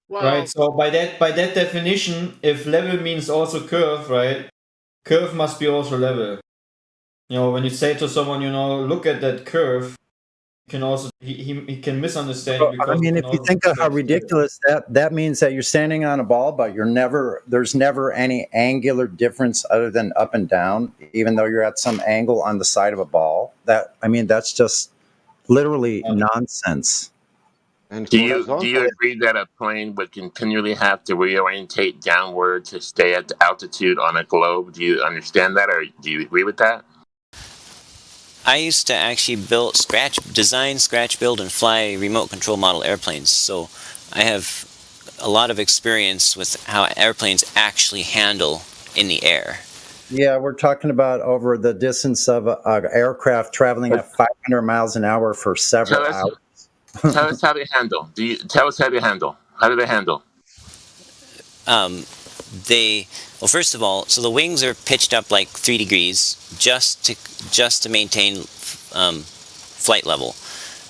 Well, right. So by that definition, if level means also curve, right? Curve must be also level. You know, when you say to someone, look at that curve, you can also he can misunderstand you. Because if you think of how ridiculous that means that you're standing on a ball, but there's never any angular difference other than up and down, even though you're at some angle on the side of a ball. That's just literally nonsense. And do you agree that a plane would continually have to reorientate downward to stay at the altitude on a globe? Do you understand that, or do you agree with that? I used to actually design, scratch build, and fly remote control model airplanes. So I have a lot of experience with how airplanes actually handle in the air. Yeah, we're talking about over the distance of an aircraft traveling at 500 miles an hour for several hours. Tell us how they handle. Tell us how they handle. How do they handle? First of all, so the wings are pitched up like 3 degrees just to maintain flight level,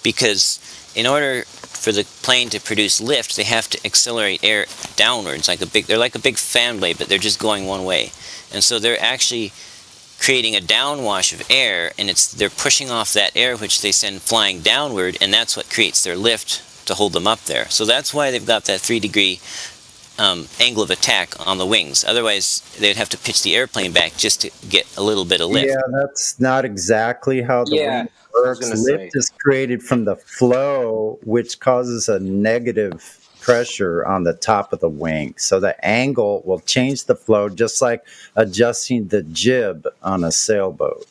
because in order for the plane to produce lift, they have to accelerate air downwards they're like a big fan blade, but they're just going one way, and so they're actually creating a downwash of air, and they're pushing off that air which they send flying downward, and that's what creates their lift to hold them up there. So that's why they've got that 3-degree angle of attack on the wings. Otherwise, they'd have to pitch the airplane back just to get a little bit of lift. Yeah, that's not exactly how the wing works. Lift is created from the flow, which causes a negative pressure on the top of the wing. So the angle will change the flow, just like adjusting the jib on a sailboat.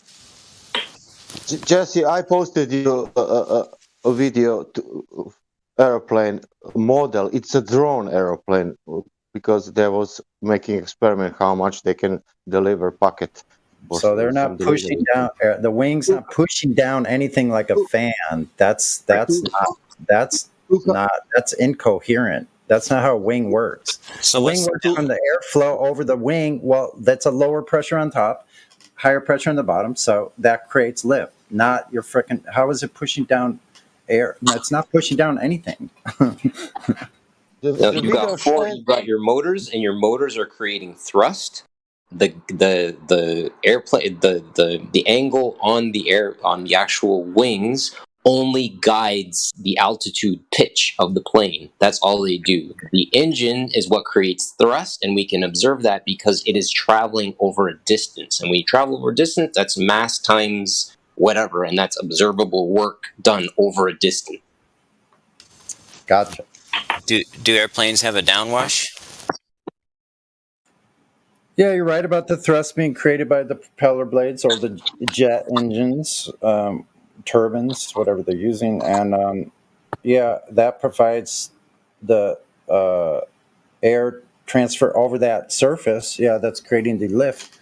Jesse, I posted you a video to airplane model. It's a drone airplane, because there was making experiment how much they can deliver packet. So they're not pushing down. The wing's not pushing down anything like a fan. That's incoherent. That's not how a wing works. So the wing works from the airflow over the wing. Well, that's a lower pressure on top, higher pressure in the bottom, so that creates lift. Not your freaking. How is it pushing down air? It's not pushing down anything. No, you got your motors, and your motors are creating thrust. The airplane, the angle on the actual wings only guides the altitude pitch of the plane. That's all they do. The engine is what creates thrust, and we can observe that because it is traveling over a distance. And when you travel over a distance, that's mass times whatever, and that's observable work done over a distance. Gotcha. Do airplanes have a downwash? Yeah, you're right about the thrust being created by the propeller blades or the jet engines, turbines, whatever they're using, and that provides the air transfer over that surface. Yeah, that's creating the lift.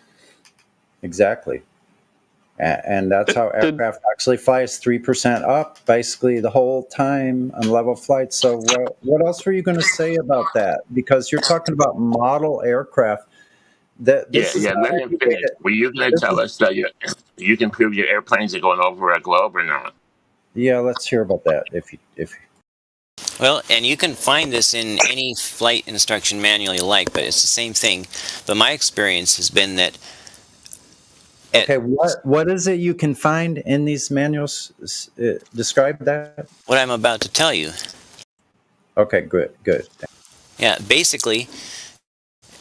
Exactly. And that's how aircraft actually flies 3% up basically the whole time on level flight. So what else were you going to say about that? Because you're talking about model aircraft. Let him finish. Were you going to tell us that you can prove your airplanes are going over a globe or not? Yeah, let's hear about that. If Well, and you can find this in any flight instruction manual you like, but it's the same thing. But my experience has been that. Okay, what is it you can find in these manuals? Describe that. What I'm about to tell you. Okay, good. Yeah, basically,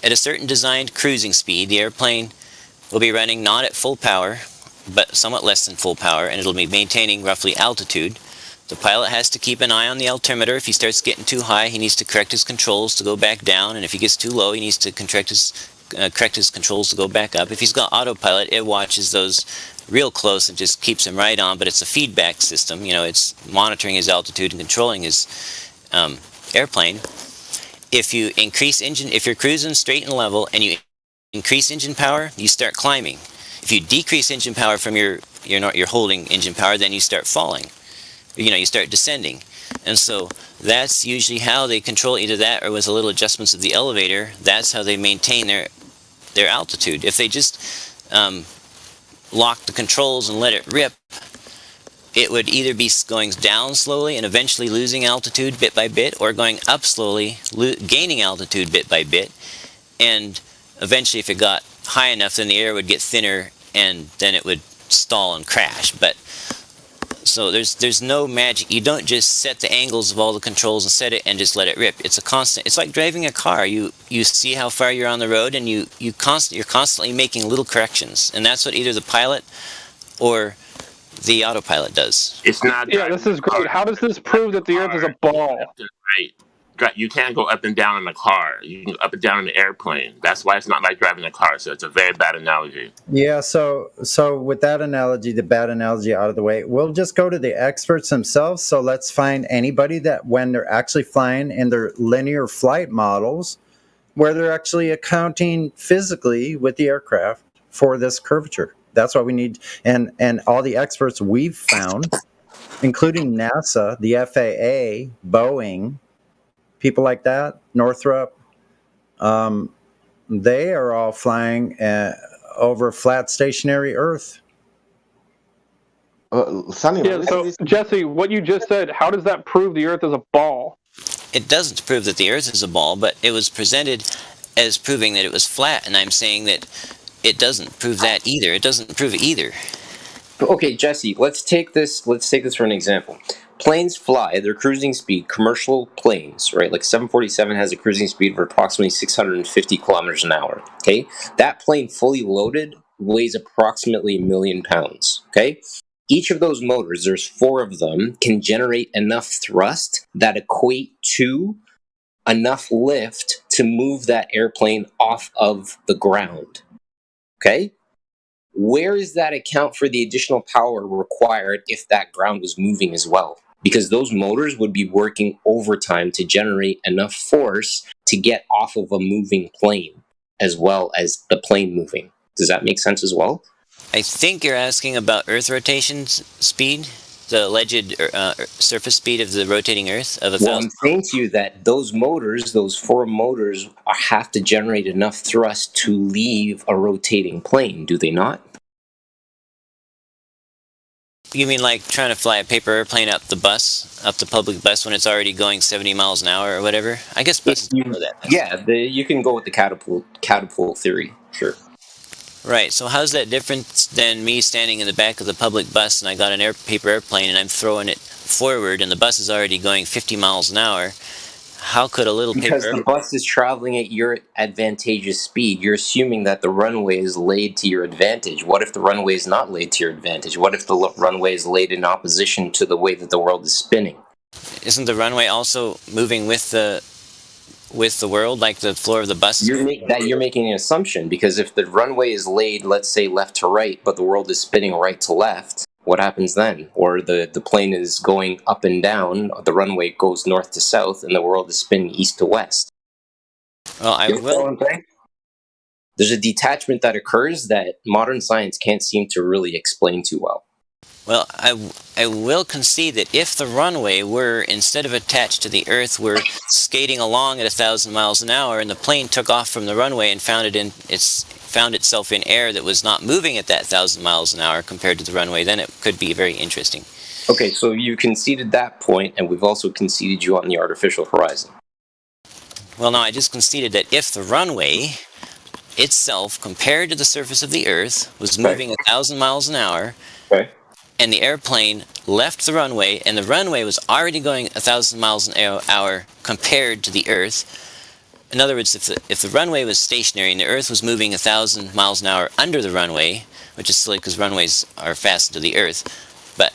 at a certain designed cruising speed, the airplane will be running not at full power, but somewhat less than full power, and it'll be maintaining roughly altitude. The pilot has to keep an eye on the altimeter. If he starts getting too high, he needs to correct his controls to go back down, and if he gets too low, he needs to correct his controls to go back up. If he's got autopilot, it watches those real close and just keeps him right on, but it's a feedback system. It's monitoring his altitude and controlling his airplane. If you're cruising straight and level and you increase engine power, you start climbing. If you decrease engine power from your holding engine power, then you start falling. You start descending. And so that's usually how they control either that or with a little adjustments of the elevator. That's how they maintain their altitude. If they just lock the controls and let it rip, it would either be going down slowly and eventually losing altitude bit by bit, or going up slowly, gaining altitude bit by bit. And eventually, if it got high enough, then the air would get thinner and then it would stall and crash. But so there's no magic. You don't just set the angles of all the controls and set it and just let it rip. It's a constant. It's like driving a car. You see how far you're on the road, and you're constantly making little corrections, and that's what either the pilot or the autopilot does. It's not. Yeah, this is great. How does this prove that the Earth is a ball? Right. You can't go up and down in a car. You can go up and down in an airplane. That's why it's not like driving a car. So it's a very bad analogy. Yeah. So with that analogy, the bad analogy out of the way, we'll just go to the experts themselves. So let's find anybody that when they're actually flying in their linear flight models, where they're actually accounting physically with the aircraft for this curvature. That's what we need. And all the experts we've found, including NASA, the FAA, Boeing, people like that, Northrop, they are all flying over flat stationary Earth. So Jesse, what you just said, how does that prove the Earth is a ball? It doesn't prove that the Earth is a ball, but it was presented as proving that it was flat, and I'm saying that it doesn't prove that either. It doesn't prove it either. Okay, Jesse, let's take this for an example. Planes fly, their cruising speed, commercial planes, right? Like 747 has a cruising speed of approximately 650 kilometers an hour, okay? That plane fully loaded weighs approximately 1 million pounds, okay? Each of those motors, there's 4 of them, can generate enough thrust that equate to enough lift to move that airplane off of the ground, okay? Where does that account for the additional power required if that ground was moving as well? Because those motors would be working overtime to generate enough force to get off of a moving plane as well as the plane moving. Does that make sense as well? I think you're asking about Earth rotation speed, the alleged surface speed of the rotating Earth of 1,000. Well, I'm saying to you that those motors, those 4 motors, have to generate enough thrust to leave a rotating plane, do they not? You mean like trying to fly a paper airplane up the public bus when it's already going 70 miles an hour or whatever? I guess buses don't know that. Yeah, you can go with the catapult theory, sure. Right, so how's that different than me standing in the back of the public bus and I got an paper airplane and I'm throwing it forward and the bus is already going 50 miles an hour? How could a little because paper... the bus is traveling at your advantageous speed. You're assuming that the runway is laid to your advantage. What if the runway is not laid to your advantage? What if the runway is laid in opposition to the way that the world is spinning? Isn't the runway also moving with the world, like the floor of the bus? You're making an assumption, because if the runway is laid, let's say, left to right, but the world is spinning right to left, what happens then? Or the plane is going up and down, the runway goes north to south, and the world is spinning east to west. Well, there's a detachment that occurs that modern science can't seem to really explain too well. Well, I will concede that if the runway were, instead of attached to the Earth, were skating along at 1,000 miles an hour, and the plane took off from the runway and found itself in air that was not moving at that 1,000 miles an hour compared to the runway, then it could be very interesting. Okay, so you conceded that point, and we've also conceded you on the artificial horizon. Well, no, I just conceded that if the runway itself, compared to the surface of the Earth, was moving 1,000 miles an hour, and the airplane left the runway, and the runway was already going 1,000 miles an hour compared to the Earth. In other words, if the runway was stationary and the Earth was moving 1,000 miles an hour under the runway, which is silly because runways are fastened to the Earth, but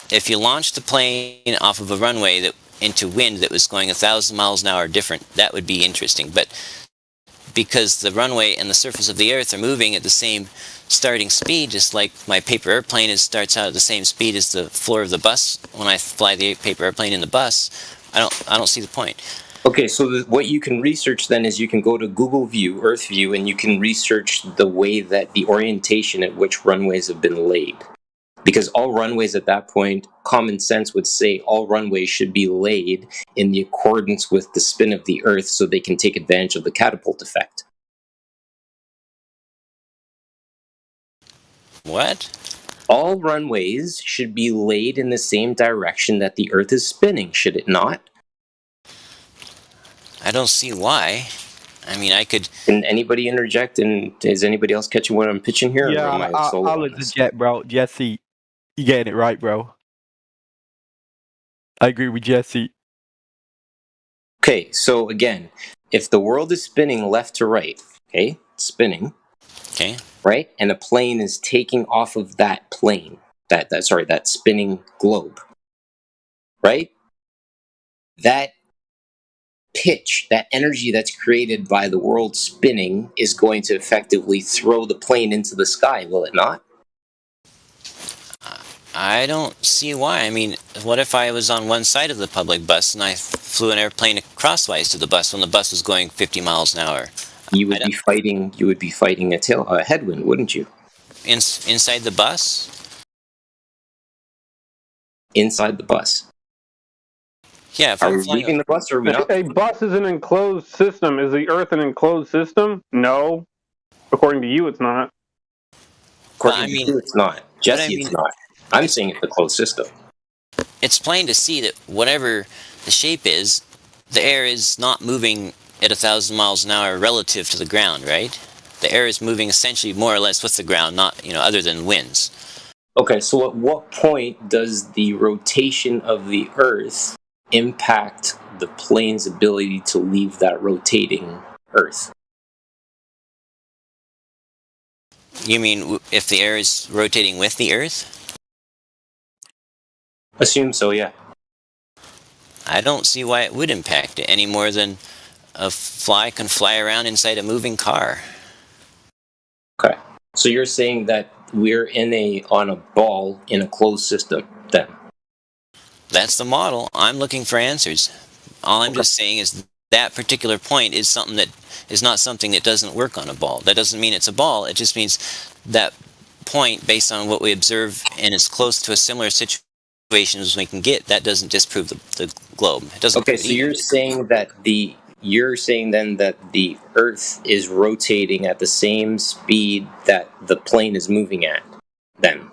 if you launched the plane off of a runway into wind that was going 1,000 miles an hour different, that would be interesting. But because the runway and the surface of the Earth are moving at the same starting speed, just like my paper airplane starts out at the same speed as the floor of the bus when I fly the paper airplane in the bus, I don't see the point. Okay, so what you can research then is you can go to Google View, Earth View, and you can research the way that the orientation at which runways have been laid. Because all runways at that point, common sense would say all runways should be laid in the accordance with the spin of the Earth so they can take advantage of the catapult effect. What? All runways should be laid in the same direction that the Earth is spinning, should it not? I don't see why. I mean, I could... Can anybody interject, and is anybody else catching what I'm pitching here? Yeah, I'll interject, bro. Jesse, you're getting it right, bro. I agree with Jesse. Okay, so again, if the world is spinning left to right, okay, spinning, okay, right, and a plane is taking off of that plane, that spinning globe, right, that pitch, that energy that's created by the world spinning is going to effectively throw the plane into the sky, will it not? I don't see why. I mean, what if I was on one side of the public bus and I flew an airplane crosswise to the bus when the bus was going 50 miles an hour? You would be fighting a headwind, wouldn't you? Inside the bus? Inside the bus. Yeah, if are we leaving the bus or are we not? A bus is an enclosed system. Is the Earth an enclosed system? No. According to you, it's not. According to you, it's not. Jesse, it's not. I'm saying it's a closed system. It's plain to see that whatever the shape is, the air is not moving at 1,000 miles an hour relative to the ground, right? The air is moving essentially more or less with the ground, not, other than winds. Okay, so at what point does the rotation of the Earth impact the plane's ability to leave that rotating Earth? You mean if the air is rotating with the Earth? Assume so, yeah. I don't see why it would impact it any more than a fly can fly around inside a moving car. Okay. So you're saying that we're on a ball in a closed system, then? That's the model. I'm looking for answers. All I'm just saying is that particular point is something that is not something that doesn't work on a ball. That doesn't mean it's a ball. It just means that point, based on what we observe and is close to a similar situation as we can get, that doesn't disprove the globe. It doesn't. Okay, so you're saying then that the Earth is rotating at the same speed that the plane is moving at, then?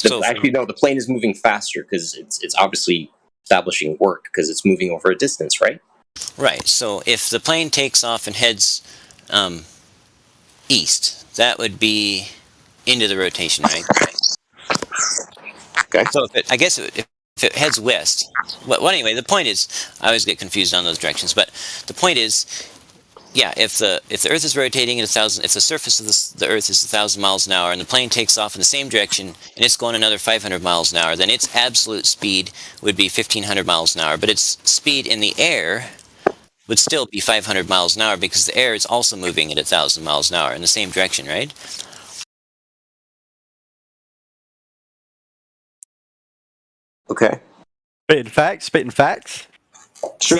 The plane is moving faster because it's obviously establishing work because it's moving over a distance, right? Right. So if the plane takes off and heads east, that would be into the rotation, right? Okay. So if it heads west, well, anyway, the point is, I always get confused on those directions, but the point is, yeah, if the Earth is rotating at 1,000, if the surface of the Earth is 1,000 miles an hour, and the plane takes off in the same direction, and it's going another 500 miles an hour, then its absolute speed would be 1,500 miles an hour, but its speed in the air would still be 500 miles an hour because the air is also moving at 1,000 miles an hour in the same direction, right? Okay. Spitting facts. So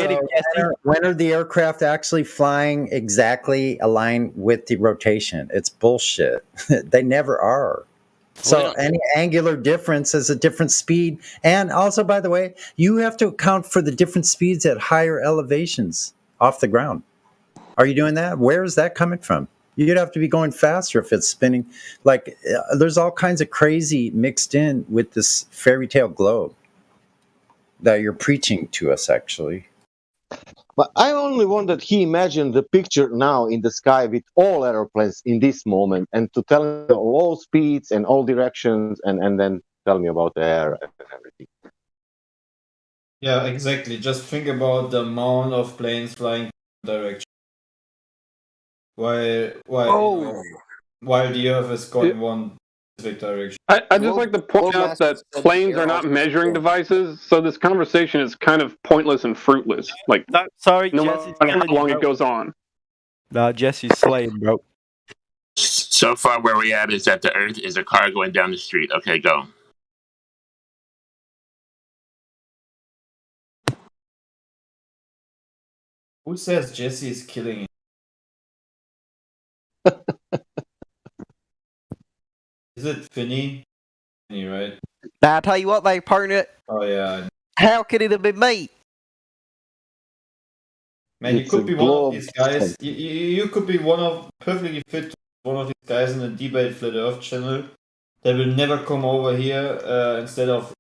when are the aircraft actually flying exactly aligned with the rotation? It's bullshit. They never are. So any angular difference is a different speed. And also, by the way, you have to account for the different speeds at higher elevations off the ground. Are you doing that? Where is that coming from? You'd have to be going faster if it's spinning. Like, there's all kinds of crazy mixed in with this fairy tale globe that you're preaching to us, actually. But I only want that he imagined the picture now in the sky with all aeroplanes in this moment and to tell me all speeds and all directions and then tell me about the air and everything. Yeah, exactly. Just think about the amount of planes flying in direction. While the Earth is going one specific direction. I just like to point out that planes are not measuring devices, so this conversation is kind of pointless and fruitless. Like, no matter how long it goes on. No, Jesse's slaying, bro. So far, where we at is that the Earth is a car going down the street. Okay, go. Who says Jesse is killing it? Is it Finny? Finny, right? Now, I tell you what, they partner. Oh, yeah. How could it have been me? Man, you could be one of these guys. You could be perfectly fit one of these guys in the Debate Flat Earth channel that will never come over here instead of,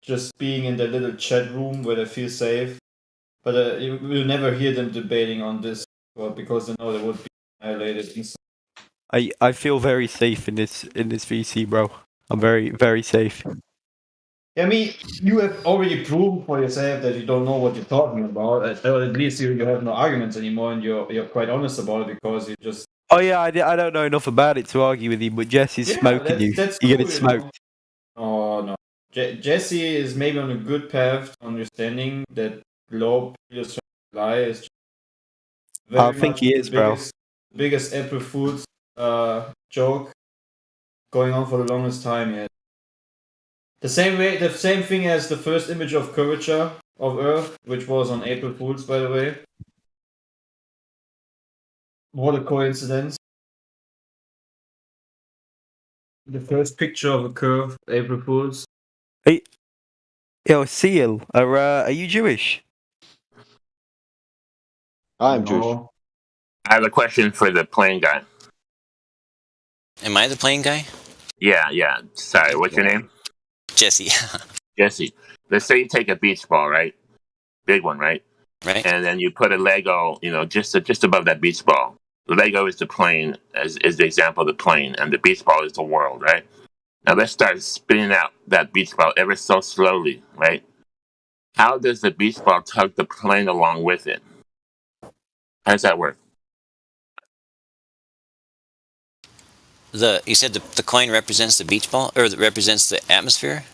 just being in their little chat room where they feel safe. But you will never hear them debating on this because they know they would be annihilated instantly. I feel very safe in this VC, bro. I'm very, very safe. I mean, you have already proven for yourself that you don't know what you're talking about. Or at least you have no arguments anymore, and you're quite honest about it because you just. Oh yeah, I don't know enough about it to argue with you, but Jesse's smoking you. That's You cool, get it smoked. Oh no, Jesse is maybe on a good path to understanding that globe lie is. I think he is, bro. Biggest April Fool's joke going on for the longest time yet. The same thing as the first image of curvature of Earth, which was on April Fool's, by the way. What a coincidence. The first picture of a curve, April Fool's. Hey, yo, Seal, are you Jewish? I'm Jewish. I have a question for the plane guy. Am I the plane guy? Yeah. Sorry, what's your name? Jesse. Jesse. Let's say you take a beach ball, right? Big one, right? Right. And then you put a Lego, just above that beach ball. The Lego is the plane, is the example of the plane, and the beach ball is the world, right? Now let's start spinning out that beach ball ever so slowly, right? How does the beach ball tug the plane along with it? How does that work? You said the coin represents the beach ball, or represents the atmosphere?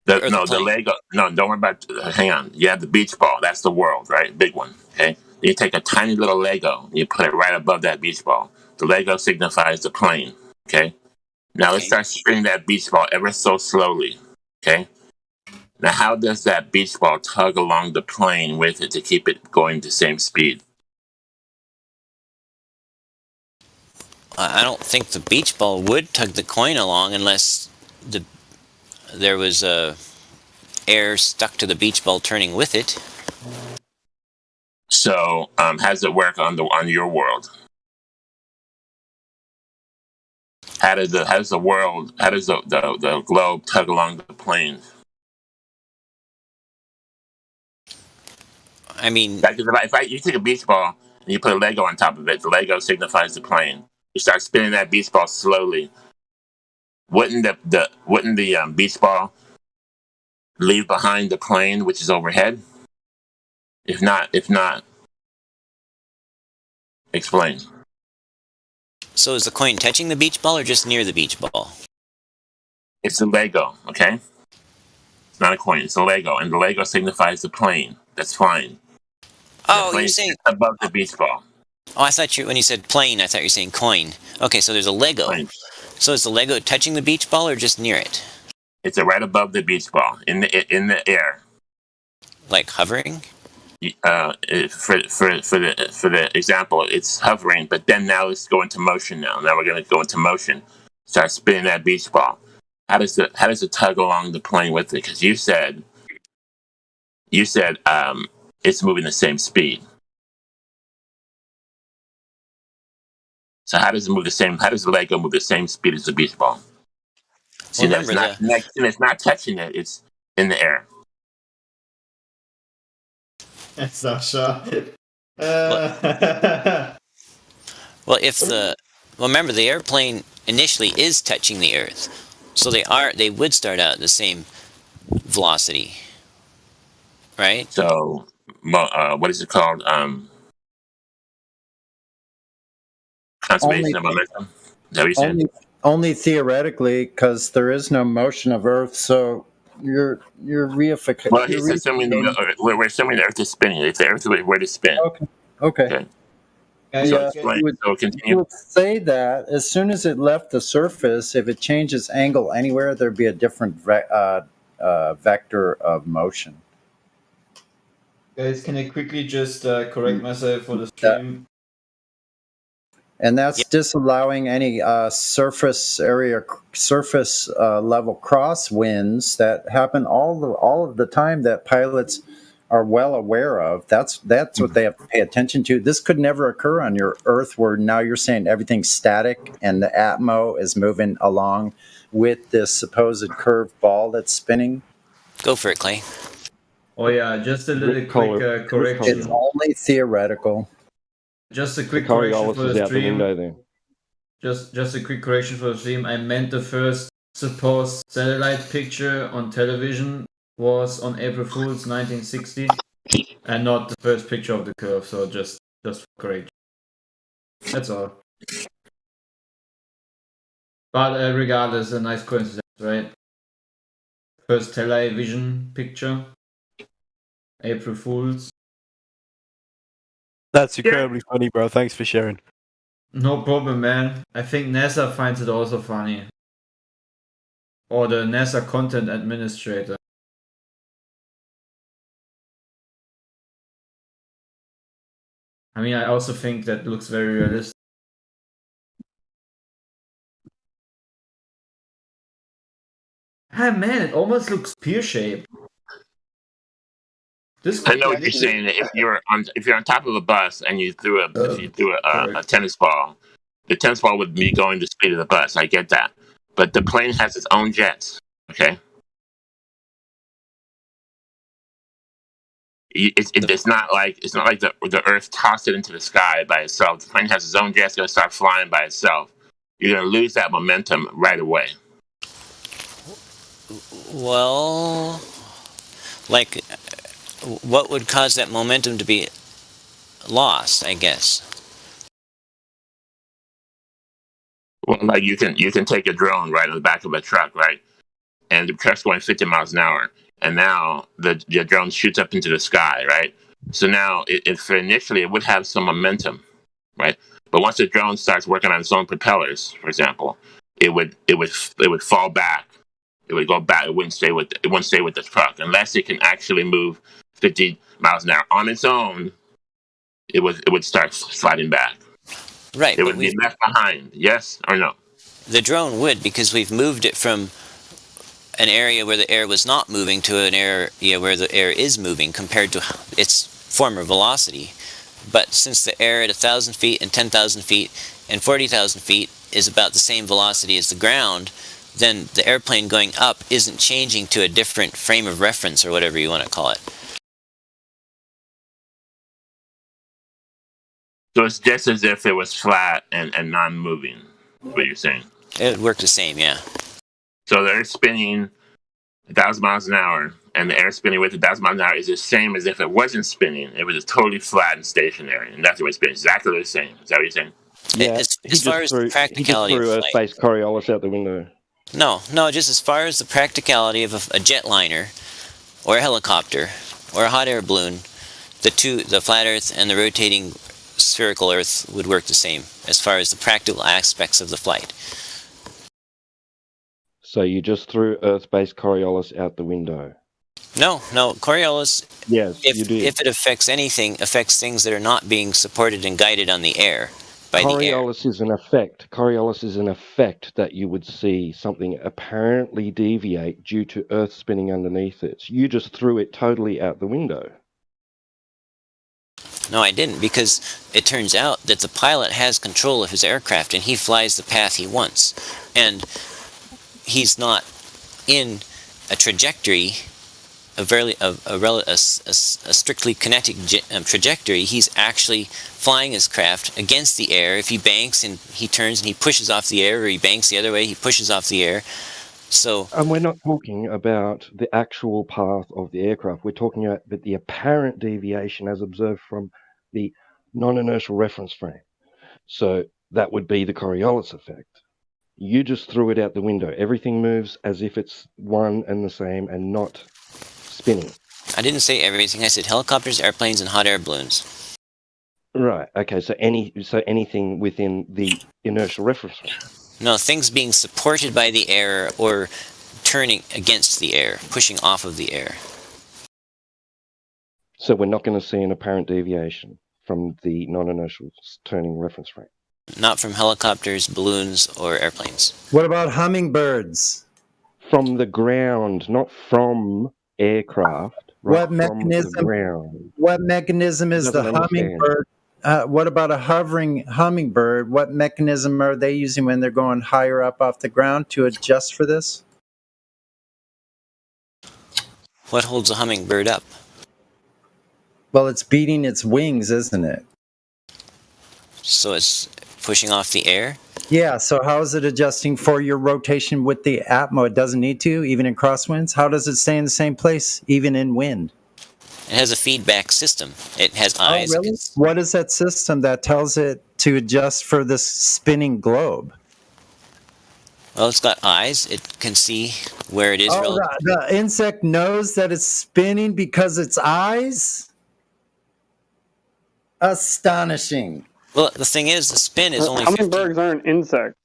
The Lego. No, don't worry about. Hang on. You have the beach ball. That's the world, right? Big one. Okay. You take a tiny little Lego. And you put it right above that beach ball. The Lego signifies the plane. Okay. Now let's start spinning that beach ball ever so slowly. Okay. Now, how does that beach ball tug along the plane with it to keep it going the same speed? I don't think the beach ball would tug the coin along unless there was air stuck to the beach ball turning with it. So, how does it work on your world? How does the globe tug along the planes? I mean, if you take a beach ball and you put a Lego on top of it, the Lego signifies the plane. You start spinning that beach ball slowly. Wouldn't the beach ball leave behind the plane, which is overhead? If not, explain. So is the coin touching the beach ball or just near the beach ball? It's a Lego, okay? It's not a coin, it's a Lego, and the Lego signifies the plane. That's fine. Oh, you're saying above the beach ball. Oh, I thought when you said plane, I thought you were saying coin. Okay, so there's a Lego. Plane. So is the Lego touching the beach ball or just near it? It's right above the beach ball, in the air. Like hovering? For the example, it's hovering, but then now let's go into motion. Now we're going to go into motion. Start spinning that beach ball. How does it tug along the plane with it? Because you said it's moving the same speed. So how does it move the same? How does the Lego move the same speed as the beach ball? See, that's not connected. It's not touching it. It's in the air. Sasha. Well, remember the airplane initially is touching the Earth, so they would start out at the same velocity, right? So, what is it called? Conservation of momentum. Is that what you said? Only theoretically, because there is no motion of Earth, so you're reificating. Well, we're assuming the Earth is spinning. If the Earth were to spin. Okay. So continue. You would say that as soon as it left the surface, if it changes angle anywhere, there'd be a different vector of motion. Guys, can I quickly just correct myself for the stream? And that's disallowing any surface level crosswinds that happen all of the time that pilots are well aware of. That's what they have to pay attention to. This could never occur on your Earth, where now you're saying everything's static and the Atmo is moving along with this supposed curved ball that's spinning. Go for it, Clay. Oh yeah, just a little quick correction. It's only theoretical. Just a quick correction for the stream. Just a quick correction for the stream. I meant the first supposed satellite picture on television was on April Fool's 1960, and not the first picture of the curve. So just correct. That's all. But regardless, a nice coincidence, right? First television picture, April Fool's. That's incredibly funny, bro. Thanks for sharing. No problem, man. I think NASA finds it also funny. Or the NASA content administrator. I mean, I also think that looks very realistic. Ah, man, it almost looks pear-shaped. I know what you're saying. If you're on top of a bus and you threw a tennis ball, the tennis ball would be going the speed of the bus. I get that, but the plane has its own jets. Okay, it's not like the Earth tossed it into the sky by itself. The plane has its own jet. It's going to start flying by itself. You're going to lose that momentum right away. Well, like, what would cause that momentum to be lost, I guess? Well, like you can take a drone right on the back of a truck, right? And the truck's going 50 miles an hour. And now the drone shoots up into the sky, right? So now, if initially it would have some momentum, right? But once the drone starts working on its own propellers, for example, it would fall back. It would go back. It wouldn't stay with the truck unless it can actually move 50 miles an hour on its own. It would start sliding back. Right. It would be left behind. Yes or no? The drone would, because we've moved it from an area where the air was not moving to an area where the air is moving compared to its former velocity. But since the air at 1,000 feet and 10,000 feet and 40,000 feet is about the same velocity as the ground, then the airplane going up isn't changing to a different frame of reference or whatever you want to call it. So it's just as if it was flat and non-moving, is what you're saying. It would work the same, yeah. So they're spinning 1,000 miles an hour, and the air spinning with 1,000 miles an hour is the same as if it wasn't spinning. It was just totally flat and stationary, and that's the way it's spinning. Exactly the same. Is that what you're saying? Yeah, as far as the practicality he just threw of flight. Earth-based Coriolis out the window. No, just as far as the practicality of a jetliner, or a helicopter, or a hot air balloon, the flat Earth and the rotating spherical Earth would work the same as far as the practical aspects of the flight. So you just threw Earth-based Coriolis out the window. No, Coriolis, yes, you did. If it affects anything, affects things that are not being supported and guided on the air. Coriolis is an effect. Coriolis is an effect that you would see something apparently deviate due to Earth spinning underneath it. You just threw it totally out the window. No, I didn't, because it turns out that the pilot has control of his aircraft and he flies the path he wants. And he's not in a trajectory, a strictly kinetic trajectory. He's actually flying his craft against the air. If he banks and he turns and he pushes off the air, or he banks the other way, he pushes off the air. And we're not talking about the actual path of the aircraft. We're talking about the apparent deviation as observed from the non-inertial reference frame. So that would be the Coriolis effect. You just threw it out the window. Everything moves as if it's one and the same and not spinning. I didn't say everything. I said helicopters, airplanes, and hot air balloons. Right. Okay. So anything within the inertial reference frame. No, things being supported by the air or turning against the air, pushing off of the air. So we're not going to see an apparent deviation from the non-inertial turning reference frame. Not from helicopters, balloons, or airplanes. What about hummingbirds? From the ground, not from aircraft. Right? What mechanism? From the ground. What mechanism is the hummingbird? What about a hovering hummingbird? What mechanism are they using when they're going higher up off the ground to adjust for this? What holds a hummingbird up? Well, it's beating its wings, isn't it? So it's pushing off the air? Yeah, so how is it adjusting for your rotation with the atmo? It doesn't need to, even in crosswinds? How does it stay in the same place, even in wind? It has a feedback system. It has eyes. Oh, really? What is that system that tells it to adjust for this spinning globe? Well, it's got eyes. It can see where it is. Oh, the insect knows that it's spinning because its eyes? Astonishing. Well, the thing is, the spin is only 50. Hummingbirds aren't insects.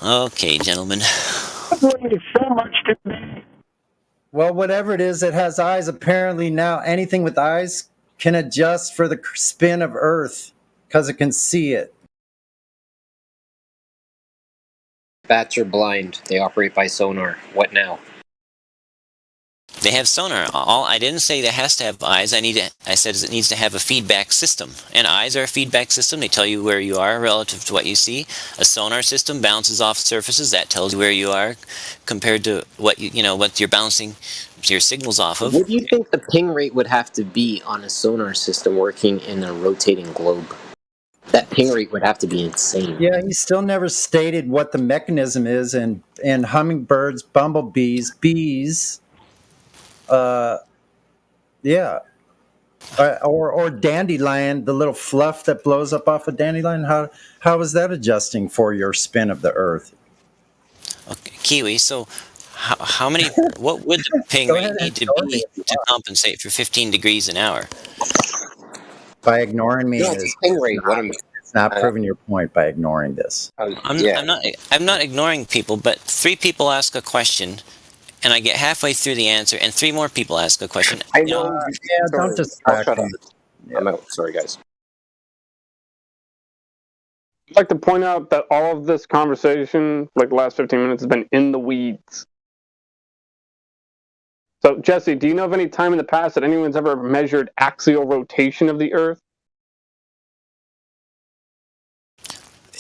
Okay, gentlemen. So much to me. Well, whatever it is, it has eyes. Apparently now anything with eyes can adjust for the spin of Earth because it can see it. Bats are blind. They operate by sonar. What now? They have sonar. I didn't say that has to have eyes. I said it needs to have a feedback system. And eyes are a feedback system. They tell you where you are relative to what you see. A sonar system bounces off surfaces. That tells you where you are compared to what what you're bouncing your signals off of. What do you think the ping rate would have to be on a sonar system working in a rotating globe? That ping rate would have to be insane. Yeah, he still never stated what the mechanism is. And hummingbirds, bumblebees, bees... yeah. Or dandelion, the little fluff that blows up off a dandelion. How is that adjusting for your spin of the Earth? Okay, Kiwi. So, how many? What would the ping rate need to be to compensate for 15 degrees an hour? By ignoring me, ping rate. It's not proving your point by ignoring this. I'm not ignoring people, but 3 people ask a question. And I get halfway through the answer, and 3 more people ask a question. I know. Don't distract me. I'm out. Sorry, guys. I'd like to point out that all of this conversation, like the last 15 minutes, has been in the weeds. So, Jesse, do you know of any time in the past that anyone's ever measured axial rotation of the Earth?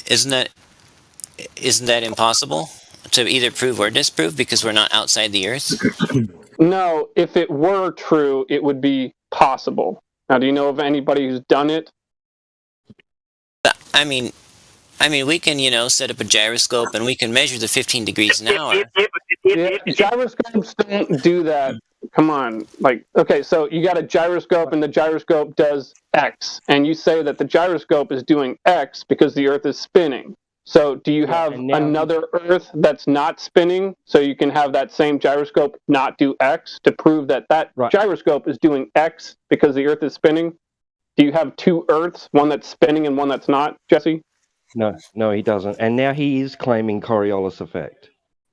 Isn't that isn't that impossible to either prove or disprove because we're not outside the Earth? No, if it were true, it would be possible. Now, do you know of anybody who's done it? I mean, we can, set up a gyroscope and we can measure the 15 degrees an hour. Gyroscopes don't do that. Come on. Okay, so you got a gyroscope and the gyroscope does X, and you say that the gyroscope is doing X because the Earth is spinning. So do you have another Earth that's not spinning so you can have that same gyroscope not do X to prove that gyroscope is doing X because the Earth is spinning? Do you have two Earths, one that's spinning and one that's not, Jesse? No, he doesn't. And now he is claiming Coriolis effect.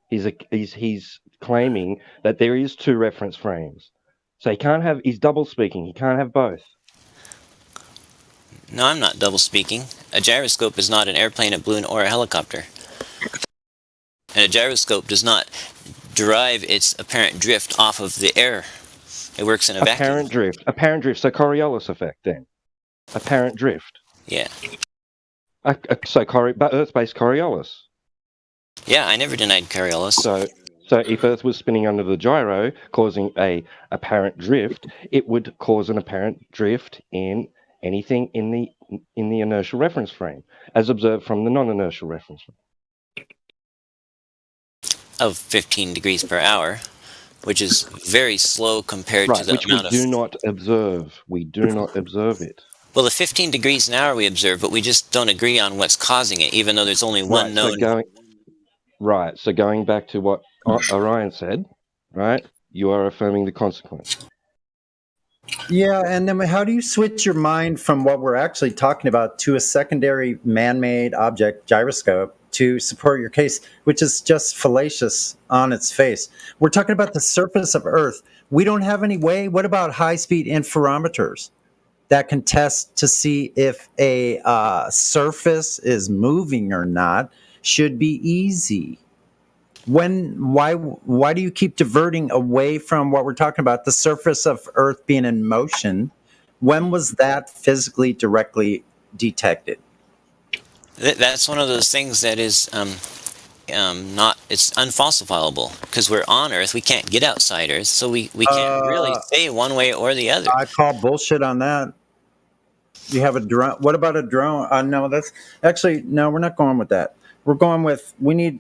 He's claiming that there is two reference frames. So he's double speaking. He can't have both. No, I'm not double speaking. A gyroscope is not an airplane, a balloon, or a helicopter. And a gyroscope does not derive its apparent drift off of the air. It works in a vacuum. Apparent drift. So Coriolis effect then. Apparent drift. Yeah. But Earth-based Coriolis. Yeah, I never denied Coriolis. So if Earth was spinning under the gyro, causing a apparent drift, it would cause an apparent drift in anything in the inertial reference frame, as observed from the non-inertial reference frame. Of 15 degrees per hour, which is very slow compared to the amount of... Which we do not observe. We do not observe it. Well, the 15 degrees an hour we observe, but we just don't agree on what's causing it, even though there's only one known... So going back to what Orion said, right, you are affirming the consequence. Yeah, and then how do you switch your mind from what we're actually talking about to a secondary man-made object, gyroscope, to support your case, which is just fallacious on its face? We're talking about the surface of Earth. We don't have any way. What about high-speed interferometers that can test to see if a surface is moving or not? Should be easy. Why do you keep diverting away from what we're talking about, the surface of Earth being in motion? When was that physically directly detected? That's one of those things that is it's unfalsifiable because we're on Earth. We can't get outside Earth, so we can't really say one way or the other. I call bullshit on that. You have a drone. What about a drone? No, that's actually no. We're not going with that. We're going with we need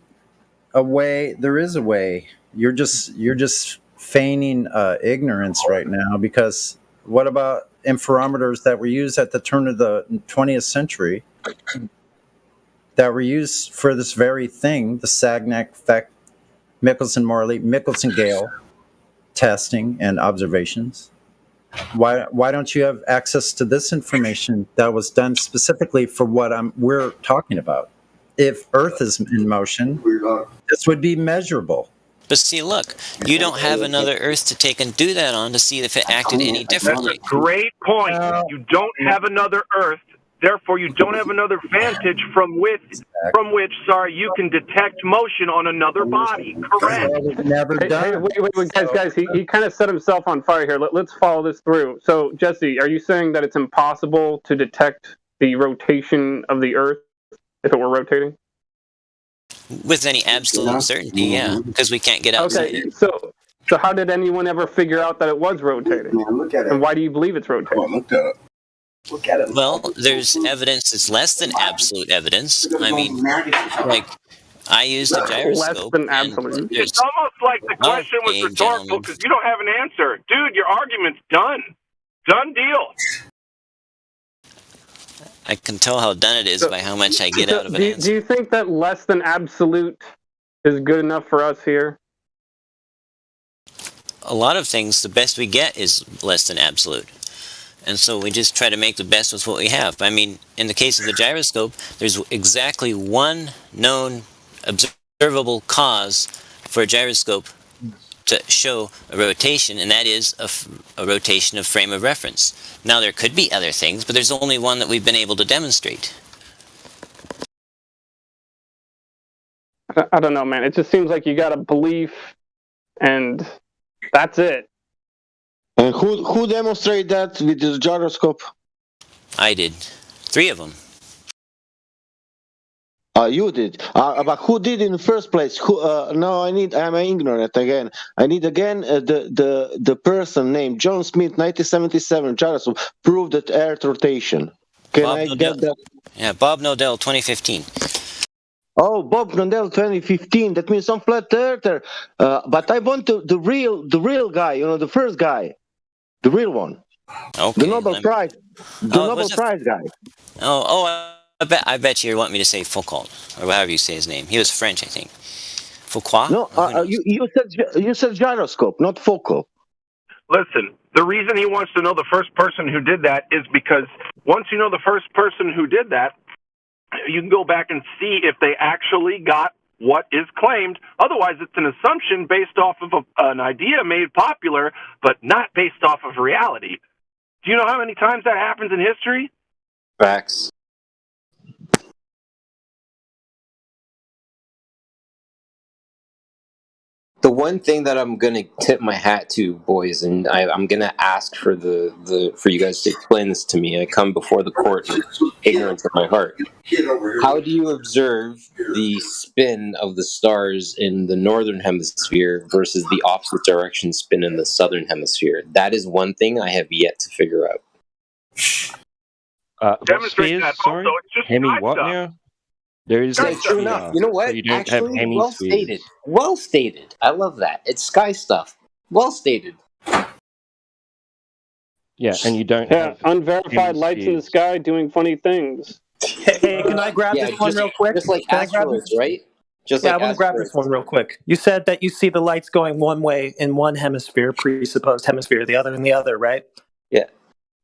a way. There is a way. You're just feigning ignorance right now, because what about interferometers that were used at the turn of the 20th century that were used for this very thing, the Sagnac, Michelson-Morley, Michelson-Gale testing and observations? Why don't you have access to this information that was done specifically for what we're talking about? If Earth is in motion, this would be measurable. But see, look, you don't have another Earth to take and do that on to see if it acted any differently. That's a great point. You don't have another Earth, therefore you don't have another vantage from which you can detect motion on another body. Correct. Never done. Wait, guys, he kind of set himself on fire here. Let's follow this through. So, Jesse, are you saying that it's impossible to detect the rotation of the Earth if it were rotating? With any absolute certainty, yeah, because we can't get outside. Okay, so how did anyone ever figure out that it was rotating? Look at it. And why do you believe it's rotating? Look at it. Well, there's evidence that's less than absolute evidence. I mean, like, I used a gyroscope. Less than absolute. It's almost like the question was rhetorical because you don't have an answer. Dude, your argument's done. Done deal. I can tell how done it is by how much I get out of it. Do you think that less than absolute is good enough for us here? A lot of things, the best we get is less than absolute. And so we just try to make the best with what we have. I mean, in the case of the gyroscope, there's exactly one known observable cause for a gyroscope to show a rotation, and that is a rotation of frame of reference. Now, there could be other things, but there's only one that we've been able to demonstrate. I don't know, man. It just seems like you got a belief, and that's it. And who demonstrated that with this gyroscope? I did. 3 of them. You did. But who did in the first place? Who? No, I'm ignorant again. I need again the person named John Smith, 1977, gyroscope proved that Earth rotation. Can Bob I Nodell. get that? Yeah, Bob Nodell, 2015. Oh, Bob Nodell, 2015. That means some flat earther. But I want the real guy. The first guy, the real one. Okay. The Nobel Prize. The Nobel Prize guy. I bet you want me to say Foucault, or however you say his name. He was French, I think. Foucault? No, you said gyroscope, not Foucault. Listen, the reason he wants to know the first person who did that is because once you know the first person who did that, you can go back and see if they actually got what is claimed. Otherwise, it's an assumption based off of an idea made popular, but not based off of reality. Do you know how many times that happens in history? Facts. The one thing that I'm gonna tip my hat to, boys, and I'm gonna ask for for you guys to explain this to me. I come before the court with ignorance of my heart. How do you observe the spin of the stars in the northern hemisphere versus the opposite direction spin in the southern hemisphere? That is one thing I have yet to figure out. Demonstrate that. Sorry? Also, it's just Hemi sky what stuff. now? There is Yeah, true enough. You know what? So you don't Actually, have well stated. Well stated. I love that. It's sky stuff. Well stated. Yeah, and you don't have unverified lights in the sky doing funny things. Hey, can I grab this one real quick? Just like Can I grab asteroids, this? right? Just Yeah, like I want to grab this one real quick. You said that you see the lights going one way in one hemisphere, presupposed hemisphere, the other in the other, right? Yeah.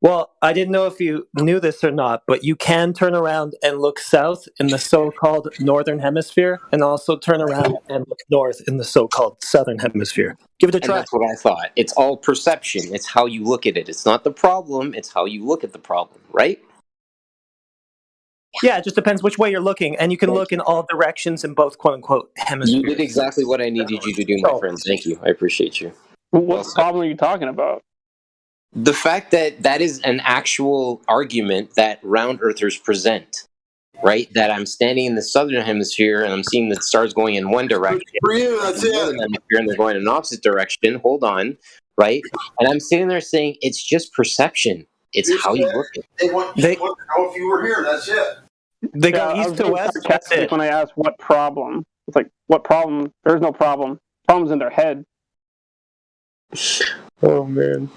Well, I didn't know if you knew this or not, but you can turn around and look south in the so-called northern hemisphere, and also turn around and look north in the so-called southern hemisphere. Give it a try. And that's what I thought. It's all perception. It's how you look at it. It's not the problem. It's how you look at the problem, right? Yeah, it just depends which way you're looking, and you can look in all directions in both quote-unquote hemispheres. You did exactly what I needed you to do, my friend. Thank you. I appreciate you. What problem are you talking about? The fact that that is an actual argument that round earthers present, right? That I'm standing in the southern hemisphere and I'm seeing the stars going in one direction. For you, that's it. Hemisphere and they're going in an opposite direction. Hold on, right? And I'm sitting there saying it's just perception. It's how you look at it. They want to know if you were here. That's it. They go east to west. That's it. When I asked what problem, it's like, what problem? There's no problem. Problem's in their head. Oh man.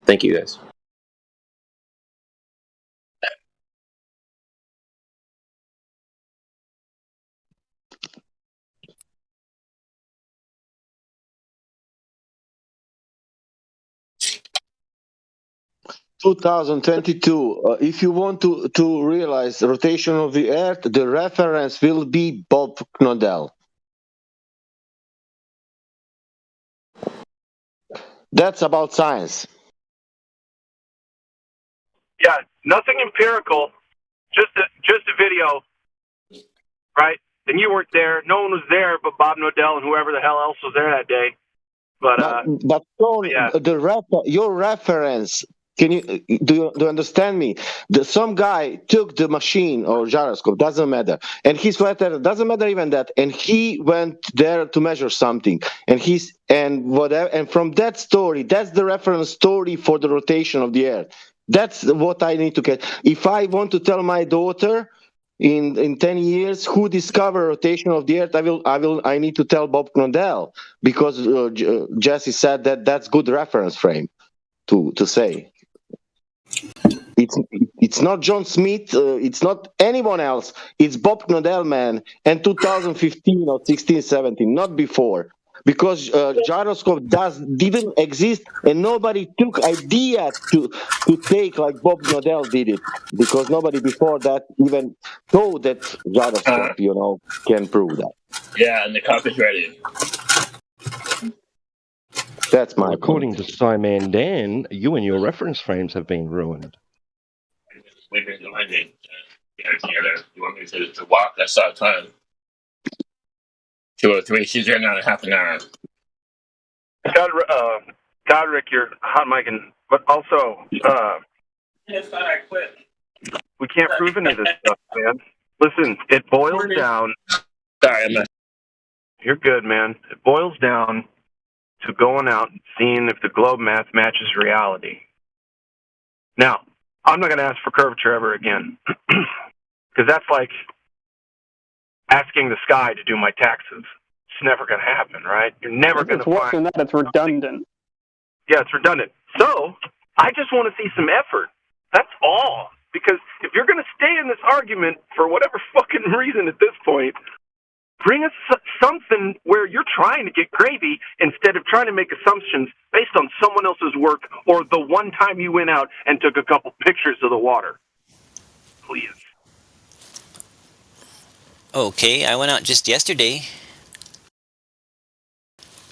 Thank you, guys. (2022). If you want to realize the rotation of the Earth, the reference will be Bob Knodel. That's about science. Yeah, nothing empirical, just a video, right? And you weren't there. No one was there but Bob Nodell and whoever the hell else was there that day. But Tony, your reference. Can you do you understand me? Some guy took the machine or gyroscope, doesn't matter, and he's flat earther, doesn't matter even that, and he went there to measure something, and from that story, that's the reference story for the rotation of the Earth. That's what I need to get. If I want to tell my daughter in 10 years who discovered rotation of the Earth, I need to tell Bob Knodel, because Jesse said that's good reference frame to say. It's not John Smith, it's not anyone else. It's Bob Knodel, man, and 2015 or 16, 17, not before. Because gyroscope didn't exist, and nobody took idea to take like Bob Knodel did it, because nobody before that even thought that gyroscope, can prove that. Yeah, and the coffee's ready. That's my According to Simon Dan, you and your reference frames have been ruined. We've been doing it together. You want me to walk? That's our time. 2:03. She's there now in half an hour. Godric, you're hot micing But also, we can't prove any of this stuff, man. Listen, it boils down. Sorry, I'm not. You're good, man. It boils down to going out and seeing if the globe math matches reality. Now, I'm not going to ask for curvature ever again, because that's like asking the sky to do my taxes. It's never going to happen, right? You're never going to find... It's worse than that. It's redundant. Yeah, it's redundant. So, I just want to see some effort. That's all. Because if you're going to stay in this argument for whatever fucking reason at this point, bring us something where you're trying to get gravy instead of trying to make assumptions based on someone else's work or the one time you went out and took a couple pictures of the water. Please. Okay, I went out just yesterday.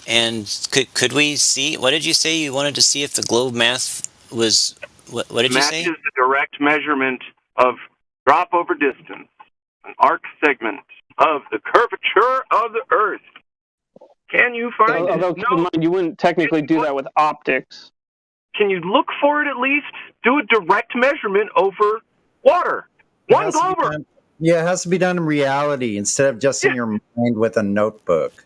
And could we see, what did you say? You wanted to see if the globe math was, what did you say? Matches the direct measurement of drop over distance, an arc segment of the curvature of the Earth. Can you find it? Although, keep in mind, you wouldn't technically do that with optics. Can you look for it at least? Do a direct measurement over water. One glober. Yeah, it has to be done in reality instead of just in your mind with a notebook.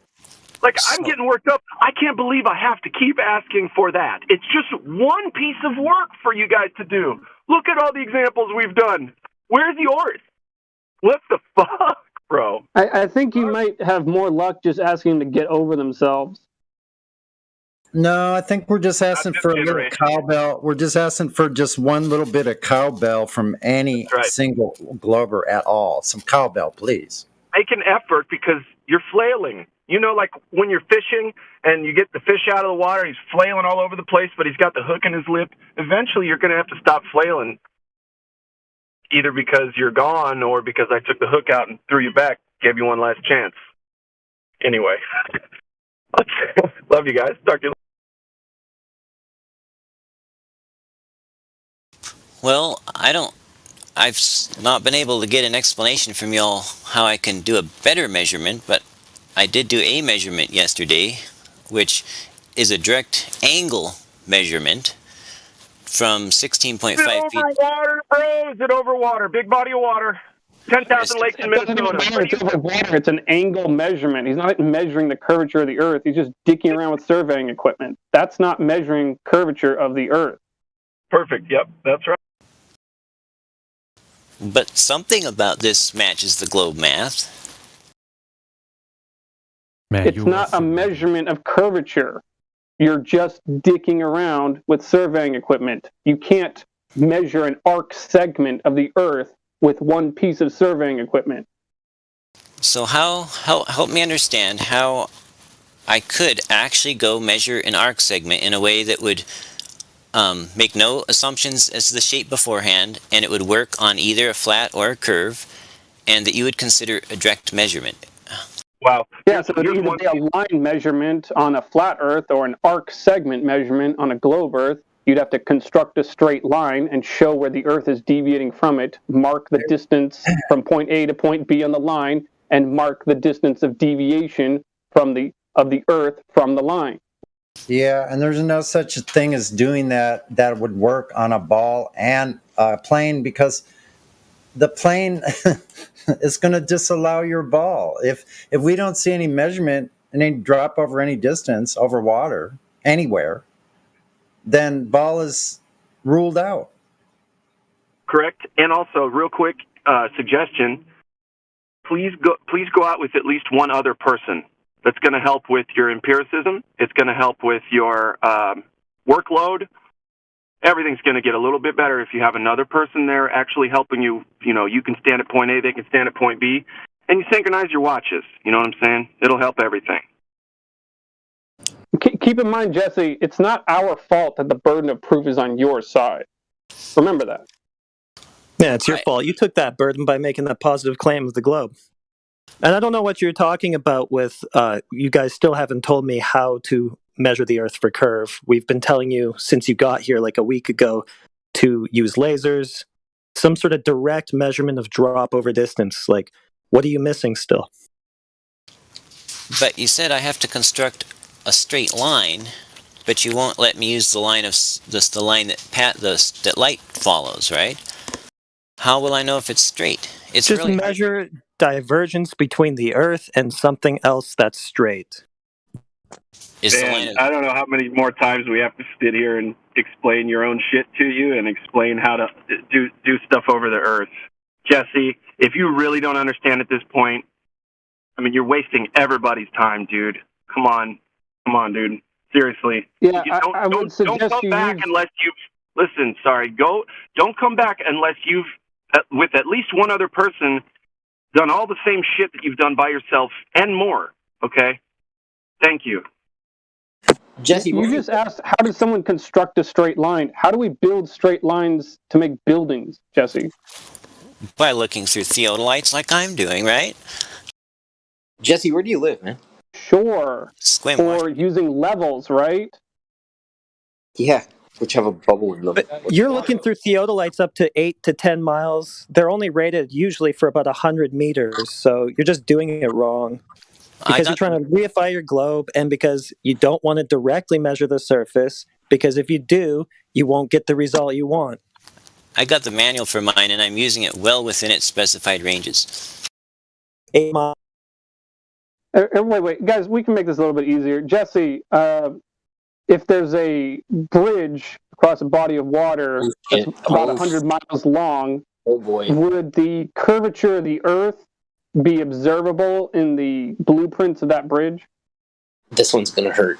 Like, I'm getting worked up. I can't believe I have to keep asking for that. It's just one piece of work for you guys to do. Look at all the examples we've done. Where's yours? What the fuck, bro? I think you might have more luck just asking them to get over themselves. No, I think we're just asking for a little cowbell. We're just asking for just one little bit of cowbell from any single glober at all. Some cowbell, please. Make an effort because you're flailing. You know, like when you're fishing and you get the fish out of the water, he's flailing all over the place, but he's got the hook in his lip. Eventually, you're going to have to stop flailing, either because you're gone or because I took the hook out and threw you back, gave you one last chance. Anyway, love you guys. Talk to you later. Well, I've not been able to get an explanation from y'all how I can do a better measurement, but I did do a measurement yesterday, which is a direct angle measurement from 16.5 feet. Is it over water, bro? Is it over water? Big body of water. 10,000 lakes in Minnesota. It's over water. It's an angle measurement. He's not measuring the curvature of the Earth. He's just dicking around with surveying equipment. That's not measuring curvature of the Earth. Perfect. Yep, that's right. But something about this matches the globe math. Man, it's not a measurement of curvature. You're just dicking around with surveying equipment. You can't measure an arc segment of the Earth with one piece of surveying equipment. So help me understand how I could actually go measure an arc segment in a way that would make no assumptions as to the shape beforehand, and it would work on either a flat or a curve, and that you would consider a direct measurement. Wow. Yeah, so it would either be a line measurement on a flat Earth or an arc segment measurement on a globe Earth. You'd have to construct a straight line and show where the Earth is deviating from it, mark the distance from point A to point B on the line, and mark the distance of deviation from of the Earth from the line. Yeah, and there's no such a thing as doing that would work on a ball and a plane, because the plane is going to disallow your ball. If we don't see any measurement and any drop over any distance over water anywhere, then ball is ruled out. Correct. And also, real quick suggestion: please go out with at least one other person. That's going to help with your empiricism. It's going to help with your workload. Everything's going to get a little bit better if you have another person there actually helping you. You know, you can stand at point A, they can stand at point B, and you synchronize your watches. You know what I'm saying? It'll help everything. Keep in mind, Jesse, it's not our fault that the burden of proof is on your side. Remember that. Yeah, it's your fault. You took that burden by making that positive claim of the globe. And I don't know what you're talking about with, you guys still haven't told me how to measure the Earth for curve. We've been telling you since you got here like a week ago to use lasers, some sort of direct measurement of drop over distance. Like, what are you missing still? But you said I have to construct a straight line but you won't let me use the line of the line that light follows, right? How will I know if it's straight? It's just really measure divergence between the Earth and something else that's straight. And I don't know how many more times we have to sit here and explain your own shit to you and explain how to do stuff over the Earth. Jesse, if you really don't understand at this point, I mean, you're wasting everybody's time, dude. Come on, dude. Seriously. Yeah, I would suggest don't come back unless you've listen. Sorry, don't come back unless you've with at least one other person done all the same shit that you've done by yourself and more. Okay. Thank you. Jesse, you just asked, how does someone construct a straight line? How do we build straight lines to make buildings, Jesse? By looking through theodolites like I'm doing, right? Jesse, where do you live, man? Sure. Or using levels, right? Yeah, which have a bubble in them. But you're looking through theodolites up to 8 to 10 miles. They're only rated usually for about 100 meters, so you're just doing it wrong. Because you're trying to reify your globe, and because you don't want to directly measure the surface, because if you do, you won't get the result you want. I got the manual for mine, and I'm using it well within its specified ranges. 8 miles. Wait, guys, we can make this a little bit easier. Jesse, if there's a bridge across a body of water that's about 100 miles long, would the curvature of the Earth be observable in the blueprints of that bridge? This one's going to hurt.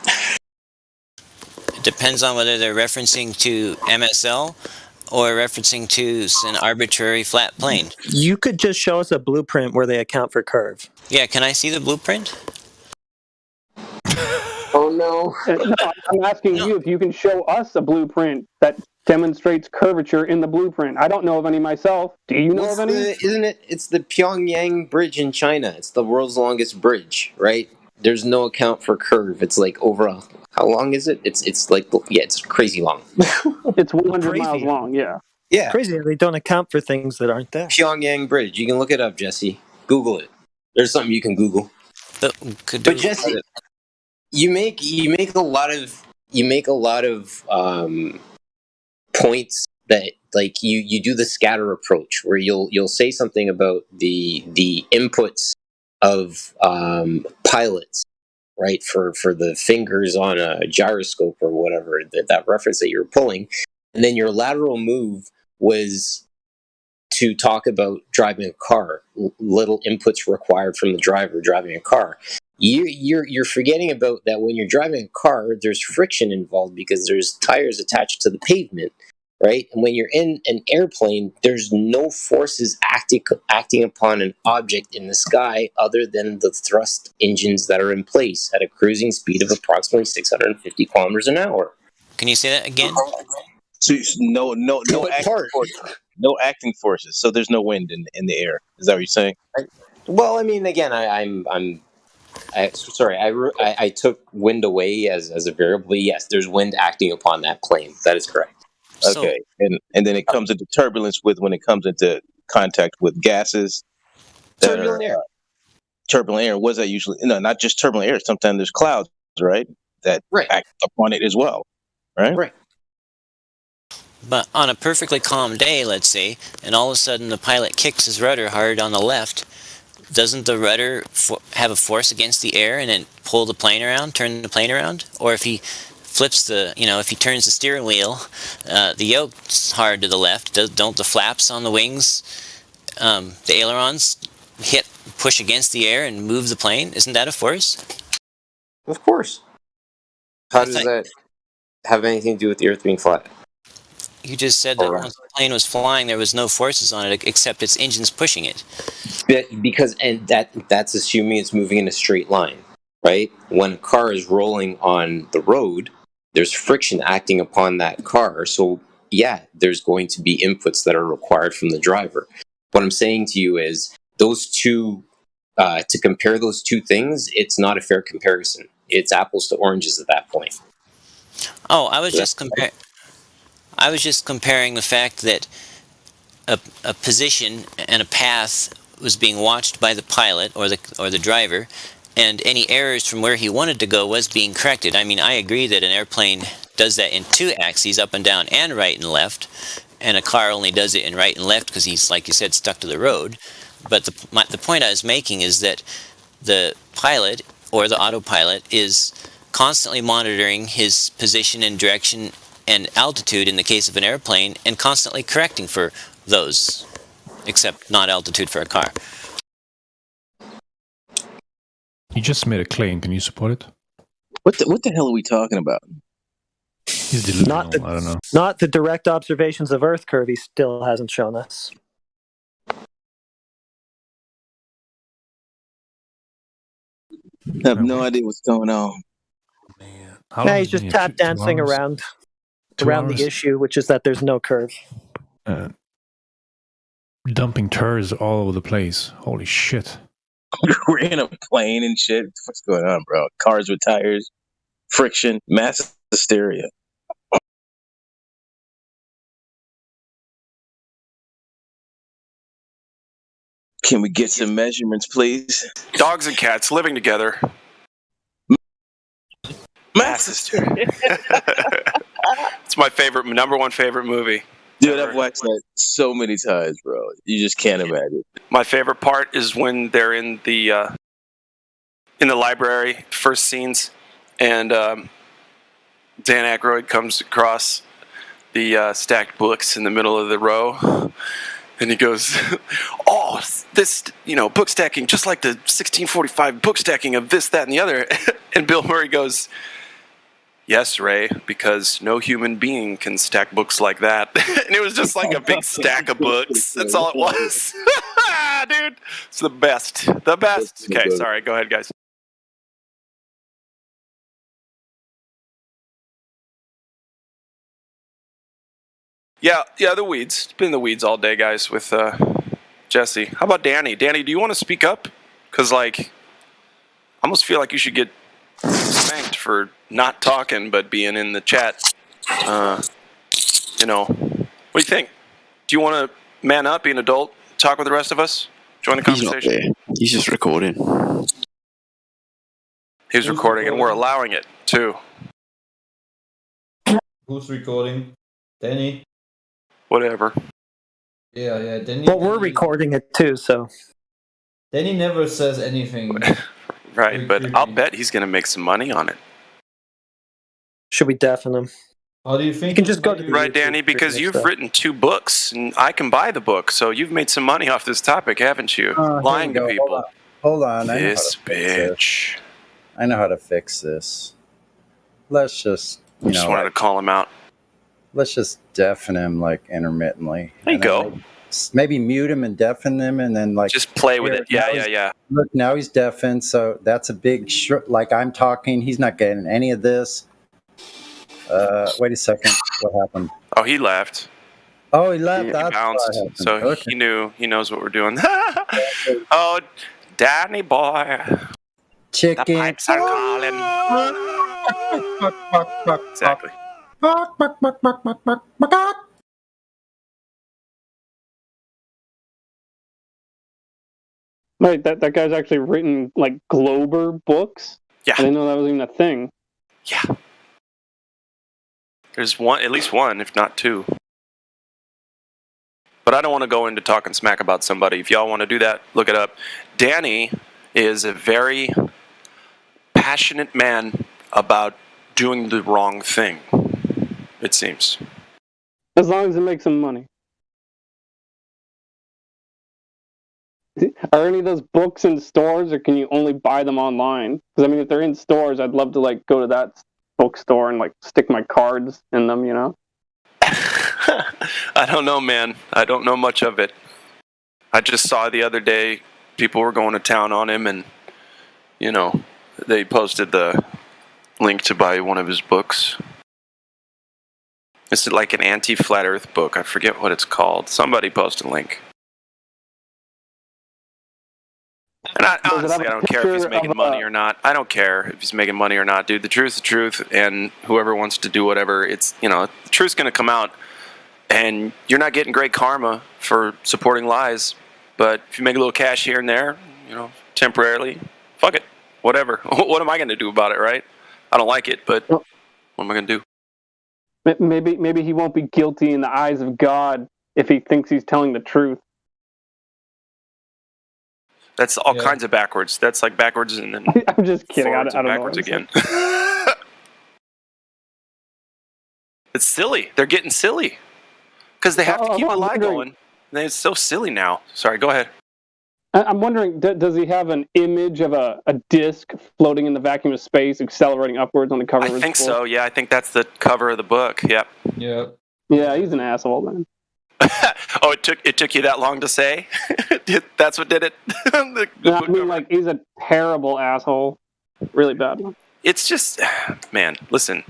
It depends on whether they're referencing to MSL or referencing to an arbitrary flat plane. You could just show us a blueprint where they account for curve. Yeah, can I see the blueprint? Oh, no. No, I'm asking you if you can show us a blueprint that demonstrates curvature in the blueprint. I don't know of any myself. Do you know of any? Isn't it? It's the Pyongyang Bridge in China. It's the world's longest bridge, right? There's no account for curve. It's like how long is it? It's like, yeah, it's crazy long. It's 100 miles long, yeah. Yeah. Crazy. They don't account for things that aren't there. Pyongyang Bridge. You can look it up, Jesse. Google it. There's something you can Google. But Jesse, you make a lot of points that, like, you do the scatter approach where you'll say something about the inputs of pilots, right, for the fingers on a gyroscope or whatever, that reference that you're pulling, and then your lateral move was to talk about driving a car, little inputs required from the driver driving a car. You're forgetting about that when you're driving a car, there's friction involved because there's tires attached to the pavement, right? And when you're in an airplane, there's no forces acting upon an object in the sky other than the thrust engines that are in place at a cruising speed of approximately 650 kilometers an hour. Can you say that again? So no acting forces. So there's no wind in the air. Is that what you're saying? Well, I mean, again, I took wind away as a variable. But yes, there's wind acting upon that plane. That is correct. Okay, and then it comes into turbulence when it comes into contact with gases. Turbulent air. Turbulent air. What's that usually? No, not just turbulent air. Sometimes there's clouds, right? That act upon it as well, right? Right. But on a perfectly calm day, let's say, and all of a sudden the pilot kicks his rudder hard on the left, doesn't the rudder have a force against the air and then pull the plane around, turn the plane around? Or if he flips if he turns the steering wheel, the yoke's hard to the left, don't the flaps on the wings, the ailerons, push against the air and move the plane? Isn't that a force? Of course. How does that have anything to do with the Earth being flat? You just said that once the plane was flying, there was no forces on it except its engines pushing it. That's assuming it's moving in a straight line, right? When a car is rolling on the road, there's friction acting upon that car. So, yeah, there's going to be inputs that are required from the driver. What I'm saying to you is those two, to compare those two things, it's not a fair comparison. It's apples to oranges at that point. Oh, I was just comparing the fact that a position and a path was being watched by the pilot or the driver, and any errors from where he wanted to go was being corrected. I mean, I agree that an airplane does that in 2 axes, up and down and right and left, and a car only does it in right and left because he's, like you said, stuck to the road. But the point I was making is that the pilot or the autopilot is constantly monitoring his position and direction and altitude in the case of an airplane, and constantly correcting for those, except not altitude for a car. You just made a claim. Can you support it? What the hell are we talking about? He's delusional. I don't know. Not the direct observations of Earth curve he still hasn't shown us. I have no idea what's going on. Yeah, he's just tap dancing around the issue, which is that there's no curve. Dumping turds all over the place. Holy shit. We're in a plane and shit. What the fuck's going on, bro? Cars with tires, friction, mass hysteria. Can we get some measurements, please? Dogs and cats living together. Mass hysteria. It's my number one favorite movie. Dude, I've watched that so many times, bro. You just can't imagine. My favorite part is when they're in the library, first scenes, and Dan Aykroyd comes across the stacked books in the middle of the row, and he goes, "Oh, this, book stacking, just like the 1645 book stacking of this, that, and the other." And Bill Murray goes, "Yes, Ray, because no human being can stack books like that." And it was just like a big stack of books. That's all it was. Dude, it's the best. The best. Okay, sorry. Go ahead, guys. Yeah, the weeds. It's been the weeds all day, guys, with Jesse. How about Danny? Danny, do you want to speak up? Because, I almost feel like you should get spanked for not talking but being in the chat. What do you think? Do you want to man up, be an adult, talk with the rest of us, join the conversation? He's not there. He's just recording. He's recording, and we're allowing it too. Who's recording? Danny? Whatever. Yeah, Danny. Well, we're recording it too, so. Danny never says anything. Right, but I'll bet he's going to make some money on it. Should we deafen him? How do you think? You can just go to the right, Danny, because you've written 2 books, and I can buy the book, so you've made some money off this topic, haven't you? Lying to people. Hold on. This bitch. I know how to fix this. Let's just, just wanted to call him out. Let's just deafen him intermittently. There you go. Maybe mute him and deafen him, and then just play with it. Yeah. Look, now he's deafened, so that's a big I'm talking. He's not getting any of this. Wait a second. What happened? Oh, he left. Oh, he left. He That's bounced. So okay. He knows what we're doing. Oh, Danny boy. Chicken. The pipes are calling. Exactly. Right, that guy's actually written Glober books. Yeah. I didn't know that was even a thing. Yeah. There's at least one, if not 2. But I don't want to go into talking smack about somebody. If y'all want to do that, look it up. Danny is a very passionate man about doing the wrong thing, it seems. As long as it makes him money. Are any of those books in stores, or can you only buy them online? Because if they're in stores, I'd love to go to that bookstore and stick my cards in them. I don't know, man. I don't know much of it. I just saw the other day people were going to town on him, and they posted the link to buy one of his books. It's like an anti-flat Earth book. I forget what it's called. Somebody post a link. And honestly, I don't care if he's making money or not. I don't care if he's making money or not, dude. The truth's the truth, and whoever wants to do whatever, the truth's going to come out, and you're not getting great karma for supporting lies, but if you make a little cash here and there, temporarily, fuck it. whatever. What am I going to do about it, right? I don't like it, but what am I going to do? Maybe he won't be guilty in the eyes of God if he thinks he's telling the truth. That's all kinds of backwards. That's like backwards and then I'm just kidding. I don't backwards know again. It's silly. They're getting silly because they have to keep a lie going. It's so silly now. Sorry, go ahead. I'm wondering, does he have an image of a disc floating in the vacuum of space, accelerating upwards on the cover of his book? I think so, yeah. I think that's the cover of the book, yep. Yeah. Yeah, he's an asshole, man. Oh, it took you that long to say? That's what did it? I mean, like, he's a terrible asshole. Really bad one. It's just, man, listen,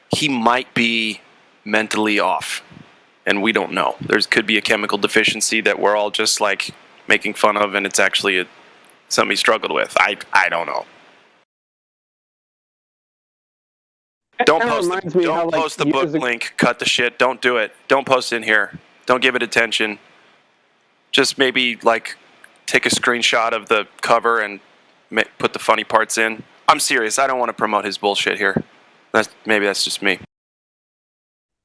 he might be mentally off, and we don't know. There could be a chemical deficiency that we're all just, like, making fun of, and it's actually something he struggled with. I don't know. Don't post the book link. Cut the shit. Don't do it. Don't post it in here. Don't give it attention. Just maybe like take a screenshot of the cover and put the funny parts in. I'm serious. I don't want to promote his bullshit here. Maybe that's just me.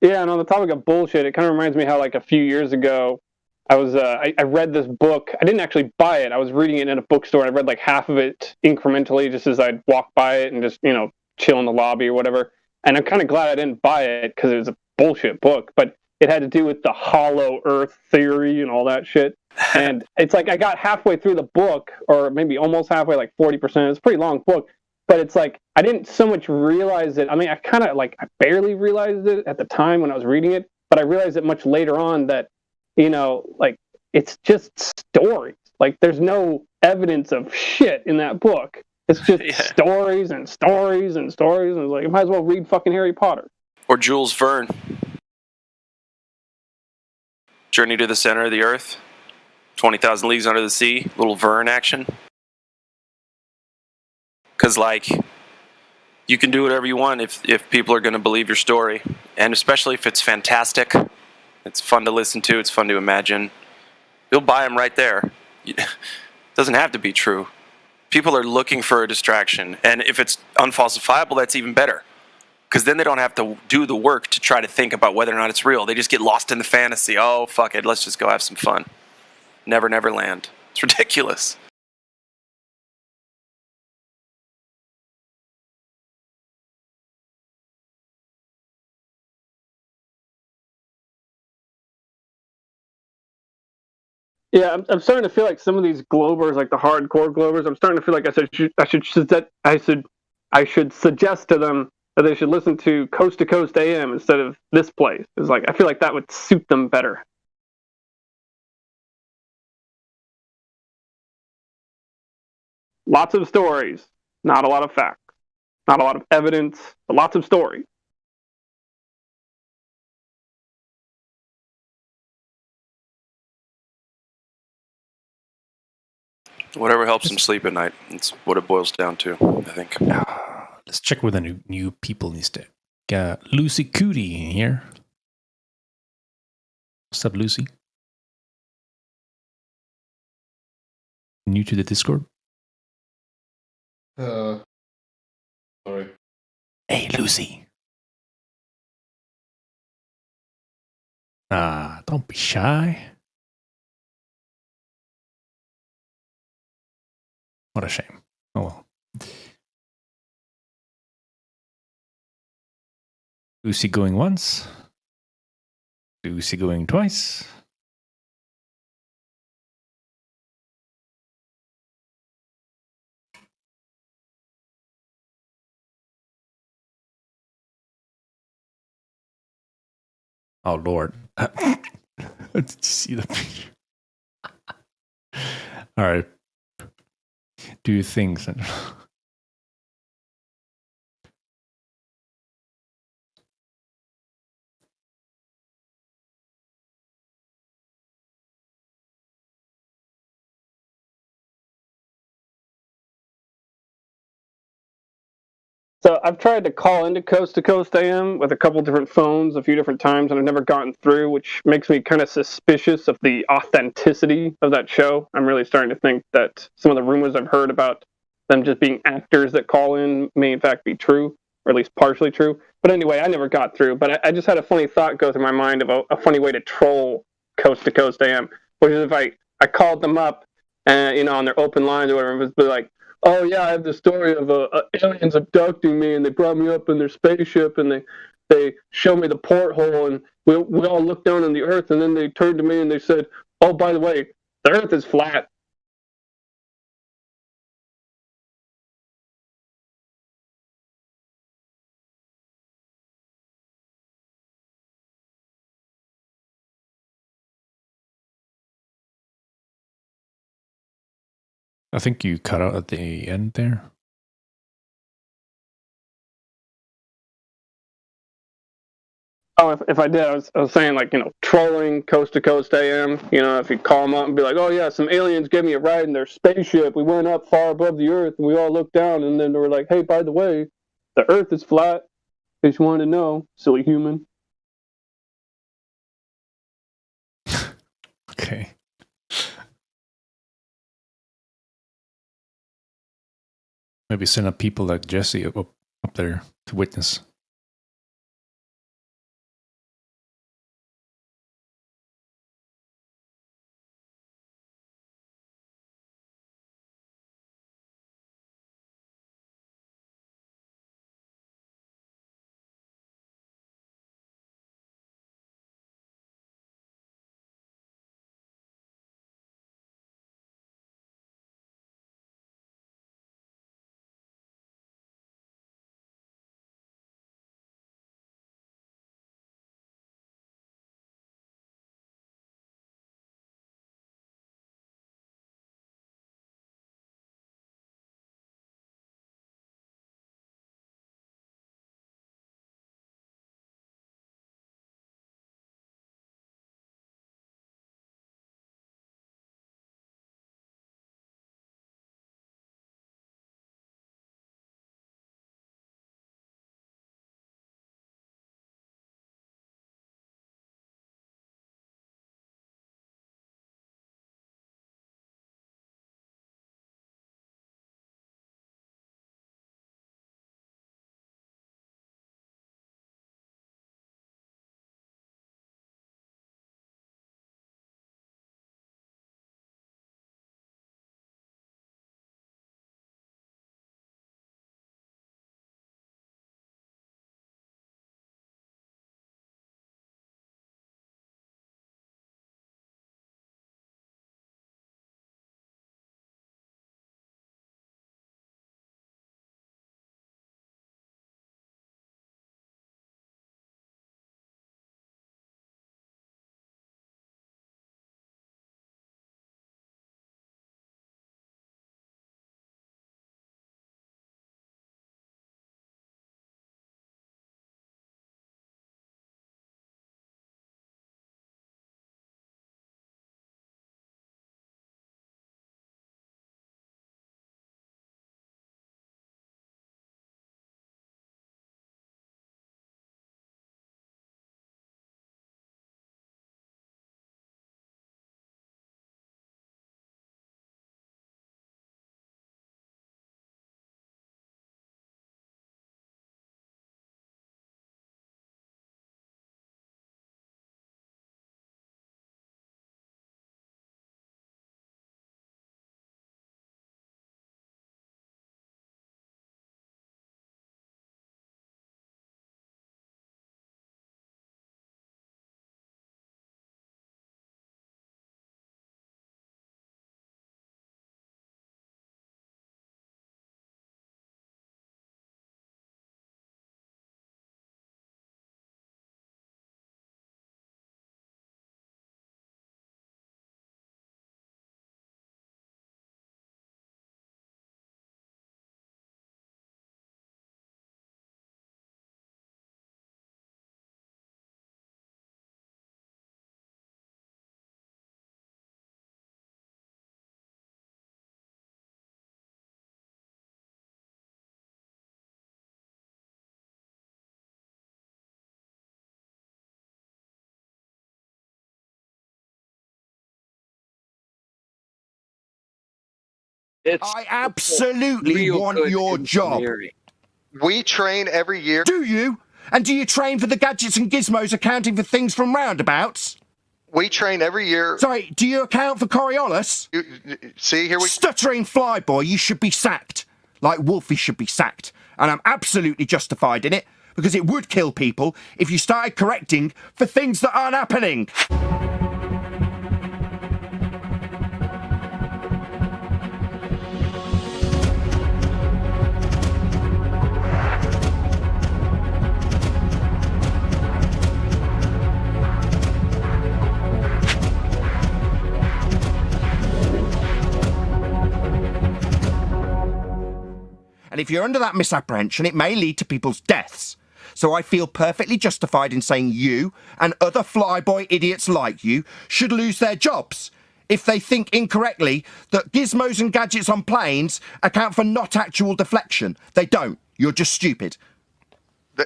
Yeah, and on the topic of bullshit, it kind of reminds me how like a few years ago, I was I read this book. I didn't actually buy it. I was reading it in a bookstore. And I read like half of it incrementally, just as I'd walk by it and just chill in the lobby or whatever. And I'm kind of glad I didn't buy it because it was a bullshit book. But it had to do with the hollow Earth theory and all that shit. And it's like I got halfway through the book, or maybe almost halfway, like 40%. It's a pretty long book. But it's like I didn't so much realize it. I mean, I barely realized it at the time when I was reading it. But I realized it much later on that like it's just stories. Like there's no evidence of shit in that book. It's just stories and stories and stories. And it's like, you might as well read fucking Harry Potter. Or Jules Verne. Journey to the Center of the Earth. 20,000 Leagues Under the Sea. Little Verne action. Because, like, you can do whatever you want if people are going to believe your story. And especially if it's fantastic. It's fun to listen to. It's fun to imagine. You'll buy them right there. It doesn't have to be true. People are looking for a distraction. And if it's unfalsifiable, that's even better. Because then they don't have to do the work to try to think about whether or not it's real. They just get lost in the fantasy. Oh, fuck it. Let's just go have some fun. Never, never land. It's ridiculous. Yeah, I'm starting to feel like some of these Globers, like the hardcore Globers, I'm starting to feel like I should suggest to them that they should listen to Coast AM instead of this place. It's like I feel like that would suit them better. Lots of stories, not a lot of facts, not a lot of evidence, but lots of stories. Whatever helps them sleep at night. That's what it boils down to, I think. Let's check with the new people instead. Got Lucy Cootie in here. What's up, Lucy? New to the Discord? Sorry. Hey, Lucy. Don't be shy. What a shame. Oh well. Lucy going once. Lucy going twice. Oh Lord. Did you see the picture? All right. Do your things. So I've tried to call into Coast AM with a couple different phones a few different times, and I've never gotten through, which makes me kind of suspicious of the authenticity of that show. I'm really starting to think that some of the rumors I've heard about them just being actors that call in may in fact be true, or at least partially true. But anyway, I never got through. But I just had a funny thought go through my mind about a funny way to troll Coast to Coast AM, which is if I called them up and on their open lines or whatever, it was be like, oh yeah, I have the story of aliens abducting me, and they brought me up in their spaceship, and they showed me the porthole, and we all looked down on the Earth, and then they turned to me and they said, oh, by the way, the Earth is flat. I think you cut out at the end there. Oh, if I did, I was saying trolling Coast to Coast AM. If you call them up and be like, oh yeah, some aliens gave me a ride in their spaceship. We went up far above the Earth and we all looked down, and then they were like, hey, by the way, the Earth is flat. In case you wanted to know, silly human. Okay. Maybe send up people like Jesse up there to witness. I absolutely want your job. We train every year. Do you? And do you train for the gadgets and gizmos accounting for things from roundabouts? We train every year. Sorry, do you account for Coriolis? See, here we... Stuttering flyboy, you should be sacked. Like Wolfie should be sacked. And I'm absolutely justified in it, because it would kill people if you started correcting for things that aren't happening. And if you're under that misapprehension, it may lead to people's deaths. So I feel perfectly justified in saying you and other flyboy idiots like you should lose their jobs if they think incorrectly that gizmos and gadgets on planes account for not actual deflection. They don't. You're just stupid.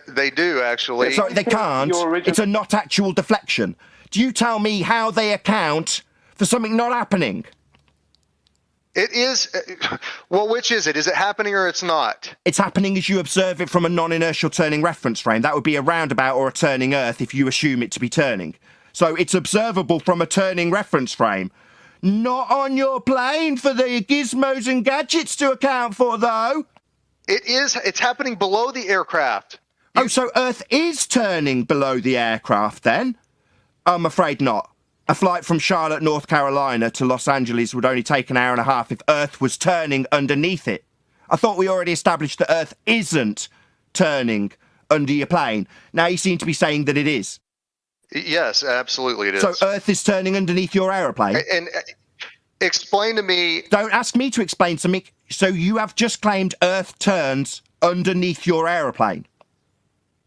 They do, actually. Sorry, they can't. It's a not actual deflection. Do you tell me how they account for something not happening? It is. Well, which is it? Is it happening or it's not? It's happening as you observe it from a non-inertial turning reference frame. That would be a roundabout or a turning Earth if you assume it to be turning. So it's observable from a turning reference frame. Not on your plane for the gizmos and gadgets to account for, though. It is. It's happening below the aircraft. Oh, so Earth is turning below the aircraft, then? I'm afraid not. A flight from Charlotte, North Carolina to Los Angeles would only take an hour and a half if Earth was turning underneath it. I thought we already established that Earth isn't turning under your plane. Now you seem to be saying that it is. Yes, absolutely it is. So Earth is turning underneath your aeroplane? And explain to me... Don't ask me to explain something. So you have just claimed Earth turns underneath your aeroplane?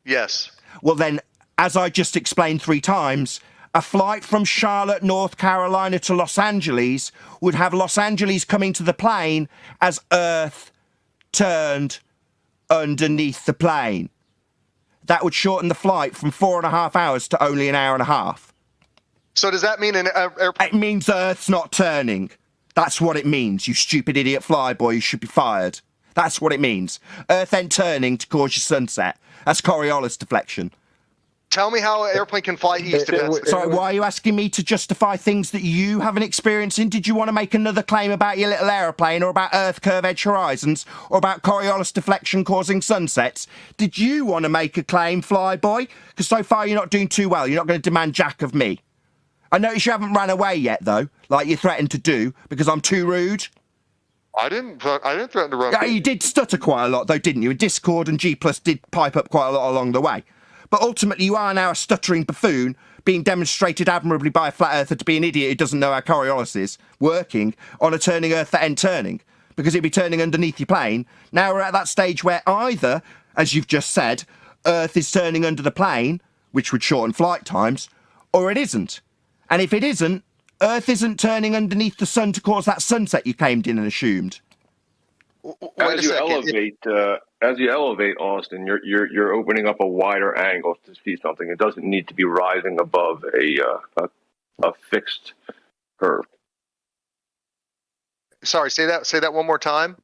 Yes. Well then, as I just explained 3 times... A flight from Charlotte, North Carolina to Los Angeles would have Los Angeles coming to the plane as Earth turned underneath the plane. That would shorten the flight from 4.5 hours to only an hour and a half. So does that mean an airplane? It means Earth's not turning. That's what it means, you stupid idiot flyboy. You should be fired. That's what it means. Earth ain't turning to cause your sunset. That's Coriolis deflection. Tell me how an airplane can fly east. Sorry, why are you asking me to justify things that you haven't experienced in? Did you want to make another claim about your little aeroplane, or about Earth curve edge horizons, or about Coriolis deflection causing sunsets? Did you want to make a claim, flyboy? Because so far you're not doing too well. You're not going to demand jack of me. I notice you haven't run away yet, though, like you threatened to do, because I'm too rude. I didn't threaten to run. Yeah, you did stutter quite a lot, though, didn't you? And Discord and G+ did pipe up quite a lot along the way. But ultimately, you are now a stuttering buffoon being demonstrated admirably by a flat earther to be an idiot who doesn't know how Coriolis is working on a turning Earth that ain't turning, because it'd be turning underneath your plane. Now we're at that stage where either, as you've just said, Earth is turning under the plane, which would shorten flight times, or it isn't. And if it isn't, Earth isn't turning underneath the sun to cause that sunset you came in and assumed. As you elevate, Austin, you're opening up a wider angle to see something. It doesn't need to be rising above a fixed curve. Sorry, say that one more time.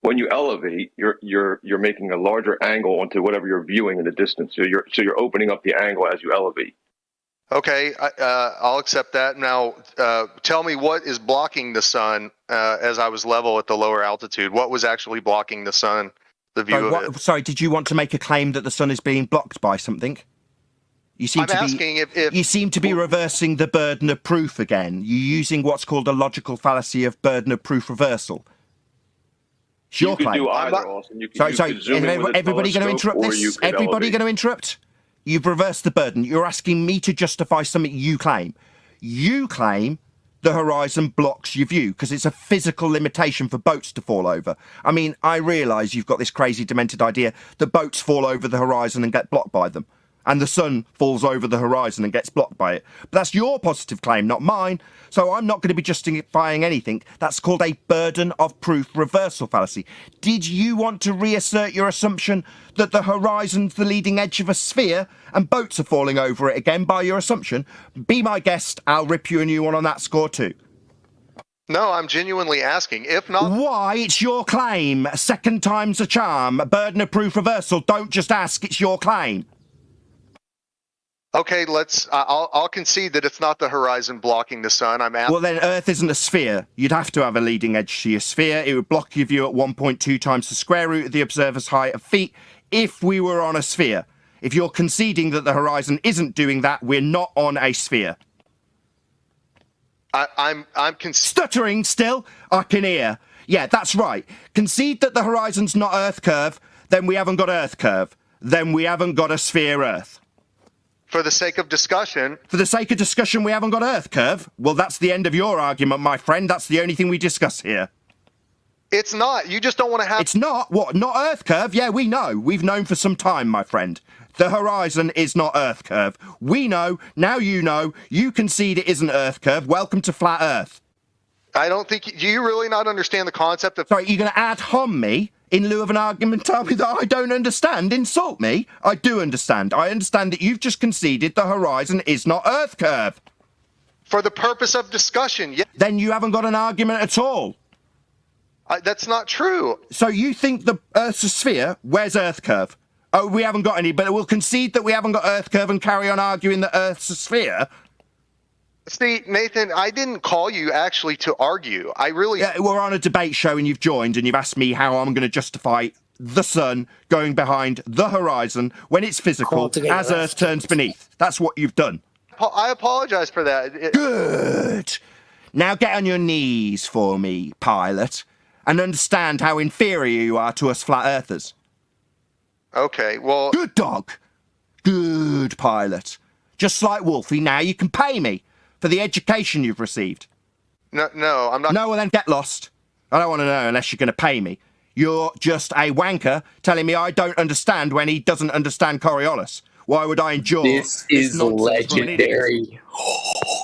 When you elevate, you're making a larger angle onto whatever you're viewing in the distance. So you're opening up the angle as you elevate. Okay, I'll accept that. Now, tell me what is blocking the sun as I was level at the lower altitude. What was actually blocking the sun, the view of it? Sorry, did you want to make a claim that the sun is being blocked by something? You seem you seem to be reversing the burden of proof again. You're using what's called a logical fallacy of burden of proof reversal. It's your claim. Could do either, Austin. Everybody going to interrupt this? Everybody going to interrupt? You've reversed the burden. You're asking me to justify something you claim. You claim the horizon blocks your view because it's a physical limitation for boats to fall over. I mean, I realise you've got this crazy demented idea that boats fall over the horizon and get blocked by them, and the sun falls over the horizon and gets blocked by it. But that's your positive claim, not mine. So I'm not going to be justifying anything. That's called a burden of proof reversal fallacy. Did you want to reassert your assumption that the horizon's the leading edge of a sphere and boats are falling over it again by your assumption? Be my guest. I'll rip you a new one on that score too. No, I'm genuinely asking. If not, why? It's your claim. Second time's a charm. Burden of proof reversal. Don't just ask. It's your claim. okay, I'll concede that it's not the horizon blocking the sun. I'm asking. Well, then Earth isn't a sphere. You'd have to have a leading edge to your sphere. It would block your view at 1.2 times the square root of the observer's height of feet if we were on a sphere. If you're conceding that the horizon isn't doing that, we're not on a sphere. I'm stuttering still. I can hear. Yeah, that's right. Concede that the horizon's not Earth curve, then we haven't got Earth curve. Then we haven't got a sphere Earth. For the sake of discussion. For the sake of discussion, we haven't got Earth curve. Well, that's the end of your argument, my friend. That's the only thing we discuss here. It's not. You just don't want to have. It's not. What? Not Earth curve? Yeah, we know. We've known for some time, my friend. The horizon is not Earth curve. We know. Now you know. You concede it isn't Earth curve. Welcome to flat Earth. I don't think. Do you really not understand the concept of? Sorry, you're going to ad hom me in lieu of an argument? Tell me that I don't understand. Insult me? I do understand. I understand that you've just conceded the horizon is not Earth curve. For the purpose of discussion, yeah. Then you haven't got an argument at all. That's not true. So you think the Earth's a sphere? Where's Earth curve? Oh, we haven't got any, but we'll concede that we haven't got Earth curve and carry on arguing that Earth's a sphere. See, Nathan, I didn't call you actually to argue. I really... Yeah, we're on a debate show and you've joined and you've asked me how I'm going to justify the sun going behind the horizon when it's physical as Earth turns beneath. That's what you've done. I apologize for that. Good. Now get on your knees for me, pilot, and understand how inferior you are to us flat earthers. Okay, well... Good dog. Good pilot. Just like Wolfie, now you can pay me for the education you've received. No, I'm not... No, well then get lost. I don't want to know unless you're going to pay me. You're just a wanker telling me I don't understand when he doesn't understand Coriolis. Why would I endure this is legendary.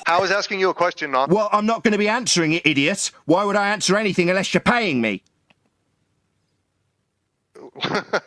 I was asking you a question, not... Well, I'm not going to be answering it, idiot. Why would I answer anything unless you're paying me?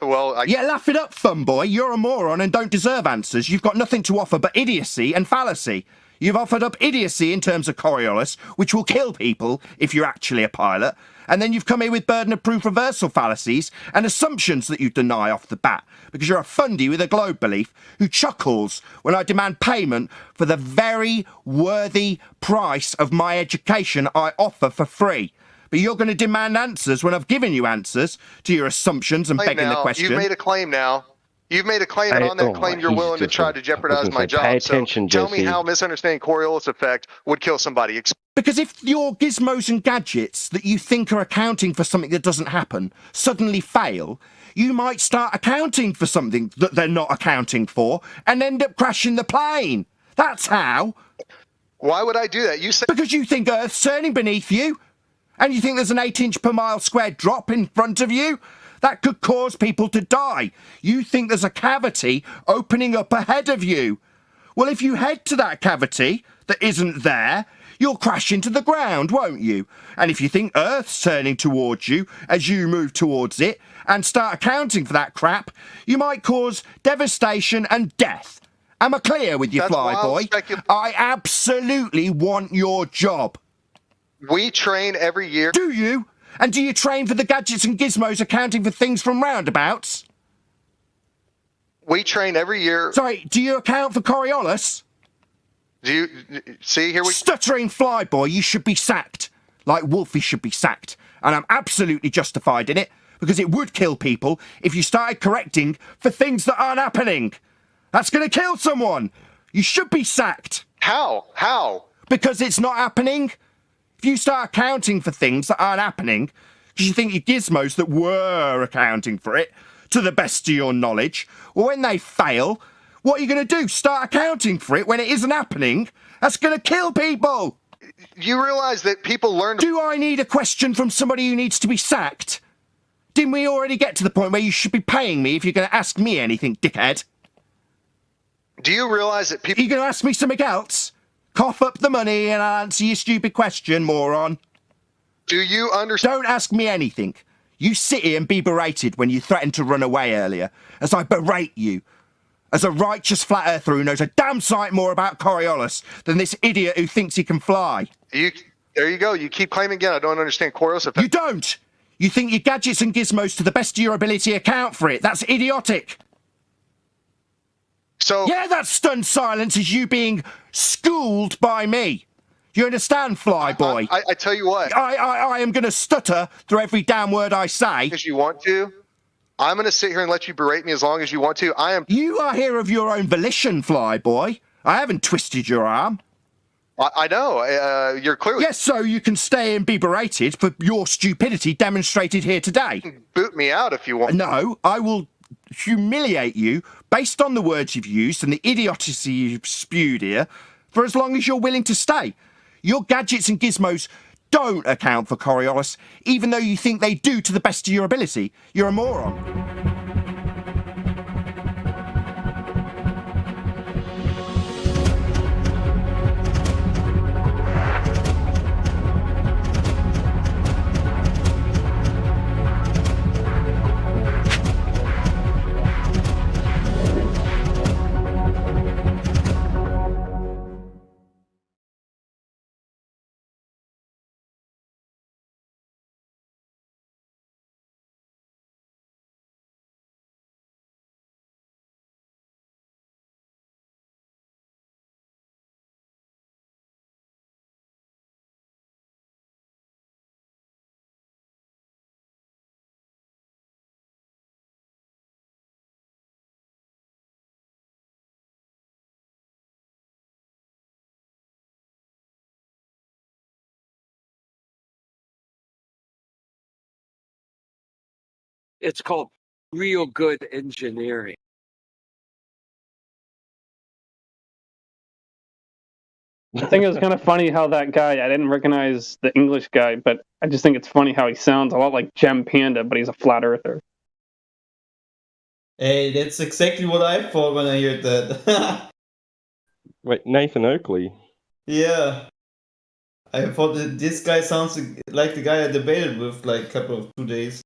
Well, Yeah, laugh it up, fun boy. You're a moron and don't deserve answers. You've got nothing to offer but idiocy and fallacy. You've offered up idiocy in terms of Coriolis, which will kill people if you're actually a pilot. And then you've come here with burden of proof reversal fallacies and assumptions that you deny off the bat, because you're a fundy with a globe belief who chuckles when I demand payment for the very worthy price of my education I offer for free. But you're going to demand answers when I've given you answers to your assumptions and begging the question. You've made a claim now. You've made a claim, and on that claim, you're willing to try to jeopardize my job. Pay attention, so tell me Jesse. how misunderstanding Coriolis effect would kill somebody. Because if your gizmos and gadgets that you think are accounting for something that doesn't happen suddenly fail, you might start accounting for something that they're not accounting for and end up crashing the plane. That's how. Why would I do that? You say because you think Earth's turning beneath you, and you think there's an 8-inch per mile square drop in front of you. That could cause people to die. You think there's a cavity opening up ahead of you. Well, if you head to that cavity that isn't there, you'll crash into the ground, won't you? And if you think Earth's turning towards you as you move towards it and start accounting for that crap, you might cause devastation and death. Am I clear with you, Flyboy? I absolutely want your job. We train every year. Do you? And do you train for the gadgets and gizmos accounting for things from roundabouts? We train every year. Sorry, do you account for Coriolis? Do you see here? Stuttering flyboy, you should be sacked. Like Wolfie should be sacked. And I'm absolutely justified in it, because it would kill people if you started correcting for things that aren't happening. That's going to kill someone. You should be sacked. How? How? Because it's not happening. If you start accounting for things that aren't happening, because you think your gizmos that were accounting for it, to the best of your knowledge, well, when they fail, what are you going to do? Start accounting for it when it isn't happening? That's going to kill people. You realize that people learn... Do I need a question from somebody who needs to be sacked? Didn't we already get to the point where you should be paying me if you're going to ask me anything, dickhead? Do you realize that people... Are you going to ask me something else? Cough up the money and I'll answer your stupid question, moron. Do you understand? Don't ask me anything. You sit here and be berated when you threatened to run away earlier, as I berate you, as a righteous flat earther who knows a damn sight more about Coriolis than this idiot who thinks he can fly. There you go. You keep claiming again. I don't understand Koros effect. You don't. You think your gadgets and gizmos, to the best of your ability, account for it. That's idiotic. So yeah, that stunned silence is you being schooled by me. You understand, Flyboy? I tell you what. I am going to stutter through every damn word I say. As you want to. I'm going to sit here and let you berate me as long as you want to. You are here of your own volition, Flyboy. I haven't twisted your arm. I know. You're clearly... Yes, so you can stay and be berated for your stupidity demonstrated here today. Boot me out if you want. No, I will humiliate you based on the words you've used and the idiocy you've spewed here for as long as you're willing to stay. Your gadgets and gizmos don't account for Coriolis, even though you think they do to the best of your ability. You're a moron. It's called real good engineering. I think it was kind of funny how that guy, I didn't recognize the English guy, but I just think it's funny how he sounds a lot like Gem Panda, but he's a flat earther. Hey, that's exactly what I thought when I heard that. Wait, Nathan Oakley? Yeah. I thought that this guy sounds like the guy I debated with like a couple of 2 days.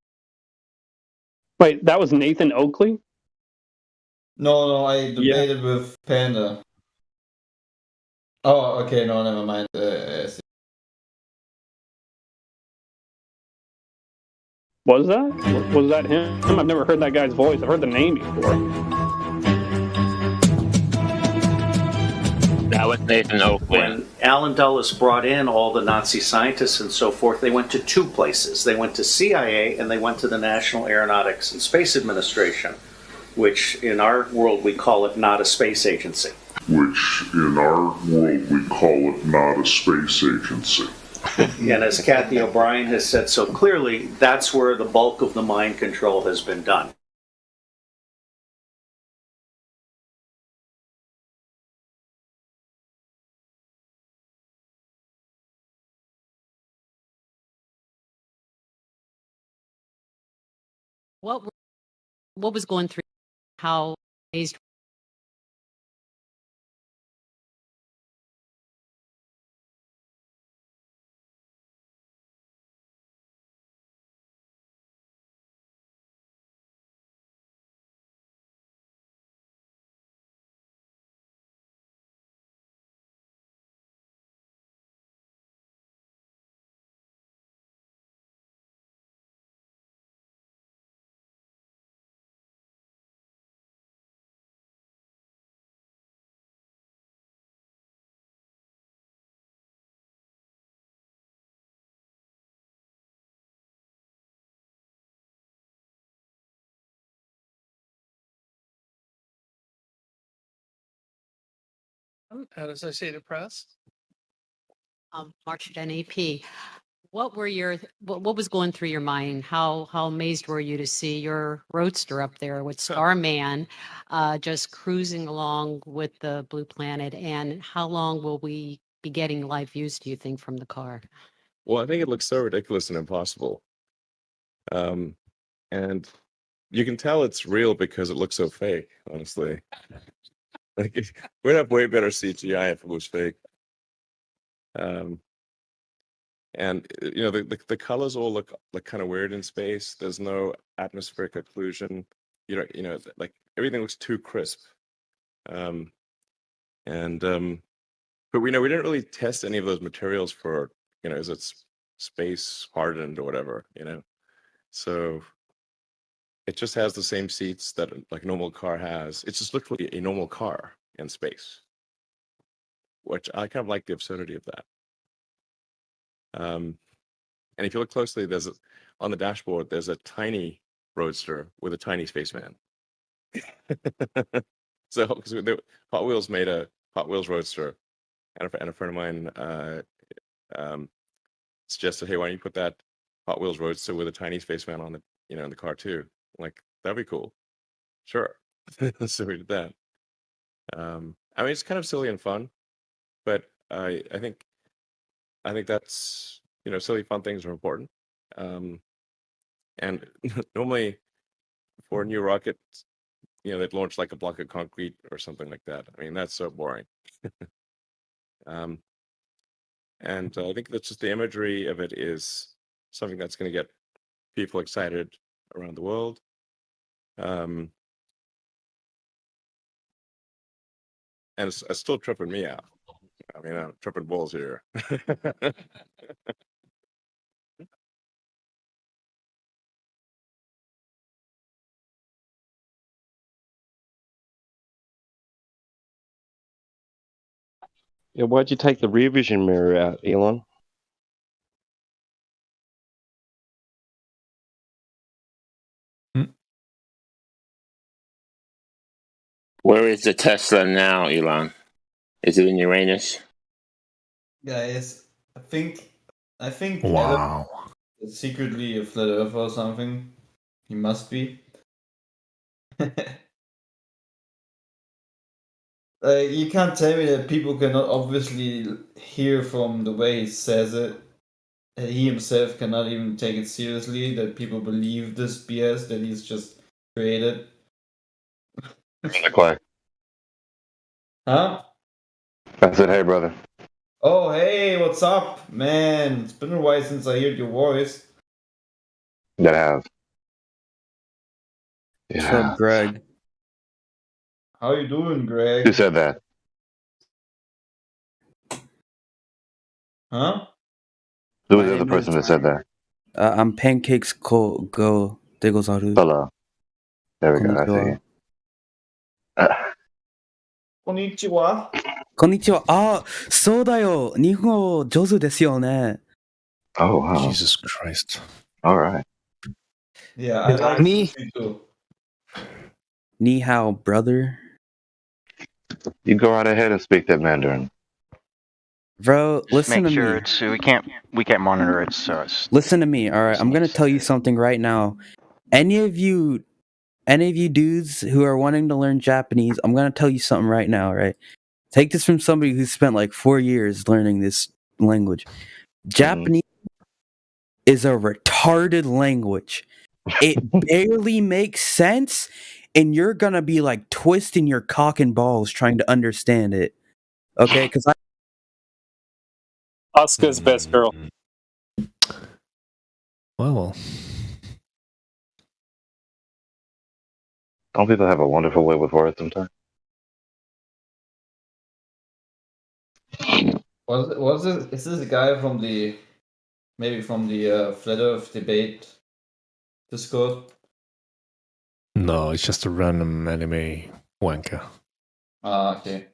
Wait, that was Nathan Oakley? No, I debated with Panda. Oh, okay, no, never mind. Was that him? I've never heard that guy's voice. I've heard the name before. That was Nathan Oakley. When Alan Dulles brought in all the Nazi scientists and so forth, they went to two places. They went to CIA and they went to the National Aeronautics and Space Administration, which in our world we call it not a space agency. And as Kathy O'Brien has said so clearly, that's where the bulk of the mind control has been done. What was going through? How amazed? As I say to press. March at NAP. What was going through your mind? How amazed were you to see your roadster up there with Starman just cruising along with the Blue Planet? And how long will we be getting live views, do you think, from the car? Well, I think it looks so ridiculous and impossible. And you can tell it's real because it looks so fake, honestly. Like, we'd have way better CGI if it was fake. And you know, the colors all look like kind of weird in space. There's no atmospheric occlusion. You know, like everything looks too crisp. But we know we didn't really test any of those materials for is it space hardened or whatever, So it just has the same seats that like a normal car has. It's just literally a normal car in space, which I kind of like the absurdity of that. And if you look closely, on the dashboard, there's a tiny roadster with a tiny spaceman. So because Hot Wheels made a Hot Wheels roadster, and a friend of mine suggested, hey, why don't you put that Hot Wheels roadster with a tiny spaceman on the in the car too? I'm like, that'd be cool. Sure. So we did that. I mean, it's kind of silly and fun, but I think that's silly fun things are important. And normally for a new rocket, they'd launch like a block of concrete or something like that. I mean, that's so boring. And I think that's just the imagery of it is something that's going to get people excited around the world. And it's still tripping me out. I mean, I'm tripping balls here. Yeah, why'd you take the rear vision mirror out, Elon? Where is the Tesla now, Elon? Is it in Uranus? Guys, I think Wow. Elon is secretly a flat earther or something. He must be. You can't tell me that people cannot obviously hear from the way he says it. That he himself cannot even take it seriously. That people believe this BS that he's just created. Clay. Huh? I said, hey, brother. Oh, hey, what's up, man? It's been a while since I heard your voice. That has. What's up, Greg? How you doing, Greg? Who said that? Huh? Who was the other person that said that? I'm Pancakes Go Degozaru. Hello. There we go. I see you. Konnichiwa. こんにちは。あ、そうだよ。日本語上手ですよね。Oh, wow. Jesus Christ. All right. Yeah, I like Me? sushi too. Ni hao, brother. You go right ahead and speak that Mandarin. Bro, Just listen make to sure me. it's we can't monitor it, so it's Listen to me. All right, I'm gonna tell you something right now. Any of you dudes who are wanting to learn Japanese, I'm gonna tell you something right now. Right, take this from somebody who spent like 4 years learning this language. Japanese is a retarded language. It barely makes sense, and you're gonna be like twisting your cock and balls trying to understand it. Okay, because Asuka's best girl. Well. Don't people have a wonderful way with words sometimes? Is this a guy from the Flat Earth debate Discord? No, it's just a random anime wanker. Ah, okay.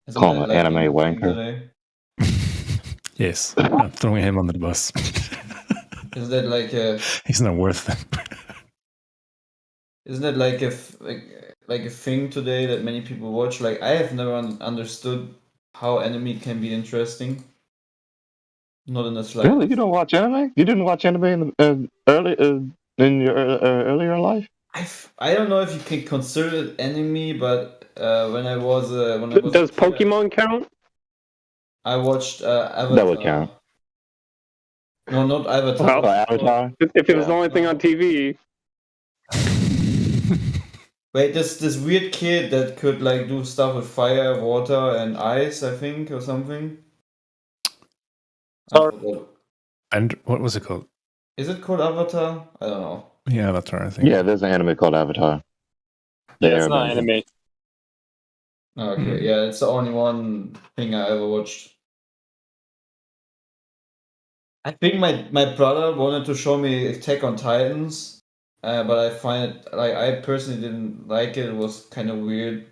Isn't Call that him like an anime the thing wanker. today? Yes, I'm throwing him under the bus. Is that like a? He's not worth it. Isn't it like a thing today that many people watch? Like I have never understood how anime can be interesting. Not in the slightest. Really? You don't watch anime? You didn't watch anime in the, in your earlier life? I don't know if you can consider it anime, but when I was Does Pokemon count? I watched Avatar. That would count. No, not Avatar. Well, Avatar. If it was the only thing on TV. Wait, this weird kid that could like do stuff with fire, water, and ice, I think, or something. And what was it called? Is it called Avatar? I don't know. Yeah, Avatar, I think. Yeah, there's an anime called Avatar. Yeah, it's not anime. Okay, yeah, it's the only one thing I ever watched. I think my brother wanted to show me Attack on Titans, but I find it like I personally didn't like it. It was kind of weird.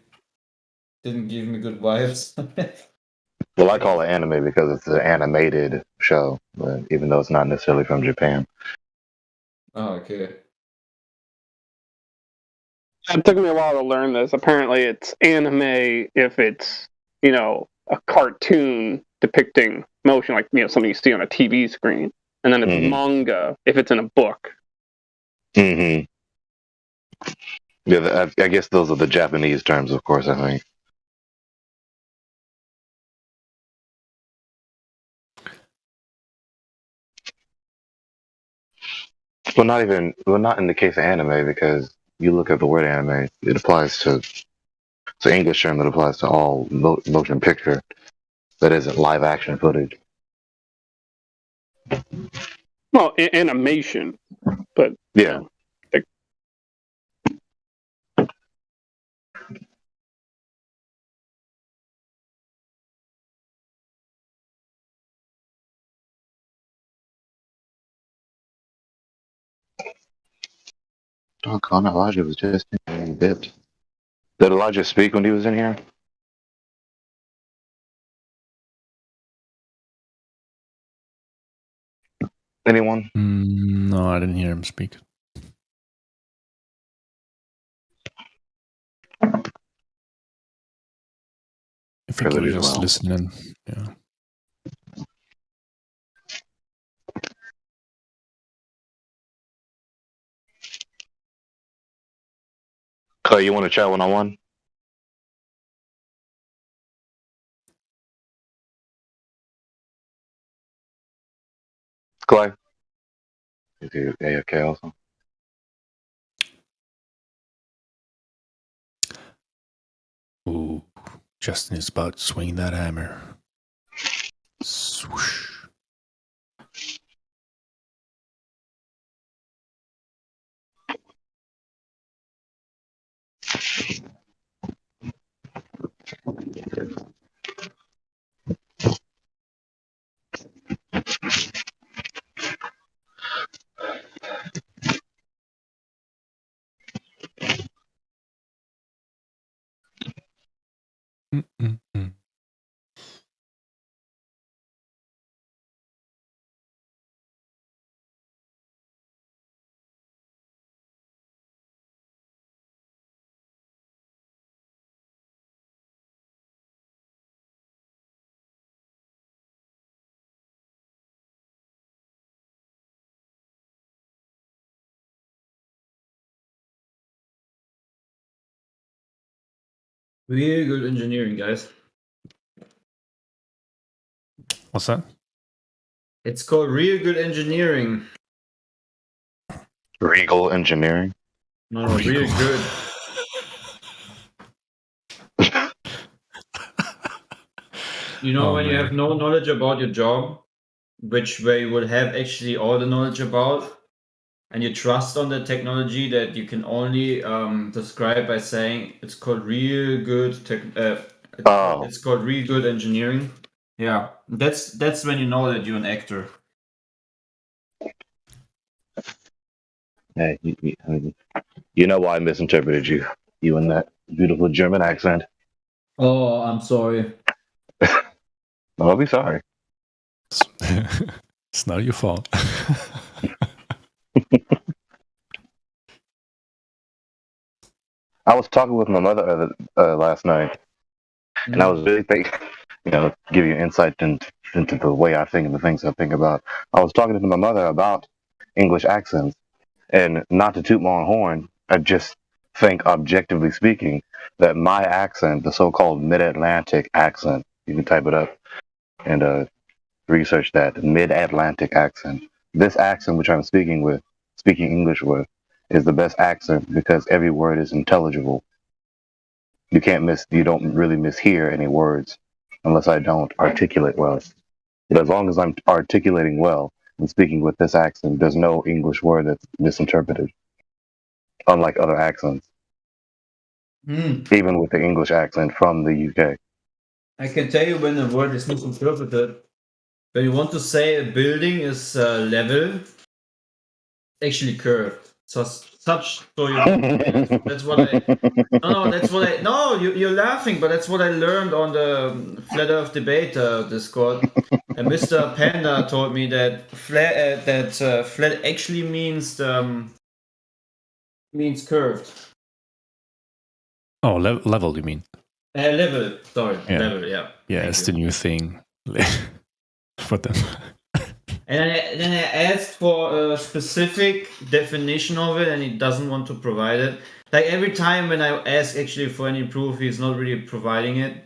Didn't give me good vibes. Well, I call it anime because it's an animated show, but even though it's not necessarily from Japan. Oh, okay. It took me a while to learn this. Apparently, it's anime if it's, a cartoon depicting motion, like, something you see on a TV screen. And then it's manga if it's in a book. Mm-hmm. Yeah, I guess those are the Japanese terms, of course, I think. Well, not in the case of anime, because you look at the word anime, it applies to, it's an English term that applies to all motion picture that isn't live action footage. Well, animation, but yeah. Doggone, Elijah was just in here and dipped. Did Elijah speak when he was in here? Anyone? No, I didn't hear him speak. I think he was just listening. Yeah. Clay, you want to chat one-on-one? Clay? Is he AFK also? Ooh, Justin is about to swing that hammer. Swoosh. Mm-mm-mm. Really good engineering, guys. What's that? It's called real good engineering. Regal Engineering? No, real good. When you have no knowledge about your job, which where you will have actually all the knowledge about, and you trust on the technology that you can only describe by saying it's called real good it's called real good engineering. Yeah, that's when you know that you're an actor. Hey, you know why I misinterpreted you. You and that beautiful German accent. Oh, I'm sorry. I'll be sorry. It's not your fault. I was talking with my mother last night, and I was really thinking, give you insight into the way I think and the things I think about. I was talking to my mother about English accents, and not to toot my own horn, I just think, objectively speaking, that my accent, the so-called Mid-Atlantic accent, you can type it up and research that, Mid-Atlantic accent. This accent which I'm speaking English with, is the best accent because every word is intelligible. You don't really mishear any words unless I don't articulate well. But as long as I'm articulating well and speaking with this accent, there's no English word that's misinterpreted, unlike other accents. Even with the English accent from the UK. I can tell you when a word is misinterpreted. when you want to say a building is level, actually curved. So that's what I. No, that's what I. No, you're laughing, but that's what I learned on the Flat Earth Debate Discord. And Mr. Panda told me that flat actually means curved. Oh, level, you mean? Level. Sorry, Yeah. level. Yeah. Yeah, Thank it's you. the new thing for them. And then I asked for a specific definition of it, and he doesn't want to provide it. Like every time when I ask actually for any proof, he's not really providing it,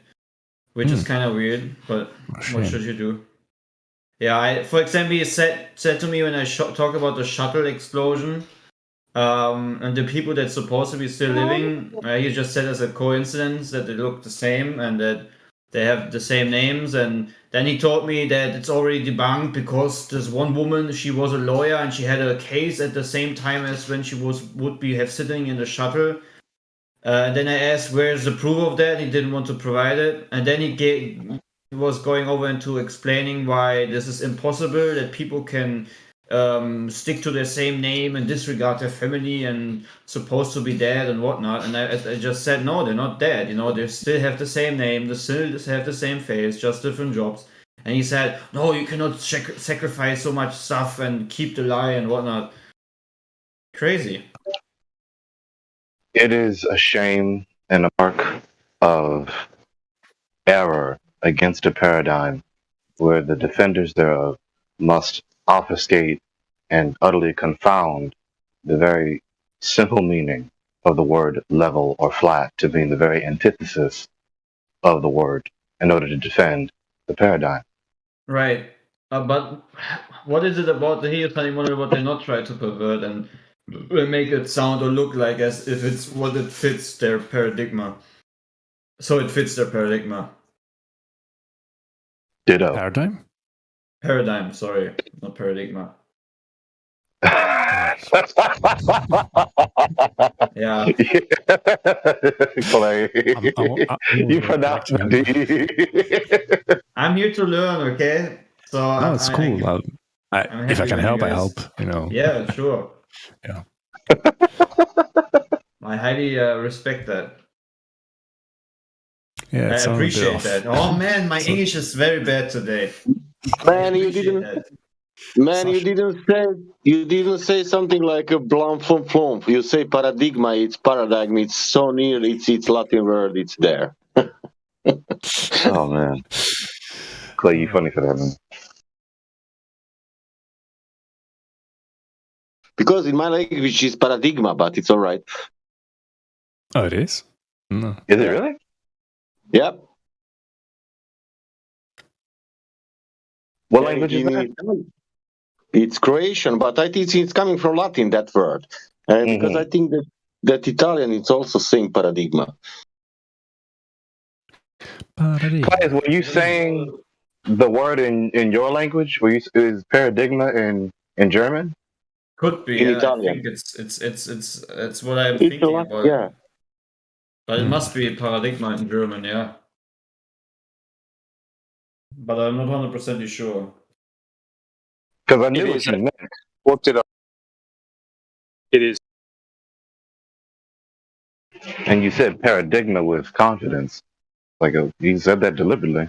which is kind of weird. But what should you do? Yeah, for example, he said to me when I talk about the shuttle explosion, and the people that's supposed to be still living, he just said as a coincidence that they look the same and that they have the same names. And then he told me that it's already debunked because there's one woman, she was a lawyer and she had a case at the same time as when she would be sitting in the shuttle. And then I asked, where's the proof of that? He didn't want to provide it. And then he was going over into explaining why this is impossible, that people can stick to their same name and disregard their family and supposed to be dead and whatnot. And I just said, no, they're not dead. You know, they still have the same name, they still have the same face, just different jobs. And he said, no, you cannot sacrifice so much stuff and keep the lie and whatnot. Crazy. It is a shame and a mark of error against a paradigm where the defenders thereof must obfuscate and utterly confound the very simple meaning of the word level or flat to being the very antithesis of the word in order to defend the paradigm. Right. But what is it about the Heliocentric model what they not try to pervert and make it sound or look like as if it's what it fits their paradigm? So it fits their paradigm. Ditto. Paradigm? Paradigm, sorry, not paradigm. Yeah. Clay, you pronounced the D. I'm here to learn, okay? So No, it's cool. If I can help, I help. You know. Yeah, sure. Yeah. I highly respect that. Yeah, I it sounded a bit appreciate off. that. Oh man, my English is very bad today. Man, you didn't say something like a blump flump flump. You say paradigma, it's paradigm, it's so near, it's Latin word, it's there. Oh man. Clay, you funny for that, man. Because in my language it's paradigma, but it's alright. Oh, it is? No. Is it really? Yep. What language is that? It's Croatian, but I think it's coming from Latin, that word. Because I think that Italian is also saying paradigma. Clay, were you saying the word in your language? Is paradigma in German? Could be. In Yeah, Italian. I think it's what I'm thinking about. Yeah. But it must be paradigma in German, yeah. But I'm not 100% sure. Because I knew what you meant. Looked it up. It is. And you said paradigma with confidence. You said that deliberately.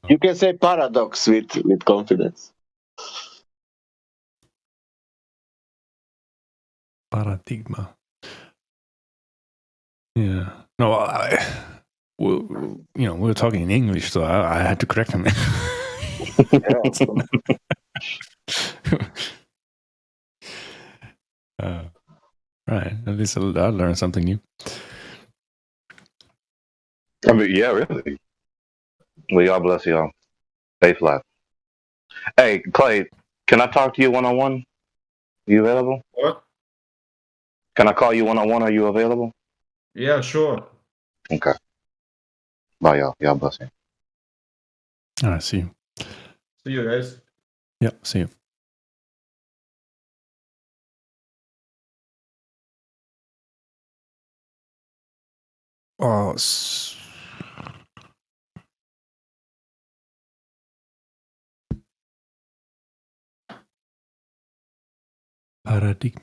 You can say paradox with confidence. Paradigma. Yeah. No, we were talking in English, so I had to correct him. Right. At least I learned something new. I mean, yeah, really. Well, y'all bless y'all. Stay flat. Hey, Clay, can I talk to you one-on-one? You available? What? Can I call you one-on-one? Are you available? Yeah, sure. Okay. Bye, y'all. Y'all bless you. All right, see you. See you guys. Yeah, see you. Oh, paradigm.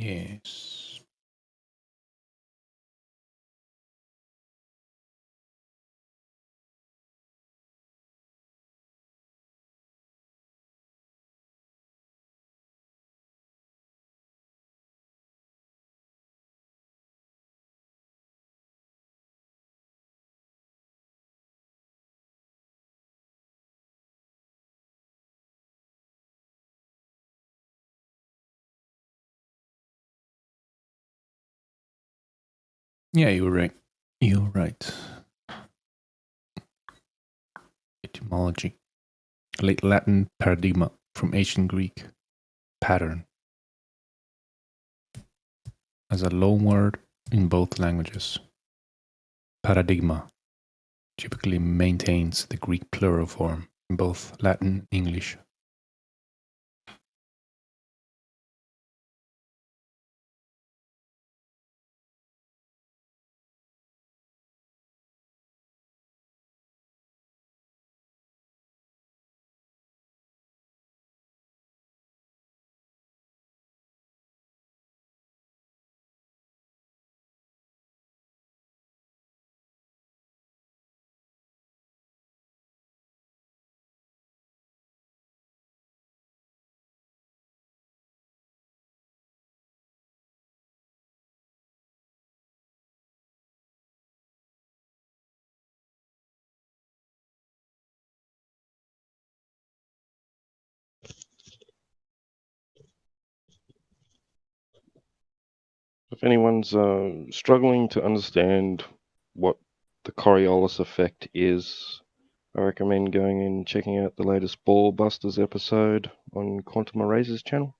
Yes. Yeah, you're right. You're right. Etymology. Late Latin paradigma from ancient Greek. Pattern. As a loan word in both languages. Paradigma typically maintains the Greek plural form in both Latin and English. If anyone's struggling to understand what the Coriolis effect is, I recommend going and checking out the latest Ball Busters episode on Quantum Erasers channel.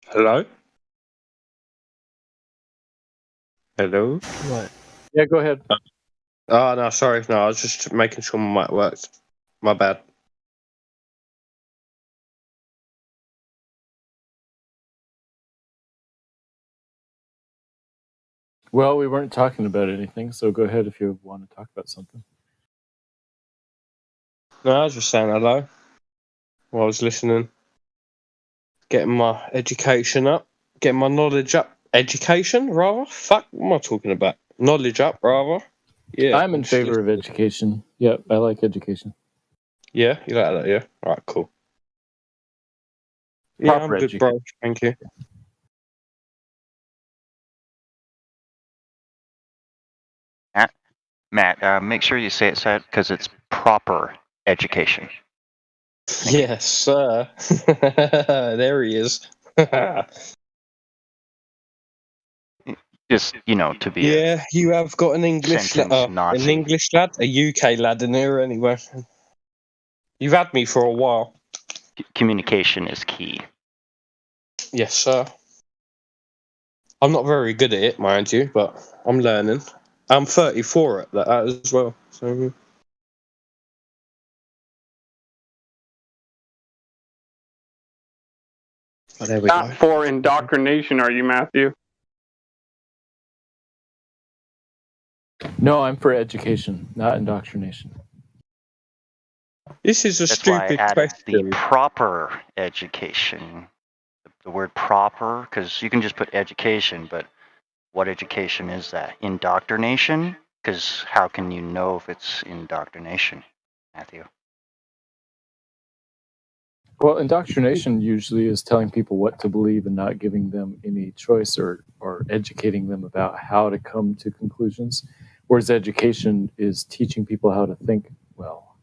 Hello? Hello? What? Yeah, go ahead. Oh, no, sorry. No, I was just making sure my mic worked. My bad. Well, we weren't talking about anything, so go ahead if you want to talk about something. No, I was just saying hello while I was listening. Getting my education up. Getting my knowledge up. Education, rather? Fuck, what am I talking about? Knowledge up, rather. Yeah. I'm in favor of education. Yep, I like education. Yeah, you like that, yeah? Alright, cool. Yeah, Proper I'm good, bro. Thank you. Matt, make sure you say it sad because it's proper education. Yes, sir. There he is. Just, to be Yeah, you have got an English sentence Nazi. an English lad, a UK lad in here anyway. You've had me for a while. Communication is key. Yes, sir. I'm not very good at it, mind you, but I'm learning. I'm 34 at that as well. So. Oh, there we Not go. for indoctrination, are you, Matthew? No, I'm for education, not indoctrination. This is a That's why I stupid added question. the proper education. The word proper, because you can just put education, but what education is that? Indoctrination? Because how can you know if it's indoctrination, Matthew? Well, indoctrination usually is telling people what to believe and not giving them any choice or educating them about how to come to conclusions. Whereas education is teaching people how to think well.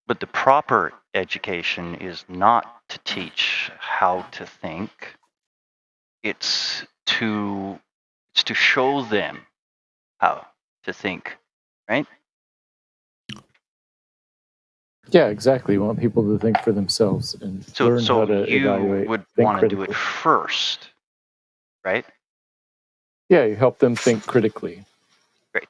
But the proper education is not to teach how to think. It's to show them how to think, right? Yeah, exactly. We want people to think for themselves and learn how to you evaluate. would think want to do it critically. first, right? Yeah, you help them think critically. Great.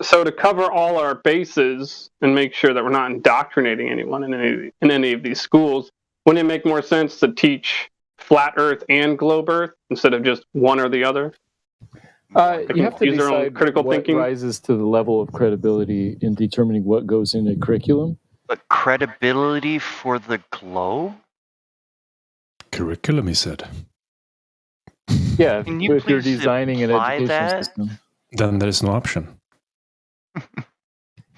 So to cover all our bases and make sure that we're not indoctrinating anyone in any of these schools, wouldn't it make more sense to teach flat Earth and globe Earth instead of just one or the other? You have to use their own decide critical what thinking. rises to the level of credibility in determining what goes in a curriculum. But credibility for the globe? Curriculum, he said. Yeah, Can you if you're please designing an imply education that? system. Then there is no option.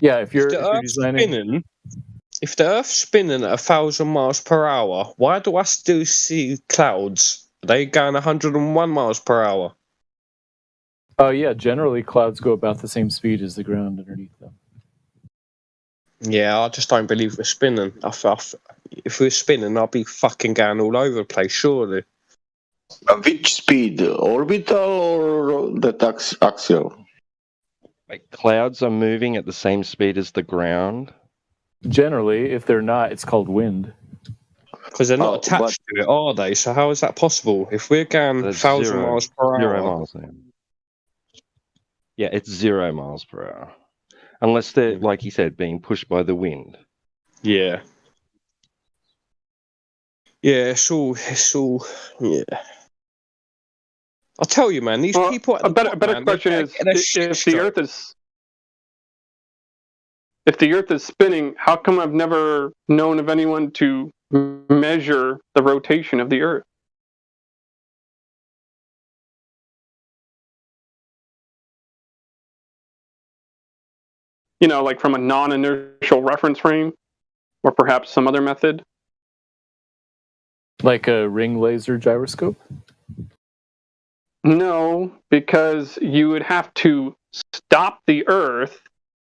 Yeah, if you're spinning, if the Earth's spinning at 1,000 miles per hour, why do I still see clouds? Are they going 101 miles per hour? Oh yeah, generally clouds go about the same speed as the ground underneath them. Yeah, I just don't believe we're spinning. If we're spinning, I'll be fucking going all over the place, surely. Which speed? Orbital or the axial? Like clouds are moving at the same speed as the ground. Generally, if they're not, it's called wind. Because they're not attached to it, are they? So how is that possible? If we're going 1,000 miles per hour... 0 miles an hour. Yeah, it's 0 miles per hour. Unless they're, like you said, being pushed by the wind. Yeah. Yeah, it's all, yeah. I'll tell you, man, these people at the A better question is, if the Earth is spinning, how come I've never known of anyone to measure the rotation of the Earth? Like from a non-inertial reference frame, or perhaps some other method? Like a ring laser gyroscope? No, because you would have to stop the Earth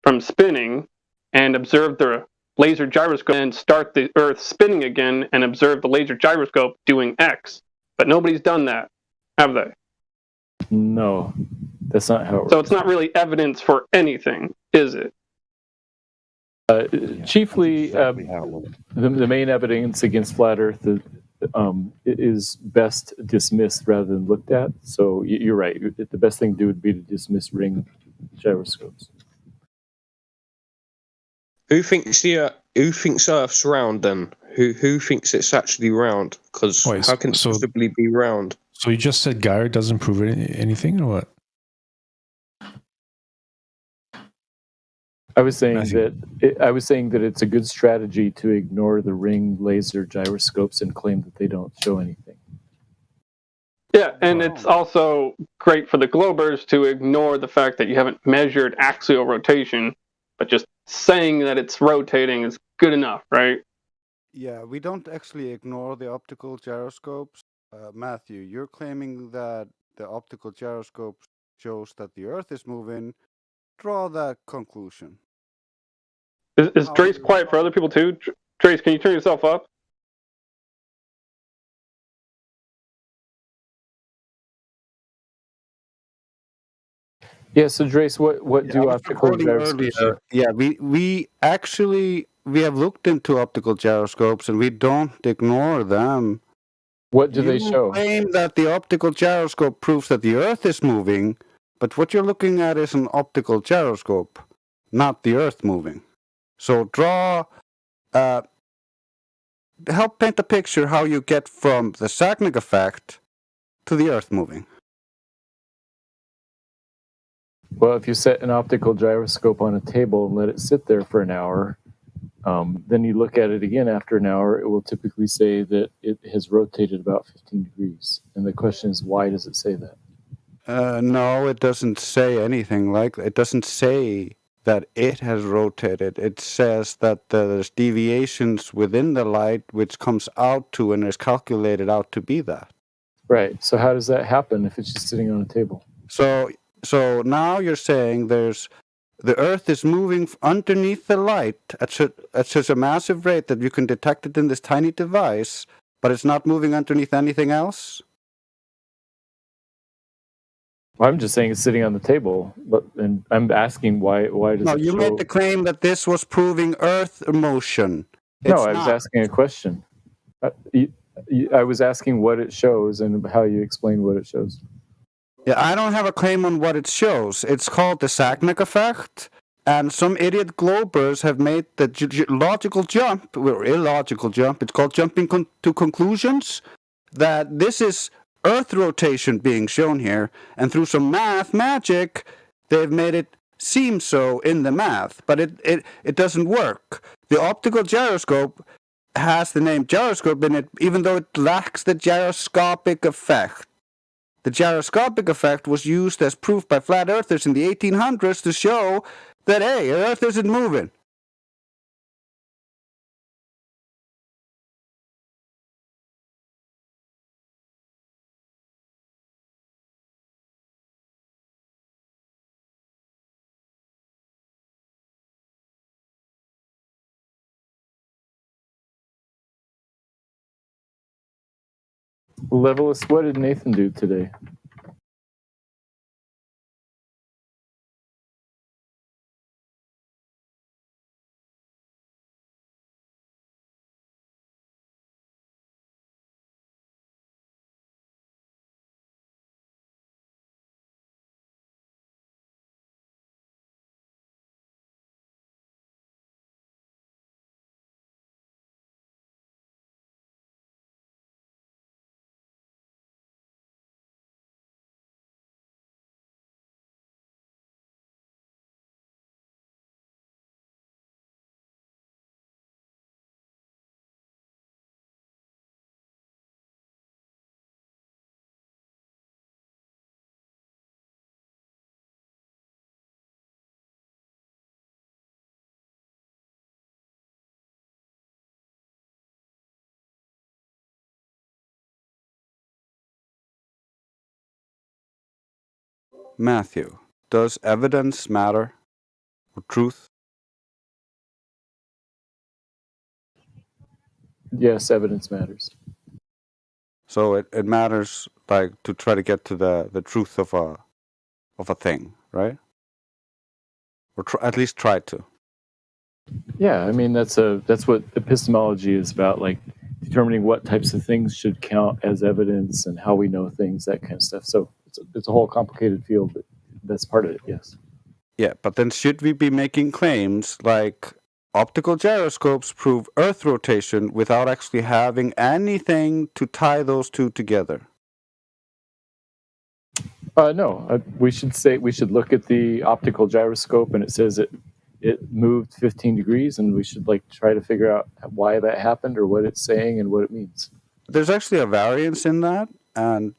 from spinning and observe the laser gyroscope and start the Earth spinning again and observe the laser gyroscope doing X. But nobody's done that, have they? No, that's not how it works. So it's not really evidence for anything, is it? Chiefly, exactly how it works. the main evidence against flat Earth is best dismissed rather than looked at. So you're right. The best thing to do would be to dismiss ring gyroscopes. Who thinks Earth's round then? Who thinks it's actually round? Because how can it possibly be round? So you just said Gyre doesn't prove anything, or what? I was saying that it's a good strategy to ignore the ring laser gyroscopes and claim that they don't show anything. Yeah, and it's also great for the Globers to ignore the fact that you haven't measured axial rotation, but just saying that it's rotating is good enough, right? Yeah, we don't actually ignore the optical gyroscopes. Matthew, you're claiming that the optical gyroscope shows that the Earth is moving. Draw that conclusion. Is Trace quiet for other people too? Trace, can you turn yourself up? Yeah, so Trace, what do optical gyroscopes show? Yeah, we have looked into optical gyroscopes and we don't ignore them. What do they show? You claim that the optical gyroscope proves that the Earth is moving, but what you're looking at is an optical gyroscope, not the Earth moving. So help paint a picture how you get from the Sagnac effect to the Earth moving. Well, if you set an optical gyroscope on a table and let it sit there for an hour, then you look at it again after an hour, it will typically say that it has rotated about 15 degrees. And the question is, why does it say that? No, it doesn't say anything like that. It doesn't say that it has rotated. It says that there's deviations within the light which comes out to and is calculated out to be that. Right. So how does that happen if it's just sitting on a table? So now you're saying the Earth is moving underneath the light at such a massive rate that you can detect it in this tiny device, but it's not moving underneath anything else? Well, I'm just saying it's sitting on the table, and I'm asking why does No, it you show... made the claim that this was proving Earth motion. No, I was asking a question. I was asking what it shows and how you explain what it shows. Yeah, I don't have a claim on what it shows. It's called the Sagnac effect, and some idiot Globers have made the logical jump, or illogical jump, it's called jumping to conclusions, that this is Earth rotation being shown here, and through some magic, they've made it seem so in the math, but it doesn't work. The optical gyroscope has the name gyroscope in it, even though it lacks the gyroscopic effect. The gyroscopic effect was used as proof by flat earthers in the 1800s to show that, hey, Earth isn't moving. Levelist, what did Nathan do today? Matthew, does evidence matter? Or truth? Yes, evidence matters. So it matters, like, to try to get to the truth of a thing, right? Or at least try to. Yeah, I mean that's what epistemology is about, like determining what types of things should count as evidence and how we know things, that kind of stuff. So it's a whole complicated field, but that's part of it. Yes. Yeah, but then should we be making claims like optical gyroscopes prove Earth rotation without actually having anything to tie those two together? No, we should look at the optical gyroscope, and it says it moved 15 degrees, and we should like try to figure out why that happened or what it's saying and what it means. There's actually a variance in that, and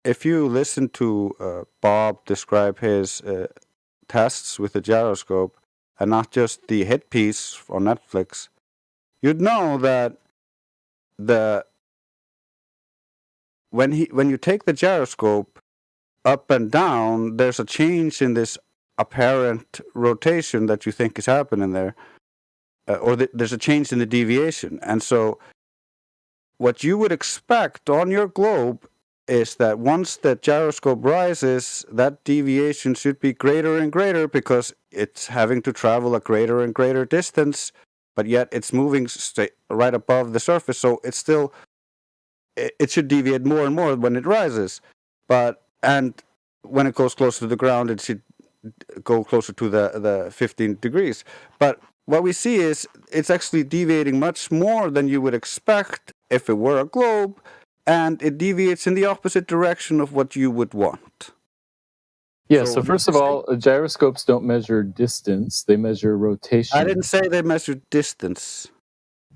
if you listen to Bob describe his tests with the gyroscope, and not just the hit piece on Netflix, you'd know that when you take the gyroscope up and down, there's a change in this apparent rotation that you think is happening there, there's a change in the deviation. And so what you would expect on your globe is that once the gyroscope rises, that deviation should be greater and greater because it's having to travel a greater and greater distance, but yet it's moving right above the surface, so it's still, it should deviate more and more when it rises. And when it goes closer to the ground, it should go closer to the 15 degrees. But what we see is it's actually deviating much more than you would expect if it were a globe, and it deviates in the opposite direction of what you would want. Yeah, so first of all, gyroscopes don't measure distance, they measure rotation. I didn't say they measure distance.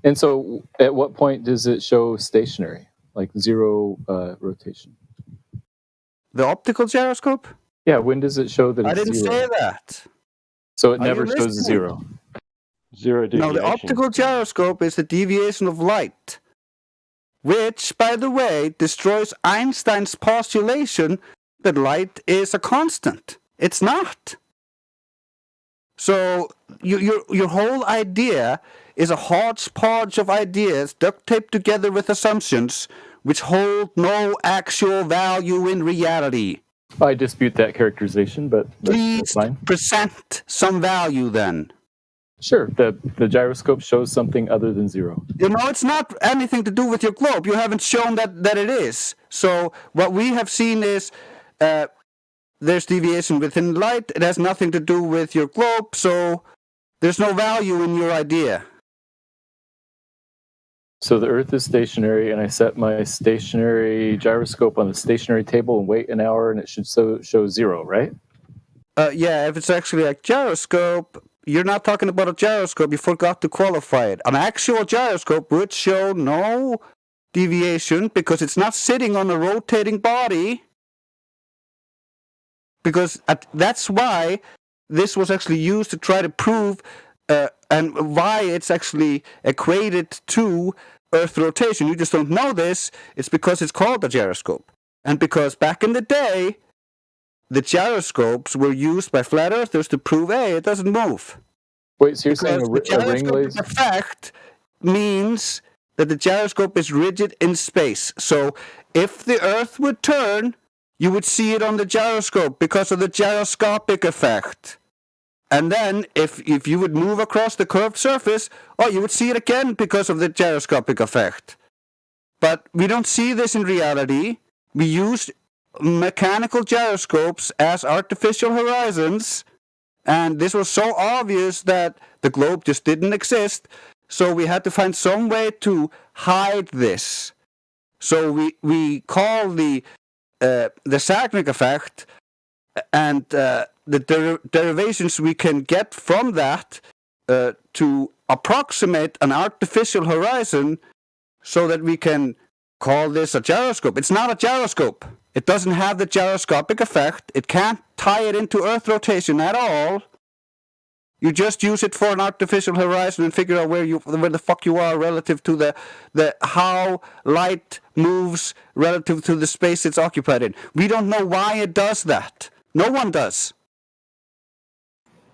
And so at what point does it show stationary, like zero rotation? The optical gyroscope? Yeah, when does it show that it's I didn't zero? say that. So it Are never you shows listening? zero. Zero deviation. No, the optical gyroscope is the deviation of light, which, by the way, destroys Einstein's postulation that light is a constant. It's not. So your whole idea is a hodgepodge of ideas duct taped together with assumptions which hold no actual value in reality. I dispute that characterization, but Please that's fine. present some value then. Sure, the gyroscope shows something other than zero. You know, it's not anything to do with your globe. You haven't shown that it is. So what we have seen is there's deviation within light. It has nothing to do with your globe, so there's no value in your idea. So the Earth is stationary, and I set my stationary gyroscope on the stationary table and wait an hour, and it should show zero, right? Yeah, if it's actually a gyroscope, you're not talking about a gyroscope. You forgot to qualify it. An actual gyroscope would show no deviation because it's not sitting on a rotating body. Because that's why this was actually used to try to prove and why it's actually equated to Earth rotation. You just don't know this. It's because it's called a gyroscope. And because back in the day, the gyroscopes were used by flat earthers to prove, hey, it doesn't move. Wait, so you're saying the gyroscopic effect means that the gyroscope is rigid in space. So if the Earth would turn, you would see it on the gyroscope because of the gyroscopic effect. And then if you would move across the curved surface, you would see it again because of the gyroscopic effect. But we don't see this in reality. We use mechanical gyroscopes as artificial horizons, and this was so obvious that the globe just didn't exist, so we had to find some way to hide this. So we call the Sagnac effect and the derivations we can get from that to approximate an artificial horizon so that we can call this a gyroscope. It's not a gyroscope. It doesn't have the gyroscopic effect. It can't tie it into Earth rotation at all. You just use it for an artificial horizon and figure out where the fuck you are relative to the how light moves relative to the space it's occupied in. We don't know why it does that. No one does.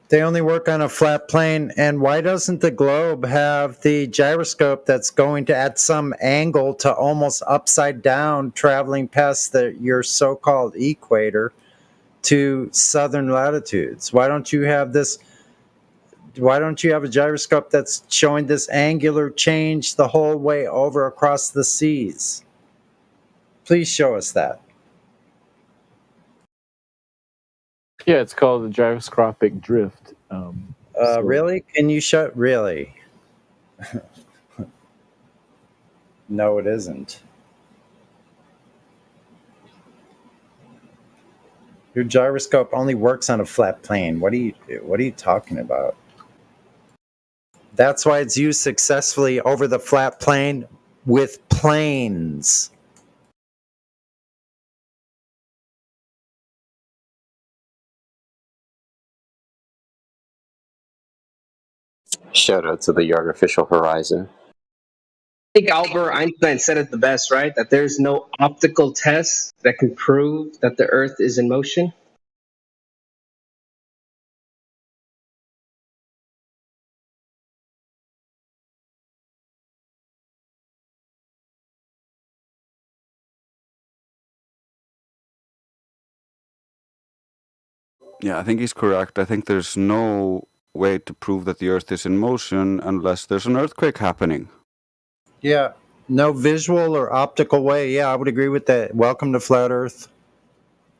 They only work on a flat plane. And why doesn't the globe have the gyroscope that's going to at some angle to almost upside down, traveling past your so-called equator to southern latitudes? Why don't you have this Why don't you have a gyroscope that's showing this angular change the whole way over across the seas? Please show us that. Yeah, it's called the gyroscopic drift. Really? Can you show? Really? No, it isn't. Your gyroscope only works on a flat plane. What are you talking about? That's why it's used successfully over the flat plane with planes. Shout out to the artificial horizon. I think Albert Einstein said it the best, right? That there's no optical test that can prove that the Earth is in motion. Yeah, I think he's correct. I think there's no way to prove that the Earth is in motion unless there's an earthquake happening. Yeah, no visual or optical way. Yeah, I would agree with that. Welcome to Flat Earth.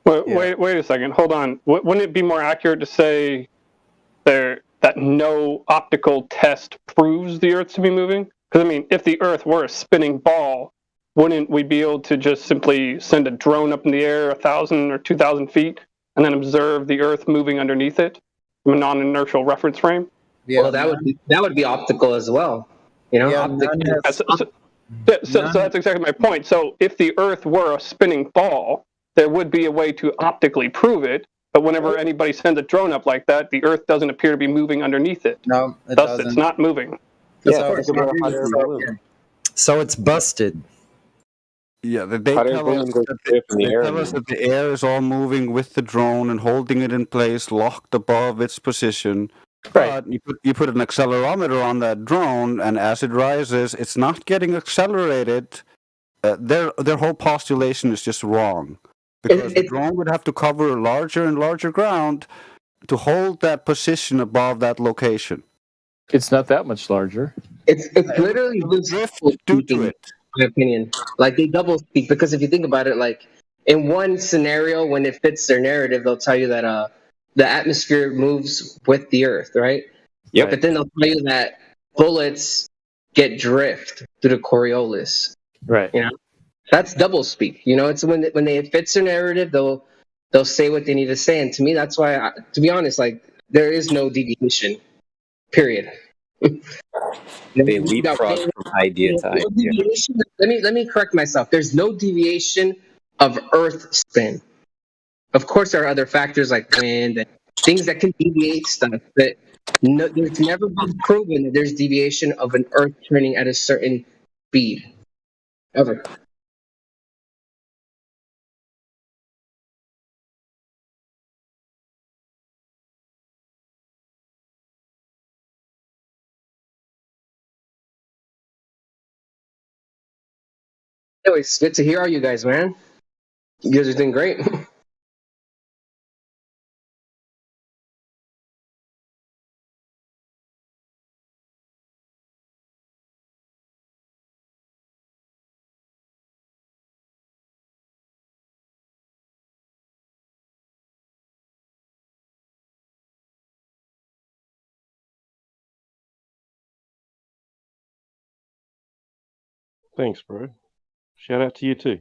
Wait a second. Hold on. Wouldn't it be more accurate to say that no optical test proves the Earth to be moving? Because, I mean, if the Earth were a spinning ball, wouldn't we be able to just simply send a drone up in the air 1,000 or 2,000 feet and then observe the Earth moving underneath it from a non-inertial reference frame? Yeah, well, that would be optical as well. You know, So that's exactly my point. So if the Earth were a spinning ball, there would be a way to optically prove it. But whenever anybody sends a drone up like that, the Earth doesn't appear to be moving underneath it. No, it Thus, doesn't. it's not moving. So it's busted. Yeah, they tell us that the air is all moving with the drone and holding it in place, locked above its position. But you put an accelerometer on that drone, and as it rises, it's not getting accelerated. Their whole postulation is just wrong, because the drone would have to cover larger and larger ground to hold that position above that location. It's not that much larger. It's literally just speaking, in my opinion. Like, they double speak, because if you think about it, like, in one scenario, when it fits their narrative, they'll tell you that the atmosphere moves with the Earth, right? Yep. But then they'll tell you that bullets get drift through the Coriolis. Right. You know, that's double speak. You know, it's when it fits their narrative, they'll say what they need to say. And to me, that's why, to be honest, like, there is no deviation. Period. They leapfrog from idea to idea. Let me correct myself. There's no deviation of Earth spin. Of course, there are other factors like wind and things that can deviate stuff, but there's never been proven that there's deviation of an Earth turning at a certain speed, ever. Anyways, good to hear all you guys, man. You guys are doing great. Thanks, bro. Shout out to you too.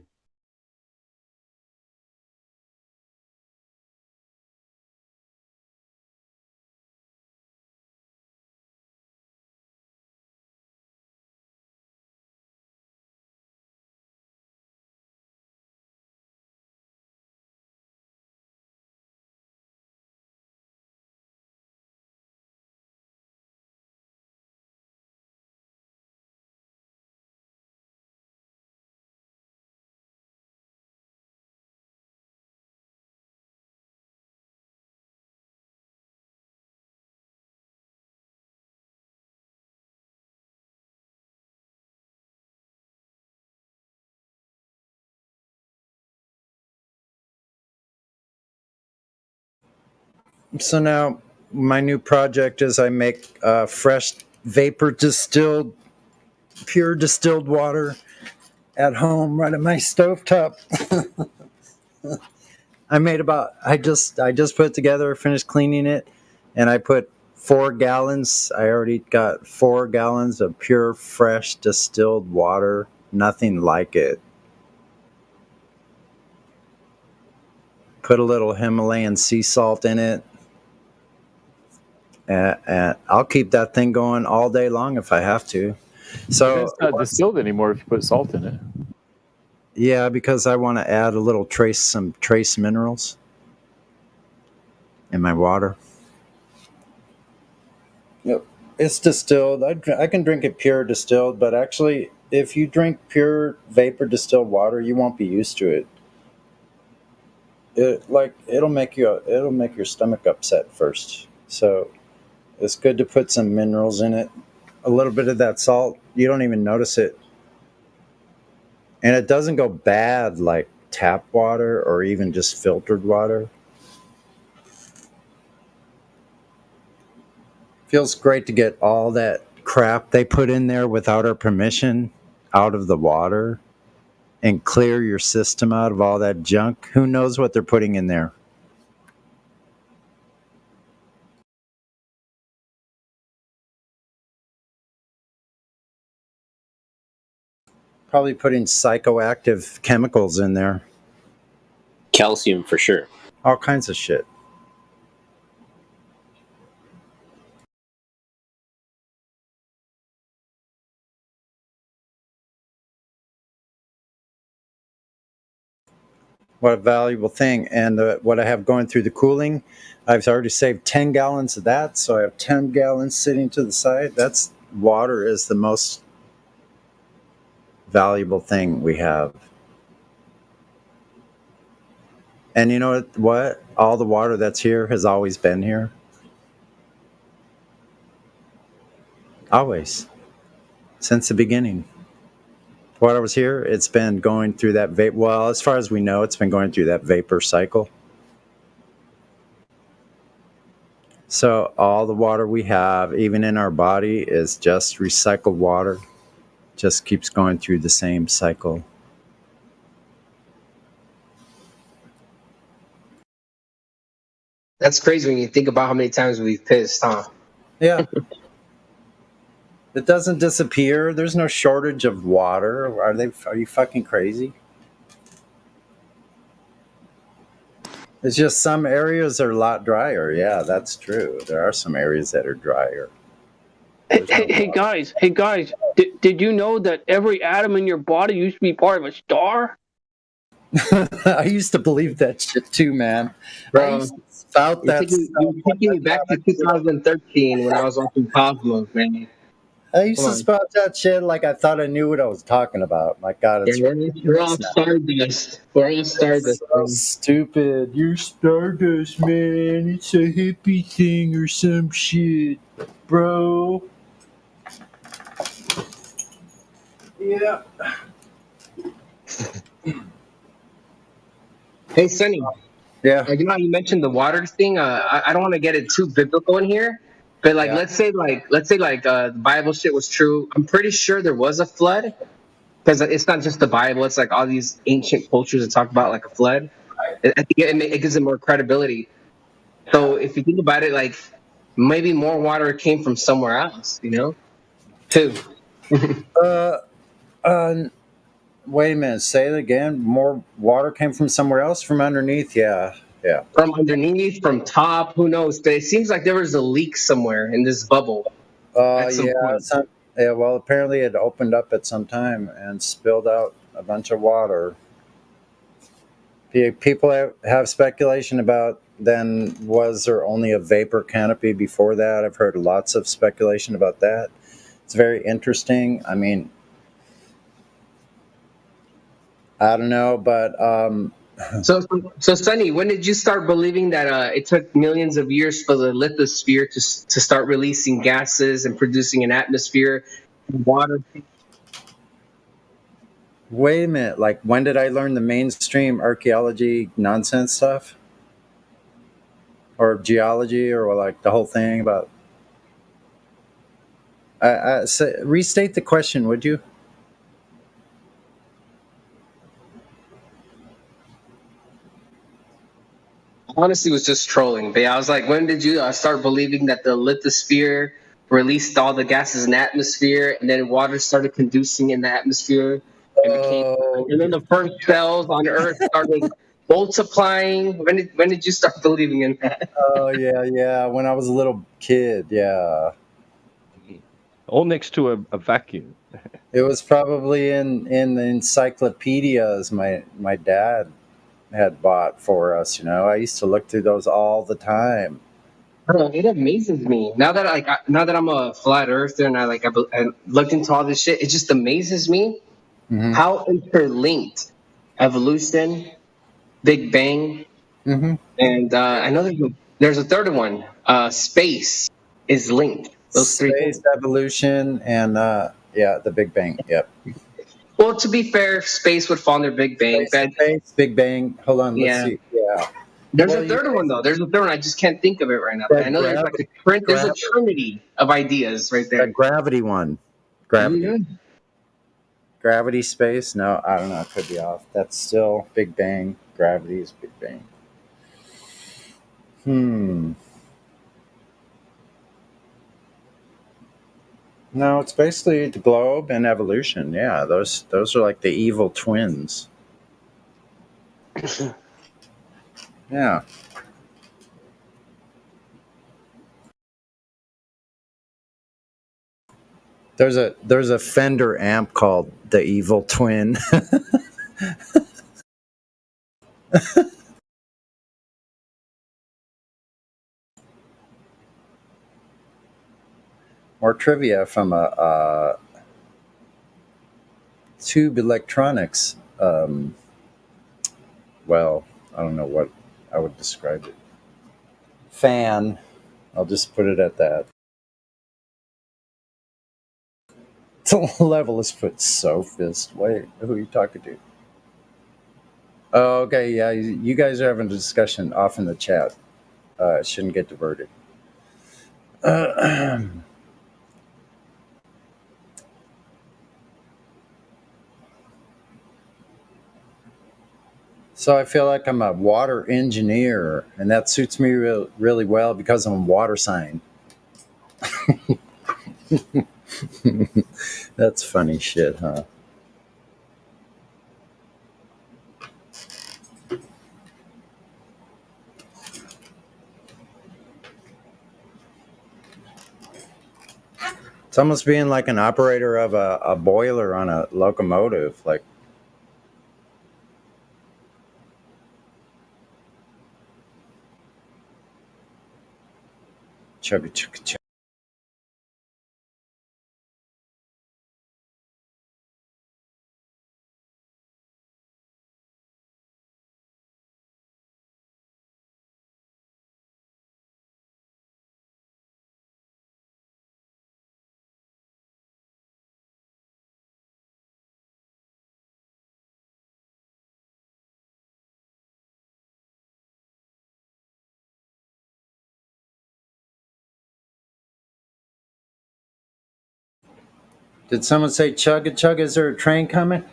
So now, my new project is I make fresh vapor distilled, pure distilled water at home right at my stovetop. I just put it together, finished cleaning it, and I put 4 gallons. I already got 4 gallons of pure, fresh, distilled water. Nothing like it. Put a little Himalayan sea salt in it. And I'll keep that thing going all day long if I have to. So it's not distilled anymore if you put salt in it. Yeah, because I want to add a little some trace minerals in my water. Yep. It's distilled. I can drink it pure distilled, but actually, if you drink pure vapor distilled water, you won't be used to it. It'll make your stomach upset first. So it's good to put some minerals in it. A little bit of that salt, you don't even notice it. And it doesn't go bad like tap water or even just filtered water. Feels great to get all that crap they put in there without our permission out of the water and clear your system out of all that junk. Who knows what they're putting in there? Probably putting psychoactive chemicals in there. Calcium for sure. All kinds of shit. What a valuable thing. And what I have going through the cooling, I've already saved 10 gallons of that. So I have 10 gallons sitting to the side. Water is the most valuable thing we have. And you know what? All the water that's here has always been here. Always. Since the beginning. Water was here. It's been going through that vapor. Well, as far as we know, it's been going through that vapor cycle. So all the water we have, even in our body, is just recycled water. Just keeps going through the same cycle. That's crazy when you think about how many times we've pissed, huh? Yeah. It doesn't disappear. There's no shortage of water. Are you fucking crazy? It's just some areas are a lot drier. Yeah, that's true. There are some areas that are drier. Hey guys, did you know that every atom in your body used to be part of a star? I used to believe that shit too, man. Bro, I used to spout that you're taking me back to 2013 when I was watching Cosmos, man. I used to spout that shit like I thought I knew what I was talking about. My God, it's we're all stardust. We're all stardust. so stupid. You're stardust, man. It's a hippie thing or some shit, bro. Yeah. Hey, Sonny. Yeah. You know how you mentioned the water thing? I don't want to get it too biblical in here, but let's say the Bible shit was true. I'm pretty sure there was a flood, because it's not just the Bible. It's like all these ancient cultures that talk about like a flood. I think it gives it more credibility. So if you think about it, like maybe more water came from somewhere else, too. Wait a minute. Say it again. More water came from somewhere else, from underneath. Yeah. From underneath, from top, who knows? But it seems like there was a leak somewhere in this bubble. Yeah. Well, apparently it opened up at some time and spilled out a bunch of water. People have speculation about then was there only a vapor canopy before that? I've heard lots of speculation about that. It's very interesting. I mean, I don't know, but So Sonny, when did you start believing that it took millions of years for the lithosphere to start releasing gases and producing an atmosphere and water? Wait a minute. Like, when did I learn the mainstream archaeology nonsense stuff? or geology, or like the whole thing about? Restate the question, would you? Honestly, was just trolling. But yeah, I was like, when did you start believing that the lithosphere released all the gases in the atmosphere, and then water started conducing in the atmosphere and became, Oh, and then the first cells on Earth started multiplying? When did you start believing in that? oh yeah, yeah. When I was a little kid, yeah. All next to a vacuum. It was probably in the encyclopedias my dad had bought for us. I used to look through those all the time. Bro, it amazes me now that now that I'm a flat earther and I looked into all this shit. It just amazes me Mm-hmm. how interlinked evolution, Big Bang, Mm-hmm. and I know there's a third one. Space is linked. Those three Space, things. evolution, and yeah, the Big Bang. Yep. Well, to be fair, space would fall under Big Bang, but Space, Big Bang. Hold on, let's yeah. see. Yeah. There's Well, a third one though. There's a third one. I just can't think of it right now. But I know there's like there's a trinity of ideas right there. the gravity one. Gravity. Gravity, space. No, I don't know. It could be off. That's still Big Bang. Gravity is Big Bang. No, it's basically the globe and evolution. Yeah, those are like the evil twins. Yeah. There's a Fender amp called the Evil Twin. More trivia from a Tube Electronics. Well, I don't know what I would describe it. Fan. I'll just put it at that. The level is put sophist. Wait, who are you talking to? Oh, okay, yeah. You guys are having a discussion off in the chat. Shouldn't get diverted. So I feel like I'm a water engineer, and that suits me really well because I'm a water sign. That's funny shit, huh? It's almost being like an operator of a boiler on a locomotive. Like, chugga chugga chugga. Did someone say chugga chugga? Is there a train coming?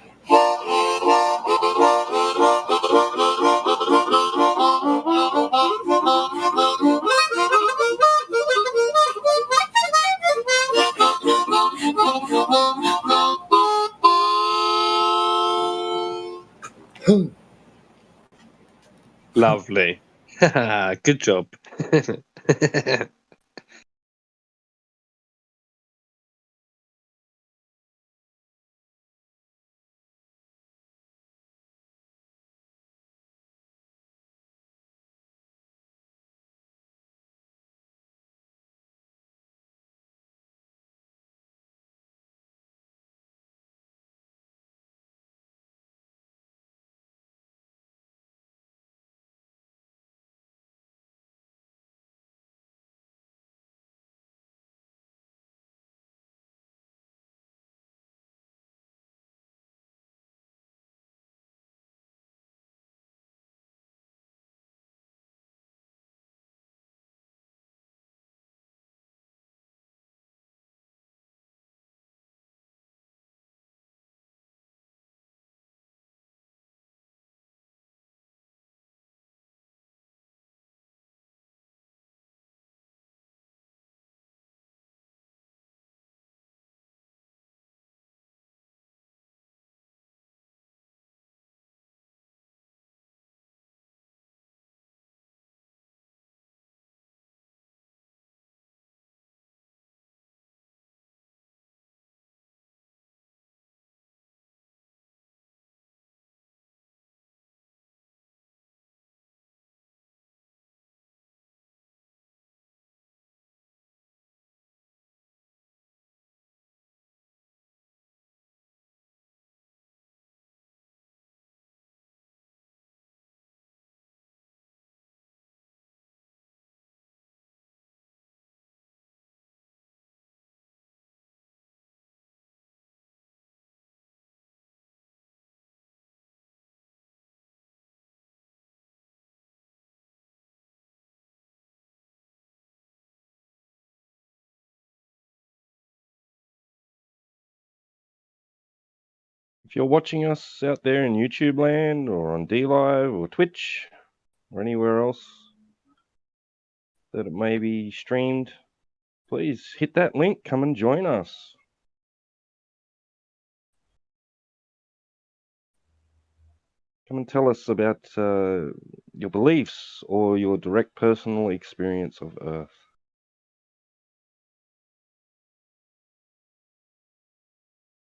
Lovely. Good job. If you're watching us out there in YouTube land or on DLive or Twitch or anywhere else that it may be streamed, please hit that link, come and join us. Come and tell us about your beliefs or your direct personal experience of Earth.